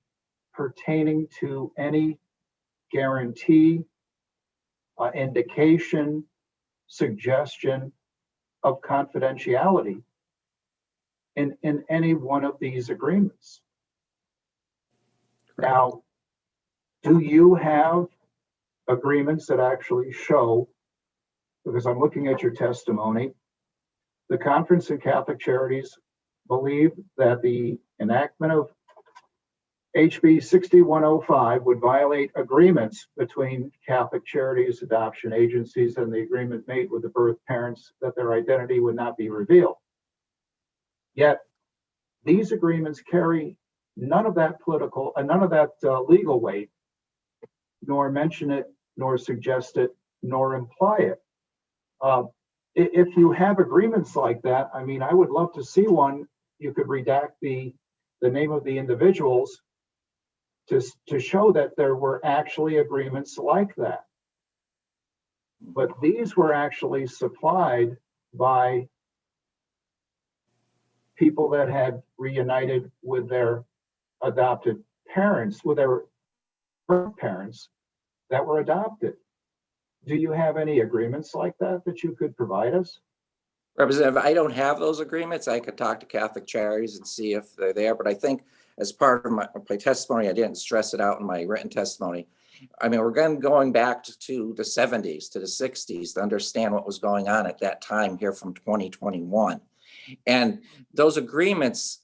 pertaining to any guarantee, indication, suggestion of confidentiality in any one of these agreements. Now, do you have agreements that actually show, because I'm looking at your testimony, the Conference of Catholic Charities believe that the enactment of HB 6105 would violate agreements between Catholic Charities, adoption agencies, and the agreement made with the birth parents that their identity would not be revealed. Yet, these agreements carry none of that legal weight, nor mention it, nor suggest it, nor imply it. If you have agreements like that, I mean, I would love to see one. You could redact the name of the individuals to show that there were actually agreements like that. But these were actually supplied by people that had reunited with their adopted parents, with their birth parents that were adopted. Do you have any agreements like that that you could provide us? Representative, I don't have those agreements. I could talk to Catholic Charities and see if they're there, but I think as part of my testimony, I didn't stress it out in my written testimony. I mean, we're going back to the 70s, to the 60s to understand what was going on at that time here from 2021. And those agreements,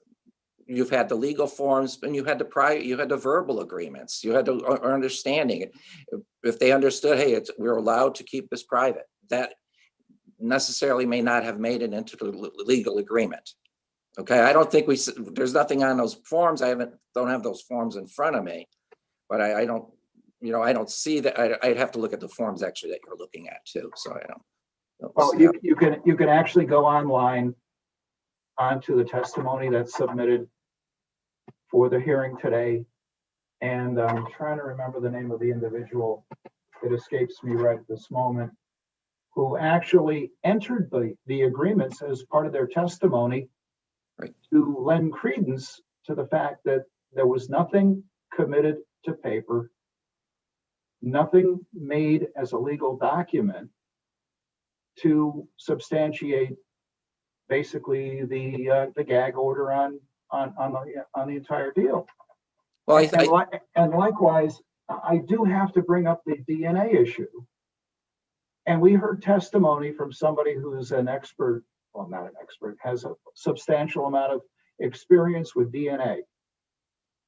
you've had the legal forms and you had the verbal agreements. You had the understanding. If they understood, hey, we're allowed to keep this private, that necessarily may not have made it into the legal agreement. Okay, I don't think there's nothing on those forms. Don't have those forms in front of me, but I don't see that. I'd have to look at the forms actually that you're looking at too. So I don't. Well, you can actually go online onto the testimony that's submitted for the hearing today, and I'm trying to remember the name of the individual. It escapes me right at this moment, who actually entered the agreements as part of their testimony, right, to lend credence to the fact that there was nothing committed to paper, nothing made as a legal document to substantiate basically the gag order on on the entire deal. Well, And likewise, I do have to bring up the DNA issue. And we heard testimony from somebody who's an expert, well, not an expert, has a substantial amount of experience with DNA.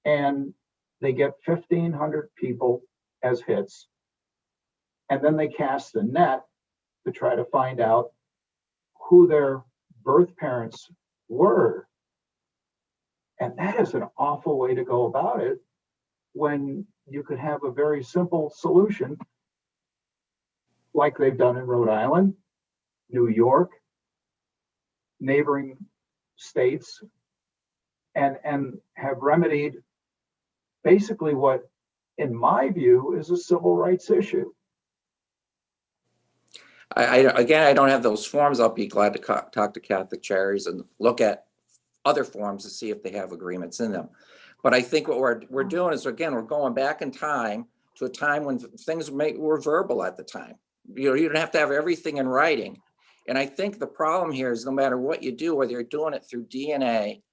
And they get 1,500 people as hits. And then they cast a net to try to find out who their birth parents were. And that is an awful way to go about it when you could have a very simple solution like they've done in Rhode Island, New York, neighboring states, and have remedied basically what, in my view, is a civil rights issue. Again, I don't have those forms. I'll be glad to talk to Catholic Charities and look at other forms to see if they have agreements in them. But I think what we're doing is, again, we're going back in time to a time when things were verbal at the time. You know, you don't have to have everything in writing. And I think the problem here is no matter what you do, whether you're doing it through DNA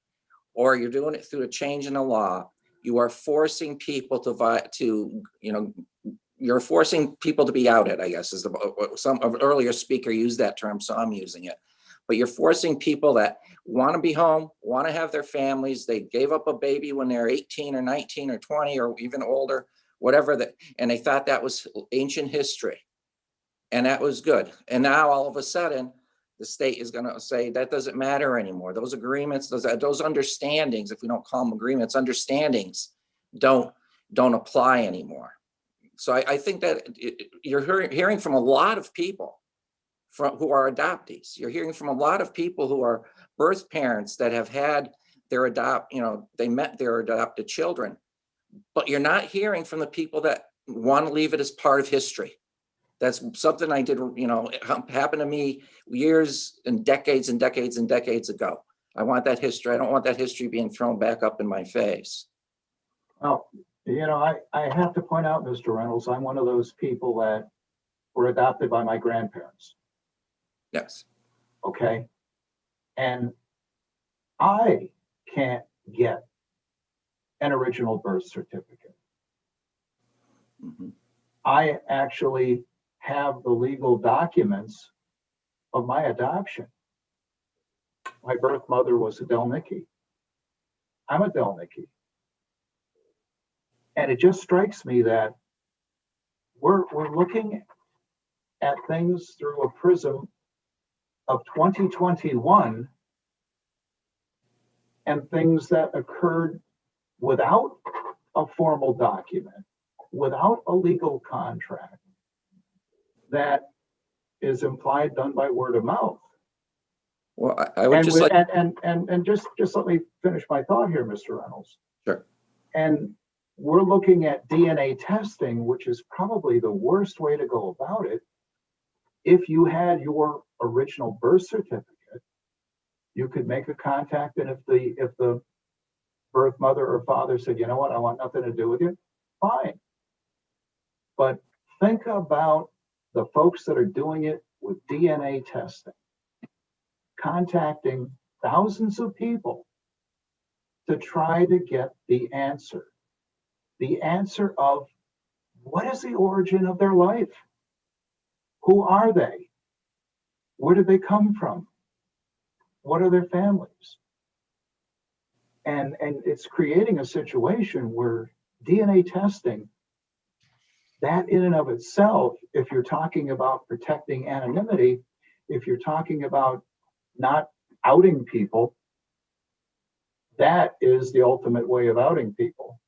or you're doing it through a change in the law, you are forcing people to you're forcing people to be outed, I guess, is some earlier speaker used that term, so I'm using it. But you're forcing people that want to be home, want to have their families. They gave up a baby when they're 18 or 19 or 20 or even older, whatever that, and they thought that was ancient history. And that was good. And now all of a sudden, the state is going to say that doesn't matter anymore. Those agreements, those understandings, if we don't call them agreements, understandings don't apply anymore. So I think that you're hearing from a lot of people who are adoptees. You're hearing from a lot of people who are birth parents that have had their they met their adopted children, but you're not hearing from the people that want to leave it as part of history. That's something I did, it happened to me years and decades and decades and decades ago. I want that history. I don't want that history being thrown back up in my face. Well, I have to point out, Mr. Reynolds, I'm one of those people that were adopted by my grandparents. Yes. Okay. And I can't get an original birth certificate. Mm-hmm. I actually have the legal documents of my adoption. My birth mother was a Delnicki. I'm a Delnicki. And it just strikes me that we're looking at things through a prism of 2021 and things that occurred without a formal document, without a legal contract, that is implied done by word of mouth. Well, I would just like... And just let me finish my thought here, Mr. Reynolds. Sure. And we're looking at DNA testing, which is probably the worst way to go about it. If you had your original birth certificate, you could make a contact, and if the birth mother or father said, you know what, I want nothing to do with you, fine. But think about the folks that are doing it with DNA testing, contacting thousands of people to try to get the answer of what is the origin of their life? Who are they? Where did they come from? What are their families? And it's creating a situation where DNA testing, that in and of itself, if you're talking about protecting anonymity, if you're talking about not outing people, that is the ultimate way of outing people,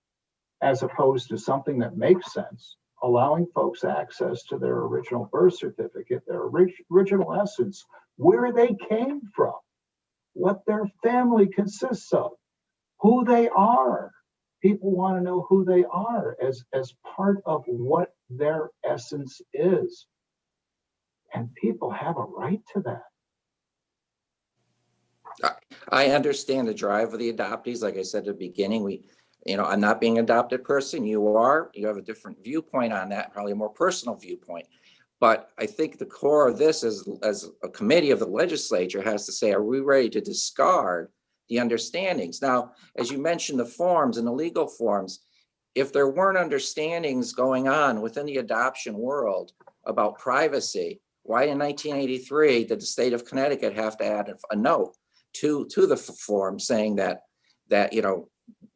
as opposed to something that makes sense, allowing folks access to their original birth certificate, their original essence, where they came from, what their family consists of, who they are. People want to know who they are as part of what their essence is. And people have a right to that. I understand the drive of the adoptees. Like I said at the beginning, I'm not being an adopted person. You are. You have a different viewpoint on that, probably a more personal viewpoint. But I think the core of this is, as a committee of the legislature has to say, are we ready to discard the understandings. Now, as you mentioned, the forms and the legal forms, if there weren't understandings going on within the adoption world about privacy, why in 1983 did the state of Connecticut have to add a note to the form saying that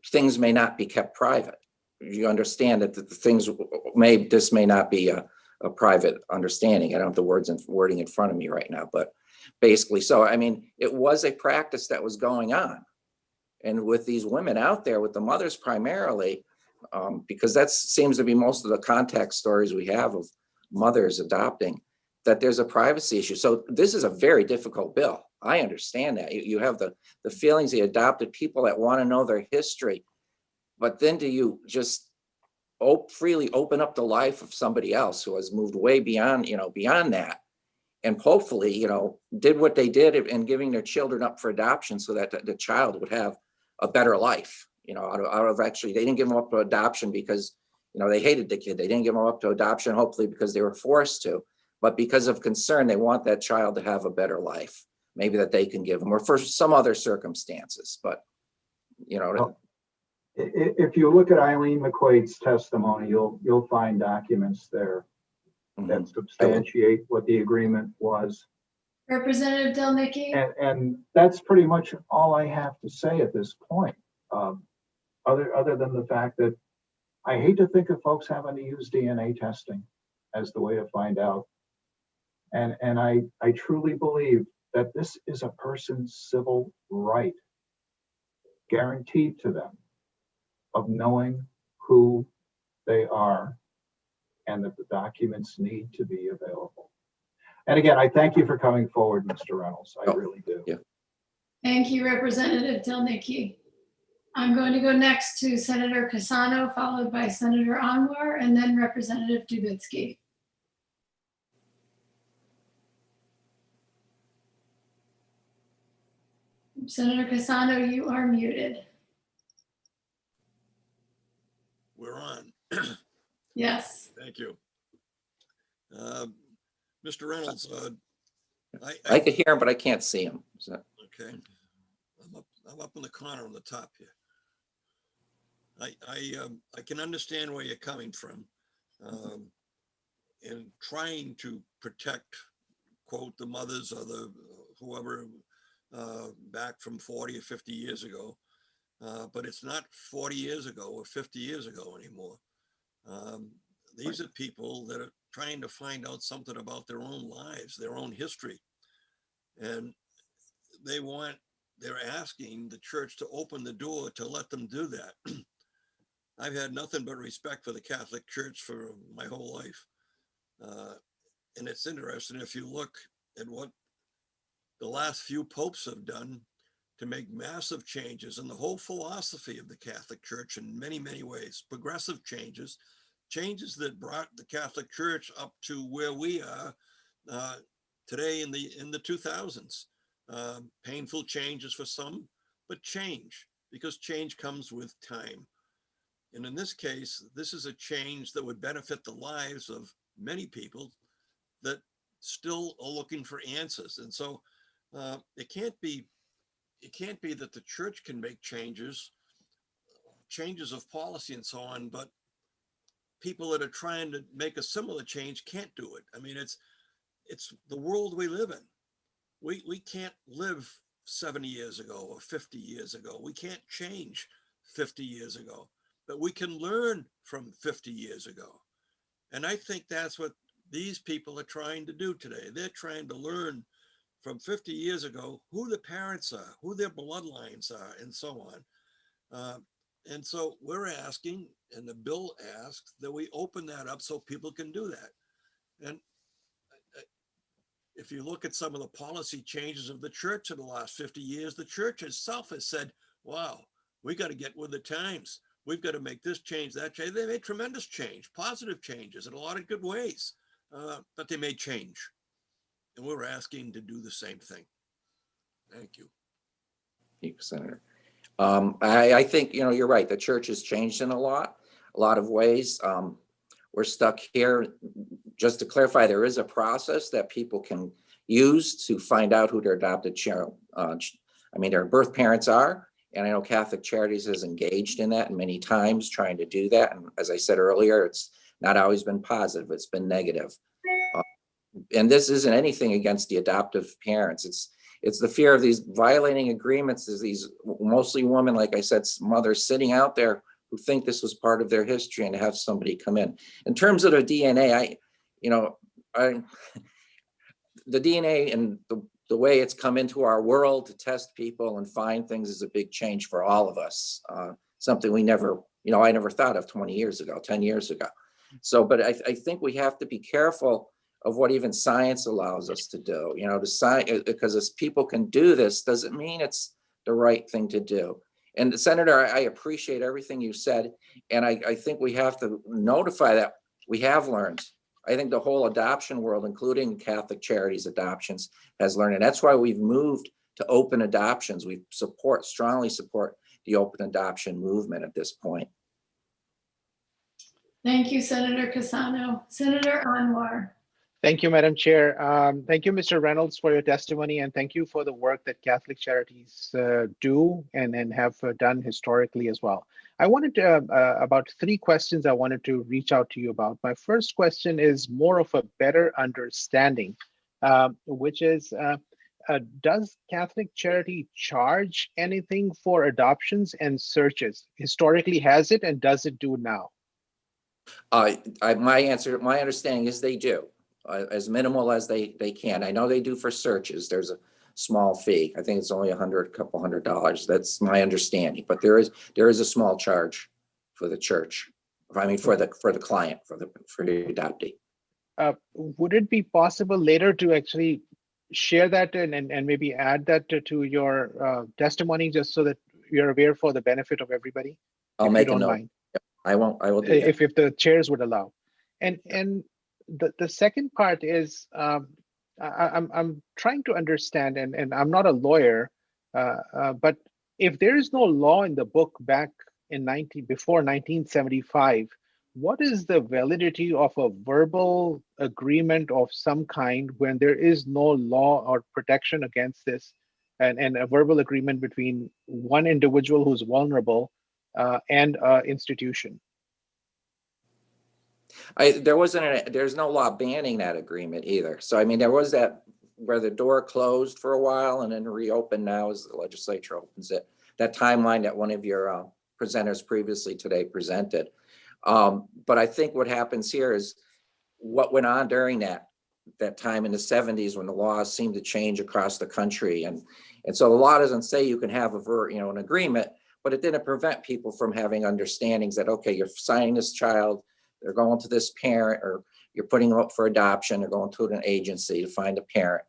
things may not be kept private? You understand that the things this may not be a private understanding. I don't have the wording in front of me right now, but basically, so I mean, it was a practice that was going on, and with these women out there, with the mothers primarily, because that seems to be most of the contact stories we have of mothers adopting, that there's a privacy issue. So this is a very difficult bill. I understand that. You have the feelings, the adopted people that want to know their history, but then do you just freely open up the life of somebody else who has moved way beyond that, and hopefully, did what they did in giving their children up for adoption so that the child would have a better life, out of actually, they didn't give them up to adoption because, they hated the kid. They didn't give them up to adoption, hopefully because they were forced to, but because of concern, they want that child to have a better life, maybe that they can give them, or for some other circumstances, but, If you look at Eileen McQuaid's testimony, you'll find documents there that substantiate what the agreement was. Representative Delnicki? And that's pretty much all I have to say at this point. Other than the fact that I hate to think of folks having to use DNA testing as the way to find out. And I truly believe that this is a person's civil right guaranteed to them of knowing who they are, and that the documents need to be available. And again, I thank you for coming forward, Mr. Reynolds. I really do. Yeah. Thank you, Representative Delnicki. I'm going to go next to Senator Cassano, followed by Senator Anwar, and then Representative Dubitsky. Senator Cassano, you are muted. We're on. Yes. Thank you. Mr. Reynolds, I could hear him, but I can't see him. So. Okay. I'm up in the corner on the top here. I can understand where you're coming from in trying to protect, quote, the mothers or the whoever back from 40 or 50 years ago. But it's not 40 years ago or 50 years ago anymore. These are people that are trying to find out something about their own lives, their own history. And they're asking the church to open the door to let them do that. I've had nothing but respect for the Catholic Church for my whole life. And it's interesting if you look at what the last few popes have done to make massive changes in the whole philosophy of the Catholic Church in many, many ways, progressive changes that brought the Catholic Church up to where we are today in the 2000s. Painful changes for some, but change, because change comes with time. And in this case, this is a change that would benefit the lives of many people that still are looking for answers. And so it can't be that the church can make changes of policy and so on, but people that are trying to make a similar change can't do it. I mean, it's the world we live in. We can't live 70 years ago or 50 years ago. We can't change 50 years ago, but we can learn from 50 years ago. And I think that's what these people are trying to do today. They're trying to learn from 50 years ago who the parents are, who their bloodlines are, and so on. And so we're asking, and the bill asks, that we open that up so people can do that. And if you look at some of the policy changes of the church in the last 50 years, the church itself has said, wow, we got to get with the times. We've got to make this change, that change. They made tremendous change, positive changes in a lot of good ways, but they made change. And we're asking to do the same thing. Thank you. Thank you, Senator. I think, you're right. The church has changed in a lot of ways. We're stuck here. Just to clarify, there is a process that people can use to find out who their adopted child. I mean, their birth parents are, and I know Catholic Charities is engaged in that many times trying to do that. And as I said earlier, it's not always been positive, it's been negative. And this isn't anything against the adoptive parents. It's the fear of these violating agreements, is these mostly women, like I said, mothers sitting out there who think this was part of their history, and to have somebody come in terms of the DNA, the DNA and the way it's come into our world to test people and find things is a big change for all of us. Something we never, I never thought of 20 years ago, 10 years ago. So, but I think we have to be careful of what even science allows us to do, because as people can do this, doesn't mean it's the right thing to do. And Senator, I appreciate everything you said. And I think we have to notify that we have learned. I think the whole adoption world, including Catholic Charities adoptions, has learned. And that's why we've moved to open adoptions. We strongly support the open adoption movement at this point. Thank you, Senator Cassano. Senator Anwar. Thank you, Madam Chair. Thank you, Mr. Reynolds, for your testimony, and thank you for the work that Catholic Charities do and have done historically as well. I wanted to, about 3 questions I wanted to reach out to you about. My first question is more of a better understanding, which is, does Catholic Charity charge anything for adoptions and searches? Historically, has it, and does it do now? My understanding is they do. As minimal as they can. I know they do for searches. There's a small fee. I think it's only a couple $100. That's my understanding. But there is a small charge for the church. I mean, for the client, for the adoptee. Would it be possible later to actually share that and maybe add that to your testimony, just so that you're aware for the benefit of everybody? I'll make a note. Mind. I will do that. If the chairs would allow. And the second part is, I'm trying to understand, and I'm not a lawyer, but if there is no law in the book back in before 1975, what is the validity of a verbal agreement of some kind when there is no law or protection against this, and a verbal agreement between one individual who's vulnerable and an institution? There's no law banning that agreement either. So, I mean, there was that where the door closed for a while and then reopened now as the legislature opens it. That timeline that one of your presenters previously today presented. But I think what happens here is what went on during that time in the 70s when the laws seemed to change across the country. And so the law doesn't say you can have an agreement, but it didn't prevent people from having understandings that, okay, you're signing this child, they're going to this parent, or you're putting them up for adoption, they're going to an agency to find a parent.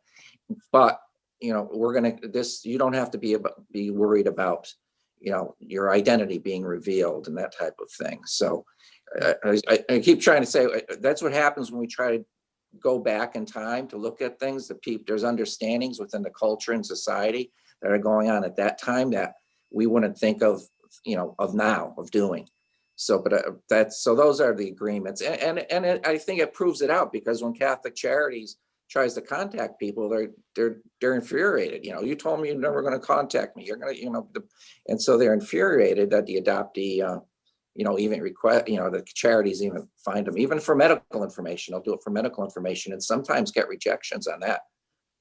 But, you don't have to be worried about, your identity being revealed and that type of thing. So I keep trying to say, that's what happens when we try to go back in time to look at things. There's understandings within the culture and society that are going on at that time that we wouldn't think of, of doing. So, but so those are the agreements, and I think it proves it out, because when Catholic Charities tries to contact people, they're infuriated. You told me you're never going to contact me. You're going to, and so they're infuriated that the adoptee, even request, the charities even find them, even for medical information. They'll do it for medical information, and sometimes get rejections on that.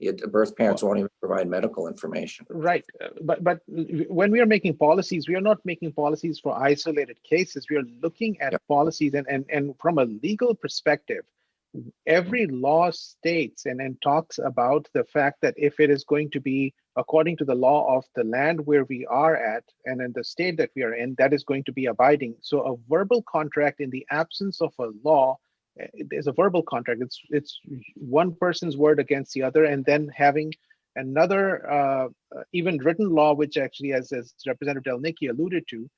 The birth parents won't even provide medical information. Right, but when we are making policies, we are not making policies for isolated cases. We are looking at policies, and from a legal perspective, every law states and talks about the fact that if it is going to be according to the law of the land where we are at and in the state that we are in, that is going to be abiding. So a verbal contract in the absence of a law is a verbal contract. It's one person's word against the other, and then having another even written law, which actually, as Representative Delnicki alluded to,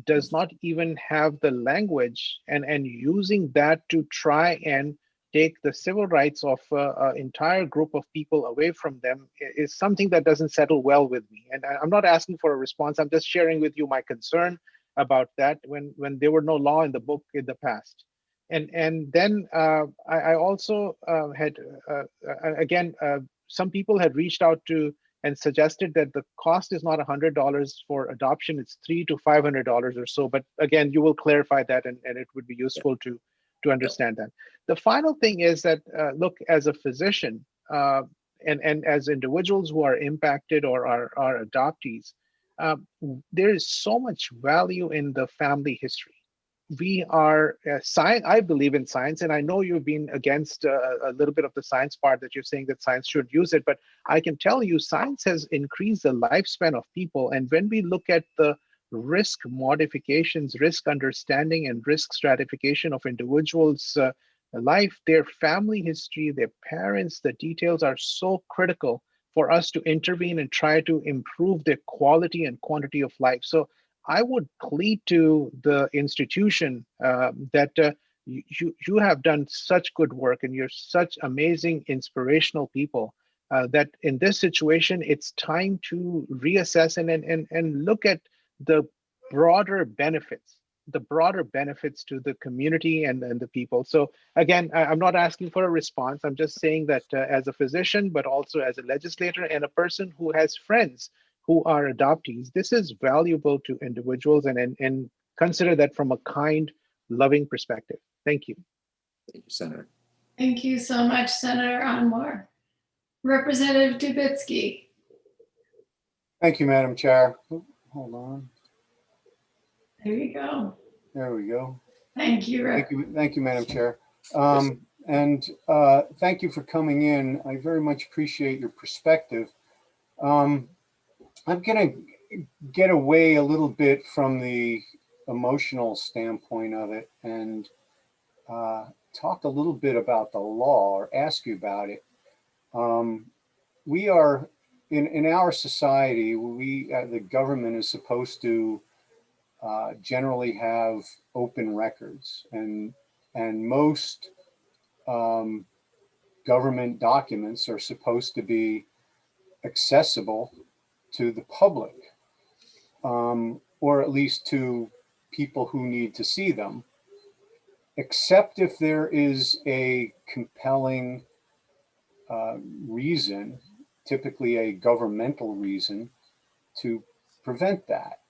does not even have the language, and using that to try and take the civil rights of an entire group of people away from them is something that doesn't settle well with me. And I'm not asking for a response. I'm just sharing with you my concern about that when there were no law in the book in the past. And then I also had, again, some people had reached out to and suggested that the cost is not $100 for adoption, it's $300 to $500 or so. But again, you will clarify that, and it would be useful to understand that. The final thing is that, look, as a physician, and as individuals who are impacted or are adoptees, there is so much value in the family history. We are science. I believe in science, and I know you've been against a little bit of the science part, that you're saying that science should use it. But I can tell you, science has increased the lifespan of people. And when we look at the risk modifications, risk understanding, and risk stratification of individuals' life, their family history, their parents, the details are so critical for us to intervene and try to improve their quality and quantity of life. So I would plead to the institution that you have done such good work, and you're such amazing, inspirational people, that in this situation, it's time to reassess and look at the broader benefits to the community and the people. So again, I'm not asking for a response. I'm just saying that as a physician, but also as a legislator and a person who has friends who are adoptees, this is valuable to individuals, and consider that from a kind, loving perspective. Thank you. Thank you, Senator. Thank you so much, Senator Anwar. Representative Dubitsky. Thank you, Madam Chair. Hold on. There you go. There we go. Thank you, Rick. Thank you, Madam Chair. And thank you for coming in. I very much appreciate your perspective. I'm going to get away a little bit from the emotional standpoint of it and talk a little bit about the law, or ask you about it. We are, in our society, the government is supposed to generally have open records, and most government documents are supposed to be accessible to the public, or at least to people who need to see them, except if there is a compelling reason, typically a governmental reason, to prevent that.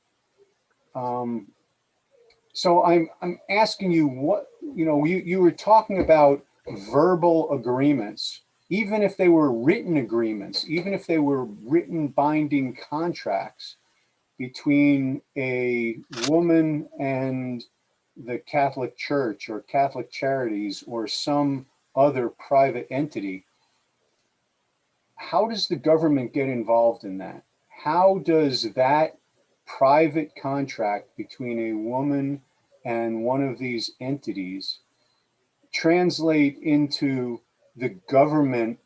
So I'm asking you, what, you were talking about verbal agreements. Even if they were written agreements, even if they were written binding contracts between a woman and the Catholic Church or Catholic Charities or some other private entity, how does the government get involved in that? How does that private contract between a woman and one of these entities translate into the government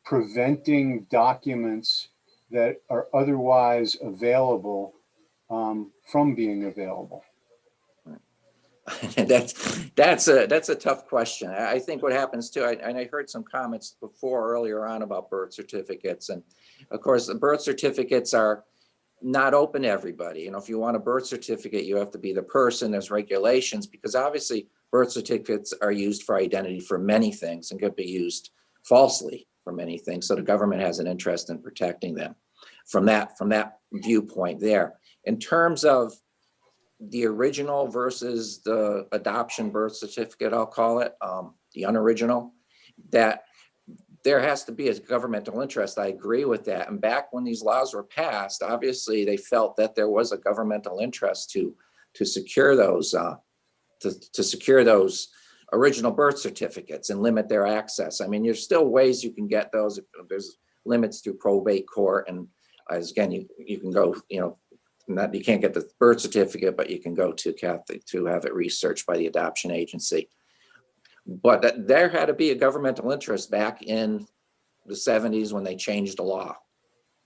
preventing documents that are otherwise available from being available? That's a tough question. I think what happens too, and I heard some comments before earlier on about birth certificates, and of course the birth certificates are not open to everybody. If you want a birth certificate, you have to be the person. There's regulations, because obviously birth certificates are used for identity for many things and could be used falsely for many things. So the government has an interest in protecting them from that viewpoint there. In terms of the original versus the adoption birth certificate, I'll call it, the unoriginal, that there has to be a governmental interest. I agree with that. And back when these laws were passed, obviously they felt that there was a governmental interest to secure those original birth certificates and limit their access. I mean, there's still ways you can get those. There's limits through probate court, and as again, you can go, you can't get the birth certificate, but you can go to Catholic to have it researched by the adoption agency. But there had to be a governmental interest back in the 70s when they changed the law.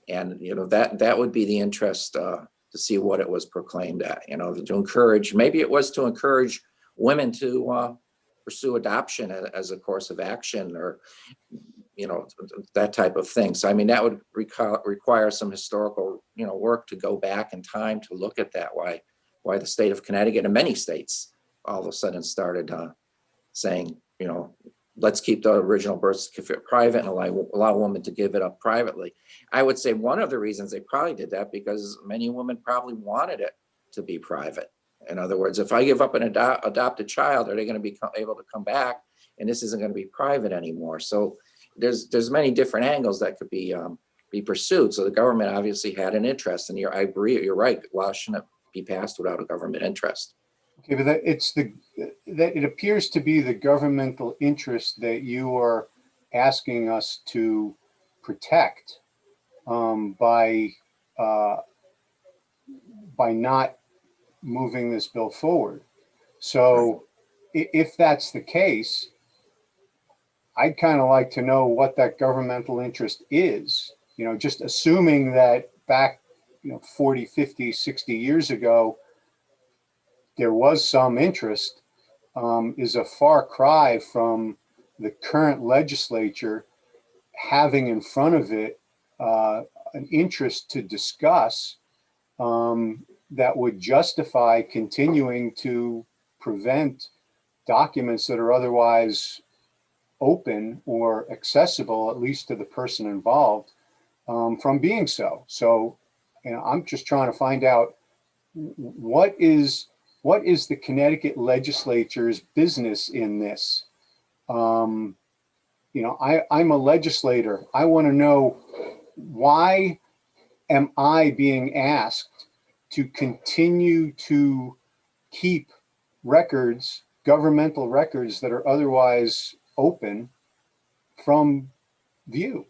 And, that would be the interest to see what it was proclaimed at, to encourage, maybe it was to encourage women to pursue adoption as a course of action, or, that type of thing. So, I mean, that would require some historical, work to go back in time to look at that, why the state of Connecticut and many states all of a sudden started saying, let's keep the original birth certificate private and allow women to give it up privately. I would say one of the reasons they probably did that because many women probably wanted it to be private. In other words, if I give up an adopted child, are they going to be able to come back? And this isn't going to be private anymore. So there's many different angles that could be pursued. So the government obviously had an interest, and I agree. You're right. Law shouldn't be passed without a government interest. Okay, but that it appears to be the governmental interest that you are asking us to protect by not moving this bill forward. So if that's the case, I'd kind of like to know what that governmental interest is, just assuming that back, 40, 50, 60 years ago, there was some interest, is a far cry from the current legislature having in front of it an interest to discuss that would justify continuing to prevent documents that are otherwise open or accessible, at least to the person involved, from being so. So, I'm just trying to find out what is the Connecticut legislature's business in this. I'm a legislator. I want to know, why am I being asked to continue to keep records, governmental records that are otherwise open from view?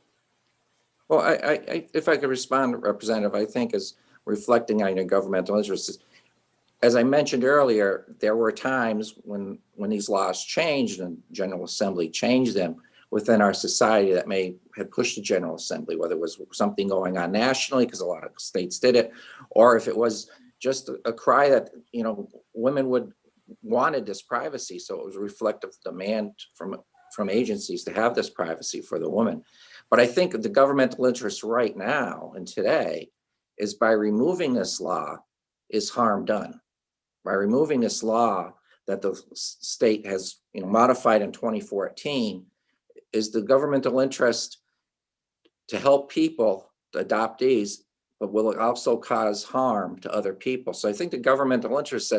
Well, if I could respond, Representative, I think as reflecting on your governmental interests, as I mentioned earlier, there were times when these laws changed and General Assembly changed them within our society that may have pushed the General Assembly, whether it was something going on nationally because a lot of states did it, or if it was just a cry that women wanted this privacy, so it was reflective demand from agencies to have this privacy for the woman. But I think the governmental interest right now and today is by removing this law is harm done. By removing this law that the state has modified in 2014 is the governmental interest to help people, the adoptees, but will also cause harm to other people. So I think the governmental interest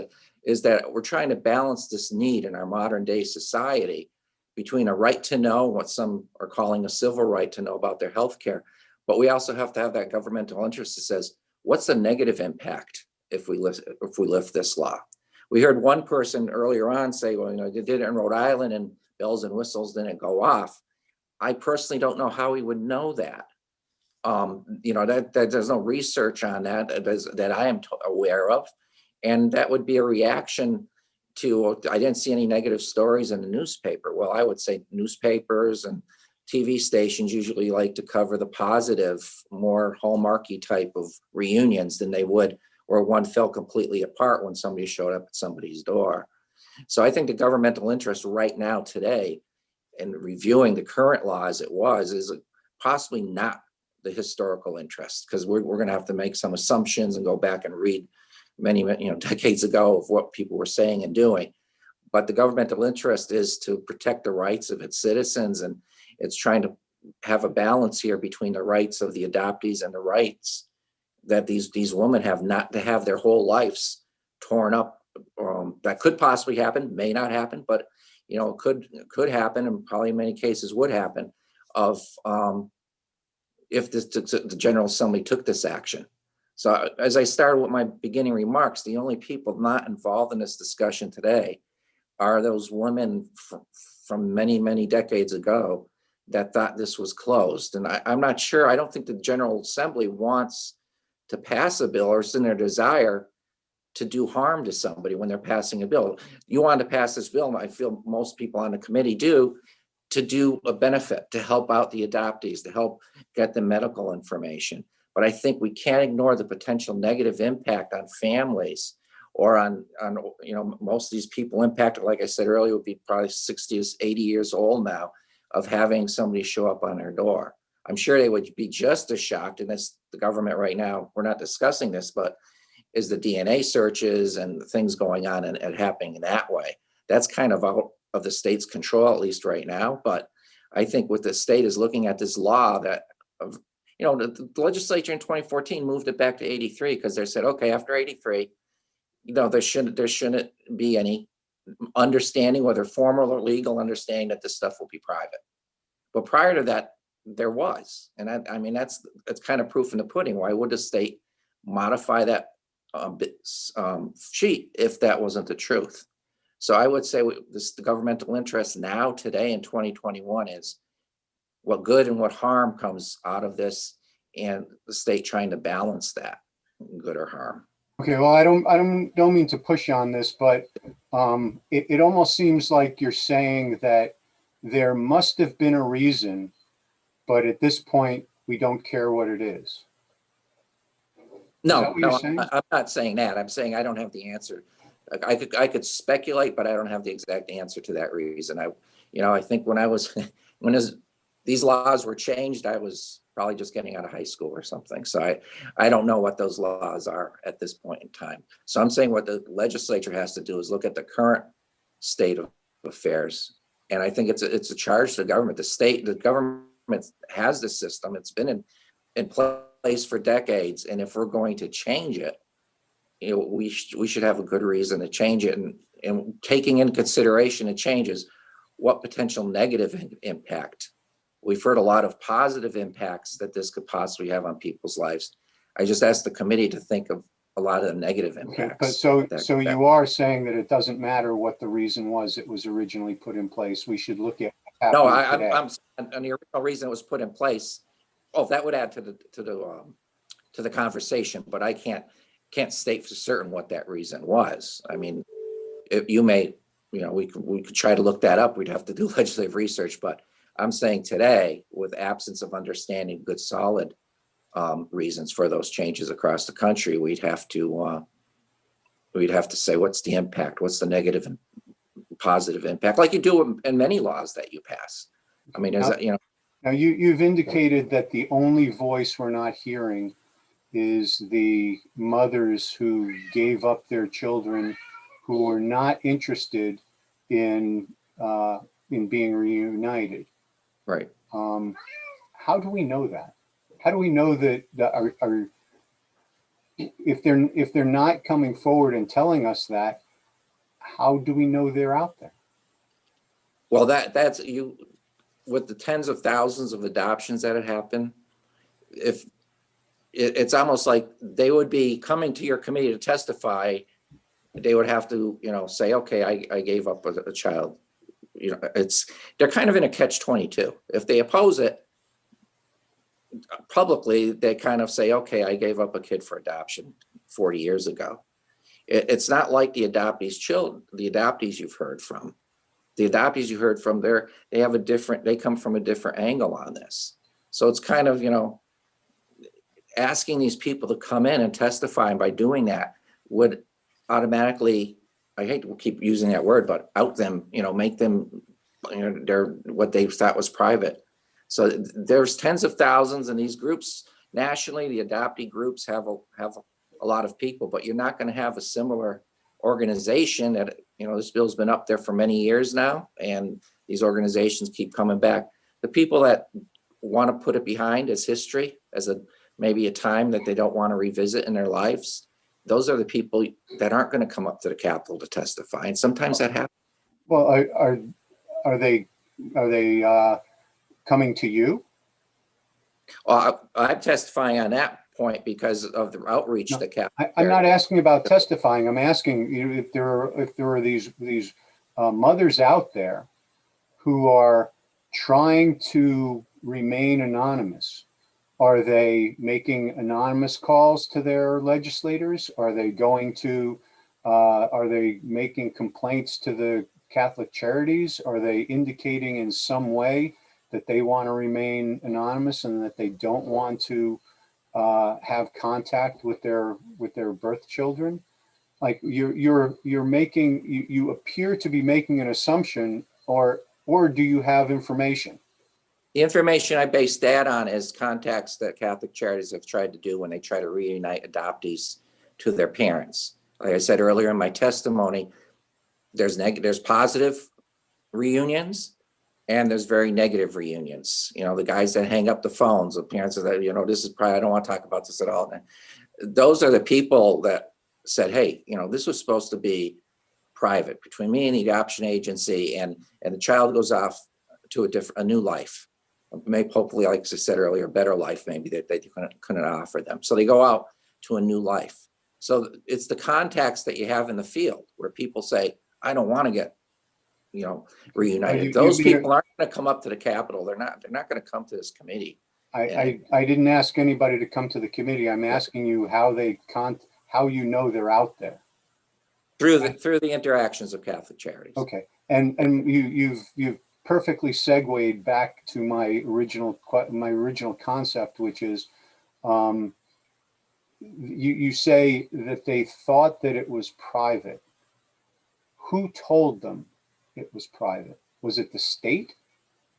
is that we're trying to balance this need in our modern day society between a right to know, what some are calling a civil right to know about their health care, but we also have to have that governmental interest that says, what's the negative impact if we lift this law? We heard one person earlier on say, well, they did it in Rhode Island and bells and whistles didn't go off. I personally don't know how we would know that. That there's no research on that I am aware of. And that would be a reaction to, I didn't see any negative stories in the newspaper. Well, I would say newspapers and TV stations usually like to cover the positive, more hallmarky type of reunions than they would where one fell completely apart when somebody showed up at somebody's door. So I think the governmental interest right now today in reviewing the current law as it was is possibly not the historical interest, because we're going to have to make some assumptions and go back and read many decades ago of what people were saying and doing. But the governmental interest is to protect the rights of its citizens, and it's trying to have a balance here between the rights of the adoptees and the rights that these women have not to have their whole lives torn up. That could possibly happen, may not happen, but could happen, and probably in many cases would happen of if the General Assembly took this action. So as I started with my beginning remarks, the only people not involved in this discussion today are those women from many, many decades ago that thought this was closed. And I'm not sure, I don't think the General Assembly wants to pass a bill or is in their desire to do harm to somebody when they're passing a bill. You want to pass this bill, and I feel most people on the committee do, to do a benefit, to help out the adoptees, to help get the medical information. But I think we can't ignore the potential negative impact on families or on most of these people impacted, like I said earlier, would be probably 60 to 80 years old now, of having somebody show up on their door. I'm sure they would be just as shocked, and that's the government right now, we're not discussing this, but is the DNA searches and things going on and happening in that way. That's kind of of the state's control, at least right now. But I think what the state is looking at this law that, the legislature in 2014 moved it back to 83 because they said, okay, after 83, there shouldn't be any understanding, whether formal or legal understanding, that this stuff will be private. But prior to that, there was, and I mean that's kind of proof in the pudding. Why would the state modify that sheet if that wasn't the truth? So I would say the governmental interest now, today in 2021, is what good and what harm comes out of this, and the state trying to balance that, good or harm. Okay, well, I don't mean to push on this, but it almost seems like you're saying that there must have been a reason, but at this point, we don't care what it is. No, I'm not saying that. I'm saying I don't have the answer. I could speculate, but I don't have the exact answer to that reason. I think when these laws were changed, I was probably just getting out of high school or something. So I don't know what those laws are at this point in time. So I'm saying what the legislature has to do is look at the current state of affairs. And I think it's a charge to the government. The government has the system. It's been in place for decades. And if we're going to change it, we should have a good reason to change it. And taking into consideration the changes, what potential negative impact. We've heard a lot of positive impacts that this could possibly have on people's lives. I just asked the committee to think of a lot of the negative impacts. Okay, but so you are saying that it doesn't matter what the reason was it was originally put in place. We should look at what's No, happening today. I'm on the original reason it was put in place. Oh, that would add to the conversation, but I can't state for certain what that reason was. I mean, we could try to look that up. We'd have to do legislative research, but I'm saying today, with absence of understanding good, solid reasons for those changes across the country, we'd have to say, what's the impact? What's the negative and positive impact? Like you do in many laws that you pass. I mean, Now you've indicated that the only voice we're not hearing is the mothers who gave up their children, who are not interested in being reunited. Right. How do we know that? How do we know that if they're not coming forward and telling us that, how do we know they're out there? Well, that's you with the tens of thousands of adoptions that had happened. If it's almost like they would be coming to your committee to testify, they would have to, say, okay, I gave up a child. They're kind of in a catch-22. If they oppose it publicly, they kind of say, okay, I gave up a kid for adoption 40 years ago. It's not like the adoptees' children, the adoptees you've heard from. The adoptees you heard from, they come from a different angle on this. So it's kind of, asking these people to come in and testify, and by doing that would automatically, I hate to keep using that word, but out them, make them, they're what they thought was private. So there's tens of thousands, and these groups nationally, the adoptee groups have a lot of people, but you're not going to have a similar organization that, this bill's been up there for many years now, and these organizations keep coming back. The people that want to put it behind as history, as maybe a time that they don't want to revisit in their lives, those are the people that aren't going to come up to the Capitol to testify. And sometimes that happens. Well, are they coming to you? Well, I'm testifying on that point because of the outreach that Capitol. I'm not asking about testifying. I'm asking if there are these mothers out there who are trying to remain anonymous. Are they making anonymous calls to their legislators? Are they are they making complaints to the Catholic Charities? Are they indicating in some way that they want to remain anonymous and that they don't want to have contact with their birth children? Like you appear to be making an assumption, or do you have information? The information I base that on is contacts that Catholic Charities have tried to do when they try to reunite adoptees to their parents. Like I said earlier in my testimony, there's positive reunions and there's very negative reunions. You know, the guys that hang up the phones, the parents that, you know, this is probably, I don't want to talk about this at all. Those are the people that said, hey, you know, this was supposed to be private between me and the adoption agency, and the child goes off to a new life. Maybe hopefully, like I said earlier, a better life maybe that they couldn't offer them. So they go out to a new life. So it's the contacts that you have in the field where people say, I don't want to get, you know, reunited. Those people aren't going to come up to the Capitol. They're not going to come to this committee. I didn't ask anybody to come to the committee. I'm asking you how how you know they're out there. Through the interactions of Catholic Charities. Okay, and you've perfectly segued back to my original concept, which is, you say that they thought that it was private. Who told them it was private? Was it the state,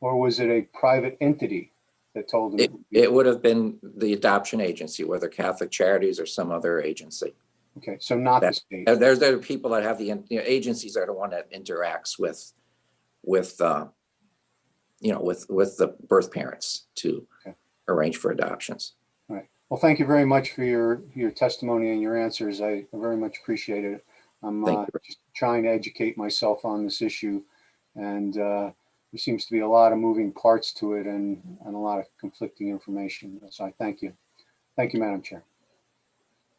or was it a private entity that told them? It would have been the adoption agency, whether Catholic Charities or some other agency. Okay, so not the state. There's the people that have the, you know, agencies are the one that interacts with you know, with the birth parents to arrange for adoptions. All right. Well, thank you very much for your testimony and your answers. I very much appreciate it. I'm just trying to educate myself on this issue, and there seems to be a lot of moving parts to it and a lot of conflicting information. So I thank you. Thank you, Madam Chair.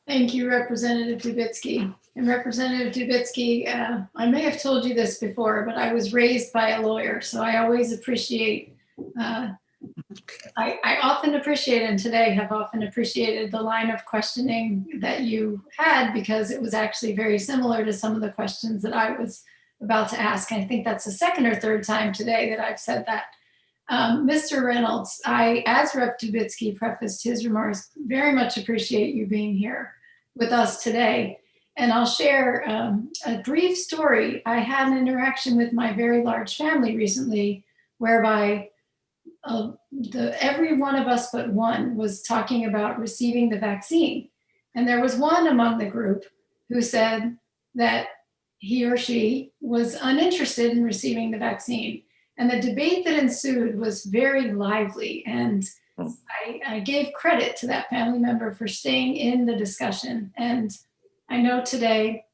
Thank you, Representative Dubitsky. And Representative Dubitsky, I may have told you this before, but I was raised by a lawyer, so I always appreciate, I often appreciate, and today have often appreciated the line of questioning that you had, because it was actually very similar to some of the questions that I was about to ask. I think that's the second or third time today that I've said that. Mr. Reynolds, as Rep. Dubitsky prefaced his remarks, very much appreciate you being here with us today. And I'll share a brief story. I had an interaction with my very large family recently, whereby every one of us but one was talking about receiving the vaccine. And there was one among the group who said that he or she was uninterested in receiving the vaccine. And the debate that ensued was very lively. And I gave credit to that family member for staying in the discussion. And I know today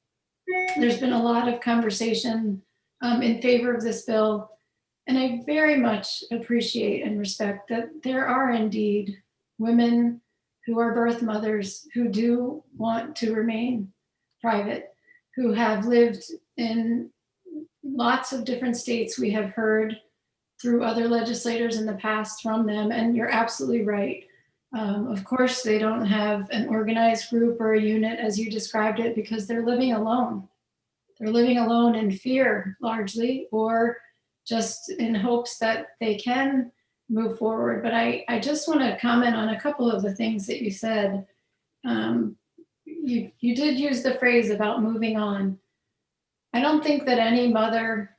there's been a lot of conversation in favor of this bill. And I very much appreciate and respect that there are indeed women who are birth mothers who do want to remain private, who have lived in lots of different states. We have heard through other legislators in the past from them, and you're absolutely right. Of course, they don't have an organized group or a unit as you described it, because they're living alone. They're living alone in fear largely, or just in hopes that they can move forward. But I just want to comment on a couple of the things that you said. You did use the phrase about moving on. I don't think that any mother,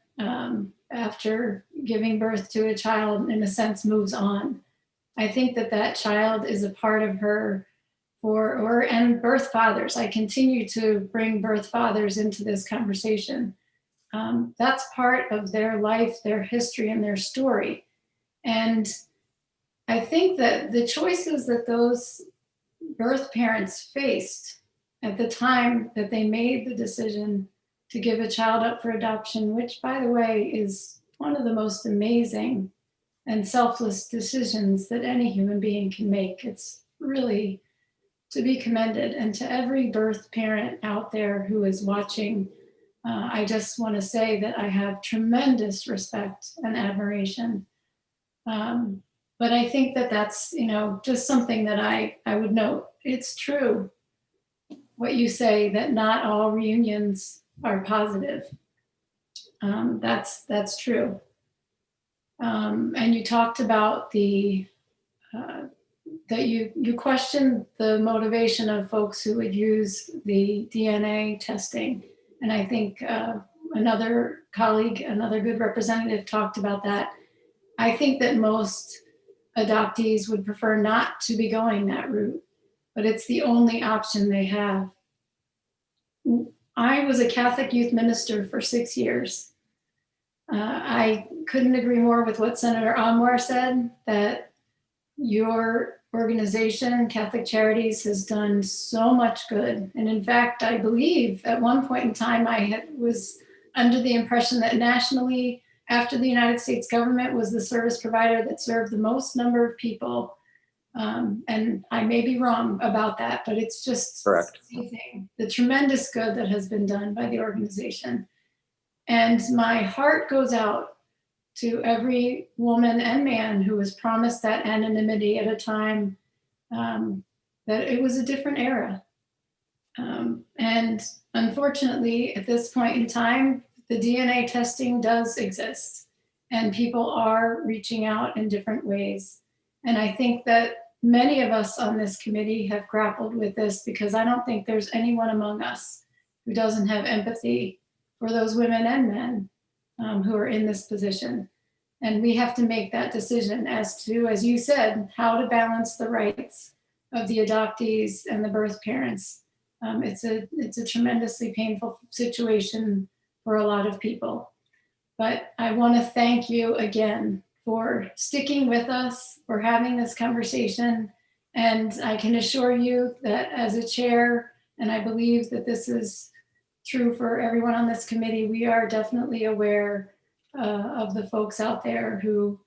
after giving birth to a child, in a sense, moves on. I think that that child is a part of her, and birth fathers. I continue to bring birth fathers into this conversation. That's part of their life, their history, and their story. And I think that the choices that those birth parents faced at the time that they made the decision to give a child up for adoption, which, by the way, is one of the most amazing and selfless decisions that any human being can make. It's really to be commended. And to every birth parent out there who is watching, I just want to say that I have tremendous respect and admiration. But I think that that's, just something that I would note. It's true what you say, that not all reunions are positive. That's true. And you talked about that you questioned the motivation of folks who would use the DNA testing. And I think another colleague, another good representative, talked about that. I think that most adoptees would prefer not to be going that route, but it's the only option they have. I was a Catholic youth minister for 6 years. I couldn't agree more with what Senator Amor said, that your organization, Catholic Charities, has done so much good. And in fact, I believe at one point in time, was under the impression that nationally, after the United States government, was the service provider that served the most number of people. And I may be wrong about that, but it's just Correct. amazing, the tremendous good that has been done by the organization. And my heart goes out to every woman and man who was promised that anonymity at a time that it was a different era. And unfortunately, at this point in time, the DNA testing does exist, and people are reaching out in different ways. And I think that many of us on this committee have grappled with this, because I don't think there's anyone among us who doesn't have empathy for those women and men who are in this position. And we have to make that decision as to, as you said, how to balance the rights of the adoptees and the birth parents. It's a tremendously painful situation for a lot of people. But I want to thank you again for sticking with us, for having this conversation. And I can assure you that as a chair, and I believe that this is true for everyone on this committee, we are definitely aware of the folks out there who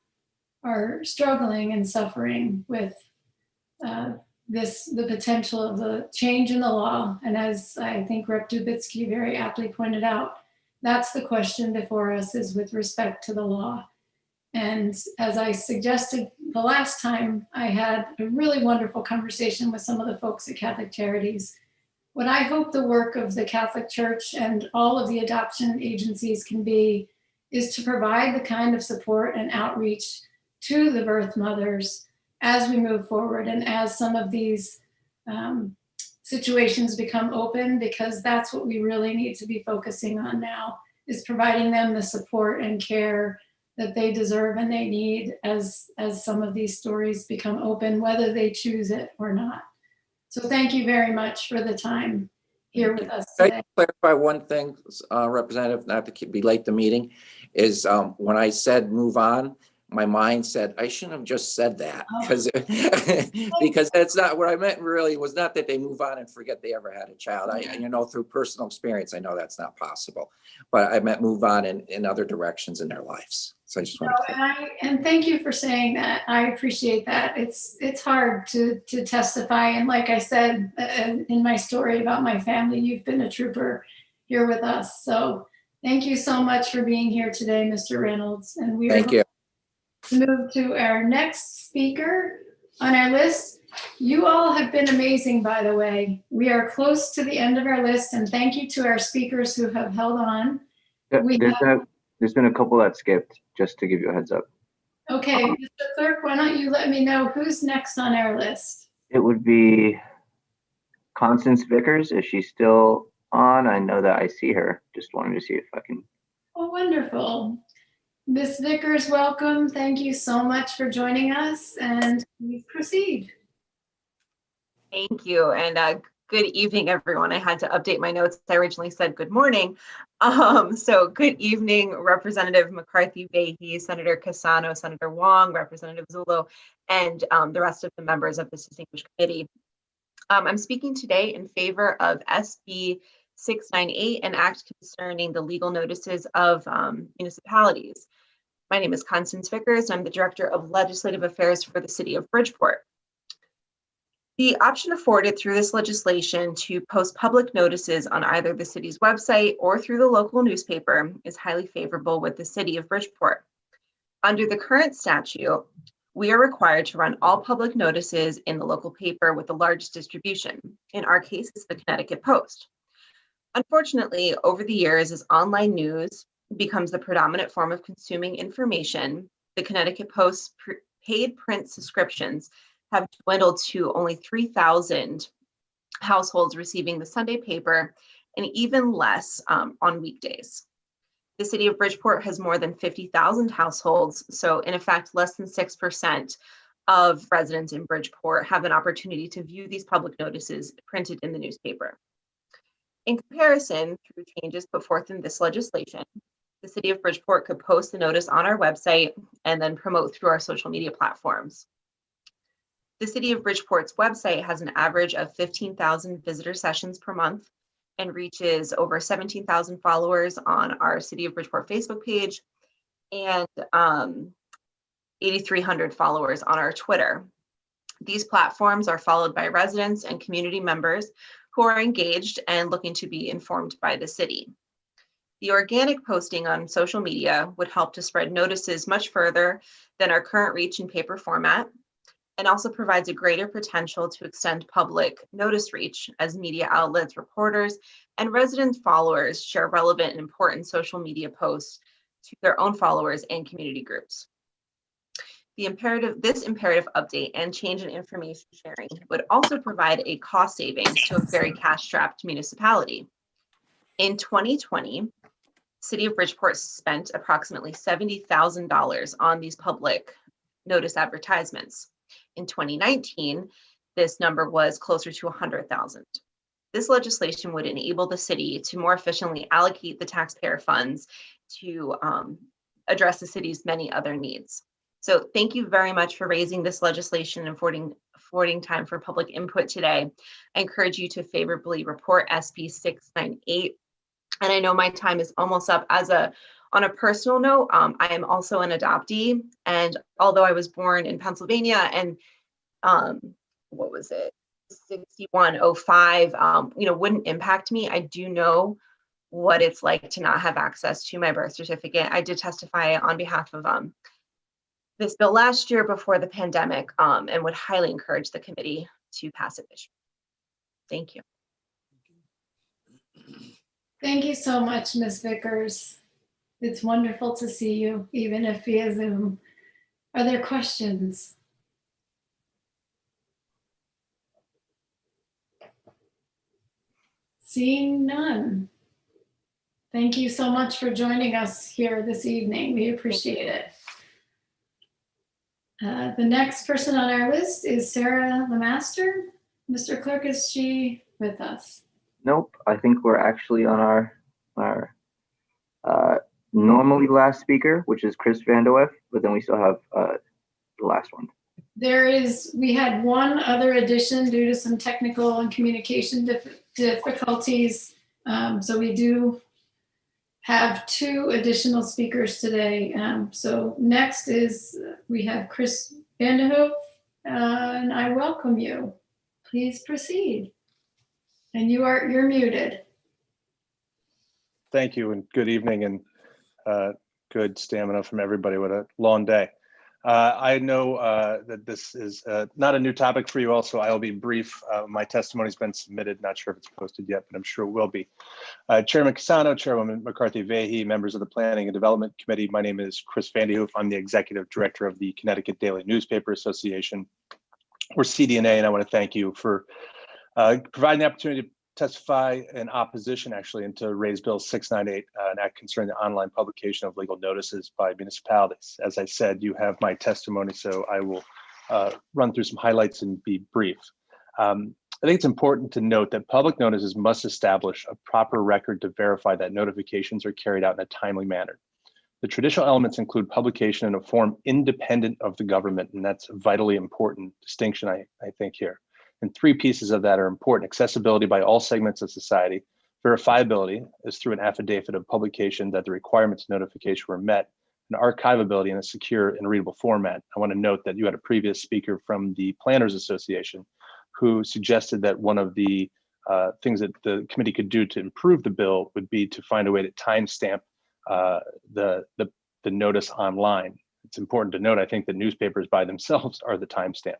are struggling and suffering with the potential of the change in the law. And as I think Rep. Dubitsky very aptly pointed out, that's the question before us, is with respect to the law. And as I suggested the last time, I had a really wonderful conversation with some of the folks at Catholic Charities. What I hope the work of the Catholic Church and all of the adoption agencies can be is to provide the kind of support and outreach to the birth mothers as we move forward and as some of these situations become open, because that's what we really need to be focusing on now, is providing them the support and care that they deserve and they need as some of these stories become open, whether they choose it or not. So thank you very much for the time here with us Can today. I clarify one thing, Representative, not to be late the meeting, is when I said move on, my mind said, I shouldn't have just said that, because that's not what I meant. Really was not that they move on and forget they ever had a child. Through personal experience, I know that's not possible, but I meant move on in other directions in their lives. So I just want to. And thank you for saying that. I appreciate that. It's hard to testify. And like I said in my story about my family, you've been a trooper here with us. So thank you so much for being here today, Mr. Reynolds. And we Thank you. Move to our next speaker on our list. You all have been amazing, by the way. We are close to the end of our list, and thank you to our speakers who have held on. There's been a couple that skipped, just to give you a heads up. Okay, Mr. Clerk, why don't you let me know who's next on our list? It would be Constance Vickers. Is she still on? I know that I see her. Just wanted to see if I can. Oh, wonderful. Ms. Vickers, welcome. Thank you so much for joining us, and please proceed. Thank you, and good evening, everyone. I had to update my notes. I originally said good morning. So good evening, Representative McCarthy-Vahey, Senator Cassano, Senator Wong, Representative Zullo, and the rest of the members of this distinguished committee. I'm speaking today in favor of SB 698, an act concerning the legal notices of municipalities. My name is Constance Vickers, and I'm the Director of Legislative Affairs for the City of Bridgeport. The option afforded through this legislation to post public notices on either the city's website or through the local newspaper is highly favorable with the City of Bridgeport. Under the current statute, we are required to run all public notices in the local paper with the largest distribution. In our case, it's the Connecticut Post. Unfortunately, over the years, as online news becomes the predominant form of consuming information, the Connecticut Post's paid print subscriptions have dwindled to only 3,000 households receiving the Sunday paper, and even less on weekdays. The City of Bridgeport has more than 50,000 households, so in effect, less than 6% of residents in Bridgeport have an opportunity to view these public notices printed in the newspaper. In comparison, through changes put forth in this legislation, The City of Bridgeport could post the notice on our website and then promote through our social media platforms. The City of Bridgeport's website has an average of 15,000 visitor sessions per month and reaches over 17,000 followers on our City of Bridgeport Facebook page and 8,300 followers on our Twitter. These platforms are followed by residents and community members who are engaged and looking to be informed by the city. The organic posting on social media would help to spread notices much further than our current reach in paper format, and also provides a greater potential to extend public notice reach as media outlets, reporters, and resident followers share relevant and important social media posts to their own followers and community groups. This imperative update and change in information sharing would also provide a cost savings to a very cash-strapped municipality. In 2020, City of Bridgeport spent approximately $70,000 on these public notice advertisements. In 2019, this number was closer to 100,000. This legislation would enable the city to more efficiently allocate the taxpayer funds to address the city's many other needs. So thank you very much for raising this legislation and affording time for public input today. I encourage you to favorably report SB 698. And I know my time is almost up. On a personal note, I am also an adoptee. And although I was born in Pennsylvania and 6105, wouldn't impact me, I do know what it's like to not have access to my birth certificate. I did testify on behalf of this bill last year before the pandemic, and would highly encourage the committee to pass it this year. Thank you. Thank you so much, Ms. Vickers. It's wonderful to see you, even if via Zoom. Are there questions? Seeing none. Thank you so much for joining us here this evening. We appreciate it. The next person on our list is Sarah Lemaster. Mr. Clerk, is she with us? Nope, I think we're actually on our normally last speaker, which is Chris Vandehoof, but then we still have the last one. We had one other addition due to some technical and communication difficulties. So we do have two additional speakers today. So next we have Chris Vandehoof, and I welcome you. Please proceed. And you're muted. Thank you, and good evening, and good stamina from everybody. What a long day. I know that this is not a new topic for you all, so I'll be brief. My testimony's been submitted. Not sure if it's posted yet, but I'm sure it will be. Chairman Casano, Chairwoman McCarthy-Vahey, members of the Planning and Development Committee, my name is Chris Vandehoof. I'm the Executive Director of the Connecticut Daily Newspaper Association, or CDNA, and I want to thank you for providing the opportunity to testify in opposition, actually, and to raise Bill 698, an act concerning the online publication of legal notices by municipalities. As I said, you have my testimony, so I will run through some highlights and be brief. I think it's important to note that public notices must establish a proper record to verify that notifications are carried out in a timely manner. The traditional elements include publication in a form independent of the government, and that's a vitally important distinction, I think, here. And three pieces of that are important: accessibility by all segments of society, verifiability is through an affidavit of publication that the requirements of notification were met, and archivability in a secure and readable format. I want to note that you had a previous speaker from the Planners Association who suggested that one of the things that the committee could do to improve the bill would be to find a way to timestamp the notice online. It's important to note, I think, that newspapers by themselves are the timestamp.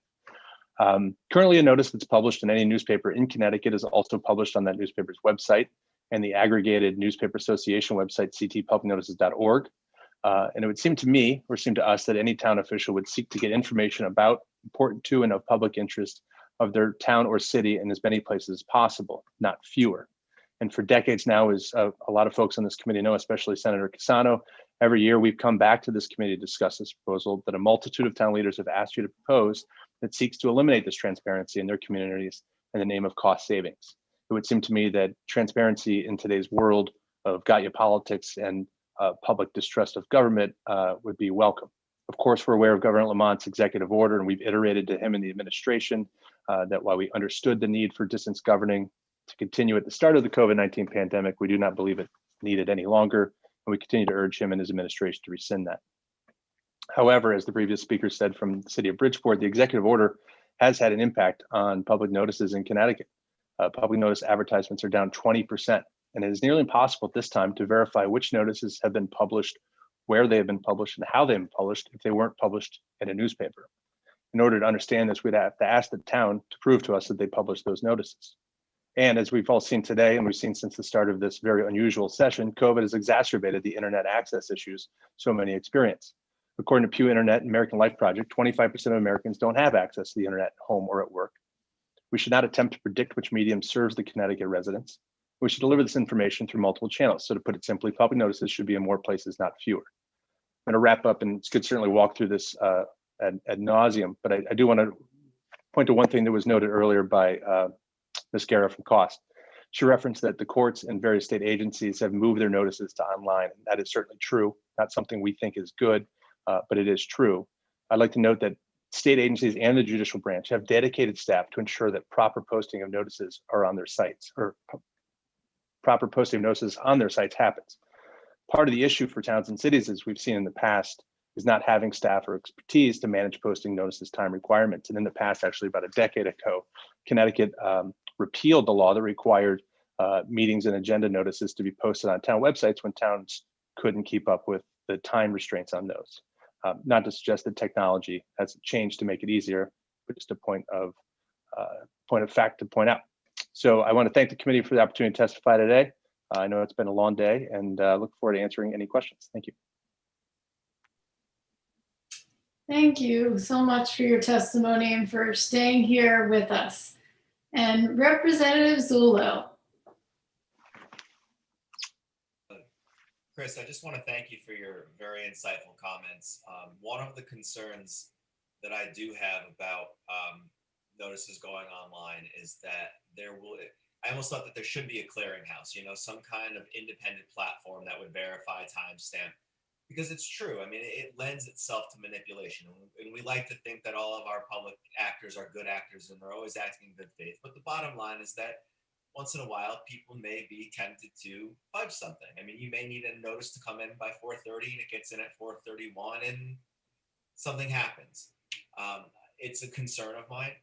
Currently, a notice that's published in any newspaper in Connecticut is also published on that newspaper's website and the aggregated newspaper association website, ctpublicnotices.org. And it would seem to me, or seem to us, that any town official would seek to get information about important to and of public interest of their town or city in as many places as possible, not fewer. And for decades now, as a lot of folks on this committee know, especially Senator Casano, every year we've come back to this committee to discuss this proposal that a multitude of town leaders have asked you to propose that seeks to eliminate this transparency in their communities in the name of cost savings. It would seem to me that transparency in today's world of got you politics and public distrust of government would be welcome. Of course, we're aware of Governor Lamont's executive order, and we've iterated to him and the administration that while we understood the need for distance governing to continue at the start of the COVID-19 pandemic, we do not believe it needed any longer, and we continue to urge him and his administration to rescind that. However, as the previous speaker said from the city of Bridgeport, the executive order has had an impact on public notices in Connecticut. Public notice advertisements are down 20%, and it is nearly impossible at this time to verify which notices have been published, where they have been published, and how they've been published if they weren't published in a newspaper. In order to understand this, we'd have to ask the town to prove to us that they published those notices. And as we've all seen today, and we've seen since the start of this very unusual session, COVID has exacerbated the internet access issues so many experience. According to Pew Internet and American Life Project, 25% of Americans don't have access to the internet at home or at work. We should not attempt to predict which medium serves the Connecticut residents. We should deliver this information through multiple channels. So to put it simply, public notices should be in more places, not fewer. I'm going to wrap up and could certainly walk through this ad nauseum, but I do want to point to one thing that was noted earlier by Ms. Gara from Cost. She referenced that the courts and various state agencies have moved their notices to online. That is certainly true, not something we think is good, but it is true. I'd like to note that state agencies and the judicial branch have dedicated staff to ensure that proper posting of notices are on their sites, or proper posting of notices on their sites happens. Part of the issue for towns and cities, as we've seen in the past, is not having staff or expertise to manage posting notices time requirements. And in the past, actually about a decade ago, Connecticut repealed the law that required meetings and agenda notices to be posted on town websites when towns couldn't keep up with the time restraints on those. Not to suggest that technology has changed to make it easier, but just a point of fact to point out. So I want to thank the committee for the opportunity to testify today. I know it's been a long day, and look forward to answering any questions. Thank you. Thank you so much for your testimony and for staying here with us. And Representative Zullo. Chris, I just want to thank you for your very insightful comments. One of the concerns that I do have about notices going online is that I almost thought that there should be a clearinghouse, some kind of independent platform that would verify timestamp, because it's true. I mean, it lends itself to manipulation, and we like to think that all of our public actors are good actors and they're always acting in good faith. But the bottom line is that once in a while, people may be tempted to fudge something. I mean, you may need a notice to come in by 4:30 and it gets in at 4:31 and something happens. It's a concern of mine.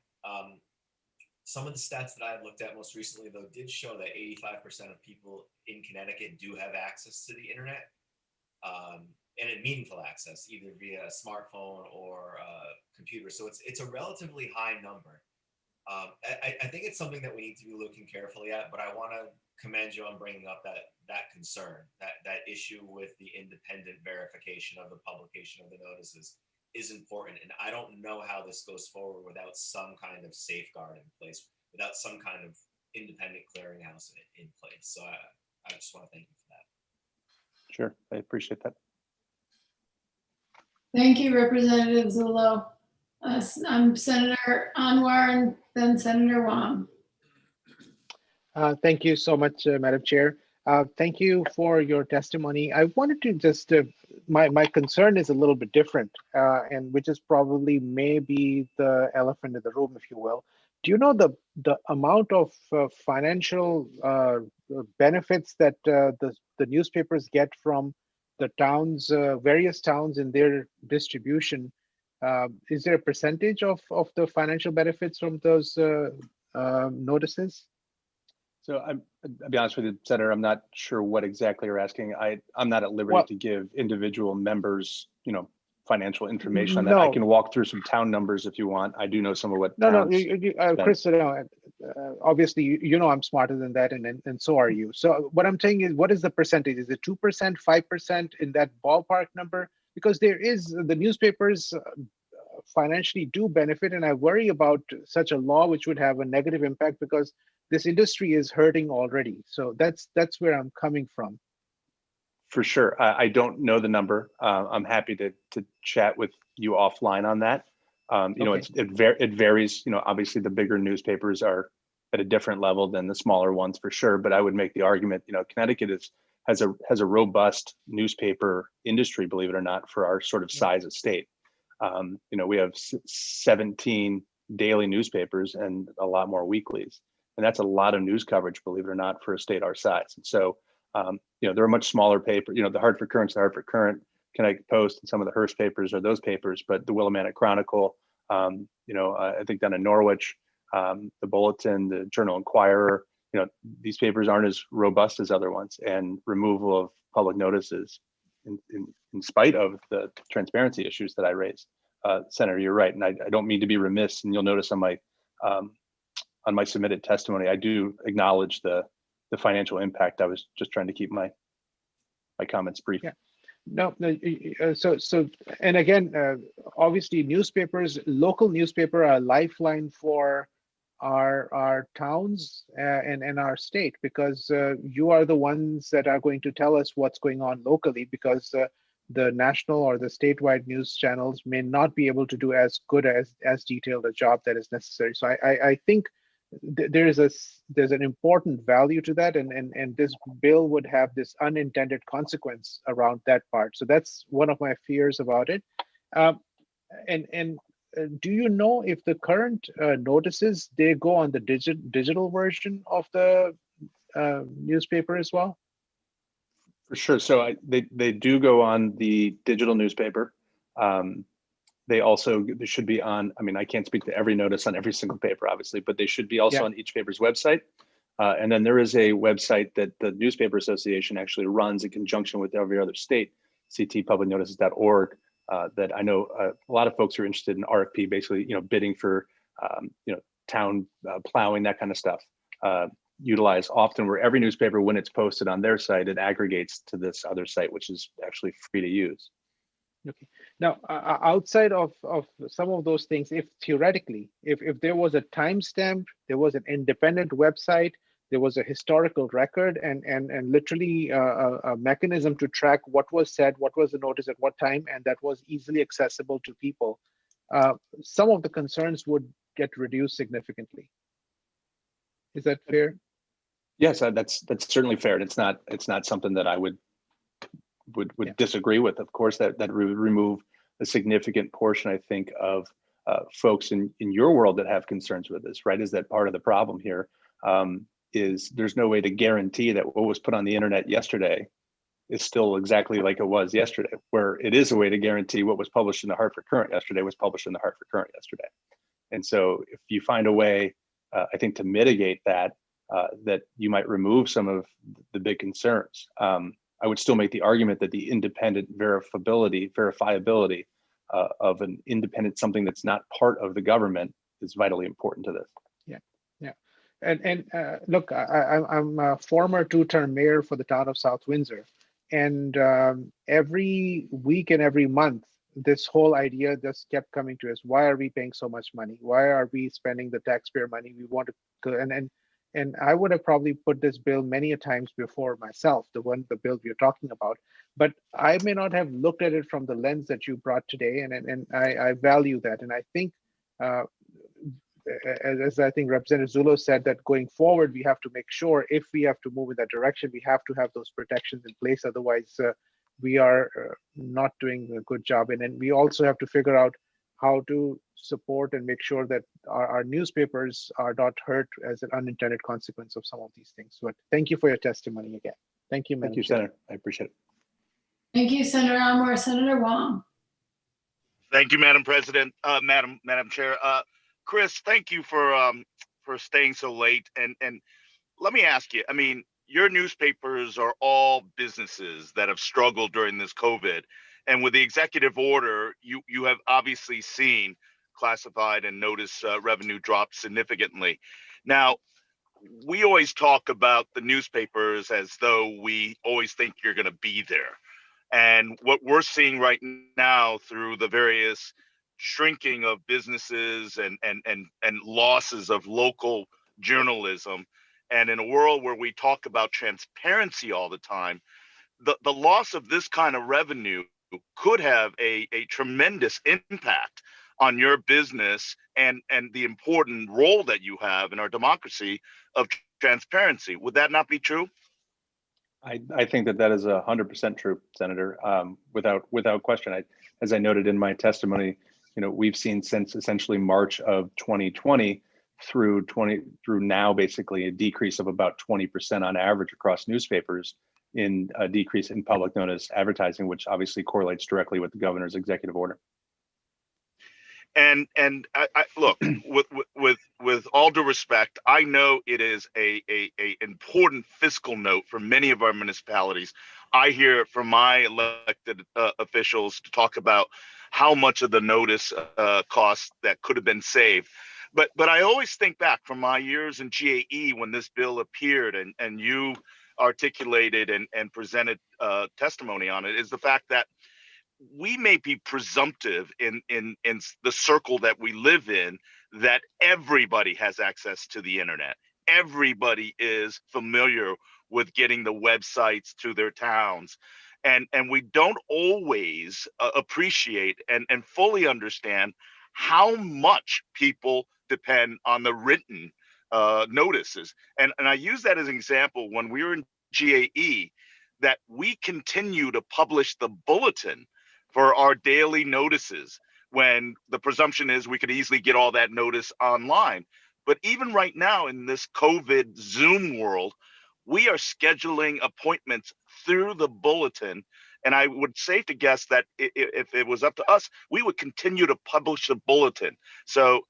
Some of the stats that I looked at most recently, though, did show that 85% of people in Connecticut do have access to the internet, and a meaningful access, either via a smartphone or a computer. So it's a relatively high number. I think it's something that we need to be looking carefully at, but I want to commend you on bringing up that concern, that issue with the independent verification of the publication of the notices is important. And I don't know how this goes forward without some kind of safeguard in place, without some kind of independent clearinghouse in place. So I just want to thank you for that. Sure, I appreciate that. Thank you, Representative Zullo. I'm Senator Anwar and then Senator Wong. Thank you so much, Madam Chair. Thank you for your testimony. I wanted to just, my concern is a little bit different, and which is probably maybe the elephant in the room, if you will. Do you know the amount of financial benefits that the newspapers get from the towns, various towns in their distribution? Is there a percentage of the financial benefits from those notices? So I'll be honest with you, Senator, I'm not sure what exactly you're asking. I'm not at liberty to give individual members, financial information on that. No. I can walk through some town numbers if you want. I do know some of what No, towns Chris, obviously, I'm smarter than that, and so are you. So what I'm saying is, what is the percentage? Is it 2%, 5% in that ballpark number? Because the newspapers financially do benefit, and I worry about such a law which would have a negative impact because this industry is hurting already. So that's where I'm coming from. For sure. I don't know the number. I'm happy to chat with you offline on that. It varies. Obviously the bigger newspapers are at a different level than the smaller ones for sure. But I would make the argument, Connecticut has a robust newspaper industry, believe it or not, for our sort of size of state. We have 17 daily newspapers and a lot more weeklies, and that's a lot of news coverage, believe it or not, for a state our size. And so, they're a much smaller paper. The Hartford Courant's the Hartford Courant, Connecticut Post, and some of the Hearst papers are those papers, but the Willimantic Chronicle, I think down in Norwich, the Bulletin, the Journal Inquirer, these papers aren't as robust as other ones, and removal of public notices in spite of the transparency issues that I raised. Senator, you're right. And I don't mean to be remiss, and you'll notice on my submitted testimony, I do acknowledge the financial impact. I was just trying to keep my comments brief. Yeah. No, and again, obviously newspapers, local newspaper are a lifeline for our towns and our state, because you are the ones that are going to tell us what's going on locally, because the national or the statewide news channels may not be able to do as good as detailed a job that is necessary. So I think there's an important value to that, and this bill would have this unintended consequence around that part. So that's one of my fears about it. Do you know if the current notices, they go on the digital version of the newspaper as well? For sure. So they do go on the digital newspaper. They should be on, I can't speak to every notice on every single paper, obviously, but they should be also on each paper's website. And then there is a website that the Newspaper Association actually runs in conjunction with every other state, ctpublicnotices.org, that I know a lot of folks are interested in RFP, basically, bidding for, town plowing, that kind of stuff. Utilize often where every newspaper, when it's posted on their site, it aggregates to this other site, which is actually free to use. Okay. Now, outside of some of those things, if theoretically, if there was a timestamp, there was an independent website, there was a historical record, and literally a mechanism to track what was said, what was the notice at what time, and that was easily accessible to people, some of the concerns would get reduced significantly. Is that fair? Yes, that's certainly fair. And it's not something that I would disagree with. Of course, that would remove a significant portion, I think, of folks in your world that have concerns with this, right? Is that part of the problem here? Is there's no way to guarantee that what was put on the internet yesterday is still exactly like it was yesterday, where it is a way to guarantee what was published in the Hartford Courant yesterday was published in the Hartford Courant yesterday. And so if you find a way, I think, to mitigate that, that you might remove some of the big concerns. I would still make the argument that the independent verifiability of an independent, something that's not part of the government, is vitally important to this. Yeah. And look, I'm a former two-term mayor for the town of South Windsor, and every week and every month, this whole idea just kept coming to us. Why are we paying so much money? Why are we spending the taxpayer money? We want to, and I would have probably put this bill many a times before myself, the bill we're talking about, but I may not have looked at it from the lens that you brought today, and I value that. And I think, as I think Representative Zullo said, that going forward, we have to make sure, if we have to move in that direction, we have to have those protections in place. Otherwise, we are not doing a good job. And we also have to figure out how to support and make sure that our newspapers are not hurt as an unintended consequence of some of these things. But thank you for your testimony again. Thank you, Madam Thank you, Senator. I appreciate it. Thank you, Senator Elmore. Senator Wong. Thank you, Madam President, Madam Chair. Chris, thank you for staying so late. And let me ask you, your newspapers are all businesses that have struggled during this COVID. And with the executive order, you have obviously seen classified and notice revenue drop significantly. Now, we always talk about the newspapers as though we always think you're going to be there. And what we're seeing right now through the various shrinking of businesses and losses of local journalism, and in a world where we talk about transparency all the time, the loss of this kind of revenue could have a tremendous impact on your business and the important role that you have in our democracy of transparency. Would that not be true? I think that that is 100% true, Senator, without question. As I noted in my testimony, we've seen since essentially March of 2020 through now basically a decrease of about 20% on average across newspapers in a decrease in public notice advertising, which obviously correlates directly with the governor's executive order. And I look, with all due respect, I know it is a important fiscal note for many of our municipalities. I hear from my elected officials to talk about how much of the notice costs that could have been saved. But I always think back from my years in GAE when this bill appeared and you articulated and presented testimony on it, is the fact that we may be presumptive in the circle that we live in that everybody has access to the internet. Everybody is familiar with getting the websites to their towns. And we don't always appreciate and fully understand how much people depend on the written notices. And I use that as an example when we were in GAE, that we continue to publish the bulletin for our daily notices when the presumption is we could easily get all that notice online. But even right now in this COVID Zoom world, we are scheduling appointments through the bulletin. And I would safe to guess that if it was up to us, we would continue to publish the bulletin. So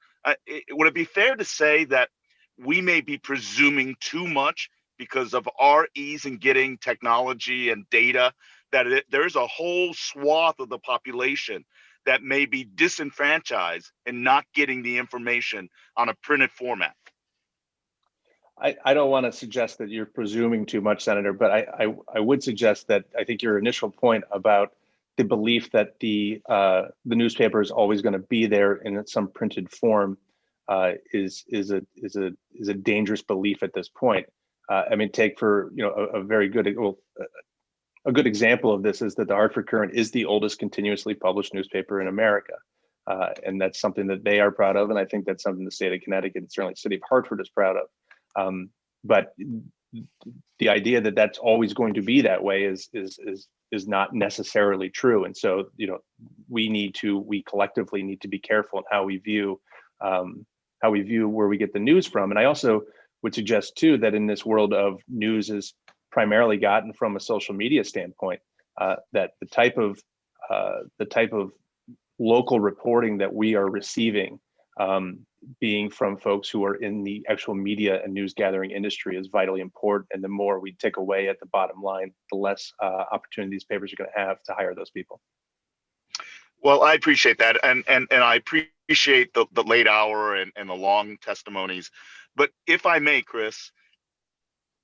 would it be fair to say that we may be presuming too much because of our ease in getting technology and data, that there's a whole swath of the population that may be disenfranchised and not getting the information on a printed format? I don't want to suggest that you're presuming too much, Senator, but I would suggest that I think your initial point about the belief that the newspaper is always going to be there in some printed form is a dangerous belief at this point. I mean, take for a very good a good example of this is that the Hartford Courant is the oldest continuously published newspaper in America. And that's something that they are proud of. And I think that's something the state of Connecticut and certainly the city of Hartford is proud of. But the idea that that's always going to be that way is not necessarily true. And so, we collectively need to be careful in how we view where we get the news from. And I also would suggest too, that in this world of news is primarily gotten from a social media standpoint, that the type of local reporting that we are receiving, being from folks who are in the actual media and news gathering industry, is vitally important. And the more we take away at the bottom line, the less opportunity these papers are going to have to hire those people. Well, I appreciate that, and I appreciate the late hour and the long testimonies. But if I may, Chris,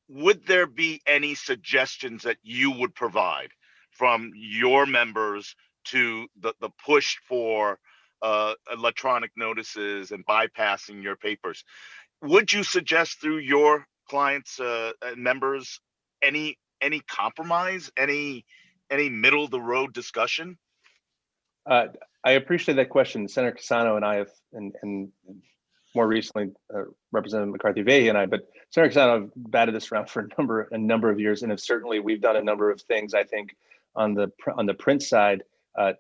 would there be any suggestions that you would provide from your members to the push for electronic notices and bypassing your papers? Would you suggest through your clients and members any compromise, any middle of the road discussion? I appreciate that question. Senator Cassano and I have, and more recently Representative McCarthy-Vahey and I, but Senator Cassano have batted this around for a number of years, and have certainly we've done a number of things, I think, on the print side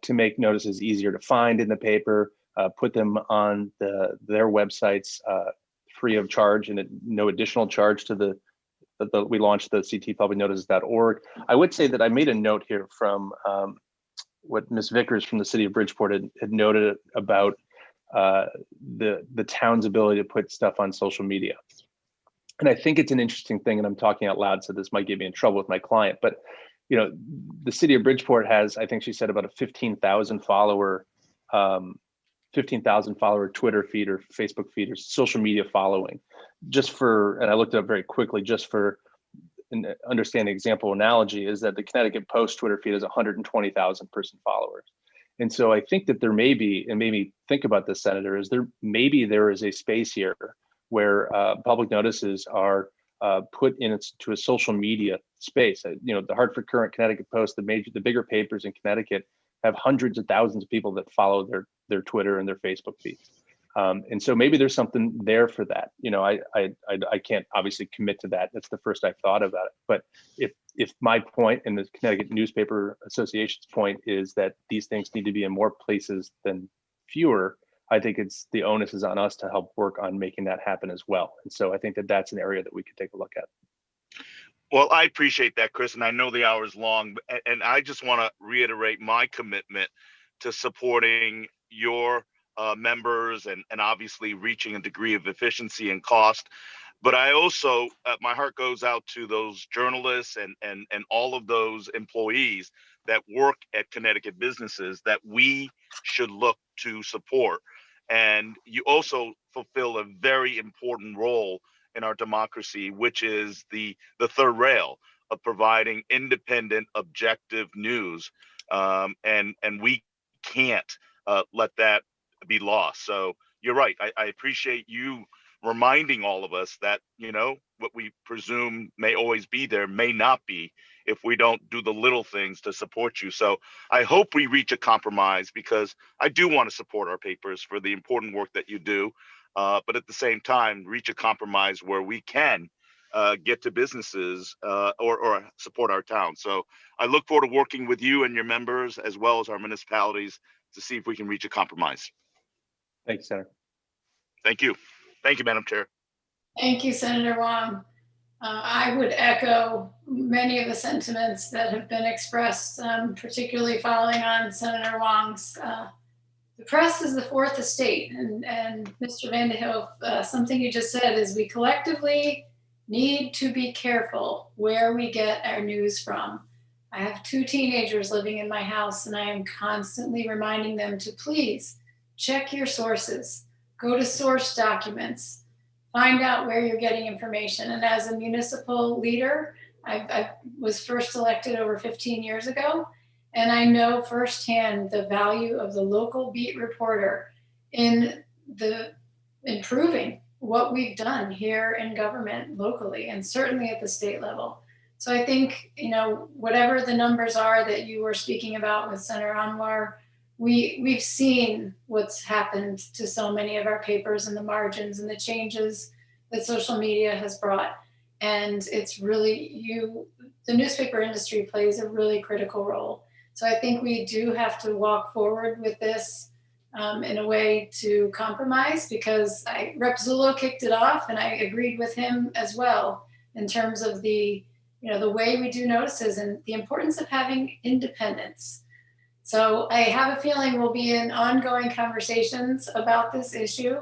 to make notices easier to find in the paper, put them on their websites free of charge and at no additional charge to we launched the ctpublicnotices.org. I would say that I made a note here from what Ms. Vickers from the city of Bridgeport had noted about the town's ability to put stuff on social media. And I think it's an interesting thing, and I'm talking out loud, so this might get me in trouble with my client, but the city of Bridgeport has, I think she said, about a 15,000 follower Twitter feed or Facebook feed or social media following. And I looked it up very quickly, just for an understanding example analogy, is that the Connecticut Post Twitter feed has 120,000 person followers. And so I think that there may be, and made me think about this, Senator, there is a space here where public notices are put into a social media space. The Hartford Courant, Connecticut Post, the bigger papers in Connecticut have hundreds of thousands of people that follow their Twitter and their Facebook feeds. And so maybe there's something there for that. I can't obviously commit to that. That's the first I've thought about it. But if my point and the Connecticut Newspaper Association's point is that these things need to be in more places than fewer, I think it's the onus is on us to help work on making that happen as well. And so I think that that's an area that we could take a look at. Well, I appreciate that, Chris, and I know the hour is long, and I just want to reiterate my commitment to supporting your members and obviously reaching a degree of efficiency and cost. But I also, my heart goes out to those journalists and all of those employees that work at Connecticut businesses that we should look to support. And you also fulfill a very important role in our democracy, which is the third rail of providing independent, objective news. And we can't let that be lost. So you're right. I appreciate you reminding all of us that, you know, what we presume may always be there may not be if we don't do the little things to support you. So I hope we reach a compromise, because I do want to support our papers for the important work that you do. But at the same time, reach a compromise where we can get to businesses or support our town. So I look forward to working with you and your members, as well as our municipalities, to see if we can reach a compromise. Thank you, Senator. Thank you. Thank you, Madam Chair. Thank you, Senator Wong. I would echo many of the sentiments that have been expressed, particularly following on Senator Wong's. The press is the fourth estate, and Mr. Vandehoof, something you just said is we collectively need to be careful where we get our news from. I have 2 teenagers living in my house, and I am constantly reminding them to please check your sources, go to source documents, find out where you're getting information. And as a municipal leader, I was first elected over 15 years ago, and I know firsthand the value of the local beat reporter in improving what we've done here in government locally, and certainly at the state level. So I think, you know, whatever the numbers are that you were speaking about with Senator Anwar, we've seen what's happened to so many of our papers and the margins and the changes that social media has brought. And it's really the newspaper industry plays a really critical role. So I think we do have to walk forward with this in a way to compromise, because Rep. Zullo kicked it off, and I agreed with him as well in terms of the way we do notices and the importance of having independence. So I have a feeling we'll be in ongoing conversations about this issue.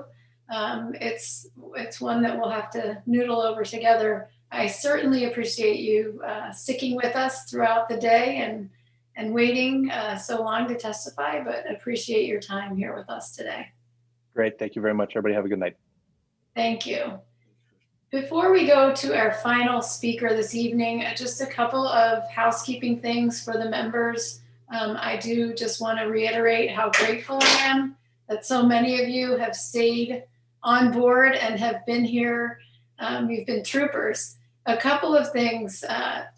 It's one that we'll have to noodle over together. I certainly appreciate you sticking with us throughout the day and waiting so long to testify, but appreciate your time here with us today. Great. Thank you very much. Everybody have a good night. Thank you. Before we go to our final speaker this evening, just a couple of housekeeping things for the members. I do just want to reiterate how grateful I am that so many of you have stayed on board and have been here. You've been troopers. A couple of things.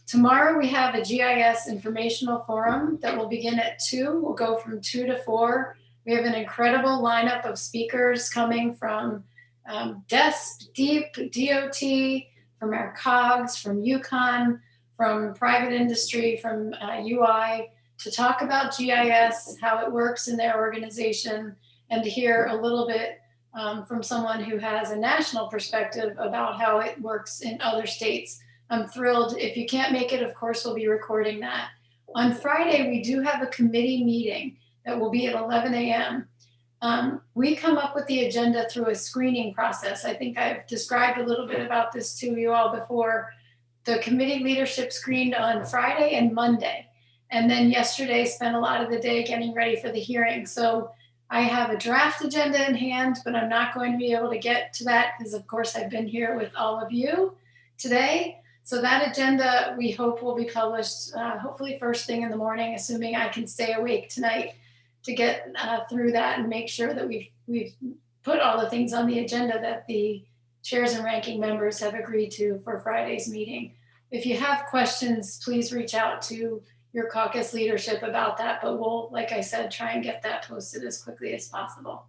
Tomorrow we have a GIS informational forum that will begin at 2. We'll go from 2 to 4. We have an incredible lineup of speakers coming from DESP, DEEP, DOT, from our COGS, from UConn, from private industry, from UI, to talk about GIS, how it works in their organization, and to hear a little bit from someone who has a national perspective about how it works in other states. I'm thrilled. If you can't make it, of course, we'll be recording that. On Friday, we do have a committee meeting that will be at 11 a.m. We come up with the agenda through a screening process. I think I've described a little bit about this to you all before. The committee leadership screened on Friday and Monday, and then yesterday spent a lot of the day getting ready for the hearing. So I have a draft agenda in hand, but I'm not going to be able to get to that because, of course, I've been here with all of you today. So that agenda, we hope, will be published hopefully first thing in the morning, assuming I can stay awake tonight to get through that and make sure that we've put all the things on the agenda that the chairs and ranking members have agreed to for Friday's meeting. If you have questions, please reach out to your caucus leadership about that, but we'll, like I said, try and get that posted as quickly as possible.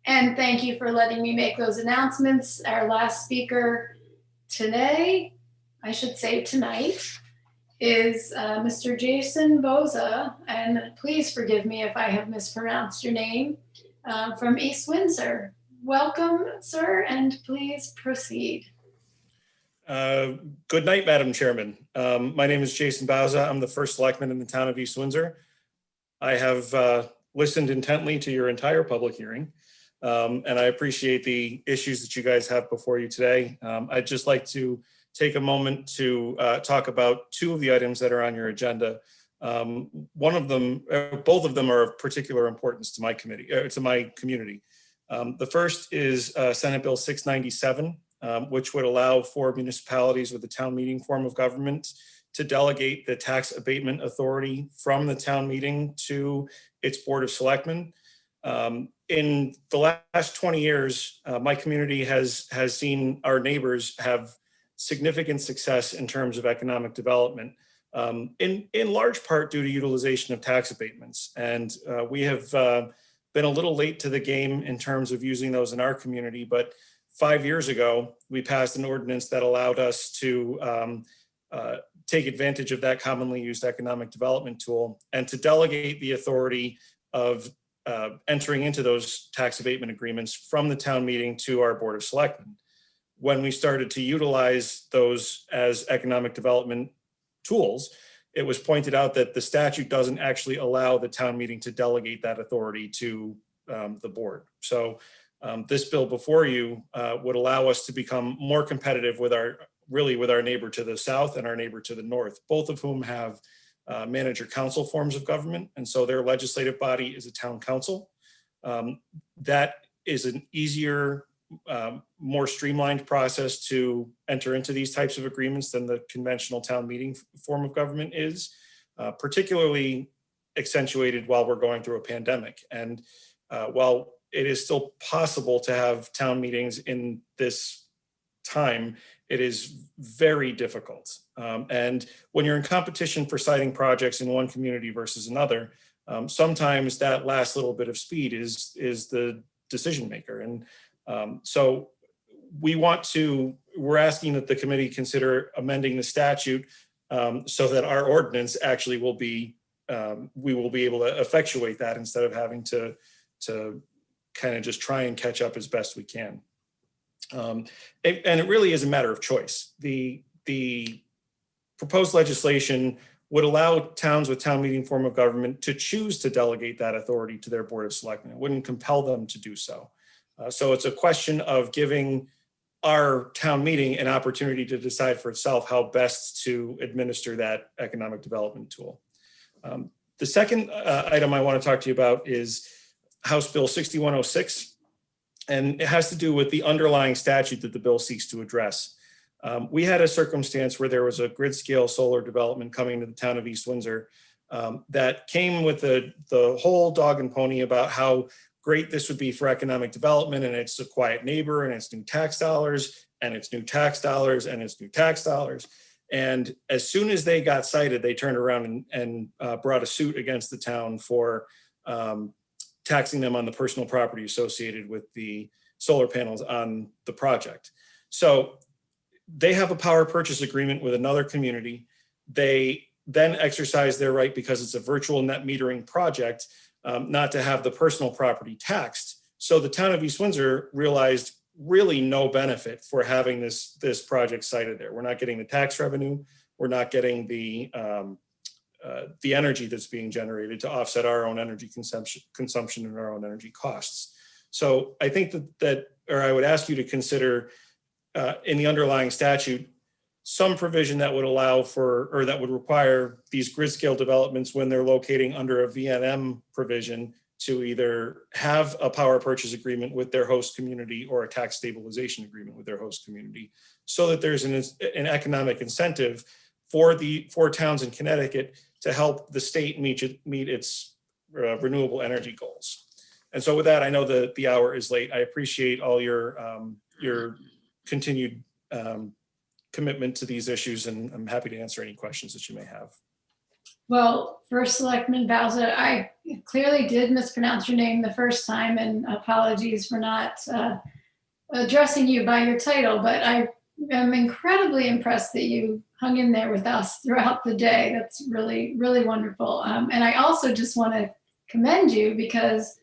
And thank you for letting me make those announcements. Our last speaker today, I should say tonight, is Mr. Jason Boza, and please forgive me if I have mispronounced your name, from East Windsor. Welcome, sir, and please proceed. Good night, Madam Chairman. My name is Jason Bauza. I'm the first selectman in the town of East Windsor. I have listened intently to your entire public hearing, and I appreciate the issues that you guys have before you today. I'd just like to take a moment to talk about two of the items that are on your agenda. One of them, both of them are of particular importance to my community. The first is Senate Bill 697, which would allow for municipalities with a town meeting form of government to delegate the tax abatement authority from the town meeting to its Board of Selectmen. In the last 20 years, my community has seen our neighbors have significant success in terms of economic development, in large part due to utilization of tax abatements. And we have been a little late to the game in terms of using those in our community, but 5 years ago, we passed an ordinance that allowed us to take advantage of that commonly used economic development tool and to delegate the authority of entering into those tax abatement agreements from the town meeting to our Board of Selectmen. When we started to utilize those as economic development tools, it was pointed out that the statute doesn't actually allow the town meeting to delegate that authority to the board. So this bill before you would allow us to become more competitive with our neighbor to the south and our neighbor to the north, both of whom have manager council forms of government. And so their legislative body is a town council. That is an easier, more streamlined process to enter into these types of agreements than the conventional town meeting form of government is, particularly accentuated while we're going through a pandemic. And while it is still possible to have town meetings in this time, it is very difficult. And when you're in competition for citing projects in one community versus another, sometimes that last little bit of speed is the decision maker. And so we're asking that the committee consider amending the statute so that our ordinance actually will be, we will be able to effectuate that instead of having to kind of just try and catch up as best we can. And it really is a matter of choice. The proposed legislation would allow towns with town meeting form of government to choose to delegate that authority to their Board of Selectmen. It wouldn't compel them to do so. So it's a question of giving our town meeting an opportunity to decide for itself how best to administer that economic development tool. The second item I want to talk to you about is House Bill 6106, and it has to do with the underlying statute that the bill seeks to address. We had a circumstance where there was a grid scale solar development coming to the town of East Windsor that came with the whole dog and pony about how great this would be for economic development, and it's a quiet neighbor, and it's new tax dollars, and it's new tax dollars, and it's new tax dollars. And as soon as they got cited, they turned around and brought a suit against the town for taxing them on the personal property associated with the solar panels on the project. So they have a power purchase agreement with another community. They then exercise their right, because it's a virtual net metering project, not to have the personal property taxed. So the town of East Windsor realized really no benefit for having this project cited there. We're not getting the tax revenue. We're not getting the energy that's being generated to offset our own energy consumption and our own energy costs. So I think or I would ask you to consider in the underlying statute some provision that would allow for, or that would require these grid scale developments when they're locating under a VNM provision to either have a power purchase agreement with their host community or a tax stabilization agreement with their host community, so that there's an economic incentive for towns in Connecticut to help the state meet its renewable energy goals. And so with that, I know that the hour is late. I appreciate all your continued commitment to these issues, and I'm happy to answer any questions that you may have. Well, First Selectman Bauza, I clearly did mispronounce your name the first time, and apologies for not addressing you by your title, but I I'm incredibly impressed that you hung in there with us throughout the day. That's really, really wonderful. And I also just want to commend you because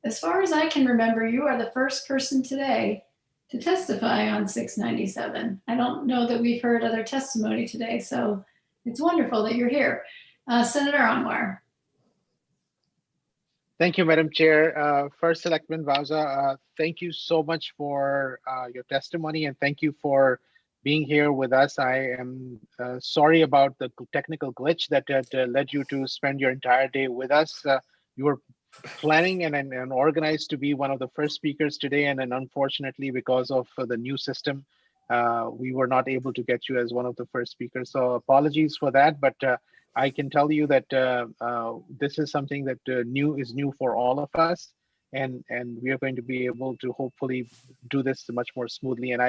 as far as I can remember, you are the first person today to testify on 697. I don't know that we've heard other testimony today, so it's wonderful that you're here. Senator Anwar. Thank you, Madam Chair. First Selectman Bauza, thank you so much for your testimony and thank you for being here with us. I am sorry about the technical glitch that led you to spend your entire day with us. You were planning and organized to be one of the first speakers today, and then unfortunately, because of the new system, we were not able to get you as one of the first speakers. So apologies for that, but I can tell you that this is something that is new for all of us, and we are going to be able to hopefully do this much more smoothly. And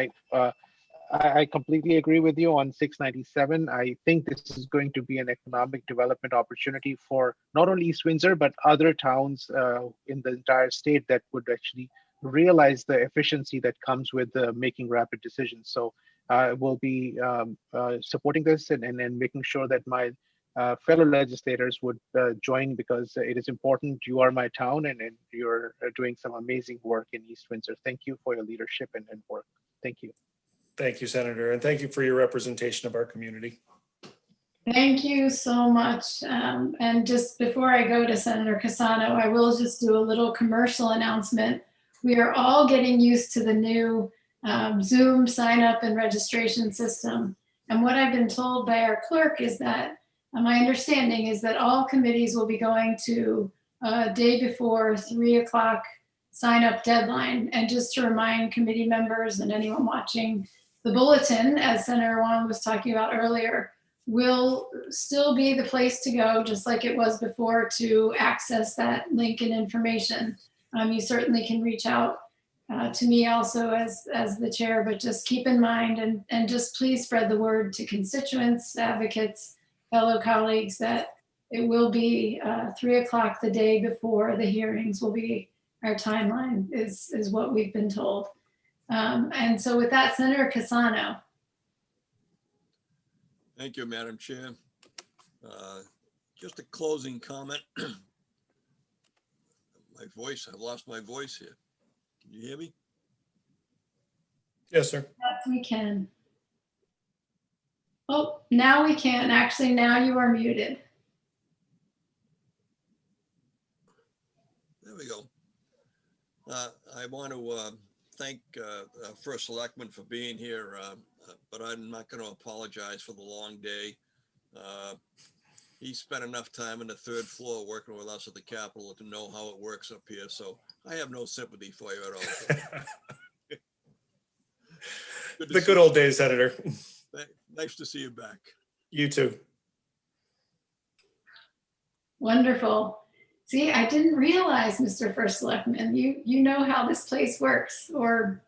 I completely agree with you on 697. I think this is going to be an economic development opportunity for not only East Windsor, but other towns in the entire state that would actually realize the efficiency that comes with making rapid decisions. So we'll be supporting this and making sure that my fellow legislators would join, because it is important. You are my town and you're doing some amazing work in East Windsor. Thank you for your leadership and work. Thank you. Thank you, Senator, and thank you for your representation of our community. Thank you so much. And just before I go to Senator Cassano, I will just do a little commercial announcement. We are all getting used to the new Zoom sign up and registration system. And what I've been told by our clerk is that my understanding is that all committees will be going to a day before 3 o'clock sign up deadline. And just to remind committee members and anyone watching, the bulletin, as Senator Wong was talking about earlier, will still be the place to go, just like it was before, to access that link and information. You certainly can reach out to me also as the chair, but just keep in mind and just please spread the word to constituents, advocates, fellow colleagues that it will be 3 o'clock the day before the hearings will be our timeline, is what we've been told. And so with that, Senator Cassano. Thank you, Madam Chair. Just a closing comment. My voice, I've lost my voice here. Can you hear me? Yes, sir. Yes, we can. Oh, now we can. Actually, now you are muted. There we go. I want to thank First Selectman for being here, but I'm not going to apologize for the long day. He spent enough time on the third floor working with us at the Capitol to know how it works up here, so I have no sympathy for you at all. The good old days, Senator. Nice to see you back. You too. Wonderful. See, I didn't realize, Mr. First Selectman, you know how this place works, or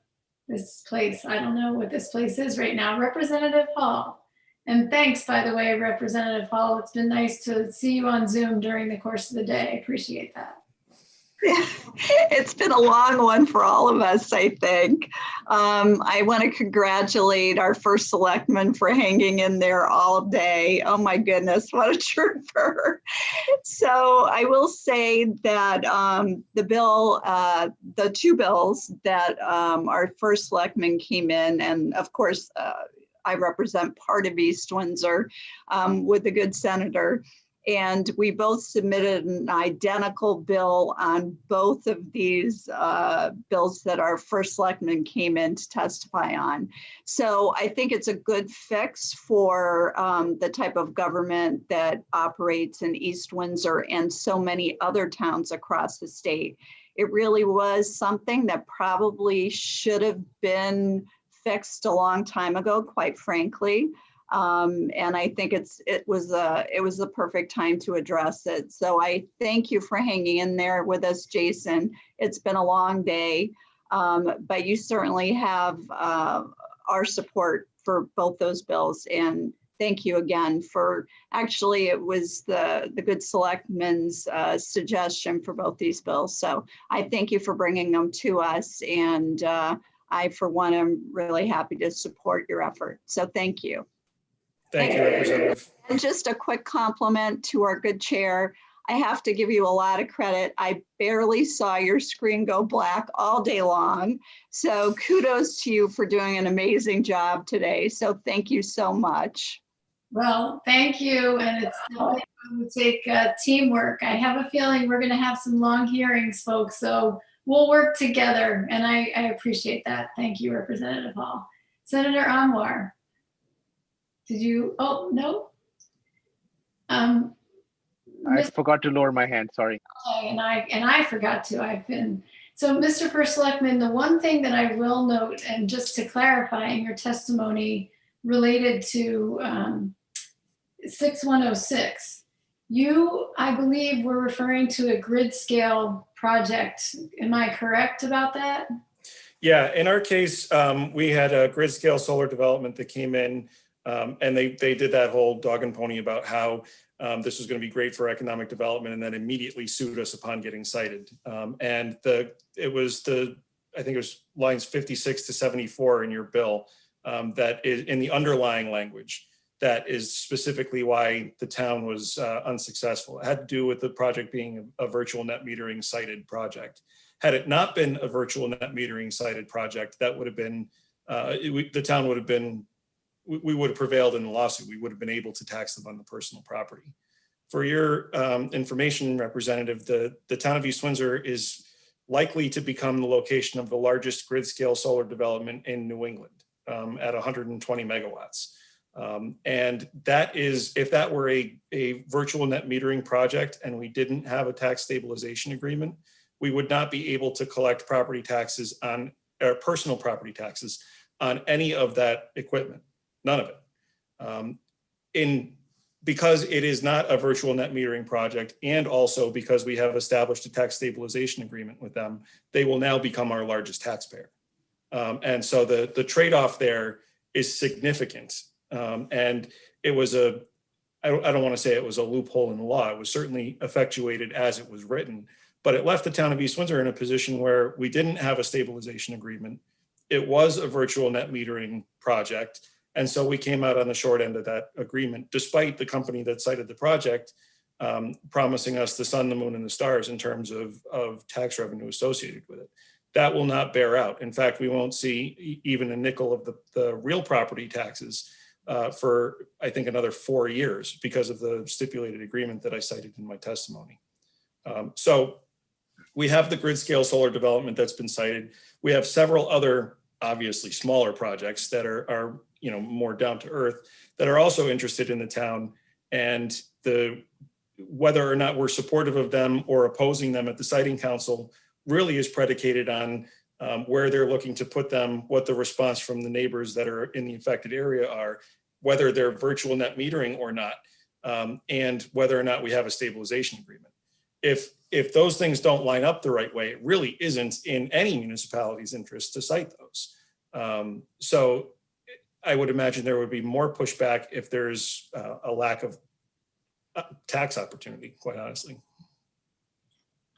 this place, I don't know what this place is right now. Representative Hall. And thanks, by the way, Representative Hall. It's been nice to see you on Zoom during the course of the day. I appreciate that. It's been a long one for all of us, I think. I want to congratulate our First Selectman for hanging in there all day. Oh my goodness, what a trooper. So I will say that the bill, the two bills that our First Selectman came in, and of course, I represent part of East Windsor with the good senator. And we both submitted an identical bill on both of these bills that our First Selectman came in to testify on. So I think it's a good fix for the type of government that operates in East Windsor and so many other towns across the state. It really was something that probably should have been fixed a long time ago, quite frankly. And I think it was the perfect time to address it. So I thank you for hanging in there with us, Jason. It's been a long day, but you certainly have our support for both those bills. And thank you again for, actually, it was the good selectman's suggestion for both these bills. So I thank you for bringing them to us. And I, for one, am really happy to support your effort. So thank you. Thank you, Representative. And just a quick compliment to our good chair. I have to give you a lot of credit. I barely saw your screen go black all day long. So kudos to you for doing an amazing job today. So thank you so much. Well, thank you. And it's definitely going to take teamwork. I have a feeling we're going to have some long hearings, folks. So we'll work together. And I appreciate that. Thank you, Representative Hall. Senator Anwar, did you, oh, no? I forgot to lower my hand, sorry. Okay, and I forgot to. I've been so, Mr. First Selectman. The one thing that I will note, and just to clarify in your testimony related to 6106, you, I believe, were referring to a grid scale project. Am I correct about that? Yeah, in our case, we had a grid scale solar development that came in, and they did that whole dog and pony about how this was going to be great for economic development, and then immediately sued us upon getting cited. And it was I think it was lines 56 to 74 in your bill that is in the underlying language. That is specifically why the town was unsuccessful. It had to do with the project being a virtual net metering cited project. Had it not been a virtual net metering cited project, that would have been, the town would have been, we would have prevailed in the lawsuit. We would have been able to tax them on the personal property. For your information, Representative, the town of East Windsor is likely to become the location of the largest grid scale solar development in New England at 120 megawatts. And that is, if that were a virtual net metering project and we didn't have a tax stabilization agreement, we would not be able to collect property taxes on, or personal property taxes on any of that equipment. None of it. Because it is not a virtual net metering project, and also because we have established a tax stabilization agreement with them, they will now become our largest taxpayer. And so the trade-off there is significant. And it was I don't want to say it was a loophole in the law. It was certainly effectuated as it was written, but it left the town of East Windsor in a position where we didn't have a stabilization agreement. It was a virtual net metering project. And so we came out on the short end of that agreement, despite the company that cited the project promising us the sun, the moon, and the stars in terms of tax revenue associated with it. That will not bear out. In fact, we won't see even a nickel of the real property taxes for, I think, another 4 years because of the stipulated agreement that I cited in my testimony. So we have the grid scale solar development that's been cited. We have several other, obviously smaller projects that are more down to earth that are also interested in the town, and whether or not we're supportive of them or opposing them at the siting council really is predicated on where they're looking to put them, what the response from the neighbors that are in the affected area are, whether they're virtual net metering or not, and whether or not we have a stabilization agreement. If those things don't line up the right way, it really isn't in any municipality's interest to cite those. So I would imagine there would be more pushback if there's a lack of tax opportunity, quite honestly.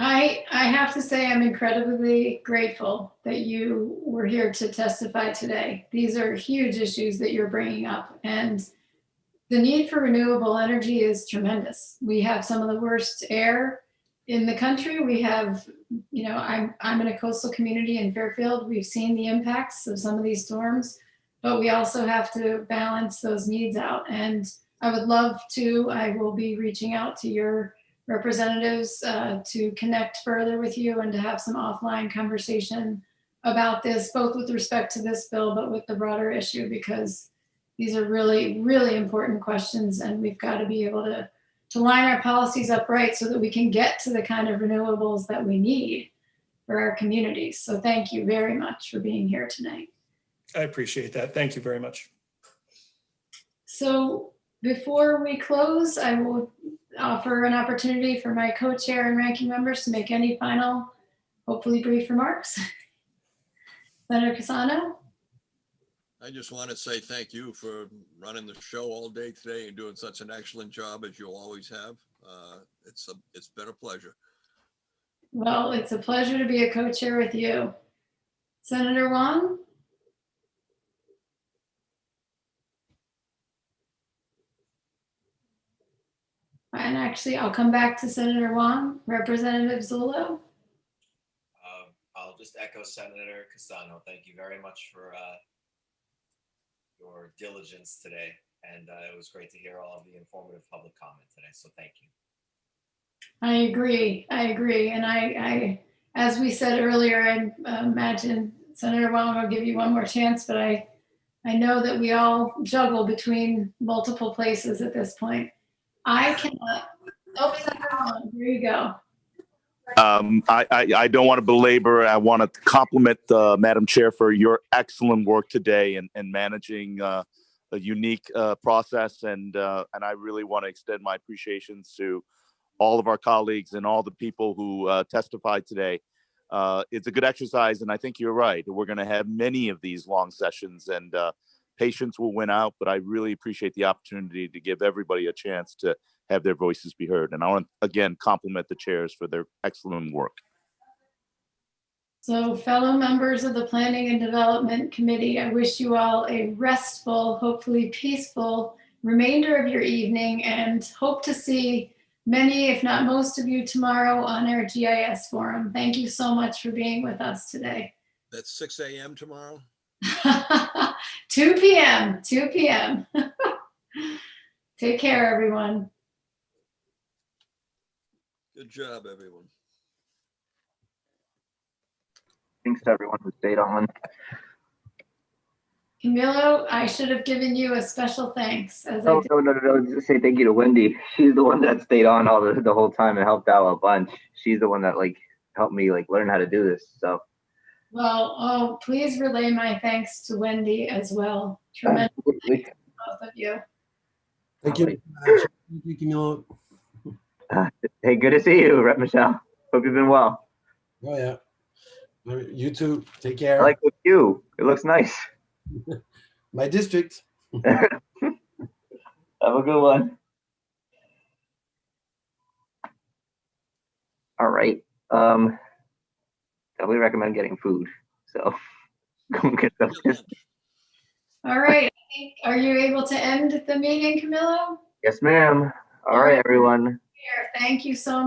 I have to say I'm incredibly grateful that you were here to testify today. These are huge issues that you're bringing up, and the need for renewable energy is tremendous. We have some of the worst air in the country. We have, I'm in a coastal community in Fairfield. We've seen the impacts of some of these storms, but we also have to balance those needs out. And I would love to, I will be reaching out to your representatives to connect further with you and to have some offline conversation about this, both with respect to this bill, but with the broader issue, because these are really, really important questions, and we've got to be able to line our policies up right so that we can get to the kind of renewables that we need for our communities. So thank you very much for being here tonight. I appreciate that. Thank you very much. So before we close, I will offer an opportunity for my co-chair and ranking members to make any final, hopefully brief remarks. Senator Cassano. I just want to say thank you for running the show all day today and doing such an excellent job as you'll always have. It's been a pleasure. Well, it's a pleasure to be a co-chair with you. Senator Wong? And actually, I'll come back to Senator Wong. Representative Zullo? I'll just echo Senator Casano. Thank you very much for your diligence today. And it was great to hear all of the informative public comment today. So thank you. I agree. And I, as we said earlier, I imagine Senator Wong will give you one more chance, but I know that we all juggle between multiple places at this point. I cannot. Oh, Senator Wong, here you go. I don't want to belabor. I want to compliment Madam Chair for your excellent work today and managing a unique process. And I really want to extend my appreciations to all of our colleagues and all the people who testified today. It's a good exercise, and I think you're right. We're going to have many of these long sessions, and patience will win out. But I really appreciate the opportunity to give everybody a chance to have their voices be heard. And I want to, again, compliment the chairs for their excellent work. So fellow members of the Planning and Development Committee, I wish you all a restful, hopefully peaceful remainder of your evening, and hope to see many, if not most of you tomorrow on our GIS forum. Thank you so much for being with us today. That's 6 a.m. tomorrow? 2 p.m. Take care, everyone. Good job, everyone. Thanks to everyone who stayed on. Camilo, I should have given you a special thanks. As I did. No. Just say thank you to Wendy. She's the one that stayed on all the whole time and helped out a bunch. She's the one that helped me learn how to do this. So. Well, please relay my thanks to Wendy as well. Tremendous thanks to both of you. Thank you. Thank you, Camilo. Hey, good to see you, Rep. Michelle. Hope you've been well. Oh yeah. You too. Take care. I like the view. It looks nice. My district. Have a good one. All right. Definitely recommend getting food. So go get some. All right. Are you able to end the meeting, Camilo? Yes, ma'am. All right, everyone. Thank you so much.